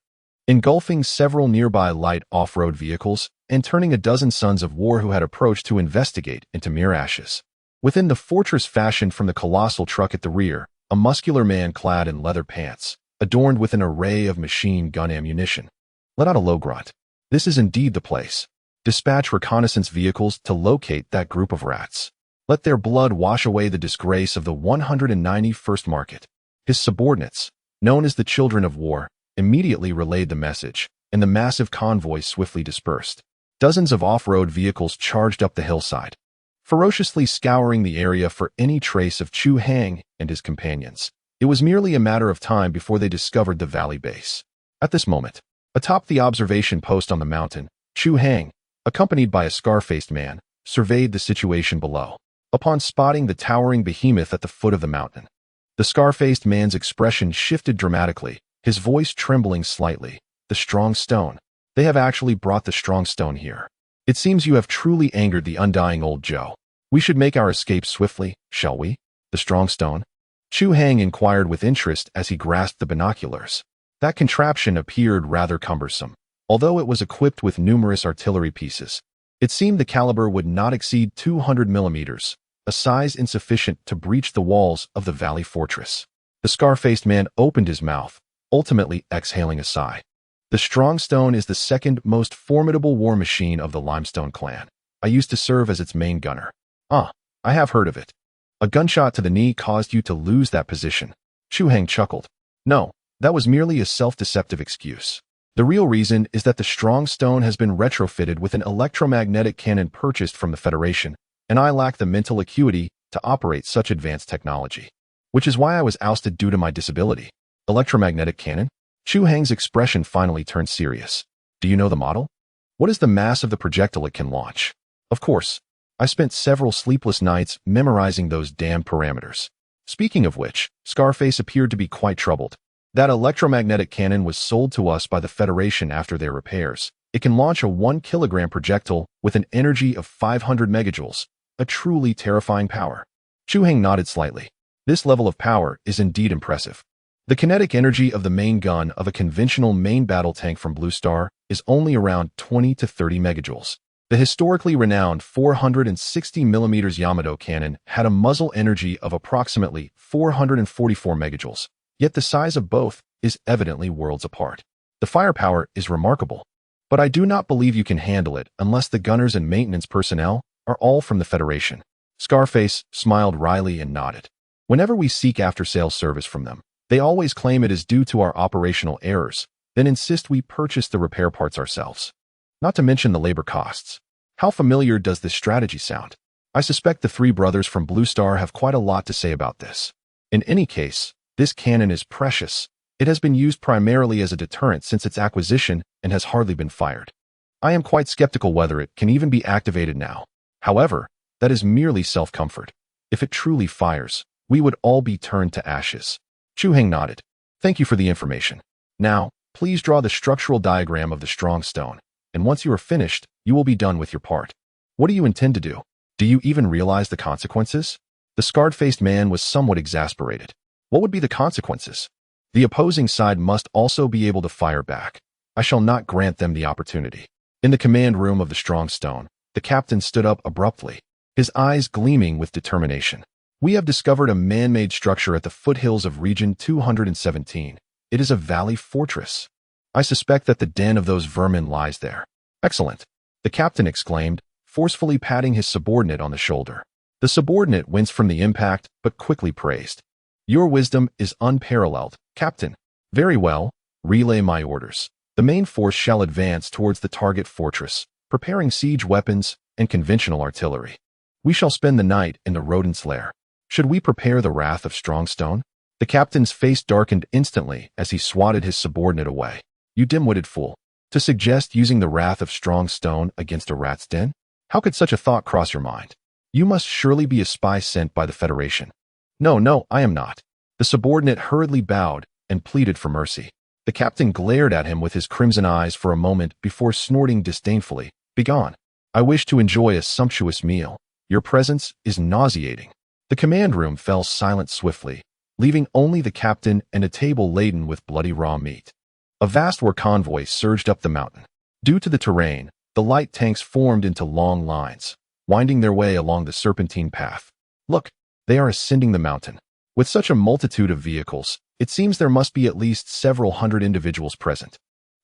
S1: engulfing several nearby light off-road vehicles and turning a dozen sons of war who had approached to investigate into mere ashes. Within the fortress fashioned from the colossal truck at the rear, a muscular man clad in leather pants, adorned with an array of machine gun ammunition, let out a low grunt. This is indeed the place. Dispatch reconnaissance vehicles to locate that group of rats. Let their blood wash away the disgrace of the 191st Market. His subordinates, known as the Children of War, immediately relayed the message, and the massive convoy swiftly dispersed. Dozens of off-road vehicles charged up the hillside, ferociously scouring the area for any trace of Chu Hang and his companions. It was merely a matter of time before they discovered the valley base. At this moment, atop the observation post on the mountain, Chu Hang, accompanied by a scar-faced man, surveyed the situation below. Upon spotting the towering behemoth at the foot of the mountain, the scar-faced man's expression shifted dramatically, his voice trembling slightly. The strong stone. They have actually brought the strong stone here. It seems you have truly angered the undying old Joe. We should make our escape swiftly, shall we? The strong stone? Chu Hang inquired with interest as he grasped the binoculars. That contraption appeared rather cumbersome. Although it was equipped with numerous artillery pieces, it seemed the caliber would not exceed 200 millimeters, a size insufficient to breach the walls of the valley fortress. The scar-faced man opened his mouth, ultimately exhaling a sigh. The strong stone is the second most formidable war machine of the Limestone Clan. I used to serve as its main gunner. I have heard of it. A gunshot to the knee caused you to lose that position. Chu Hang chuckled. No, that was merely a self-deceptive excuse. The real reason is that the strong stone has been retrofitted with an electromagnetic cannon purchased from the Federation, and I lack the mental acuity to operate such advanced technology. Which is why I was ousted due to my disability. Electromagnetic cannon? Chu Hang's expression finally turned serious. Do you know the model? What is the mass of the projectile it can launch? Of course. I spent several sleepless nights memorizing those damn parameters. Speaking of which, Scarface appeared to be quite troubled. That electromagnetic cannon was sold to us by the Federation after their repairs. It can launch a 1-kilogram projectile with an energy of 500 megajoules, a truly terrifying power. Chu Hang nodded slightly. This level of power is indeed impressive. The kinetic energy of the main gun of a conventional main battle tank from Blue Star is only around 20 to 30 megajoules. The historically renowned 460mm Yamato cannon had a muzzle energy of approximately 444 megajoules, yet the size of both is evidently worlds apart. The firepower is remarkable, but I do not believe you can handle it unless the gunners and maintenance personnel are all from the Federation. Scarface smiled wryly and nodded. Whenever we seek after-sales service from them, they always claim it is due to our operational errors, then insist we purchase the repair parts ourselves. Not to mention the labor costs. How familiar does this strategy sound? I suspect the three brothers from Blue Star have quite a lot to say about this. In any case, this cannon is precious. It has been used primarily as a deterrent since its acquisition and has hardly been fired. I am quite skeptical whether it can even be activated now. However, that is merely self-comfort. If it truly fires, we would all be turned to ashes. Chu Hang nodded. Thank you for the information. Now, please draw the structural diagram of the strong stone, and once you are finished, you will be done with your part. What do you intend to do? Do you even realize the consequences? The scarred-faced man was somewhat exasperated. What would be the consequences? The opposing side must also be able to fire back. I shall not grant them the opportunity. In the command room of the strong stone, the captain stood up abruptly, his eyes gleaming with determination. We have discovered a man-made structure at the foothills of Region 217. It is a valley fortress. I suspect that the den of those vermin lies there. Excellent, the captain exclaimed, forcefully patting his subordinate on the shoulder. The subordinate winced from the impact, but quickly praised. Your wisdom is unparalleled, Captain. Very well, relay my orders. The main force shall advance towards the target fortress, preparing siege weapons and conventional artillery. We shall spend the night in the rodent's lair. Should we prepare the wrath of Strongstone? The captain's face darkened instantly as he swatted his subordinate away. You dim-witted fool. To suggest using the wrath of Strongstone against a rat's den? How could such a thought cross your mind? You must surely be a spy sent by the Federation. No, I am not. The subordinate hurriedly bowed and pleaded for mercy. The captain glared at him with his crimson eyes for a moment before snorting disdainfully. Begone. I wish to enjoy a sumptuous meal. Your presence is nauseating. The command room fell silent swiftly, leaving only the captain and a table laden with bloody raw meat. A vast war convoy surged up the mountain. Due to the terrain, the light tanks formed into long lines, winding their way along the serpentine path. Look, they are ascending the mountain. With such a multitude of vehicles, it seems there must be at least several hundred individuals present.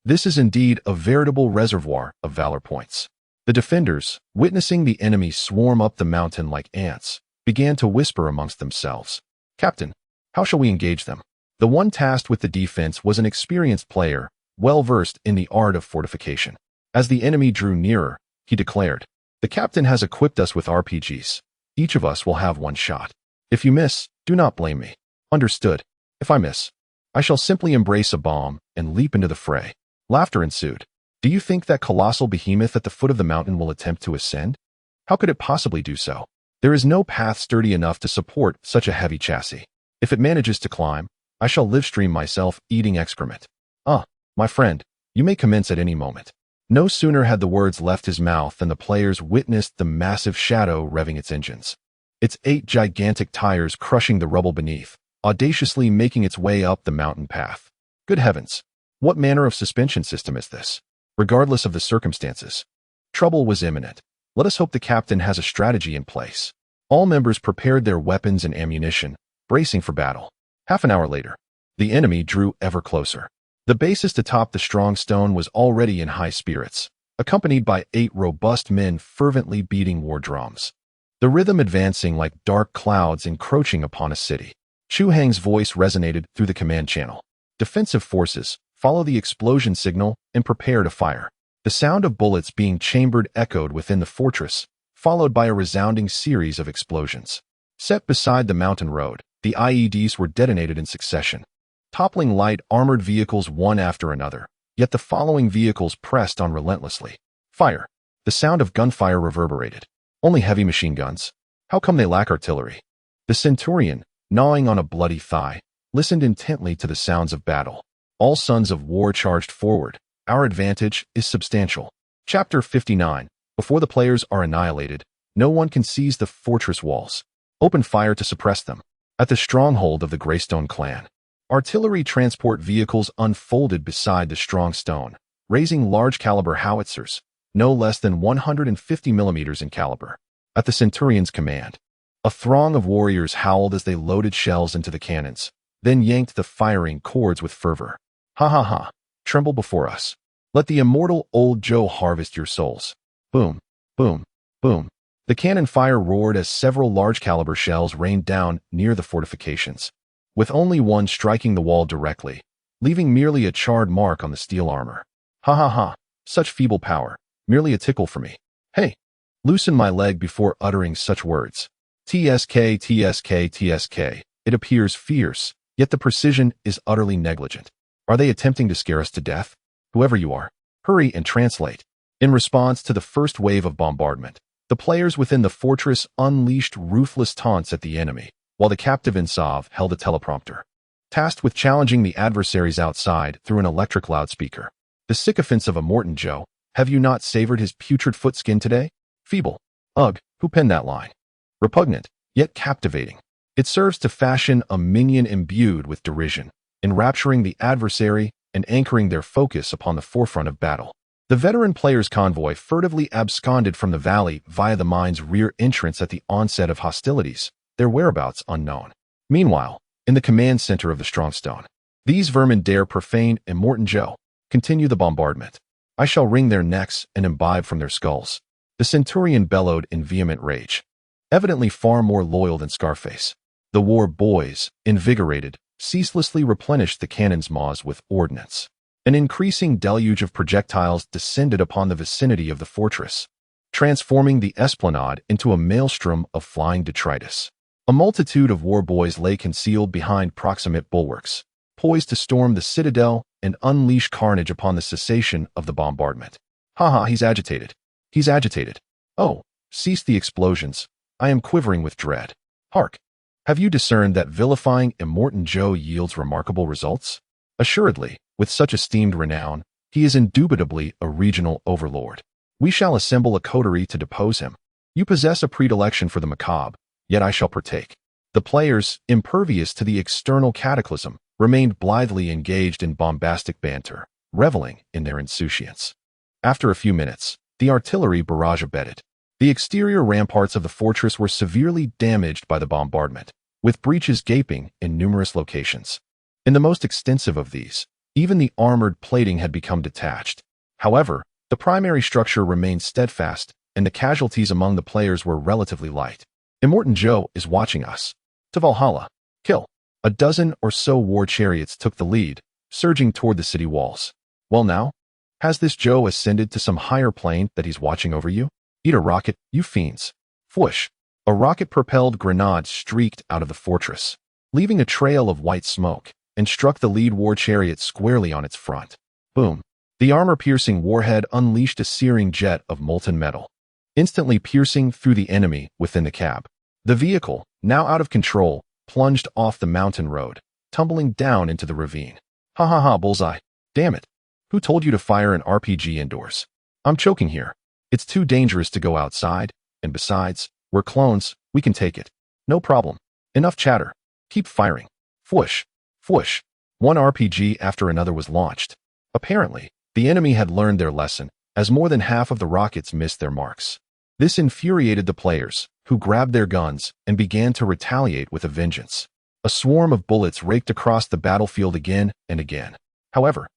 S1: This is indeed a veritable reservoir of valor points. The defenders, witnessing the enemy swarm up the mountain like ants, began to whisper amongst themselves. Captain, how shall we engage them? The one tasked with the defense was an experienced player, well-versed in the art of fortification. As the enemy drew nearer, he declared, the captain has equipped us with RPGs. Each of us will have one shot. If you miss, do not blame me. Understood. If I miss, I shall simply embrace a bomb and leap into the fray. Laughter ensued. Do you think that colossal behemoth at the foot of the mountain will attempt to ascend? How could it possibly do so? There is no path sturdy enough to support such a heavy chassis. If it manages to climb, I shall live stream myself eating excrement. My friend, you may commence at any moment. No sooner had the words left his mouth than the players witnessed the massive shadow revving its engines. Its 8 gigantic tires crushing the rubble beneath, audaciously making its way up the mountain path. Good heavens! What manner of suspension system is this? Regardless of the circumstances, trouble was imminent. Let us hope the captain has a strategy in place. All members prepared their weapons and ammunition, bracing for battle. Half an hour later, the enemy drew ever closer. The bassist atop the strong stone was already in high spirits, accompanied by 8 robust men fervently beating war drums. The rhythm advancing like dark clouds encroaching upon a city. Chu Hang's voice resonated through the command channel. Defensive forces, follow the explosion signal and prepare to fire. The sound of bullets being chambered echoed within the fortress, followed by a resounding series of explosions. Set beside the mountain road, the IEDs were detonated in succession, toppling light armored vehicles one after another, yet the following vehicles pressed on relentlessly. Fire. The sound of gunfire reverberated. Only heavy machine guns? How come they lack artillery? The centurion, gnawing on a bloody thigh, listened intently to the sounds of battle. All sons of war charged forward. Our advantage is substantial. Chapter 59. Before the players are annihilated, no one can seize the fortress walls. Open fire to suppress them. At the stronghold of the Limestone Clan, artillery transport vehicles unfolded beside the strong stone, raising large-caliber howitzers, no less than 150 millimeters in caliber. At the centurion's command, a throng of warriors howled as they loaded shells into the cannons, then yanked the firing cords with fervor. Ha ha ha! Tremble before us. Let the immortal old Joe harvest your souls. Boom, boom, boom. The cannon fire roared as several large-caliber shells rained down near the fortifications, with only one striking the wall directly, leaving merely a charred mark on the steel armor. Ha ha ha, such feeble power, merely a tickle for me. Hey, loosen my leg before uttering such words. TSK, TSK, TSK. It appears fierce, yet the precision is utterly negligent. Are they attempting to scare us to death? Whoever you are, hurry and translate. In response to the first wave of bombardment, the players within the fortress unleashed ruthless taunts at the enemy, while the captive Insav held a teleprompter, tasked with challenging the adversaries outside through an electric loudspeaker. The sycophants of Immortan Joe, have you not savored his putrid footskin today? Feeble. Ugh, who penned that line? Repugnant, yet captivating. It serves to fashion a minion imbued with derision, enrapturing the adversary and anchoring their focus upon the forefront of battle. The veteran players' convoy furtively absconded from the valley via the mine's rear entrance at the onset of hostilities, their whereabouts unknown. Meanwhile, in the command center of the Strongstone, these vermin dare profane Immortan Joe. Continue the bombardment. I shall wring their necks and imbibe from their skulls. The centurion bellowed in vehement rage, evidently far more loyal than Scarface. The war boys, invigorated, ceaselessly replenished the cannon's maws with ordnance. An increasing deluge of projectiles descended upon the vicinity of the fortress, transforming the esplanade into a maelstrom of flying detritus. A multitude of war boys lay concealed behind proximate bulwarks, poised to storm the citadel and unleash carnage upon the cessation of the bombardment. He's agitated. He's agitated. Oh, cease the explosions. I am quivering with dread. Hark! Have you discerned that vilifying Immortan Joe yields remarkable results? Assuredly, with such esteemed renown, he is indubitably a regional overlord. We shall assemble a coterie to depose him. You possess a predilection for the macabre, yet I shall partake. The players, impervious to the external cataclysm, remained blithely engaged in bombastic banter, reveling in their insouciance. After a few minutes, the artillery barrage abated. The exterior ramparts of the fortress were severely damaged by the bombardment, with breaches gaping in numerous locations. In the most extensive of these, even the armored plating had become detached. However, the primary structure remained steadfast, and the casualties among the players were relatively light. Immortan Joe is watching us. To Valhalla. Kill. A dozen or so war chariots took the lead, surging toward the city walls. Well now? Has this Joe ascended to some higher plane that he's watching over you? Eat a rocket, you fiends. Whoosh! A rocket-propelled grenade streaked out of the fortress, leaving a trail of white smoke, and struck the lead war chariot squarely on its front. Boom! The armor-piercing warhead unleashed a searing jet of molten metal, instantly piercing through the enemy within the cab. The vehicle, now out of control, plunged off the mountain road, tumbling down into the ravine. Ha ha ha, bullseye. Damn it. Who told you to fire an RPG indoors? I'm choking here. It's too dangerous to go outside, and besides, we're clones, we can take it. No problem. Enough chatter. Keep firing. Fwoosh. Fwoosh. One RPG after another was launched. Apparently, the enemy had learned their lesson, as more than half of the rockets missed their marks. This infuriated the players, who grabbed their guns and began to retaliate with a vengeance. A swarm of bullets raked across the battlefield again and again. However,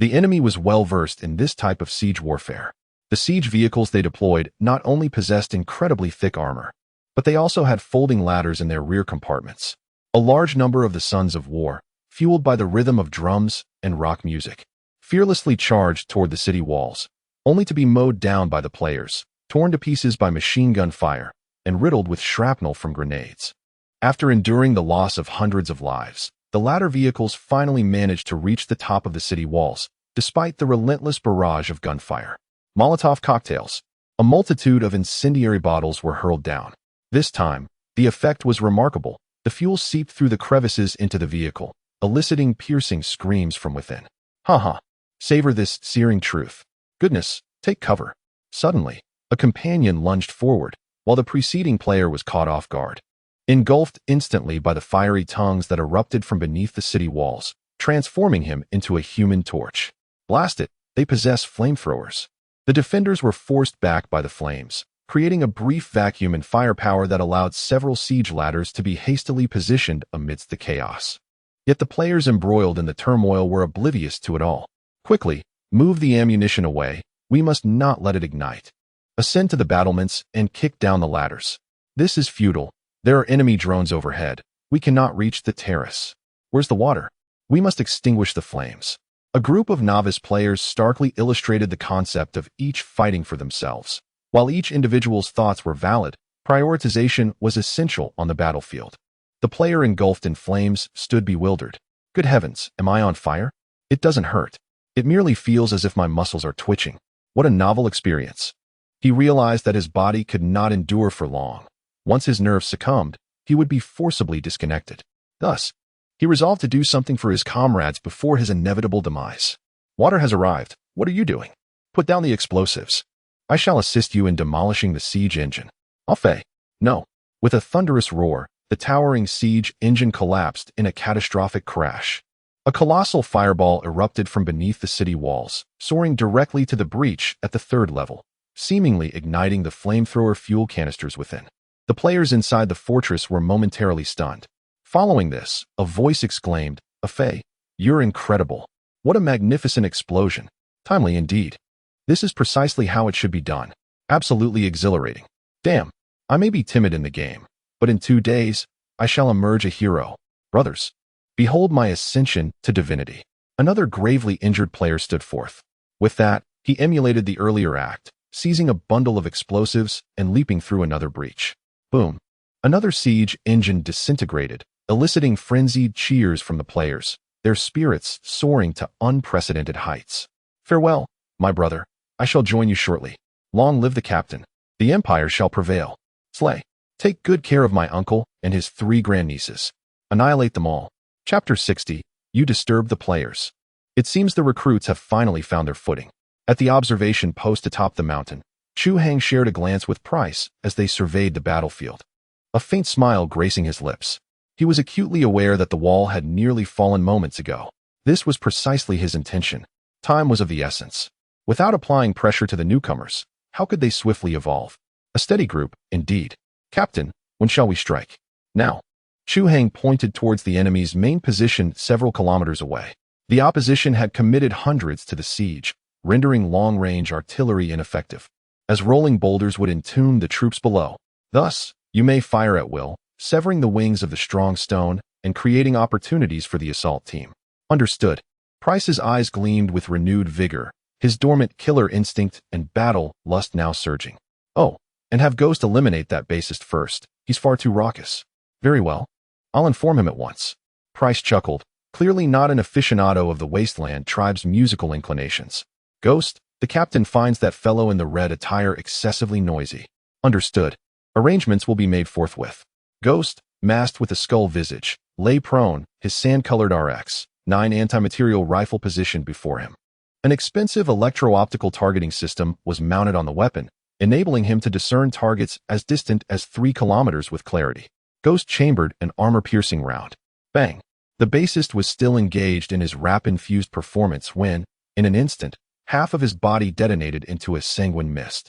S1: the enemy was well versed in this type of siege warfare. The siege vehicles they deployed not only possessed incredibly thick armor, but they also had folding ladders in their rear compartments. A large number of the Sons of War, fueled by the rhythm of drums and rock music, fearlessly charged toward the city walls, only to be mowed down by the players, torn to pieces by machine gun fire, and riddled with shrapnel from grenades. After enduring the loss of hundreds of lives, the latter vehicles finally managed to reach the top of the city walls, despite the relentless barrage of gunfire. Molotov cocktails. A multitude of incendiary bottles were hurled down. This time, the effect was remarkable. The fuel seeped through the crevices into the vehicle, eliciting piercing screams from within. Ha ha. Savor this searing truth. Goodness, take cover. Suddenly, a companion lunged forward, while the preceding player was caught off guard. Engulfed instantly by the fiery tongues that erupted from beneath the city walls, transforming him into a human torch. Blast it, they possess flamethrowers. The defenders were forced back by the flames, creating a brief vacuum in firepower that allowed several siege ladders to be hastily positioned amidst the chaos. Yet the players embroiled in the turmoil were oblivious to it all. Quickly, move the ammunition away, we must not let it ignite. Ascend to the battlements and kick down the ladders. This is futile. There are enemy drones overhead. We cannot reach the terrace. Where's the water? We must extinguish the flames. A group of novice players starkly illustrated the concept of each fighting for themselves. While each individual's thoughts were valid, prioritization was essential on the battlefield. The player engulfed in flames stood bewildered. Good heavens, am I on fire? It doesn't hurt. It merely feels as if my muscles are twitching. What a novel experience. He realized that his body could not endure for long. Once his nerves succumbed, he would be forcibly disconnected. Thus, he resolved to do something for his comrades before his inevitable demise. Water has arrived. What are you doing? Put down the explosives. I shall assist you in demolishing the siege engine. Enfin. No. With a thunderous roar, the towering siege engine collapsed in a catastrophic crash. A colossal fireball erupted from beneath the city walls, soaring directly to the breach at the third level, seemingly igniting the flamethrower fuel canisters within. The players inside the fortress were momentarily stunned. Following this, a voice exclaimed, "Afei, you're incredible. What a magnificent explosion. Timely indeed. This is precisely how it should be done. Absolutely exhilarating. Damn, I may be timid in the game, but in 2 days, I shall emerge a hero. Brothers, behold my ascension to divinity." Another gravely injured player stood forth. With that, he emulated the earlier act, seizing a bundle of explosives and leaping through another breach. Boom. Another siege engine disintegrated, eliciting frenzied cheers from the players, their spirits soaring to unprecedented heights. Farewell, my brother. I shall join you shortly. Long live the captain. The empire shall prevail. Slay. Take good care of my uncle and his 3 grandnieces. Annihilate them all. Chapter 60. You disturb the players. It seems the recruits have finally found their footing. At the observation post atop the mountain, Chu Hang shared a glance with Price as they surveyed the battlefield. A faint smile gracing his lips. He was acutely aware that the wall had nearly fallen moments ago. This was precisely his intention. Time was of the essence. Without applying pressure to the newcomers, how could they swiftly evolve? A steady group, indeed. Captain, when shall we strike? Now. Chu Hang pointed towards the enemy's main position several kilometers away. The opposition had committed hundreds to the siege, rendering long-range artillery ineffective, as rolling boulders would entomb the troops below. Thus, you may fire at will, severing the wings of the strong stone and creating opportunities for the assault team. Understood. Price's eyes gleamed with renewed vigor, his dormant killer instinct and battle lust now surging. Oh, and have Ghost eliminate that bassist first. He's far too raucous. Very well. I'll inform him at once. Price chuckled, clearly not an aficionado of the Wasteland tribe's musical inclinations. Ghost, the captain finds that fellow in the red attire excessively noisy. Understood. Arrangements will be made forthwith. Ghost, masked with a skull visage, lay prone, his sand-colored RX-9 anti-material rifle positioned before him. An expensive electro-optical targeting system was mounted on the weapon, enabling him to discern targets as distant as 3 kilometers with clarity. Ghost chambered an armor-piercing round. Bang! The bassist was still engaged in his rap-infused performance when, in an instant, half of his body detonated into a sanguine mist.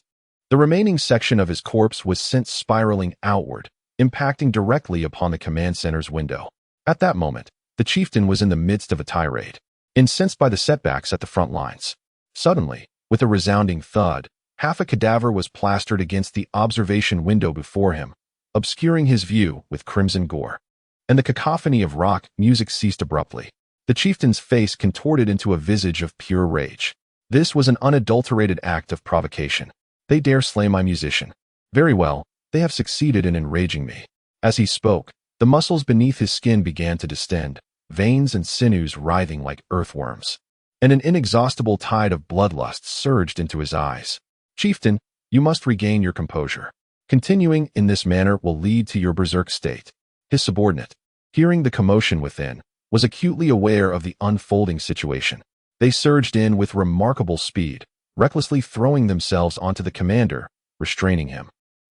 S1: The remaining section of his corpse was sent spiraling outward, impacting directly upon the command center's window. At that moment, the chieftain was in the midst of a tirade, incensed by the setbacks at the front lines. Suddenly, with a resounding thud, half a cadaver was plastered against the observation window before him, obscuring his view with crimson gore. And the cacophony of rock music ceased abruptly. The chieftain's face contorted into a visage of pure rage. This was an unadulterated act of provocation. They dare slay my musician. Very well, they have succeeded in enraging me. As he spoke, the muscles beneath his skin began to distend, veins and sinews writhing like earthworms. And an inexhaustible tide of bloodlust surged into his eyes. Chieftain, you must regain your composure. Continuing in this manner will lead to your berserk state. His subordinate, hearing the commotion within, was acutely aware of the unfolding situation. They surged in with remarkable speed, recklessly throwing themselves onto the commander, restraining him,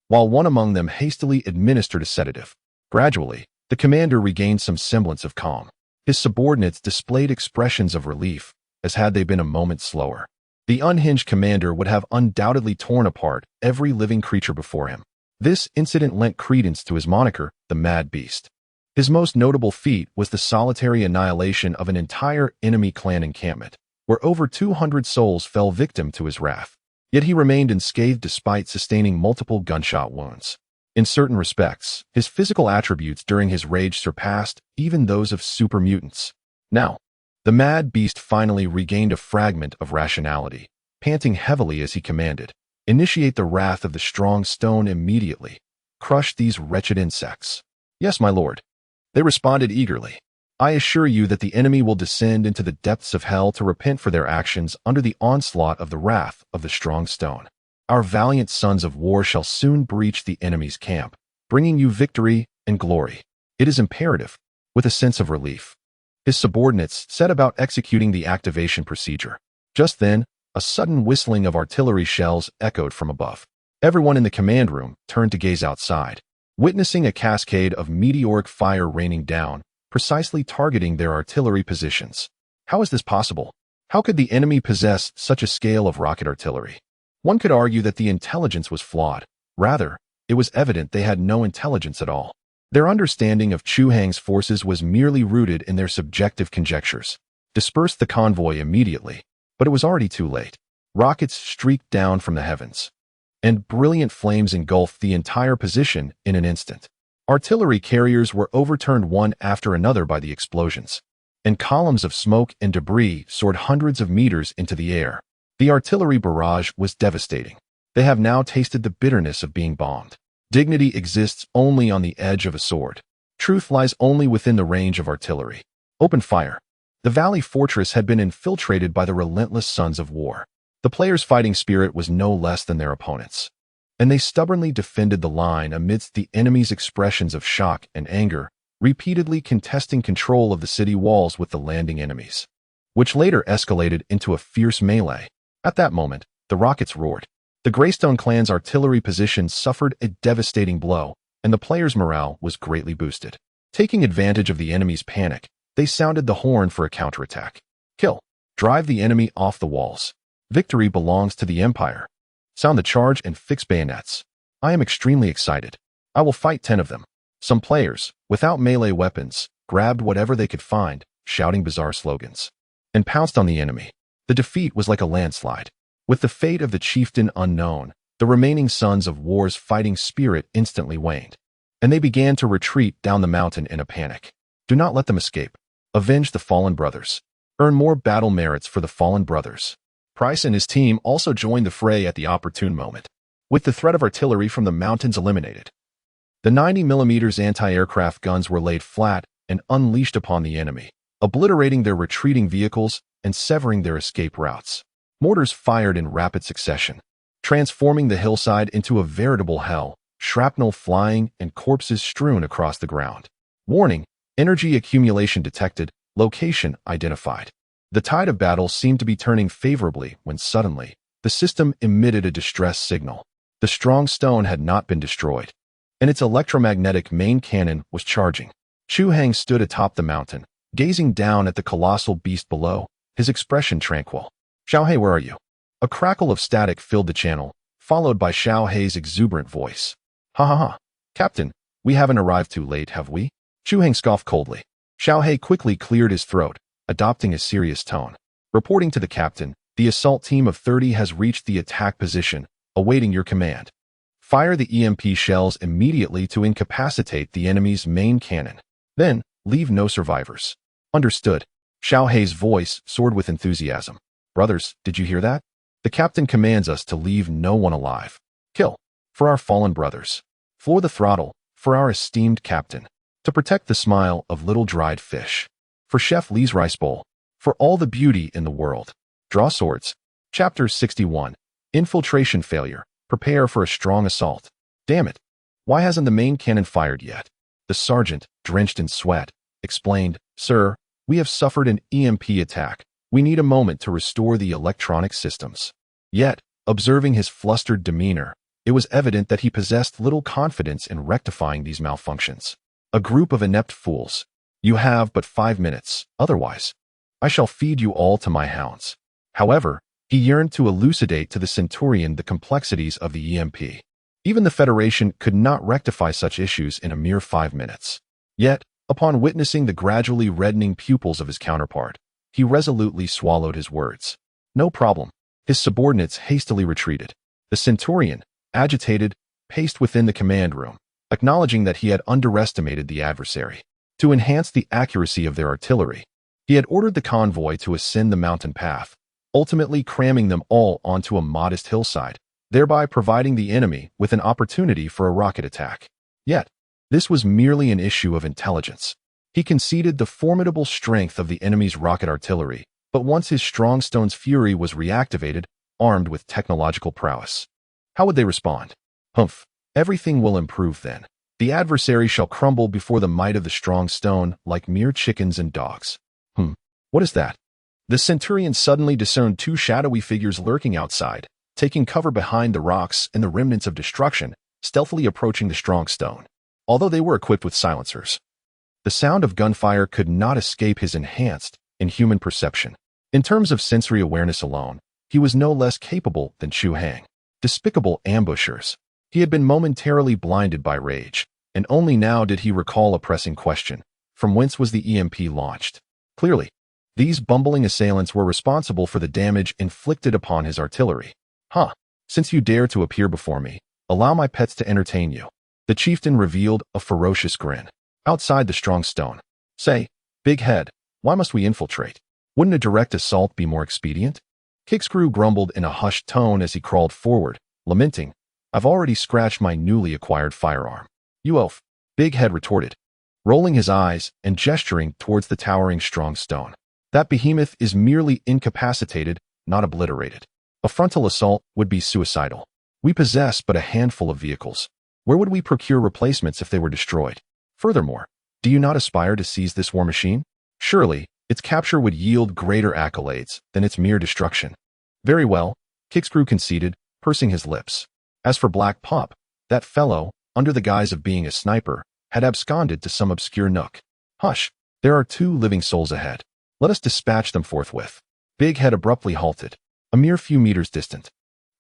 S1: while one among them hastily administered a sedative. Gradually, the commander regained some semblance of calm. His subordinates displayed expressions of relief, as had they been a moment slower. The unhinged commander would have undoubtedly torn apart every living creature before him. This incident lent credence to his moniker, the Mad Beast. His most notable feat was the solitary annihilation of an entire enemy clan encampment, where over 200 souls fell victim to his wrath. Yet he remained unscathed despite sustaining multiple gunshot wounds. In certain respects, his physical attributes during his rage surpassed even those of super mutants. Now, the Mad Beast finally regained a fragment of rationality, panting heavily as he commanded, "Initiate the wrath of the strong stone immediately. Crush these wretched insects." "Yes, my lord." They responded eagerly. "I assure you that the enemy will descend into the depths of hell to repent for their actions under the onslaught of the wrath of the strong stone. Our valiant sons of war shall soon breach the enemy's camp, bringing you victory and glory. It is imperative." With a sense of relief, his subordinates set about executing the activation procedure. Just then, a sudden whistling of artillery shells echoed from above. Everyone in the command room turned to gaze outside, witnessing a cascade of meteoric fire raining down, precisely targeting their artillery positions. How is this possible? How could the enemy possess such a scale of rocket artillery? One could argue that the intelligence was flawed. Rather, it was evident they had no intelligence at all. Their understanding of Chu Hang's forces was merely rooted in their subjective conjectures. Disperse the convoy immediately, but it was already too late. Rockets streaked down from the heavens, and brilliant flames engulfed the entire position in an instant. Artillery carriers were overturned one after another by the explosions, and columns of smoke and debris soared hundreds of meters into the air. The artillery barrage was devastating. They have now tasted the bitterness of being bombed. Dignity exists only on the edge of a sword. Truth lies only within the range of artillery. Open fire. The valley fortress had been infiltrated by the relentless sons of war. The players' fighting spirit was no less than their opponents, and they stubbornly defended the line amidst the enemy's expressions of shock and anger, repeatedly contesting control of the city walls with the landing enemies, which later escalated into a fierce melee. At that moment, the rockets roared. The Limestone Clan's artillery position suffered a devastating blow, and the players' morale was greatly boosted. Taking advantage of the enemy's panic, they sounded the horn for a counterattack. Kill. Drive the enemy off the walls. Victory belongs to the Empire. Sound the charge and fix bayonets. I am extremely excited. I will fight 10 of them. Some players, without melee weapons, grabbed whatever they could find, shouting bizarre slogans, and pounced on the enemy. The defeat was like a landslide. With the fate of the chieftain unknown, the remaining sons of war's fighting spirit instantly waned, and they began to retreat down the mountain in a panic. Do not let them escape. Avenge the fallen brothers. Earn more battle merits for the fallen brothers. Price and his team also joined the fray at the opportune moment. With the threat of artillery from the mountains eliminated, the 90mm anti-aircraft guns were laid flat and unleashed upon the enemy, obliterating their retreating vehicles and severing their escape routes. Mortars fired in rapid succession, transforming the hillside into a veritable hell, shrapnel flying and corpses strewn across the ground. Warning, energy accumulation detected, location identified. The tide of battle seemed to be turning favorably when suddenly, the system emitted a distress signal. The strong stone had not been destroyed, and its electromagnetic main cannon was charging. Chu Hang stood atop the mountain, gazing down at the colossal beast below, his expression tranquil. "Xiao, where are you?" A crackle of static filled the channel, followed by Xiao Hei's exuberant voice. "Ha ha ha. Captain, we haven't arrived too late, have we?" Chu Hang scoffed coldly. Xiao Hei quickly cleared his throat, adopting a serious tone. "Reporting to the captain, the assault team of 30 has reached the attack position, awaiting your command. Fire the EMP shells immediately to incapacitate the enemy's main cannon. Then, leave no survivors." "Understood." Xiao Hei's voice soared with enthusiasm. "Brothers, did you hear that? The captain commands us to leave no one alive. Kill. For our fallen brothers. Floor the throttle. For our esteemed captain. To protect the smile of little dried fish. For Chef Lee's rice bowl. For all the beauty in the world. Draw swords." Chapter 61. Infiltration failure. Prepare for a strong assault. "Damn it. Why hasn't the main cannon fired yet?" The sergeant, drenched in sweat, explained, "Sir, we have suffered an EMP attack. We need a moment to restore the electronic systems." Yet, observing his flustered demeanor, it was evident that he possessed little confidence in rectifying these malfunctions. "A group of inept fools. You have but 5 minutes, otherwise, I shall feed you all to my hounds." However, he yearned to elucidate to the Centurion the complexities of the EMP. Even the Federation could not rectify such issues in a mere 5 minutes. Yet, upon witnessing the gradually reddening pupils of his counterpart, he resolutely swallowed his words. "No problem." His subordinates hastily retreated. The Centurion, agitated, paced within the command room, acknowledging that he had underestimated the adversary. To enhance the accuracy of their artillery, he had ordered the convoy to ascend the mountain path, ultimately cramming them all onto a modest hillside, thereby providing the enemy with an opportunity for a rocket attack. Yet, this was merely an issue of intelligence. He conceded the formidable strength of the enemy's rocket artillery, but once his strong stone's fury was reactivated, armed with technological prowess. How would they respond? Humph, everything will improve then. The adversary shall crumble before the might of the strong stone like mere chickens and dogs. What is that? The Centurion suddenly discerned 2 shadowy figures lurking outside, taking cover behind the rocks and the remnants of destruction, stealthily approaching the strong stone. Although they were equipped with silencers, the sound of gunfire could not escape his enhanced, inhuman perception. In terms of sensory awareness alone, he was no less capable than Chu Hang. Despicable ambushers. He had been momentarily blinded by rage, and only now did he recall a pressing question. From whence was the EMP launched? Clearly, these bumbling assailants were responsible for the damage inflicted upon his artillery. Since you dare to appear before me, allow my pets to entertain you. The chieftain revealed a ferocious grin. Outside the strong stone. "Say, big head, why must we infiltrate? Wouldn't a direct assault be more expedient?" Kickscrew grumbled in a hushed tone as he crawled forward, lamenting, "I've already scratched my newly acquired firearm." "You oaf," Big Head retorted, rolling his eyes and gesturing towards the towering strong stone. "That behemoth is merely incapacitated, not obliterated. A frontal assault would be suicidal. We possess but a handful of vehicles. Where would we procure replacements if they were destroyed? Furthermore, do you not aspire to seize this war machine? Surely, its capture would yield greater accolades than its mere destruction." "Very well," Kickscrew conceded, pursing his lips. As for Black Pop, that fellow, under the guise of being a sniper, had absconded to some obscure nook. "Hush, there are 2 living souls ahead. Let us dispatch them forthwith." Big Head abruptly halted, a mere few meters distant.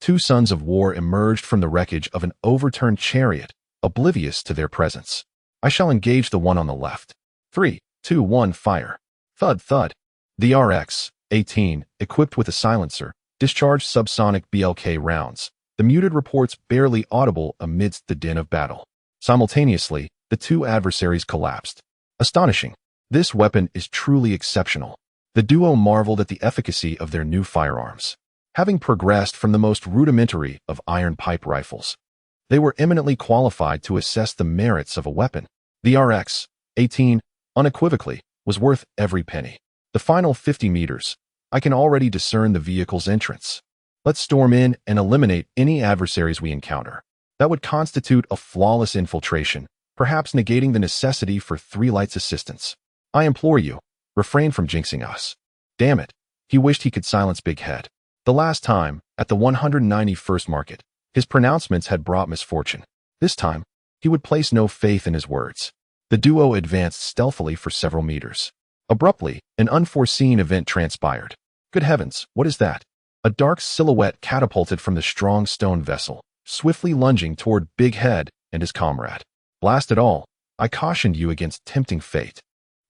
S1: 2 sons of war emerged from the wreckage of an overturned chariot, oblivious to their presence. "I shall engage the one on the left. 3, 2, 1, fire." Thud, thud. The RX-18, equipped with a silencer, discharged subsonic BLK rounds, the muted reports barely audible amidst the din of battle. Simultaneously, the 2 adversaries collapsed. Astonishing. This weapon is truly exceptional. The duo marveled at the efficacy of their new firearms. Having progressed from the most rudimentary of iron pipe rifles, they were eminently qualified to assess the merits of a weapon. The RX-18, unequivocally, was worth every penny. The final 50 meters, I can already discern the vehicle's entrance. Let's storm in and eliminate any adversaries we encounter. That would constitute a flawless infiltration, perhaps negating the necessity for Three Lights' assistance. I implore you, refrain from jinxing us. Damn it. He wished he could silence Big Head. The last time, at the 191st market, his pronouncements had brought misfortune. This time, he would place no faith in his words. The duo advanced stealthily for several meters. Abruptly, an unforeseen event transpired. Good heavens, what is that? A dark silhouette catapulted from the strong stone vessel, swiftly lunging toward Big Head and his comrade. Blast it all, I cautioned you against tempting fate.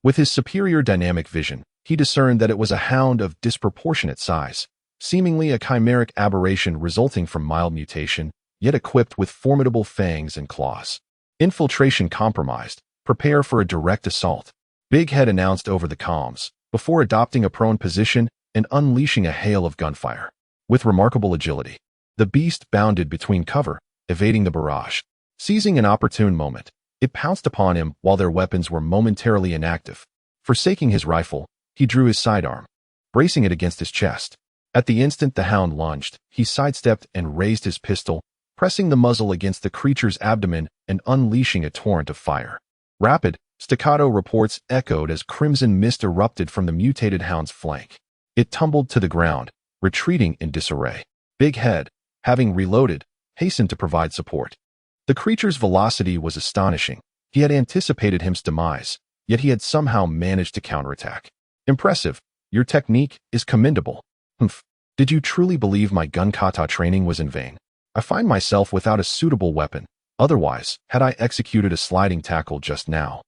S1: With his superior dynamic vision, he discerned that it was a hound of disproportionate size, seemingly a chimeric aberration resulting from mild mutation, yet equipped with formidable fangs and claws. Infiltration compromised. Prepare for a direct assault. Big Head announced over the comms, before adopting a prone position and unleashing a hail of gunfire. With remarkable agility, the beast bounded between cover, evading the barrage. Seizing an opportune moment, it pounced upon him while their weapons were momentarily inactive. Forsaking his rifle, he drew his sidearm, bracing it against his chest. At the instant the hound lunged, he sidestepped and raised his pistol, pressing the muzzle against the creature's abdomen and unleashing a torrent of fire. Rapid, staccato reports echoed as crimson mist erupted from the mutated hound's flank. It tumbled to the ground, retreating in disarray. Big Head, having reloaded, hastened to provide support. The creature's velocity was astonishing. He had anticipated his demise, yet he had somehow managed to counterattack. Impressive. Your technique is commendable. Humph. Did you truly believe my gun kata training was in vain? I find myself without a suitable weapon. Otherwise, had I executed a sliding tackle just now,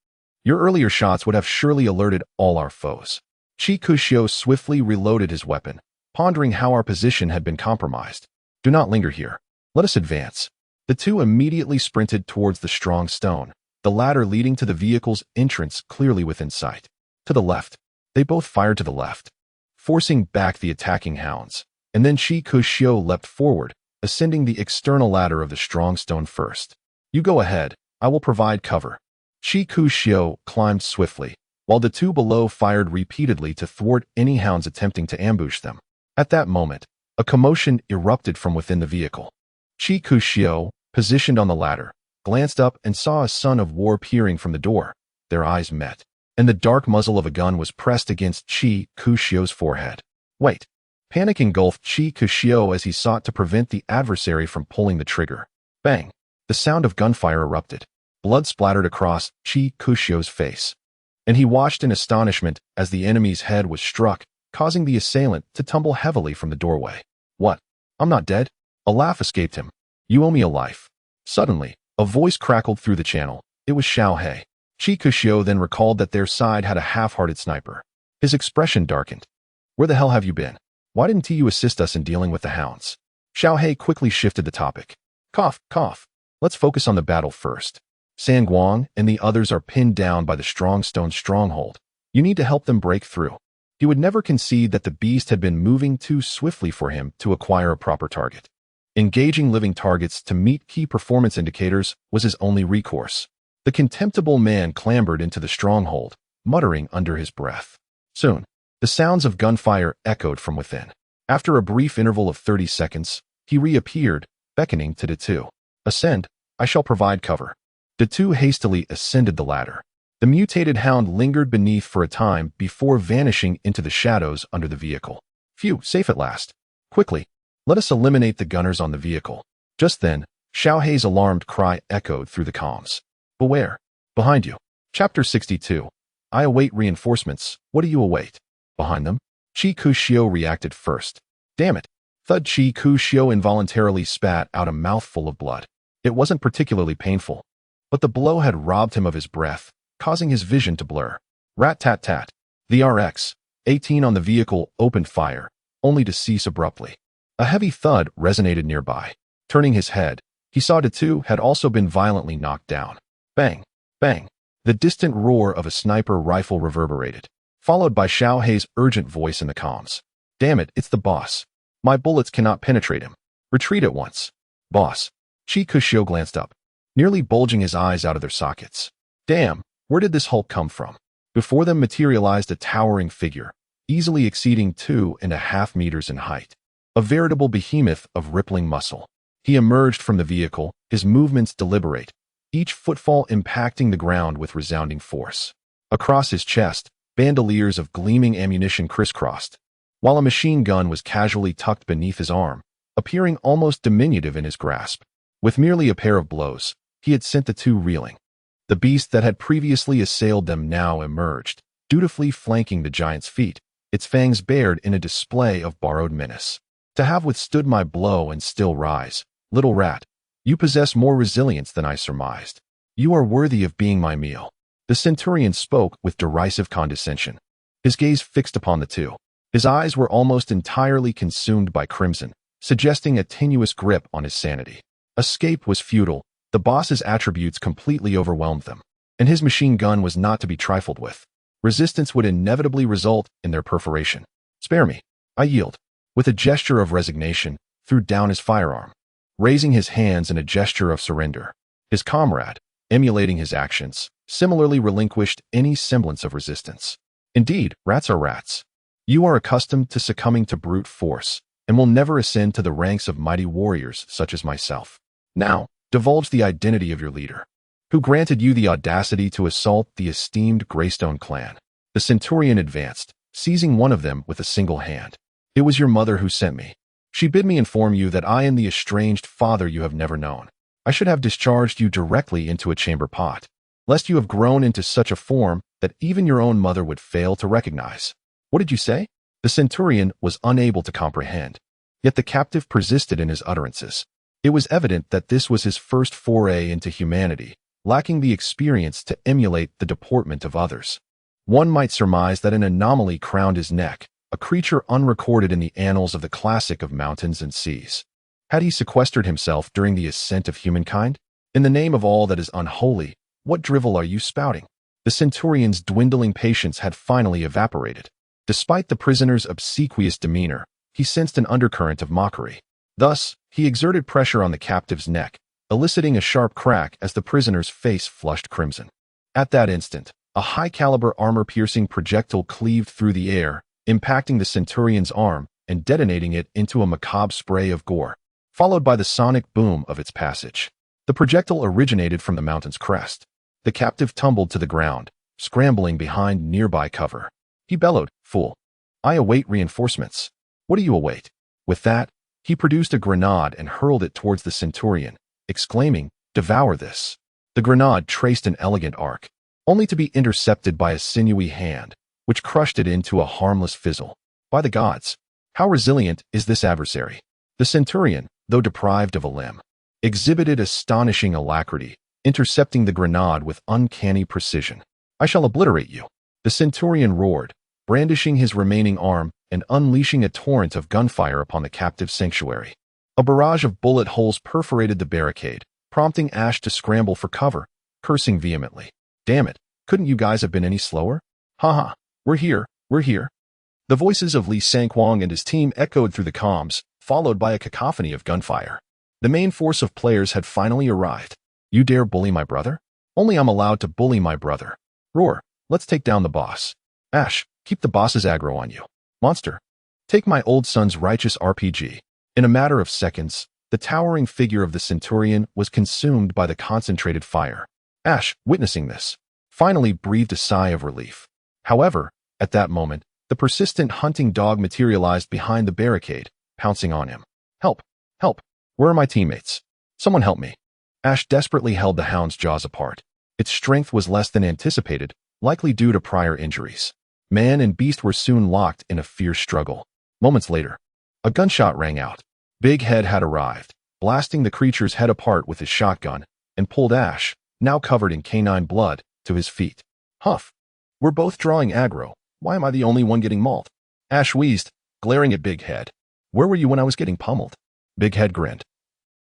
S1: your earlier shots would have surely alerted all our foes. Chi Kushio swiftly reloaded his weapon, pondering how our position had been compromised. Do not linger here. Let us advance. The two immediately sprinted towards the strong stone, the ladder leading to the vehicle's entrance clearly within sight. To the left. They both fired to the left, forcing back the attacking hounds, and then Chi Kushio leapt forward, ascending the external ladder of the strong stone first. You go ahead, I will provide cover. Chi Kushio climbed swiftly, while the two below fired repeatedly to thwart any hounds attempting to ambush them. At that moment, a commotion erupted from within the vehicle. Chi Kushio, positioned on the ladder, glanced up and saw a son of war peering from the door. Their eyes met, and the dark muzzle of a gun was pressed against Chi Kushio's forehead. Wait. Panic engulfed Chi Kushio as he sought to prevent the adversary from pulling the trigger. Bang! The sound of gunfire erupted. Blood splattered across Chi Kushio's face, and he watched in astonishment as the enemy's head was struck, causing the assailant to tumble heavily from the doorway. What? I'm not dead? A laugh escaped him. You owe me a life. Suddenly, a voice crackled through the channel. It was Xiao He. Chi Kushio then recalled that their side had a half-hearted sniper. His expression darkened. Where the hell have you been? Why didn't you assist us in dealing with the hounds? Xiao He quickly shifted the topic. Cough, cough. Let's focus on the battle first. San Guang and the others are pinned down by the strong stone stronghold. You need to help them break through. He would never concede that the beast had been moving too swiftly for him to acquire a proper target. Engaging living targets to meet key performance indicators was his only recourse. The contemptible man clambered into the stronghold, muttering under his breath. Soon, the sounds of gunfire echoed from within. After a brief interval of 30 seconds, he reappeared, beckoning to the two. Ascend, I shall provide cover. The two hastily ascended the ladder. The mutated hound lingered beneath for a time before vanishing into the shadows under the vehicle. Phew, safe at last. Quickly, let us eliminate the gunners on the vehicle. Just then, Xiao He's alarmed cry echoed through the comms. Beware. Behind you. Chapter 62. I await reinforcements. What do you await? Behind them? Chi Kushio reacted first. Damn it. Thud. Chi Kushio involuntarily spat out a mouthful of blood. It wasn't particularly painful, but the blow had robbed him of his breath, causing his vision to blur. Rat-tat-tat. The RX-18 on the vehicle opened fire, only to cease abruptly. A heavy thud resonated nearby. Turning his head, he saw the two had also been violently knocked down. Bang! Bang! The distant roar of a sniper rifle reverberated, followed by Xiao He's urgent voice in the comms. Damn it, it's the boss. My bullets cannot penetrate him. Retreat at once. Boss. Chi Kushio glanced up, nearly bulging his eyes out of their sockets. Damn, where did this hulk come from? Before them materialized a towering figure, easily exceeding 2.5 meters in height. A veritable behemoth of rippling muscle. He emerged from the vehicle, his movements deliberate, each footfall impacting the ground with resounding force. Across his chest, bandoliers of gleaming ammunition crisscrossed, while a machine gun was casually tucked beneath his arm, appearing almost diminutive in his grasp. With merely a pair of blows, he had sent the two reeling. The beast that had previously assailed them now emerged, dutifully flanking the giant's feet, its fangs bared in a display of borrowed menace. To have withstood my blow and still rise, little rat, you possess more resilience than I surmised. You are worthy of being my meal. The centurion spoke with derisive condescension, his gaze fixed upon the two. His eyes were almost entirely consumed by crimson, suggesting a tenuous grip on his sanity. Escape was futile, the boss's attributes completely overwhelmed them, and his machine gun was not to be trifled with. Resistance would inevitably result in their perforation. Spare me. I yield. With a gesture of resignation, threw down his firearm, raising his hands in a gesture of surrender. His comrade, emulating his actions, similarly relinquished any semblance of resistance. Indeed, rats are rats. You are accustomed to succumbing to brute force, and will never ascend to the ranks of mighty warriors such as myself. Now, divulge the identity of your leader, who granted you the audacity to assault the esteemed Greystone Clan. The centurion advanced, seizing one of them with a single hand. It was your mother who sent me. She bid me inform you that I am the estranged father you have never known. I should have discharged you directly into a chamber pot, lest you have grown into such a form that even your own mother would fail to recognize. What did you say? The centurion was unable to comprehend, yet the captive persisted in his utterances. It was evident that this was his first foray into humanity, lacking the experience to emulate the deportment of others. One might surmise that an anomaly crowned his neck, a creature unrecorded in the annals of the classic of mountains and seas. Had he sequestered himself during the ascent of humankind? In the name of all that is unholy, what drivel are you spouting? The centurion's dwindling patience had finally evaporated. Despite the prisoner's obsequious demeanor, he sensed an undercurrent of mockery. Thus, he exerted pressure on the captive's neck, eliciting a sharp crack as the prisoner's face flushed crimson. At that instant, a high-caliber armor-piercing projectile cleaved through the air, impacting the centurion's arm and detonating it into a macabre spray of gore, followed by the sonic boom of its passage. The projectile originated from the mountain's crest. The captive tumbled to the ground, scrambling behind nearby cover. He bellowed, "Fool! I await reinforcements." "What do you await?" With that, he produced a grenade and hurled it towards the centurion, exclaiming, "Devour this." The grenade traced an elegant arc, only to be intercepted by a sinewy hand, which crushed it into a harmless fizzle. By the gods, how resilient is this adversary? The centurion, though deprived of a limb, exhibited astonishing alacrity, intercepting the grenade with uncanny precision. "I shall obliterate you." The centurion roared, brandishing his remaining arm and unleashing a torrent of gunfire upon the captive sanctuary. A barrage of bullet holes perforated the barricade, prompting Ash to scramble for cover, cursing vehemently. "Damn it, couldn't you guys have been any slower? Ha, we're here, we're here." The voices of Li Sanquang and his team echoed through the comms, followed by a cacophony of gunfire. The main force of players had finally arrived. "You dare bully my brother? Only I'm allowed to bully my brother. Roar, let's take down the boss. Ash, keep the boss's aggro on you. Monster, take my old son's righteous RPG." In a matter of seconds, the towering figure of the centurion was consumed by the concentrated fire. Ash, witnessing this, finally breathed a sigh of relief. However, at that moment, the persistent hunting dog materialized behind the barricade, pouncing on him. "Help! Help! Where are my teammates? Someone help me." Ash desperately held the hound's jaws apart. Its strength was less than anticipated, likely due to prior injuries. Man and beast were soon locked in a fierce struggle. Moments later, a gunshot rang out. Big Head had arrived, blasting the creature's head apart with his shotgun, and pulled Ash, now covered in canine blood, to his feet. "Huff! We're both drawing aggro. Why am I the only one getting mauled?" Ash wheezed, glaring at Big Head. "Where were you when I was getting pummeled?" Big Head grinned,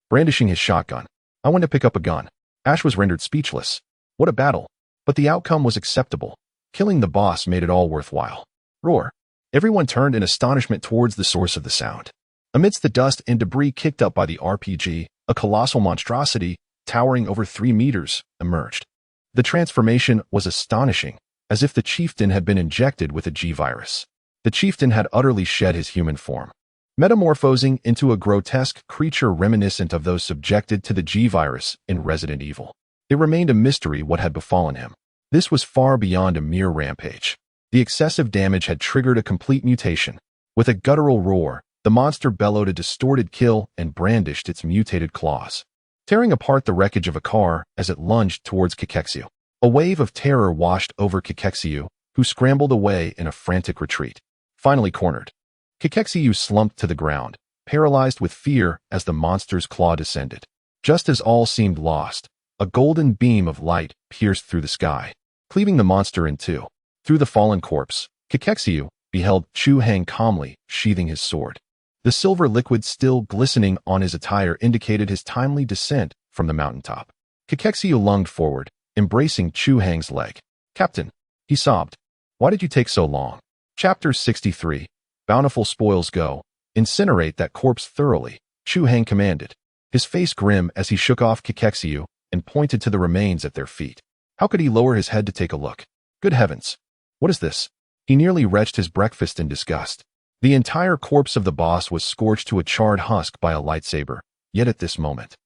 S1: brandishing his shotgun. "I went to pick up a gun." Ash was rendered speechless. What a battle! But the outcome was acceptable. Killing the boss made it all worthwhile. Roar! Everyone turned in astonishment towards the source of the sound. Amidst the dust and debris kicked up by the RPG, a colossal monstrosity, towering over 3 meters, emerged. The transformation was astonishing, as if the chieftain had been injected with a G-virus. The The chieftain had utterly shed his human form, metamorphosing into a grotesque creature reminiscent of those subjected to the G-virus in Resident Evil. It remained a mystery what had befallen him. This was far beyond a mere rampage. The excessive damage had triggered a complete mutation. With a guttural roar, the monster bellowed a distorted kill and brandished its mutated claws, tearing apart the wreckage of a car as it lunged towards Kikexyu. A wave of terror washed over Kikexyu, who scrambled away in a frantic retreat. Finally cornered, Kikexyu slumped to the ground, paralyzed with fear as the monster's claw descended. Just as all seemed lost, a golden beam of light pierced through the sky, cleaving the monster in two. Through the fallen corpse, Kikexyu beheld Chu Hang calmly sheathing his sword. The silver liquid still glistening on his attire indicated his timely descent from the mountaintop. Kikexyu lunged forward, embracing Chu Hang's leg. "Captain," he sobbed. "Why did you take so long?" Chapter 63. Bountiful spoils go. "Incinerate that corpse thoroughly," Chu Hang commanded, his face grim as he shook off Kikexyu and pointed to the remains at their feet. How could he lower his head to take a look? Good heavens! What is this? He nearly retched his breakfast in disgust. The entire corpse of the boss was scorched to a charred husk by a lightsaber, yet at this moment,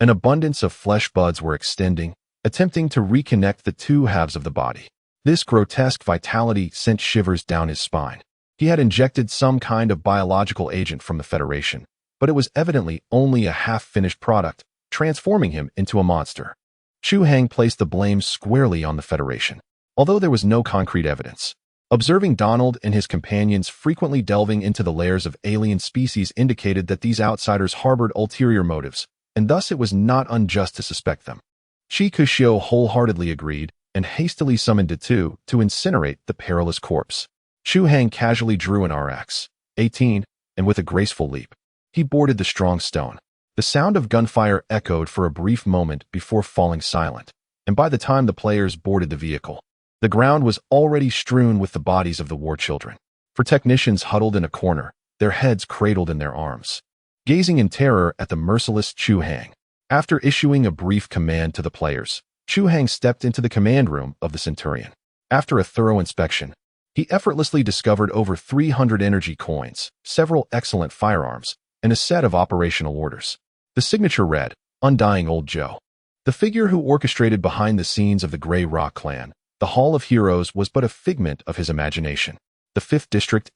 S1: an abundance of flesh buds were extending, attempting to reconnect the two halves of the body. This grotesque vitality sent shivers down his spine. He had injected some kind of biological agent from the Federation, but it was evidently only a half-finished product, transforming him into a monster. Chu Hang placed the blame squarely on the Federation, although there was no concrete evidence. Observing Donald and his companions frequently delving into the lairs of alien species indicated that these outsiders harbored ulterior motives, and thus it was not unjust to suspect them. Chi Kushio wholeheartedly agreed and hastily summoned Datu to incinerate the perilous corpse. Chu Hang casually drew an RX-18, and with a graceful leap, he boarded the strong stone. The sound of gunfire echoed for a brief moment before falling silent, and by the time the players boarded the vehicle, the ground was already strewn with the bodies of the war children. For technicians huddled in a corner, their heads cradled in their arms, gazing in terror at the merciless Chu Hang. After issuing a brief command to the players, Chu Hang stepped into the command room of the Centurion. After a thorough inspection, he effortlessly discovered over 300 energy coins, several excellent firearms, and a set of operational orders. The signature read, "Undying Old Joe." The figure who orchestrated behind the scenes of the Grey Rock Clan, the Hall of Heroes, was but a figment of his imagination. The 5th District,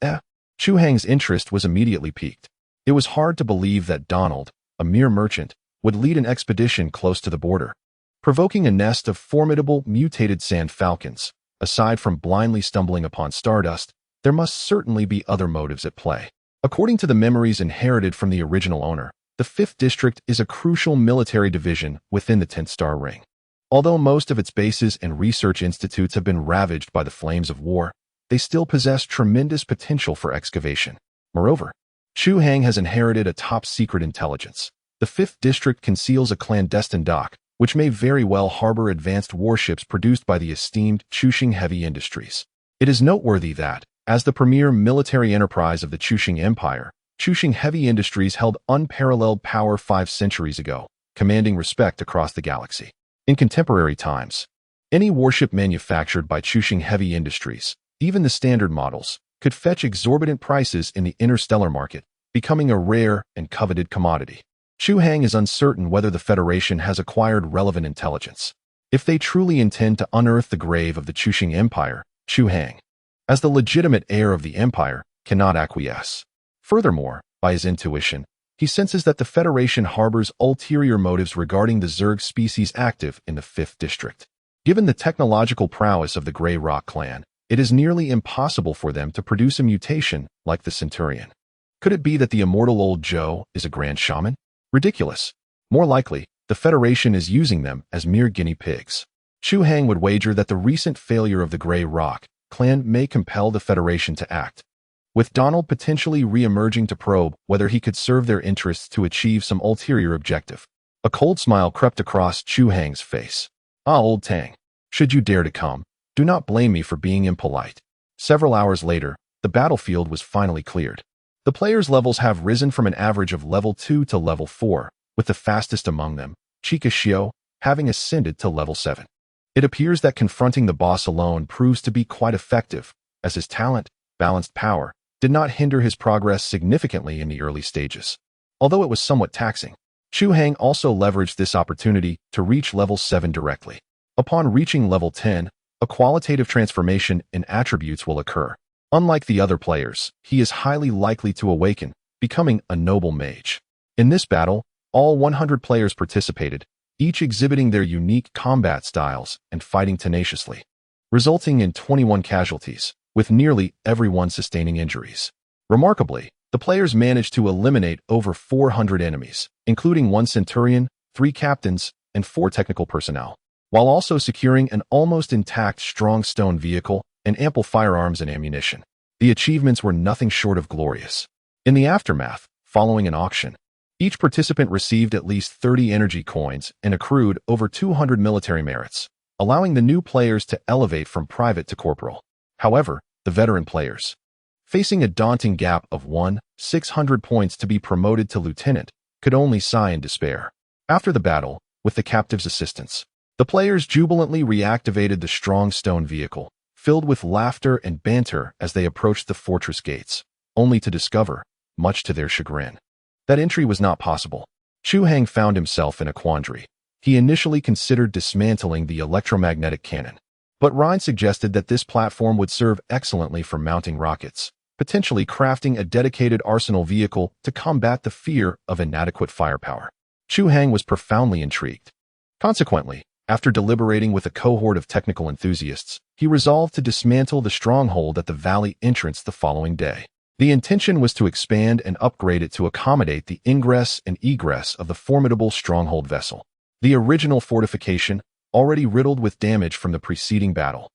S1: Chu Hang's interest was immediately piqued. It was hard to believe that Donald, a mere merchant, would lead an expedition close to the border, provoking a nest of formidable mutated sand falcons. Aside from blindly stumbling upon Stardust, there must certainly be other motives at play. According to the memories inherited from the original owner, the 5th District is a crucial military division within the 10th Star Ring. Although most of its bases and research institutes have been ravaged by the flames of war, they still possess tremendous potential for excavation. Moreover, Chu Hang has inherited a top-secret intelligence. The 5th District conceals a clandestine dock, which may very well harbor advanced warships produced by the esteemed Chushing Heavy Industries. It is noteworthy that, as the premier military enterprise of the Chushing Empire, Chushing Heavy Industries held unparalleled power 5 centuries ago, commanding respect across the galaxy. In contemporary times, any warship manufactured by Chushing Heavy Industries, even the standard models, could fetch exorbitant prices in the interstellar market, becoming a rare and coveted commodity. Chu Hang is uncertain whether the Federation has acquired relevant intelligence. If they truly intend to unearth the grave of the Chushing Empire, Chu Hang, as the legitimate heir of the empire, cannot acquiesce. Furthermore, by his intuition, he senses that the Federation harbors ulterior motives regarding the Zerg species active in the 5th District. Given the technological prowess of the Grey Rock Clan, it is nearly impossible for them to produce a mutation like the Centurion. Could it be that the immortal Old Joe is a grand shaman? Ridiculous. More likely, the Federation is using them as mere guinea pigs. Chu Hang would wager that the recent failure of the Grey Rock Clan may compel the Federation to act, with Donald potentially re-emerging to probe whether he could serve their interests to achieve some ulterior objective. A cold smile crept across Chu Hang's face. "Ah, old Tang, should you dare to come, do not blame me for being impolite." Several hours later, the battlefield was finally cleared. The players' levels have risen from an average of level 2 to level 4, with the fastest among them, Chikashio, having ascended to level 7. It appears that confronting the boss alone proves to be quite effective, as his talent, balanced power, did not hinder his progress significantly in the early stages. Although it was somewhat taxing, Chu Hang also leveraged this opportunity to reach level 7 directly. Upon reaching level 10, a qualitative transformation in attributes will occur. Unlike the other players, he is highly likely to awaken, becoming a noble mage. In this battle, all 100 players participated, each exhibiting their unique combat styles and fighting tenaciously, resulting in 21 casualties, with nearly everyone sustaining injuries. Remarkably, the players managed to eliminate over 400 enemies, including 1 centurion, 3 captains, and 4 technical personnel, while also securing an almost intact strong stone vehicle and ample firearms and ammunition. The achievements were nothing short of glorious. In the aftermath, following an auction, each participant received at least 30 energy coins and accrued over 200 military merits, allowing the new players to elevate from private to corporal. However, the veteran players, facing a daunting gap of 600 points to be promoted to lieutenant, could only sigh in despair. After the battle, with the captive's assistance, the players jubilantly reactivated the strong stone vehicle, filled with laughter and banter as they approached the fortress gates, only to discover, much to their chagrin, that entry was not possible. Chu Hang found himself in a quandary. He initially considered dismantling the electromagnetic cannon, but Ryan suggested that this platform would serve excellently for mounting rockets, potentially crafting a dedicated arsenal vehicle to combat the fear of inadequate firepower. Chu Hang was profoundly intrigued. Consequently, after deliberating with a cohort of technical enthusiasts, he resolved to dismantle the stronghold at the valley entrance the following day. The intention was to expand and upgrade it to accommodate the ingress and egress of the formidable stronghold vessel. The original fortification, already riddled with damage from the preceding battle,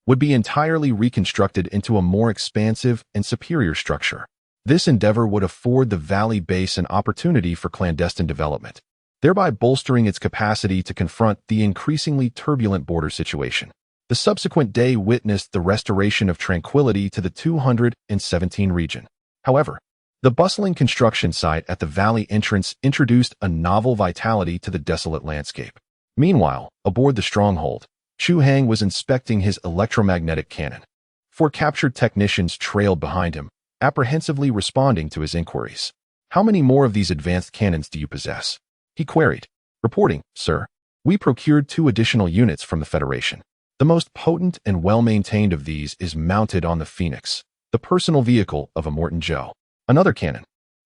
S1: would be entirely reconstructed into a more expansive and superior structure. This endeavor would afford the valley base an opportunity for clandestine development, thereby bolstering its capacity to confront the increasingly turbulent border situation. The subsequent day witnessed the restoration of tranquility to the 217 region. However, the bustling construction site at the valley entrance introduced a novel vitality to the desolate landscape. Meanwhile, aboard the stronghold, Chu Hang was inspecting his electromagnetic cannon. 4 captured technicians trailed behind him, apprehensively responding to his inquiries. "How many more of these advanced cannons do you possess?" he queried. "Reporting, sir. We procured 2 additional units from the Federation. The most potent and well-maintained of these is mounted on the Phoenix, the personal vehicle of Immortan Joe. Another cannon,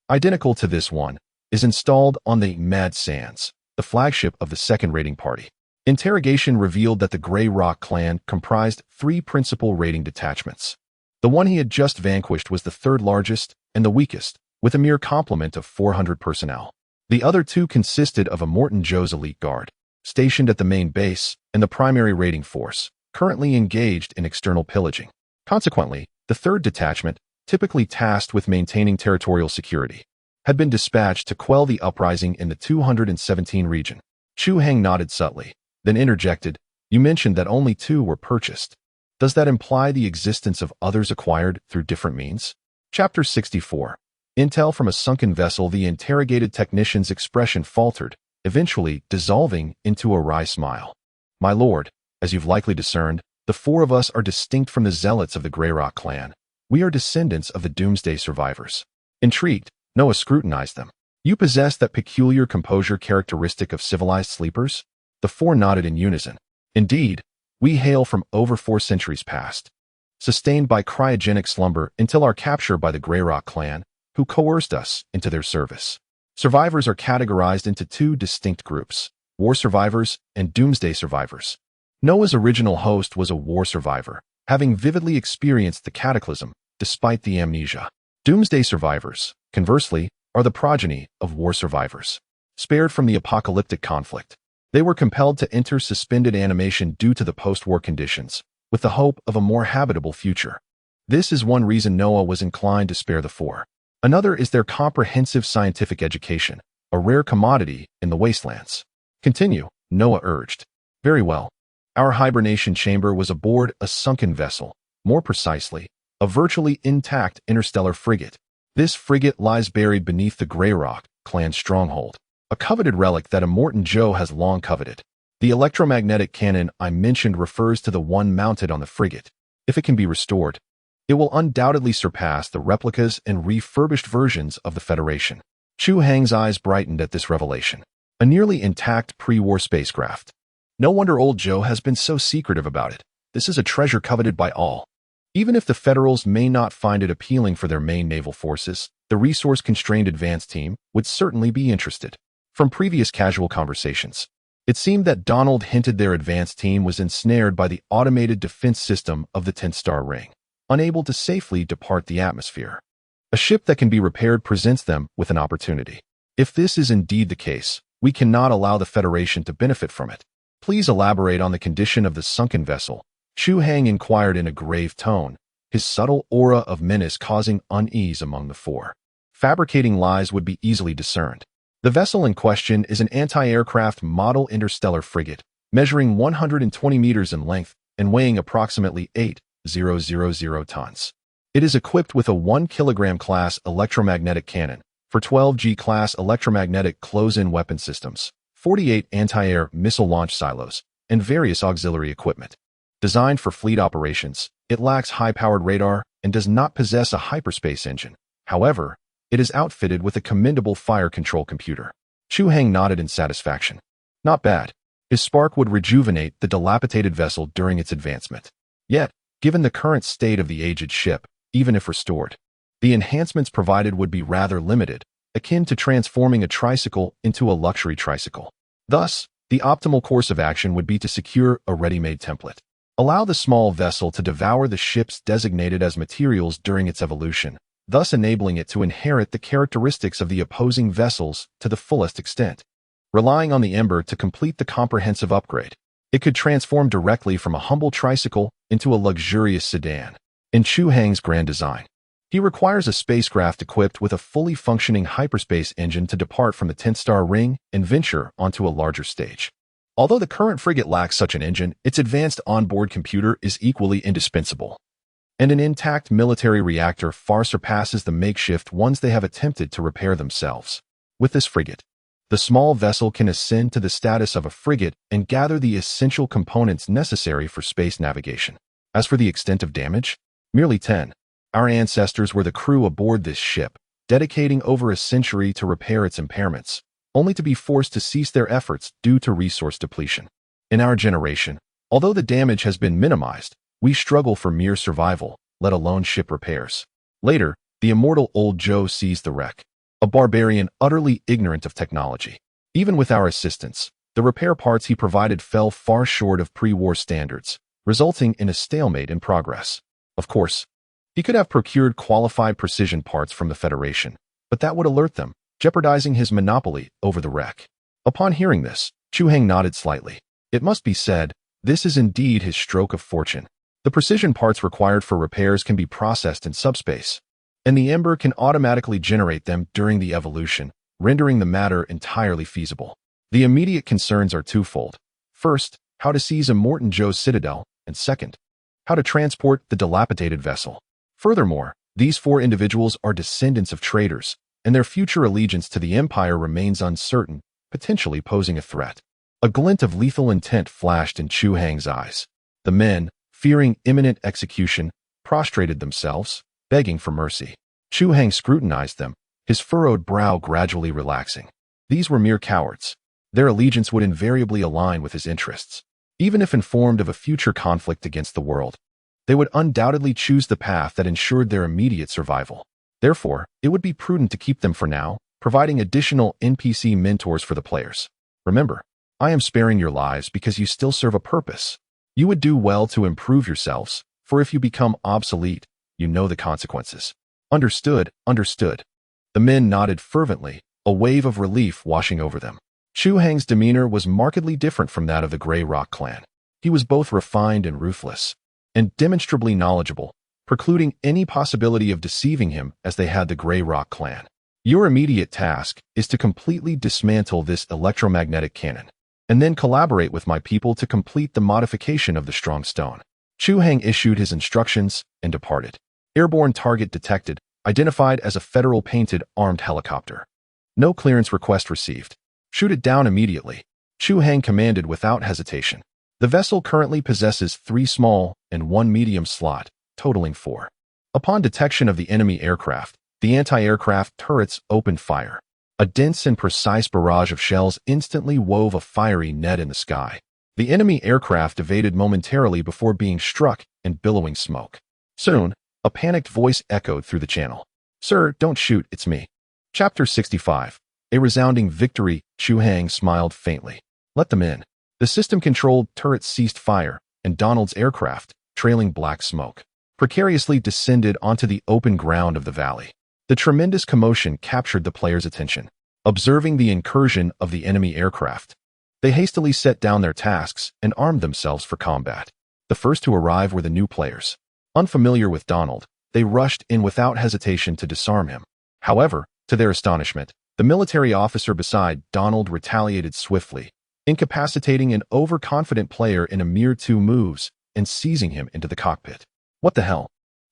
S1: identical to this one, is installed on the Mad Sands, the flagship of the second raiding party." Interrogation revealed that the Grey Rock clan comprised 3 principal raiding detachments. The one he had just vanquished was the 3rd largest and the weakest, with a mere complement of 400 personnel. The other 2 consisted of Immortan Joe's elite guard, stationed at the main base, and the primary raiding force, currently engaged in external pillaging. Consequently, the 3rd detachment, typically tasked with maintaining territorial security, had been dispatched to quell the uprising in the 217 region. Chu Hang nodded subtly, then interjected, "You mentioned that only 2 were purchased. Does that imply the existence of others acquired through different means?" Chapter 64. Intel from a sunken vessel. The interrogated technician's expression faltered, eventually dissolving into a wry smile. "My lord, as you've likely discerned, the 4 of us are distinct from the zealots of the Grey Rock clan. We are descendants of the Doomsday survivors." Intrigued, Noah scrutinized them. "You possess that peculiar composure characteristic of civilized sleepers?" The 4 nodded in unison. "Indeed, we hail from over 4 centuries past, sustained by cryogenic slumber until our capture by the Grey Rock clan, who coerced us into their service. Survivors are categorized into 2 distinct groups, war survivors and doomsday survivors. Noah's original host was a war survivor, having vividly experienced the cataclysm despite the amnesia. Doomsday survivors, conversely, are the progeny of war survivors, spared from the apocalyptic conflict. They were compelled to enter suspended animation due to the post-war conditions, with the hope of a more habitable future. This is one reason Noah was inclined to spare the 4. Another is their comprehensive scientific education, a rare commodity in the wastelands. "Continue," Noah urged. "Very well. Our hibernation chamber was aboard a sunken vessel, more precisely, a virtually intact interstellar frigate. This frigate lies buried beneath the Grey Rock clan stronghold, a coveted relic that Immortan Joe has long coveted. The electromagnetic cannon I mentioned refers to the one mounted on the frigate. If it can be restored, It will undoubtedly surpass the replicas and refurbished versions of the Federation. Chu Hang's eyes brightened at this revelation. A nearly intact pre-war spacecraft. No wonder old Joe has been so secretive about it. This is a treasure coveted by all. Even if the Federals may not find it appealing for their main naval forces, the resource-constrained advance team would certainly be interested. From previous casual conversations, it seemed that Donald hinted their advance team was ensnared by the automated defense system of the 10-star ring, unable to safely depart the atmosphere. A ship that can be repaired presents them with an opportunity. If this is indeed the case, we cannot allow the Federation to benefit from it. Please elaborate on the condition of the sunken vessel. Chu Hang inquired in a grave tone, his subtle aura of menace causing unease among the four. Fabricating lies would be easily discerned. The vessel in question is an anti-aircraft model interstellar frigate, measuring 120 meters in length and weighing approximately 8,000 tons. It is equipped with a 1-kilogram class electromagnetic cannon for 12G class electromagnetic close-in weapon systems, 48 anti-air missile launch silos, and various auxiliary equipment. Designed for fleet operations, it lacks high-powered radar and does not possess a hyperspace engine. However, it is outfitted with a commendable fire control computer. Chu Hang nodded in satisfaction. Not bad. His spark would rejuvenate the dilapidated vessel during its advancement. Yet, given the current state of the aged ship, even if restored, the enhancements provided would be rather limited, akin to transforming a tricycle into a luxury tricycle. Thus, the optimal course of action would be to secure a ready-made template. Allow the small vessel to devour the ships designated as materials during its evolution, thus enabling it to inherit the characteristics of the opposing vessels to the fullest extent. Relying on the Ember to complete the comprehensive upgrade, it could transform directly from a humble tricycle into a luxurious sedan. In Chu Hang's grand design, he requires a spacecraft equipped with a fully functioning hyperspace engine to depart from the 10-star ring and venture onto a larger stage. Although the current frigate lacks such an engine, its advanced onboard computer is equally indispensable. And an intact military reactor far surpasses the makeshift ones they have attempted to repair themselves. With this frigate, the small vessel can ascend to the status of a frigate and gather the essential components necessary for space navigation. As for the extent of damage, merely 10. Our ancestors were the crew aboard this ship, dedicating over a century to repair its impairments, only to be forced to cease their efforts due to resource depletion. In our generation, although the damage has been minimized, we struggle for mere survival, let alone ship repairs. Later, the immortal old Joe seized the wreck, a barbarian utterly ignorant of technology. Even with our assistance, the repair parts he provided fell far short of pre-war standards, resulting in a stalemate in progress. Of course, he could have procured qualified precision parts from the Federation, but that would alert them, jeopardizing his monopoly over the wreck. Upon hearing this, Chu Hang nodded slightly. It must be said, this is indeed his stroke of fortune. The precision parts required for repairs can be processed in subspace, and the Ember can automatically generate them during the evolution, rendering the matter entirely feasible. The immediate concerns are twofold. First, how to seize Immortan Joe's citadel, and second, how to transport the dilapidated vessel. Furthermore, these four individuals are descendants of traders, and their future allegiance to the Empire remains uncertain, potentially posing a threat. A glint of lethal intent flashed in Chu Hang's eyes. The men, fearing imminent execution, prostrated themselves, begging for mercy. Chu Hang scrutinized them, his furrowed brow gradually relaxing. These were mere cowards. Their allegiance would invariably align with his interests. Even if informed of a future conflict against the world, they would undoubtedly choose the path that ensured their immediate survival. Therefore, it would be prudent to keep them for now, providing additional NPC mentors for the players. Remember, I am sparing your lives because you still serve a purpose. You would do well to improve yourselves, for if you become obsolete, you know the consequences. Understood, understood. The men nodded fervently, a wave of relief washing over them. Chu Hang's demeanor was markedly different from that of the Grey Rock clan. He was both refined and ruthless, and demonstrably knowledgeable, precluding any possibility of deceiving him as they had the Grey Rock clan. Your immediate task is to completely dismantle this electromagnetic cannon, and then collaborate with my people to complete the modification of the strong stone. Chu Hang issued his instructions and departed. Airborne target detected, identified as a Federal painted armed helicopter. No clearance request received. Shoot it down immediately, Chu Hang commanded without hesitation. The vessel currently possesses 3 small and 1 medium slot, totaling 4. Upon detection of the enemy aircraft, the anti-aircraft turrets opened fire. A dense and precise barrage of shells instantly wove a fiery net in the sky. The enemy aircraft evaded momentarily before being struck in billowing smoke. Soon, a panicked voice echoed through the channel. "Sir, don't shoot, it's me." Chapter 65. A resounding victory. Chu Hang smiled faintly. "Let them in." The system-controlled turrets ceased fire, and Donald's aircraft, trailing black smoke, precariously descended onto the open ground of the valley. The tremendous commotion captured the players' attention. Observing the incursion of the enemy aircraft, they hastily set down their tasks and armed themselves for combat. The first to arrive were the new players. Unfamiliar with Donald, they rushed in without hesitation to disarm him. However, to their astonishment, the military officer beside Donald retaliated swiftly, incapacitating an overconfident player in a mere 2 moves and seizing him into the cockpit. What the hell?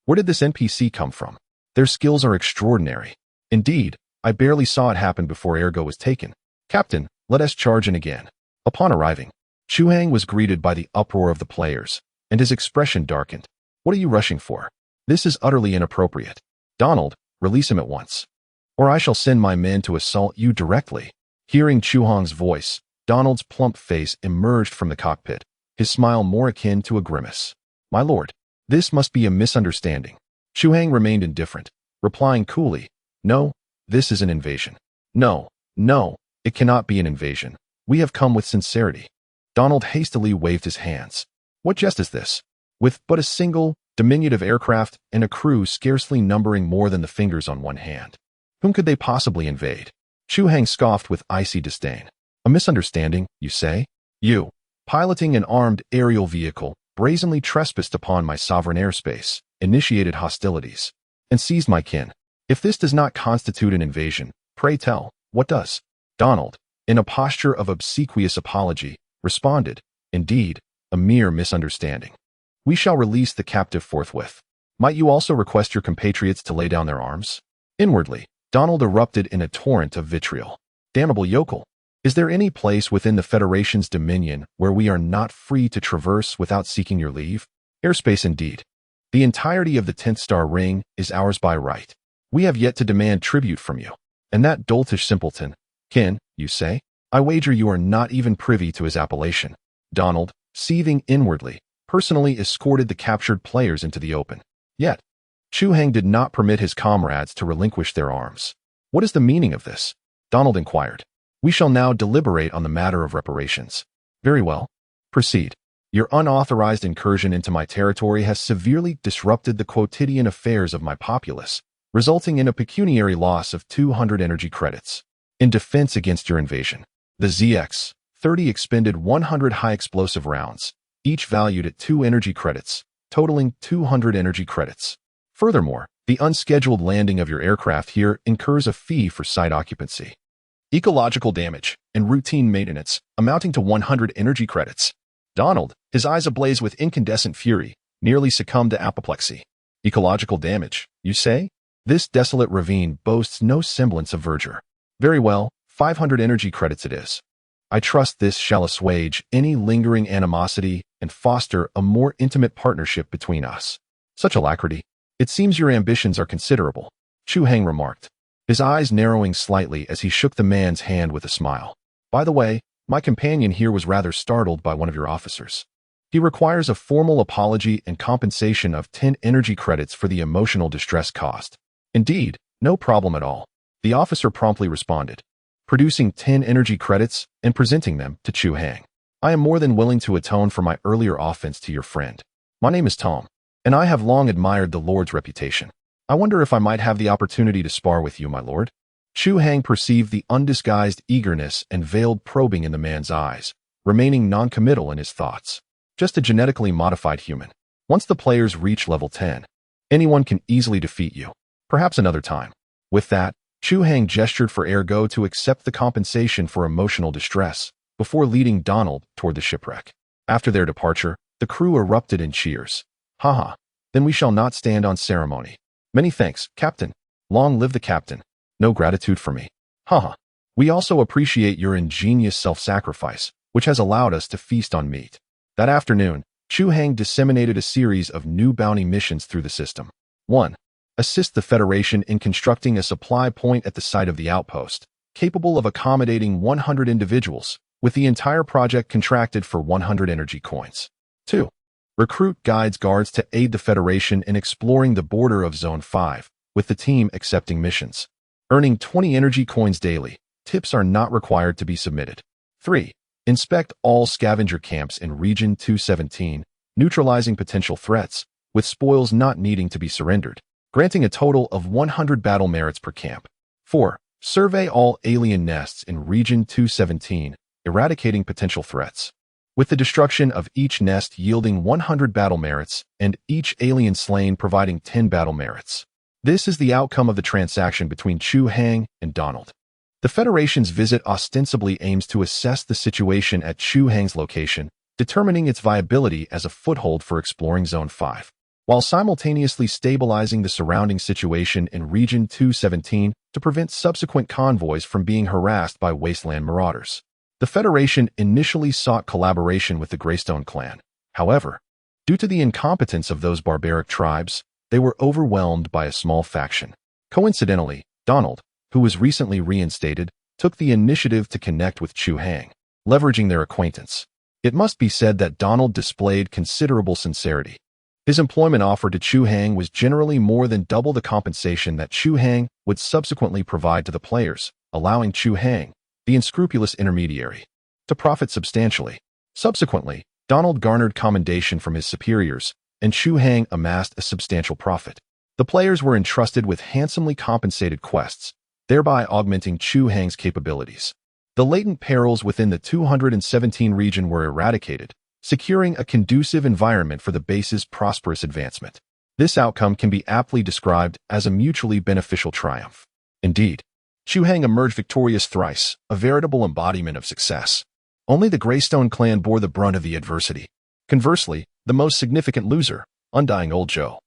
S1: Where did this NPC come from? Their skills are extraordinary. Indeed, I barely saw it happen before Ergo was taken. "Captain, let us charge in again." Upon arriving, Chu Hang was greeted by the uproar of the players, and his expression darkened. "What are you rushing for? This is utterly inappropriate. Donald, release him at once, or I shall send my men to assault you directly." Hearing Chu Hang's voice, Donald's plump face emerged from the cockpit, his smile more akin to a grimace. "My lord, this must be a misunderstanding." Chu Hang remained indifferent, replying coolly, "No, this is an invasion." No, it cannot be an invasion. We have come with sincerity." Donald hastily waved his hands. "What jest is this? With but a single, diminutive aircraft and a crew scarcely numbering more than the fingers on one hand, whom could they possibly invade?" Chu Hang scoffed with icy disdain. "A misunderstanding, you say? You, piloting an armed aerial vehicle, brazenly trespassed upon my sovereign airspace, initiated hostilities, and seized my kin. If this does not constitute an invasion, pray tell, what does?" Donald, in a posture of obsequious apology, responded, "Indeed, a mere misunderstanding. We shall release the captive forthwith. Might you also request your compatriots to lay down their arms?" Inwardly, Donald erupted in a torrent of vitriol. "Damnable yokel! Is there any place within the Federation's dominion where we are not free to traverse without seeking your leave? Airspace indeed. The entirety of the 10th star ring is ours by right. We have yet to demand tribute from you. And that doltish simpleton, Ken, you say? I wager you are not even privy to his appellation." Donald, seething inwardly, personally escorted the captured players into the open. Yet, Chu Hang did not permit his comrades to relinquish their arms. "What is the meaning of this?" Donald inquired. "We shall now deliberate on the matter of reparations." "Very well. Proceed. Your unauthorized incursion into my territory has severely disrupted the quotidian affairs of my populace, resulting in a pecuniary loss of 200 energy credits. In defense against your invasion, the ZX-30 expended 100 high-explosive rounds, each valued at 2 energy credits, totaling 200 energy credits. Furthermore, the unscheduled landing of your aircraft here incurs a fee for site occupancy, ecological damage, and routine maintenance, amounting to 100 energy credits." Donald, his eyes ablaze with incandescent fury, nearly succumbed to apoplexy. "Ecological damage, you say? This desolate ravine boasts no semblance of verdure. Very well, 500 energy credits it is. I trust this shall assuage any lingering animosity and foster a more intimate partnership between us." "Such alacrity. It seems your ambitions are considerable," Chu Hang remarked, his eyes narrowing slightly as he shook the man's hand with a smile. "By the way, my companion here was rather startled by one of your officers. He requires a formal apology and compensation of 10 energy credits for the emotional distress caused." "Indeed, no problem at all," the officer promptly responded, producing 10 energy credits and presenting them to Chu Hang. "I am more than willing to atone for my earlier offense to your friend. My name is Tom, and I have long admired the Lord's reputation. I wonder if I might have the opportunity to spar with you, my lord." Chu Hang perceived the undisguised eagerness and veiled probing in the man's eyes, remaining non-committal in his thoughts. Just a genetically modified human. Once the players reach level 10, anyone can easily defeat you. Perhaps another time. With that, Chu Hang gestured for Ergo to accept the compensation for emotional distress, before leading Donald toward the shipwreck. After their departure, the crew erupted in cheers. "Haha, then we shall not stand on ceremony. Many thanks, Captain. Long live the captain. No gratitude for me. Haha. We also appreciate your ingenious self-sacrifice, which has allowed us to feast on meat." That afternoon, Chu Hang disseminated a series of new bounty missions through the system. 1. Assist the Federation in constructing a supply point at the site of the outpost, capable of accommodating 100 individuals, with the entire project contracted for 100 energy coins. 2. Recruit guards to aid the Federation in exploring the border of Zone 5, with the team accepting missions. Earning 20 energy coins daily, tips are not required to be submitted. 3. Inspect all scavenger camps in Region 217, neutralizing potential threats, with spoils not needing to be surrendered, granting a total of 100 battle merits per camp. 4. Survey all alien nests in Region 217, eradicating potential threats, with the destruction of each nest yielding 100 battle merits and each alien slain providing 10 battle merits. This is the outcome of the transaction between Chu Hang and Donald. The Federation's visit ostensibly aims to assess the situation at Chu Hang's location, determining its viability as a foothold for exploring Zone 5, while simultaneously stabilizing the surrounding situation in Region 217 to prevent subsequent convoys from being harassed by wasteland marauders. The Federation initially sought collaboration with the Limestone Clan. However, due to the incompetence of those barbaric tribes, they were overwhelmed by a small faction. Coincidentally, Donald, who was recently reinstated, took the initiative to connect with Chu Hang, leveraging their acquaintance. It must be said that Donald displayed considerable sincerity. His employment offer to Chu Hang was generally more than double the compensation that Chu Hang would subsequently provide to the players, allowing Chu Hang, the unscrupulous intermediary, to profit substantially. Subsequently, Donald garnered commendation from his superiors, and Chu Hang amassed a substantial profit. The players were entrusted with handsomely compensated quests, thereby augmenting Chu Hang's capabilities. The latent perils within the 217 region were eradicated, securing a conducive environment for the base's prosperous advancement. This outcome can be aptly described as a mutually beneficial triumph. Indeed, Chu Hang emerged victorious thrice, a veritable embodiment of success. Only the Limestone Clan bore the brunt of the adversity. Conversely, the most significant loser, Undying Old Joe,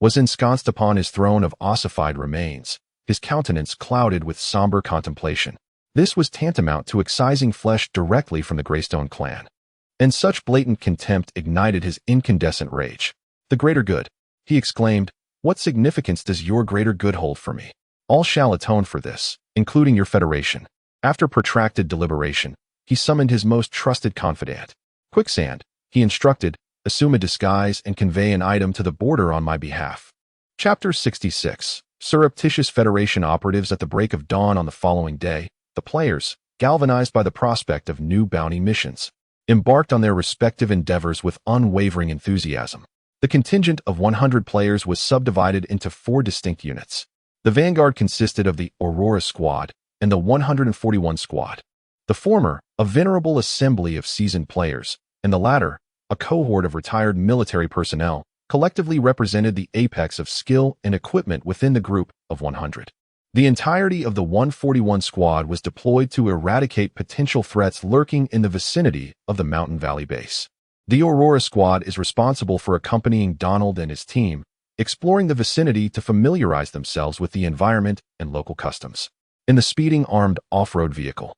S1: was ensconced upon his throne of ossified remains, his countenance clouded with somber contemplation. This was tantamount to excising flesh directly from the Limestone Clan. And such blatant contempt ignited his incandescent rage. "The greater good," he exclaimed, "what significance does your greater good hold for me? All shall atone for this, including your Federation." After protracted deliberation, he summoned his most trusted confidant. "Quicksand," he instructed, "assume a disguise and convey an item to the border on my behalf." Chapter 66. Surreptitious Federation operatives. At the break of dawn on the following day, the players, galvanized by the prospect of new bounty missions, embarked on their respective endeavors with unwavering enthusiasm. The contingent of 100 players was subdivided into 4 distinct units. The vanguard consisted of the Aurora Squad and the 141 Squad. The former, a venerable assembly of seasoned players, and the latter, a cohort of retired military personnel, collectively represented the apex of skill and equipment within the group of 100. The entirety of the 141 Squad was deployed to eradicate potential threats lurking in the vicinity of the Mountain Valley base. The Aurora Squad is responsible for accompanying Donald and his team, exploring the vicinity to familiarize themselves with the environment and local customs. In the speeding armed off-road vehicle,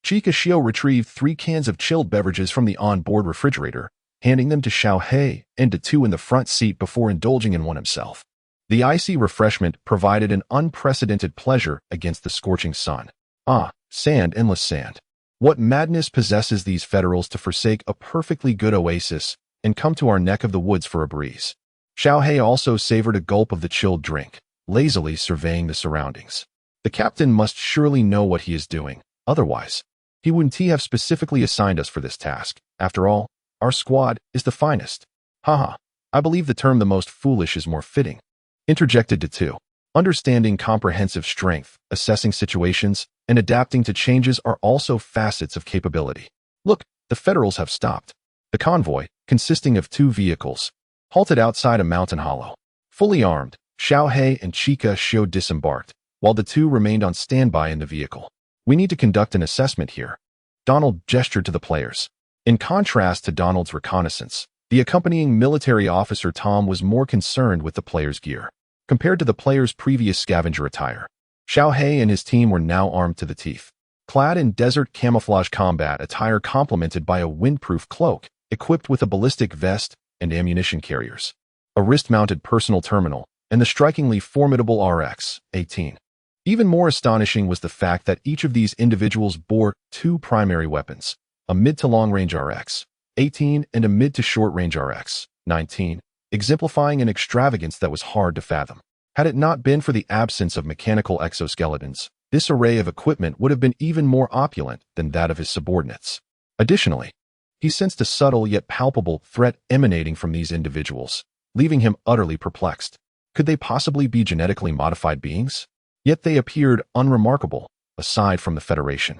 S1: Chica Shio retrieved 3 cans of chilled beverages from the on-board refrigerator, handing them to Xiao Hei and to 2 in the front seat before indulging in one himself. The icy refreshment provided an unprecedented pleasure against the scorching sun. Ah, sand, endless sand. What madness possesses these federals to forsake a perfectly good oasis and come to our neck of the woods for a breeze? Xiao Hei also savored a gulp of the chilled drink, lazily surveying the surroundings. The captain must surely know what he is doing, otherwise, he wouldn't have specifically assigned us for this task. After all, our squad is the finest. Haha, I believe the term the most foolish is more fitting. Interjected to 2. Understanding comprehensive strength, assessing situations, and adapting to changes are also facets of capability. Look, the Federals have stopped. The convoy, consisting of 2 vehicles, halted outside a mountain hollow. Fully armed, Xiao Hei and Chica Shio disembarked, while the 2 remained on standby in the vehicle. "We need to conduct an assessment here." Donald gestured to the players. In contrast to Donald's reconnaissance, the accompanying military officer Tom was more concerned with the players' gear. Compared to the players' previous scavenger attire, Xiao Hei and his team were now armed to the teeth. Clad in desert camouflage combat attire complemented by a windproof cloak, equipped with a ballistic vest and ammunition carriers, a wrist-mounted personal terminal, and the strikingly formidable RX-18. Even more astonishing was the fact that each of these individuals bore two primary weapons, a mid to long-range RX-18 and a mid to short-range RX-19, exemplifying an extravagance that was hard to fathom. Had it not been for the absence of mechanical exoskeletons, this array of equipment would have been even more opulent than that of his subordinates. Additionally, he sensed a subtle yet palpable threat emanating from these individuals, leaving him utterly perplexed. Could they possibly be genetically modified beings? Yet they appeared unremarkable, aside from the Federation.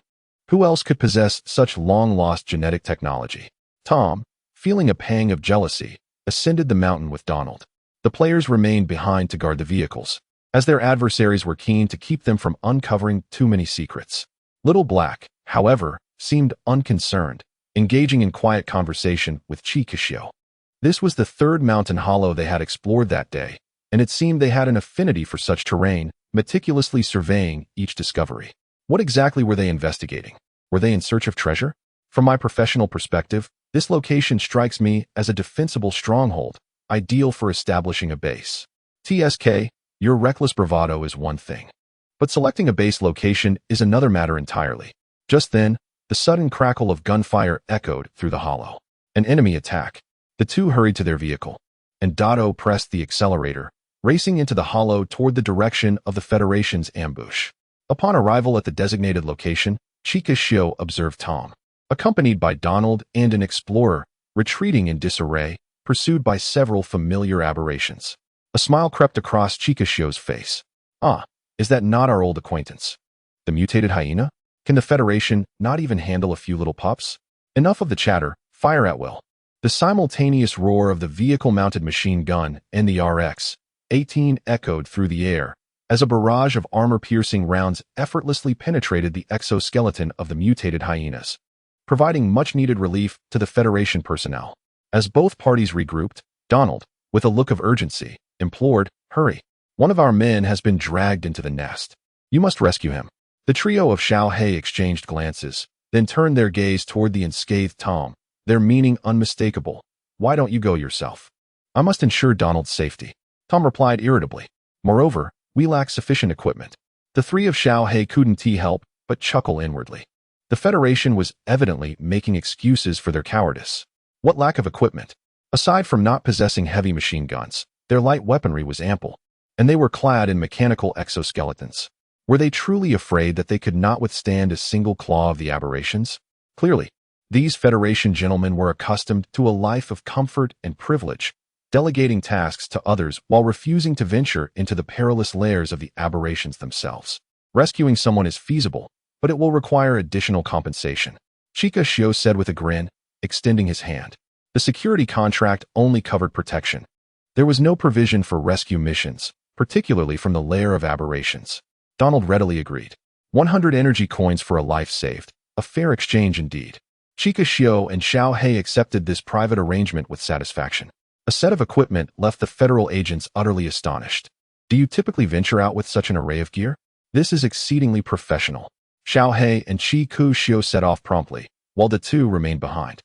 S1: Who else could possess such long-lost genetic technology? Tom, feeling a pang of jealousy, ascended the mountain with Donald. The players remained behind to guard the vehicles, as their adversaries were keen to keep them from uncovering too many secrets. Little Black, however, seemed unconcerned, engaging in quiet conversation with Chikashio. This was the third mountain hollow they had explored that day, and it seemed they had an affinity for such terrain, meticulously surveying each discovery. What exactly were they investigating? Were they in search of treasure? From my professional perspective, this location strikes me as a defensible stronghold, ideal for establishing a base. TSK, your reckless bravado is one thing, but selecting a base location is another matter entirely. Just then, the sudden crackle of gunfire echoed through the hollow. An enemy attack. The two hurried to their vehicle, and Dotto pressed the accelerator, racing into the hollow toward the direction of the Federation's ambush. Upon arrival at the designated location, Chikashio observed Tom, accompanied by Donald and an explorer, retreating in disarray, pursued by several familiar aberrations. A smile crept across Chikashio's face. Ah, is that not our old acquaintance? The mutated hyena? Can the Federation not even handle a few little pups? Enough of the chatter, fire at will. The simultaneous roar of the vehicle-mounted machine gun and the RX-18 echoed through the air, as a barrage of armor-piercing rounds effortlessly penetrated the exoskeleton of the mutated hyenas, providing much-needed relief to the Federation personnel. As both parties regrouped, Donald, with a look of urgency, implored, "Hurry. One of our men has been dragged into the nest. You must rescue him." The trio of Chu Hang exchanged glances, then turned their gaze toward the unscathed Tom, their meaning unmistakable. "Why don't you go yourself?" "I must ensure Donald's safety," Tom replied irritably. "Moreover, we lack sufficient equipment." The three of Chu Hang couldn't help but chuckle inwardly. The Federation was evidently making excuses for their cowardice. What lack of equipment? Aside from not possessing heavy machine guns, their light weaponry was ample, and they were clad in mechanical exoskeletons. Were they truly afraid that they could not withstand a single claw of the aberrations? Clearly, these Federation gentlemen were accustomed to a life of comfort and privilege, delegating tasks to others while refusing to venture into the perilous lairs of the aberrations themselves. Rescuing someone is feasible, but it will require additional compensation, Chikashio said with a grin, extending his hand. The security contract only covered protection. There was no provision for rescue missions, particularly from the lair of aberrations. Donald readily agreed. 100 energy coins for a life saved, a fair exchange indeed. Chikashio and Chu Hang accepted this private arrangement with satisfaction. A set of equipment left the Federal agents utterly astonished. Do you typically venture out with such an array of gear? This is exceedingly professional. Chu Hang and Chikashio set off promptly, while the two remained behind,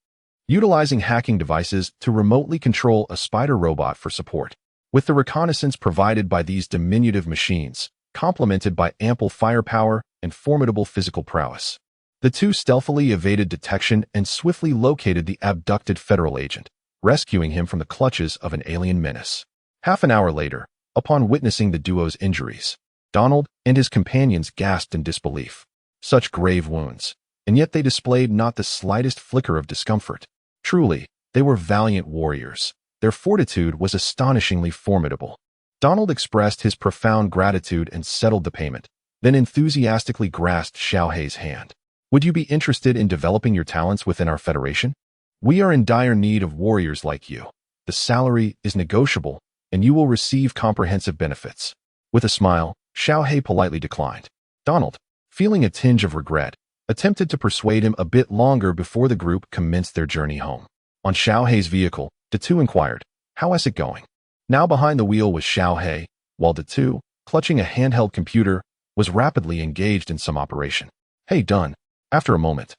S1: utilizing hacking devices to remotely control a spider robot for support. With the reconnaissance provided by these diminutive machines, complemented by ample firepower and formidable physical prowess, the two stealthily evaded detection and swiftly located the abducted Federal agent, rescuing him from the clutches of an alien menace. Half an hour later, upon witnessing the duo's injuries, Donald and his companions gasped in disbelief. Such grave wounds, and yet they displayed not the slightest flicker of discomfort. Truly, they were valiant warriors. Their fortitude was astonishingly formidable. Donald expressed his profound gratitude and settled the payment, then enthusiastically grasped Chu Hang's hand. "Would you be interested in developing your talents within our Federation? We are in dire need of warriors like you. The salary is negotiable, and you will receive comprehensive benefits." With a smile, Chu Hang politely declined. Donald, feeling a tinge of regret, attempted to persuade him a bit longer before the group commenced their journey home. On Chu Hang's vehicle, the two inquired, "How is it going?" Now behind the wheel was Chu Hang, while the two, clutching a handheld computer, was rapidly engaged in some operation. "Hey, done." After a moment,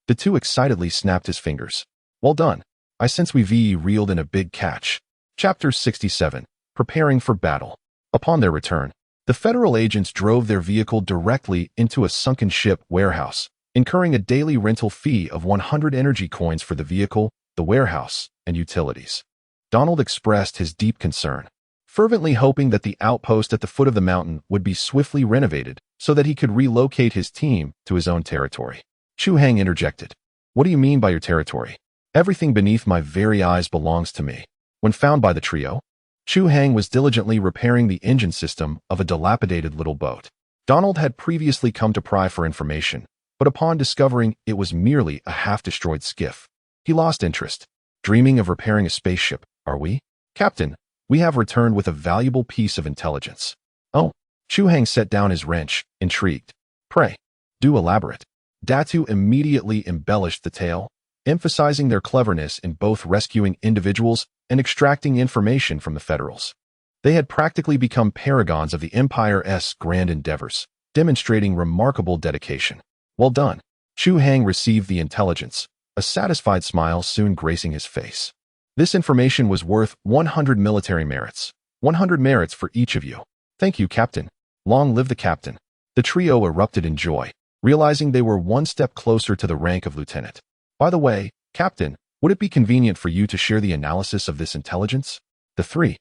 S1: the two excitedly snapped his fingers. "Well done. I sense we've reeled in a big catch." Chapter 67. Preparing for Battle. Upon their return, the Federal agents drove their vehicle directly into a sunken ship warehouse, incurring a daily rental fee of 100 energy coins for the vehicle, the warehouse, and utilities. Donald expressed his deep concern, fervently hoping that the outpost at the foot of the mountain would be swiftly renovated so that he could relocate his team to his own territory. Chu Hang interjected, "What do you mean by your territory? Everything beneath my very eyes belongs to me." When found by the trio, Chu Hang was diligently repairing the engine system of a dilapidated little boat. Donald had previously come to pry for information, but upon discovering it was merely a half-destroyed skiff, he lost interest. "Dreaming of repairing a spaceship, are we? Captain, we have returned with a valuable piece of intelligence." "Oh." Chu Hang set down his wrench, intrigued. "Pray, do elaborate." Datu immediately embellished the tale, emphasizing their cleverness in both rescuing individuals and extracting information from the Federals. They had practically become paragons of the Empire's grand endeavors, demonstrating remarkable dedication. "Well done." Chu Hang received the intelligence, a satisfied smile soon gracing his face. "This information was worth 100 military merits. 100 merits for each of you." "Thank you, Captain." "Long live the Captain." The trio erupted in joy, realizing they were one step closer to the rank of lieutenant. "By the way, Captain, would it be convenient for you to share the analysis of this intelligence?" The three,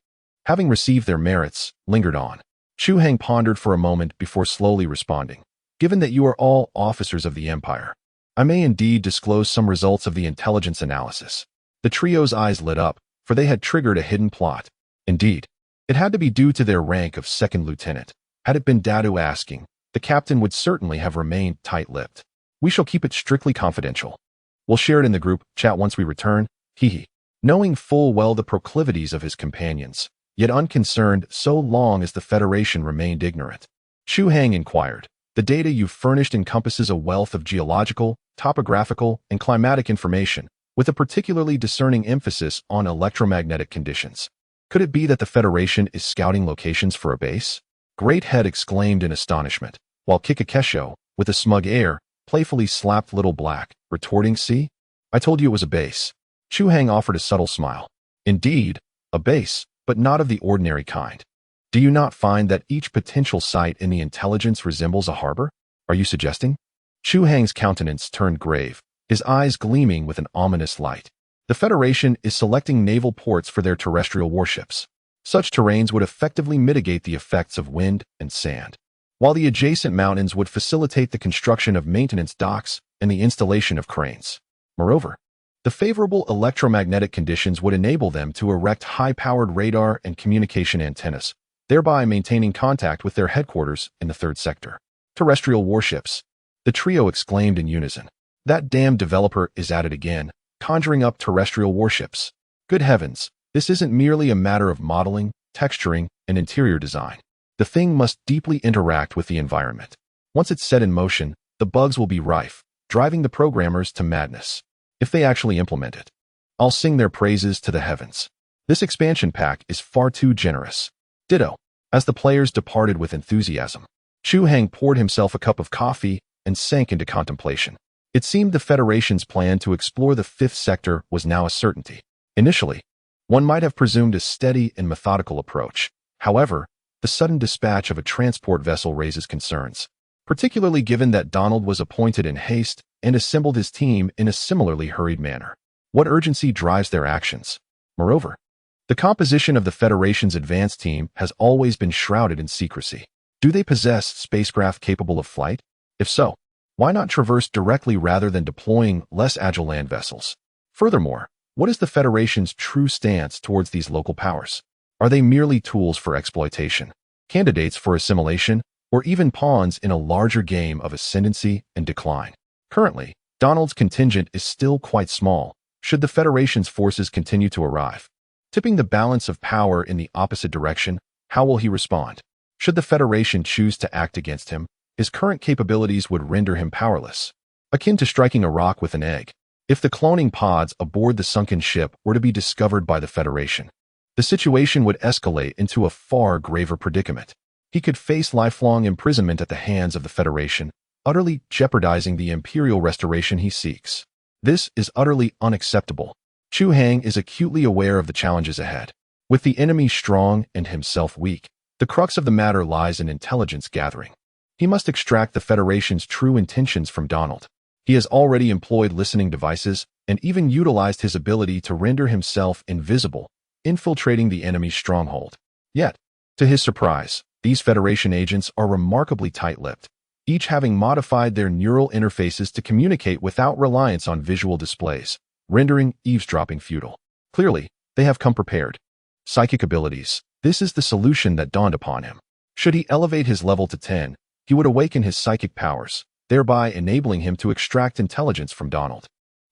S1: having received their merits, lingered on. Chu Hang pondered for a moment before slowly responding. "Given that you are all officers of the Empire, I may indeed disclose some results of the intelligence analysis." The trio's eyes lit up, for they had triggered a hidden plot. Indeed, it had to be due to their rank of second lieutenant. Had it been Datu asking, the captain would certainly have remained tight-lipped. "We shall keep it strictly confidential. We'll share it in the group chat once we return, hee." Knowing full well the proclivities of his companions, yet unconcerned so long as the Federation remained ignorant, Chu Hang inquired, "The data you've furnished encompasses a wealth of geological, topographical, and climatic information, with a particularly discerning emphasis on electromagnetic conditions. Could it be that the Federation is scouting locations for a base?" Great Head exclaimed in astonishment, while Kikakesho, with a smug air, playfully slapped Little Black, retorting, "See? I told you it was a base." Chu Hang offered a subtle smile. "Indeed, a base, but not of the ordinary kind. Do you not find that each potential site in the intelligence resembles a harbor? Are you suggesting?" Chu Hang's countenance turned grave, his eyes gleaming with an ominous light. "The Federation is selecting naval ports for their terrestrial warships. Such terrains would effectively mitigate the effects of wind and sand, while the adjacent mountains would facilitate the construction of maintenance docks and the installation of cranes. Moreover, the favorable electromagnetic conditions would enable them to erect high-powered radar and communication antennas, thereby maintaining contact with their headquarters in the third sector." "Terrestrial warships," the trio exclaimed in unison. "That damned developer is at it again, conjuring up terrestrial warships. Good heavens, this isn't merely a matter of modeling, texturing, and interior design. The thing must deeply interact with the environment. Once it's set in motion, the bugs will be rife, driving the programmers to madness. If they actually implement it, I'll sing their praises to the heavens. This expansion pack is far too generous." Ditto. As the players departed with enthusiasm, Chu Hang poured himself a cup of coffee and sank into contemplation. It seemed the Federation's plan to explore the fifth sector was now a certainty. Initially, one might have presumed a steady and methodical approach. However, the sudden dispatch of a transport vessel raises concerns, particularly given that Donald was appointed in haste and assembled his team in a similarly hurried manner. What urgency drives their actions? Moreover, the composition of the Federation's advance team has always been shrouded in secrecy. Do they possess spacecraft capable of flight? If so, why not traverse directly rather than deploying less agile land vessels? Furthermore, what is the Federation's true stance towards these local powers? Are they merely tools for exploitation, candidates for assimilation, or even pawns in a larger game of ascendancy and decline? Currently, Donald's contingent is still quite small, should the Federation's forces continue to arrive. Tipping the balance of power in the opposite direction, how will he respond? Should the Federation choose to act against him, his current capabilities would render him powerless, akin to striking a rock with an egg. If the cloning pods aboard the sunken ship were to be discovered by the Federation, the situation would escalate into a far graver predicament. He could face lifelong imprisonment at the hands of the Federation, utterly jeopardizing the imperial restoration he seeks. This is utterly unacceptable. Chu Hang is acutely aware of the challenges ahead. With the enemy strong and himself weak, The crux of the matter lies in intelligence gathering. He must extract the Federation's true intentions from Donald. He has already employed listening devices and even utilized his ability to render himself invisible, infiltrating the enemy's stronghold. Yet, to his surprise, these Federation agents are remarkably tight-lipped, each having modified their neural interfaces to communicate without reliance on visual displays, rendering eavesdropping futile. Clearly, they have come prepared. Psychic abilities. This is the solution that dawned upon him. Should he elevate his level to 10, he would awaken his psychic powers, thereby enabling him to extract intelligence from Donald.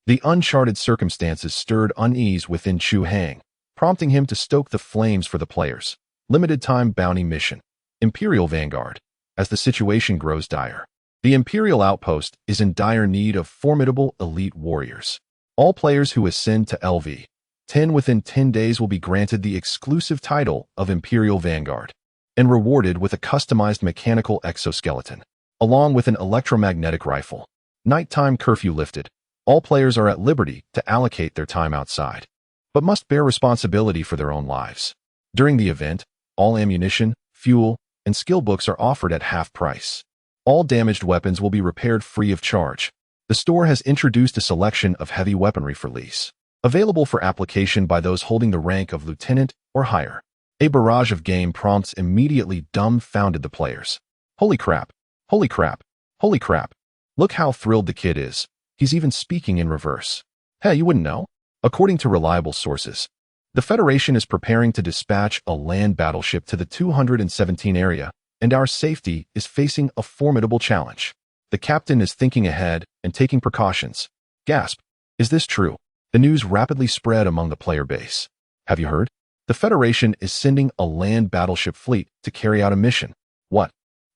S1: The uncharted circumstances stirred unease within Chu Hang, prompting him to stoke the flames for the players. Limited-time bounty mission. Imperial Vanguard. As the situation grows dire, the Imperial Outpost is in dire need of formidable elite warriors. All players who ascend to LV 10 within 10 days will be granted the exclusive title of Imperial Vanguard and rewarded with a customized mechanical exoskeleton, along with an electromagnetic rifle. Nighttime curfew lifted. All players are at liberty to allocate their time outside, but must bear responsibility for their own lives. During the event, all ammunition, fuel, and skill books are offered at half price. All damaged weapons will be repaired free of charge. The store has introduced a selection of heavy weaponry for lease, available for application by those holding the rank of lieutenant or higher. A barrage of game prompts immediately dumbfounded the players. Holy crap! Holy crap! Holy crap! Look how thrilled the kid is. He's even speaking in reverse. Hey, you wouldn't know? According to reliable sources, the Federation is preparing to dispatch a land battleship to the 217 area, and our safety is facing a formidable challenge. The captain is thinking ahead and taking precautions. Gasp! Is this true? The news rapidly spread among the player base. Have you heard? The Federation is sending a land battleship fleet to carry out a mission. What?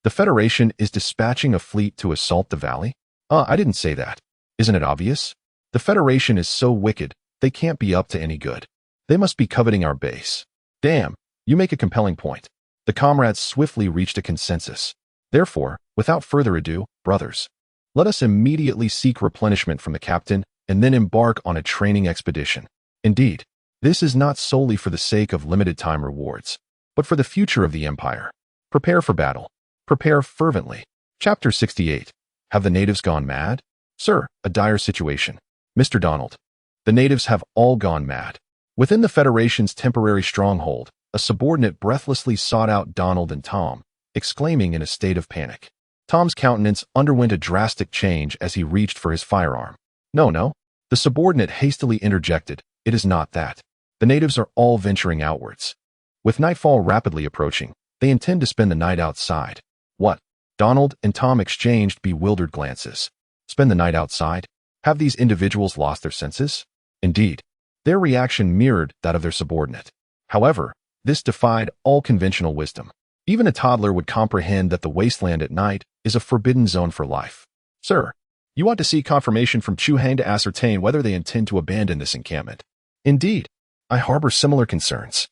S1: The Federation is dispatching a fleet to assault the valley? I didn't say that. Isn't it obvious? The Federation is so wicked, they can't be up to any good. They must be coveting our base. Damn, you make a compelling point. The comrades swiftly reached a consensus. Therefore, without further ado, brothers, let us immediately seek replenishment from the captain and then embark on a training expedition. Indeed, this is not solely for the sake of limited-time rewards, but for the future of the Empire. Prepare for battle. Prepare fervently. Chapter 68. Have the natives gone mad? Sir, a dire situation. Mr. Donald. The natives have all gone mad. Within the Federation's temporary stronghold, a subordinate breathlessly sought out Donald and Tom, exclaiming in a state of panic. Tom's countenance underwent a drastic change as he reached for his firearm. No. The subordinate hastily interjected. It is not that. The natives are all venturing outwards. With nightfall rapidly approaching, they intend to spend the night outside. What? Donald and Tom exchanged bewildered glances. Spend the night outside? Have these individuals lost their senses? Indeed. Their reaction mirrored that of their subordinate. However, this defied all conventional wisdom. Even a toddler would comprehend that the wasteland at night is a forbidden zone for life. Sir, you want to seek confirmation from Chu Hang to ascertain whether they intend to abandon this encampment. Indeed, I harbor similar concerns,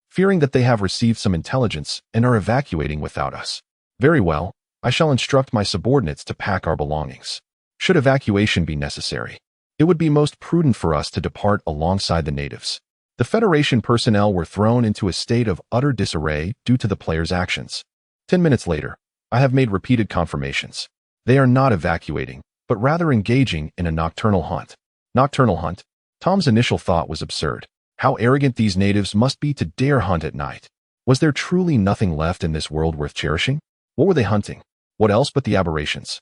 S1: fearing that they have received some intelligence and are evacuating without us. Very well, I shall instruct my subordinates to pack our belongings. Should evacuation be necessary, it would be most prudent for us to depart alongside the natives. The Federation personnel were thrown into a state of utter disarray due to the players' actions. 10 minutes later, I have made repeated confirmations. They are not evacuating, but rather engaging in a nocturnal hunt. Nocturnal hunt? Tom's initial thought was absurd. How arrogant these natives must be to dare hunt at night. Was there truly nothing left in this world worth cherishing? What were they hunting? What else but the aberrations?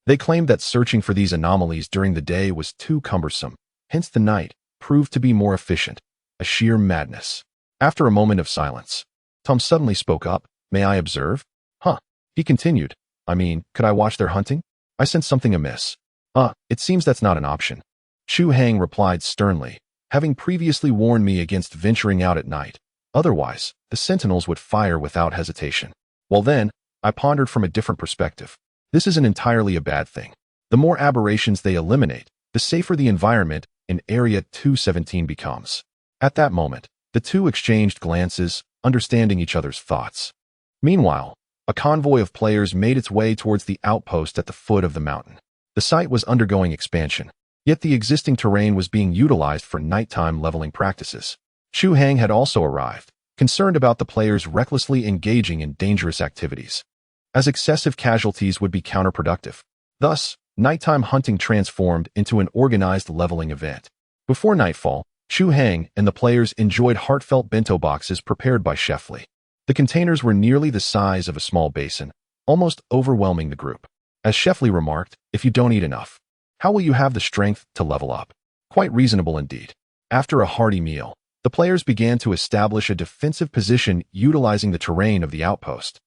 S1: They claimed that searching for these anomalies during the day was too cumbersome, hence the night proved to be more efficient. A sheer madness. After a moment of silence, Tom suddenly spoke up. May I observe? He continued. Could I watch their hunting? I sense something amiss. It seems that's not an option. Chu Hang replied sternly, having previously warned me against venturing out at night. Otherwise, the sentinels would fire without hesitation. Well then, I pondered from a different perspective. This isn't entirely a bad thing. The more aberrations they eliminate, the safer the environment in Area 217 becomes. At that moment, the two exchanged glances, understanding each other's thoughts. Meanwhile, a convoy of players made its way towards the outpost at the foot of the mountain. The site was undergoing expansion, yet the existing terrain was being utilized for nighttime leveling practices. Chu Hang had also arrived, concerned about the players recklessly engaging in dangerous activities, as excessive casualties would be counterproductive. Thus, nighttime hunting transformed into an organized leveling event. Before nightfall, Chu Hang and the players enjoyed heartfelt bento boxes prepared by Chef Lee. The containers were nearly the size of a small basin, almost overwhelming the group. As Chef Lee remarked, if you don't eat enough, how will you have the strength to level up? Quite reasonable indeed. After a hearty meal, the players began to establish a defensive position utilizing the terrain of the outpost,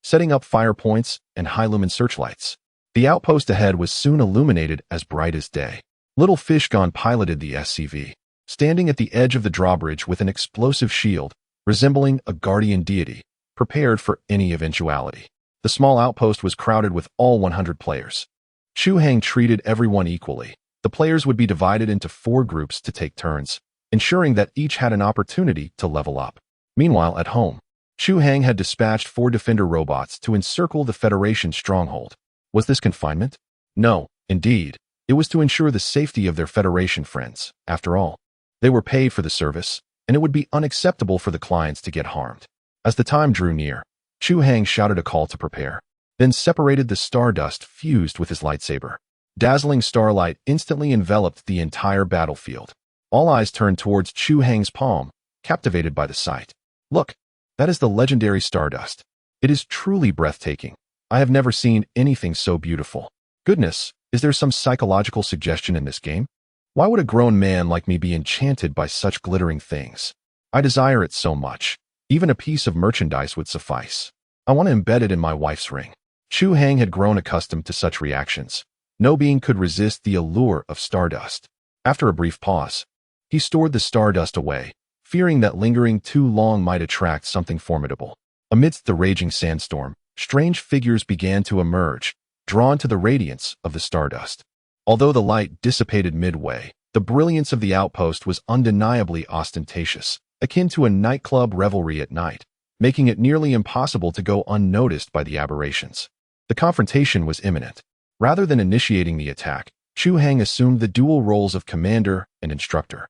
S1: setting up fire points and high-lumen searchlights. The outpost ahead was soon illuminated as bright as day. Little Fishgon piloted the SCV, standing at the edge of the drawbridge with an explosive shield, resembling a guardian deity, prepared for any eventuality. The small outpost was crowded with all 100 players. Chu Hang treated everyone equally. The players would be divided into 4 groups to take turns, ensuring that each had an opportunity to level up. Meanwhile, at home, Chu Hang had dispatched 4 defender robots to encircle the Federation stronghold. Was this confinement? No, indeed. It was to ensure the safety of their Federation friends. After all, they were paid for the service, and it would be unacceptable for the clients to get harmed. As the time drew near, Chu Hang shouted a call to prepare, then separated the Stardust fused with his lightsaber. Dazzling starlight instantly enveloped the entire battlefield. All eyes turned towards Chu Hang's palm, captivated by the sight. Look, that is the legendary Stardust. It is truly breathtaking. I have never seen anything so beautiful. Goodness, is there some psychological suggestion in this game? Why would a grown man like me be enchanted by such glittering things? I desire it so much. Even a piece of merchandise would suffice. I want to embed it in my wife's ring. Chu Hang had grown accustomed to such reactions. No being could resist the allure of Stardust. After a brief pause, he stored the Stardust away, fearing that lingering too long might attract something formidable. Amidst the raging sandstorm, strange figures began to emerge, drawn to the radiance of the Stardust. Although the light dissipated midway, the brilliance of the outpost was undeniably ostentatious, akin to a nightclub revelry at night, making it nearly impossible to go unnoticed by the aberrations. The confrontation was imminent. Rather than initiating the attack, Chu Hang assumed the dual roles of commander and instructor.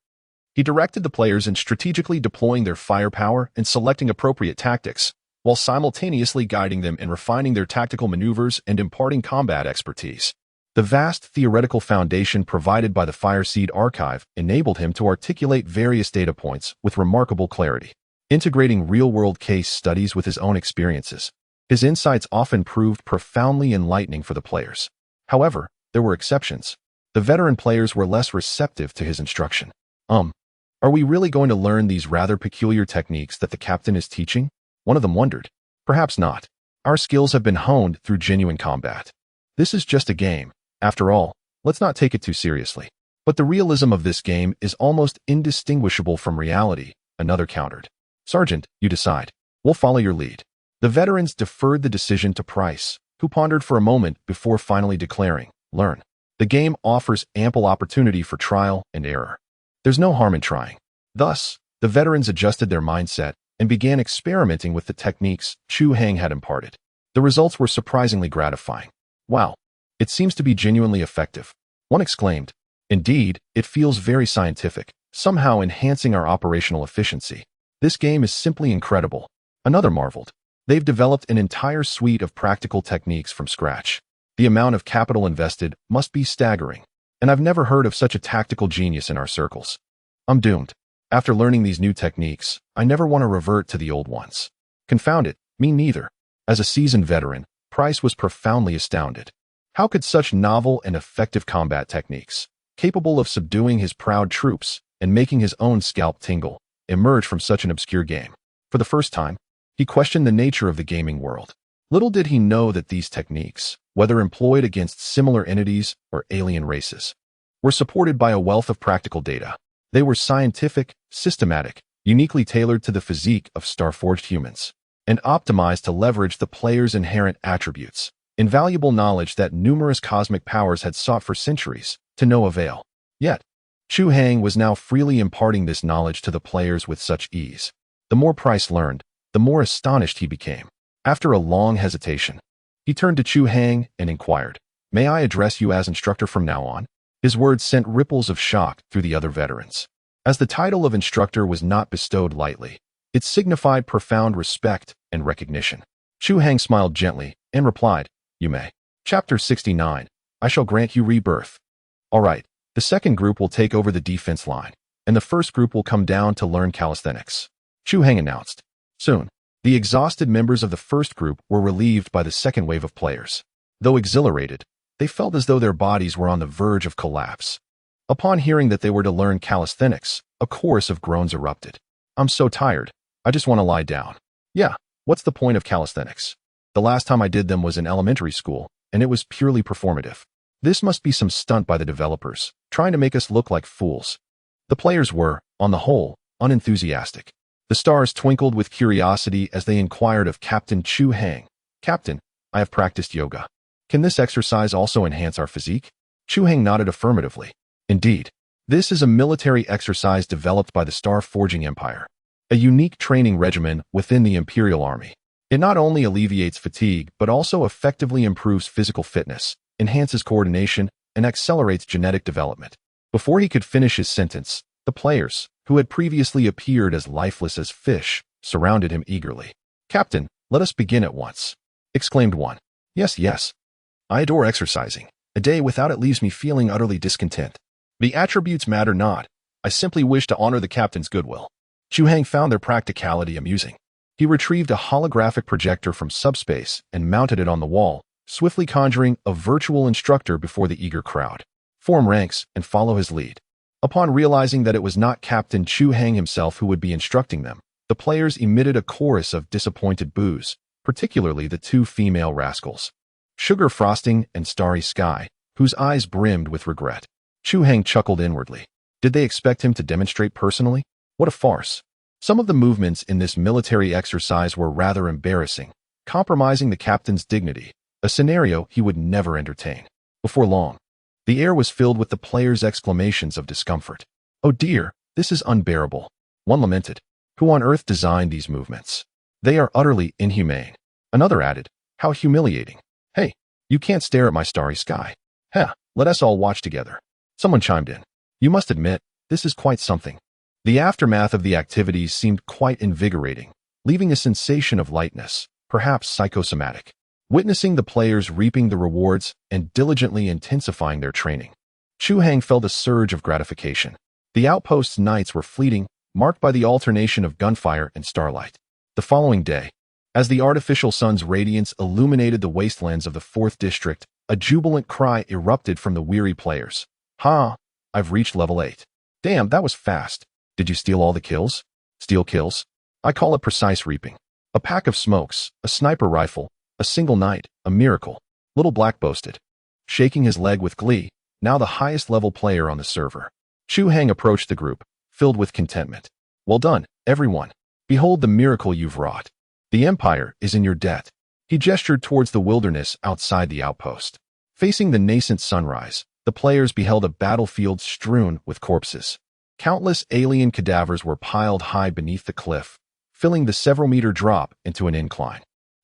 S1: He directed the players in strategically deploying their firepower and selecting appropriate tactics, while simultaneously guiding them in refining their tactical maneuvers and imparting combat expertise. The vast theoretical foundation provided by the Fireseed archive enabled him to articulate various data points with remarkable clarity. Integrating real-world case studies with his own experiences, his insights often proved profoundly enlightening for the players. However, there were exceptions. The veteran players were less receptive to his instruction. Are we really going to learn these rather peculiar techniques that the captain is teaching? One of them wondered. Perhaps not. Our skills have been honed through genuine combat. This is just a game. After all, let's not take it too seriously. But the realism of this game is almost indistinguishable from reality, another countered. Sergeant, you decide. We'll follow your lead. The veterans deferred the decision to Price, who pondered for a moment before finally declaring, learn. The game offers ample opportunity for trial and error. There's no harm in trying. Thus, the veterans adjusted their mindset and began experimenting with the techniques Chu Hang had imparted. The results were surprisingly gratifying. Wow, it seems to be genuinely effective. One exclaimed. Indeed, it feels very scientific, somehow enhancing our operational efficiency. This game is simply incredible. Another marveled. They've developed an entire suite of practical techniques from scratch. The amount of capital invested must be staggering, and I've never heard of such a tactical genius in our circles. I'm doomed. After learning these new techniques, I never want to revert to the old ones. Confound it, me neither. As a seasoned veteran, Price was profoundly astounded. How could such novel and effective combat techniques, capable of subduing his proud troops and making his own scalp tingle, emerge from such an obscure game? For the first time, he questioned the nature of the gaming world. Little did he know that these techniques, whether employed against similar entities or alien races, were supported by a wealth of practical data. They were scientific, systematic, uniquely tailored to the physique of Starforged humans, and optimized to leverage the player's inherent attributes, invaluable knowledge that numerous cosmic powers had sought for centuries, to no avail. Yet, Chu Hang was now freely imparting this knowledge to the players with such ease. The more Price learned, the more astonished he became. After a long hesitation, he turned to Chu Hang and inquired, "May I address you as instructor from now on?" His words sent ripples of shock through the other veterans. As the title of instructor was not bestowed lightly, It signified profound respect and recognition. Chu Hang smiled gently and replied, "You may." Chapter 69. I shall grant you rebirth. All right, the second group will take over the defense line, and the first group will come down to learn calisthenics, Chu Hang announced. Soon, the exhausted members of the first group were relieved by the second wave of players. Though exhilarated, they felt as though their bodies were on the verge of collapse. Upon hearing that they were to learn calisthenics, a chorus of groans erupted. "I'm so tired. I just want to lie down." "Yeah, what's the point of calisthenics? The last time I did them was in elementary school, and it was purely performative. This must be some stunt by the developers, trying to make us look like fools." The players were, on the whole, unenthusiastic. The stars twinkled with curiosity as they inquired of Captain Chu Hang. "Captain, I have practiced yoga. Can this exercise also enhance our physique?" Chu Hang nodded affirmatively. "Indeed. This is a military exercise developed by the Star Forging Empire, a unique training regimen within the Imperial Army. It not only alleviates fatigue, but also effectively improves physical fitness, enhances coordination, and accelerates genetic development." Before he could finish his sentence, the players, who had previously appeared as lifeless as fish, surrounded him eagerly. "Captain, let us begin at once," exclaimed one. Yes, yes. I adore exercising. A day without it leaves me feeling utterly discontent. The attributes matter not. I simply wish to honor the captain's goodwill." Chu Hang found their practicality amusing. He retrieved a holographic projector from subspace and mounted it on the wall, swiftly conjuring a virtual instructor before the eager crowd. Form ranks and follow his lead. Upon realizing that it was not Captain Chu Hang himself who would be instructing them, the players emitted a chorus of disappointed boos, particularly the two female rascals, Sugar Frosting and Starry Sky, whose eyes brimmed with regret. Chu Hang chuckled inwardly. Did they expect him to demonstrate personally? What a farce. Some of the movements in this military exercise were rather embarrassing, compromising the captain's dignity, a scenario he would never entertain. Before long, the air was filled with the players' exclamations of discomfort. "Oh dear, this is unbearable," one lamented. "Who on earth designed these movements? They are utterly inhumane." Another added, "How humiliating. Hey, you can't stare at my starry sky. Heh, let us all watch together." Someone chimed in. "You must admit, this is quite something." The aftermath of the activities seemed quite invigorating, leaving a sensation of lightness, perhaps psychosomatic. Witnessing the players reaping the rewards and diligently intensifying their training, Chu Hang felt a surge of gratification. The outpost's nights were fleeting, marked by the alternation of gunfire and starlight. The following day, as the artificial sun's radiance illuminated the wastelands of the 4th District, a jubilant cry erupted from the weary players. "Ha! I've reached level 8. Damn, that was fast. Did you steal all the kills?" "Steal kills? I call it precise reaping. A pack of smokes, a sniper rifle, a single night, a miracle," Little Black boasted, shaking his leg with glee, now the highest level player on the server. Chu Hang approached the group, filled with contentment. "Well done, everyone. Behold the miracle you've wrought. The Empire is in your debt." He gestured towards the wilderness outside the outpost. Facing the nascent sunrise, the players beheld a battlefield strewn with corpses. Countless alien cadavers were piled high beneath the cliff, filling the several-meter drop into an incline.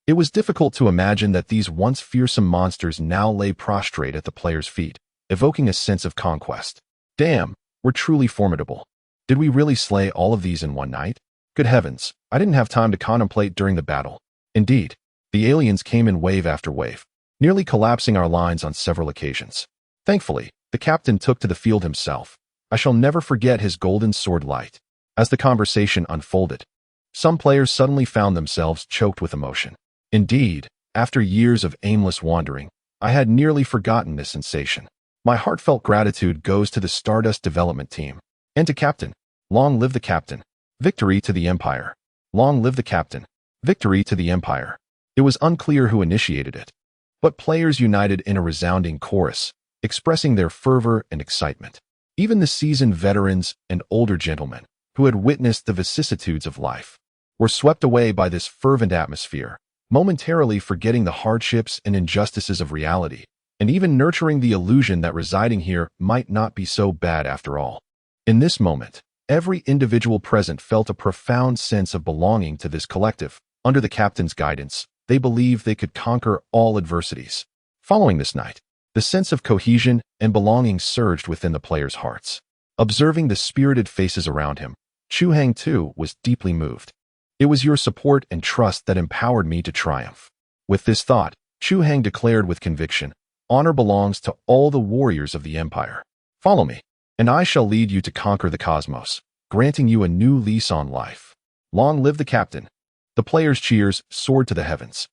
S1: It was difficult to imagine that these once fearsome monsters now lay prostrate at the players' feet, evoking a sense of conquest. Damn, we're truly formidable. Did we really slay all of these in one night? Good heavens, I didn't have time to contemplate during the battle. Indeed, the aliens came in wave after wave, nearly collapsing our lines on several occasions. Thankfully, the captain took to the field himself. I shall never forget his golden sword light. As the conversation unfolded, some players suddenly found themselves choked with emotion. Indeed, after years of aimless wandering, I had nearly forgotten this sensation. My heartfelt gratitude goes to the Stardust development team. And to Captain. Long live the Captain. Victory to the Empire. Long live the Captain. Victory to the Empire. It was unclear who initiated it, but players united in a resounding chorus, expressing their fervor and excitement. Even the seasoned veterans and older gentlemen, who had witnessed the vicissitudes of life, were swept away by this fervent atmosphere, momentarily forgetting the hardships and injustices of reality, and even nurturing the illusion that residing here might not be so bad after all. In this moment, every individual present felt a profound sense of belonging to this collective. Under the captain's guidance, they believed they could conquer all adversities. Following this night, the sense of cohesion and belonging surged within the players' hearts. Observing the spirited faces around him, Chu Hang too was deeply moved. It was your support and trust that empowered me to triumph. With this thought, Chu Hang declared with conviction, "Honor belongs to all the warriors of the Empire. Follow me, and I shall lead you to conquer the cosmos, granting you a new lease on life. Long live the captain." The players' cheers soared to the heavens.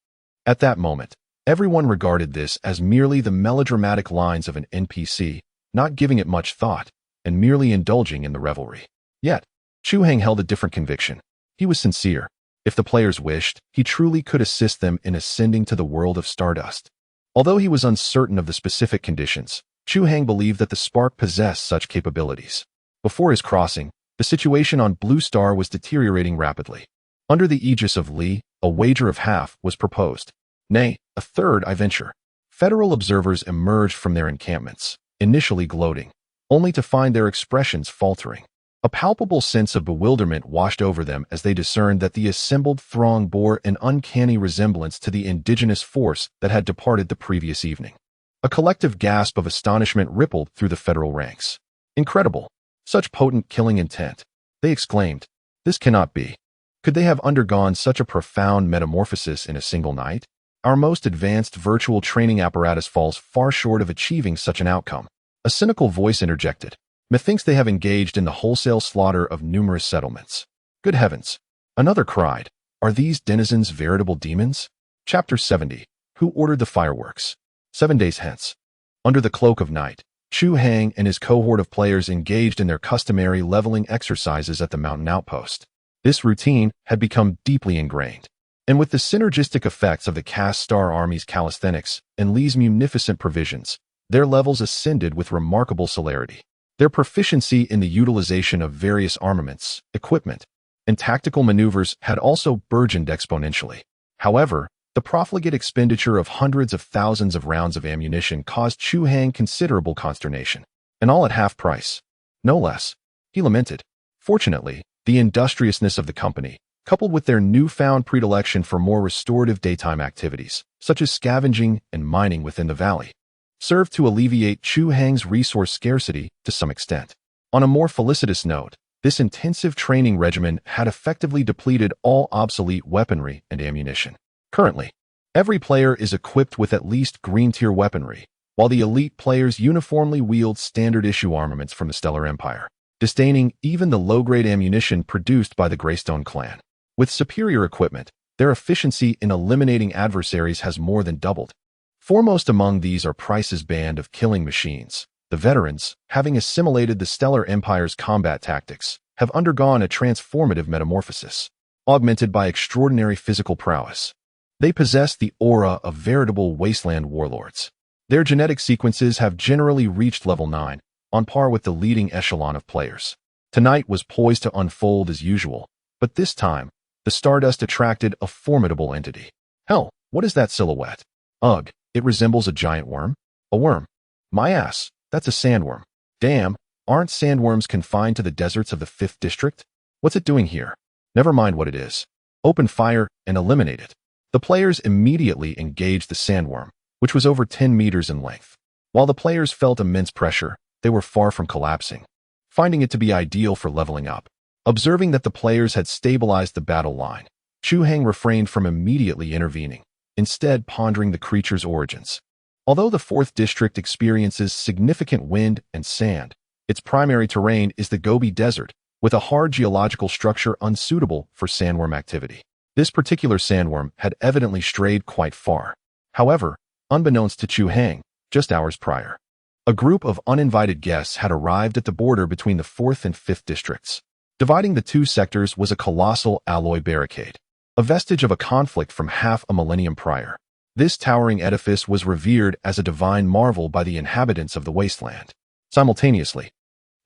S1: At that moment, everyone regarded this as merely the melodramatic lines of an NPC, not giving it much thought, and merely indulging in the revelry. Yet, Chu Hang held a different conviction. He was sincere. If the players wished, he truly could assist them in ascending to the world of Stardust. Although he was uncertain of the specific conditions, Chu Hang believed that the spark possessed such capabilities. Before his crossing, the situation on Blue Star was deteriorating rapidly. Under the aegis of Li, a wager of half was proposed. Nay, a third, I venture. Federal observers emerged from their encampments, initially gloating, only to find their expressions faltering. A palpable sense of bewilderment washed over them as they discerned that the assembled throng bore an uncanny resemblance to the indigenous force that had departed the previous evening. A collective gasp of astonishment rippled through the federal ranks. "Incredible! Such potent killing intent!" they exclaimed. "This cannot be. Could they have undergone such a profound metamorphosis in a single night? Our most advanced virtual training apparatus falls far short of achieving such an outcome." A cynical voice interjected. "Methinks they have engaged in the wholesale slaughter of numerous settlements." "Good heavens!" Another cried. "Are these denizens veritable demons?" Chapter 70. Who ordered the fireworks? 7 days hence. Under the cloak of night, Chu Hang and his cohort of players engaged in their customary leveling exercises at the mountain outpost. This routine had become deeply ingrained. And with the synergistic effects of the Cast Star Army's calisthenics and Li's munificent provisions, their levels ascended with remarkable celerity. Their proficiency in the utilization of various armaments, equipment, and tactical maneuvers had also burgeoned exponentially. However, the profligate expenditure of hundreds of thousands of rounds of ammunition caused Chu Hang considerable consternation. And all at half price. No less. He lamented. Fortunately, the industriousness of the company, coupled with their newfound predilection for more restorative daytime activities, such as scavenging and mining within the valley, served to alleviate Chu Hang's resource scarcity to some extent. On a more felicitous note, this intensive training regimen had effectively depleted all obsolete weaponry and ammunition. Currently, every player is equipped with at least green-tier weaponry, while the elite players uniformly wield standard-issue armaments from the Stellar Empire, disdaining even the low-grade ammunition produced by the Greystone Clan. With superior equipment, their efficiency in eliminating adversaries has more than doubled. Foremost among these are Price's band of killing machines. The veterans, having assimilated the Stellar Empire's combat tactics, have undergone a transformative metamorphosis, augmented by extraordinary physical prowess. They possess the aura of veritable wasteland warlords. Their genetic sequences have generally reached level 9, on par with the leading echelon of players. Tonight was poised to unfold as usual, but this time, the Stardust attracted a formidable entity. Hell, what is that silhouette? Ugh, it resembles a giant worm. A worm. My ass, that's a sandworm. Damn, aren't sandworms confined to the deserts of the 5th district? What's it doing here? Never mind what it is. Open fire and eliminate it. The players immediately engaged the sandworm, which was over 10 meters in length. While the players felt immense pressure, they were far from collapsing, finding it to be ideal for leveling up. Observing that the players had stabilized the battle line, Chu Hang refrained from immediately intervening, instead pondering the creature's origins. Although the 4th district experiences significant wind and sand, its primary terrain is the Gobi Desert, with a hard geological structure unsuitable for sandworm activity. This particular sandworm had evidently strayed quite far. However, unbeknownst to Chu Hang, just hours prior, a group of uninvited guests had arrived at the border between the 4th and 5th districts. Dividing the two sectors was a colossal alloy barricade, a vestige of a conflict from half a millennium prior. This towering edifice was revered as a divine marvel by the inhabitants of the wasteland. Simultaneously,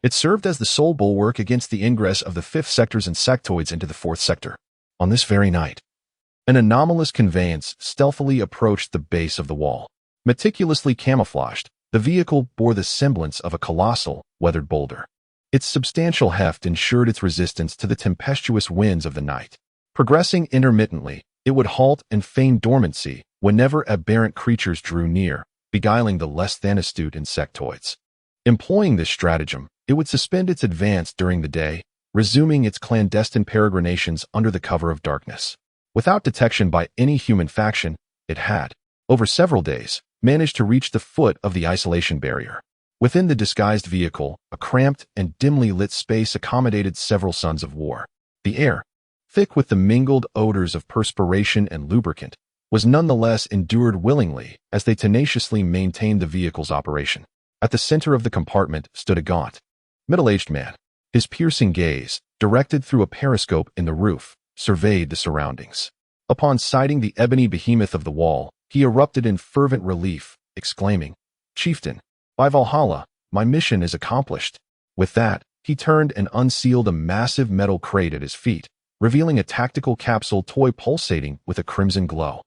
S1: it served as the sole bulwark against the ingress of the 5th sector's insectoids into the 4th sector. On this very night, an anomalous conveyance stealthily approached the base of the wall. Meticulously camouflaged, the vehicle bore the semblance of a colossal, weathered boulder. Its substantial heft ensured its resistance to the tempestuous winds of the night. Progressing intermittently, it would halt and feign dormancy whenever aberrant creatures drew near, beguiling the less than astute insectoids. Employing this stratagem, it would suspend its advance during the day, resuming its clandestine peregrinations under the cover of darkness. Without detection by any human faction, it had, over several days, managed to reach the foot of the isolation barrier. Within the disguised vehicle, a cramped and dimly lit space accommodated several sons of war. The air, thick with the mingled odors of perspiration and lubricant, was nonetheless endured willingly as they tenaciously maintained the vehicle's operation. At the center of the compartment stood a gaunt, middle-aged man. His piercing gaze, directed through a periscope in the roof, surveyed the surroundings. Upon sighting the ebony behemoth of the wall, he erupted in fervent relief, exclaiming, "Chieftain, by Valhalla, my mission is accomplished." With that, he turned and unsealed a massive metal crate at his feet, revealing a tactical capsule toy pulsating with a crimson glow.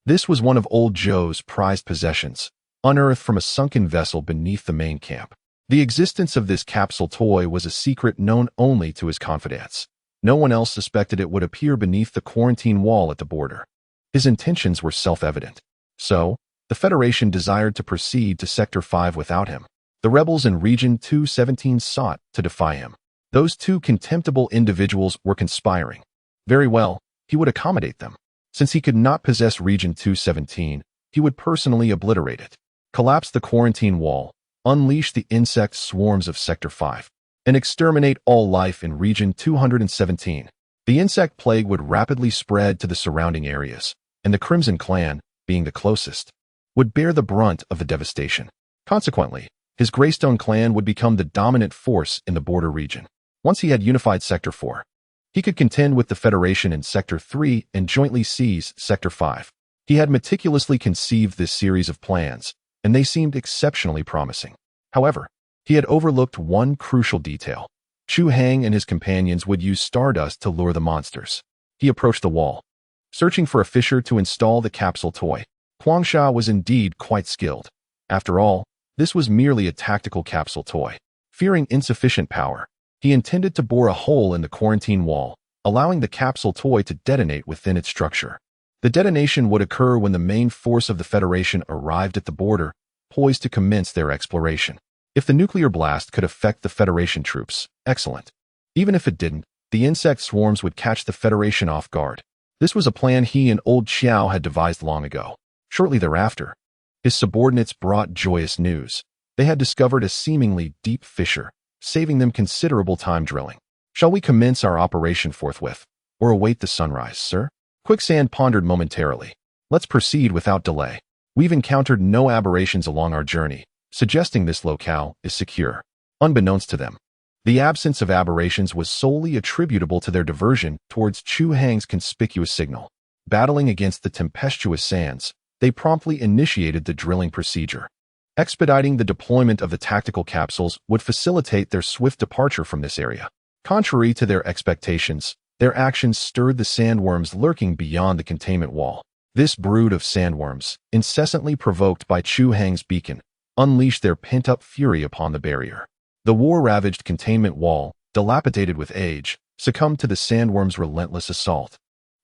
S1: This was one of Old Joe's prized possessions, unearthed from a sunken vessel beneath the main camp. The existence of this capsule toy was a secret known only to his confidants. No one else suspected it would appear beneath the quarantine wall at the border. His intentions were self-evident. So, the Federation desired to proceed to Sector 5 without him. The rebels in Region 217 sought to defy him. Those two contemptible individuals were conspiring. Very well, he would accommodate them. Since he could not possess Region 217, he would personally obliterate it, collapse the quarantine wall, unleash the insect swarms of Sector 5, and exterminate all life in Region 217. The insect plague would rapidly spread to the surrounding areas, and the Crimson Clan, being the closest, would bear the brunt of the devastation. Consequently, his Greystone Clan would become the dominant force in the border region. Once he had unified Sector 4, he could contend with the Federation in Sector 3 and jointly seize Sector 5. He had meticulously conceived this series of plans, and they seemed exceptionally promising. However, he had overlooked one crucial detail. Chu Hang and his companions would use Stardust to lure the monsters. He approached the wall, searching for a fissure to install the capsule toy. Huangsha was indeed quite skilled. After all, this was merely a tactical capsule toy. Fearing insufficient power, he intended to bore a hole in the quarantine wall, allowing the capsule toy to detonate within its structure. The detonation would occur when the main force of the Federation arrived at the border, poised to commence their exploration. If the nuclear blast could affect the Federation troops, excellent. Even if it didn't, the insect swarms would catch the Federation off guard. This was a plan he and Old Xiao had devised long ago. Shortly thereafter, his subordinates brought joyous news. They had discovered a seemingly deep fissure, saving them considerable time drilling. "Shall we commence our operation forthwith, or await the sunrise, sir?" Quicksand pondered momentarily. "Let's proceed without delay. We've encountered no aberrations along our journey, suggesting this locale is secure." Unbeknownst to them, the absence of aberrations was solely attributable to their diversion towards Chu Hang's conspicuous signal. Battling against the tempestuous sands, they promptly initiated the drilling procedure. Expediting the deployment of the tactical capsules would facilitate their swift departure from this area. Contrary to their expectations, their actions stirred the sandworms lurking beyond the containment wall. This brood of sandworms, incessantly provoked by Chu Hang's beacon, unleashed their pent-up fury upon the barrier. The war-ravaged containment wall, dilapidated with age, succumbed to the sandworms' relentless assault,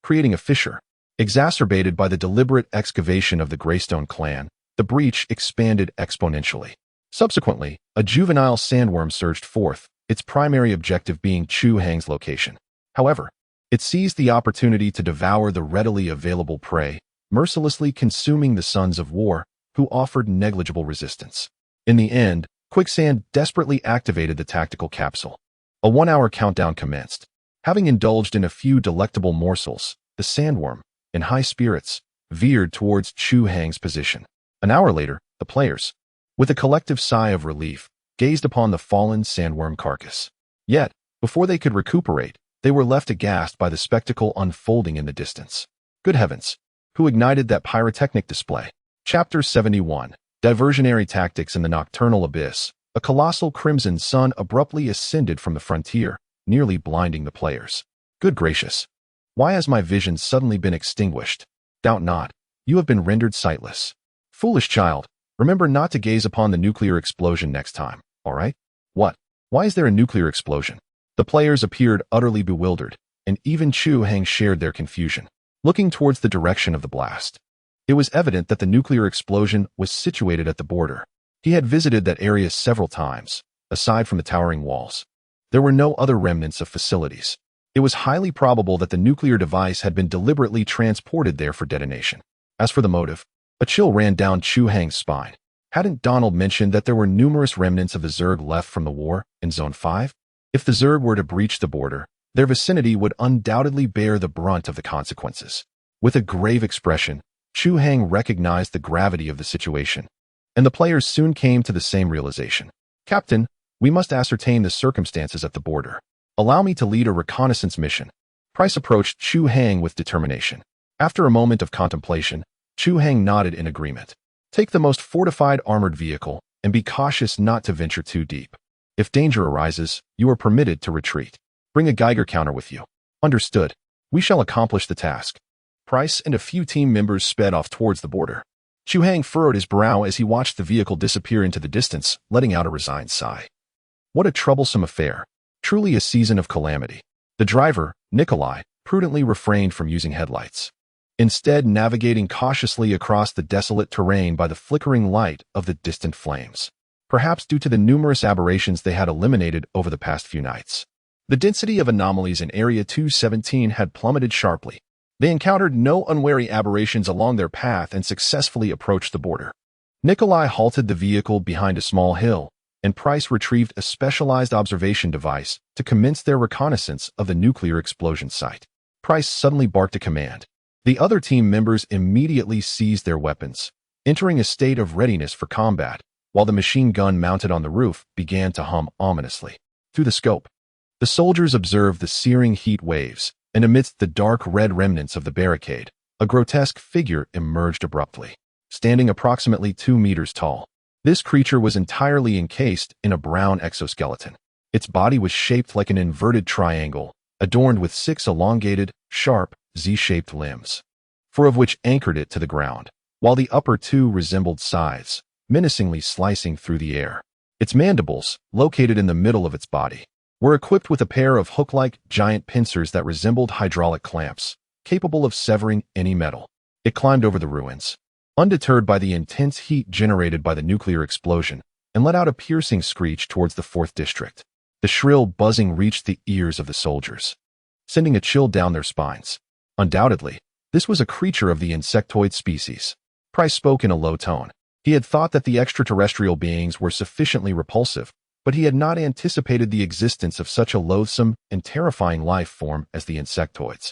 S1: creating a fissure. Exacerbated by the deliberate excavation of the Greystone Clan, the breach expanded exponentially. Subsequently, a juvenile sandworm surged forth, its primary objective being Chu Hang's location. However, it seized the opportunity to devour the readily available prey, mercilessly consuming the Sons of War, who offered negligible resistance. In the end, Quicksand desperately activated the tactical capsule. A 1-hour countdown commenced. Having indulged in a few delectable morsels, the sandworm, in high spirits, veered towards Chu Hang's position. An hour later, the players, with a collective sigh of relief, gazed upon the fallen sandworm carcass. Yet, before they could recuperate, they were left aghast by the spectacle unfolding in the distance. Good heavens! Who ignited that pyrotechnic display? Chapter 71. Diversionary Tactics in the Nocturnal Abyss. A colossal crimson sun abruptly ascended from the frontier, nearly blinding the players. Good gracious! Why has my vision suddenly been extinguished? Doubt not, you have been rendered sightless. Foolish child, remember not to gaze upon the nuclear explosion next time, all right? What? Why is there a nuclear explosion? The players appeared utterly bewildered, and even Chu Hang shared their confusion. Looking towards the direction of the blast, it was evident that the nuclear explosion was situated at the border. He had visited that area several times, aside from the towering walls. There were no other remnants of facilities. It was highly probable that the nuclear device had been deliberately transported there for detonation. As for the motive, a chill ran down Chu Hang's spine. Hadn't Donald mentioned that there were numerous remnants of the Zerg left from the war in Zone 5? If the Zerg were to breach the border, their vicinity would undoubtedly bear the brunt of the consequences. With a grave expression, Chu Hang recognized the gravity of the situation, and the players soon came to the same realization. Captain, we must ascertain the circumstances at the border. Allow me to lead a reconnaissance mission. Price approached Chu Hang with determination. After a moment of contemplation, Chu Hang nodded in agreement. Take the most fortified armored vehicle, and be cautious not to venture too deep. If danger arises, you are permitted to retreat. Bring a Geiger counter with you. Understood. We shall accomplish the task. Price and a few team members sped off towards the border. Chu Hang furrowed his brow as he watched the vehicle disappear into the distance, letting out a resigned sigh. What a troublesome affair. Truly a season of calamity. The driver, Nikolai, prudently refrained from using headlights, instead navigating cautiously across the desolate terrain by the flickering light of the distant flames, perhaps due to the numerous aberrations they had eliminated over the past few nights. The density of anomalies in Area 217 had plummeted sharply. They encountered no unwary aberrations along their path and successfully approached the border. Nikolai halted the vehicle behind a small hill, and Price retrieved a specialized observation device to commence their reconnaissance of the nuclear explosion site. Price suddenly barked a command. The other team members immediately seized their weapons, entering a state of readiness for combat, while the machine gun mounted on the roof began to hum ominously. Through the scope, the soldiers observed the searing heat waves, and amidst the dark red remnants of the barricade, a grotesque figure emerged abruptly, standing approximately 2 meters tall. This creature was entirely encased in a brown exoskeleton. Its body was shaped like an inverted triangle, adorned with 6 elongated, sharp, Z-shaped limbs, 4 of which anchored it to the ground, while the upper 2 resembled scythes, menacingly slicing through the air. Its mandibles, located in the middle of its body, were equipped with a pair of hook-like giant pincers that resembled hydraulic clamps, capable of severing any metal. It climbed over the ruins, undeterred by the intense heat generated by the nuclear explosion, and let out a piercing screech towards the 4th district. The shrill buzzing reached the ears of the soldiers, sending a chill down their spines. Undoubtedly, this was a creature of the insectoid species. Price spoke in a low tone. He had thought that the extraterrestrial beings were sufficiently repulsive, but he had not anticipated the existence of such a loathsome and terrifying life form as the insectoids.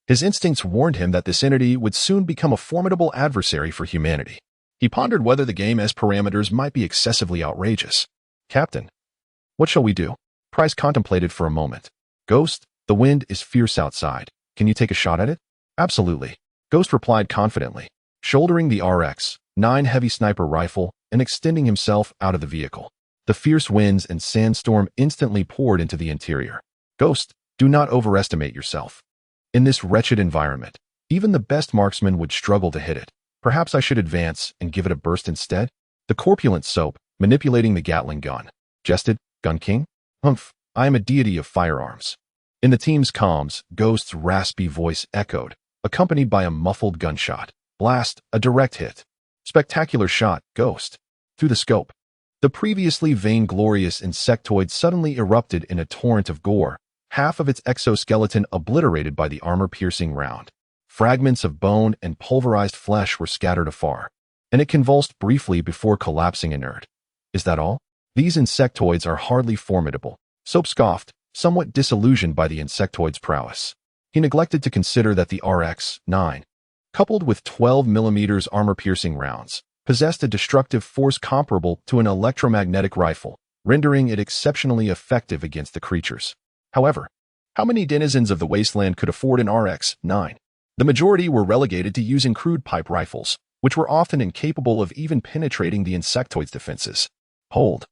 S1: His instincts warned him that this entity would soon become a formidable adversary for humanity. He pondered whether the game's parameters might be excessively outrageous. Captain, what shall we do? Price contemplated for a moment. Ghost, the wind is fierce outside. Can you take a shot at it? Absolutely. Ghost replied confidently, shouldering the RX-9 heavy sniper rifle and extending himself out of the vehicle. The fierce winds and sandstorm instantly poured into the interior. Ghost, do not overestimate yourself. In this wretched environment, even the best marksman would struggle to hit it. Perhaps I should advance and give it a burst instead? The corpulent Soap, manipulating the Gatling gun, jested, Gun King? Humph, I am a deity of firearms. In the team's comms, Ghost's raspy voice echoed, accompanied by a muffled gunshot. Blast, a direct hit. Spectacular shot, Ghost. Through the scope, the previously vainglorious insectoid suddenly erupted in a torrent of gore, half of its exoskeleton obliterated by the armor-piercing round. Fragments of bone and pulverized flesh were scattered afar, and it convulsed briefly before collapsing inert. Is that all? These insectoids are hardly formidable, Soap scoffed, somewhat disillusioned by the insectoid's prowess. He neglected to consider that the RX-9, coupled with 12mm armor-piercing rounds, possessed a destructive force comparable to an electromagnetic rifle, rendering it exceptionally effective against the creatures. However, how many denizens of the wasteland could afford an RX-9? The majority were relegated to using crude pipe rifles, which were often incapable of even penetrating the insectoid's defenses. Hold.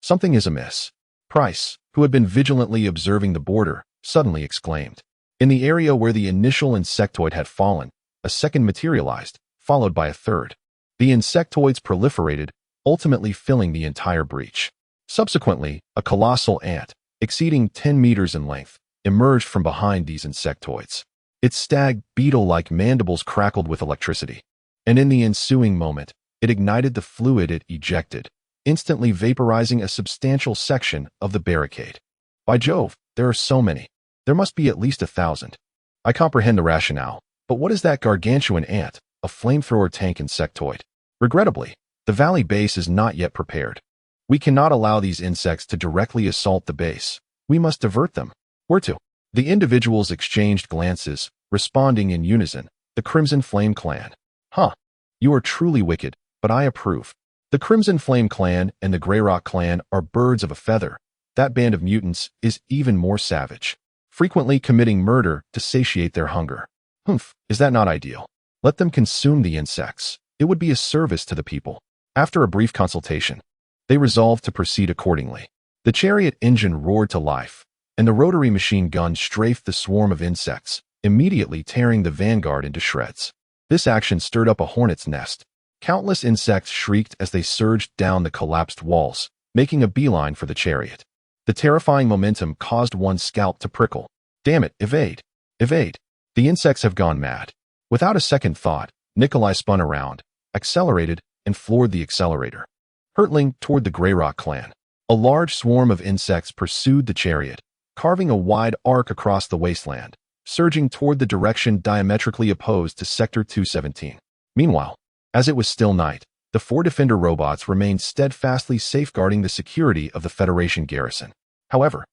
S1: Something is amiss. Price, who had been vigilantly observing the border, suddenly exclaimed. In the area where the initial insectoid had fallen, a second materialized, followed by a third. The insectoids proliferated, ultimately filling the entire breach. Subsequently, a colossal ant, exceeding 10 meters in length, emerged from behind these insectoids. Its stag beetle-like mandibles crackled with electricity, and in the ensuing moment, it ignited the fluid it ejected, instantly vaporizing a substantial section of the barricade. By Jove, there are so many. There must be at least 1,000. I comprehend the rationale, but what is that gargantuan ant, a flamethrower tank insectoid? Regrettably, the valley base is not yet prepared. We cannot allow these insects to directly assault the base. We must divert them. Where to? The individuals exchanged glances, responding in unison. The Crimson Flame Clan. Huh. You are truly wicked, but I approve. The Crimson Flame Clan and the Greyrock Clan are birds of a feather. That band of mutants is even more savage, frequently committing murder to satiate their hunger. Humph, is that not ideal? Let them consume the insects. It would be a service to the people. After a brief consultation, they resolved to proceed accordingly. The chariot engine roared to life, and the rotary machine gun strafed the swarm of insects, immediately tearing the vanguard into shreds. This action stirred up a hornet's nest. Countless insects shrieked as they surged down the collapsed walls, making a beeline for the chariot. The terrifying momentum caused one's scalp to prickle. Damn it, evade! Evade! The insects have gone mad. Without a second thought, Nikolai spun around, accelerated, and floored the accelerator, hurtling toward the Greyrock Clan. A large swarm of insects pursued the chariot, carving a wide arc across the wasteland, surging toward the direction diametrically opposed to Sector 217. Meanwhile, as it was still night, the 4 Defender robots remained steadfastly safeguarding the security of the Federation garrison. However,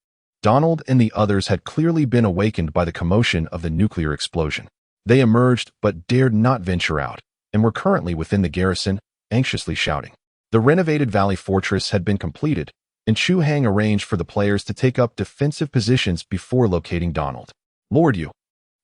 S1: Donald and the others had clearly been awakened by the commotion of the nuclear explosion. They emerged but dared not venture out, and were currently within the garrison, anxiously shouting. The renovated Valley Fortress had been completed, and Chu Hang arranged for the players to take up defensive positions before locating Donald. Lord you.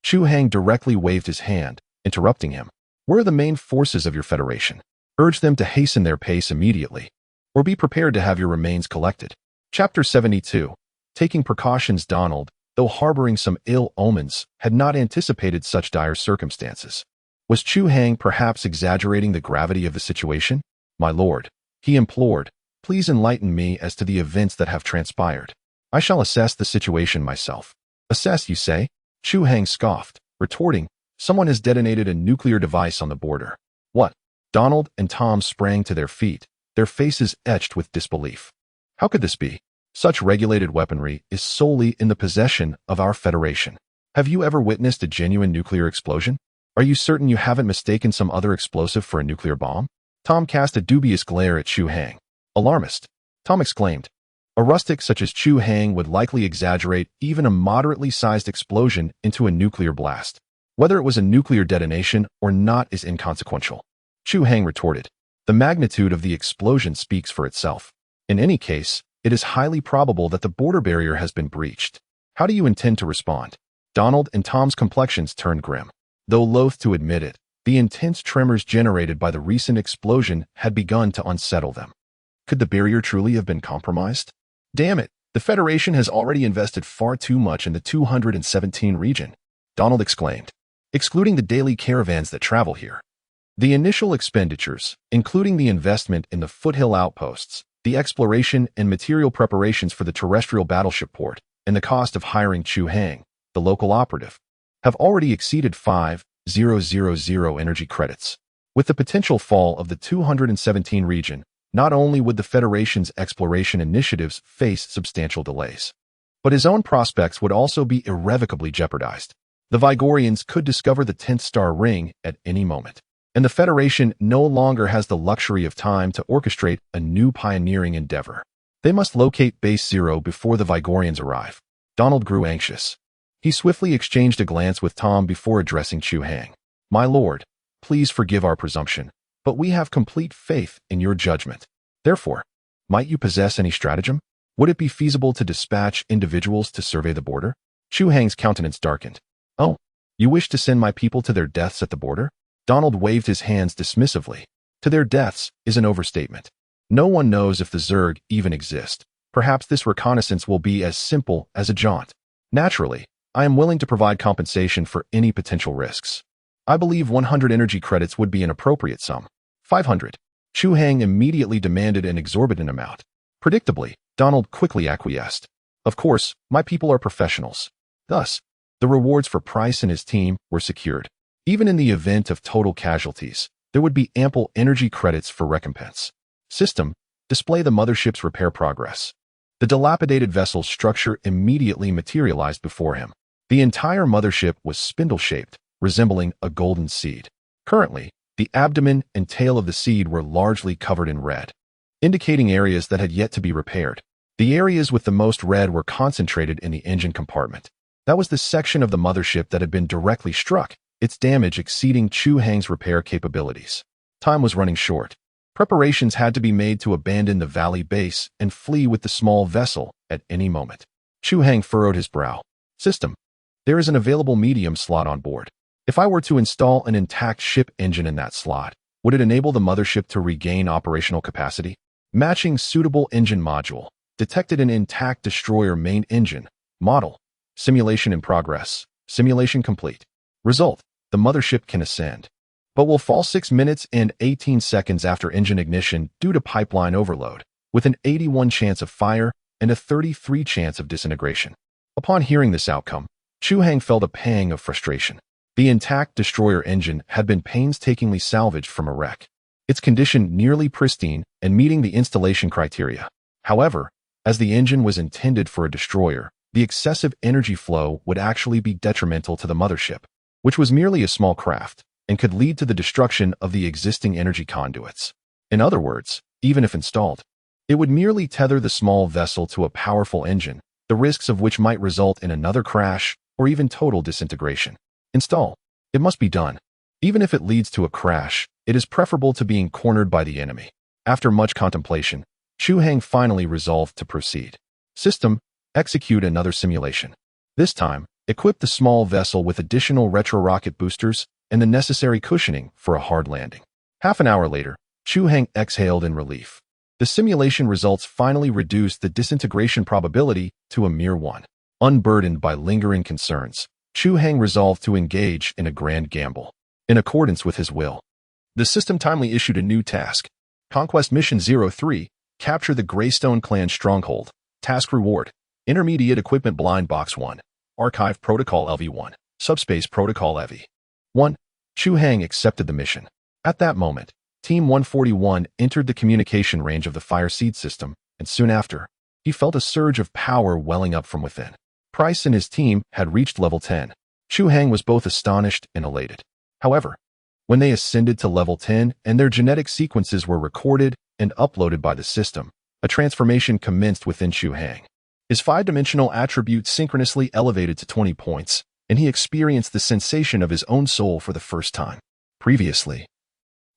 S1: Chu Hang directly waved his hand, interrupting him. Where are the main forces of your Federation? Urge them to hasten their pace immediately, or be prepared to have your remains collected. Chapter 72. Taking precautions. Donald, though harboring some ill omens, had not anticipated such dire circumstances. Was Chu Hang perhaps exaggerating the gravity of the situation? My lord, he implored, please enlighten me as to the events that have transpired. I shall assess the situation myself. Assess, you say? Chu Hang scoffed, retorting, someone has detonated a nuclear device on the border. What? Donald and Tom sprang to their feet, their faces etched with disbelief. How could this be? Such regulated weaponry is solely in the possession of our Federation. Have you ever witnessed a genuine nuclear explosion? Are you certain you haven't mistaken some other explosive for a nuclear bomb? Tom cast a dubious glare at Chu Hang. Alarmist. Tom exclaimed. A rustic such as Chu Hang would likely exaggerate even a moderately sized explosion into a nuclear blast. Whether it was a nuclear detonation or not is inconsequential. Chu Hang retorted. The magnitude of the explosion speaks for itself. In any case, it is highly probable that the border barrier has been breached. How do you intend to respond? Donald and Tom's complexions turned grim. Though loath to admit it, the intense tremors generated by the recent explosion had begun to unsettle them. Could the barrier truly have been compromised? Damn it, the Federation has already invested far too much in the 217 region, Donald exclaimed, excluding the daily caravans that travel here. The initial expenditures, including the investment in the foothill outposts, the exploration and material preparations for the terrestrial battleship port, and the cost of hiring Chu Hang, the local operative, have already exceeded 5,000 energy credits. With the potential fall of the 217 region, not only would the Federation's exploration initiatives face substantial delays, but his own prospects would also be irrevocably jeopardized. The Vigorians could discover the 10th star ring at any moment, and the Federation no longer has the luxury of time to orchestrate a new pioneering endeavor. They must locate Base Zero before the Vigorians arrive. Donald grew anxious. He swiftly exchanged a glance with Tom before addressing Chu Hang. My lord, please forgive our presumption, but we have complete faith in your judgment. Therefore, might you possess any stratagem? Would it be feasible to dispatch individuals to survey the border? Chu Hang's countenance darkened. Oh, you wish to send my people to their deaths at the border? Donald waved his hands dismissively. To their deaths is an overstatement. No one knows if the Zerg even exist. Perhaps this reconnaissance will be as simple as a jaunt. Naturally, I am willing to provide compensation for any potential risks. I believe 100 energy credits would be an appropriate sum. 500. Chu Hang immediately demanded an exorbitant amount. Predictably, Donald quickly acquiesced. Of course, my people are professionals. Thus, the rewards for Price and his team were secured. Even in the event of total casualties, there would be ample energy credits for recompense. System, display the mothership's repair progress. The dilapidated vessel's structure immediately materialized before him. The entire mothership was spindle-shaped, resembling a golden seed. Currently, the abdomen and tail of the seed were largely covered in red, indicating areas that had yet to be repaired. The areas with the most red were concentrated in the engine compartment. That was the section of the mothership that had been directly struck, its damage exceeding Chu Hang's repair capabilities. Time was running short. Preparations had to be made to abandon the valley base and flee with the small vessel at any moment. Chu Hang furrowed his brow. System. There is an available medium slot on board. If I were to install an intact ship engine in that slot, would it enable the mothership to regain operational capacity? Matching suitable engine module. Detected an intact destroyer main engine. Model. Simulation in progress. Simulation complete. Result. The mothership can ascend, but will fall 6 minutes and 18 seconds after engine ignition due to pipeline overload, with an 81 chance of fire and a 33 chance of disintegration. Upon hearing this outcome, Chu Hang felt a pang of frustration. The intact destroyer engine had been painstakingly salvaged from a wreck, its condition nearly pristine and meeting the installation criteria. However, as the engine was intended for a destroyer, the excessive energy flow would actually be detrimental to the mothership, which was merely a small craft, and could lead to the destruction of the existing energy conduits. In other words, even if installed, it would merely tether the small vessel to a powerful engine, the risks of which might result in another crash or even total disintegration. Install. It must be done. Even if it leads to a crash, it is preferable to being cornered by the enemy. After much contemplation, Chu Hang finally resolved to proceed. System. Execute another simulation. This time, equip the small vessel with additional retro-rocket boosters and the necessary cushioning for a hard landing. Half an hour later, Chu Hang exhaled in relief. The simulation results finally reduced the disintegration probability to a mere 1. Unburdened by lingering concerns, Chu Hang resolved to engage in a grand gamble. In accordance with his will, the system timely issued a new task. Conquest Mission 03, capture the Limestone Clan stronghold. Task reward. Intermediate Equipment Blind Box 1. Archive Protocol LV1. Subspace Protocol LV1. Chu Hang accepted the mission. At that moment, Team 141 entered the communication range of the Fire Seed system, and soon after, he felt a surge of power welling up from within. Price and his team had reached level 10. Chu Hang was both astonished and elated. However, when they ascended to level 10 and their genetic sequences were recorded and uploaded by the system, a transformation commenced within Chu Hang. His 5-dimensional attribute synchronously elevated to 20 points, and he experienced the sensation of his own soul for the first time. Previously,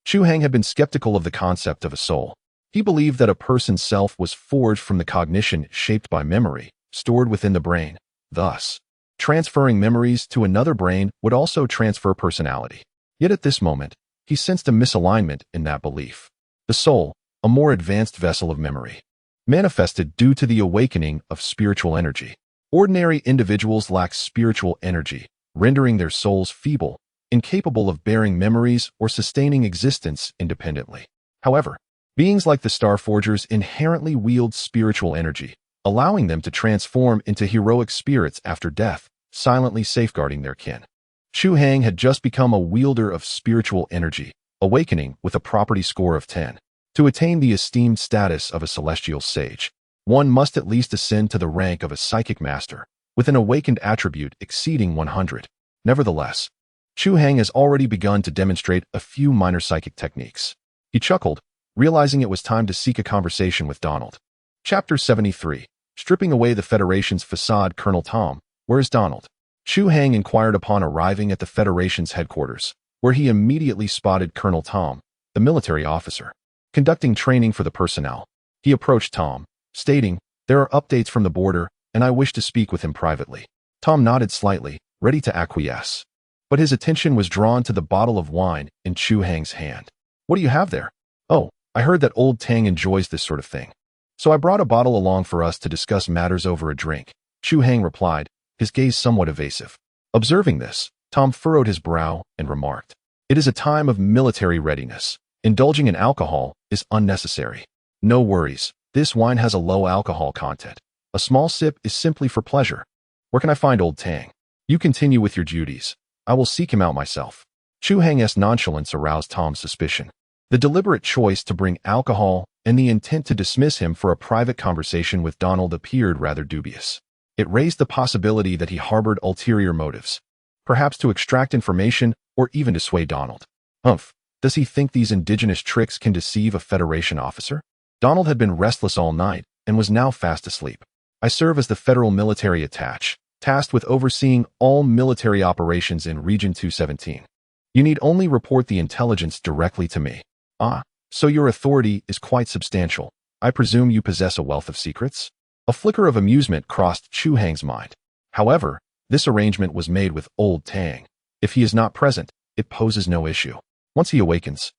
S1: Chu Hang had been skeptical of the concept of a soul. He believed that a person's self was forged from the cognition shaped by memory, stored within the brain. Thus, transferring memories to another brain would also transfer personality. Yet at this moment, he sensed a misalignment in that belief. The soul, a more advanced vessel of memory, manifested due to the awakening of spiritual energy. Ordinary individuals lack spiritual energy, rendering their souls feeble, incapable of bearing memories or sustaining existence independently. However, beings like the Starforgers inherently wield spiritual energy, allowing them to transform into heroic spirits after death, silently safeguarding their kin. Chu Hang had just become a wielder of spiritual energy, awakening with a property score of 10. To attain the esteemed status of a celestial sage, one must at least ascend to the rank of a psychic master, with an awakened attribute exceeding 100. Nevertheless, Chu Hang has already begun to demonstrate a few minor psychic techniques. He chuckled, realizing it was time to seek a conversation with Donald. Chapter 73. Stripping away the Federation's facade. Colonel Tom, where is Donald? Chu Hang inquired upon arriving at the Federation's headquarters, where he immediately spotted Colonel Tom, the military officer, conducting training for the personnel. He approached Tom, stating, "There are updates from the border, and I wish to speak with him privately." Tom nodded slightly, ready to acquiesce. But his attention was drawn to the bottle of wine in Chu Hang's hand. "What do you have there?" "Oh, I heard that old Tang enjoys this sort of thing, so I brought a bottle along for us to discuss matters over a drink," Chu Hang replied, his gaze somewhat evasive. Observing this, Tom furrowed his brow and remarked, "It is a time of military readiness. Indulging in alcohol is unnecessary." "No worries. This wine has a low alcohol content. A small sip is simply for pleasure. Where can I find old Tang?" "You continue with your duties. I will seek him out myself." Chu Hang's nonchalance aroused Tom's suspicion. The deliberate choice to bring alcohol and the intent to dismiss him for a private conversation with Donald appeared rather dubious. It raised the possibility that he harbored ulterior motives, perhaps to extract information or even to sway Donald. Humph, does he think these indigenous tricks can deceive a Federation officer? Donald had been restless all night and was now fast asleep. I serve as the federal military attaché, tasked with overseeing all military operations in Region 217. You need only report the intelligence directly to me. Ah, so your authority is quite substantial. I presume you possess a wealth of secrets? A flicker of amusement crossed Chu Hang's mind. However, this arrangement was made with Old Tang. If he is not present, it poses no issue. Once he awakens,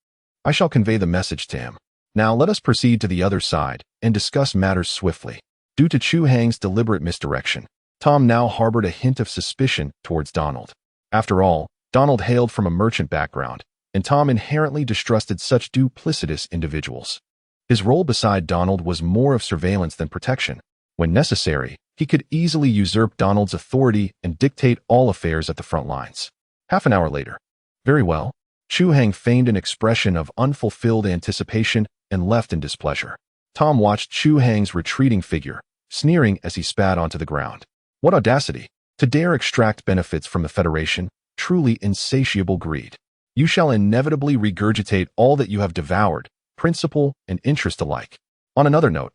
S1: I shall convey the message to him. Now let us proceed to the other side and discuss matters swiftly. Due to Chu Hang's deliberate misdirection, Tom now harbored a hint of suspicion towards Donald. After all, Donald hailed from a merchant background, and Tom inherently distrusted such duplicitous individuals. His role beside Donald was more of surveillance than protection. When necessary, he could easily usurp Donald's authority and dictate all affairs at the front lines. Half an hour later. Very well. Chu Hang feigned an expression of unfulfilled anticipation and left in displeasure. Tom watched Chu Hang's retreating figure, sneering as he spat onto the ground. What audacity! To dare extract benefits from the Federation, truly insatiable greed. You shall inevitably regurgitate all that you have devoured, principle and interest alike. On another note,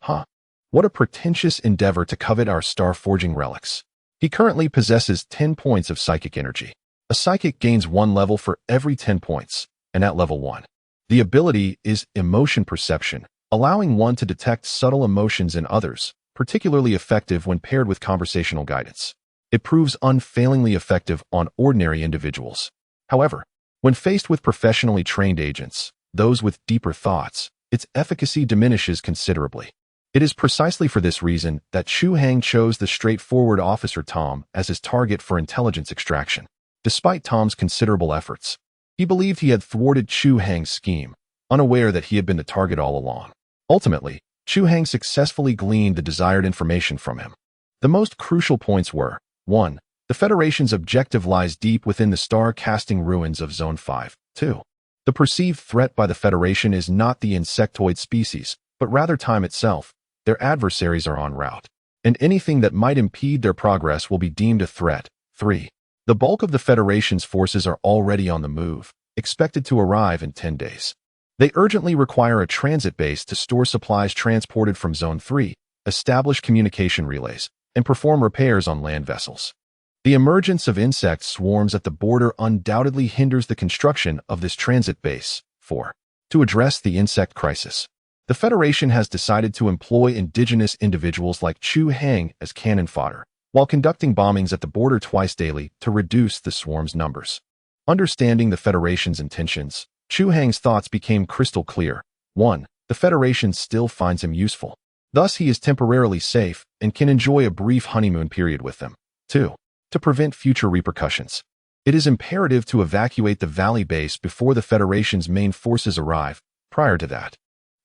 S1: what a pretentious endeavor to covet our star-forging relics. He currently possesses 10 points of psychic energy. A psychic gains 1 level for every 10 points, and at level 1. The ability is emotion perception, allowing one to detect subtle emotions in others, particularly effective when paired with conversational guidance. It proves unfailingly effective on ordinary individuals. However, when faced with professionally trained agents, those with deeper thoughts, its efficacy diminishes considerably. It is precisely for this reason that Chu Hang chose the straightforward officer Tom as his target for intelligence extraction. Despite Tom's considerable efforts, he believed he had thwarted Chu Hang's scheme, unaware that he had been the target all along. Ultimately, Chu Hang successfully gleaned the desired information from him. The most crucial points were: 1. The Federation's objective lies deep within the star-casting ruins of Zone 5. 2. The perceived threat by the Federation is not the insectoid species, but rather time itself. Their adversaries are en route, and anything that might impede their progress will be deemed a threat. 3. The bulk of the Federation's forces are already on the move, expected to arrive in 10 days. They urgently require a transit base to store supplies transported from Zone 3, establish communication relays, and perform repairs on land vessels. The emergence of insect swarms at the border undoubtedly hinders the construction of this transit base. 4. To address the insect crisis, the Federation has decided to employ indigenous individuals like Chu Hang as cannon fodder, while conducting bombings at the border twice daily to reduce the swarm's numbers. Understanding the Federation's intentions, Chu Hang's thoughts became crystal clear. 1. The Federation still finds him useful. Thus he is temporarily safe and can enjoy a brief honeymoon period with them. 2. To prevent future repercussions, it is imperative to evacuate the Valley base before the Federation's main forces arrive. Prior to that,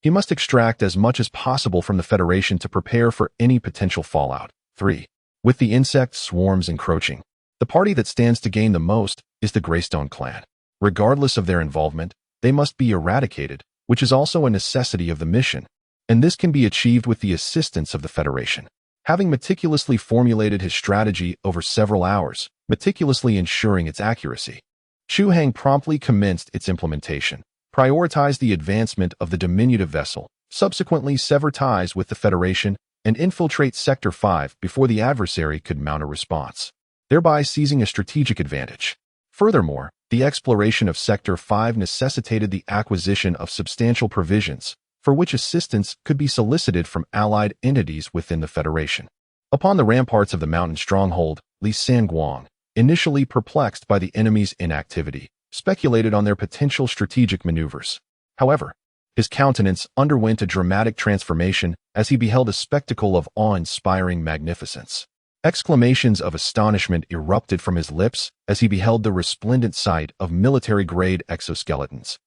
S1: he must extract as much as possible from the Federation to prepare for any potential fallout. 3. With the insect swarms encroaching, the party that stands to gain the most is the Limestone Clan. Regardless of their involvement, they must be eradicated, which is also a necessity of the mission, and this can be achieved with the assistance of the Federation. Having meticulously formulated his strategy over several hours, meticulously ensuring its accuracy, Chu Hang promptly commenced its implementation, prioritized the advancement of the diminutive vessel, subsequently sever ties with the Federation, and infiltrate Sector 5 before the adversary could mount a response, thereby seizing a strategic advantage. Furthermore, the exploration of Sector 5 necessitated the acquisition of substantial provisions, for which assistance could be solicited from allied entities within the Federation. Upon the ramparts of the mountain stronghold, Li Sanguang, initially perplexed by the enemy's inactivity, speculated on their potential strategic maneuvers. However, his countenance underwent a dramatic transformation as he beheld a spectacle of awe-inspiring magnificence. Exclamations of astonishment erupted from his lips as he beheld the resplendent sight of military-grade exoskeletons,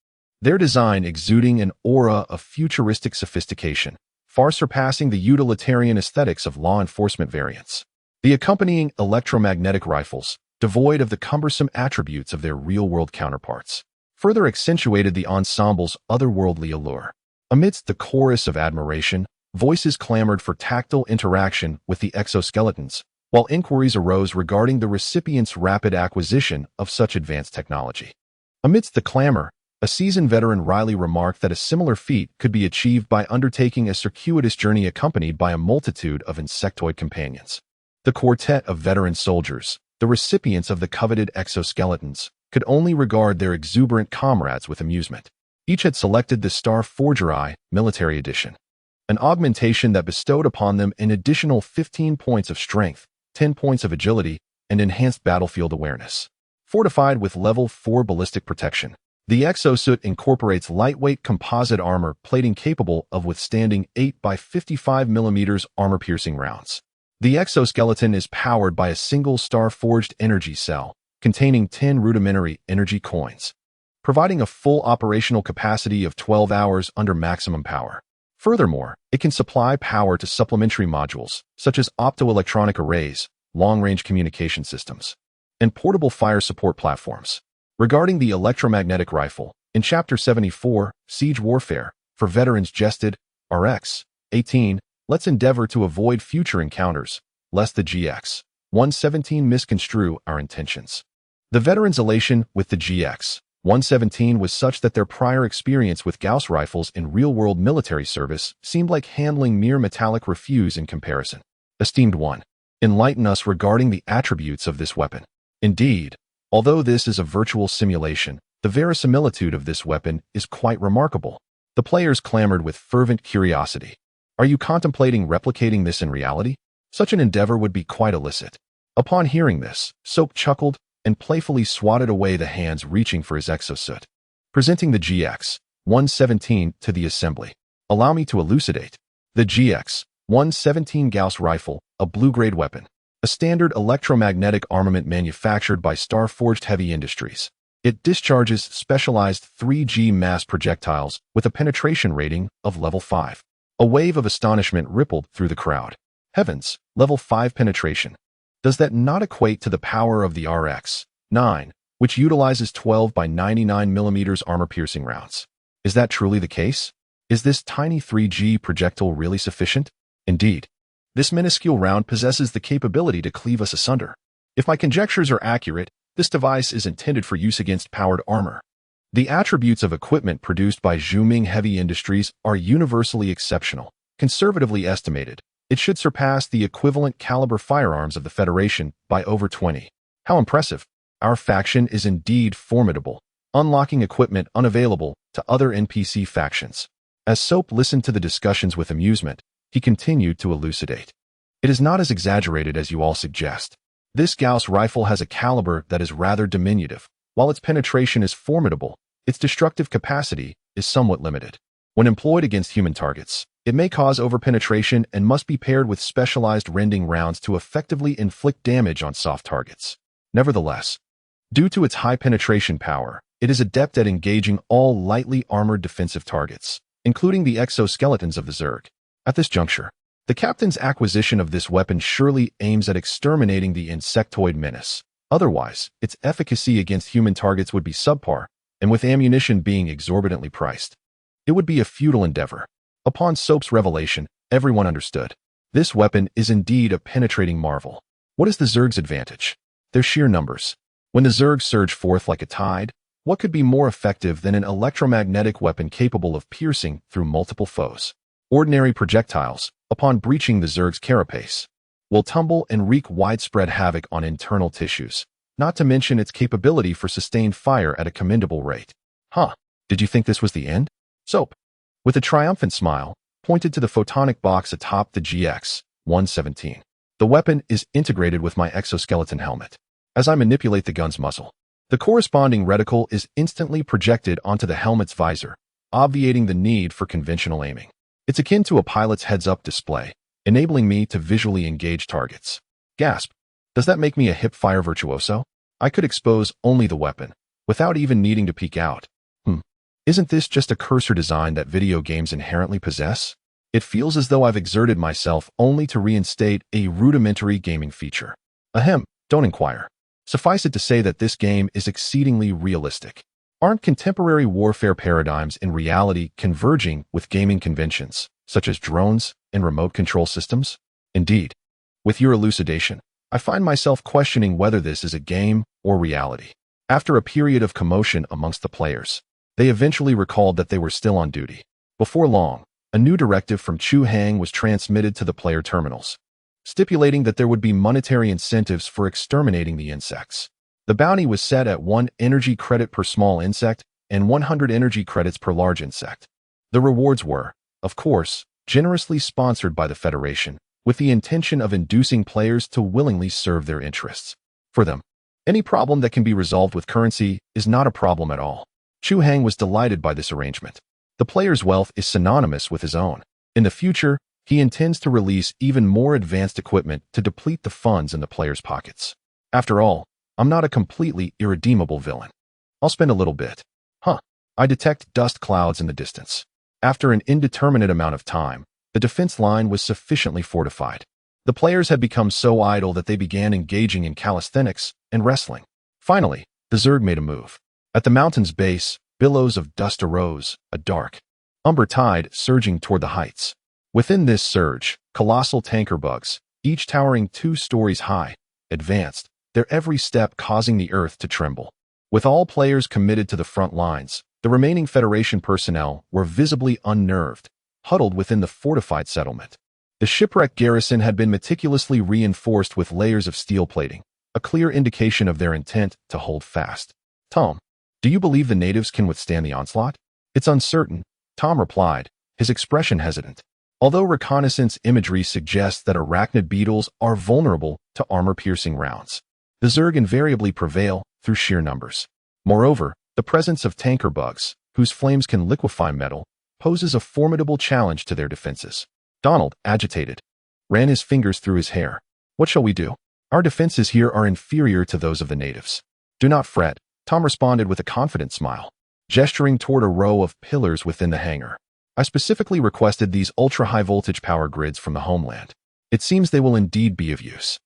S1: their design exuding an aura of futuristic sophistication, far surpassing the utilitarian aesthetics of law enforcement variants. The accompanying electromagnetic rifles, devoid of the cumbersome attributes of their real-world counterparts. further accentuated the ensemble's otherworldly allure. Amidst the chorus of admiration, voices clamored for tactile interaction with the exoskeletons, while inquiries arose regarding the recipient's rapid acquisition of such advanced technology. Amidst the clamor, a seasoned veteran Riley remarked that a similar feat could be achieved by undertaking a circuitous journey accompanied by a multitude of insectoid companions. The quartet of veteran soldiers, the recipients of the coveted exoskeletons, could only regard their exuberant comrades with amusement. Each had selected the Star Forgery Military Edition, an augmentation that bestowed upon them an additional 15 points of strength, 10 points of agility, and enhanced battlefield awareness. Fortified with level 4 ballistic protection, the exosuit incorporates lightweight composite armor plating capable of withstanding 8 by 55 mm armor-piercing rounds. The exoskeleton is powered by a single star-forged energy cell containing 10 rudimentary energy coins, providing a full operational capacity of 12 hours under maximum power. Furthermore, it can supply power to supplementary modules, such as optoelectronic arrays, long-range communication systems, and portable fire support platforms. Regarding the electromagnetic rifle, in Chapter 74, Siege Warfare, for veterans gested, RX 18, let's endeavor to avoid future encounters, lest the GX 117 misconstrue our intentions. The veterans' elation with the GX 117 was such that their prior experience with Gauss rifles in real-world military service seemed like handling mere metallic refuse in comparison. Esteemed one, enlighten us regarding the attributes of this weapon. Indeed, although this is a virtual simulation, the verisimilitude of this weapon is quite remarkable. The players clamored with fervent curiosity. Are you contemplating replicating this in reality? Such an endeavor would be quite illicit. Upon hearing this, Soap chuckled and playfully swatted away the hands reaching for his exosuit, presenting the GX 117 to the assembly. Allow me to elucidate. The GX 117 Gauss rifle, a blue-grade weapon, a standard electromagnetic armament manufactured by Star-Forged Heavy Industries. It discharges specialized 3G mass projectiles with a penetration rating of level 5. A wave of astonishment rippled through the crowd. Heavens, level 5 penetration. Does that not equate to the power of the RX-9, which utilizes 12 by 99 mm armor-piercing rounds? Is that truly the case? Is this tiny 3G projectile really sufficient? Indeed, this minuscule round possesses the capability to cleave us asunder. If my conjectures are accurate, this device is intended for use against powered armor. The attributes of equipment produced by Zhuming Heavy Industries are universally exceptional. Conservatively estimated, it should surpass the equivalent caliber firearms of the Federation by over 20. How impressive! Our faction is indeed formidable, unlocking equipment unavailable to other NPC factions. As Soap listened to the discussions with amusement, he continued to elucidate. It is not as exaggerated as you all suggest. This Gauss rifle has a caliber that is rather diminutive. While its penetration is formidable, its destructive capacity is somewhat limited. When employed against human targets, it may cause overpenetration and must be paired with specialized rending rounds to effectively inflict damage on soft targets. Nevertheless, due to its high penetration power, it is adept at engaging all lightly armored defensive targets, including the exoskeletons of the Zerg. At this juncture, the captain's acquisition of this weapon surely aims at exterminating the insectoid menace. Otherwise, its efficacy against human targets would be subpar, and with ammunition being exorbitantly priced, it would be a futile endeavor. Upon Soap's revelation, everyone understood. This weapon is indeed a penetrating marvel. What is the Zerg's advantage? Their sheer numbers. When the Zerg surge forth like a tide, what could be more effective than an electromagnetic weapon capable of piercing through multiple foes? Ordinary projectiles, upon breaching the Zerg's carapace, will tumble and wreak widespread havoc on internal tissues, not to mention its capability for sustained fire at a commendable rate. Huh, did you think this was the end? Soap, with a triumphant smile, pointed to the photonic box atop the GX-117. The weapon is integrated with my exoskeleton helmet. As I manipulate the gun's muzzle, the corresponding reticle is instantly projected onto the helmet's visor, obviating the need for conventional aiming. It's akin to a pilot's heads-up display, enabling me to visually engage targets. Gasp. Does that make me a hip-fire virtuoso? I could expose only the weapon, without even needing to peek out. Isn't this just a cursor design that video games inherently possess? It feels as though I've exerted myself only to reinstate a rudimentary gaming feature. Ahem, don't inquire. Suffice it to say that this game is exceedingly realistic. Aren't contemporary warfare paradigms in reality converging with gaming conventions, such as drones and remote control systems? Indeed. With your elucidation, I find myself questioning whether this is a game or reality. After a period of commotion amongst the players, they eventually recalled that they were still on duty. Before long, a new directive from Chu Hang was transmitted to the player terminals, stipulating that there would be monetary incentives for exterminating the insects. The bounty was set at 1 energy credit per small insect and 100 energy credits per large insect. The rewards were, of course, generously sponsored by the Federation, with the intention of inducing players to willingly serve their interests. For them, any problem that can be resolved with currency is not a problem at all. Chu Hang was delighted by this arrangement. The player's wealth is synonymous with his own. In the future, he intends to release even more advanced equipment to deplete the funds in the player's pockets. After all, I'm not a completely irredeemable villain. I'll spend a little bit. I detect dust clouds in the distance. After an indeterminate amount of time, the defense line was sufficiently fortified. The players had become so idle that they began engaging in calisthenics and wrestling. Finally, the Zerg made a move. At the mountain's base, billows of dust arose, a dark, umber tide surging toward the heights. Within this surge, colossal tanker bugs, each towering 2 stories high, advanced, their every step causing the earth to tremble. With all players committed to the front lines, the remaining Federation personnel were visibly unnerved, huddled within the fortified settlement. The shipwreck garrison had been meticulously reinforced with layers of steel plating, a clear indication of their intent to hold fast. Tom, do you believe the natives can withstand the onslaught? It's uncertain, Tom replied, his expression hesitant. Although reconnaissance imagery suggests that arachnid beetles are vulnerable to armor-piercing rounds, the Zerg invariably prevail through sheer numbers. Moreover, the presence of tanker bugs, whose flames can liquefy metal, poses a formidable challenge to their defenses. Donald, agitated, ran his fingers through his hair. What shall we do? Our defenses here are inferior to those of the natives. Do not fret, Tom responded with a confident smile, gesturing toward a row of pillars within the hangar. I specifically requested these ultra-high voltage power grids from the homeland. It seems they will indeed be of use.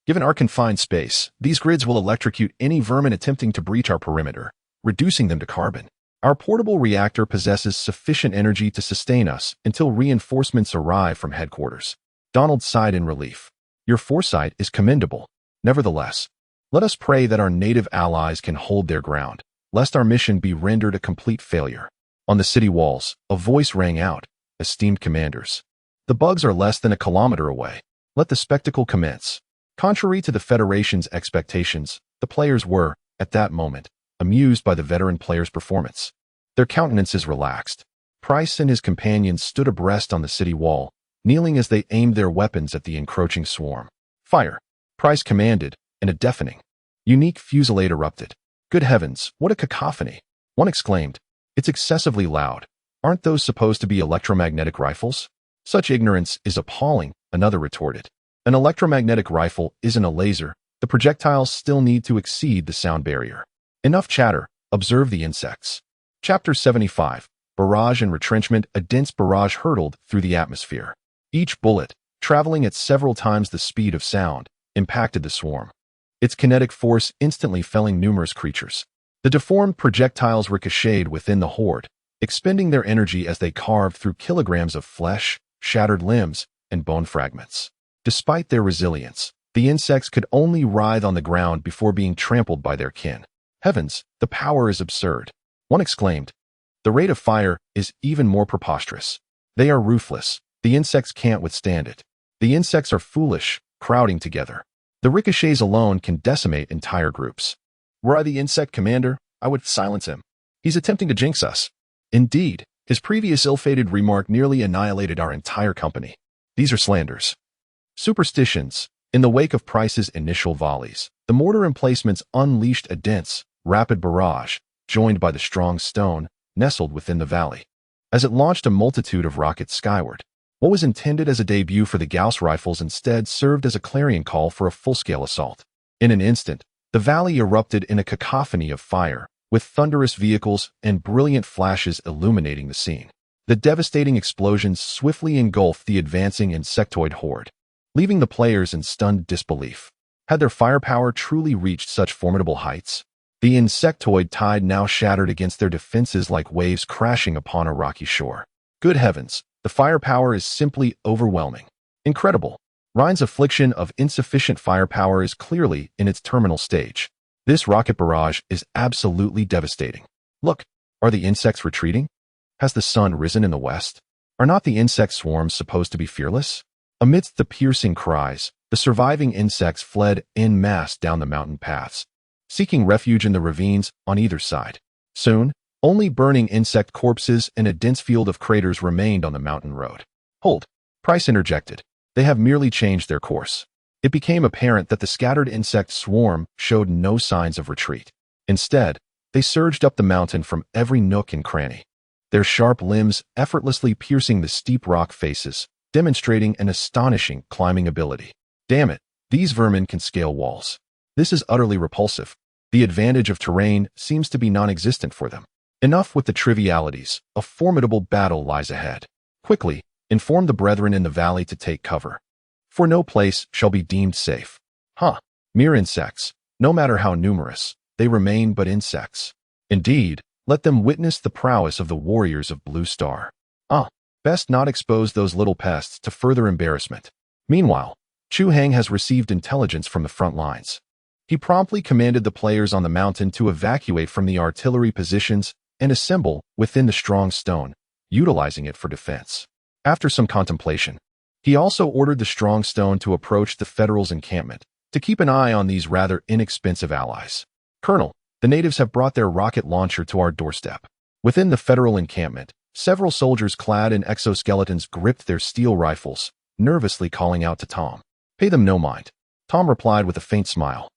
S1: Given our confined space, these grids will electrocute any vermin attempting to breach our perimeter, reducing them to carbon. Our portable reactor possesses sufficient energy to sustain us until reinforcements arrive from headquarters. Donald sighed in relief. Your foresight is commendable. Nevertheless, let us pray that our native allies can hold their ground, lest our mission be rendered a complete failure. On the city walls, a voice rang out, esteemed commanders. The bugs are less than a kilometer away. Let the spectacle commence. Contrary to the Federation's expectations, the players were, at that moment, amused by the veteran player's performance. Their countenances relaxed. Price and his companions stood abreast on the city wall, kneeling as they aimed their weapons at the encroaching swarm. Fire! Price commanded, and a deafening, unique fusillade erupted. Good heavens, what a cacophony! One exclaimed. It's excessively loud. Aren't those supposed to be electromagnetic rifles? Such ignorance is appalling, another retorted. An electromagnetic rifle isn't a laser. The projectiles still need to exceed the sound barrier. Enough chatter. Observe the insects. Chapter 75. Barrage and retrenchment. A dense barrage hurtled through the atmosphere. Each bullet, traveling at several times the speed of sound, impacted the swarm. Its kinetic force instantly felling numerous creatures. The deformed projectiles ricocheted within the horde, expending their energy as they carved through kilograms of flesh, shattered limbs, and bone fragments. Despite their resilience, the insects could only writhe on the ground before being trampled by their kin. Heavens, the power is absurd. One exclaimed. The rate of fire is even more preposterous. They are ruthless. The insects can't withstand it. The insects are foolish, crowding together. The ricochets alone can decimate entire groups. Were I the insect commander, I would silence him. He's attempting to jinx us. Indeed, his previous ill-fated remark nearly annihilated our entire company. These are slanders. Superstitions. In the wake of Price's initial volleys, the mortar emplacements unleashed a dense, rapid barrage, joined by the strong stone, nestled within the valley. As it launched a multitude of rockets skyward, what was intended as a debut for the Gauss rifles instead served as a clarion call for a full-scale assault. In an instant, the valley erupted in a cacophony of fire, with thunderous vehicles and brilliant flashes illuminating the scene. The devastating explosions swiftly engulfed the advancing insectoid horde, leaving the players in stunned disbelief. Had their firepower truly reached such formidable heights? The insectoid tide now shattered against their defenses like waves crashing upon a rocky shore. Good heavens, the firepower is simply overwhelming. Incredible. Rhine's affliction of insufficient firepower is clearly in its terminal stage. This rocket barrage is absolutely devastating. Look, are the insects retreating? Has the sun risen in the west? Are not the insect swarms supposed to be fearless? Amidst the piercing cries, the surviving insects fled en masse down the mountain paths, seeking refuge in the ravines on either side. Soon, only burning insect corpses and a dense field of craters remained on the mountain road. Hold. Price interjected. They have merely changed their course. It became apparent that the scattered insect swarm showed no signs of retreat. Instead, they surged up the mountain from every nook and cranny, their sharp limbs effortlessly piercing the steep rock faces, demonstrating an astonishing climbing ability. Damn it, these vermin can scale walls. This is utterly repulsive. The advantage of terrain seems to be non-existent for them. Enough with the trivialities. A formidable battle lies ahead. Quickly, inform the brethren in the valley to take cover, for no place shall be deemed safe. Mere insects. No matter how numerous, they remain but insects. Indeed, let them witness the prowess of the warriors of Blue Star. Best not expose those little pests to further embarrassment. Meanwhile, Chu Hang has received intelligence from the front lines. He promptly commanded the players on the mountain to evacuate from the artillery positions and assemble within the strong stone, utilizing it for defense. After some contemplation, he also ordered the strong stone to approach the Federals' encampment to keep an eye on these rather inexpensive allies. Colonel, the natives have brought their rocket launcher to our doorstep. Within the Federal encampment, several soldiers clad in exoskeletons gripped their steel rifles, nervously calling out to Tom. Pay them no mind. Tom replied with a faint smile,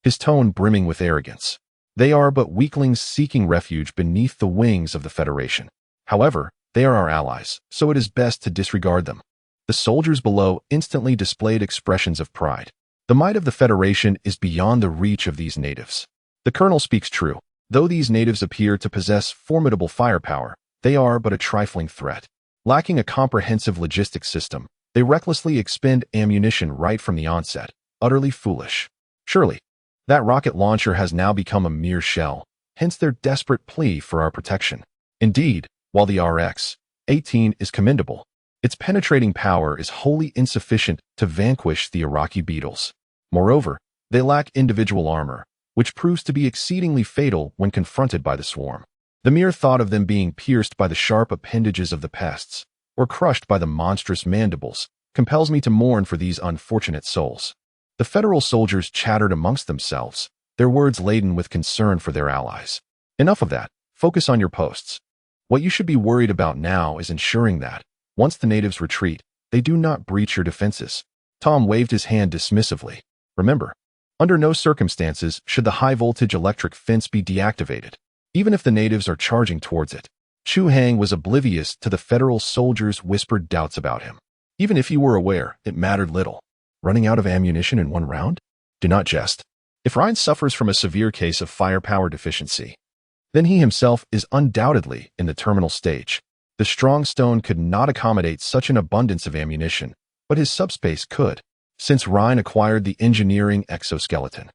S1: his tone brimming with arrogance. They are but weaklings seeking refuge beneath the wings of the Federation. However, they are our allies, so it is best to disregard them. The soldiers below instantly displayed expressions of pride. The might of the Federation is beyond the reach of these natives. The colonel speaks true. Though these natives appear to possess formidable firepower, they are but a trifling threat. Lacking a comprehensive logistics system, they recklessly expend ammunition right from the onset, utterly foolish. Surely, that rocket launcher has now become a mere shell, hence their desperate plea for our protection. Indeed, while the RX-18 is commendable, its penetrating power is wholly insufficient to vanquish the Iraqi beetles. Moreover, they lack individual armor, which proves to be exceedingly fatal when confronted by the swarm. The mere thought of them being pierced by the sharp appendages of the pests, or crushed by the monstrous mandibles, compels me to mourn for these unfortunate souls. The Federal soldiers chattered amongst themselves, their words laden with concern for their allies. Enough of that. Focus on your posts. What you should be worried about now is ensuring that, once the natives retreat, they do not breach your defenses. Tom waved his hand dismissively. Remember, under no circumstances should the high-voltage electric fence be deactivated, even if the natives are charging towards it. Chu Hang was oblivious to the Federal soldiers' whispered doubts about him. Even if he were aware, it mattered little. Running out of ammunition in one round? Do not jest. If Ryan suffers from a severe case of firepower deficiency, then he himself is undoubtedly in the terminal stage. The strong stone could not accommodate such an abundance of ammunition, but his subspace could, since Ryan acquired the engineering exoskeleton.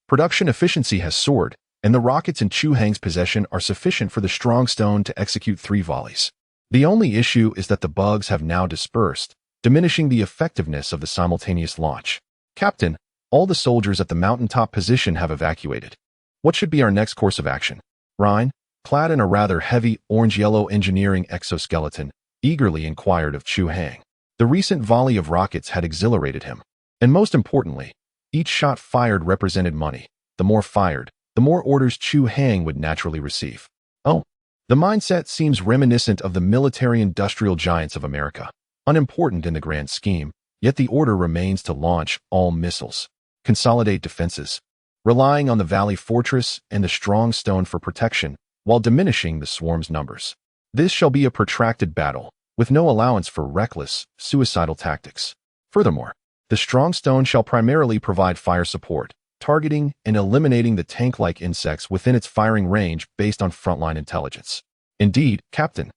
S1: Production efficiency has soared, and the rockets in Chu Hang's possession are sufficient for the strong stone to execute 3 volleys. The only issue is that the bugs have now dispersed, diminishing the effectiveness of the simultaneous launch. Captain, all the soldiers at the mountaintop position have evacuated. What should be our next course of action? Ryan, clad in a rather heavy orange-yellow engineering exoskeleton, eagerly inquired of Chu Hang. The recent volley of rockets had exhilarated him. And most importantly, each shot fired represented money. The more fired, the more orders Chu Hang would naturally receive. Oh, the mindset seems reminiscent of the military-industrial giants of America. Unimportant in the grand scheme, yet the order remains to launch all missiles, consolidate defenses, relying on the Valley Fortress and the strong stone for protection, while diminishing the swarm's numbers. This shall be a protracted battle, with no allowance for reckless, suicidal tactics. Furthermore, the strong stone shall primarily provide fire support, targeting and eliminating the tank-like insects within its firing range based on frontline intelligence. Indeed, Captain,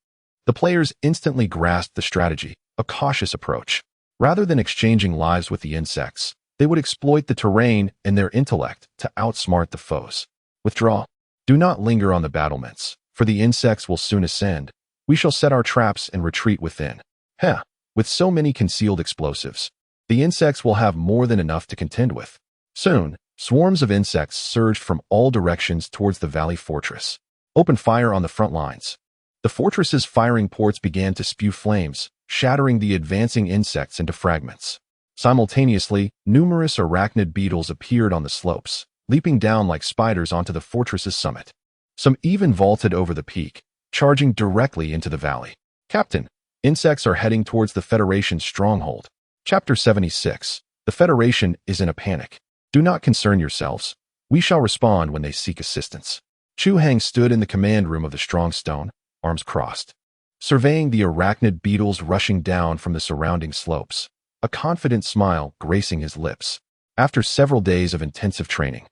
S1: the players instantly grasped the strategy, a cautious approach. Rather than exchanging lives with the insects, they would exploit the terrain and their intellect to outsmart the foes. Withdraw. Do not linger on the battlements, for the insects will soon ascend. We shall set our traps and retreat within. Heh, with so many concealed explosives, the insects will have more than enough to contend with. Soon, swarms of insects surged from all directions towards the valley fortress. Open fire on the front lines. The fortress's firing ports began to spew flames, shattering the advancing insects into fragments. Simultaneously, numerous arachnid beetles appeared on the slopes, leaping down like spiders onto the fortress's summit. Some even vaulted over the peak, charging directly into the valley. Captain, insects are heading towards the Federation's stronghold. Chapter 76. The Federation is in a panic. Do not concern yourselves. We shall respond when they seek assistance. Chu Hang stood in the command room of the strong stone, arms crossed, surveying the arachnid beetles rushing down from the surrounding slopes, a confident smile gracing his lips. After several days of intensive training,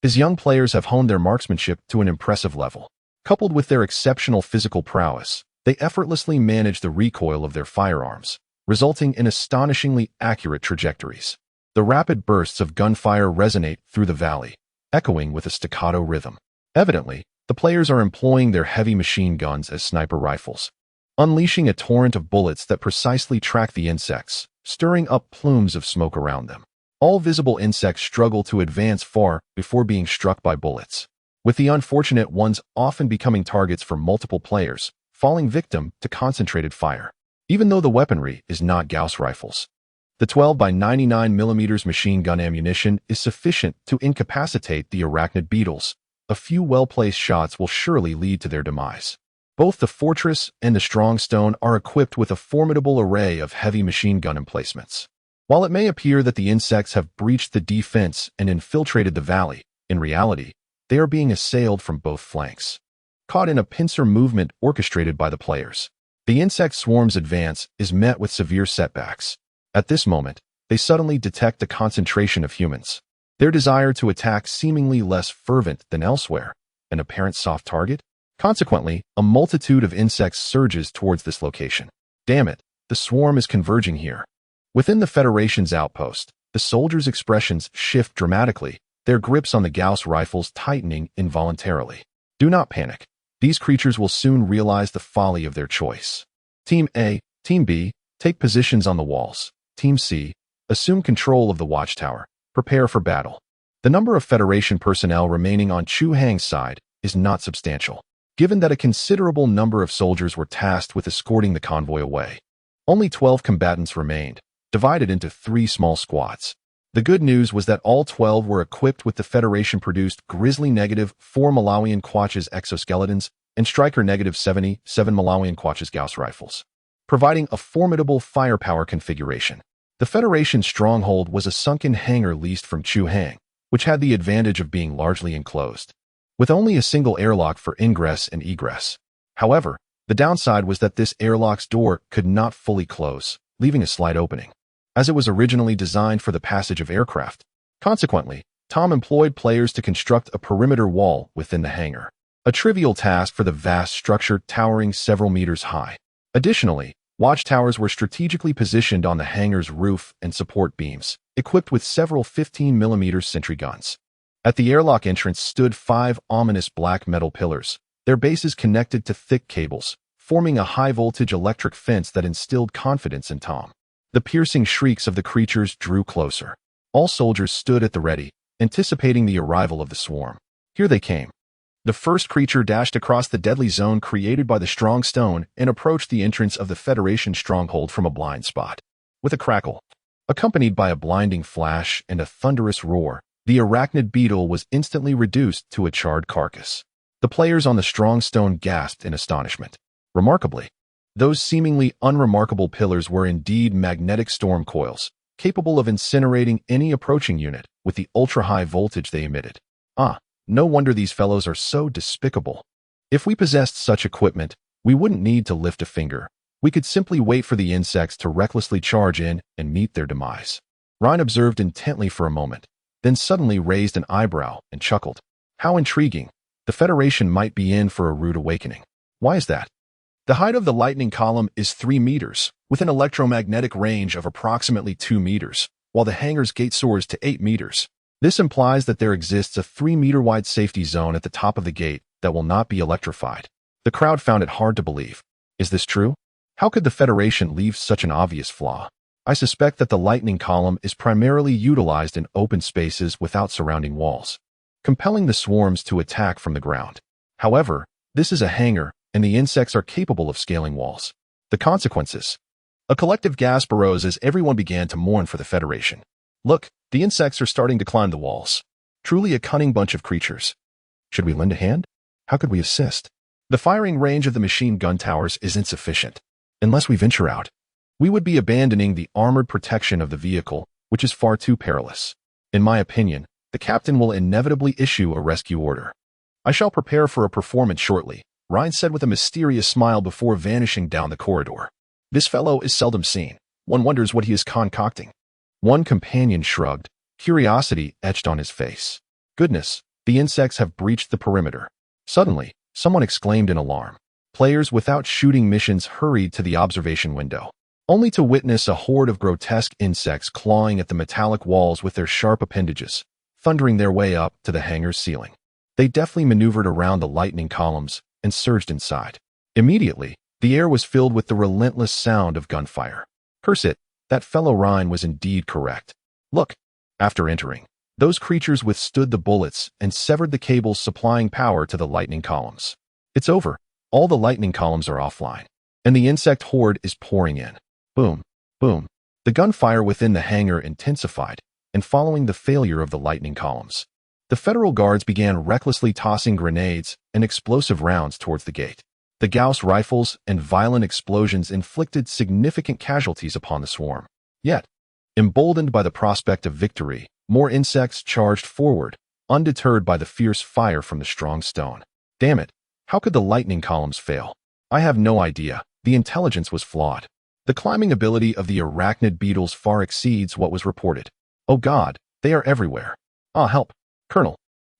S1: his young players have honed their marksmanship to an impressive level. Coupled with their exceptional physical prowess, they effortlessly manage the recoil of their firearms, resulting in astonishingly accurate trajectories. The rapid bursts of gunfire resonate through the valley, echoing with a staccato rhythm. Evidently, the players are employing their heavy machine guns as sniper rifles, unleashing a torrent of bullets that precisely track the insects, stirring up plumes of smoke around them. All visible insects struggle to advance far before being struck by bullets, with the unfortunate ones often becoming targets for multiple players, falling victim to concentrated fire. Even though the weaponry is not Gauss rifles, the 12 by 99mm machine gun ammunition is sufficient to incapacitate the arachnid beetles. A few well-placed shots will surely lead to their demise. Both the fortress and the strong stone are equipped with a formidable array of heavy machine gun emplacements. While it may appear that the insects have breached the defense and infiltrated the valley, in reality, they are being assailed from both flanks. Caught in a pincer movement orchestrated by the players, the insect swarm's advance is met with severe setbacks. At this moment, they suddenly detect a concentration of humans, their desire to attack seemingly less fervent than elsewhere, an apparent soft target. Consequently, a multitude of insects surges towards this location. Damn it, the swarm is converging here. Within the Federation's outpost, the soldiers' expressions shift dramatically, their grips on the Gauss rifles tightening involuntarily. Do not panic. These creatures will soon realize the folly of their choice. Team A, Team B, take positions on the walls. Team C, assume control of the watchtower. Prepare for battle. The number of Federation personnel remaining on Chu Hang's side is not substantial, given that a considerable number of soldiers were tasked with escorting the convoy away. Only 12 combatants remained, divided into 3 small squads. The good news was that all 12 were equipped with the Federation-produced Grizzly -4 Malawian Quatches exoskeletons and Striker -77 Malawian Quatches Gauss rifles, providing a formidable firepower configuration. The Federation stronghold was a sunken hangar leased from Chu Hang, which had the advantage of being largely enclosed, with only a single airlock for ingress and egress. However, the downside was that this airlock's door could not fully close, leaving a slight opening, as it was originally designed for the passage of aircraft. Consequently, Tom employed players to construct a perimeter wall within the hangar, a trivial task for the vast structure towering several meters high. Additionally, watchtowers were strategically positioned on the hangar's roof and support beams, equipped with several 15mm sentry guns. At the airlock entrance stood 5 ominous black metal pillars, their bases connected to thick cables, forming a high-voltage electric fence that instilled confidence in Tom. The piercing shrieks of the creatures drew closer. All soldiers stood at the ready, anticipating the arrival of the swarm. Here they came. The first creature dashed across the deadly zone created by the strong stone and approached the entrance of the Federation stronghold from a blind spot. With a crackle, accompanied by a blinding flash and a thunderous roar, the arachnid beetle was instantly reduced to a charred carcass. The players on the strong stone gasped in astonishment. Remarkably, those seemingly unremarkable pillars were indeed magnetic storm coils, capable of incinerating any approaching unit with the ultra-high voltage they emitted. No wonder these fellows are so despicable. If we possessed such equipment, we wouldn't need to lift a finger. We could simply wait for the insects to recklessly charge in and meet their demise. Ryan observed intently for a moment, then suddenly raised an eyebrow and chuckled. How intriguing. The Federation might be in for a rude awakening. Why is that? The height of the lightning column is 3 meters, with an electromagnetic range of approximately 2 meters, while the hangar's gate soars to 8 meters. This implies that there exists a 3-meter-wide safety zone at the top of the gate that will not be electrified. The crowd found it hard to believe. Is this true? How could the Federation leave such an obvious flaw? I suspect that the lightning column is primarily utilized in open spaces without surrounding walls, compelling the swarms to attack from the ground. However, this is a hangar, and the insects are capable of scaling walls. The consequences. A collective gasp arose as everyone began to mourn for the Federation. Look, the insects are starting to climb the walls. Truly a cunning bunch of creatures. Should we lend a hand? How could we assist? The firing range of the machine gun towers is insufficient. Unless we venture out, we would be abandoning the armored protection of the vehicle, which is far too perilous. In my opinion, the captain will inevitably issue a rescue order. I shall prepare for a performance shortly, Ryan said with a mysterious smile before vanishing down the corridor. This fellow is seldom seen. One wonders what he is concocting. One companion shrugged, curiosity etched on his face. Goodness, the insects have breached the perimeter. Suddenly, someone exclaimed in alarm. Players without shooting missions hurried to the observation window, only to witness a horde of grotesque insects clawing at the metallic walls with their sharp appendages, thundering their way up to the hangar's ceiling. They deftly maneuvered around the lightning columns and surged inside. Immediately, the air was filled with the relentless sound of gunfire. Curse it, that fellow Ryan was indeed correct. Look, after entering, those creatures withstood the bullets and severed the cables supplying power to the lightning columns. It's over. All the lightning columns are offline, and the insect horde is pouring in. Boom, boom. The gunfire within the hangar intensified, and following the failure of the lightning columns, the Federal Guards began recklessly tossing grenades and explosive rounds towards the gate. The Gauss rifles and violent explosions inflicted significant casualties upon the swarm. Yet, emboldened by the prospect of victory, more insects charged forward, undeterred by the fierce fire from the strong stone. Damn it, how could the lightning columns fail? I have no idea. The intelligence was flawed. The climbing ability of the arachnid beetles far exceeds what was reported. Oh God, they are everywhere. Ah, help. Colonel,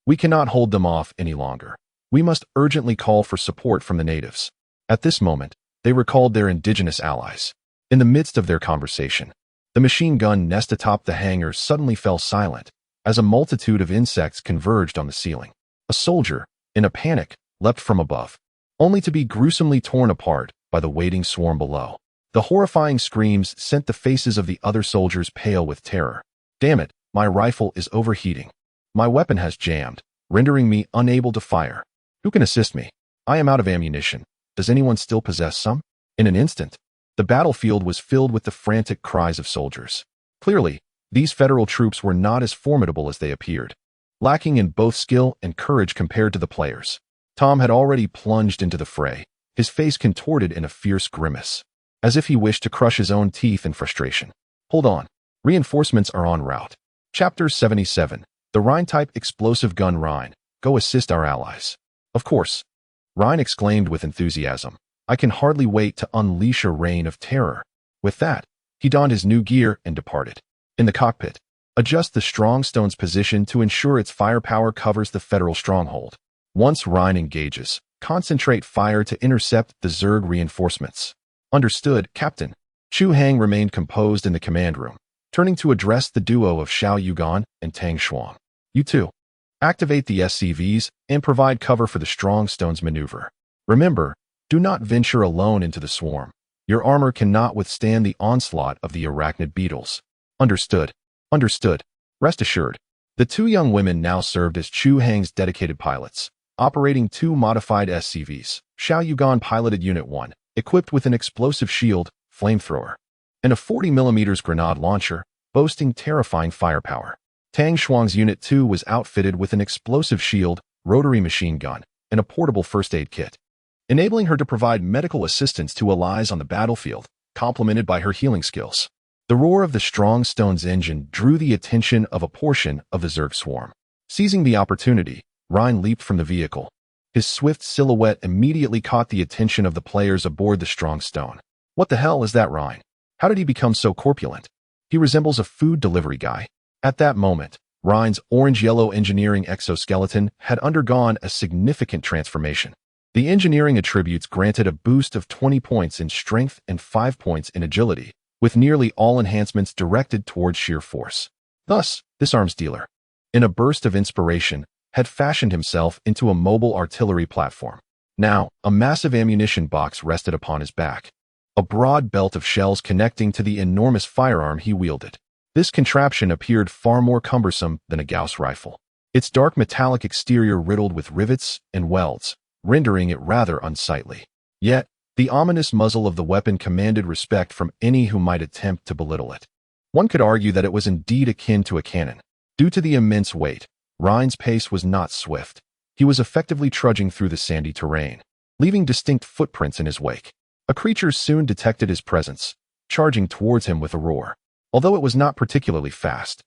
S1: we cannot hold them off any longer. We must urgently call for support from the natives. At this moment, they recalled their indigenous allies. In the midst of their conversation, the machine gun nest atop the hangar suddenly fell silent as a multitude of insects converged on the ceiling. A soldier, in a panic, leapt from above, only to be gruesomely torn apart by the waiting swarm below. The horrifying screams sent the faces of the other soldiers pale with terror. Damn it, my rifle is overheating. My weapon has jammed, rendering me unable to fire. Who can assist me? I am out of ammunition. Does anyone still possess some? In an instant, the battlefield was filled with the frantic cries of soldiers. Clearly, these federal troops were not as formidable as they appeared, lacking in both skill and courage compared to the players. Tom had already plunged into the fray, his face contorted in a fierce grimace, as if he wished to crush his own teeth in frustration. Hold on. Reinforcements are en route. Chapter 77. The Rhine-type explosive gun Rhine. Go assist our allies. Of course. Rhine exclaimed with enthusiasm. I can hardly wait to unleash a reign of terror. With that, he donned his new gear and departed. In the cockpit, adjust the strong stone's position to ensure its firepower covers the Federal stronghold. Once Rhine engages, concentrate fire to intercept the Zerg reinforcements. Understood, Captain. Chu Hang remained composed in the command room, turning to address the duo of Xiao Yugan and Tang Shuang. You two, activate the SCVs and provide cover for the strong stone's maneuver. Remember, do not venture alone into the swarm. Your armor cannot withstand the onslaught of the arachnid beetles. Understood. Understood. Rest assured. The two young women now served as Chu Hang's dedicated pilots, operating two modified SCVs. Xiao Yugan piloted Unit 1, equipped with an explosive shield, flamethrower, and a 40mm grenade launcher, boasting terrifying firepower. Tang Shuang's Unit 2 was outfitted with an explosive shield, rotary machine gun, and a portable first aid kit, enabling her to provide medical assistance to allies on the battlefield, complemented by her healing skills. The roar of the strong stone's engine drew the attention of a portion of the Zerg swarm. Seizing the opportunity, Rhine leaped from the vehicle. His swift silhouette immediately caught the attention of the players aboard the strong stone. What the hell is that Rhine? How did he become so corpulent? He resembles a food delivery guy. At that moment, Rhine's orange-yellow engineering exoskeleton had undergone a significant transformation. The engineering attributes granted a boost of 20 points in strength and 5 points in agility, with nearly all enhancements directed towards sheer force. Thus, this arms dealer in a burst of inspiration, had fashioned himself into a mobile artillery platform. Now, a massive ammunition box rested upon his back, a broad belt of shells connecting to the enormous firearm he wielded. This contraption appeared far more cumbersome than a Gauss rifle, its dark metallic exterior riddled with rivets and welds, rendering it rather unsightly. Yet, the ominous muzzle of the weapon commanded respect from any who might attempt to belittle it. One could argue that it was indeed akin to a cannon. Due to the immense weight, Rhine's pace was not swift. He was effectively trudging through the sandy terrain, leaving distinct footprints in his wake. A creature soon detected his presence, charging towards him with a roar. Although it was not particularly fast,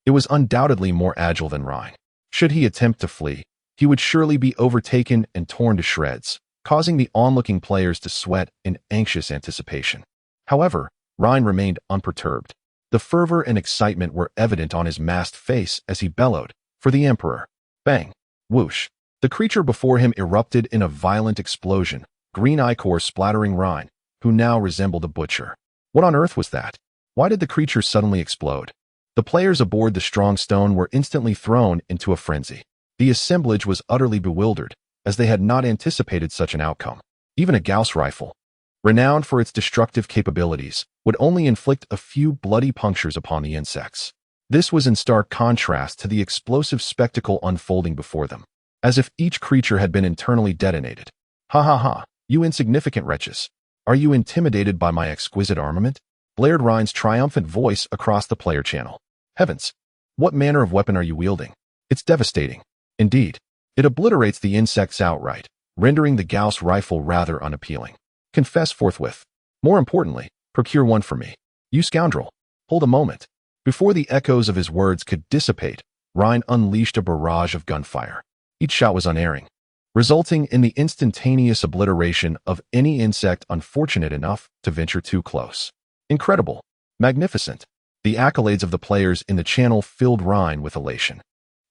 S1: it was undoubtedly more agile than Rhine. Should he attempt to flee, he would surely be overtaken and torn to shreds, causing the onlooking players to sweat in anxious anticipation. However, Rhine remained unperturbed. The fervor and excitement were evident on his masked face as he bellowed, "For the Emperor!" Bang! Whoosh! The creature before him erupted in a violent explosion, green ichor splattering Rhine, who now resembled a butcher. What on earth was that? Why did the creature suddenly explode? The players aboard the strong stone were instantly thrown into a frenzy. The assemblage was utterly bewildered, as they had not anticipated such an outcome. Even a Gauss rifle, renowned for its destructive capabilities, would only inflict a few bloody punctures upon the insects. This was in stark contrast to the explosive spectacle unfolding before them, as if each creature had been internally detonated. "Ha ha ha, you insignificant wretches! Are you intimidated by my exquisite armament?" blared Rhine's triumphant voice across the player channel. "Heavens! What manner of weapon are you wielding? It's devastating. Indeed, it obliterates the insects outright, rendering the Gauss rifle rather unappealing. Confess forthwith. More importantly, procure one for me. You scoundrel! Hold a moment." Before the echoes of his words could dissipate, Rhine unleashed a barrage of gunfire. Each shot was unerring, resulting in the instantaneous obliteration of any insect unfortunate enough to venture too close. Incredible. Magnificent. The accolades of the players in the channel filled Rhine with elation.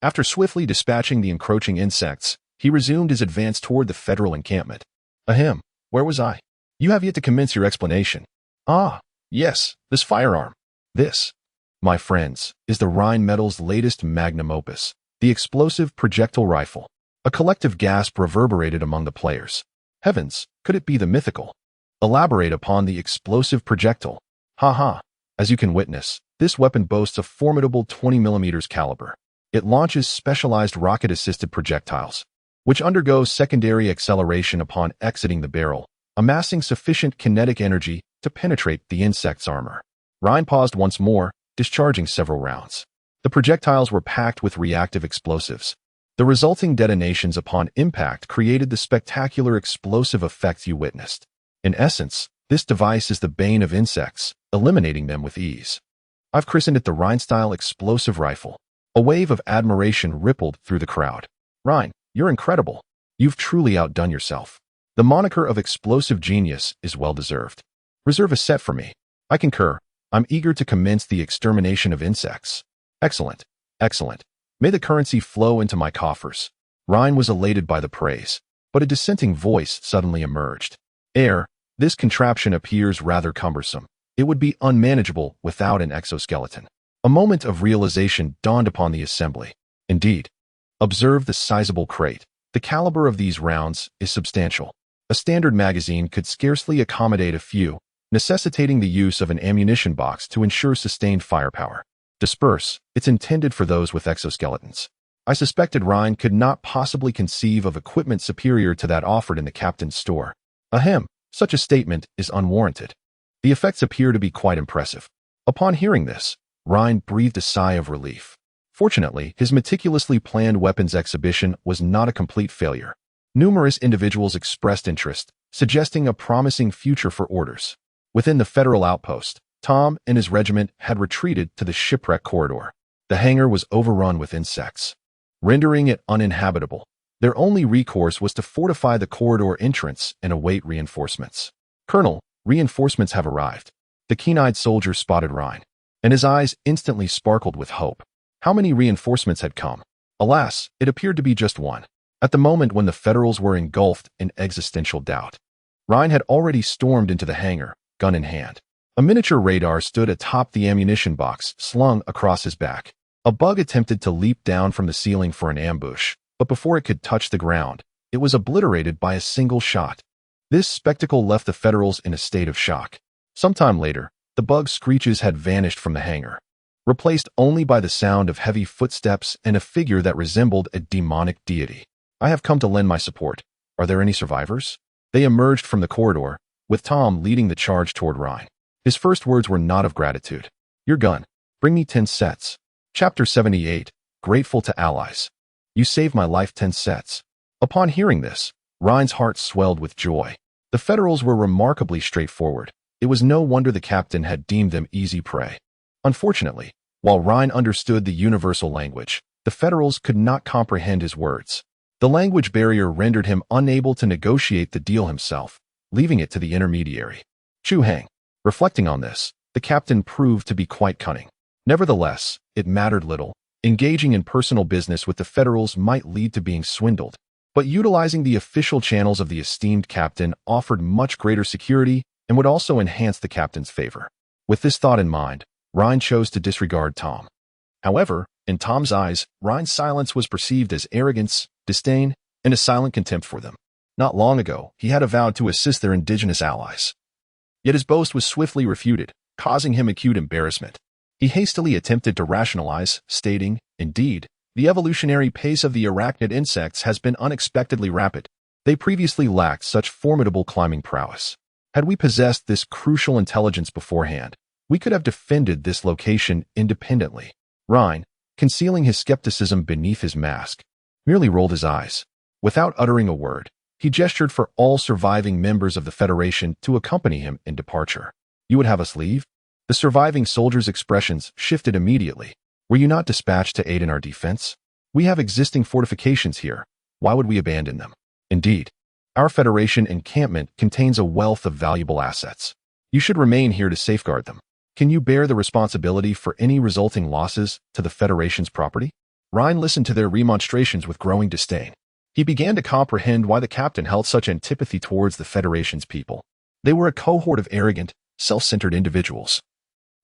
S1: After swiftly dispatching the encroaching insects, he resumed his advance toward the federal encampment. Ahem, where was I? You have yet to commence your explanation. Ah, yes, this firearm. This, my friends, is the Rheinmetall's latest magnum opus, the explosive projectile rifle. A collective gasp reverberated among the players. Heavens, could it be the mythical? Elaborate upon the explosive projectile. Ha ha. As you can witness, this weapon boasts a formidable 20mm caliber. It launches specialized rocket-assisted projectiles, which undergo secondary acceleration upon exiting the barrel, amassing sufficient kinetic energy to penetrate the insect's armor. Rhine paused once more, discharging several rounds. The projectiles were packed with reactive explosives. The resulting detonations upon impact created the spectacular explosive effects you witnessed. In essence, this device is the bane of insects, eliminating them with ease. I've christened it the Rhine-style explosive rifle. A wave of admiration rippled through the crowd. Rhine, you're incredible. You've truly outdone yourself. The moniker of explosive genius is well-deserved. Reserve a set for me. I concur. I'm eager to commence the extermination of insects. Excellent. Excellent. May the currency flow into my coffers. Rhine was elated by the praise, but a dissenting voice suddenly emerged. This contraption appears rather cumbersome. It would be unmanageable without an exoskeleton. A moment of realization dawned upon the assembly. Indeed. Observe the sizable crate. The caliber of these rounds is substantial. A standard magazine could scarcely accommodate a few, necessitating the use of an ammunition box to ensure sustained firepower. Disperse. It's intended for those with exoskeletons. I suspected Rhine could not possibly conceive of equipment superior to that offered in the captain's store. Ahem, such a statement is unwarranted. The effects appear to be quite impressive. Upon hearing this, Rhine breathed a sigh of relief. Fortunately, his meticulously planned weapons exhibition was not a complete failure. Numerous individuals expressed interest, suggesting a promising future for orders. Within the federal outpost, Tom and his regiment had retreated to the shipwreck corridor. The hangar was overrun with insects, rendering it uninhabitable. Their only recourse was to fortify the corridor entrance and await reinforcements. "Colonel, reinforcements have arrived." The keen-eyed soldier spotted Rhine, and his eyes instantly sparkled with hope. How many reinforcements had come? Alas, it appeared to be just one. At the moment when the Federals were engulfed in existential doubt, Rhine had already stormed into the hangar, gun in hand. A miniature radar stood atop the ammunition box slung across his back. A bug attempted to leap down from the ceiling for an ambush, but before it could touch the ground, it was obliterated by a single shot. This spectacle left the Federals in a state of shock. Sometime later, the bug's screeches had vanished from the hangar, replaced only by the sound of heavy footsteps and a figure that resembled a demonic deity. "I have come to lend my support. Are there any survivors?" They emerged from the corridor, with Tom leading the charge toward Ryan. His first words were not of gratitude. "Your gun. Bring me 10 sets. Chapter 78, Grateful to Allies. You saved my life 10 sets. Upon hearing this, Ryan's heart swelled with joy. The Federals were remarkably straightforward. It was no wonder the captain had deemed them easy prey. Unfortunately, while Ryan understood the universal language, the Federals could not comprehend his words. The language barrier rendered him unable to negotiate the deal himself, leaving it to the intermediary. Chu Hang. Reflecting on this, the captain proved to be quite cunning. Nevertheless, it mattered little. Engaging in personal business with the Federals might lead to being swindled, but utilizing the official channels of the esteemed captain offered much greater security and would also enhance the captain's favor. With this thought in mind, Ryan chose to disregard Tom. However, in Tom's eyes, Ryan's silence was perceived as arrogance, disdain, and a silent contempt for them. Not long ago, he had vowed to assist their indigenous allies. Yet his boast was swiftly refuted, causing him acute embarrassment. He hastily attempted to rationalize, stating, "Indeed, the evolutionary pace of the arachnid insects has been unexpectedly rapid. They previously lacked such formidable climbing prowess. Had we possessed this crucial intelligence beforehand, we could have defended this location independently." Ryan, concealing his skepticism beneath his mask, merely rolled his eyes. Without uttering a word, he gestured for all surviving members of the Federation to accompany him in departure. "You would have us leave?" The surviving soldiers' expressions shifted immediately. "Were you not dispatched to aid in our defense? We have existing fortifications here. Why would we abandon them? Indeed, our Federation encampment contains a wealth of valuable assets. You should remain here to safeguard them. Can you bear the responsibility for any resulting losses to the Federation's property?" Ryan listened to their remonstrations with growing disdain. He began to comprehend why the captain held such antipathy towards the Federation's people. They were a cohort of arrogant, self-centered individuals,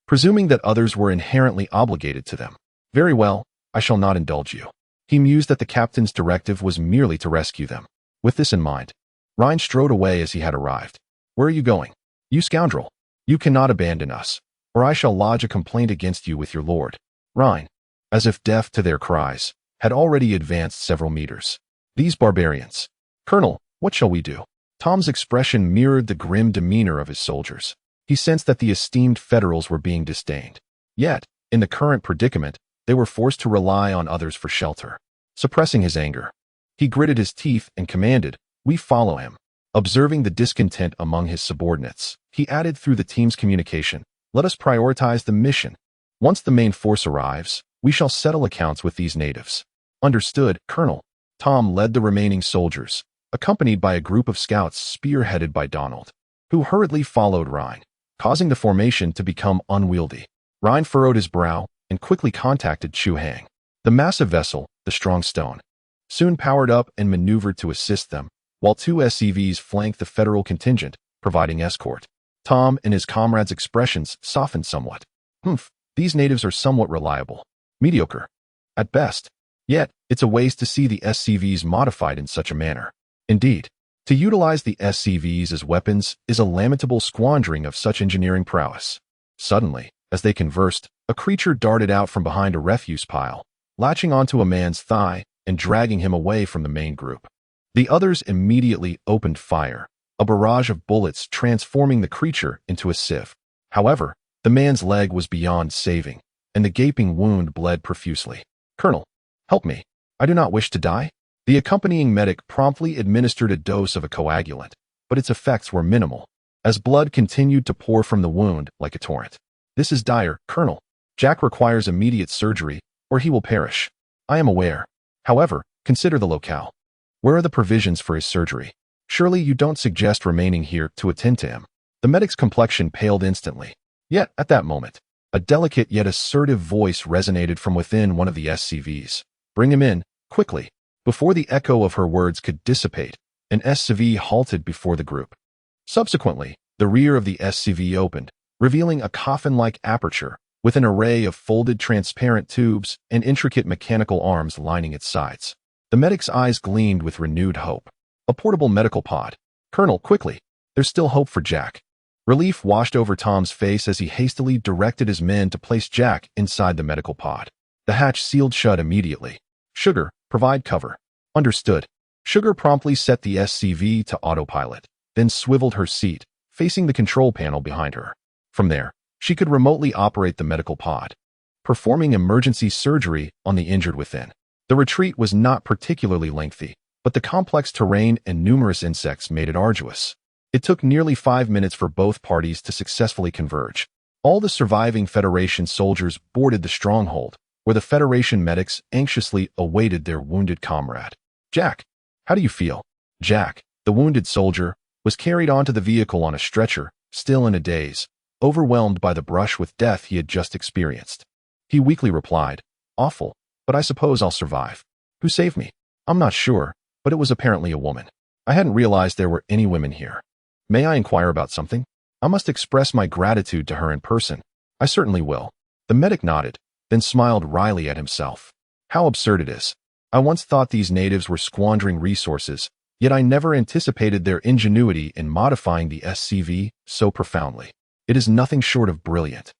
S1: presuming that others were inherently obligated to them. "Very well, I shall not indulge you." He mused that the captain's directive was merely to rescue them. With this in mind, Ryan strode away as he had arrived. "Where are you going? You scoundrel! You cannot abandon us, or I shall lodge a complaint against you with your lord." Ryan, as if deaf to their cries, had already advanced several meters. "These barbarians. Colonel, what shall we do?" Tom's expression mirrored the grim demeanor of his soldiers. He sensed that the esteemed Federals were being disdained. Yet, in the current predicament, they were forced to rely on others for shelter. Suppressing his anger, he gritted his teeth and commanded, "We follow him." Observing the discontent among his subordinates, he added through the team's communication, "Let us prioritize the mission. Once the main force arrives, we shall settle accounts with these natives." "Understood, Colonel." Tom led the remaining soldiers, accompanied by a group of scouts spearheaded by Donald, who hurriedly followed Ryan, causing the formation to become unwieldy. Ryan furrowed his brow and quickly contacted Chu Hang. The massive vessel, the Strong Stone, soon powered up and maneuvered to assist them, while 2 SCVs flanked the Federal contingent, providing escort. Tom and his comrades' expressions softened somewhat. These natives are somewhat reliable. Mediocre, at best. Yet, it's a waste to see the SCVs modified in such a manner. Indeed, to utilize the SCVs as weapons is a lamentable squandering of such engineering prowess. Suddenly, as they conversed, a creature darted out from behind a refuse pile, latching onto a man's thigh and dragging him away from the main group. The others immediately opened fire, a barrage of bullets transforming the creature into a sieve. However, the man's leg was beyond saving, and the gaping wound bled profusely. "Colonel, help me. I do not wish to die." The accompanying medic promptly administered a dose of a coagulant, but its effects were minimal, as blood continued to pour from the wound like a torrent. "This is dire, Colonel. Jack requires immediate surgery, or he will perish." "I am aware. However, consider the locale. Where are the provisions for his surgery? Surely you don't suggest remaining here to attend to him." The medic's complexion paled instantly. Yet, at that moment, a delicate yet assertive voice resonated from within one of the SCVs. "Bring him in, quickly." Before the echo of her words could dissipate, an SCV halted before the group. Subsequently, the rear of the SCV opened, revealing a coffin-like aperture, with an array of folded transparent tubes and intricate mechanical arms lining its sides. The medic's eyes gleamed with renewed hope. A portable medical pod. Colonel, quickly. There's still hope for Jack. Relief washed over Tom's face as he hastily directed his men to place Jack inside the medical pod. The hatch sealed shut immediately. Sugar, provide cover. Understood. Sugar promptly set the SCV to autopilot, then swiveled her seat, facing the control panel behind her. From there, she could remotely operate the medical pod, performing emergency surgery on the injured within. The retreat was not particularly lengthy, but the complex terrain and numerous insects made it arduous. It took nearly 5 minutes for both parties to successfully converge. All the surviving Federation soldiers boarded the stronghold, where the Federation medics anxiously awaited their wounded comrade. Jack, how do you feel? Jack, the wounded soldier, was carried onto the vehicle on a stretcher, still in a daze, overwhelmed by the brush with death he had just experienced. He weakly replied, "Awful, but I suppose I'll survive." "Who saved me?" "I'm not sure, but it was apparently a woman. I hadn't realized there were any women here." "May I inquire about something?" "I must express my gratitude to her in person." "I certainly will." The medic nodded, then smiled wryly at himself. How absurd it is. I once thought these natives were squandering resources, yet I never anticipated their ingenuity in modifying the SCV so profoundly. It is nothing short of brilliant.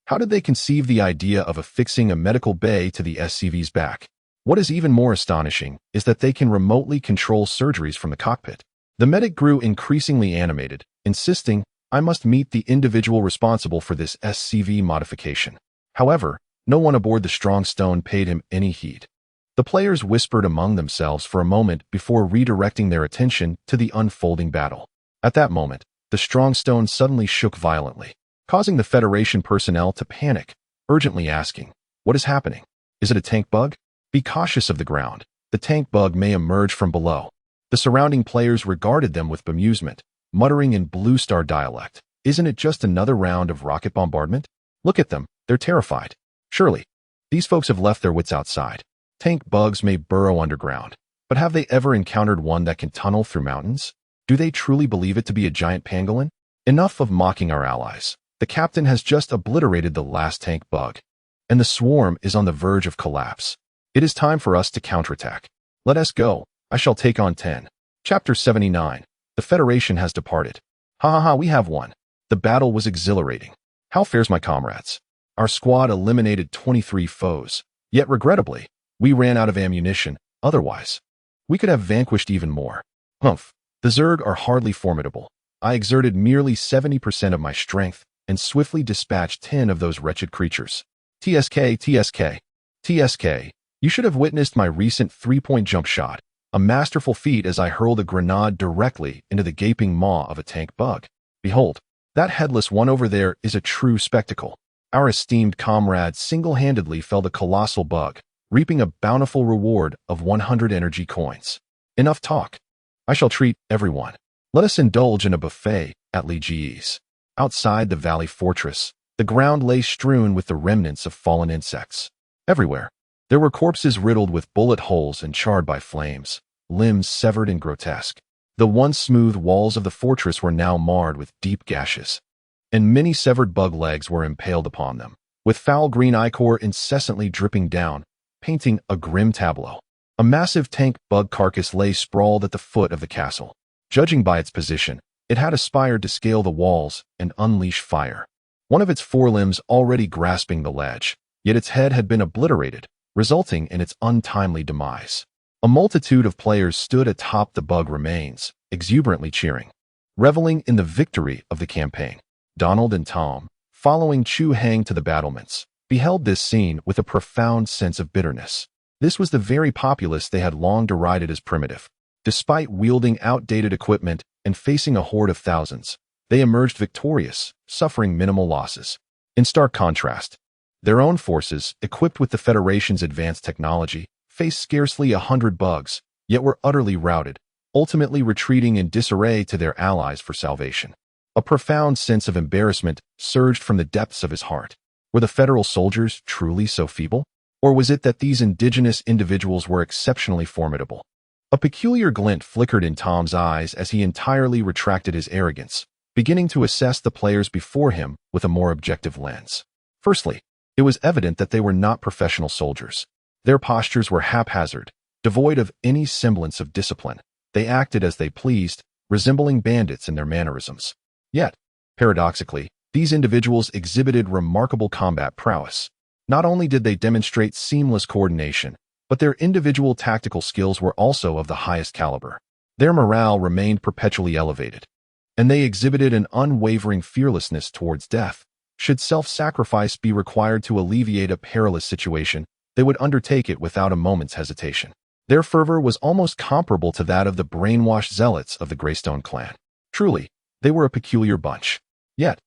S1: How did they conceive the idea of affixing a medical bay to the SCV's back? What is even more astonishing is that they can remotely control surgeries from the cockpit. The medic grew increasingly animated, insisting, "I must meet the individual responsible for this SCV modification." However, no one aboard the Strong Stone paid him any heed. The players whispered among themselves for a moment before redirecting their attention to the unfolding battle. At that moment, the Strong Stone suddenly shook violently, causing the Federation personnel to panic, urgently asking, "What is happening? Is it a tank bug? Be cautious of the ground. The tank bug may emerge from below." The surrounding players regarded them with bemusement, muttering in Blue Star dialect, "Isn't it just another round of rocket bombardment? Look at them, they're terrified. Surely, these folks have left their wits outside. Tank bugs may burrow underground, but have they ever encountered one that can tunnel through mountains? Do they truly believe it to be a giant pangolin? Enough of mocking our allies. The captain has just obliterated the last tank bug, and the swarm is on the verge of collapse. It is time for us to counterattack. Let us go. I shall take on 10. Chapter 79. The Federation has departed. Ha ha ha, we have won. The battle was exhilarating. How fares my comrades? Our squad eliminated 23 foes, yet regrettably, we ran out of ammunition. Otherwise, we could have vanquished even more. Humph, the Zerg are hardly formidable. I exerted merely 70% of my strength and swiftly dispatched 10 of those wretched creatures. TSK, TSK, TSK. You should have witnessed my recent 3-point jump shot, a masterful feat as I hurled a grenade directly into the gaping maw of a tank bug. Behold, that headless one over there is a true spectacle. Our esteemed comrade single-handedly felled a colossal bug, reaping a bountiful reward of 100 energy coins. Enough talk. I shall treat everyone. Let us indulge in a buffet at Lige's. Outside the valley fortress, the ground lay strewn with the remnants of fallen insects. Everywhere, there were corpses riddled with bullet holes and charred by flames, limbs severed and grotesque. The once smooth walls of the fortress were now marred with deep gashes, and many severed bug legs were impaled upon them, with foul green ichor incessantly dripping down, painting a grim tableau. A massive tank bug carcass lay sprawled at the foot of the castle. Judging by its position, it had aspired to scale the walls and unleash fire. One of its forelimbs already grasping the ledge, yet its head had been obliterated, resulting in its untimely demise. A multitude of players stood atop the bug remains, exuberantly cheering, reveling in the victory of the campaign. Donald and Tom, following Chu Hang to the battlements, beheld this scene with a profound sense of bitterness. This was the very populace they had long derided as primitive. Despite wielding outdated equipment and facing a horde of thousands, they emerged victorious, suffering minimal losses. In stark contrast, their own forces, equipped with the Federation's advanced technology, faced scarcely 100 bugs, yet were utterly routed, ultimately retreating in disarray to their allies for salvation. A profound sense of embarrassment surged from the depths of his heart. Were the Federal soldiers truly so feeble? Or was it that these indigenous individuals were exceptionally formidable? A peculiar glint flickered in Tom's eyes as he entirely retracted his arrogance, beginning to assess the players before him with a more objective lens. Firstly, It was evident that they were not professional soldiers. Their postures were haphazard, devoid of any semblance of discipline. They acted as they pleased, resembling bandits in their mannerisms. Yet, paradoxically, these individuals exhibited remarkable combat prowess. Not only did they demonstrate seamless coordination, but their individual tactical skills were also of the highest caliber. Their morale remained perpetually elevated, and they exhibited an unwavering fearlessness towards death. Should self-sacrifice be required to alleviate a perilous situation, they would undertake it without a moment's hesitation. Their fervor was almost comparable to that of the brainwashed zealots of the Limestone Clan. Truly, they were a peculiar bunch. Yet,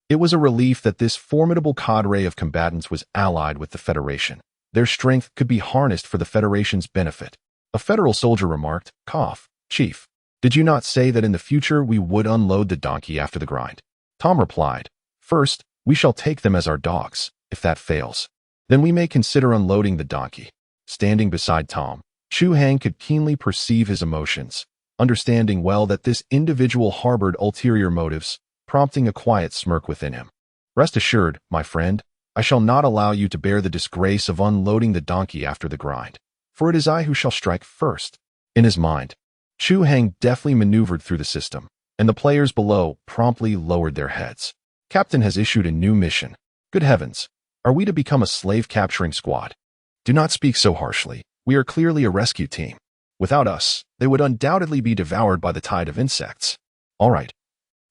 S1: it was a relief that this formidable cadre of combatants was allied with the Federation. Their strength could be harnessed for the Federation's benefit. A federal soldier remarked, "Cough, Chief, did you not say that in the future we would unload the donkey after the grind?" Tom replied, "First, we shall take them as our dogs. If that fails, then we may consider unloading the donkey." Standing beside Tom, Chu Hang could keenly perceive his emotions, understanding well that this individual harbored ulterior motives, prompting a quiet smirk within him. "Rest assured, my friend, I shall not allow you to bear the disgrace of unloading the donkey after the grind, for it is I who shall strike first." In his mind, Chu Hang deftly maneuvered through the system, and the players below promptly lowered their heads. "Captain has issued a new mission. Good heavens, are we to become a slave-capturing squad?" "Do not speak so harshly. We are clearly a rescue team. Without us, they would undoubtedly be devoured by the tide of insects." "All right.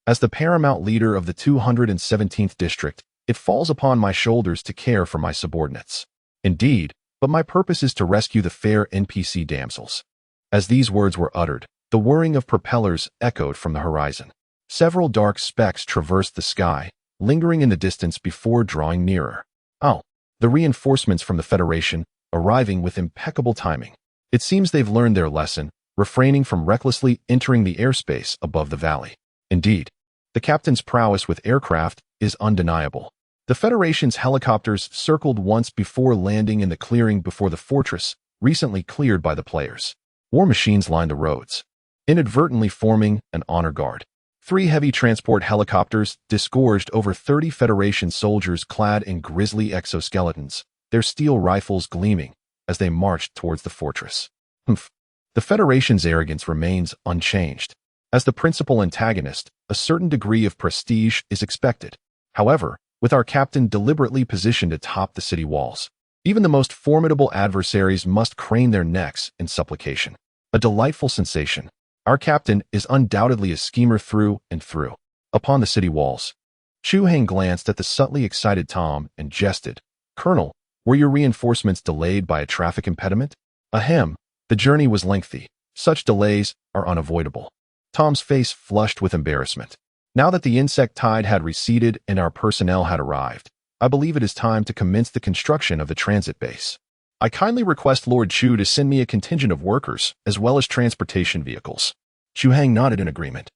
S1: As the paramount leader of the 217th District, it falls upon my shoulders to care for my subordinates." "Indeed, but my purpose is to rescue the fair NPC damsels." As these words were uttered, the whirring of propellers echoed from the horizon. Several dark specks traversed the sky, lingering in the distance before drawing nearer. Oh, the reinforcements from the Federation, arriving with impeccable timing. It seems they've learned their lesson, refraining from recklessly entering the airspace above the valley. Indeed, the captain's prowess with aircraft is undeniable. The Federation's helicopters circled once before landing in the clearing before the fortress, recently cleared by the players. War machines lined the roads, inadvertently forming an honor guard. 3 heavy transport helicopters disgorged over 30 Federation soldiers clad in grisly exoskeletons, their steel rifles gleaming as they marched towards the fortress. Humph. The Federation's arrogance remains unchanged. As the principal antagonist, a certain degree of prestige is expected. However, with our captain deliberately positioned atop the city walls, even the most formidable adversaries must crane their necks in supplication. A delightful sensation. Our captain is undoubtedly a schemer through and through. Upon the city walls, Chu Hang glanced at the subtly excited Tom and jested, "Colonel, were your reinforcements delayed by a traffic impediment?" "Ahem, the journey was lengthy. Such delays are unavoidable." Tom's face flushed with embarrassment. Now that the insect tide had receded and our personnel had arrived, I believe it is time to commence the construction of the transit base. I kindly request Lord Chu to send me a contingent of workers, as well as transportation vehicles." Chu Hang nodded in agreement,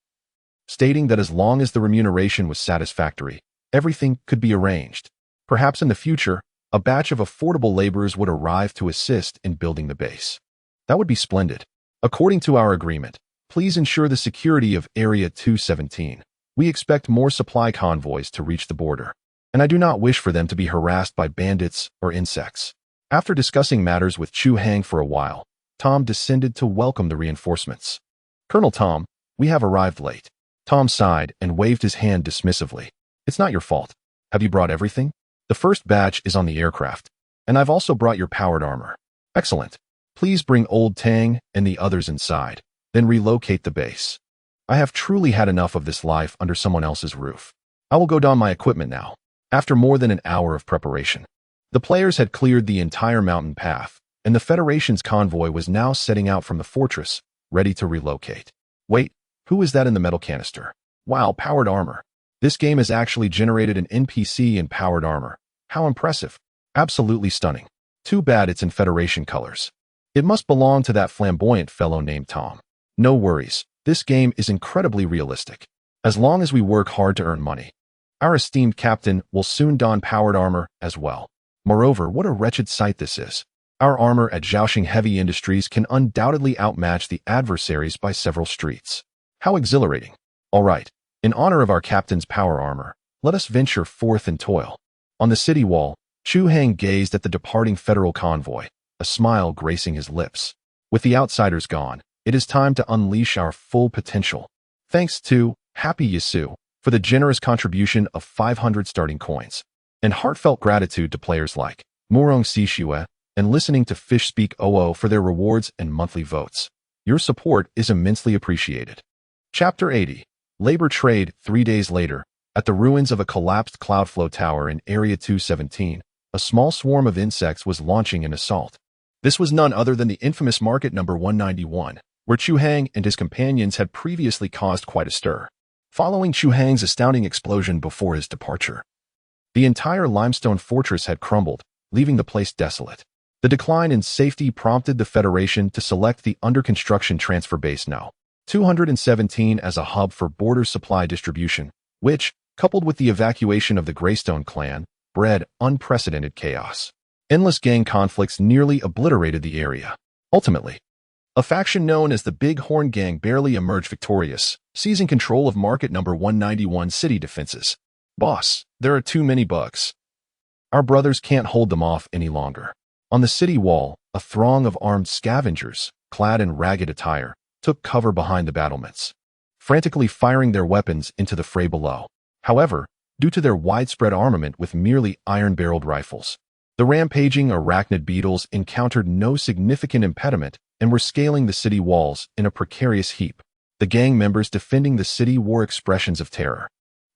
S1: stating that as long as the remuneration was satisfactory, everything could be arranged. Perhaps in the future, a batch of affordable laborers would arrive to assist in building the base. That would be splendid. According to our agreement, please ensure the security of Area 217. We expect more supply convoys to reach the border, and I do not wish for them to be harassed by bandits or insects. After discussing matters with Chu Hang for a while, Tom descended to welcome the reinforcements. "Colonel Tom, we have arrived late." Tom sighed and waved his hand dismissively. "It's not your fault. Have you brought everything?" "The first batch is on the aircraft, and I've also brought your powered armor." "Excellent. Please bring Old Tang and the others inside, then relocate the base. I have truly had enough of this life under someone else's roof. I will go don my equipment now." After more than an hour of preparation, the players had cleared the entire mountain path, and the Federation's convoy was now setting out from the fortress, ready to relocate. "Wait, who is that in the metal canister?" "Wow, powered armor. This game has actually generated an NPC in powered armor. How impressive. Absolutely stunning. Too bad it's in Federation colors. It must belong to that flamboyant fellow named Tom." "No worries. This game is incredibly realistic. As long as we work hard to earn money, our esteemed captain will soon don powered armor as well. Moreover, what a wretched sight this is. Our armor at Zhaoxing Heavy Industries can undoubtedly outmatch the adversaries by several streets. How exhilarating. All right, in honor of our captain's power armor, let us venture forth and toil." On the city wall, Chu Hang gazed at the departing federal convoy, a smile gracing his lips. With the outsiders gone, it is time to unleash our full potential. Thanks to Happy Yasu for the generous contribution of 500 starting coins, and heartfelt gratitude to players like Murong Sishue and Listening to Fish Speak OO for their rewards and monthly votes. Your support is immensely appreciated. Chapter 80. Labor Trade. 3 days later, at the ruins of a collapsed Cloudflow Tower in Area 217, a small swarm of insects was launching an assault. This was none other than the infamous Market Number 191, where Chu Hang and his companions had previously caused quite a stir. Following Chu Hang's astounding explosion before his departure, the entire limestone fortress had crumbled, leaving the place desolate. The decline in safety prompted the Federation to select the under-construction transfer base No. 217 as a hub for border supply distribution, which, coupled with the evacuation of the Limestone Clan, bred unprecedented chaos. Endless gang conflicts nearly obliterated the area. Ultimately, a faction known as the Big Horn Gang barely emerged victorious, seizing control of Market Number 191 city defenses. Boss, there are too many bugs. Our brothers can't hold them off any longer. On the city wall, a throng of armed scavengers, clad in ragged attire, took cover behind the battlements, frantically firing their weapons into the fray below. However, due to their widespread armament with merely iron-barreled rifles, the rampaging arachnid beetles encountered no significant impediment and were scaling the city walls in a precarious heap. The gang members defending the city wore expressions of terror.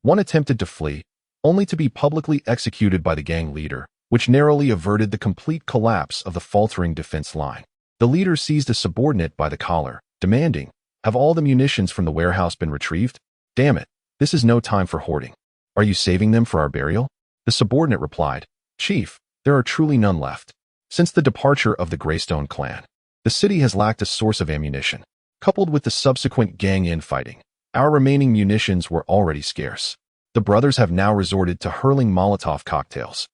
S1: One attempted to flee, only to be publicly executed by the gang leader, which narrowly averted the complete collapse of the faltering defense line. The leader seized a subordinate by the collar, demanding, "Have all the munitions from the warehouse been retrieved? Damn it, this is no time for hoarding. Are you saving them for our burial?" The subordinate replied, "Chief, there are truly none left. Since the departure of the Limestone Clan, the city has lacked a source of ammunition. Coupled with the subsequent gang infighting, our remaining munitions were already scarce. The brothers have now resorted to hurling Molotov cocktails."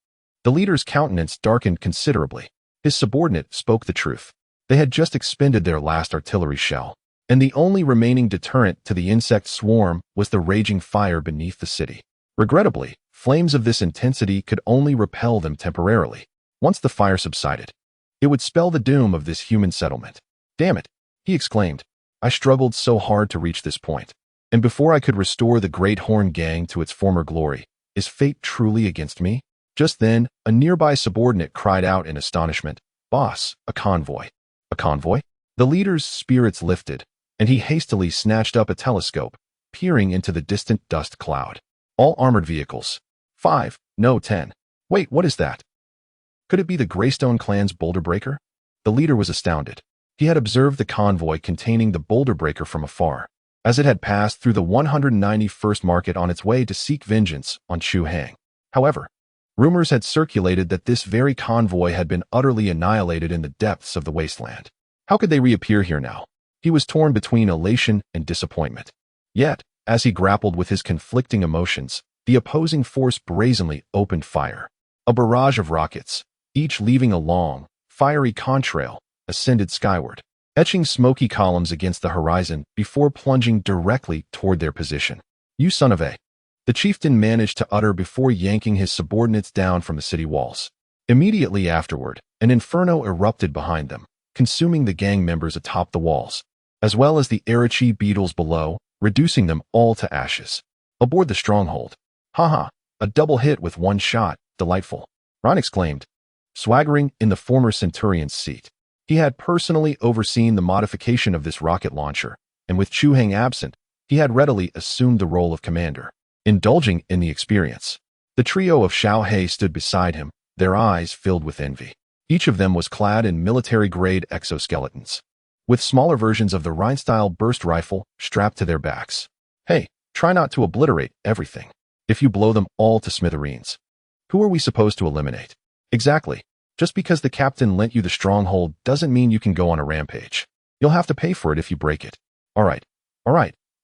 S1: The leader's countenance darkened considerably. His subordinate spoke the truth. They had just expended their last artillery shell, and the only remaining deterrent to the insect swarm was the raging fire beneath the city. Regrettably, flames of this intensity could only repel them temporarily. Once the fire subsided, it would spell the doom of this human settlement. "Damn it," he exclaimed. "I struggled so hard to reach this point, and before I could restore the Great Horn Gang to its former glory, is fate truly against me?" Just then, a nearby subordinate cried out in astonishment, "Boss, a convoy." "A convoy?" The leader's spirits lifted, and he hastily snatched up a telescope, peering into the distant dust cloud. "All armored vehicles. 5, no 10. Wait, what is that? Could it be the Limestone Clan's boulder breaker?" The leader was astounded. He had observed the convoy containing the boulder breaker from afar, as it had passed through the 191st Market on its way to seek vengeance on Chu Hang. However, rumors had circulated that this very convoy had been utterly annihilated in the depths of the wasteland. How could they reappear here now? He was torn between elation and disappointment. Yet, as he grappled with his conflicting emotions, the opposing force brazenly opened fire. A barrage of rockets, each leaving a long, fiery contrail, ascended skyward, etching smoky columns against the horizon before plunging directly toward their position. "You son of a..." the chieftain managed to utter before yanking his subordinates down from the city walls. Immediately afterward, an inferno erupted behind them, consuming the gang members atop the walls, as well as the Arachi beetles below, reducing them all to ashes. Aboard the stronghold. "Haha, a double hit with one shot, delightful," Ron exclaimed, swaggering in the former Centurion's seat. He had personally overseen the modification of this rocket launcher, and with Chu Hang absent, he had readily assumed the role of commander. Indulging in the experience, the trio of Xiao He stood beside him, their eyes filled with envy. Each of them was clad in military-grade exoskeletons, with smaller versions of the Rhine-style burst rifle strapped to their backs. "Hey, try not to obliterate everything. If you blow them all to smithereens, who are we supposed to eliminate?" "Exactly. Just because the captain lent you the stronghold doesn't mean you can go on a rampage. You'll have to pay for it if you break it." All right.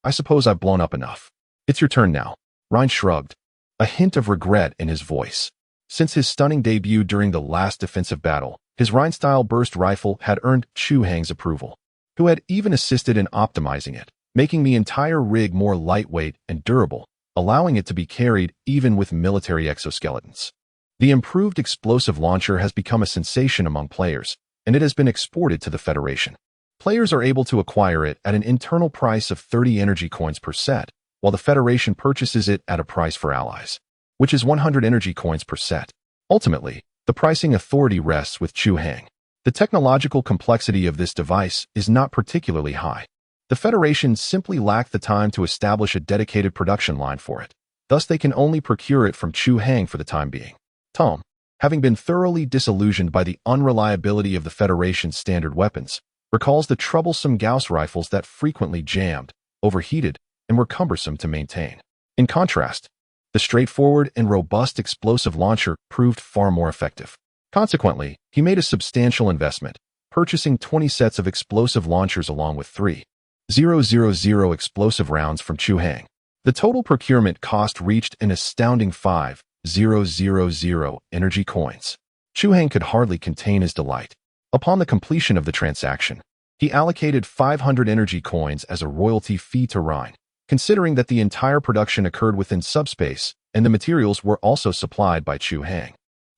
S1: I suppose I've blown up enough. It's your turn now." Rhine shrugged, a hint of regret in his voice. Since his stunning debut during the last defensive battle, his Rhine-style burst rifle had earned Chu Hang's approval, who had even assisted in optimizing it, making the entire rig more lightweight and durable, allowing it to be carried even with military exoskeletons. The improved explosive launcher has become a sensation among players, and it has been exported to the Federation. Players are able to acquire it at an internal price of 30 energy coins per set, while the Federation purchases it at a price for allies, which is 100 energy coins per set. Ultimately, the pricing authority rests with Chu Hang. The technological complexity of this device is not particularly high. The Federation simply lacked the time to establish a dedicated production line for it. Thus, they can only procure it from Chu Hang for the time being. Tom, having been thoroughly disillusioned by the unreliability of the Federation's standard weapons, recalls the troublesome Gauss rifles that frequently jammed, overheated, and were cumbersome to maintain. In contrast, the straightforward and robust explosive launcher proved far more effective. Consequently, he made a substantial investment, purchasing 20 sets of explosive launchers along with 3,000 explosive rounds from Chu Hang. The total procurement cost reached an astounding 5,000 energy coins. Chu Hang could hardly contain his delight. Upon the completion of the transaction, he allocated 500 energy coins as a royalty fee to Rhine, considering that the entire production occurred within subspace and the materials were also supplied by Chu Hang.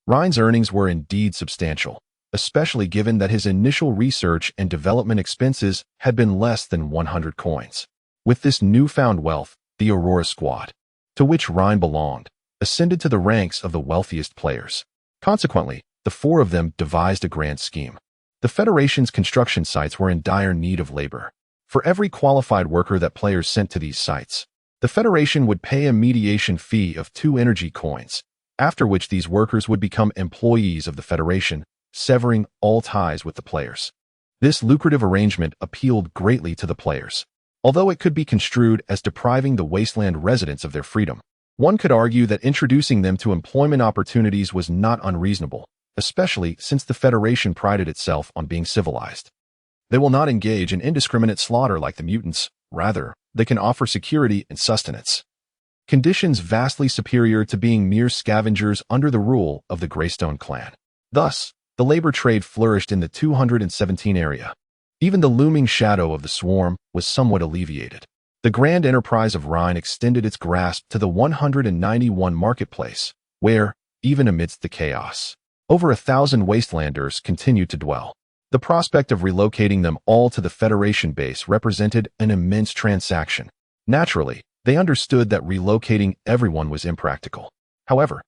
S1: Rhine's earnings were indeed substantial, especially given that his initial research and development expenses had been less than 100 coins. With this newfound wealth, the Aurora Squad, to which Rhine belonged, ascended to the ranks of the wealthiest players. Consequently, the four of them devised a grand scheme. The Federation's construction sites were in dire need of labor. For every qualified worker that players sent to these sites, the Federation would pay a mediation fee of 2 energy coins, after which these workers would become employees of the Federation, severing all ties with the players. This lucrative arrangement appealed greatly to the players. Although it could be construed as depriving the wasteland residents of their freedom, one could argue that introducing them to employment opportunities was not unreasonable, especially since the Federation prided itself on being civilized. They will not engage in indiscriminate slaughter like the mutants. Rather, they can offer security and sustenance, conditions vastly superior to being mere scavengers under the rule of the Limestone Clan. Thus, the labor trade flourished in the 217 area. Even the looming shadow of the swarm was somewhat alleviated. The grand enterprise of Rhine extended its grasp to the 191 marketplace, where, even amidst the chaos, over 1,000 wastelanders continued to dwell. The prospect of relocating them all to the Federation base represented an immense transaction. Naturally, they understood that relocating everyone was impractical. However,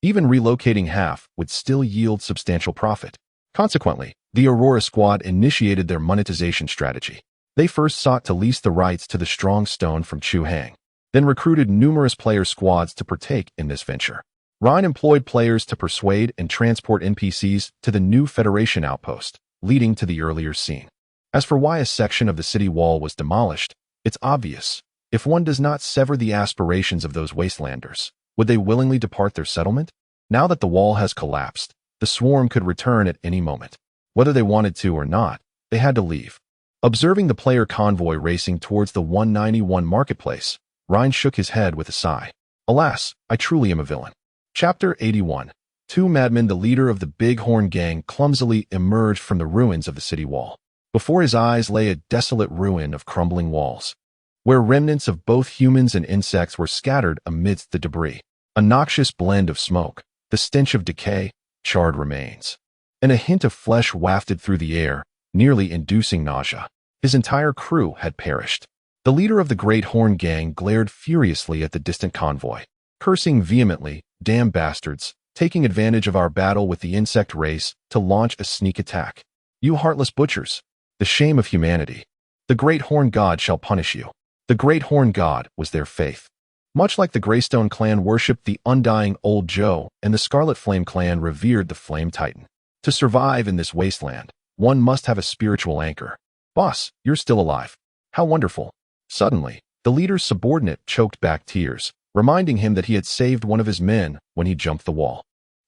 S1: even relocating half would still yield substantial profit. Consequently, the Aurora Squad initiated their monetization strategy. They first sought to lease the rights to the strong stone from Chu Hang, then recruited numerous player squads to partake in this venture. Rhine employed players to persuade and transport NPCs to the new Federation outpost, leading to the earlier scene. As for why a section of the city wall was demolished, it's obvious. If one does not sever the aspirations of those wastelanders, would they willingly depart their settlement? Now that the wall has collapsed, the swarm could return at any moment. Whether they wanted to or not, they had to leave. Observing the player convoy racing towards the 191 marketplace, Rhine shook his head with a sigh. Alas, I truly am a villain. Chapter 81. 2 madmen. The leader of the Bighorn gang clumsily emerged from the ruins of the city wall. Before his eyes lay a desolate ruin of crumbling walls, where remnants of both humans and insects were scattered amidst the debris. A noxious blend of smoke, the stench of decay, charred remains, and a hint of flesh wafted through the air, nearly inducing nausea. His entire crew had perished. The leader of the Great Horn gang glared furiously at the distant convoy, cursing vehemently, "Damn bastards, taking advantage of our battle with the insect race to launch a sneak attack. You heartless butchers, the shame of humanity. The Great Horn God shall punish you." The Great Horn God was their faith. Much like the Limestone Clan worshipped the undying Old Joe and the Scarlet Flame Clan revered the Flame Titan. To survive in this wasteland, one must have a spiritual anchor. "Boss, you're still alive. How wonderful." Suddenly, the leader's subordinate choked back tears, reminding him that he had saved one of his men when he jumped the wall.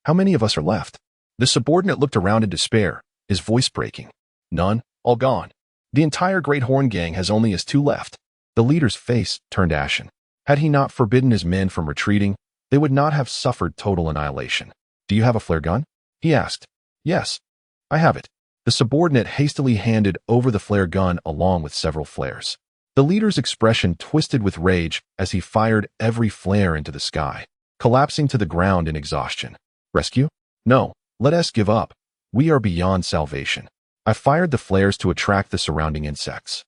S1: "How many of us are left?" The subordinate looked around in despair, his voice breaking. "None, all gone. The entire Great Horn gang has only us 2 left." The leader's face turned ashen. Had he not forbidden his men from retreating, they would not have suffered total annihilation. "Do you have a flare gun?" he asked. "Yes, I have it." The subordinate hastily handed over the flare gun along with several flares. The leader's expression twisted with rage as he fired every flare into the sky, collapsing to the ground in exhaustion. Rescue? No, let us give up. We are beyond salvation. I fired the flares to attract the surrounding insects,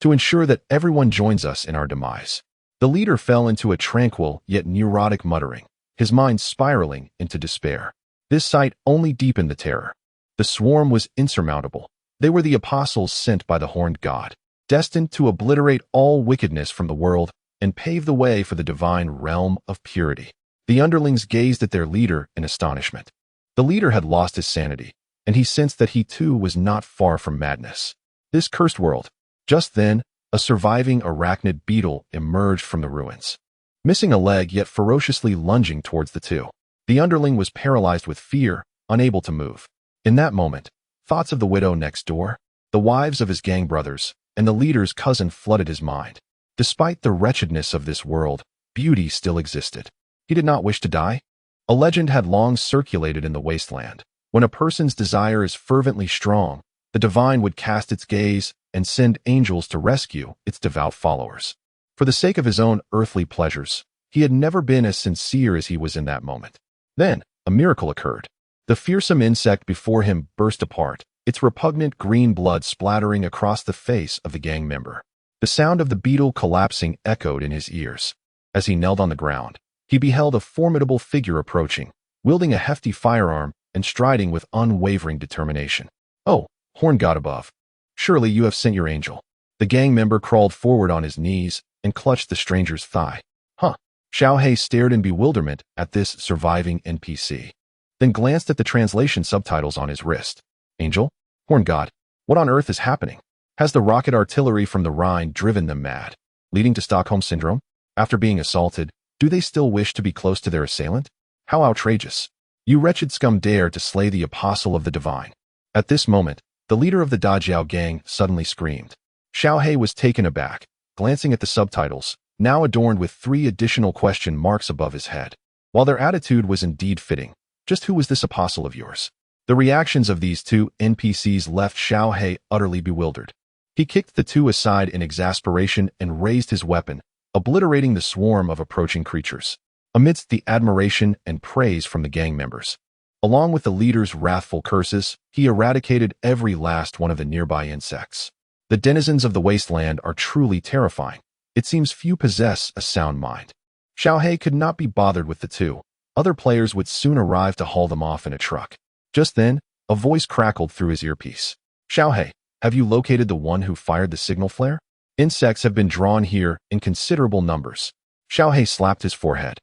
S1: to ensure that everyone joins us in our demise. The leader fell into a tranquil yet neurotic muttering, his mind spiraling into despair. This sight only deepened the terror. The swarm was insurmountable. They were the apostles sent by the horned god, destined to obliterate all wickedness from the world and pave the way for the divine realm of purity. The underlings gazed at their leader in astonishment. The leader had lost his sanity, and he sensed that he too was not far from madness. This cursed world. Just then, a surviving arachnid beetle emerged from the ruins, missing a leg yet ferociously lunging towards the two. The underling was paralyzed with fear, unable to move. In that moment, thoughts of the widow next door, the wives of his gang brothers, and the leader's cousin flooded his mind. Despite the wretchedness of this world, beauty still existed. He did not wish to die. A legend had long circulated in the wasteland. When a person's desire is fervently strong, the divine would cast its gaze and send angels to rescue its devout followers. For the sake of his own earthly pleasures, he had never been as sincere as he was in that moment. Then, a miracle occurred. The fearsome insect before him burst apart, its repugnant green blood splattering across the face of the gang member. The sound of the beetle collapsing echoed in his ears. As he knelt on the ground, he beheld a formidable figure approaching, wielding a hefty firearm and striding with unwavering determination. "Oh, horn god above, surely you have sent your angel." The gang member crawled forward on his knees and clutched the stranger's thigh. "Huh." Chu Hang stared in bewilderment at this surviving NPC, then glanced at the translation subtitles on his wrist. "Angel? Horn god? What on earth is happening? Has the rocket artillery from the Rhine driven them mad, leading to Stockholm Syndrome? After being assaulted, do they still wish to be close to their assailant? How outrageous. You wretched scum dare to slay the apostle of the divine." At this moment, the leader of the Dajiao gang suddenly screamed. Chu Hang was taken aback, glancing at the subtitles, now adorned with 3 additional question marks above his head. While their attitude was indeed fitting, just who was this apostle of yours? The reactions of these 2 NPCs left Chu Hang utterly bewildered. He kicked the 2 aside in exasperation and raised his weapon, obliterating the swarm of approaching creatures. Amidst the admiration and praise from the gang members, along with the leader's wrathful curses, he eradicated every last one of the nearby insects. The denizens of the wasteland are truly terrifying. It seems few possess a sound mind. Chu Hang could not be bothered with the 2. Other players would soon arrive to haul them off in a truck. Just then, a voice crackled through his earpiece. "Chu Hang, have you located the one who fired the signal flare? Insects have been drawn here in considerable numbers." Chu Hang slapped his forehead,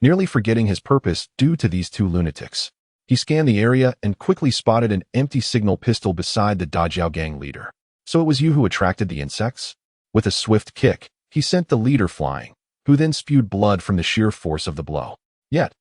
S1: nearly forgetting his purpose due to these 2 lunatics. He scanned the area and quickly spotted an empty signal pistol beside the Dajiao gang leader. "So it was you who attracted the insects?" With a swift kick, he sent the leader flying, who then spewed blood from the sheer force of the blow. Yet,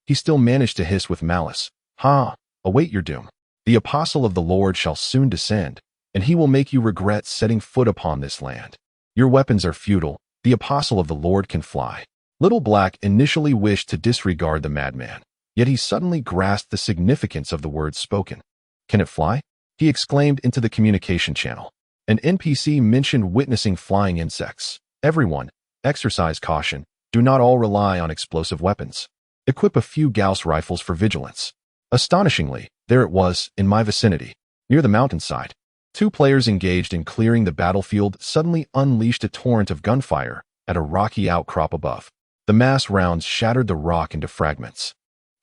S1: he still managed to hiss with malice, "Ha! Await your doom. The apostle of the Lord shall soon descend, and he will make you regret setting foot upon this land. Your weapons are futile. The apostle of the Lord can fly." Little Black initially wished to disregard the madman, yet he suddenly grasped the significance of the words spoken. "Can it fly?" he exclaimed into the communication channel. An NPC mentioned witnessing flying insects. "Everyone, exercise caution. Do not all rely on explosive weapons. Equip a few Gauss rifles for vigilance." Astonishingly, there it was, in my vicinity, near the mountainside. 2 players engaged in clearing the battlefield suddenly unleashed a torrent of gunfire at a rocky outcrop above. The mass rounds shattered the rock into fragments,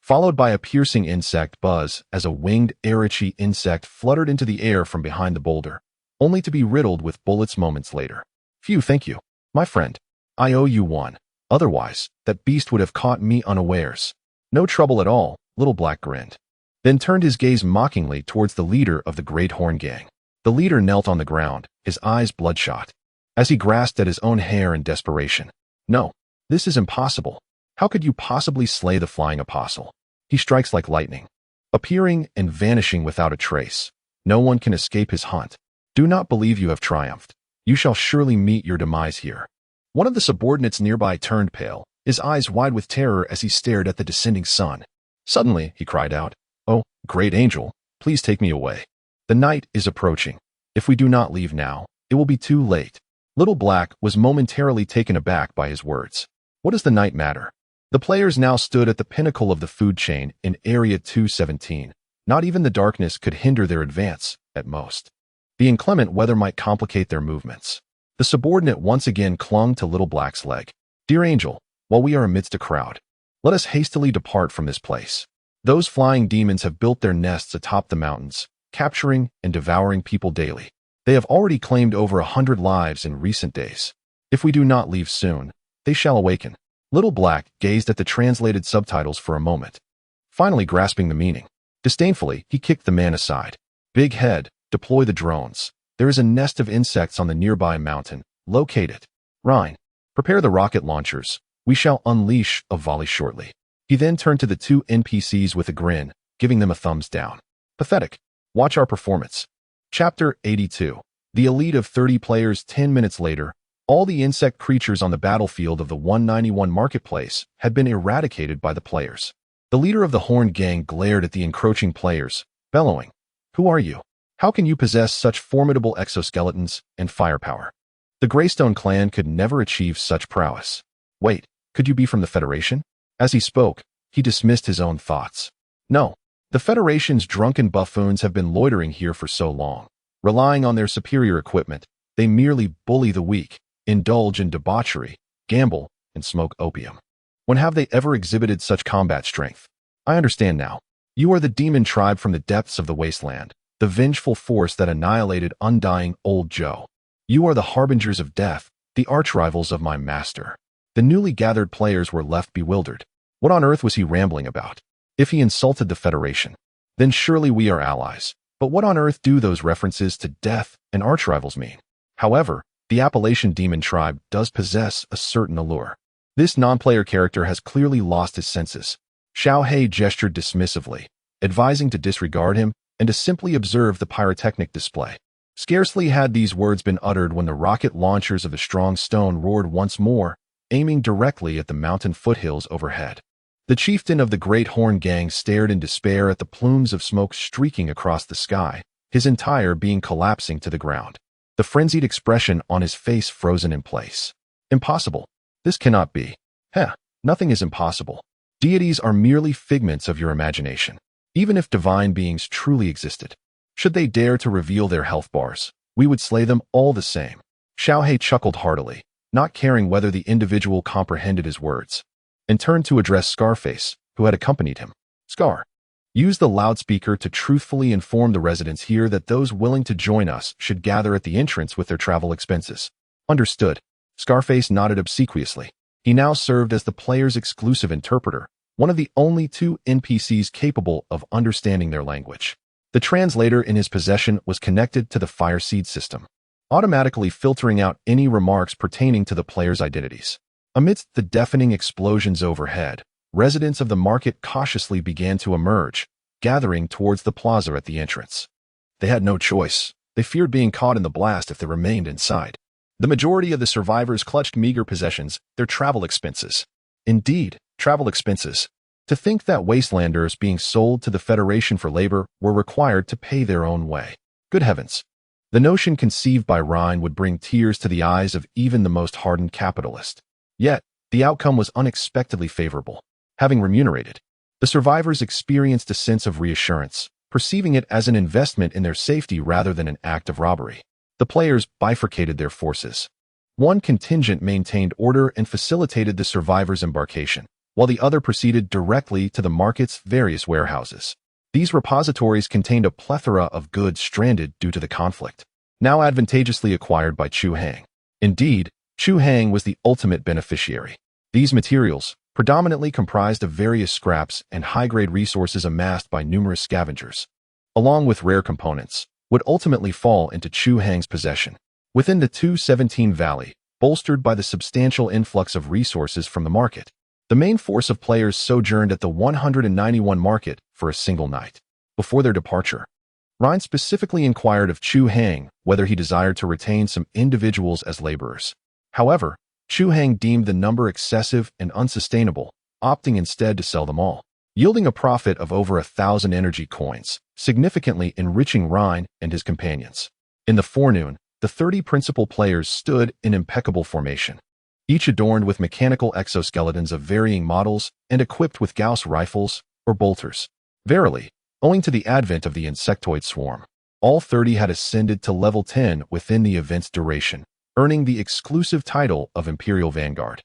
S1: followed by a piercing insect buzz as a winged Erichi insect fluttered into the air from behind the boulder, only to be riddled with bullets moments later. "Phew, thank you, my friend. I owe you one. Otherwise, that beast would have caught me unawares." "No trouble at all," Little Black grinned, then turned his gaze mockingly towards the leader of the Great Horn Gang. The leader knelt on the ground, his eyes bloodshot, as he grasped at his own hair in desperation. "No, this is impossible. How could you possibly slay the flying apostle? He strikes like lightning, appearing and vanishing without a trace. No one can escape his hunt. Do not believe you have triumphed. You shall surely meet your demise here." One of the subordinates nearby turned pale, his eyes wide with terror as he stared at the descending sun. Suddenly, he cried out, "Oh, great angel, please take me away. The night is approaching. If we do not leave now, it will be too late." Little Black was momentarily taken aback by his words. What does the night matter? The players now stood at the pinnacle of the food chain in Area 217. Not even the darkness could hinder their advance, at most. The inclement weather might complicate their movements. The subordinate once again clung to Little Black's leg. "Dear Angel, while we are amidst a crowd, let us hastily depart from this place. Those flying demons have built their nests atop the mountains, capturing and devouring people daily. They have already claimed over 100 lives in recent days. If we do not leave soon, they shall awaken." Little Black gazed at the translated subtitles for a moment, finally grasping the meaning. Disdainfully, he kicked the man aside. "Big head, deploy the drones. There is a nest of insects on the nearby mountain. Locate it. Rhine, prepare the rocket launchers. We shall unleash a volley shortly." He then turned to the two NPCs with a grin, giving them a thumbs down. "Pathetic. Watch our performance." Chapter 82. The elite of 30 players. 10 minutes later, all the insect creatures on the battlefield of the 191 marketplace had been eradicated by the players. The leader of the Horned Gang glared at the encroaching players, bellowing, "Who are you? How can you possess such formidable exoskeletons and firepower? The Greystone Clan could never achieve such prowess. Wait, could you be from the Federation?" As he spoke, he dismissed his own thoughts. "No, the Federation's drunken buffoons have been loitering here for so long. Relying on their superior equipment, they merely bully the weak, indulge in debauchery, gamble, and smoke opium. When have they ever exhibited such combat strength? I understand now. You are the demon tribe from the depths of the wasteland, the vengeful force that annihilated undying Old Joe. You are the harbingers of death, the arch-rivals of my master." The newly gathered players were left bewildered. What on earth was he rambling about? If he insulted the Federation, then surely we are allies. But what on earth do those references to death and arch-rivals mean? However, the Appalachian demon tribe does possess a certain allure. This non-player character has clearly lost his senses. Xiao Hei gestured dismissively, advising to disregard him and to simply observe the pyrotechnic display. Scarcely had these words been uttered when the rocket launchers of the strong stone roared once more, aiming directly at the mountain foothills overhead. The chieftain of the Great Horn Gang stared in despair at the plumes of smoke streaking across the sky, his entire being collapsing to the ground. The frenzied expression on his face frozen in place. "Impossible. This cannot be. Nothing is impossible. Deities are merely figments of your imagination. Even if divine beings truly existed, should they dare to reveal their health bars, we would slay them all the same." Xiao Hei chuckled heartily, not caring whether the individual comprehended his words, and turned to address Scarface, who had accompanied him. "Scar, use the loudspeaker to truthfully inform the residents here that those willing to join us should gather at the entrance with their travel expenses." "Understood." Scarface nodded obsequiously. He now served as the player's exclusive interpreter, one of the only two NPCs capable of understanding their language. The translator in his possession was connected to the Fireseed system, automatically filtering out any remarks pertaining to the player's identities. Amidst the deafening explosions overhead, residents of the market cautiously began to emerge, gathering towards the plaza at the entrance. They had no choice. They feared being caught in the blast if they remained inside. The majority of the survivors clutched meager possessions, their travel expenses. Indeed, travel expenses. To think that wastelanders being sold to the Federation for labor were required to pay their own way. Good heavens. The notion conceived by Rhine would bring tears to the eyes of even the most hardened capitalist. Yet, the outcome was unexpectedly favorable. Having remunerated, the survivors experienced a sense of reassurance, perceiving it as an investment in their safety rather than an act of robbery. The players bifurcated their forces. One contingent maintained order and facilitated the survivors' embarkation, while the other proceeded directly to the market's various warehouses. These repositories contained a plethora of goods stranded due to the conflict, now advantageously acquired by Chu Hang. Indeed, Chu Hang was the ultimate beneficiary. These materials, predominantly comprised of various scraps and high-grade resources amassed by numerous scavengers, along with rare components, would ultimately fall into Chu Hang's possession. Within the 217 Valley, bolstered by the substantial influx of resources from the market, the main force of players sojourned at the 191 market for a single night. Before their departure, Rhine specifically inquired of Chu Hang whether he desired to retain some individuals as laborers. However, Chu Hang deemed the number excessive and unsustainable, opting instead to sell them all, yielding a profit of over 1,000 energy coins, significantly enriching Rhine and his companions. In the forenoon, the 30 principal players stood in impeccable formation. each adorned with mechanical exoskeletons of varying models and equipped with Gauss rifles or bolters. Verily, owing to the advent of the insectoid swarm, all 30 had ascended to level 10 within the event's duration, earning the exclusive title of Imperial Vanguard.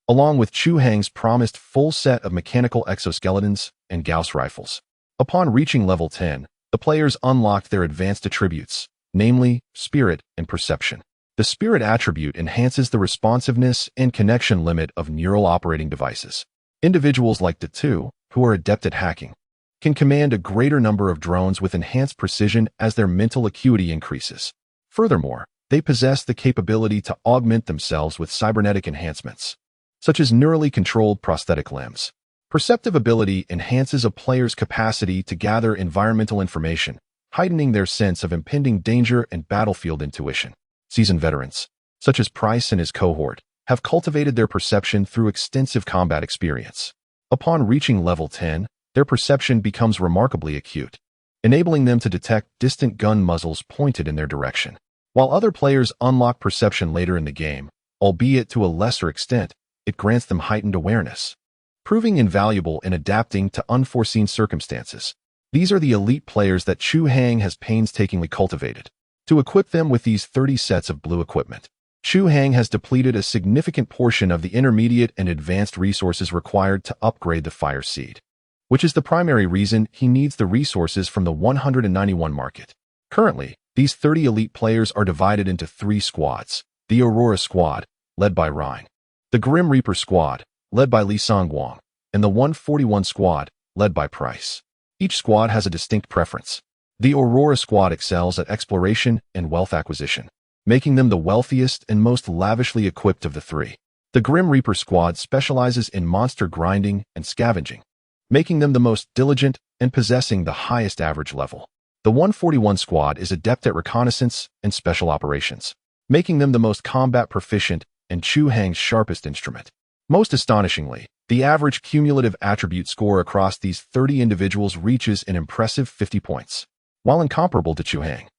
S1: Along with Chu Hang's promised full set of mechanical exoskeletons and Gauss rifles. Upon reaching level 10, the players unlocked their advanced attributes, namely Spirit and Perception. The Spirit attribute enhances the responsiveness and connection limit of neural operating devices. Individuals like the two, who are adept at hacking, can command a greater number of drones with enhanced precision as their mental acuity increases. Furthermore, they possess the capability to augment themselves with cybernetic enhancements, such as neurally controlled prosthetic limbs. Perceptive ability enhances a player's capacity to gather environmental information, heightening their sense of impending danger and battlefield intuition. Seasoned veterans, such as Price and his cohort, have cultivated their perception through extensive combat experience. Upon reaching level 10, their perception becomes remarkably acute, enabling them to detect distant gun muzzles pointed in their direction. While other players unlock perception later in the game, albeit to a lesser extent, it grants them heightened awareness, proving invaluable in adapting to unforeseen circumstances. These are the elite players that Chu Hang has painstakingly cultivated. To equip them with these 30 sets of blue equipment, Chu Hang has depleted a significant portion of the intermediate and advanced resources required to upgrade the Fire Seed, which is the primary reason he needs the resources from the 191 market. Currently, these 30 elite players are divided into 3 squads: the Aurora Squad, led by Rhine, the Grim Reaper Squad, led by Li Songguang, and the 141 Squad, led by Price. Each squad has a distinct preference. The Aurora Squad excels at exploration and wealth acquisition, making them the wealthiest and most lavishly equipped of the 3. The Grim Reaper Squad specializes in monster grinding and scavenging, making them the most diligent and possessing the highest average level. The 141 Squad is adept at reconnaissance and special operations, making them the most combat proficient and Chu Hang's sharpest instrument. Most astonishingly, the average cumulative attribute score across these 30 individuals reaches an impressive 50 points, while incomparable to Chu Hang,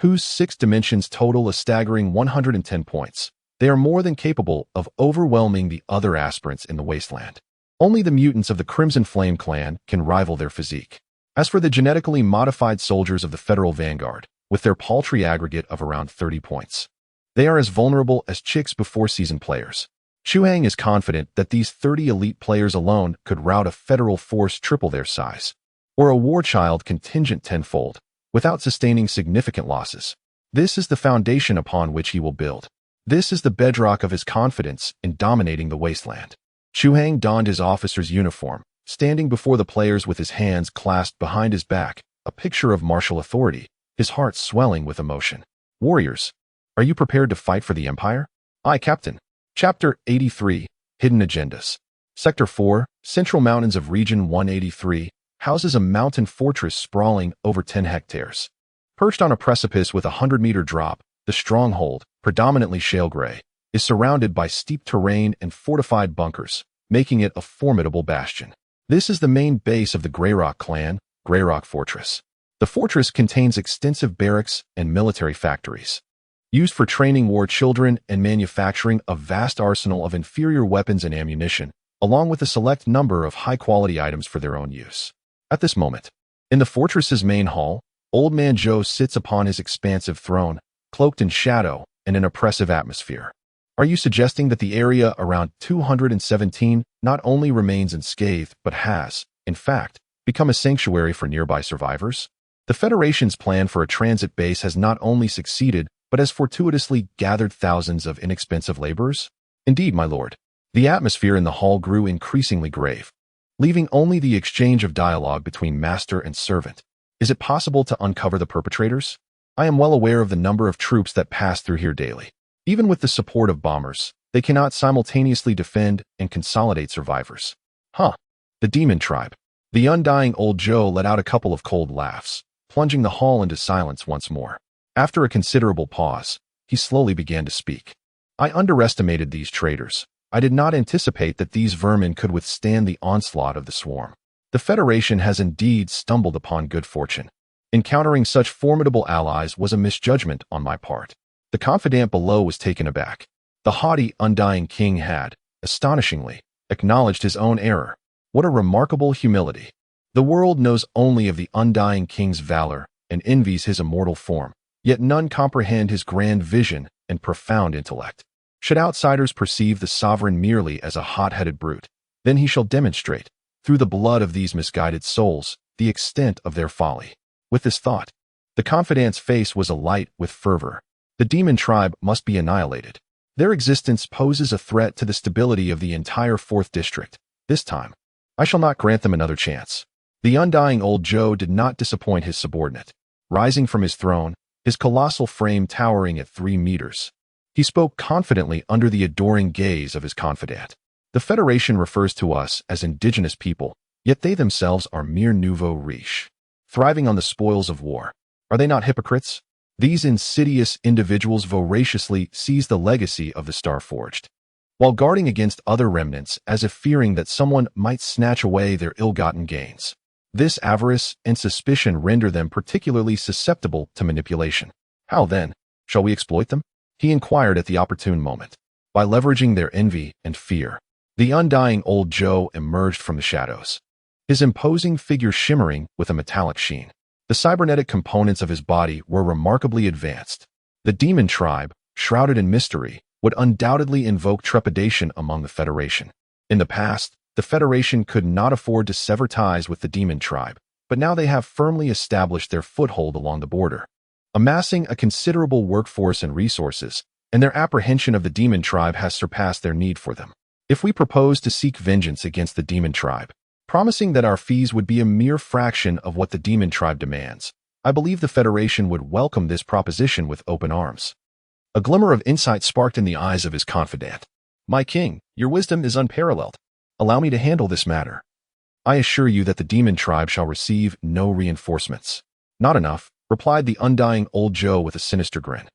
S1: whose 6 dimensions total a staggering 110 points. They are more than capable of overwhelming the other aspirants in the wasteland. Only the mutants of the Crimson Flame clan can rival their physique. As for the genetically modified soldiers of the Federal Vanguard, with their paltry aggregate of around 30 points, they are as vulnerable as chicks before seasoned players. Chu Hang is confident that these 30 elite players alone could rout a federal force triple their size, or a war child contingent tenfold, without sustaining significant losses. This is the foundation upon which he will build. This is the bedrock of his confidence in dominating the wasteland. Chu Hang donned his officer's uniform, standing before the players with his hands clasped behind his back, a picture of martial authority, his heart swelling with emotion. Warriors, are you prepared to fight for the Empire? Aye, Captain. Chapter 83, Hidden Agendas. Sector 4, Central Mountains of Region 183, houses a mountain fortress sprawling over 10 hectares. Perched on a precipice with a 100-meter drop, the stronghold, predominantly shale gray, is surrounded by steep terrain and fortified bunkers, making it a formidable bastion. This is the main base of the Greyrock clan, Greyrock Fortress. The fortress contains extensive barracks and military factories, used for training war children and manufacturing a vast arsenal of inferior weapons and ammunition, along with a select number of high-quality items for their own use. At this moment, in the fortress's main hall, Old Man Joe sits upon his expansive throne, cloaked in shadow and an oppressive atmosphere. Are you suggesting that the area around 217 not only remains unscathed but has, in fact, become a sanctuary for nearby survivors? The Federation's plan for a transit base has not only succeeded but has fortuitously gathered thousands of inexpensive laborers? Indeed, my lord. The atmosphere in the hall grew increasingly grave, leaving only the exchange of dialogue between master and servant. Is it possible to uncover the perpetrators? I am well aware of the number of troops that pass through here daily. Even with the support of bombers, they cannot simultaneously defend and consolidate survivors. Huh. The Demon Tribe. The undying Old Joe let out a couple of cold laughs, plunging the hall into silence once more. After a considerable pause, he slowly began to speak. I underestimated these traitors. I did not anticipate that these vermin could withstand the onslaught of the swarm. The Federation has indeed stumbled upon good fortune. Encountering such formidable allies was a misjudgment on my part. The confidant below was taken aback. The haughty, undying king had, astonishingly, acknowledged his own error. What a remarkable humility! The world knows only of the undying king's valor and envies his immortal form, yet none comprehend his grand vision and profound intellect. Should outsiders perceive the sovereign merely as a hot-headed brute, then he shall demonstrate, through the blood of these misguided souls, the extent of their folly. With this thought, the confidant's face was alight with fervor. The demon tribe must be annihilated. Their existence poses a threat to the stability of the entire 4th District. This time, I shall not grant them another chance. The undying old Joe did not disappoint his subordinate. Rising from his throne, his colossal frame towering at 3 meters, he spoke confidently under the adoring gaze of his confidant. The Federation refers to us as indigenous people, yet they themselves are mere nouveau riche, thriving on the spoils of war. Are they not hypocrites? These insidious individuals voraciously seize the legacy of the Starforged, while guarding against other remnants as if fearing that someone might snatch away their ill-gotten gains. This avarice and suspicion render them particularly susceptible to manipulation. How, then, shall we exploit them? He inquired at the opportune moment. By leveraging their envy and fear. The undying old Joe emerged from the shadows, his imposing figure shimmering with a metallic sheen. The cybernetic components of his body were remarkably advanced. The demon tribe, shrouded in mystery, would undoubtedly invoke trepidation among the Federation. In the past, the Federation could not afford to sever ties with the demon tribe, but now they have firmly established their foothold along the border, amassing a considerable workforce and resources, and their apprehension of the demon tribe has surpassed their need for them. If we propose to seek vengeance against the demon tribe, promising that our fees would be a mere fraction of what the demon tribe demands, I believe the Federation would welcome this proposition with open arms. A glimmer of insight sparked in the eyes of his confidant. My king, your wisdom is unparalleled. Allow me to handle this matter. I assure you that the demon tribe shall receive no reinforcements. Not enough, replied the undying old Joe with a sinister grin.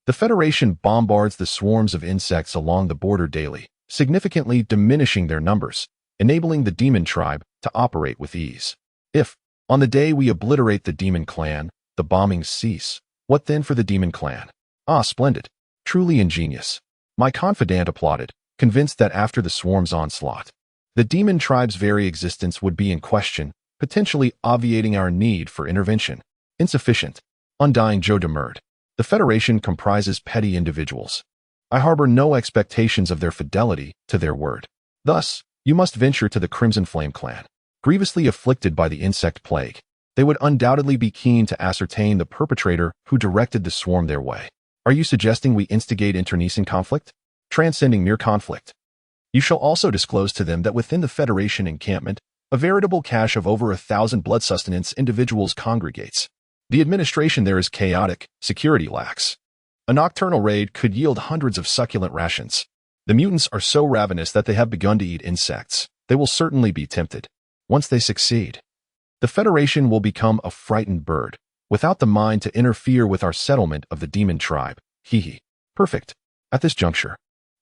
S1: The Federation bombards the swarms of insects along the border daily, significantly diminishing their numbers, enabling the demon tribe to operate with ease. If, on the day we obliterate the demon clan, the bombings cease, what then for the demon clan? Ah, splendid. Truly ingenious. My confidant applauded, convinced that after the swarm's onslaught, the demon tribe's very existence would be in question, potentially obviating our need for intervention. Insufficient. Undying Joe demurred. The Federation comprises petty individuals. I harbor no expectations of their fidelity to their word. Thus, you must venture to the Crimson Flame clan. Grievously afflicted by the insect plague, they would undoubtedly be keen to ascertain the perpetrator who directed the swarm their way. Are you suggesting we instigate internecine conflict? Transcending mere conflict. You shall also disclose to them that within the Federation encampment, a veritable cache of over 1,000 blood sustenance individuals congregates. The administration there is chaotic, security lacks. A nocturnal raid could yield hundreds of succulent rations. The mutants are so ravenous that they have begun to eat insects. They will certainly be tempted. Once they succeed, the Federation will become a frightened bird, without the mind to interfere with our settlement of the demon tribe. Hee. Perfect. At this juncture,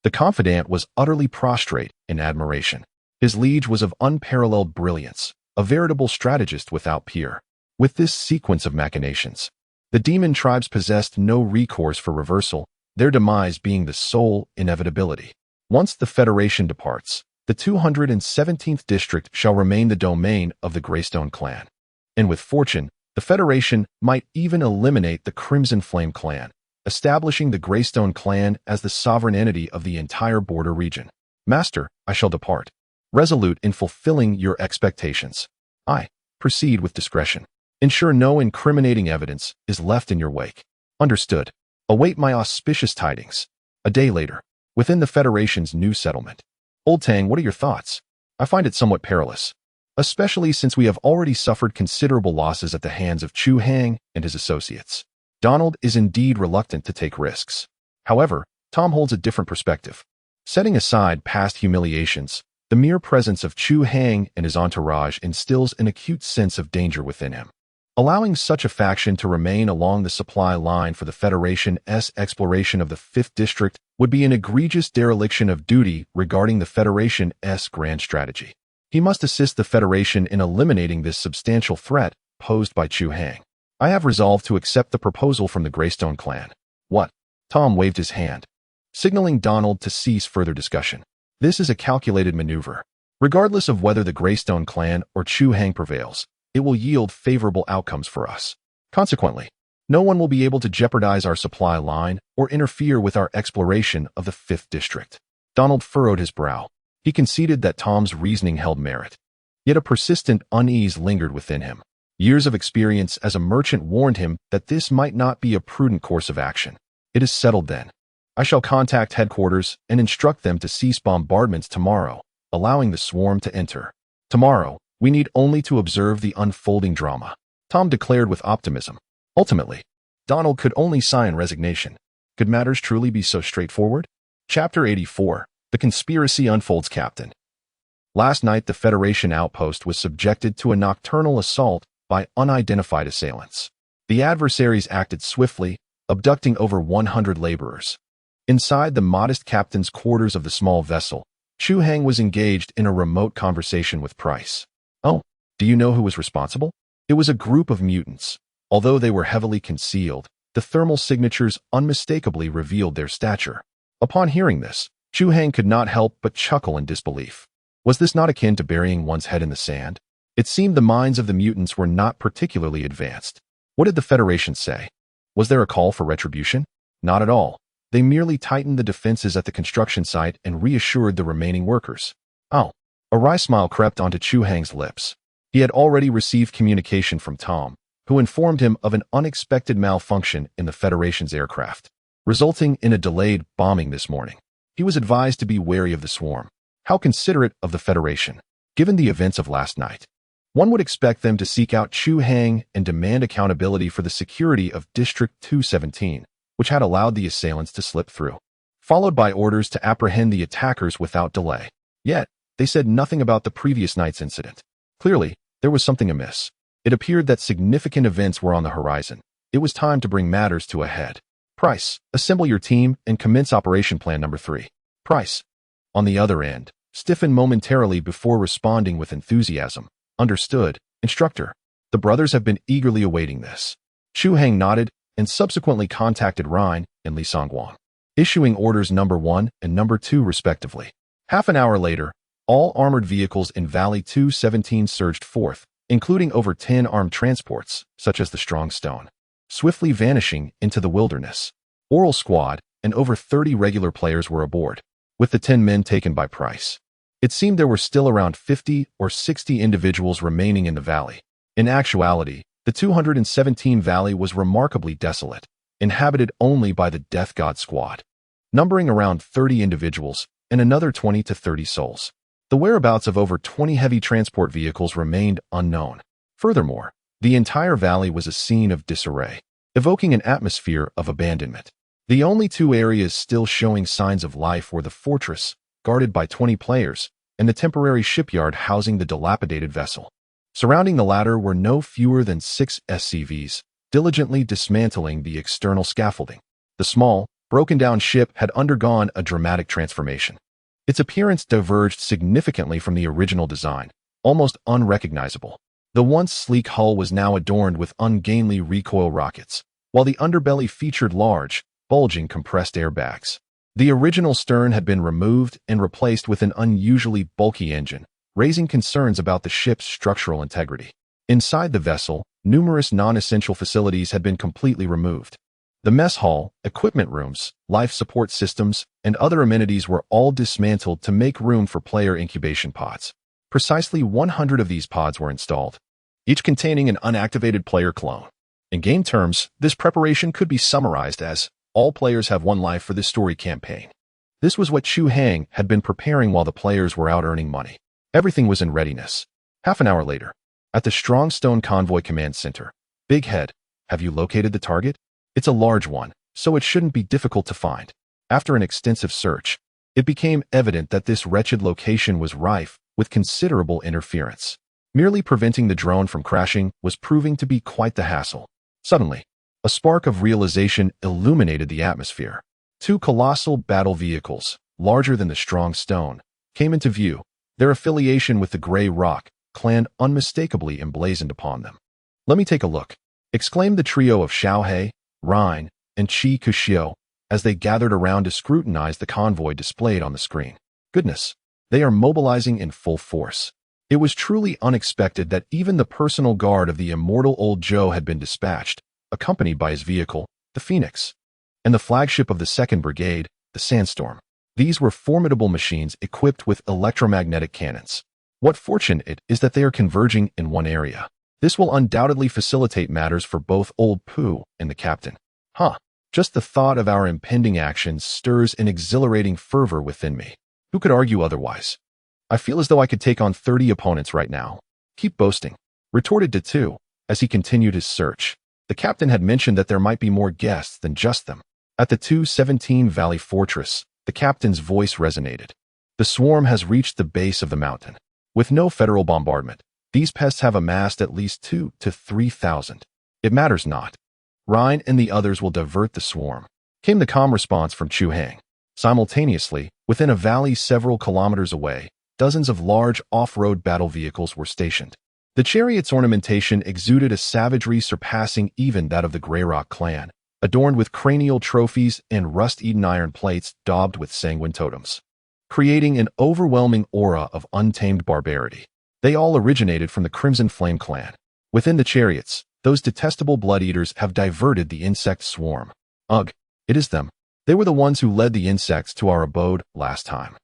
S1: the confidant was utterly prostrate in admiration. His liege was of unparalleled brilliance, a veritable strategist without peer. With this sequence of machinations, the demon tribes possessed no recourse for reversal, their demise being the sole inevitability. Once the Federation departs, the 217th District shall remain the domain of the Greystone Clan. And with fortune, the Federation might even eliminate the Crimson Flame Clan, establishing the Greystone Clan as the sovereign entity of the entire border region. Master, I shall depart, resolute in fulfilling your expectations. I proceed with discretion. Ensure no incriminating evidence is left in your wake. Understood. Await my auspicious tidings. A day later, within the Federation's new settlement. Old Tang, what are your thoughts? I find it somewhat perilous, especially since we have already suffered considerable losses at the hands of Chu Hang and his associates. Donald is indeed reluctant to take risks. However, Tom holds a different perspective. Setting aside past humiliations, the mere presence of Chu Hang and his entourage instills an acute sense of danger within him. Allowing such a faction to remain along the supply line for the Federation's exploration of the 5th District would be an egregious dereliction of duty regarding the Federation's grand strategy. He must assist the Federation in eliminating this substantial threat posed by Chu Hang. I have resolved to accept the proposal from the Greystone Clan. What? Tom waved his hand. signaling Donald to cease further discussion. This is a calculated maneuver. Regardless of whether the Greystone Clan or Chu Hang prevails, it will yield favorable outcomes for us. Consequently, no one will be able to jeopardize our supply line or interfere with our exploration of the 5th District. Donald furrowed his brow. He conceded that Tom's reasoning held merit. Yet a persistent unease lingered within him. Years of experience as a merchant warned him that this might not be a prudent course of action. It is settled then. I shall contact headquarters and instruct them to cease bombardments tomorrow, allowing the swarm to enter. Tomorrow, we need only to observe the unfolding drama, Tom declared with optimism. Ultimately, Donald could only sigh in resignation. Could matters truly be so straightforward? Chapter 84. The Conspiracy Unfolds. Captain. Last night, the Federation outpost was subjected to a nocturnal assault by unidentified assailants. The adversaries acted swiftly, abducting over 100 laborers. Inside the modest captain's quarters of the small vessel, Chu Hang was engaged in a remote conversation with Price. Oh, do you know who was responsible? It was a group of mutants. Although they were heavily concealed, the thermal signatures unmistakably revealed their stature. Upon hearing this, Chu Hang could not help but chuckle in disbelief. Was this not akin to burying one's head in the sand? It seemed the minds of the mutants were not particularly advanced. What did the Federation say? Was there a call for retribution? Not at all. They merely tightened the defenses at the construction site and reassured the remaining workers. Oh, a wry smile crept onto Chu Hang's lips. He had already received communication from Tom, who informed him of an unexpected malfunction in the Federation's aircraft, resulting in a delayed bombing this morning. He was advised to be wary of the swarm. How considerate of the Federation, given the events of last night. One would expect them to seek out Chu Hang and demand accountability for the security of District 217, which had allowed the assailants to slip through, followed by orders to apprehend the attackers without delay. Yet, they said nothing about the previous night's incident. Clearly, there was something amiss. It appeared that significant events were on the horizon. It was time to bring matters to a head. Price, assemble your team and commence Operation Plan Number 3. Price, on the other end, stiffened momentarily before responding with enthusiasm. Understood, instructor. The brothers have been eagerly awaiting this. Chu Hang nodded and subsequently contacted Rhine and Li Songguang, issuing orders Number 1 and Number 2 respectively. Half an hour later, all armored vehicles in Valley 217 surged forth, including over 10 armed transports, such as the Strong Stone, swiftly vanishing into the wilderness. Oral Squad and over 30 regular players were aboard, with the 10 men taken by Price. It seemed there were still around 50 or 60 individuals remaining in the valley. In actuality, the 217 valley was remarkably desolate, inhabited only by the Death God Squad, numbering around 30 individuals and another 20 to 30 souls. The whereabouts of over 20 heavy transport vehicles remained unknown. Furthermore, the entire valley was a scene of disarray, evoking an atmosphere of abandonment. The only two areas still showing signs of life were the fortress, guarded by 20 players, and the temporary shipyard housing the dilapidated vessel. Surrounding the latter were no fewer than 6 SCVs, diligently dismantling the external scaffolding. The small, broken-down ship had undergone a dramatic transformation. Its appearance diverged significantly from the original design, almost unrecognizable. The once sleek hull was now adorned with ungainly recoil rockets, while the underbelly featured large, bulging compressed air bags. The original stern had been removed and replaced with an unusually bulky engine, raising concerns about the ship's structural integrity. Inside the vessel, numerous non-essential facilities had been completely removed. The mess hall, equipment rooms, life support systems, and other amenities were all dismantled to make room for player incubation pods. Precisely 100 of these pods were installed, each containing an unactivated player clone. In game terms, this preparation could be summarized as, all players have one life for this story campaign. This was what Chu Hang had been preparing while the players were out earning money. Everything was in readiness. Half an hour later, at the Strong Stone Convoy Command Center. Big Head, have you located the target? It's a large one, so it shouldn't be difficult to find. After an extensive search, it became evident that this wretched location was rife with considerable interference. Merely preventing the drone from crashing was proving to be quite the hassle. Suddenly, a spark of realization illuminated the atmosphere. 2 colossal battle vehicles, larger than the Strong Stone, came into view, their affiliation with the Grey Rock Clan unmistakably emblazoned upon them. Let me take a look, exclaimed the trio of Xiaohei, Rhine, and Qi Kuxiu as they gathered around to scrutinize the convoy displayed on the screen. Goodness, they are mobilizing in full force. It was truly unexpected that even the personal guard of the immortal Old Joe had been dispatched, accompanied by his vehicle, the Phoenix, and the flagship of the 2nd Brigade, the Sandstorm. These were formidable machines equipped with electromagnetic cannons. What fortune it is that they are converging in one area. This will undoubtedly facilitate matters for both Old Pooh and the captain. Just the thought of our impending actions stirs an exhilarating fervor within me. Who could argue otherwise? I feel as though I could take on 30 opponents right now. Keep boasting, retorted Datu, as he continued his search. The captain had mentioned that there might be more guests than just them. At the 217 Valley Fortress, the captain's voice resonated. The swarm has reached the base of the mountain. With no federal bombardment, these pests have amassed at least 2,000 to 3,000. It matters not. Rhine and the others will divert the swarm, came the calm response from Chu Hang. Simultaneously, within a valley several kilometers away, dozens of large off-road battle vehicles were stationed. The chariot's ornamentation exuded a savagery surpassing even that of the Greyrock clan, adorned with cranial trophies and rust-eaten iron plates daubed with sanguine totems, creating an overwhelming aura of untamed barbarity. They all originated from the Crimson Flame clan. Within the chariots, those detestable blood-eaters have diverted the insect swarm. Ugh, it is them. They were the ones who led the insects to our abode last time.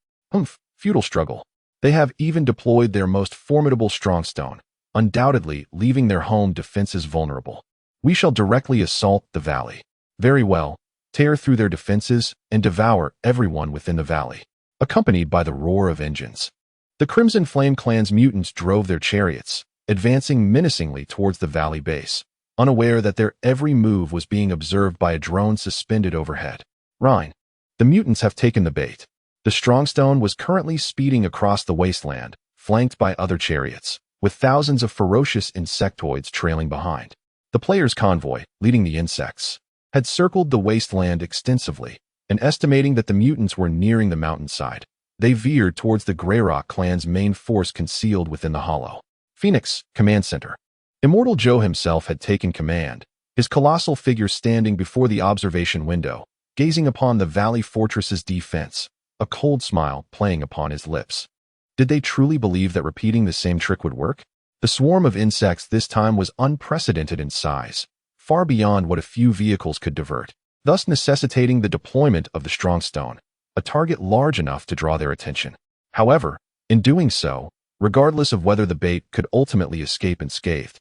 S1: Futile struggle. They have even deployed their most formidable strongstone, undoubtedly leaving their home defenses vulnerable. We shall directly assault the valley. Very well, tear through their defenses and devour everyone within the valley, accompanied by the roar of engines. The Crimson Flame clan's mutants drove their chariots, advancing menacingly towards the valley base, unaware that their every move was being observed by a drone suspended overhead. Rhine. The mutants have taken the bait. The Strongstone was currently speeding across the wasteland, flanked by other chariots, with thousands of ferocious insectoids trailing behind. The player's convoy, leading the insects, had circled the wasteland extensively, and estimating that the mutants were nearing the mountainside, they veered towards the Greyrock clan's main force concealed within the hollow. Phoenix, Command Center. Immortal Joe himself had taken command, his colossal figure standing before the observation window, gazing upon the valley fortress's defense, a cold smile playing upon his lips. Did they truly believe that repeating the same trick would work? The swarm of insects this time was unprecedented in size, far beyond what a few vehicles could divert, thus necessitating the deployment of the Strongstone, a target large enough to draw their attention. However, in doing so, regardless of whether the bait could ultimately escape unscathed,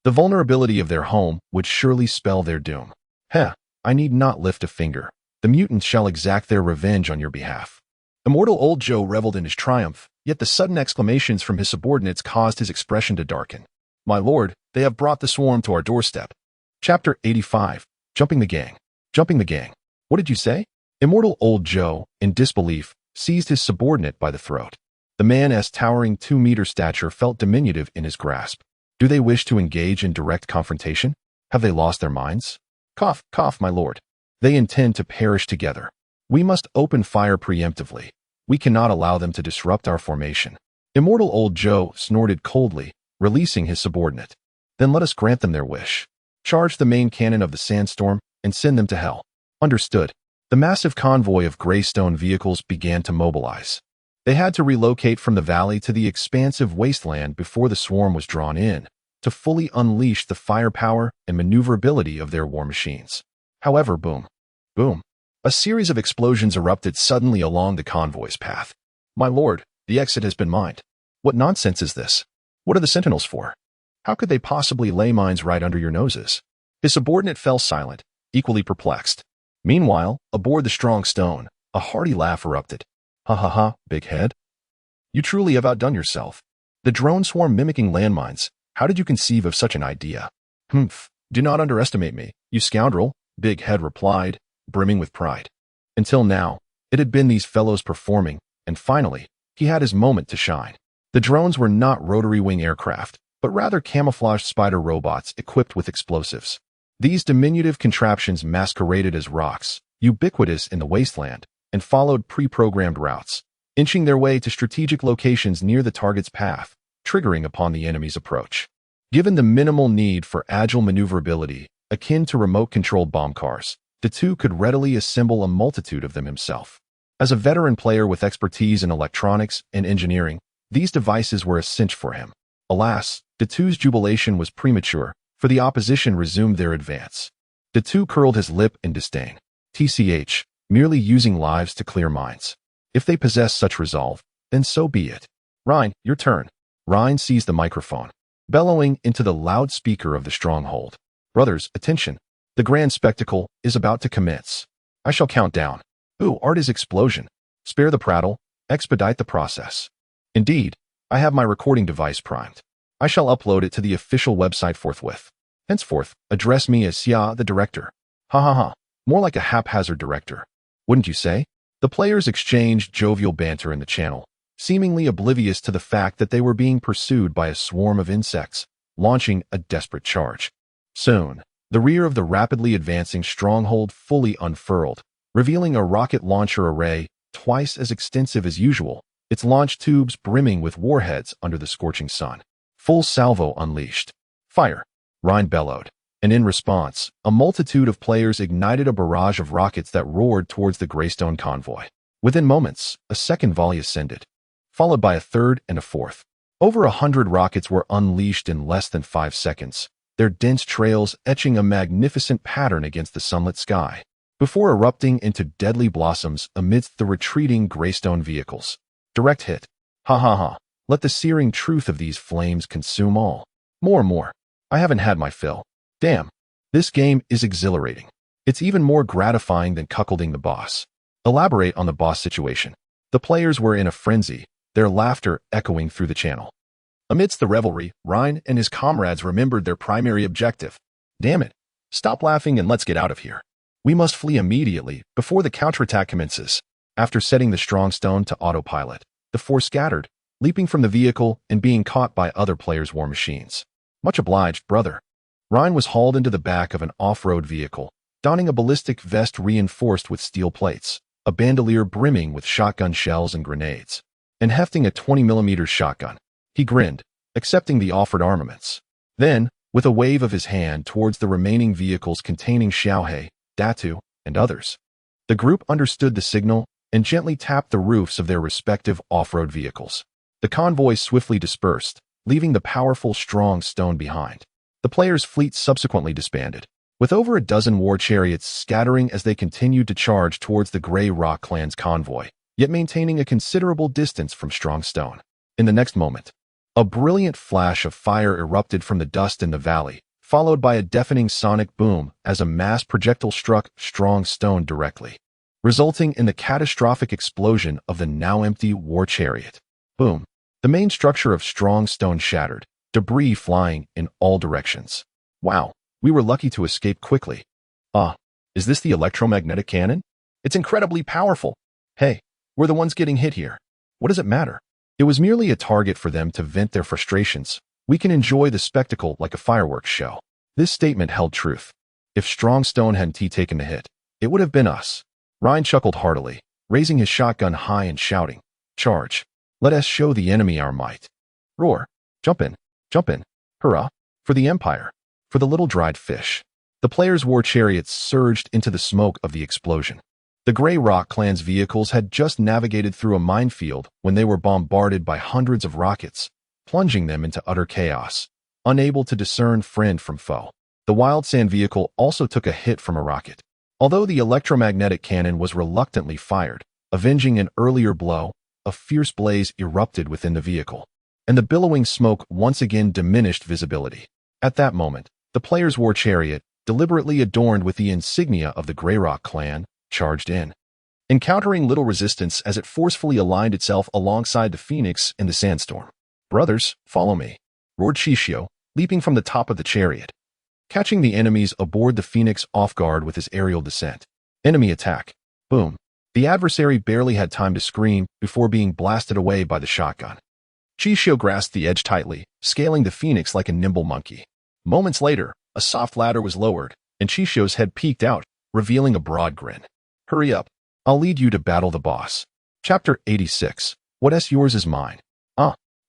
S1: the vulnerability of their home would surely spell their doom. I need not lift a finger. The mutants shall exact their revenge on your behalf. Immortal Old Joe reveled in his triumph, yet the sudden exclamations from his subordinates caused his expression to darken. My lord, they have brought the swarm to our doorstep. Chapter 85. Jumping the Gang. Jumping the Gang. What did you say? Immortal Old Joe, in disbelief, seized his subordinate by the throat. The man's towering 2-meter stature felt diminutive in his grasp. Do they wish to engage in direct confrontation? Have they lost their minds? Cough, cough, my lord. They intend to perish together. We must open fire preemptively. We cannot allow them to disrupt our formation. Immortal Old Joe snorted coldly, releasing his subordinate. Then let us grant them their wish. Charge the main cannon of the Sandstorm and send them to hell. Understood. The massive convoy of Greystone vehicles began to mobilize. They had to relocate from the valley to the expansive wasteland before the swarm was drawn in, to fully unleash the firepower and maneuverability of their war machines. However, boom, boom, a series of explosions erupted suddenly along the convoy's path. My lord, the exit has been mined. What nonsense is this? What are the sentinels for? How could they possibly lay mines right under your noses? His subordinate fell silent, equally perplexed. Meanwhile, aboard the Strongstone, a hearty laugh erupted. Ha ha ha, big head. You truly have outdone yourself. The drone swarm mimicking landmines. How did you conceive of such an idea? Do not underestimate me, you scoundrel, Big Head replied, brimming with pride. Until now, it had been these fellows performing, and finally, he had his moment to shine. The drones were not rotary wing aircraft, but rather camouflaged spider robots equipped with explosives. These diminutive contraptions masqueraded as rocks, ubiquitous in the wasteland, and followed pre-programmed routes, inching their way to strategic locations near the target's path, triggering upon the enemy's approach. Given the minimal need for agile maneuverability, akin to remote-controlled bomb cars, the two could readily assemble a multitude of them himself. As a veteran player with expertise in electronics and engineering, these devices were a cinch for him. Alas, Datu's jubilation was premature, for the opposition resumed their advance. Datu curled his lip in disdain. TCH, merely using lives to clear minds. If they possess such resolve, then so be it. Rhine, your turn. Rhine seized the microphone, bellowing into the loudspeaker of the stronghold. Brothers, attention. The grand spectacle is about to commence. I shall count down. Ooh, art is explosion. Spare the prattle, expedite the process. Indeed, I have my recording device primed. I shall upload it to the official website forthwith. Henceforth, address me as Xia, the director. Ha ha ha, more like a haphazard director. Wouldn't you say? The players exchanged jovial banter in the channel, seemingly oblivious to the fact that they were being pursued by a swarm of insects, launching a desperate charge. Soon, the rear of the rapidly advancing stronghold fully unfurled, revealing a rocket launcher array twice as extensive as usual, its launch tubes brimming with warheads under the scorching sun. Full salvo unleashed. Fire! Rhine bellowed, and in response, a multitude of players ignited a barrage of rockets that roared towards the Greystone convoy. Within moments, a second volley ascended, followed by a third and a fourth. Over 100 rockets were unleashed in less than 5 seconds, their dense trails etching a magnificent pattern against the sunlit sky, before erupting into deadly blossoms amidst the retreating Greystone vehicles. Direct hit. Ha ha ha. Let the searing truth of these flames consume all. More. I haven't had my fill. Damn. This game is exhilarating. It's even more gratifying than cuckolding the boss. Elaborate on the boss situation. The players were in a frenzy, their laughter echoing through the channel. Amidst the revelry, Rhine and his comrades remembered their primary objective. Damn it. Stop laughing and let's get out of here. We must flee immediately before the counterattack commences. After setting the strong stone to autopilot, the four scattered, leaping from the vehicle and being caught by other players' war machines. Much obliged, brother. Rhine was hauled into the back of an off-road vehicle, donning a ballistic vest reinforced with steel plates, a bandolier brimming with shotgun shells and grenades, and hefting a 20mm shotgun. He grinned, accepting the offered armaments. Then, with a wave of his hand towards the remaining vehicles containing Xiaohe, Datu, and others, the group understood the signal and gently tapped the roofs of their respective off-road vehicles. The convoy swiftly dispersed, leaving the powerful strong stone behind. The players' fleet subsequently disbanded, with over a dozen war chariots scattering as they continued to charge towards the Grey Rock Clan's convoy, yet maintaining a considerable distance from Strong Stone. In the next moment, a brilliant flash of fire erupted from the dust in the valley, followed by a deafening sonic boom as a mass projectile struck Strong Stone directly, resulting in the catastrophic explosion of the now empty war chariot. Boom. The main structure of Strong Stone shattered, debris flying in all directions. Wow, we were lucky to escape quickly. Is this the electromagnetic cannon? It's incredibly powerful. Hey, we're the ones getting hit here. What does it matter? It was merely a target for them to vent their frustrations. We can enjoy the spectacle like a fireworks show. This statement held truth. If Strong Stone hadn't taken the hit, it would have been us. Rhine chuckled heartily, raising his shotgun high and shouting, "Charge! Let us show the enemy our might. Roar! Jump in! Hurrah! For the Empire! For the little dried fish!" The players' war chariots surged into the smoke of the explosion. The Grey Rock Clan's vehicles had just navigated through a minefield when they were bombarded by hundreds of rockets, plunging them into utter chaos, unable to discern friend from foe. The Wild Sand vehicle also took a hit from a rocket. Although the electromagnetic cannon was reluctantly fired, avenging an earlier blow, a fierce blaze erupted within the vehicle, and the billowing smoke once again diminished visibility. At that moment, the player's war chariot, deliberately adorned with the insignia of the Grey Rock Clan, charged in, encountering little resistance as it forcefully aligned itself alongside the Phoenix in the sandstorm. "Brothers, follow me," roared Shishio, leaping from the top of the chariot, catching the enemies aboard the Phoenix off guard with his aerial descent. Enemy attack. Boom. The adversary barely had time to scream before being blasted away by the shotgun. Shishio grasped the edge tightly, scaling the Phoenix like a nimble monkey. Moments later, a soft ladder was lowered, and Shishio's head peeked out, revealing a broad grin. "Hurry up. I'll lead you to battle the boss." Chapter 86. What's yours is mine.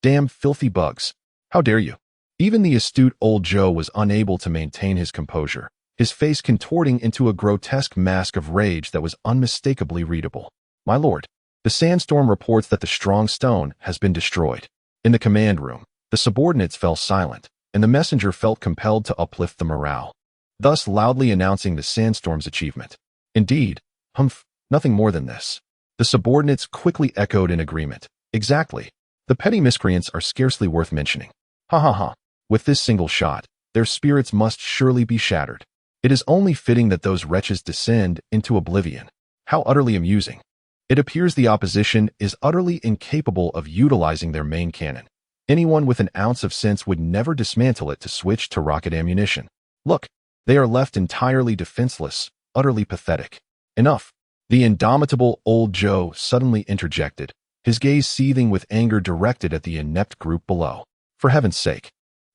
S1: Damn filthy bugs. How dare you? Even the astute old Joe was unable to maintain his composure, his face contorting into a grotesque mask of rage that was unmistakably readable. "My lord, the sandstorm reports that the strong stone has been destroyed." In the command room, the subordinates fell silent, and the messenger felt compelled to uplift the morale, thus loudly announcing the sandstorm's achievement. "Indeed, humph, nothing more than this." The subordinates quickly echoed in agreement. "Exactly. The petty miscreants are scarcely worth mentioning. Ha ha ha. With this single shot, their spirits must surely be shattered. It is only fitting that those wretches descend into oblivion." How utterly amusing. It appears the opposition is utterly incapable of utilizing their main cannon. Anyone with an ounce of sense would never dismantle it to switch to rocket ammunition. Look, they are left entirely defenseless, utterly pathetic. "Enough." The indomitable old Joe suddenly interjected, his gaze seething with anger directed at the inept group below. "For heaven's sake.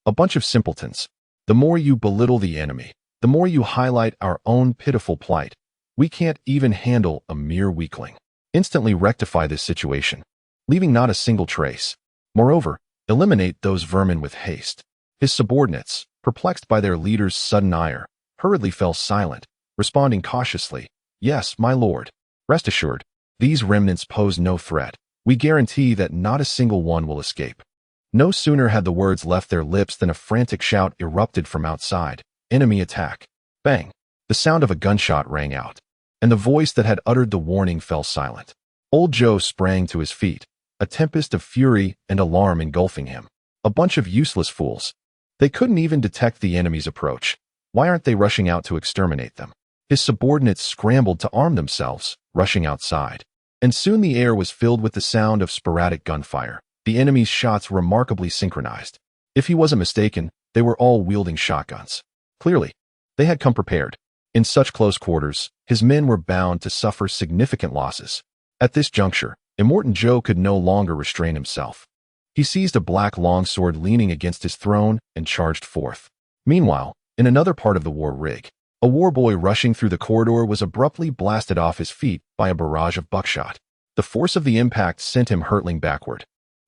S1: A bunch of simpletons. The more you belittle the enemy, the more you highlight our own pitiful plight. We can't even handle a mere weakling. Instantly rectify this situation, leaving not a single trace. Moreover, eliminate those vermin with haste." His subordinates, perplexed by their leader's sudden ire, hurriedly fell silent, responding cautiously, "Yes, my lord. Rest assured, these remnants pose no threat. We guarantee that not a single one will escape." No sooner had the words left their lips than a frantic shout erupted from outside. "Enemy attack!" Bang! The sound of a gunshot rang out, and the voice that had uttered the warning fell silent. Old Joe sprang to his feet, a tempest of fury and alarm engulfing him. A bunch of useless fools. They couldn't even detect the enemy's approach. Why aren't they rushing out to exterminate them? His subordinates scrambled to arm themselves, rushing outside. And soon the air was filled with the sound of sporadic gunfire, the enemy's shots remarkably synchronized. If he wasn't mistaken, they were all wielding shotguns. Clearly, they had come prepared. In such close quarters, his men were bound to suffer significant losses. At this juncture, Immortan Joe could no longer restrain himself. He seized a black longsword leaning against his throne and charged forth. Meanwhile, in another part of the war rig, a war boy rushing through the corridor was abruptly blasted off his feet by a barrage of buckshot. The force of the impact sent him hurtling backward,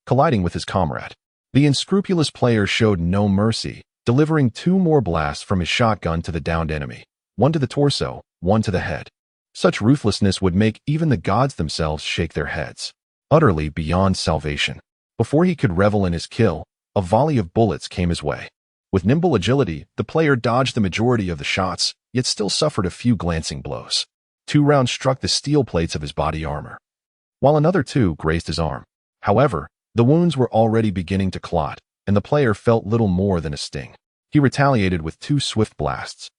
S1: colliding with his comrade. The unscrupulous player showed no mercy, delivering 2 more blasts from his shotgun to the downed enemy, one to the torso, one to the head. Such ruthlessness would make even the gods themselves shake their heads. Utterly beyond salvation. Before he could revel in his kill, a volley of bullets came his way. With nimble agility, the player dodged the majority of the shots, yet still suffered a few glancing blows. 2 rounds struck the steel plates of his body armor, while another 2 grazed his arm. However, the wounds were already beginning to clot, and the player felt little more than a sting. He retaliated with 2 swift blasts,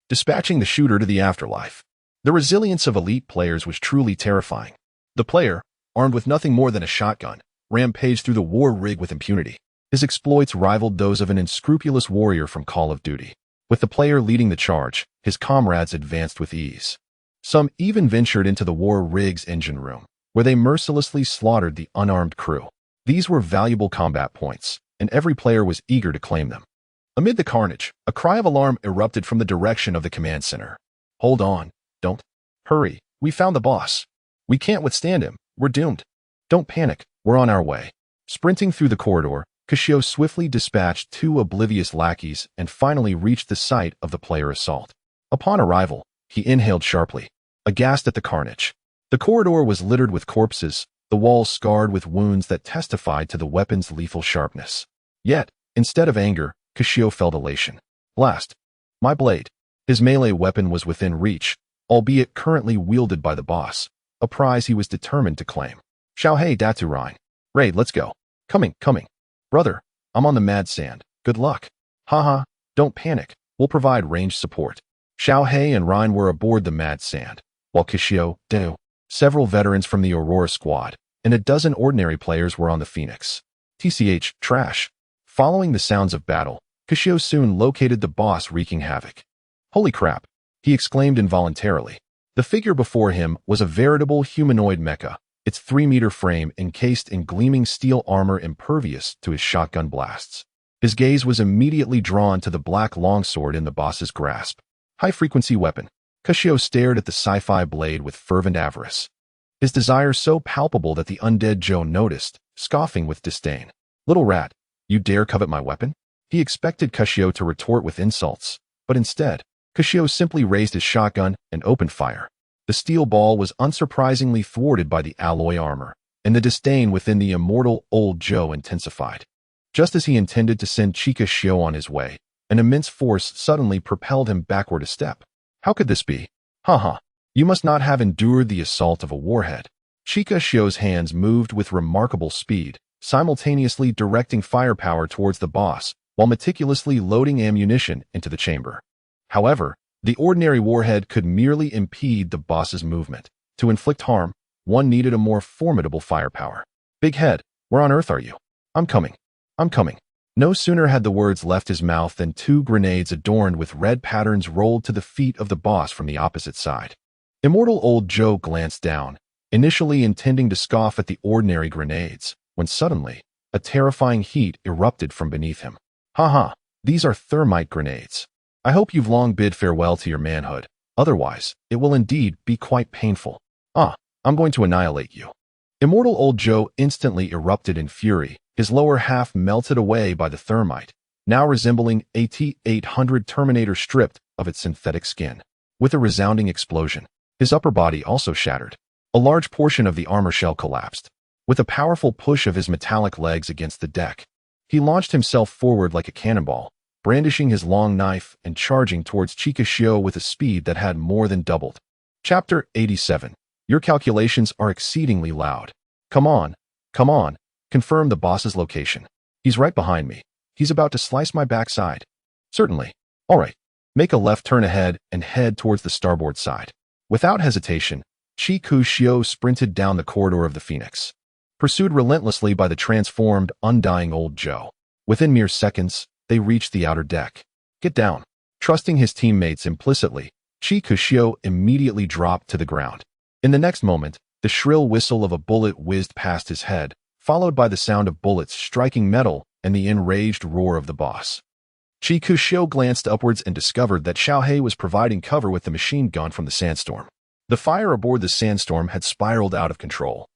S1: dispatching the shooter to the afterlife. The resilience of elite players was truly terrifying. The player, armed with nothing more than a shotgun, rampaged through the war rig with impunity. His exploits rivaled those of an unscrupulous warrior from Call of Duty. With the player leading the charge, his comrades advanced with ease. Some even ventured into the war rig's engine room, where they mercilessly slaughtered the unarmed crew. These were valuable combat points, and every player was eager to claim them. Amid the carnage, a cry of alarm erupted from the direction of the command center. "Hold on. Don't hurry. We found the boss. We can't withstand him. We're doomed. Don't panic. We're on our way." Sprinting through the corridor, Kashio swiftly dispatched 2 oblivious lackeys and finally reached the site of the player assault. Upon arrival, he inhaled sharply, aghast at the carnage. The corridor was littered with corpses, the walls scarred with wounds that testified to the weapon's lethal sharpness. Yet, instead of anger, Kashio felt elation. Blast! My blade. His melee weapon was within reach, albeit currently wielded by the boss, a prize he was determined to claim. "Xiao Hei Datu Rhine. Ray, let's go." Coming. "Brother, I'm on the mad sand. Good luck." "Haha, don't panic. We'll provide ranged support." Xiao Hei and Rhine were aboard the mad sand, while Kashio, Deo, several veterans from the Aurora squad, and a dozen ordinary players were on the Phoenix. TCH, trash. Following the sounds of battle, Kashio soon located the boss wreaking havoc. "Holy crap," he exclaimed involuntarily. The figure before him was a veritable humanoid mecha, its 3-meter frame encased in gleaming steel armor impervious to his shotgun blasts. His gaze was immediately drawn to the black longsword in the boss's grasp. High-frequency weapon. Kashio stared at the sci-fi blade with fervent avarice, his desire so palpable that the undead Joe noticed, scoffing with disdain. "Little rat, you dare covet my weapon?" He expected Kashio to retort with insults, but instead, Kushio simply raised his shotgun and opened fire. The steel ball was unsurprisingly thwarted by the alloy armor, and the disdain within the immortal old Joe intensified. Just as he intended to send Chikushio on his way, an immense force suddenly propelled him backward a step. How could this be? Haha, you must not have endured the assault of a warhead. Chikushio's hands moved with remarkable speed, simultaneously directing firepower towards the boss, while meticulously loading ammunition into the chamber. However, the ordinary warhead could merely impede the boss's movement. To inflict harm, one needed a more formidable firepower. Big head, where on earth are you? I'm coming. I'm coming. No sooner had the words left his mouth than 2 grenades adorned with red patterns rolled to the feet of the boss from the opposite side. Immortal old Joe glanced down, initially intending to scoff at the ordinary grenades, when suddenly, a terrifying heat erupted from beneath him. Haha, these are thermite grenades. I hope you've long bid farewell to your manhood, otherwise, it will indeed be quite painful. I'm going to annihilate you. Immortal old Joe instantly erupted in fury, his lower half melted away by the thermite, now resembling a T-800 Terminator stripped of its synthetic skin. With a resounding explosion, his upper body also shattered. A large portion of the armor shell collapsed. With a powerful push of his metallic legs against the deck, he launched himself forward like a cannonball, brandishing his long knife and charging towards Chikushio with a speed that had more than doubled. Chapter 87. Your calculations are exceedingly loud. Come on, confirm the boss's location. He's right behind me. He's about to slice my backside. Certainly. All right. Make a left turn ahead and head towards the starboard side. Without hesitation, Chikushio sprinted down the corridor of the Phoenix, pursued relentlessly by the transformed, undying old Joe. Within mere seconds, they reached the outer deck. Get down. Trusting his teammates implicitly, Chikushio immediately dropped to the ground. In the next moment, the shrill whistle of a bullet whizzed past his head, followed by the sound of bullets striking metal and the enraged roar of the boss. Chikushio glanced upwards and discovered that Xiaohei was providing cover with the machine gun from the sandstorm. The fire aboard the sandstorm had spiraled out of control,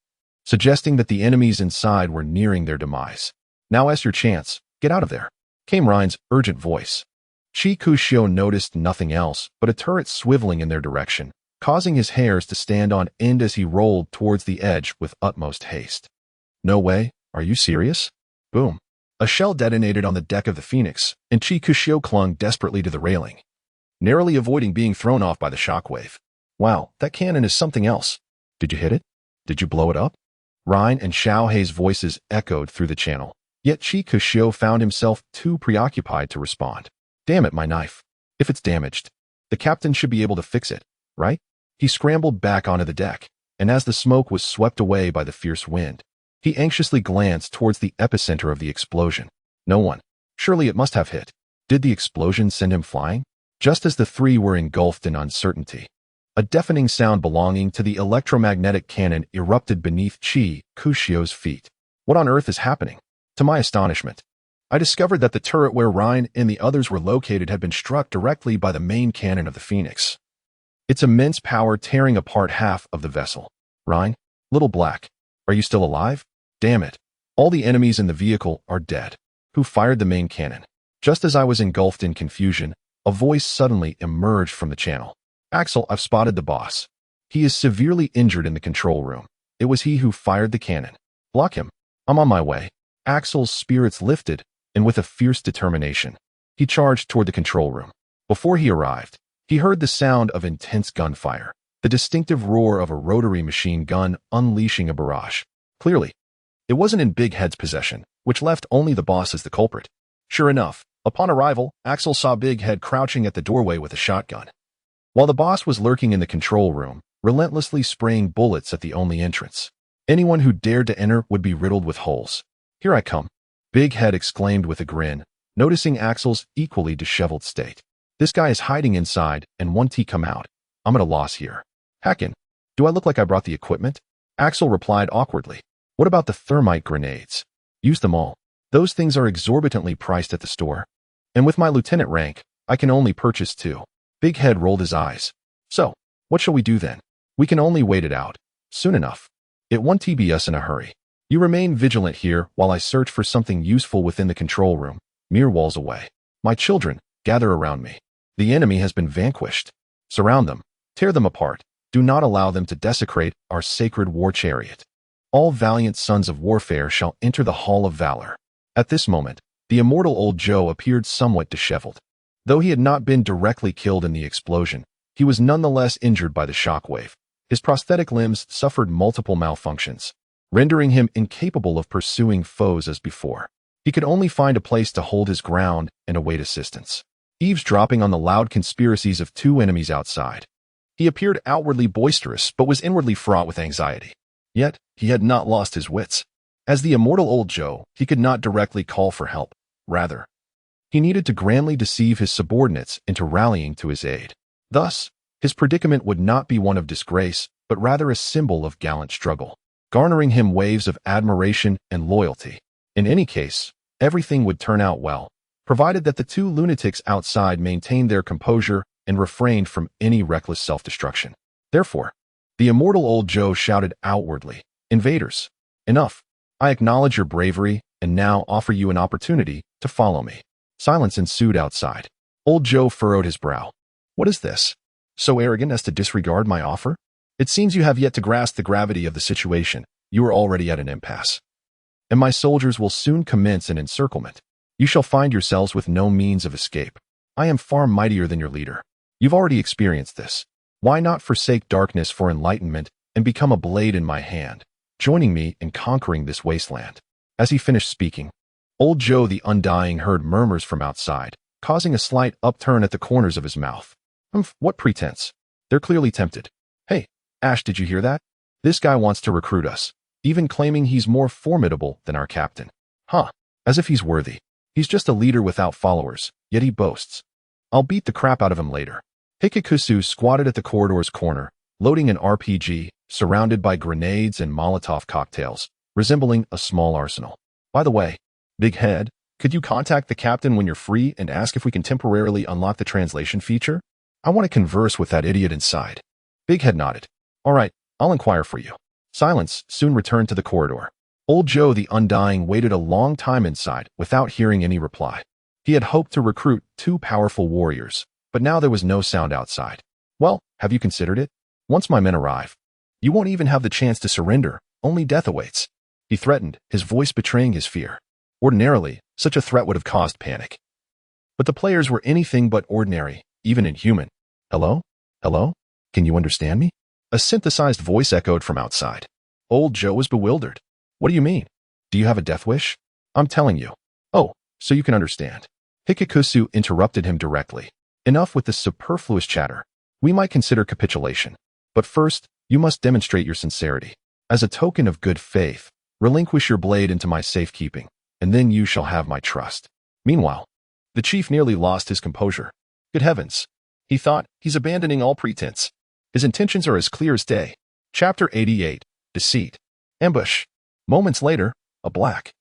S1: suggesting that the enemies inside were nearing their demise. Now is your chance. Get out of there, came Ryan's urgent voice. Chikushio noticed nothing else but a turret swiveling in their direction, causing his hairs to stand on end as he rolled towards the edge with utmost haste. No way, are you serious? Boom. A shell detonated on the deck of the Phoenix, and Chikushio clung desperately to the railing, narrowly avoiding being thrown off by the shockwave. Wow, that cannon is something else. Did you hit it? Did you blow it up? Ryan and Xiaohei's voices echoed through the channel, yet Chikushio found himself too preoccupied to respond. Damn it, my knife. If it's damaged, the captain should be able to fix it, right? He scrambled back onto the deck, and as the smoke was swept away by the fierce wind, he anxiously glanced towards the epicenter of the explosion. No one. Surely it must have hit. Did the explosion send him flying? Just as the three were engulfed in uncertainty, a deafening sound belonging to the electromagnetic cannon erupted beneath Chikushio's feet. What on earth is happening? To my astonishment, I discovered that the turret where Ryan and the others were located had been struck directly by the main cannon of the Phoenix, its immense power tearing apart half of the vessel. Ryan, Little Black, are you still alive? Damn it. All the enemies in the vehicle are dead. Who fired the main cannon? Just as I was engulfed in confusion, a voice suddenly emerged from the channel. Axel, I've spotted the boss. He is severely injured in the control room. It was he who fired the cannon. Block him. I'm on my way. Axel's spirits lifted, and with a fierce determination, he charged toward the control room. Before he arrived, he heard the sound of intense gunfire, the distinctive roar of a rotary machine gun unleashing a barrage. Clearly, it wasn't in Big Head's possession, which left only the boss as the culprit. Sure enough, upon arrival, Axel saw Big Head crouching at the doorway with a shotgun, while the boss was lurking in the control room, relentlessly spraying bullets at the only entrance. Anyone who dared to enter would be riddled with holes. Here I come, Big Head exclaimed with a grin, noticing Axel's equally disheveled state. This guy is hiding inside, and once he come out, I'm at a loss here. Hackin', do I look like I brought the equipment? Axel replied awkwardly. What about the thermite grenades? Use them all. Those things are exorbitantly priced at the store. And with my lieutenant rank, I can only purchase 2. Big Head rolled his eyes. So, what shall we do then? We can only wait it out. Soon enough. It won't be us in a hurry. You remain vigilant here while I search for something useful within the control room, mere walls away. My children, gather around me. The enemy has been vanquished. Surround them. Tear them apart. Do not allow them to desecrate our sacred war chariot. All valiant sons of warfare shall enter the hall of valor. At this moment, the immortal old Joe appeared somewhat disheveled. Though he had not been directly killed in the explosion, he was nonetheless injured by the shockwave. His prosthetic limbs suffered multiple malfunctions, rendering him incapable of pursuing foes as before. He could only find a place to hold his ground and await assistance, eavesdropping on the loud conspiracies of two enemies outside. He appeared outwardly boisterous, but was inwardly fraught with anxiety. Yet, he had not lost his wits. As the immortal old Joe, he could not directly call for help. Rather, he needed to grandly deceive his subordinates into rallying to his aid. Thus, his predicament would not be one of disgrace, but rather a symbol of gallant struggle, garnering him waves of admiration and loyalty. In any case, everything would turn out well, provided that the two lunatics outside maintained their composure and refrained from any reckless self-destruction. Therefore, the immortal old Joe shouted outwardly, "Invaders, enough! I acknowledge your bravery and now offer you an opportunity to follow me." Silence ensued outside. Old Joe furrowed his brow. "What is this? So arrogant as to disregard my offer? It seems you have yet to grasp the gravity of the situation. You are already at an impasse. And my soldiers will soon commence an encirclement. You shall find yourselves with no means of escape. I am far mightier than your leader. You've already experienced this. Why not forsake darkness for enlightenment and become a blade in my hand, joining me in conquering this wasteland?" As he finished speaking, old Joe the Undying heard murmurs from outside, causing a slight upturn at the corners of his mouth. What pretense? They're clearly tempted. Hey, Ash, did you hear that? This guy wants to recruit us, even claiming he's more formidable than our captain. Huh, as if he's worthy. He's just a leader without followers, yet he boasts. I'll beat the crap out of him later. Hikikusu squatted at the corridor's corner, loading an RPG, surrounded by grenades and Molotov cocktails, resembling a small arsenal. By the way, Big Head, could you contact the captain when you're free and ask if we can temporarily unlock the translation feature? I want to converse with that idiot inside. Big Head nodded. All right, I'll inquire for you. Silence soon returned to the corridor. Old Joe the Undying waited a long time inside without hearing any reply. He had hoped to recruit two powerful warriors, but now there was no sound outside. Well, have you considered it? Once my men arrive, you won't even have the chance to surrender. Only death awaits. He threatened, his voice betraying his fear. Ordinarily, such a threat would have caused panic. But the players were anything but ordinary, even inhuman. Hello? Hello? Can you understand me? A synthesized voice echoed from outside. Old Joe was bewildered. What do you mean? Do you have a death wish? I'm telling you. Oh, so you can understand. Hikikusu interrupted him directly. Enough with this superfluous chatter. We might consider capitulation. But first, you must demonstrate your sincerity. As a token of good faith, relinquish your blade into my safekeeping, and then you shall have my trust. Meanwhile, the chief nearly lost his composure. Good heavens. He thought, he's abandoning all pretense. His intentions are as clear as day. Chapter 88, Deceit. Ambush. Moments later, a black,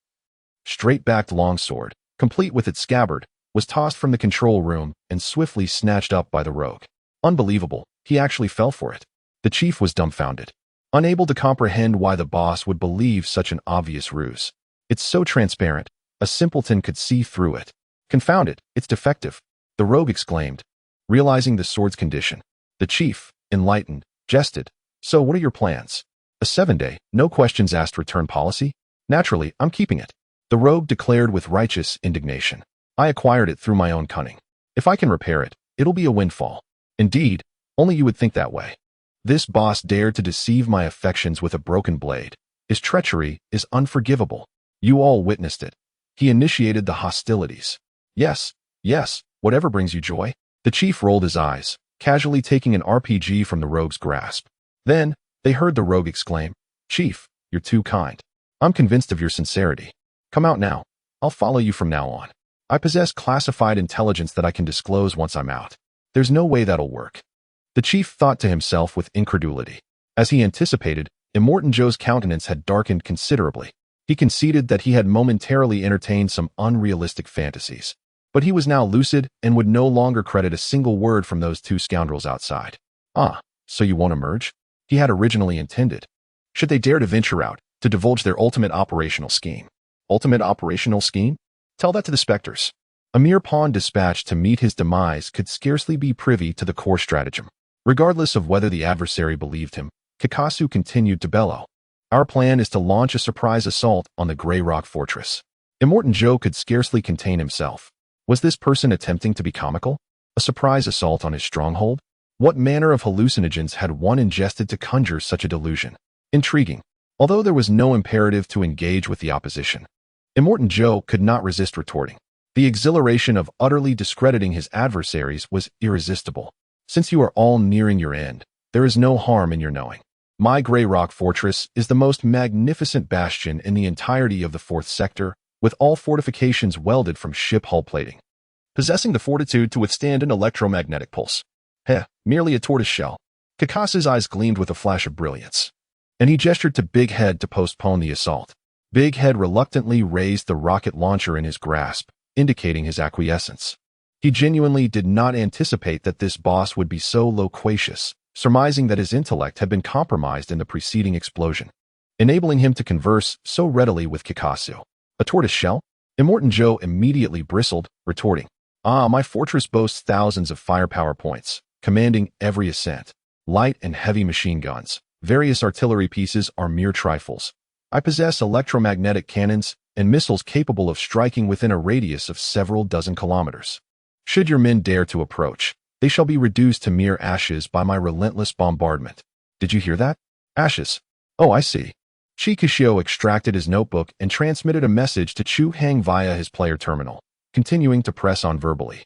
S1: straight-backed longsword, complete with its scabbard, was tossed from the control room and swiftly snatched up by the rogue. Unbelievable, he actually fell for it. The chief was dumbfounded, unable to comprehend why the boss would believe such an obvious ruse. It's so transparent, a simpleton could see through it. Confound it, it's defective, the rogue exclaimed, realizing the sword's condition. The chief, enlightened, jested. So what are your plans? A 7-day, no questions asked return policy? Naturally, I'm keeping it. The rogue declared with righteous indignation. I acquired it through my own cunning. If I can repair it, it'll be a windfall. Indeed, only you would think that way. This boss dared to deceive my affections with a broken blade. His treachery is unforgivable. You all witnessed it. He initiated the hostilities. Yes, whatever brings you joy. The chief rolled his eyes, casually taking an RPG from the rogue's grasp. Then, they heard the rogue exclaim, Chief, you're too kind. I'm convinced of your sincerity. Come out now. I'll follow you from now on. I possess classified intelligence that I can disclose once I'm out. There's no way that'll work. The chief thought to himself with incredulity. As he anticipated, Immortan Joe's countenance had darkened considerably. He conceded that he had momentarily entertained some unrealistic fantasies. But he was now lucid and would no longer credit a single word from those two scoundrels outside. Ah, so you won't emerge? He had originally intended. Should they dare to venture out, to divulge their ultimate operational scheme? Ultimate operational scheme? Tell that to the specters. A mere pawn dispatched to meet his demise could scarcely be privy to the core stratagem. Regardless of whether the adversary believed him, Kakasu continued to bellow. Our plan is to launch a surprise assault on the Grey Rock Fortress. Immortan Joe could scarcely contain himself. Was this person attempting to be comical? A surprise assault on his stronghold? What manner of hallucinogens had one ingested to conjure such a delusion? Intriguing. Although there was no imperative to engage with the opposition, Immortan Joe could not resist retorting. The exhilaration of utterly discrediting his adversaries was irresistible. Since you are all nearing your end, there is no harm in your knowing. My Grey Rock Fortress is the most magnificent bastion in the entirety of the 4th sector, with all fortifications welded from ship hull plating, possessing the fortitude to withstand an electromagnetic pulse. Merely a tortoise shell. Kakasu's eyes gleamed with a flash of brilliance, and he gestured to Big Head to postpone the assault. Big Head reluctantly raised the rocket launcher in his grasp, indicating his acquiescence. He genuinely did not anticipate that this boss would be so loquacious, surmising that his intellect had been compromised in the preceding explosion, enabling him to converse so readily with Kakasu. A tortoise shell? Immortan Joe immediately bristled, retorting, My fortress boasts thousands of firepower points, commanding every ascent. Light and heavy machine guns, various artillery pieces are mere trifles. I possess electromagnetic cannons and missiles capable of striking within a radius of several dozen kilometers. Should your men dare to approach, they shall be reduced to mere ashes by my relentless bombardment. Did you hear that? Ashes. Oh, I see. Chikushio extracted his notebook and transmitted a message to Chu Hang via his player terminal, continuing to press on verbally.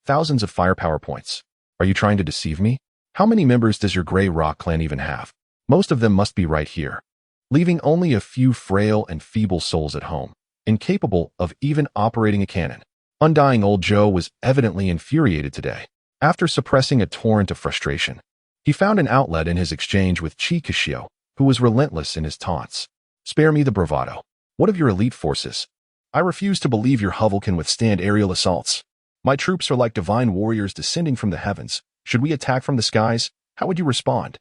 S1: Thousands of firepower points. Are you trying to deceive me? How many members does your Grey Rock clan even have? Most of them must be right here, leaving only a few frail and feeble souls at home, incapable of even operating a cannon. Undying Old Joe was evidently infuriated today. After suppressing a torrent of frustration, he found an outlet in his exchange with Chikushio, who was relentless in his taunts. Spare me the bravado. What of your elite forces? I refuse to believe your hovel can withstand aerial assaults. My troops are like divine warriors descending from the heavens. Should we attack from the skies? How would you respond?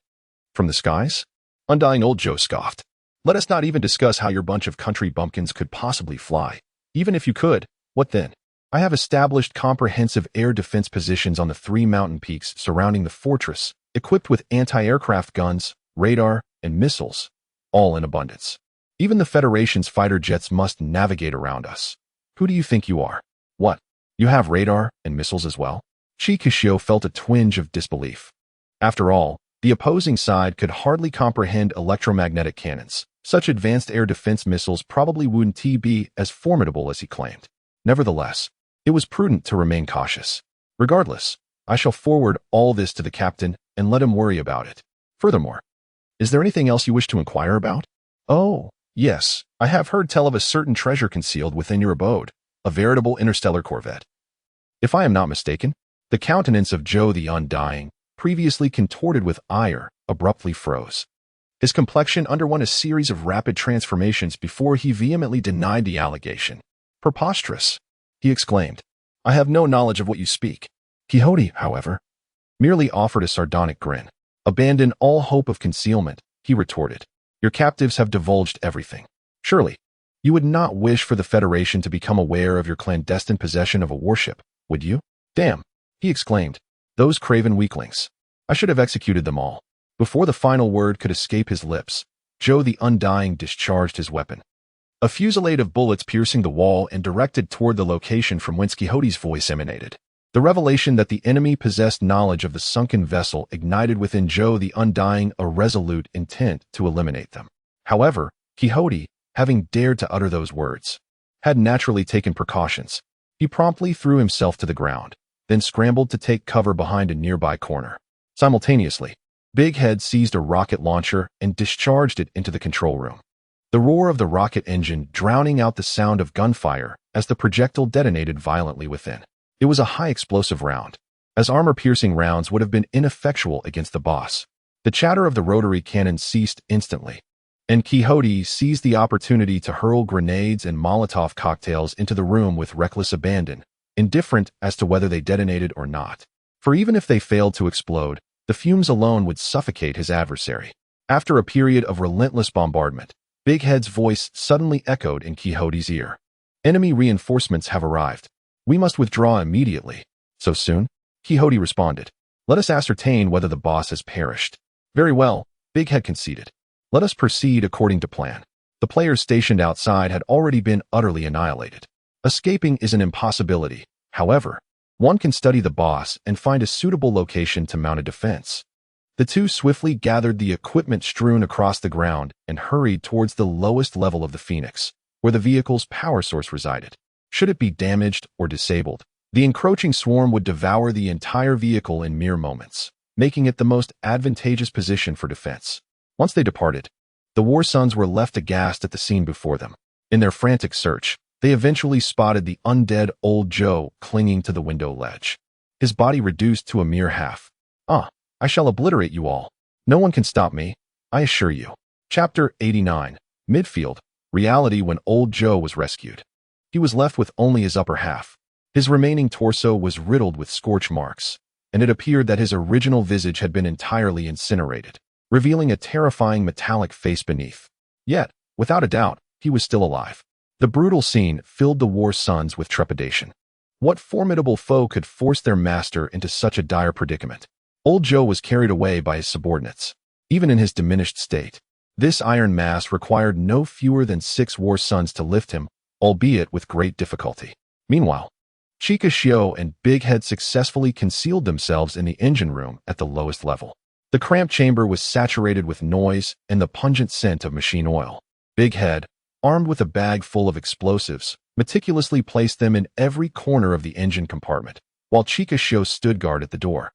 S1: From the skies? Undying Old Joe scoffed. Let us not even discuss how your bunch of country bumpkins could possibly fly. Even if you could, what then? I have established comprehensive air defense positions on the 3 mountain peaks surrounding the fortress, equipped with anti-aircraft guns, radar, and missiles, all in abundance. Even the Federation's fighter jets must navigate around us. Who do you think you are? What? You have radar and missiles as well? Chikushio felt a twinge of disbelief. After all, the opposing side could hardly comprehend electromagnetic cannons. Such advanced air defense missiles probably wouldn't be as formidable as he claimed. Nevertheless, it was prudent to remain cautious. Regardless, I shall forward all this to the captain and let him worry about it. Furthermore, is there anything else you wish to inquire about? Oh, yes, I have heard tell of a certain treasure concealed within your abode, a veritable interstellar corvette. If I am not mistaken, the countenance of Joe the Undying, previously contorted with ire, abruptly froze. His complexion underwent a series of rapid transformations before he vehemently denied the allegation. Preposterous, he exclaimed. I have no knowledge of what you speak. Quixote, however, merely offered a sardonic grin. Abandon all hope of concealment, he retorted. Your captives have divulged everything. Surely, you would not wish for the Federation to become aware of your clandestine possession of a warship, would you? Damn, he exclaimed. Those craven weaklings. I should have executed them all. Before the final word could escape his lips, Joe the Undying discharged his weapon. A fusillade of bullets piercing the wall and directed toward the location from whence Quixote's voice emanated. The revelation that the enemy possessed knowledge of the sunken vessel ignited within Joe the Undying a resolute intent to eliminate them. However, Quixote, having dared to utter those words, had naturally taken precautions. He promptly threw himself to the ground, then scrambled to take cover behind a nearby corner. Simultaneously, Big Head seized a rocket launcher and discharged it into the control room. The roar of the rocket engine drowning out the sound of gunfire as the projectile detonated violently within. It was a high-explosive round, as armor-piercing rounds would have been ineffectual against the boss. The chatter of the rotary cannon ceased instantly, and Quixote seized the opportunity to hurl grenades and Molotov cocktails into the room with reckless abandon, indifferent as to whether they detonated or not. For even if they failed to explode, the fumes alone would suffocate his adversary. After a period of relentless bombardment, Big Head's voice suddenly echoed in Quixote's ear. Enemy reinforcements have arrived. We must withdraw immediately. So soon? Quixote responded. Let us ascertain whether the boss has perished. Very well, Big Head conceded. Let us proceed according to plan. The players stationed outside had already been utterly annihilated. Escaping is an impossibility. However, one can study the boss and find a suitable location to mount a defense. The two swiftly gathered the equipment strewn across the ground and hurried towards the lowest level of the Phoenix, where the vehicle's power source resided. Should it be damaged or disabled, the encroaching swarm would devour the entire vehicle in mere moments, making it the most advantageous position for defense. Once they departed, the War Sons were left aghast at the scene before them. In their frantic search, they eventually spotted the undead old Joe clinging to the window ledge. His body reduced to a mere half. I shall obliterate you all. No one can stop me, I assure you. Chapter 89. Midfield. Reality when old Joe was rescued. He was left with only his upper half. His remaining torso was riddled with scorch marks, and it appeared that his original visage had been entirely incinerated, revealing a terrifying metallic face beneath. Yet, without a doubt, he was still alive. The brutal scene filled the War Sons with trepidation. What formidable foe could force their master into such a dire predicament? Old Joe was carried away by his subordinates. Even in his diminished state, this iron mass required no fewer than 6 War Sons to lift him, albeit with great difficulty. Meanwhile, Chica Xiao and Big Head successfully concealed themselves in the engine room at the lowest level. The cramped chamber was saturated with noise and the pungent scent of machine oil. Big Head, armed with a bag full of explosives, meticulously placed them in every corner of the engine compartment, while Chica Xiao stood guard at the door,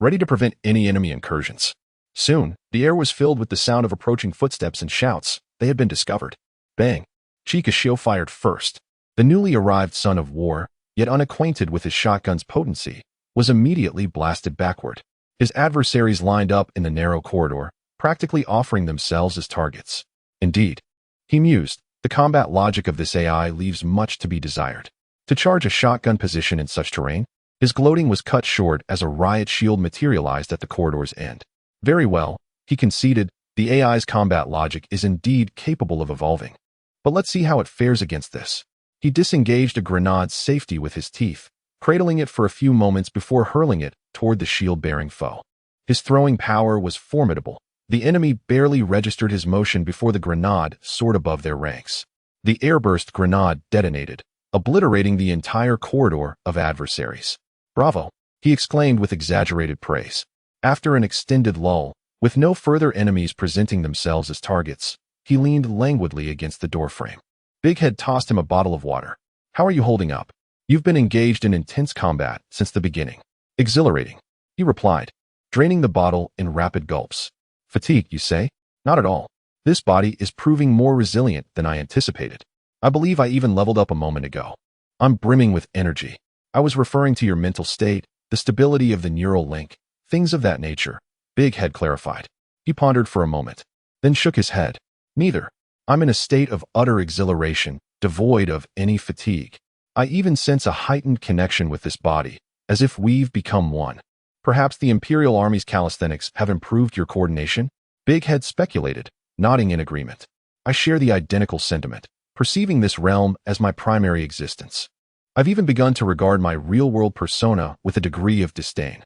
S1: ready to prevent any enemy incursions. Soon, the air was filled with the sound of approaching footsteps and shouts. They had been discovered. Bang! Chica Xiao fired first. The newly arrived son of war, yet unacquainted with his shotgun's potency, was immediately blasted backward. His adversaries lined up in the narrow corridor, practically offering themselves as targets. Indeed, he mused, the combat logic of this AI leaves much to be desired. To charge a shotgun position in such terrain, his gloating was cut short as a riot shield materialized at the corridor's end. Very well, he conceded, the AI's combat logic is indeed capable of evolving. But let's see how it fares against this. He disengaged a grenade's safety with his teeth, cradling it for a few moments before hurling it toward the shield-bearing foe. His throwing power was formidable. The enemy barely registered his motion before the grenade soared above their ranks. The airburst grenade detonated, obliterating the entire corridor of adversaries. Bravo! He exclaimed with exaggerated praise. After an extended lull, with no further enemies presenting themselves as targets, he leaned languidly against the doorframe. Big Head tossed him a bottle of water. How are you holding up? You've been engaged in intense combat since the beginning. Exhilarating, he replied, draining the bottle in rapid gulps. Fatigue, you say? Not at all. This body is proving more resilient than I anticipated. I believe I even leveled up a moment ago. I'm brimming with energy. I was referring to your mental state, the stability of the neural link, things of that nature, Big Head clarified. He pondered for a moment, then shook his head. Neither. I'm in a state of utter exhilaration, devoid of any fatigue. I even sense a heightened connection with this body, as if we've become one. Perhaps the Imperial Army's calisthenics have improved your coordination? Big Head speculated, nodding in agreement. I share the identical sentiment, perceiving this realm as my primary existence. I've even begun to regard my real-world persona with a degree of disdain.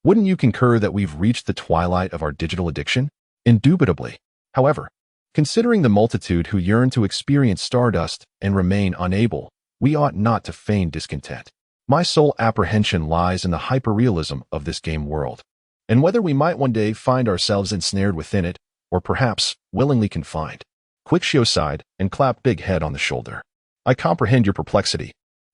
S1: Wouldn't you concur that we've reached the twilight of our digital addiction? Indubitably. However, considering the multitude who yearn to experience Stardust and remain unable, we ought not to feign discontent. My sole apprehension lies in the hyperrealism of this game world, and whether we might one day find ourselves ensnared within it, or perhaps willingly confined. Quick Xiao sighed and clapped Big Head on the shoulder. I comprehend your perplexity.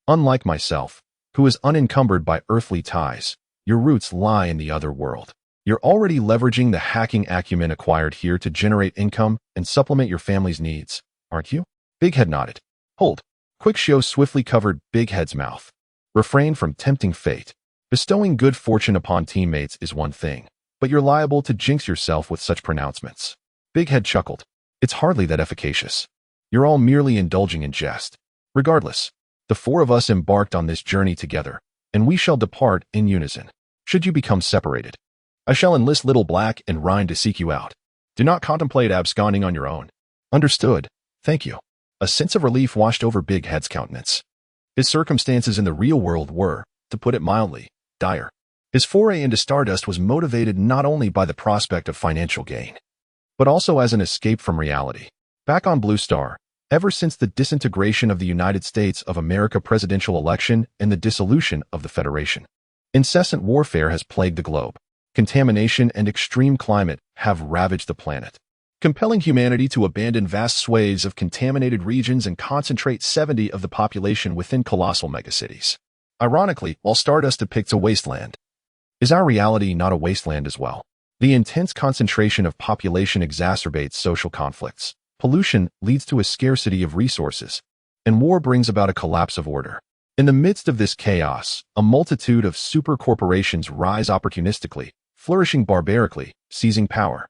S1: Unlike myself, who is unencumbered by earthly ties, your roots lie in the other world. You're already leveraging the hacking acumen acquired here to generate income and supplement your family's needs, aren't you? Big Head nodded. Hold. Quick Xiao swiftly covered Big Head's mouth. Refrain from tempting fate. Bestowing good fortune upon teammates is one thing, but you're liable to jinx yourself with such pronouncements. Big Head chuckled. It's hardly that efficacious. You're all merely indulging in jest. Regardless, the 4 of us embarked on this journey together, and we shall depart in unison. Should you become separated, I shall enlist Little Black and Rhine to seek you out. Do not contemplate absconding on your own. Understood. Thank you. A sense of relief washed over Big Head's countenance. His circumstances in the real world were, to put it mildly, dire. His foray into Stardust was motivated not only by the prospect of financial gain, but also as an escape from reality. Back on Blue Star, ever since the disintegration of the United States of America presidential election and the dissolution of the Federation, incessant warfare has plagued the globe. Contamination and extreme climate have ravaged the planet, compelling humanity to abandon vast swathes of contaminated regions and concentrate 70% of the population within colossal megacities. Ironically, while Stardust depicts a wasteland, is our reality not a wasteland as well? The intense concentration of population exacerbates social conflicts. Pollution leads to a scarcity of resources, and war brings about a collapse of order. In the midst of this chaos, a multitude of super corporations rise opportunistically, flourishing barbarically, seizing power,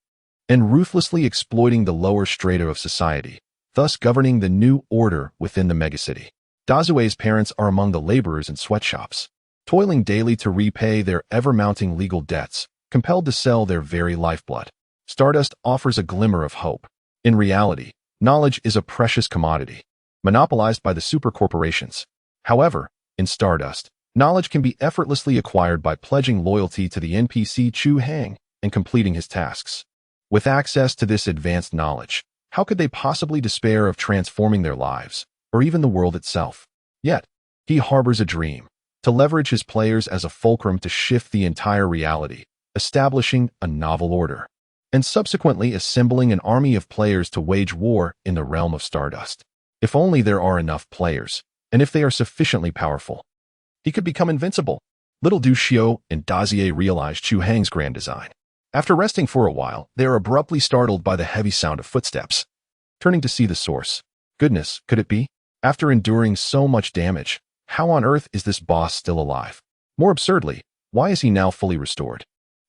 S1: and ruthlessly exploiting the lower strata of society, thus governing the new order within the megacity. Dazue's parents are among the laborers in sweatshops, toiling daily to repay their ever-mounting legal debts, compelled to sell their very lifeblood. Stardust offers a glimmer of hope. In reality, knowledge is a precious commodity, monopolized by the supercorporations. However, in Stardust, knowledge can be effortlessly acquired by pledging loyalty to the NPC Chu Hang and completing his tasks. With access to this advanced knowledge, how could they possibly despair of transforming their lives, or even the world itself? Yet, he harbors a dream, to leverage his players as a fulcrum to shift the entire reality, establishing a novel order, and subsequently assembling an army of players to wage war in the realm of Stardust. If only there are enough players, and if they are sufficiently powerful, he could become invincible. Little do Xiao and Dazier realize Chu Hang's grand design. After resting for a while, they are abruptly startled by the heavy sound of footsteps. Turning to see the source. Goodness, could it be? After enduring so much damage, how on earth is this boss still alive? More absurdly, why is he now fully restored?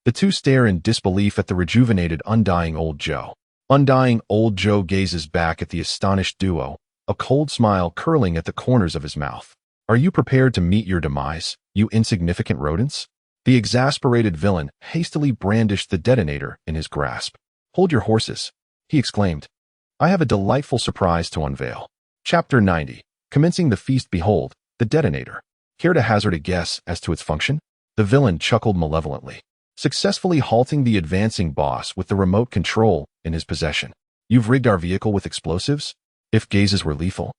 S1: The two stare in disbelief at the rejuvenated, undying old Joe. Undying old Joe gazes back at the astonished duo, a cold smile curling at the corners of his mouth. Are you prepared to meet your demise, you insignificant rodents? The exasperated villain hastily brandished the detonator in his grasp. Hold your horses, he exclaimed. I have a delightful surprise to unveil. Chapter 90. Commencing the feast. Behold, the detonator. Care to hazard a guess as to its function? The villain chuckled malevolently, successfully halting the advancing boss with the remote control in his possession. You've rigged our vehicle with explosives? If gazes were lethal,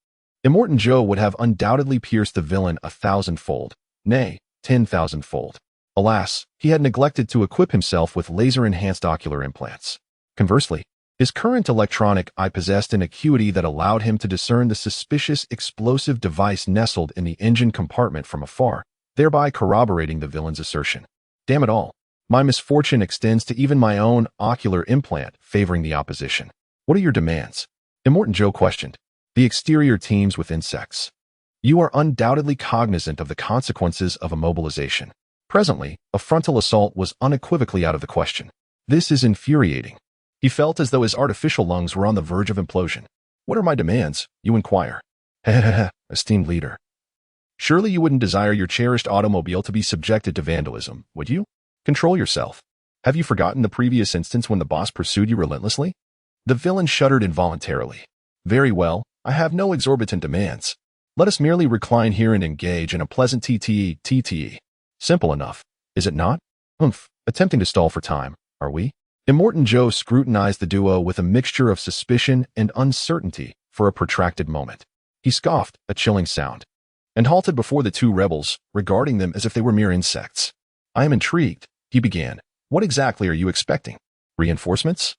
S1: Immortan Joe would have undoubtedly pierced the villain 1,000-fold, nay, 10,000-fold. Alas, he had neglected to equip himself with laser-enhanced ocular implants. Conversely, his current electronic eye possessed an acuity that allowed him to discern the suspicious explosive device nestled in the engine compartment from afar, thereby corroborating the villain's assertion. Damn it all. My misfortune extends to even my own ocular implant, favoring the opposition. What are your demands? Immortan Joe questioned. The exterior teems with insects. You are undoubtedly cognizant of the consequences of immobilization. Presently, a frontal assault was unequivocally out of the question. This is infuriating. He felt as though his artificial lungs were on the verge of implosion. What are my demands, you inquire? Esteemed leader. Surely you wouldn't desire your cherished automobile to be subjected to vandalism, would you? Control yourself. Have you forgotten the previous instance when the boss pursued you relentlessly? The villain shuddered involuntarily. Very well, I have no exorbitant demands. Let us merely recline here and engage in a pleasant TTE. Simple enough, is it not? Attempting to stall for time, are we? Immortan Joe scrutinized the duo with a mixture of suspicion and uncertainty for a protracted moment. He scoffed, a chilling sound, and halted before the two rebels, regarding them as if they were mere insects. I am intrigued, he began. What exactly are you expecting? Reinforcements?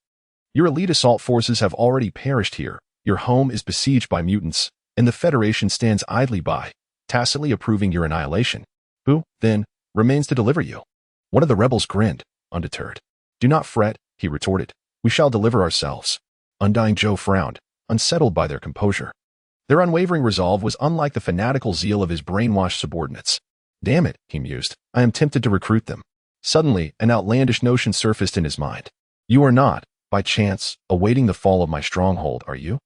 S1: Your elite assault forces have already perished here. Your home is besieged by mutants, and the Federation stands idly by, tacitly approving your annihilation. Who, then, remains to deliver you? One of the rebels grinned, undeterred. Do not fret, he retorted. We shall deliver ourselves. Undying Joe frowned, unsettled by their composure. Their unwavering resolve was unlike the fanatical zeal of his brainwashed subordinates. Damn it, he mused. I am tempted to recruit them. Suddenly, an outlandish notion surfaced in his mind. You are not, by chance, awaiting the fall of my stronghold, are you?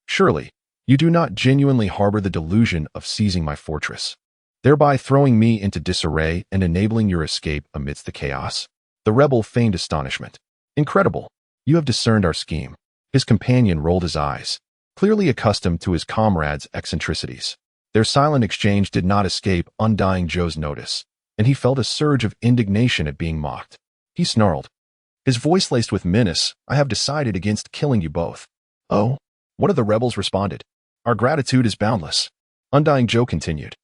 S1: Surely, you do not genuinely harbor the delusion of seizing my fortress, thereby throwing me into disarray and enabling your escape amidst the chaos? The rebel feigned astonishment. Incredible. You have discerned our scheme. His companion rolled his eyes, clearly accustomed to his comrade's eccentricities. Their silent exchange did not escape Undying Joe's notice, and he felt a surge of indignation at being mocked. He snarled, his voice laced with menace, I have decided against killing you both. Oh? One of the rebels responded, our gratitude is boundless. Undying Joe continued,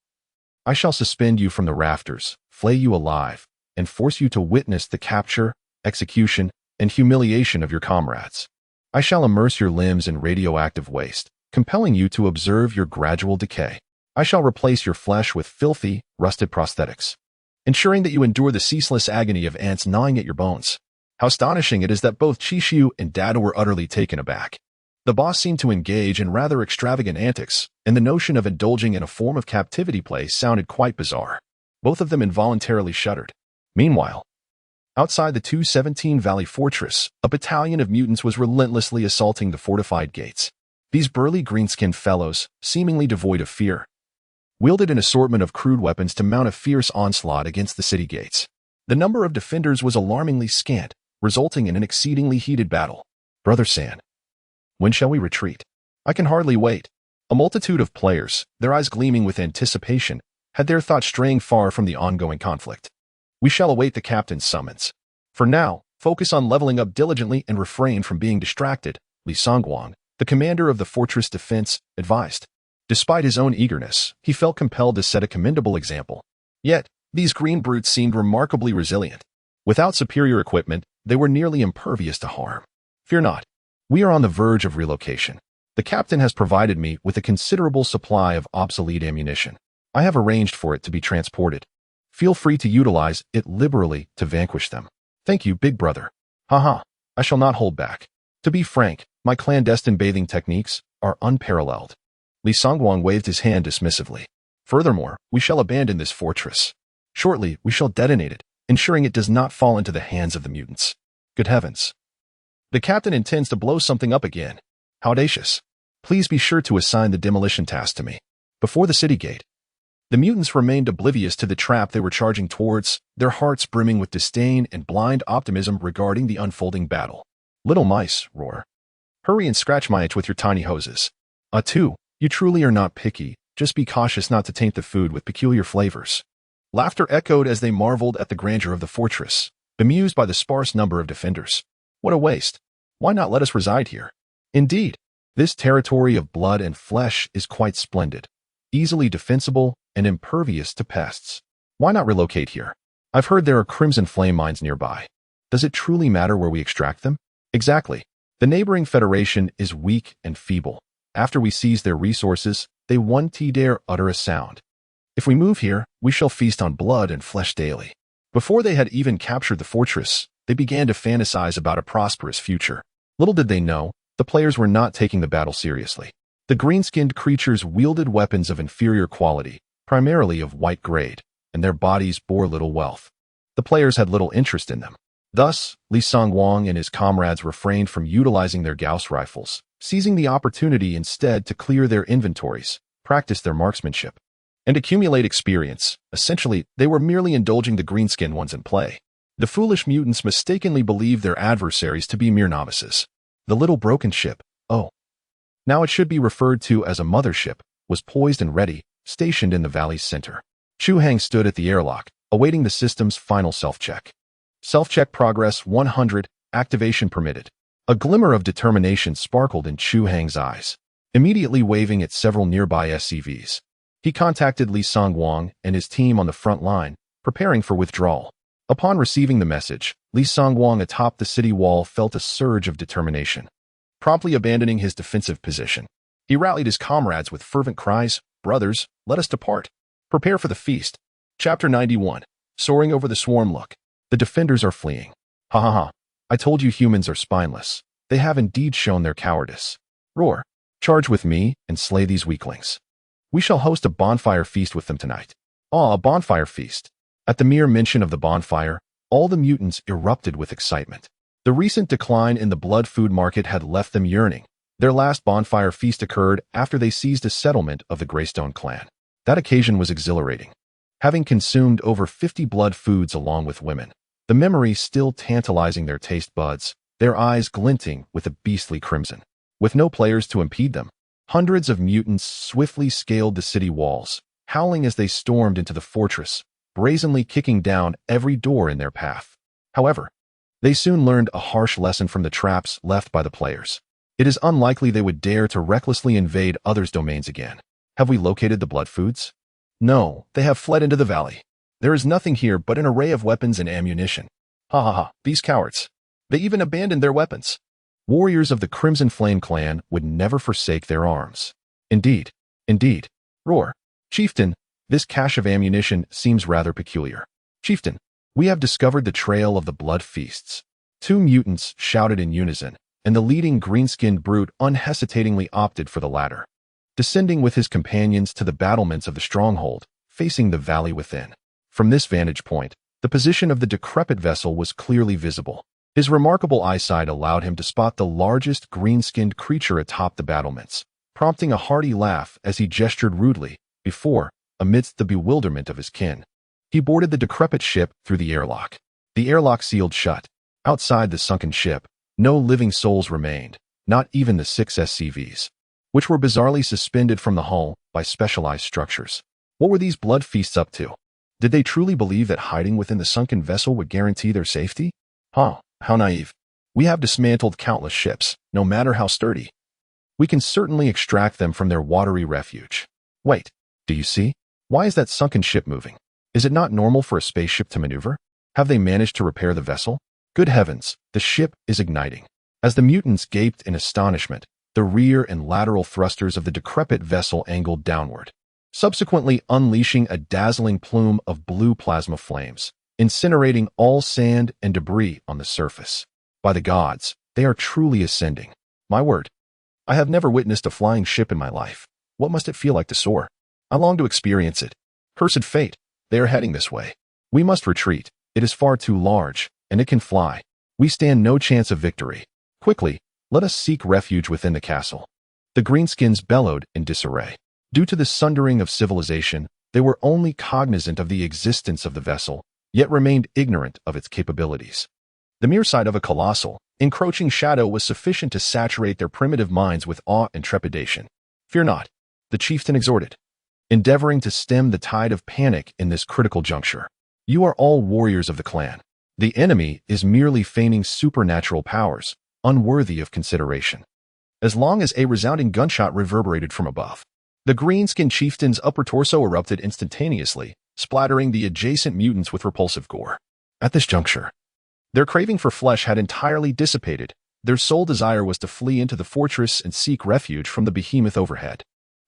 S1: I shall suspend you from the rafters, flay you alive, and force you to witness the capture, execution, and humiliation of your comrades. I shall immerse your limbs in radioactive waste, compelling you to observe your gradual decay. I shall replace your flesh with filthy, rusted prosthetics, ensuring that you endure the ceaseless agony of ants gnawing at your bones. How astonishing it is that both Chishu and Dada were utterly taken aback. The boss seemed to engage in rather extravagant antics, and the notion of indulging in a form of captivity play sounded quite bizarre. Both of them involuntarily shuddered. Meanwhile, outside the 217 Valley Fortress, a battalion of mutants was relentlessly assaulting the fortified gates. These burly green-skinned fellows, seemingly devoid of fear, wielded an assortment of crude weapons to mount a fierce onslaught against the city gates. The number of defenders was alarmingly scant, resulting in an exceedingly heated battle. Brother San, when shall we retreat? I can hardly wait. A multitude of players, their eyes gleaming with anticipation, had their thoughts straying far from the ongoing conflict. We shall await the captain's summons. For now, focus on leveling up diligently and refrain from being distracted, Li Songguang, the commander of the fortress defense, advised. Despite his own eagerness, he felt compelled to set a commendable example. Yet, these green brutes seemed remarkably resilient. Without superior equipment, they were nearly impervious to harm. Fear not. We are on the verge of relocation. The captain has provided me with a considerable supply of obsolete ammunition. I have arranged for it to be transported. Feel free to utilize it liberally to vanquish them. Thank you, big brother. Haha, I shall not hold back. To be frank, my clandestine bathing techniques are unparalleled. Li Songguang waved his hand dismissively. Furthermore, we shall abandon this fortress. Shortly, we shall detonate it, ensuring it does not fall into the hands of the mutants. Good heavens. The captain intends to blow something up again. How audacious. Please be sure to assign the demolition task to me. Before the city gate. The mutants remained oblivious to the trap they were charging towards, their hearts brimming with disdain and blind optimism regarding the unfolding battle. Little mice, roar. Hurry and scratch my itch with your tiny hoses. Two, you truly are not picky, just be cautious not to taint the food with peculiar flavors. Laughter echoed as they marveled at the grandeur of the fortress, bemused by the sparse number of defenders. What a waste. Why not let us reside here? Indeed, this territory of blood and flesh is quite splendid, easily defensible and impervious to pests. Why not relocate here? I've heard there are crimson flame mines nearby. Does it truly matter where we extract them? Exactly. The neighboring federation is weak and feeble. After we seize their resources, they won't dare utter a sound. If we move here, we shall feast on blood and flesh daily. Before they had even captured the fortress, they began to fantasize about a prosperous future. Little did they know, the players were not taking the battle seriously. The green-skinned creatures wielded weapons of inferior quality, primarily of white grade, and their bodies bore little wealth. The players had little interest in them. Thus, Li Songguang and his comrades refrained from utilizing their Gauss rifles, seizing the opportunity instead to clear their inventories, practice their marksmanship, and accumulate experience. Essentially, they were merely indulging the green-skinned ones in play. The foolish mutants mistakenly believed their adversaries to be mere novices. The little broken ship, oh, now it should be referred to as a mothership, was poised and ready, stationed in the valley's center. Chu Hang stood at the airlock, awaiting the system's final self-check. Self-check progress 100, activation permitted. A glimmer of determination sparkled in Chu Hang's eyes, immediately waving at several nearby SCVs. He contacted Li Songguang and his team on the front line, preparing for withdrawal. Upon receiving the message, Li Songguang atop the city wall felt a surge of determination. Promptly abandoning his defensive position, he rallied his comrades with fervent cries, "Brothers, let us depart. Prepare for the feast." Chapter 91. Soaring over the swarm. Look. The defenders are fleeing. Ha ha ha. I told you humans are spineless. They have indeed shown their cowardice. Roar. Charge with me and slay these weaklings. We shall host a bonfire feast with them tonight. Ah, a bonfire feast. At the mere mention of the bonfire, all the mutants erupted with excitement. The recent decline in the blood food market had left them yearning. Their last bonfire feast occurred after they seized a settlement of the Limestone Clan. That occasion was exhilarating. Having consumed over 50 blood foods along with women, the memory still tantalizing their taste buds, their eyes glinting with a beastly crimson. With no players to impede them, Hundreds of mutants swiftly scaled the city walls, howling as they stormed into the fortress, brazenly kicking down every door in their path. However, they soon learned a harsh lesson from the traps left by the players. It is unlikely they would dare to recklessly invade others' domains again. Have we located the blood foods? No, they have fled into the valley. There is nothing here but an array of weapons and ammunition. Ha ha ha, these cowards. They even abandoned their weapons. Warriors of the Crimson Flame clan would never forsake their arms. Indeed, indeed. Roar. Chieftain, this cache of ammunition seems rather peculiar. Chieftain, we have discovered the trail of the blood feasts. Two mutants shouted in unison, and the leading green-skinned brute unhesitatingly opted for the latter. Descending with his companions to the battlements of the stronghold, facing the valley within. From this vantage point, the position of the decrepit vessel was clearly visible. His remarkable eyesight allowed him to spot the largest green-skinned creature atop the battlements, prompting a hearty laugh as he gestured rudely, before, amidst the bewilderment of his kin. He boarded the decrepit ship through the airlock. The airlock sealed shut. Outside the sunken ship, no living souls remained, not even the 6 SCVs, which were bizarrely suspended from the hull by specialized structures. What were these blood feasts up to? Did they truly believe that hiding within the sunken vessel would guarantee their safety? How naive. We have dismantled countless ships, no matter how sturdy. We can certainly extract them from their watery refuge. Wait, do you see? Why is that sunken ship moving? Is it not normal for a spaceship to maneuver? Have they managed to repair the vessel? Good heavens, the ship is igniting. As the mutants gaped in astonishment, the rear and lateral thrusters of the decrepit vessel angled downward, subsequently unleashing a dazzling plume of blue plasma flames, incinerating all sand and debris on the surface. By the gods, they are truly ascending. My word, I have never witnessed a flying ship in my life. What must it feel like to soar? I long to experience it. Cursed fate, they are heading this way. We must retreat. It is far too large, and it can fly. We stand no chance of victory. Quickly, let us seek refuge within the castle. The greenskins bellowed in disarray. Due to the sundering of civilization, they were only cognizant of the existence of the vessel, yet remained ignorant of its capabilities. The mere sight of a colossal, encroaching shadow was sufficient to saturate their primitive minds with awe and trepidation. Fear not, the chieftain exhorted, endeavoring to stem the tide of panic in this critical juncture. You are all warriors of the clan. The enemy is merely feigning supernatural powers, unworthy of consideration. As long as a resounding gunshot reverberated from above, the green-skinned chieftain's upper torso erupted instantaneously, splattering the adjacent mutants with repulsive gore. At this juncture, their craving for flesh had entirely dissipated. Their sole desire was to flee into the fortress and seek refuge from the behemoth overhead.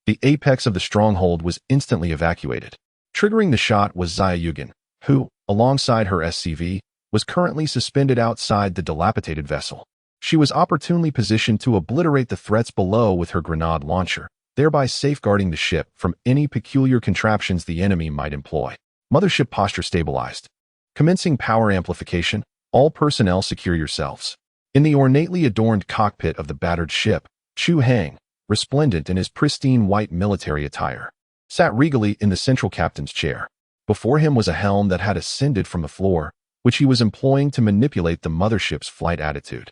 S1: The apex of the stronghold was instantly evacuated. Triggering the shot was Xia Yugen, who, alongside her SCV, was currently suspended outside the dilapidated vessel. She was opportunely positioned to obliterate the threats below with her grenade launcher, thereby safeguarding the ship from any peculiar contraptions the enemy might employ. Mothership posture stabilized. Commencing power amplification, all personnel secure yourselves. In the ornately adorned cockpit of the battered ship, Chu Hang, resplendent in his pristine white military attire, sat regally in the central captain's chair. Before him was a helm that had ascended from the floor, which he was employing to manipulate the mothership's flight attitude.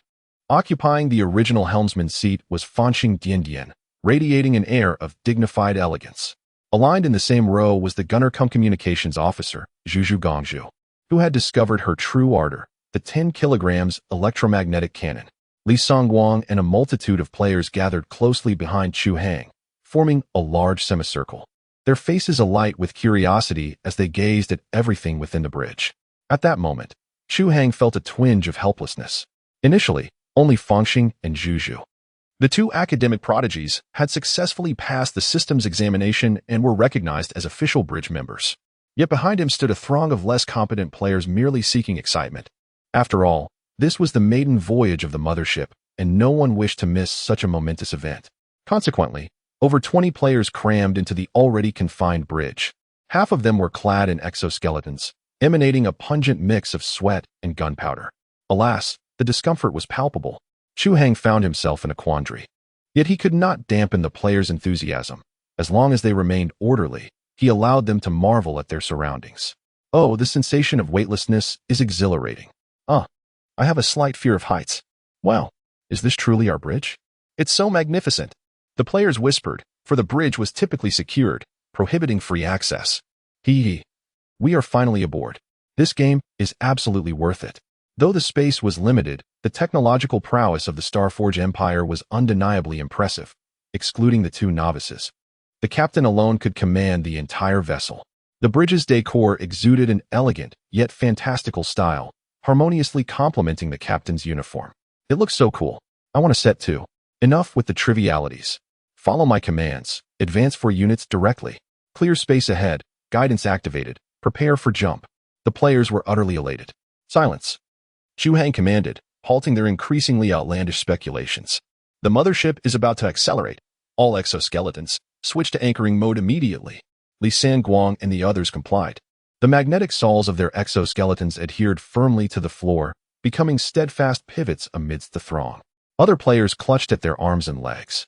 S1: Occupying the original helmsman's seat was Fanxing Diandian, radiating an air of dignified elegance. Aligned in the same row was the gunner-cum-communications officer, Zhu Gongzhu, who had discovered her true ardor, the 10 kilograms electromagnetic cannon. Li Songguang and a multitude of players gathered closely behind Chu Hang, forming a large semicircle, their faces alight with curiosity as they gazed at everything within the bridge. At that moment, Chu Hang felt a twinge of helplessness. Initially, only Fanxing and Zhu, the two academic prodigies, had successfully passed the systems examination and were recognized as official bridge members. Yet behind him stood a throng of less competent players merely seeking excitement. After all, this was the maiden voyage of the mothership, and no one wished to miss such a momentous event. Consequently, over 20 players crammed into the already confined bridge. Half of them were clad in exoskeletons, emanating a pungent mix of sweat and gunpowder. Alas, the discomfort was palpable. Chu Hang found himself in a quandary. Yet he could not dampen the players' enthusiasm. As long as they remained orderly, he allowed them to marvel at their surroundings. Oh, the sensation of weightlessness is exhilarating. I have a slight fear of heights. Wow, is this truly our bridge? It's so magnificent. The players whispered, for the bridge was typically secured, prohibiting free access. Hee hee. We are finally aboard. This game is absolutely worth it. Though the space was limited, the technological prowess of the Starforge Empire was undeniably impressive, excluding the two novices. The captain alone could command the entire vessel. The bridge's decor exuded an elegant, yet fantastical style, harmoniously complementing the captain's uniform. It looks so cool. I want to set too. Enough with the trivialities. Follow my commands. Advance for units directly. Clear space ahead. Guidance activated. Prepare for jump. The players were utterly elated. Silence. Chu Hang commanded, halting their increasingly outlandish speculations. The mothership is about to accelerate. All exoskeletons, switch to anchoring mode immediately. Li Sanguang and the others complied. The magnetic soles of their exoskeletons adhered firmly to the floor, becoming steadfast pivots amidst the throng. Other players clutched at their arms and legs,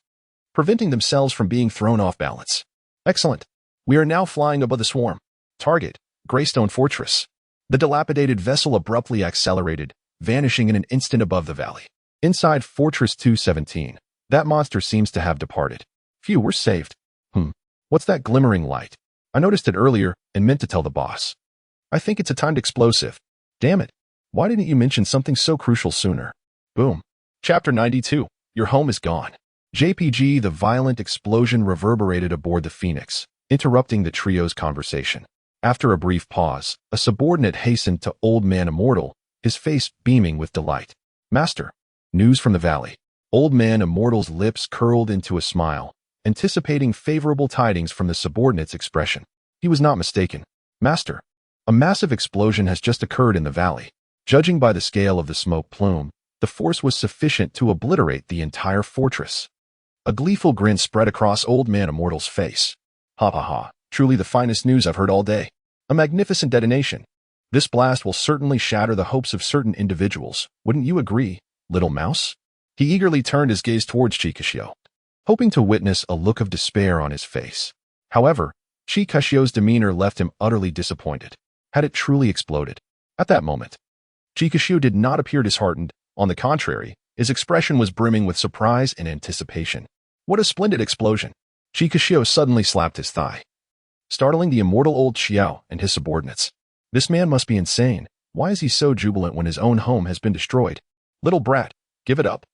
S1: preventing themselves from being thrown off balance. Excellent. We are now flying above the swarm. Target, Greystone Fortress. The dilapidated vessel abruptly accelerated, vanishing in an instant above the valley. Inside Fortress 217, that monster seems to have departed. Phew, we're saved. What's that glimmering light? I noticed it earlier and meant to tell the boss. I think it's a timed explosive. Damn it. Why didn't you mention something so crucial sooner? Boom. Chapter 92. Your home is gone. JPG. The violent explosion reverberated aboard the Phoenix, interrupting the trio's conversation. After a brief pause, a subordinate hastened to Old Man Immortal, his face beaming with delight. Master. News from the valley. Old Man Immortal's lips curled into a smile, anticipating favorable tidings from the subordinate's expression. He was not mistaken. Master. A massive explosion has just occurred in the valley. Judging by the scale of the smoke plume, the force was sufficient to obliterate the entire fortress. A gleeful grin spread across Old Man Immortal's face. Ha ha ha, truly the finest news I've heard all day. A magnificent detonation. This blast will certainly shatter the hopes of certain individuals, wouldn't you agree, little mouse? He eagerly turned his gaze towards Chikashio, hoping to witness a look of despair on his face. However, Chikashio's demeanor left him utterly disappointed. Had it truly exploded? At that moment, Chikashio did not appear disheartened. On the contrary, his expression was brimming with surprise and anticipation. What a splendid explosion! Chikashio suddenly slapped his thigh, startling the immortal old Xiao and his subordinates. This man must be insane. Why is he so jubilant when his own home has been destroyed? Little brat, give it up.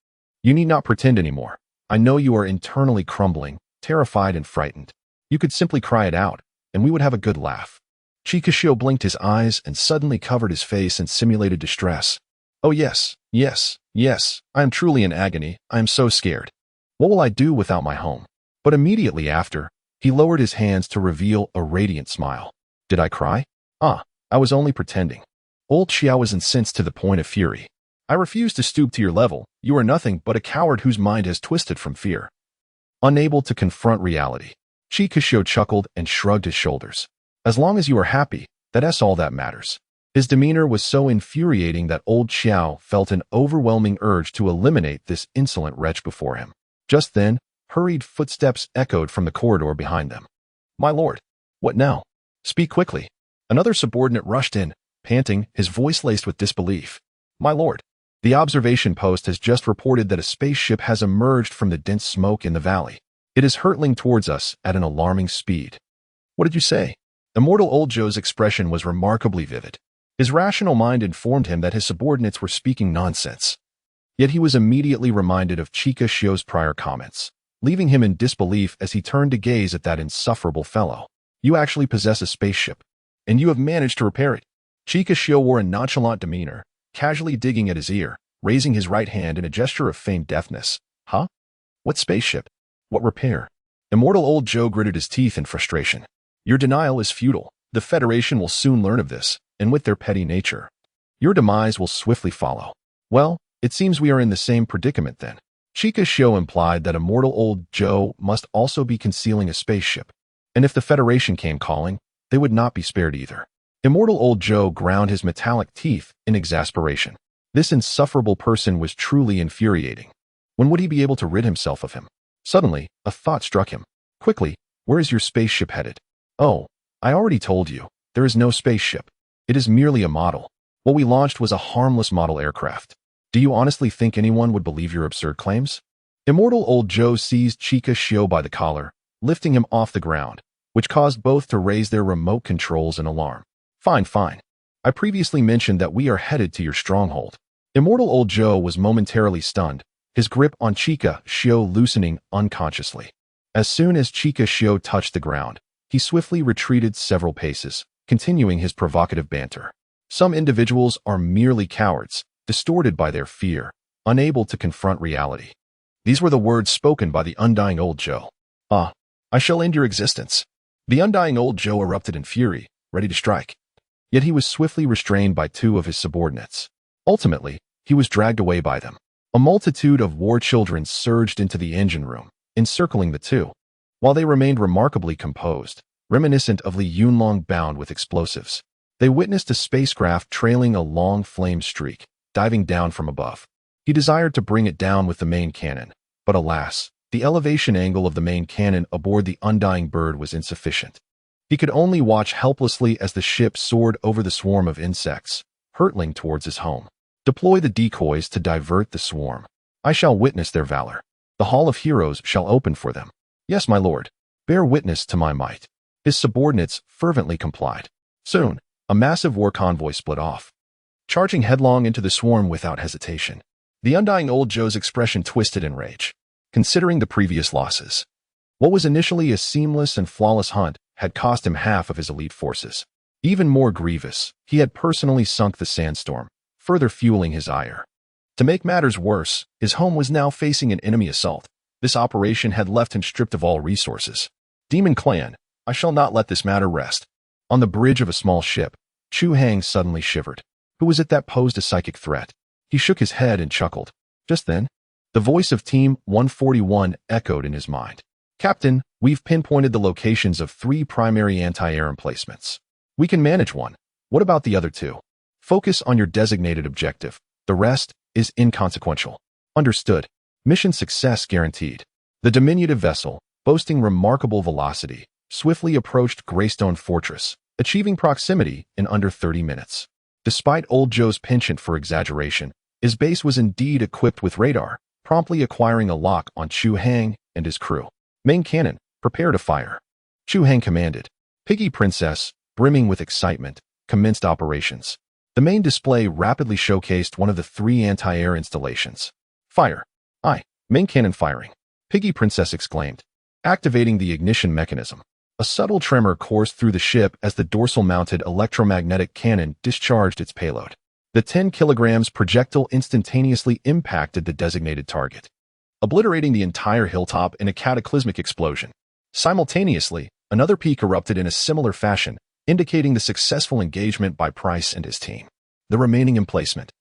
S1: You need not pretend anymore. I know you are internally crumbling, terrified and frightened. You could simply cry it out, and we would have a good laugh. Chikashio blinked his eyes and suddenly covered his face in simulated distress. Oh yes, yes, yes, I am truly in agony. I am so scared. What will I do without my home? But immediately after, he lowered his hands to reveal a radiant smile. Did I cry? I was only pretending. Old Xiao was incensed to the point of fury. I refuse to stoop to your level. You are nothing but a coward whose mind has twisted from fear. Unable to confront reality, Chikashio chuckled and shrugged his shoulders. As long as you are happy, that's all that matters. His demeanor was so infuriating that old Xiao felt an overwhelming urge to eliminate this insolent wretch before him. Just then, hurried footsteps echoed from the corridor behind them. My lord, what now? Speak quickly. Another subordinate rushed in, panting, his voice laced with disbelief. My lord, the observation post has just reported that a spaceship has emerged from the dense smoke in the valley. It is hurtling towards us at an alarming speed. What did you say? Immortal Old Joe's expression was remarkably vivid. His rational mind informed him that his subordinates were speaking nonsense. Yet he was immediately reminded of Chikashio's prior comments, leaving him in disbelief as he turned to gaze at that insufferable fellow. You actually possess a spaceship, and you have managed to repair it. Chikashio wore a nonchalant demeanor, casually digging at his ear, raising his right hand in a gesture of feigned deafness. Huh? What spaceship? What repair? Immortal Old Joe gritted his teeth in frustration. Your denial is futile. The Federation will soon learn of this, and with their petty nature, your demise will swiftly follow. Well, it seems we are in the same predicament then. Chikashio implied that Immortal Old Joe must also be concealing a spaceship, and if the Federation came calling, they would not be spared either. Immortal Old Joe ground his metallic teeth in exasperation. This insufferable person was truly infuriating. When would he be able to rid himself of him? Suddenly, a thought struck him. Quickly, where is your spaceship headed? Oh, I already told you, there is no spaceship. It is merely a model. What we launched was a harmless model aircraft. Do you honestly think anyone would believe your absurd claims? Immortal Old Joe seized Chica Shio by the collar, lifting him off the ground, which caused both to raise their remote controls in alarm. Fine, fine. I previously mentioned that we are headed to your stronghold. Immortal Old Joe was momentarily stunned, his grip on Chica Shio loosening unconsciously. As soon as Chica Shio touched the ground, he swiftly retreated several paces, continuing his provocative banter. Some individuals are merely cowards, distorted by their fear, unable to confront reality. These were the words spoken by the undying Old Joe. Ah, I shall end your existence. The undying Old Joe erupted in fury, ready to strike. Yet he was swiftly restrained by two of his subordinates. Ultimately, he was dragged away by them. A multitude of war children surged into the engine room, encircling the two. While they remained remarkably composed, reminiscent of Li Yunlong bound with explosives, they witnessed a spacecraft trailing a long flame streak, diving down from above. He desired to bring it down with the main cannon, but alas, the elevation angle of the main cannon aboard the undying bird was insufficient. He could only watch helplessly as the ship soared over the swarm of insects, hurtling towards his home. Deploy the decoys to divert the swarm. I shall witness their valor. The Hall of Heroes shall open for them. Yes, my lord. Bear witness to my might. His subordinates fervently complied. Soon, a massive war convoy split off, charging headlong into the swarm without hesitation. The undying Old Joe's expression twisted in rage. Considering the previous losses, what was initially a seamless and flawless hunt had cost him half of his elite forces. Even more grievous, he had personally sunk the sandstorm, further fueling his ire. To make matters worse, his home was now facing an enemy assault. This operation had left him stripped of all resources. Demon Clan, I shall not let this matter rest. On the bridge of a small ship, Chu Hang suddenly shivered. Who was it that posed a psychic threat? He shook his head and chuckled. Just then, the voice of Team 141 echoed in his mind. Captain, we've pinpointed the locations of 3 primary anti-air emplacements. We can manage one. What about the other 2? Focus on your designated objective. The rest is inconsequential. Understood. Mission success guaranteed. The diminutive vessel, boasting remarkable velocity, swiftly approached Greystone Fortress, achieving proximity in under 30 minutes. Despite Old Joe's penchant for exaggeration, his base was indeed equipped with radar, promptly acquiring a lock on Chu Hang and his crew. Main cannon, prepare to fire. Chu Hang commanded. Piggy Princess, brimming with excitement, commenced operations. The main display rapidly showcased one of the 3 anti-air installations. Fire. Aye, main cannon firing. Piggy Princess exclaimed, activating the ignition mechanism. A subtle tremor coursed through the ship as the dorsal-mounted electromagnetic cannon discharged its payload. The 10 kilograms projectile instantaneously impacted the designated target, obliterating the entire hilltop in a cataclysmic explosion. Simultaneously, another peak erupted in a similar fashion, indicating the successful engagement by Price and his team. The remaining emplacement,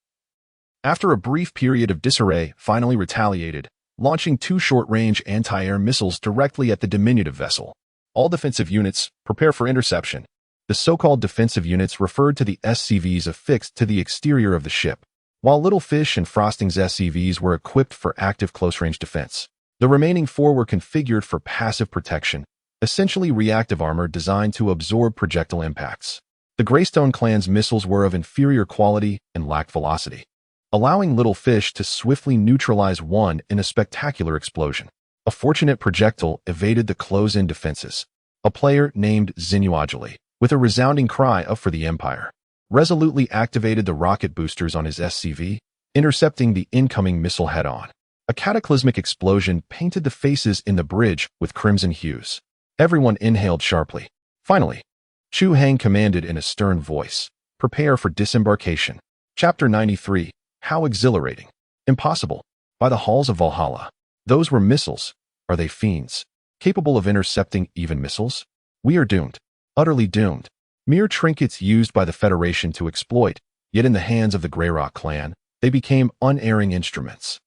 S1: after a brief period of disarray, finally retaliated, launching 2 short-range anti-air missiles directly at the diminutive vessel. All defensive units, prepare for interception. The so-called defensive units referred to the SCVs affixed to the exterior of the ship, while Little Fish and Frosting's SCVs were equipped for active close-range defense. The remaining 4 were configured for passive protection, essentially reactive armor designed to absorb projectile impacts. The Greystone Clan's missiles were of inferior quality and lacked velocity, allowing Little Fish to swiftly neutralize one in a spectacular explosion. A fortunate projectile evaded the close-in defenses. A player named Xinuajali, with a resounding cry of "For the Empire," resolutely activated the rocket boosters on his SCV, intercepting the incoming missile head-on. A cataclysmic explosion painted the faces in the bridge with crimson hues. Everyone inhaled sharply. Finally, Chu Hang commanded in a stern voice, "Prepare for disembarkation." Chapter 93. How exhilarating. Impossible. By the halls of Valhalla. Those were missiles. Are they fiends, capable of intercepting even missiles? We are doomed. Utterly doomed. Mere trinkets used by the Federation to exploit, yet in the hands of the Greyrock clan, they became unerring instruments.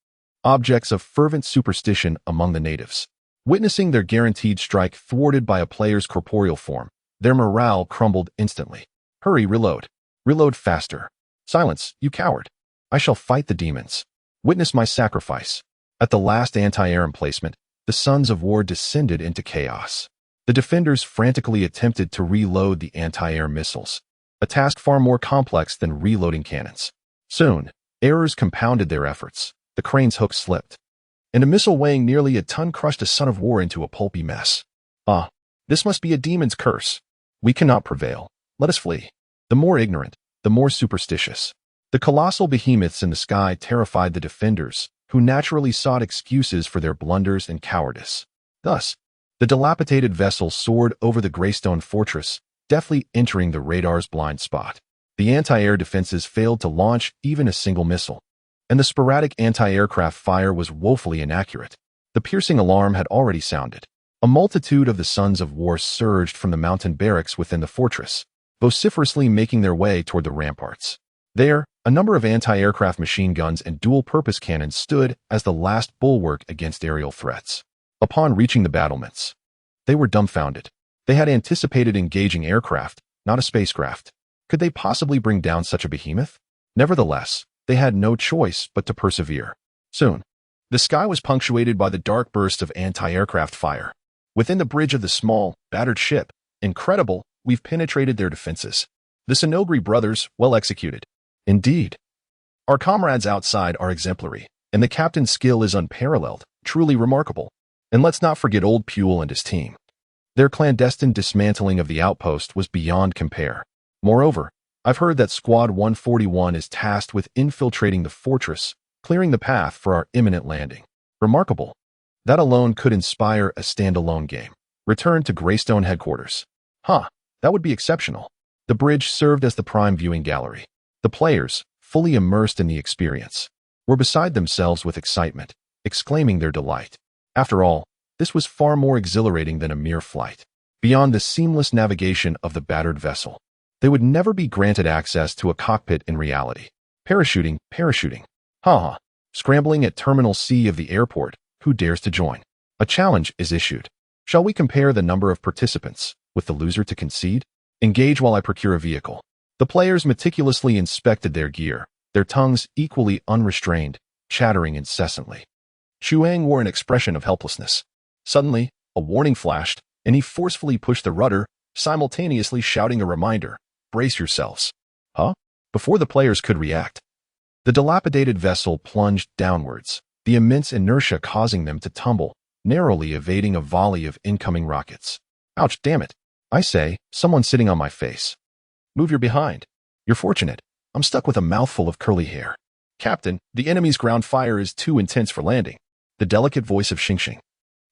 S1: Objects of fervent superstition among the natives. Witnessing their guaranteed strike thwarted by a player's corporeal form, their morale crumbled instantly. Hurry, reload. Reload faster. Silence, you coward. I shall fight the demons. Witness my sacrifice. At the last anti-air emplacement, the Sons of War descended into chaos. The defenders frantically attempted to reload the anti-air missiles, a task far more complex than reloading cannons. Soon, errors compounded their efforts. The crane's hook slipped. and a missile weighing nearly a ton crushed a son of war into a pulpy mess. Ah, this must be a demon's curse. We cannot prevail. Let us flee. The more ignorant, the more superstitious. The colossal behemoths in the sky terrified the defenders, who naturally sought excuses for their blunders and cowardice. Thus, the dilapidated vessel soared over the Greystone fortress, deftly entering the radar's blind spot. The anti-air defenses failed to launch even a single missile, and the sporadic anti-aircraft fire was woefully inaccurate. The piercing alarm had already sounded. A multitude of the Sons of War surged from the mountain barracks within the fortress, vociferously making their way toward the ramparts. There, a number of anti-aircraft machine guns and dual-purpose cannons stood as the last bulwark against aerial threats. Upon reaching the battlements, they were dumbfounded. They had anticipated engaging aircraft, not a spacecraft. Could they possibly bring down such a behemoth? Nevertheless, they had no choice but to persevere. Soon, the sky was punctuated by the dark bursts of anti-aircraft fire. Within the bridge of the small, battered ship, incredible, we've penetrated their defenses. The Sinogri brothers, well executed. Indeed. Our comrades outside are exemplary, and the captain's skill is unparalleled, truly remarkable. And let's not forget old Puel and his team. Their clandestine dismantling of the outpost was beyond compare. Moreover, I've heard that Squad 141 is tasked with infiltrating the fortress, clearing the path for our imminent landing. Remarkable. That alone could inspire a standalone game. Return to Greystone headquarters. That would be exceptional. The bridge served as the prime viewing gallery. The players, fully immersed in the experience, were beside themselves with excitement, exclaiming their delight. After all, this was far more exhilarating than a mere flight. Beyond the seamless navigation of the battered vessel, they would never be granted access to a cockpit in reality. Parachuting. Scrambling at Terminal C of the airport, who dares to join? A challenge is issued. Shall we compare the number of participants, with the loser to concede? Engage while I procure a vehicle. The players meticulously inspected their gear, their tongues equally unrestrained, chattering incessantly. Chu Hang wore an expression of helplessness. Suddenly, a warning flashed, and he forcefully pushed the rudder, simultaneously shouting a reminder, "Brace yourselves." Before the players could react, the dilapidated vessel plunged downwards, the immense inertia causing them to tumble, narrowly evading a volley of incoming rockets. Ouch, damn it. I say, someone's sitting on my face. Move your behind. You're fortunate. I'm stuck with a mouthful of curly hair. Captain, the enemy's ground fire is too intense for landing. The delicate voice of Xingxing,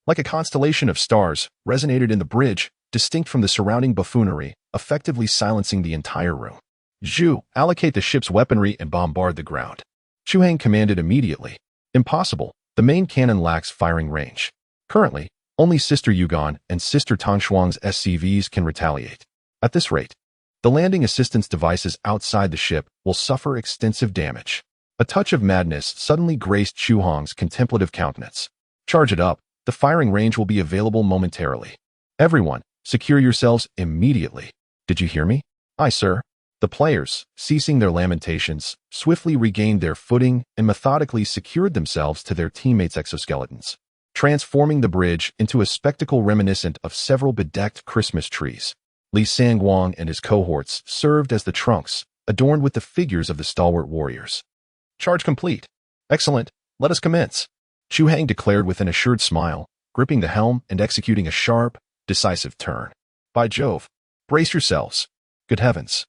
S1: like a constellation of stars, resonated in the bridge, distinct from the surrounding buffoonery, effectively silencing the entire room. Zhu, allocate the ship's weaponry and bombard the ground. Chu Hang commanded immediately. Impossible. The main cannon lacks firing range. Currently, only Sister Yugon and Sister Tangshuang's SCVs can retaliate. At this rate, the landing assistance devices outside the ship will suffer extensive damage. A touch of madness suddenly graced Chu Hang's contemplative countenance. Charge it up. The firing range will be available momentarily. Everyone, secure yourselves immediately. Did you hear me? Aye, sir. The players, ceasing their lamentations, swiftly regained their footing and methodically secured themselves to their teammates' exoskeletons, transforming the bridge into a spectacle reminiscent of several bedecked Christmas trees. Li Sangguang and his cohorts served as the trunks, adorned with the figures of the stalwart warriors. Charge complete. Excellent. Let us commence. Chu Hang declared with an assured smile, gripping the helm and executing a sharp, decisive turn. By Jove, brace yourselves. Good heavens.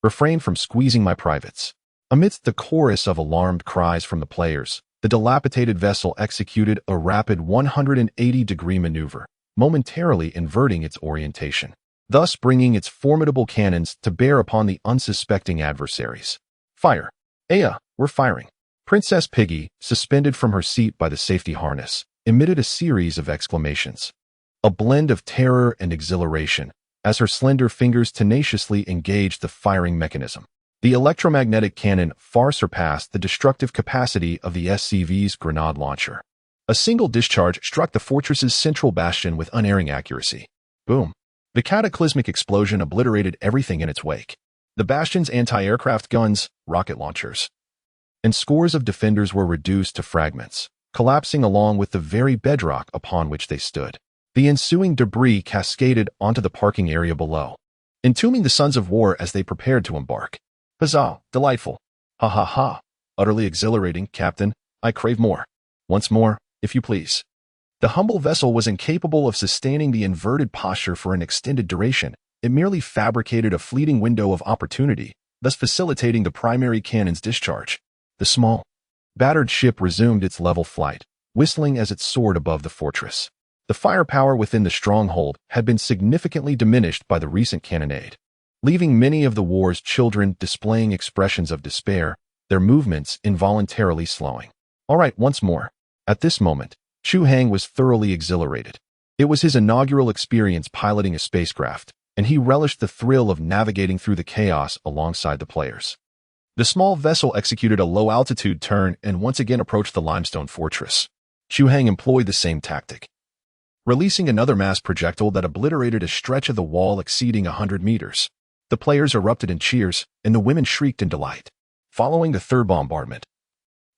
S1: Refrain from squeezing my privates. Amidst the chorus of alarmed cries from the players, the dilapidated vessel executed a rapid 180-degree maneuver, momentarily inverting its orientation, thus bringing its formidable cannons to bear upon the unsuspecting adversaries. Fire. Aya, we're firing. Princess Piggy, suspended from her seat by the safety harness, emitted a series of exclamations. A blend of terror and exhilaration, as her slender fingers tenaciously engaged the firing mechanism. The electromagnetic cannon far surpassed the destructive capacity of the SCV's grenade launcher. A single discharge struck the fortress's central bastion with unerring accuracy. Boom. The cataclysmic explosion obliterated everything in its wake. The bastion's anti-aircraft guns, rocket launchers, and scores of defenders were reduced to fragments, collapsing along with the very bedrock upon which they stood. The ensuing debris cascaded onto the parking area below, entombing the Sons of War as they prepared to embark. Huzzah! Delightful! Ha ha ha! Utterly exhilarating, Captain. I crave more. Once more, if you please. The humble vessel was incapable of sustaining the inverted posture for an extended duration. It merely fabricated a fleeting window of opportunity, thus facilitating the primary cannon's discharge. The small, battered ship resumed its level flight, whistling as it soared above the fortress. The firepower within the stronghold had been significantly diminished by the recent cannonade, leaving many of the war's children displaying expressions of despair, their movements involuntarily slowing. All right, once more. At this moment, Chu Hang was thoroughly exhilarated. It was his inaugural experience piloting a spacecraft, and he relished the thrill of navigating through the chaos alongside the players. The small vessel executed a low-altitude turn and once again approached the limestone fortress. Chu Hang employed the same tactic, releasing another mass projectile that obliterated a stretch of the wall exceeding 100 meters. The players erupted in cheers, and the women shrieked in delight. Following the third bombardment,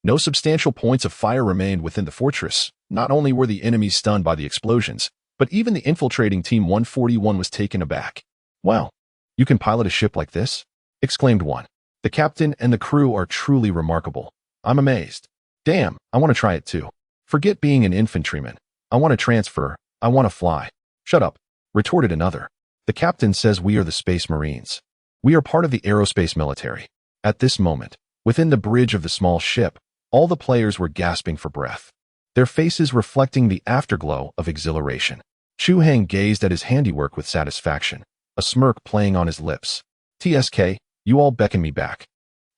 S1: no substantial points of fire remained within the fortress. Not only were the enemies stunned by the explosions, but even the infiltrating Team 141 was taken aback. "Wow, you can pilot a ship like this?" exclaimed one. "The captain and the crew are truly remarkable. I'm amazed. Damn, I want to try it too. Forget being an infantryman. I want to transfer. I want to fly." "Shut up," retorted another. "The captain says we are the Space Marines. We are part of the aerospace military." At this moment, within the bridge of the small ship, all the players were gasping for breath, their faces reflecting the afterglow of exhilaration. Chu Hang gazed at his handiwork with satisfaction, a smirk playing on his lips. "TSK, you all beckon me back.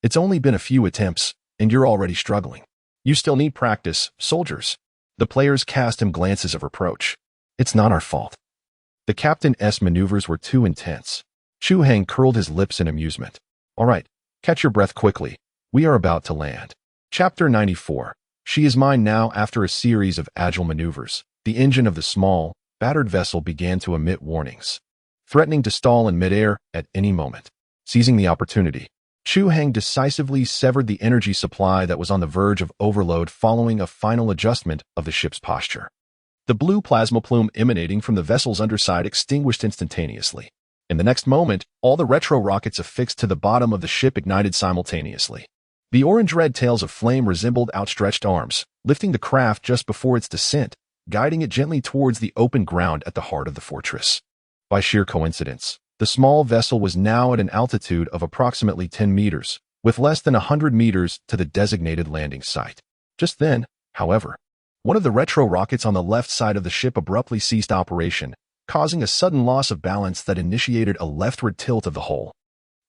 S1: It's only been a few attempts, and you're already struggling. You still need practice, soldiers." The players cast him glances of reproach. "It's not our fault. The captain's maneuvers were too intense." Chu Hang curled his lips in amusement. "All right, catch your breath quickly. We are about to land." Chapter 94. She is mine now. After a series of agile maneuvers, the engine of the small, battered vessel began to emit warnings, threatening to stall in midair at any moment. Seizing the opportunity, Chu Hang decisively severed the energy supply that was on the verge of overload following a final adjustment of the ship's posture. The blue plasma plume emanating from the vessel's underside extinguished instantaneously. In the next moment, all the retro rockets affixed to the bottom of the ship ignited simultaneously. The orange-red tails of flame resembled outstretched arms, lifting the craft just before its descent, guiding it gently towards the open ground at the heart of the fortress. By sheer coincidence, the small vessel was now at an altitude of approximately 10 meters, with less than 100 meters to the designated landing site. Just then, however, one of the retro rockets on the left side of the ship abruptly ceased operation, causing a sudden loss of balance that initiated a leftward tilt of the hull.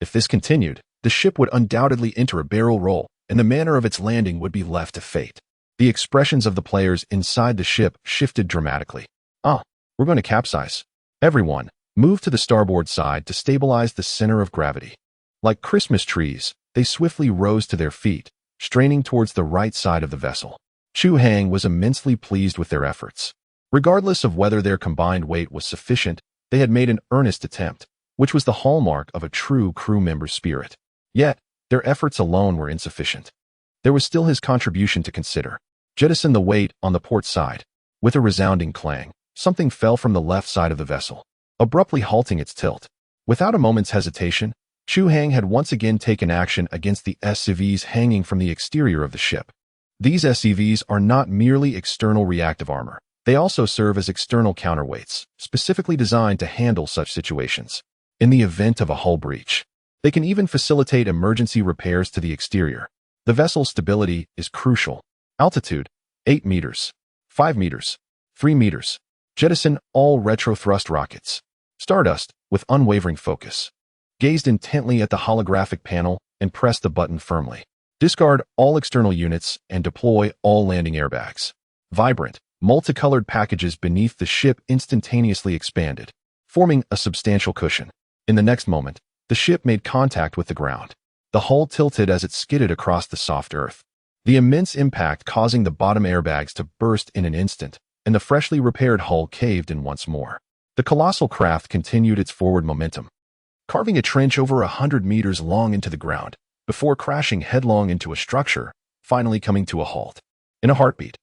S1: If this continued, the ship would undoubtedly enter a barrel roll, and the manner of its landing would be left to fate. The expressions of the players inside the ship shifted dramatically. "Ah, we're going to capsize. Everyone, move to the starboard side to stabilize the center of gravity." Like Christmas trees, they swiftly rose to their feet, straining towards the right side of the vessel. Chu Hang was immensely pleased with their efforts. Regardless of whether their combined weight was sufficient, they had made an earnest attempt, which was the hallmark of a true crew member's spirit. Yet, their efforts alone were insufficient. There was still his contribution to consider. Jettison the weight on the port side. With a resounding clang, something fell from the left side of the vessel, abruptly halting its tilt. Without a moment's hesitation, Chu Hang had once again taken action against the SCVs hanging from the exterior of the ship. These SCVs are not merely external reactive armor. They also serve as external counterweights, specifically designed to handle such situations. In the event of a hull breach, they can even facilitate emergency repairs to the exterior. The vessel's stability is crucial. Altitude, 8 meters, 5 meters, 3 meters. Jettison all retro-thrust rockets. Stardust, with unwavering focus, gazed intently at the holographic panel and pressed the button firmly. Discard all external units and deploy all landing airbags. Vibrant, multicolored packages beneath the ship instantaneously expanded, forming a substantial cushion. In the next moment, the ship made contact with the ground. The hull tilted as it skidded across the soft earth, the immense impact causing the bottom airbags to burst in an instant, and the freshly repaired hull caved in once more. The colossal craft continued its forward momentum, carving a trench over 100 meters long into the ground, before crashing headlong into a structure, finally coming to a halt. In a heartbeat,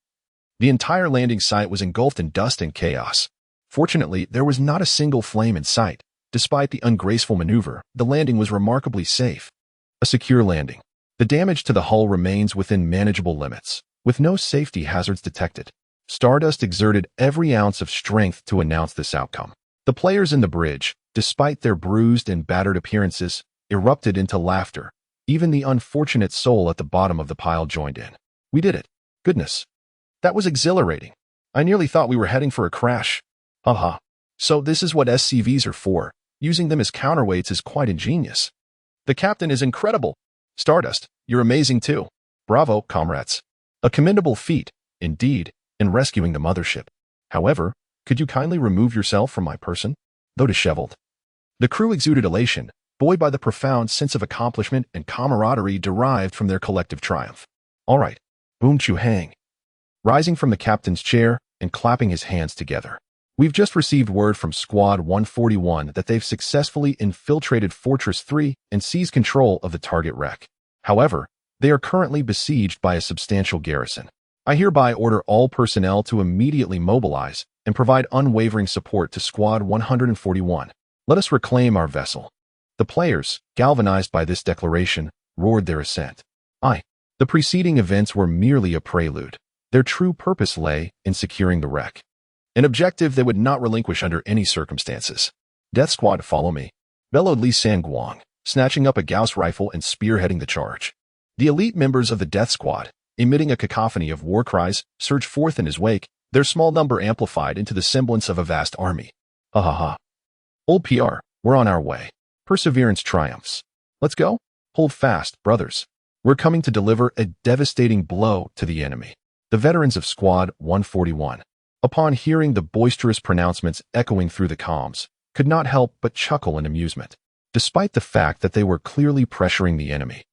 S1: the entire landing site was engulfed in dust and chaos. Fortunately, there was not a single flame in sight. Despite the ungraceful maneuver, the landing was remarkably safe. A secure landing. The damage to the hull remains within manageable limits, with no safety hazards detected. Stardust exerted every ounce of strength to announce this outcome. The players in the bridge, despite their bruised and battered appearances, erupted into laughter. Even the unfortunate soul at the bottom of the pile joined in. We did it. Goodness. That was exhilarating. I nearly thought we were heading for a crash. Haha. So this is what SCVs are for. Using them as counterweights is quite ingenious. The captain is incredible. Stardust, you're amazing too. Bravo, comrades. A commendable feat, indeed, in rescuing the mothership. However, could you kindly remove yourself from my person? Though disheveled. The crew exuded elation, buoyed by the profound sense of accomplishment and camaraderie derived from their collective triumph. All right, boomed Chu Hang, rising from the captain's chair and clapping his hands together. We've just received word from Squad 141 that they've successfully infiltrated Fortress 3 and seized control of the target wreck. However, they are currently besieged by a substantial garrison. I hereby order all personnel to immediately mobilize and provide unwavering support to Squad 141. Let us reclaim our vessel. The players, galvanized by this declaration, roared their assent. The preceding events were merely a prelude. Their true purpose lay in securing the wreck. An objective they would not relinquish under any circumstances. Death Squad, follow me, bellowed Li Sangguang, snatching up a Gauss rifle and spearheading the charge. The elite members of the Death Squad, emitting a cacophony of war cries, surged forth in his wake, their small number amplified into the semblance of a vast army. Ha ha ha. Old PR, we're on our way. Perseverance triumphs. Let's go. Hold fast, brothers. We're coming to deliver a devastating blow to the enemy. The veterans of Squad 141, upon hearing the boisterous pronouncements echoing through the comms, could not help but chuckle in amusement, despite the fact that they were clearly pressuring the enemy.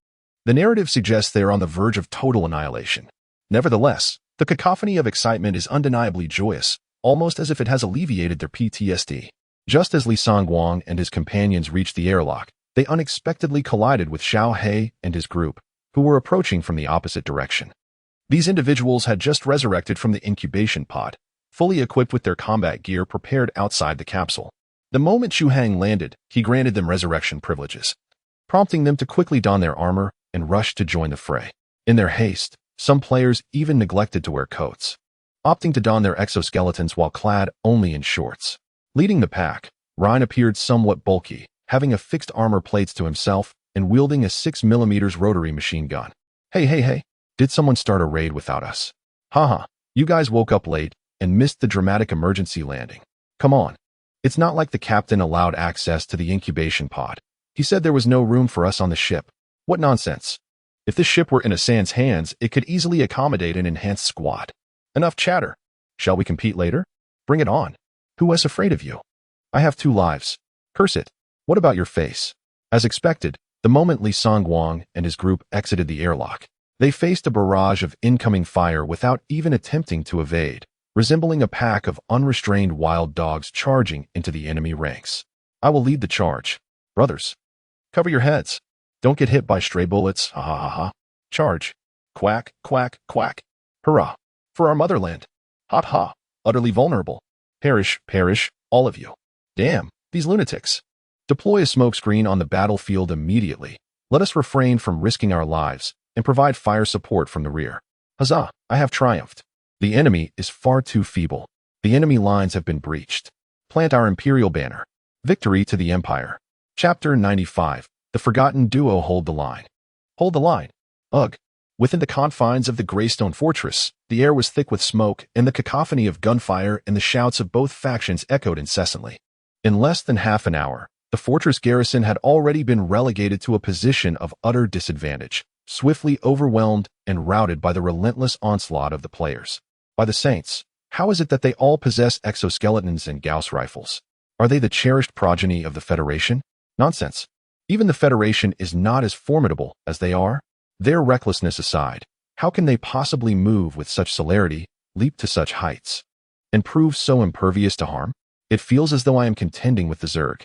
S1: The narrative suggests they are on the verge of total annihilation. Nevertheless, the cacophony of excitement is undeniably joyous, almost as if it has alleviated their PTSD. Just as Li Sangguang and his companions reached the airlock, they unexpectedly collided with Xiao He and his group, who were approaching from the opposite direction. These individuals had just resurrected from the incubation pod, fully equipped with their combat gear prepared outside the capsule. The moment Chu Hang landed, he granted them resurrection privileges, prompting them to quickly don their armor and rush to join the fray. In their haste, some players even neglected to wear coats, opting to don their exoskeletons while clad only in shorts. Leading the pack, Ryan appeared somewhat bulky, having affixed armor plates to himself and wielding a 6mm rotary machine gun. Hey, did someone start a raid without us? Haha, you guys woke up late and missed the dramatic emergency landing. Come on. It's not like the captain allowed access to the incubation pod. He said there was no room for us on the ship. What nonsense. If this ship were in Asan's hands, it could easily accommodate an enhanced squad. Enough chatter. Shall we compete later? Bring it on. Who was afraid of you? I have 2 lives. Curse it. What about your face? As expected, the moment Li Sangguang and his group exited the airlock, they faced a barrage of incoming fire without even attempting to evade, resembling a pack of unrestrained wild dogs charging into the enemy ranks. I will lead the charge. Brothers, cover your heads. Don't get hit by stray bullets. Ha ha ha ha. Charge. Quack, quack, quack. Hurrah. For our motherland. Hot ha. Utterly vulnerable. Perish, all of you. Damn, these lunatics. Deploy a smokescreen on the battlefield immediately. Let us refrain from risking our lives and provide fire support from the rear. Huzzah, I have triumphed. The enemy is far too feeble. The enemy lines have been breached. Plant our imperial banner. Victory to the Empire. Chapter 95. The Forgotten Duo hold the line. Hold the line. Ugh. Within the confines of the Greystone Fortress, the air was thick with smoke, and the cacophony of gunfire and the shouts of both factions echoed incessantly. In less than half an hour, the fortress garrison had already been relegated to a position of utter disadvantage, swiftly overwhelmed and routed by the relentless onslaught of the players. By the saints, how is it that they all possess exoskeletons and Gauss rifles? Are they the cherished progeny of the Federation? Nonsense. Even the Federation is not as formidable as they are. Their recklessness aside, how can they possibly move with such celerity, leap to such heights, and prove so impervious to harm? It feels as though I am contending with the Zerg.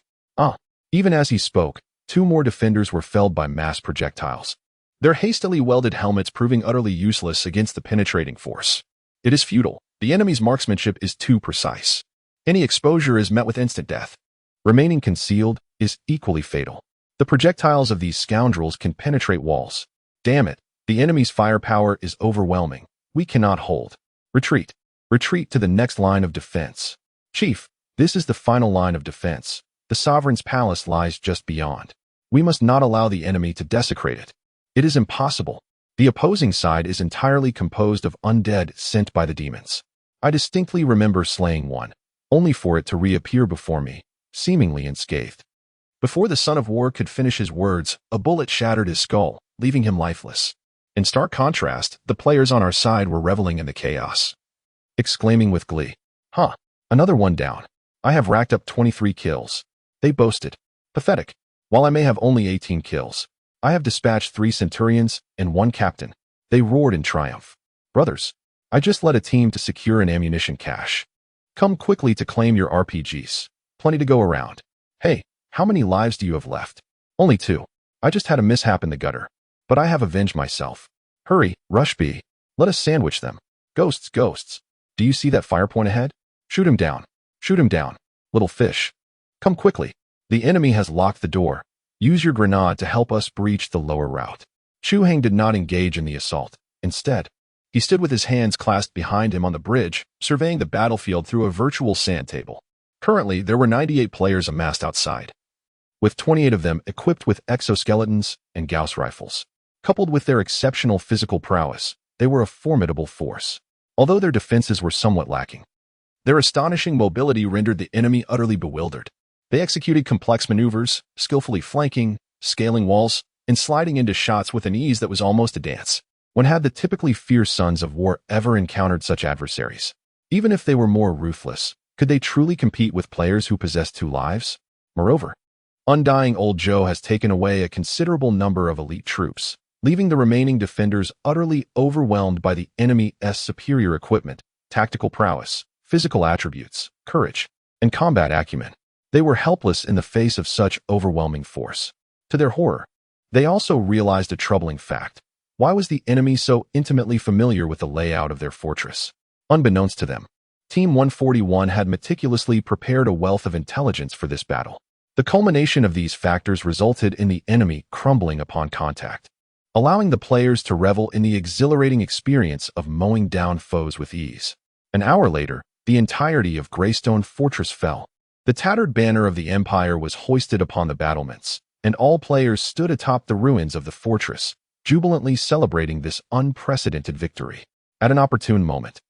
S1: Even as he spoke, 2 more defenders were felled by mass projectiles, their hastily welded helmets proving utterly useless against the penetrating force. It is futile. The enemy's marksmanship is too precise. Any exposure is met with instant death. Remaining concealed is equally fatal. The projectiles of these scoundrels can penetrate walls. Damn it, the enemy's firepower is overwhelming. We cannot hold. Retreat. Retreat to the next line of defense. Chief, this is the final line of defense. The Sovereign's palace lies just beyond. We must not allow the enemy to desecrate it. It is impossible. The opposing side is entirely composed of undead sent by the demons. I distinctly remember slaying one, only for it to reappear before me, seemingly unscathed. Before the Son of War could finish his words, a bullet shattered his skull, leaving him lifeless. In stark contrast, the players on our side were reveling in the chaos, exclaiming with glee, "Huh, another one down. I have racked up 23 kills." They boasted. Pathetic. While I may have only 18 kills, I have dispatched 3 centurions and 1 captain. They roared in triumph. Brothers, I just led a team to secure an ammunition cache. Come quickly to claim your RPGs. Plenty to go around. Hey, how many lives do you have left? Only 2. I just had a mishap in the gutter, but I have avenged myself. Hurry, rush B. Let us sandwich them. Ghosts, ghosts. Do you see that fire point ahead? Shoot him down. Shoot him down. Little fish. Come quickly. The enemy has locked the door. Use your grenade to help us breach the lower route. Chu Hang did not engage in the assault. Instead, he stood with his hands clasped behind him on the bridge, surveying the battlefield through a virtual sand table. Currently, there were 98 players amassed outside, with 28 of them equipped with exoskeletons and Gauss rifles. Coupled with their exceptional physical prowess, they were a formidable force. Although their defenses were somewhat lacking, their astonishing mobility rendered the enemy utterly bewildered. They executed complex maneuvers, skillfully flanking, scaling walls, and sliding into shots with an ease that was almost a dance. When had the typically fierce Sons of War ever encountered such adversaries? Even if they were more ruthless, could they truly compete with players who possessed 2 lives? Moreover, Undying Old Joe has taken away a considerable number of elite troops, leaving the remaining defenders utterly overwhelmed by the enemy's superior equipment, tactical prowess, physical attributes, courage, and combat acumen. They were helpless in the face of such overwhelming force. To their horror, they also realized a troubling fact. Why was the enemy so intimately familiar with the layout of their fortress? Unbeknownst to them, Team 141 had meticulously prepared a wealth of intelligence for this battle. The culmination of these factors resulted in the enemy crumbling upon contact, allowing the players to revel in the exhilarating experience of mowing down foes with ease. An hour later, the entirety of Greystone Fortress fell. The tattered banner of the Empire was hoisted upon the battlements, and all players stood atop the ruins of the fortress, jubilantly celebrating this unprecedented victory. At an opportune moment,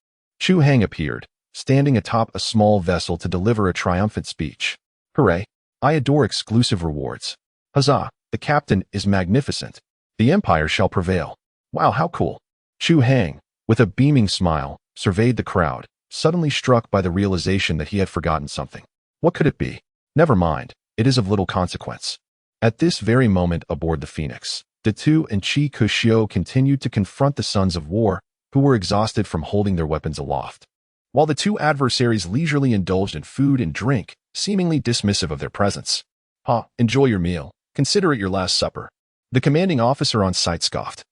S1: Chu Hang appeared, standing atop a small vessel to deliver a triumphant speech. Hooray! I adore exclusive rewards. Huzzah! The captain is magnificent. The Empire shall prevail. Wow, how cool! Chu Hang, with a beaming smile, surveyed the crowd, suddenly struck by the realization that he had forgotten something. What could it be? Never mind, it is of little consequence. At this very moment aboard the Phoenix, Datu and Chi Kushio continued to confront the Sons of War, who were exhausted from holding their weapons aloft, while the 2 adversaries leisurely indulged in food and drink, seemingly dismissive of their presence. Enjoy your meal. Consider it your last supper. The commanding officer on site scoffed,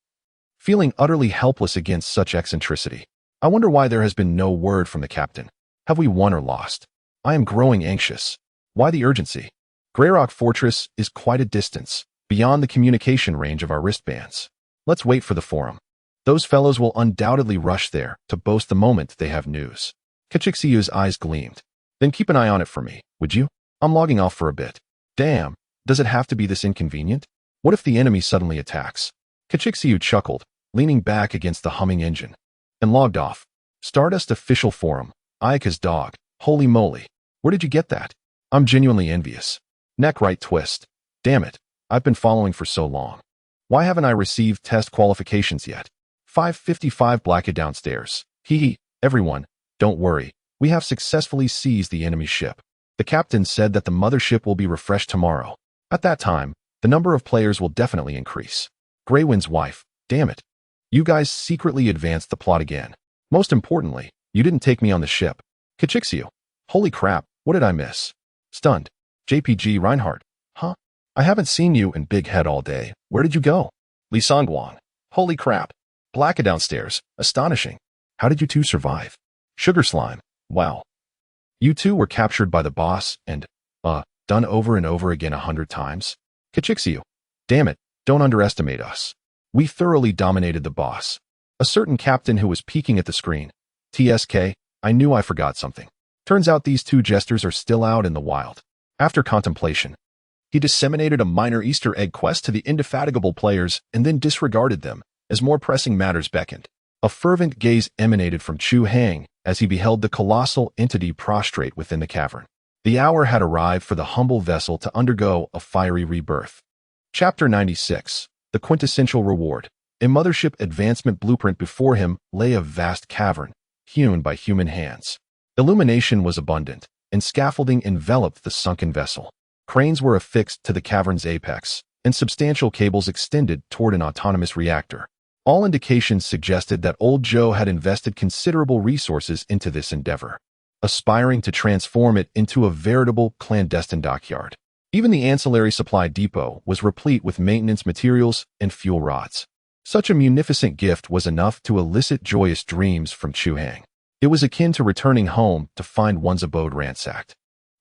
S1: feeling utterly helpless against such eccentricity. I wonder why there has been no word from the captain. Have we won or lost? I am growing anxious. Why the urgency? Greyrock Fortress is quite a distance, beyond the communication range of our wristbands. Let's wait for the forum. Those fellows will undoubtedly rush there to boast the moment they have news. Kachixiu's eyes gleamed. Then keep an eye on it for me, would you? I'm logging off for a bit. Damn, does it have to be this inconvenient? What if the enemy suddenly attacks? Kachixiu chuckled, leaning back against the humming engine, and logged off. Stardust official forum. Ayaka's dog. Holy moly. Where did you get that? I'm genuinely envious. Neck right twist. Damn it. I've been following for so long. Why haven't I received test qualifications yet? 555 Blacka downstairs. Hee. Everyone, don't worry. We have successfully seized the enemy ship. The captain said that the mothership will be refreshed tomorrow. At that time, the number of players will definitely increase. Greywind's wife. Damn it. You guys secretly advanced the plot again. Most importantly, you didn't take me on the ship. Kachixiu. Holy crap, what did I miss? Stunned. JPG Reinhardt. Huh? I haven't seen you and Big Head all day. Where did you go? Li Songguang. Holy crap. Blacka downstairs. Astonishing. How did you 2 survive? Sugar Slime. Wow. You 2 were captured by the boss and, done over and over again 100 times? Kachixiu. Damn it, don't underestimate us. We thoroughly dominated the boss. A certain captain who was peeking at the screen. TSK, I knew I forgot something. Turns out these two jesters are still out in the wild. After contemplation, he disseminated a minor Easter egg quest to the indefatigable players and then disregarded them as more pressing matters beckoned. A fervent gaze emanated from Chu Hang as he beheld the colossal entity prostrate within the cavern. The hour had arrived for the humble vessel to undergo a fiery rebirth. Chapter 96. The Quintessential Reward. A mothership advancement blueprint before him lay a vast cavern, hewn by human hands. Illumination was abundant, and scaffolding enveloped the sunken vessel. Cranes were affixed to the cavern's apex, and substantial cables extended toward an autonomous reactor. All indications suggested that Old Joe had invested considerable resources into this endeavor, aspiring to transform it into a veritable clandestine dockyard. Even the ancillary supply depot was replete with maintenance materials and fuel rods. Such a munificent gift was enough to elicit joyous dreams from Chu Hang. It was akin to returning home to find one's abode ransacked,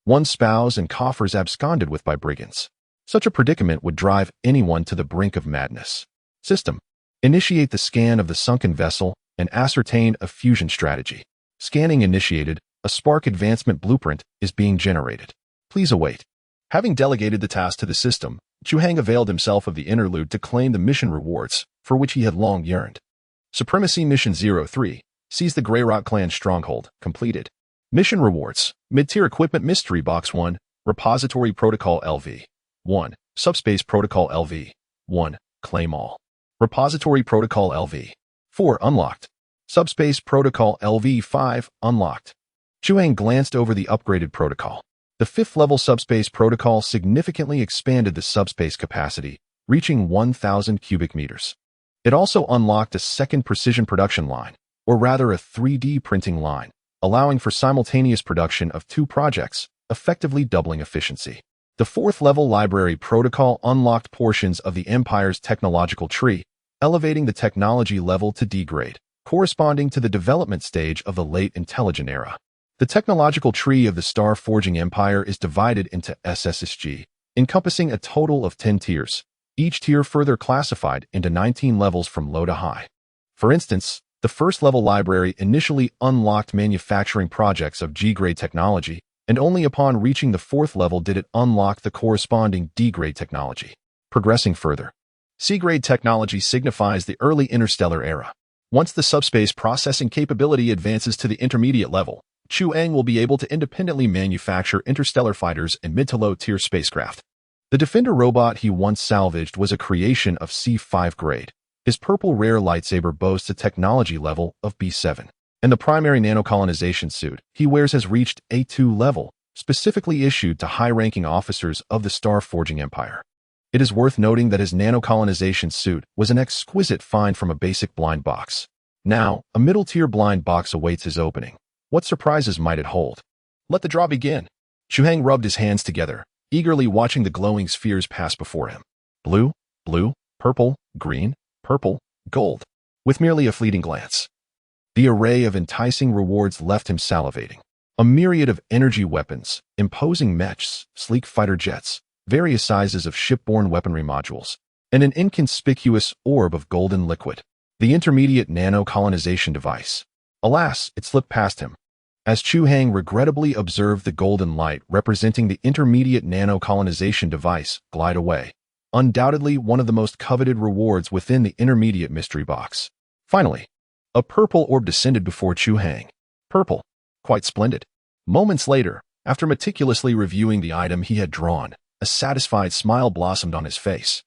S1: one's spouse and coffers absconded with by brigands. Such a predicament would drive anyone to the brink of madness. System. Initiate the scan of the sunken vessel and ascertain a fusion strategy. Scanning initiated. A spark advancement blueprint is being generated. Please await. Having delegated the task to the system, Chu Hang availed himself of the interlude to claim the mission rewards, for which he had long yearned. Supremacy Mission 03. Seize the Greyrock Clan stronghold. Completed. Mission rewards. Mid-tier equipment mystery box 1. Repository Protocol LV. 1. Subspace Protocol LV. 1. Claim all. Repository Protocol LV. 4. Unlocked. Subspace Protocol LV 5. Unlocked. Chu Hang glanced over the upgraded protocol. The 5th level subspace protocol significantly expanded the subspace capacity, reaching 1,000 cubic meters. It also unlocked a second precision production line, or rather a 3D printing line, allowing for simultaneous production of 2 projects, effectively doubling efficiency. The 4th level library protocol unlocked portions of the Empire's technological tree, elevating the technology level to D grade, corresponding to the development stage of the late intelligent era. The technological tree of the star-forging empire is divided into SSSG, encompassing a total of 10 tiers, each tier further classified into 19 levels from low to high. For instance, the 1st level library initially unlocked manufacturing projects of G-grade technology, and only upon reaching the 4th level did it unlock the corresponding D-grade technology. Progressing further, C-grade technology signifies the early interstellar era. Once the subspace processing capability advances to the intermediate level, Chu Hang will be able to independently manufacture interstellar fighters and mid to low tier spacecraft. The Defender robot he once salvaged was a creation of C5 grade. His purple rare lightsaber boasts a technology level of B7, and the primary nanocolonization suit he wears has reached A2 level, specifically issued to high-ranking officers of the star-forging empire. It is worth noting that his nanocolonization suit was an exquisite find from a basic blind box. Now, a middle-tier blind box awaits his opening. What surprises might it hold? Let the draw begin. Chu Hang rubbed his hands together, eagerly watching the glowing spheres pass before him. Blue, blue, purple, green, purple, gold. With merely a fleeting glance, the array of enticing rewards left him salivating. A myriad of energy weapons, imposing mechs, sleek fighter jets, various sizes of shipborne weaponry modules, and an inconspicuous orb of golden liquid. The intermediate nano-colonization device. Alas, it slipped past him. As Chu Hang regrettably observed the golden light representing the intermediate nano-colonization device glide away, undoubtedly one of the most coveted rewards within the intermediate mystery box. Finally, a purple orb descended before Chu Hang. Purple. Quite splendid. Moments later, after meticulously reviewing the item he had drawn, a satisfied smile blossomed on his face.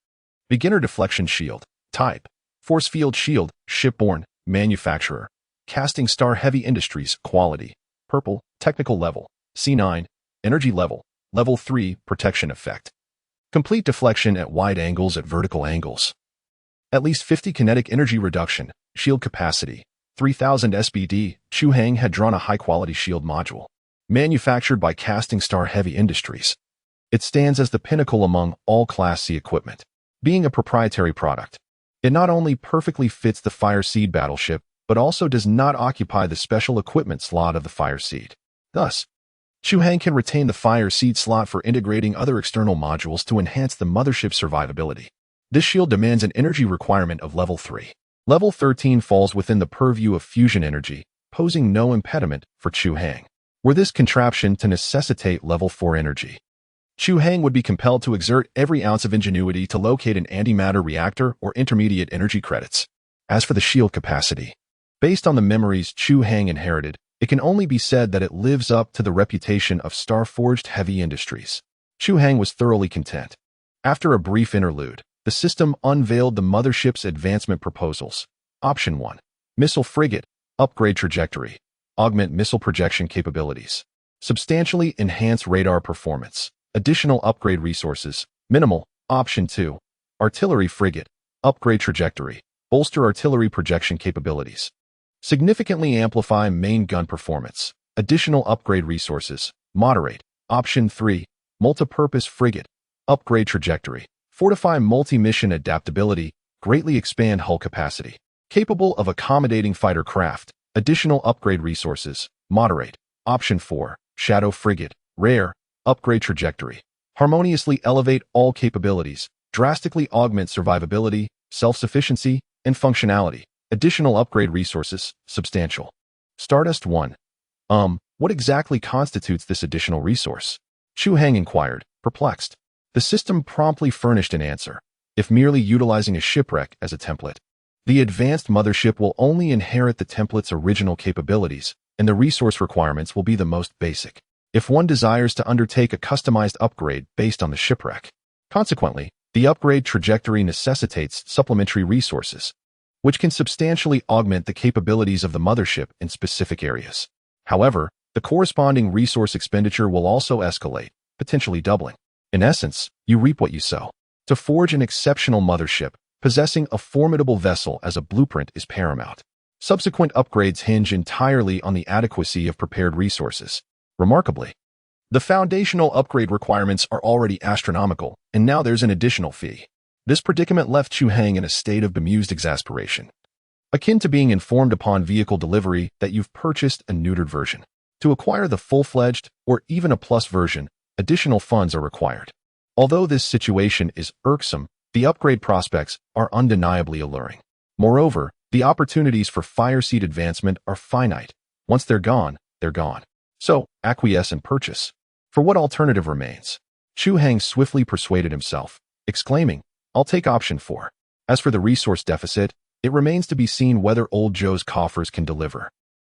S1: Beginner deflection shield. Type. Force field shield. Shipborne. Manufacturer. Casting Star Heavy Industries. Quality. Purple. Technical level. C9. Energy level. Level 3. Protection effect. Complete deflection at wide angles at vertical angles. At least 50 kinetic energy reduction. Shield capacity. 3000 SBD. Chu Hang had drawn a high-quality shield module. Manufactured by Casting Star Heavy Industries. It stands as the pinnacle among all Class C equipment. Being a proprietary product, it not only perfectly fits the Fire Seed battleship, but also does not occupy the special equipment slot of the Fire Seed. Thus, Chu Hang can retain the Fire Seed slot for integrating other external modules to enhance the mothership's survivability. This shield demands an energy requirement of level 3. Level 13 falls within the purview of fusion energy, posing no impediment for Chu Hang. Were this contraption to necessitate level 4 energy, Chu Hang would be compelled to exert every ounce of ingenuity to locate an antimatter reactor or intermediate energy credits. As for the shield capacity, based on the memories Chu Hang inherited, it can only be said that it lives up to the reputation of Starforged heavy industries. Chu Hang was thoroughly content. After a brief interlude, the system unveiled the mothership's advancement proposals. Option 1. Missile Frigate. Upgrade trajectory. Augment missile projection capabilities. Substantially enhance radar performance. Additional upgrade resources. Minimal. Option 2. Artillery Frigate. Upgrade trajectory. Bolster artillery projection capabilities. Significantly amplify main gun performance. Additional upgrade resources. Moderate. Option 3. Multipurpose Frigate. Upgrade trajectory. Fortify multi-mission adaptability. Greatly expand hull capacity. Capable of accommodating fighter craft. Additional upgrade resources. Moderate. Option 4. Shadow Frigate. Rare. Upgrade trajectory. Harmoniously elevate all capabilities. Drastically augment survivability, self-sufficiency, and functionality. Additional upgrade resources. Substantial. Stardust 1. What exactly constitutes this additional resource? Chu Hang inquired, perplexed. The system promptly furnished an answer. If merely utilizing a shipwreck as a template, the advanced mothership will only inherit the template's original capabilities, and the resource requirements will be the most basic. If one desires to undertake a customized upgrade based on the shipwreck, consequently, the upgrade trajectory necessitates supplementary resources, which can substantially augment the capabilities of the mothership in specific areas. However, the corresponding resource expenditure will also escalate, potentially doubling. In essence, you reap what you sow. To forge an exceptional mothership, possessing a formidable vessel as a blueprint is paramount. Subsequent upgrades hinge entirely on the adequacy of prepared resources. Remarkably, the foundational upgrade requirements are already astronomical, and now there's an additional fee. This predicament left Chu Hang in a state of bemused exasperation, akin to being informed upon vehicle delivery that you've purchased a neutered version. To acquire the full-fledged, or even a plus version, additional funds are required. Although this situation is irksome, the upgrade prospects are undeniably alluring. Moreover, the opportunities for fire seat advancement are finite. Once they're gone, they're gone. So, acquiesce and purchase. For what alternative remains? Chu Hang swiftly persuaded himself, exclaiming, I'll take option 4. As for the resource deficit, it remains to be seen whether Old Joe's coffers can deliver.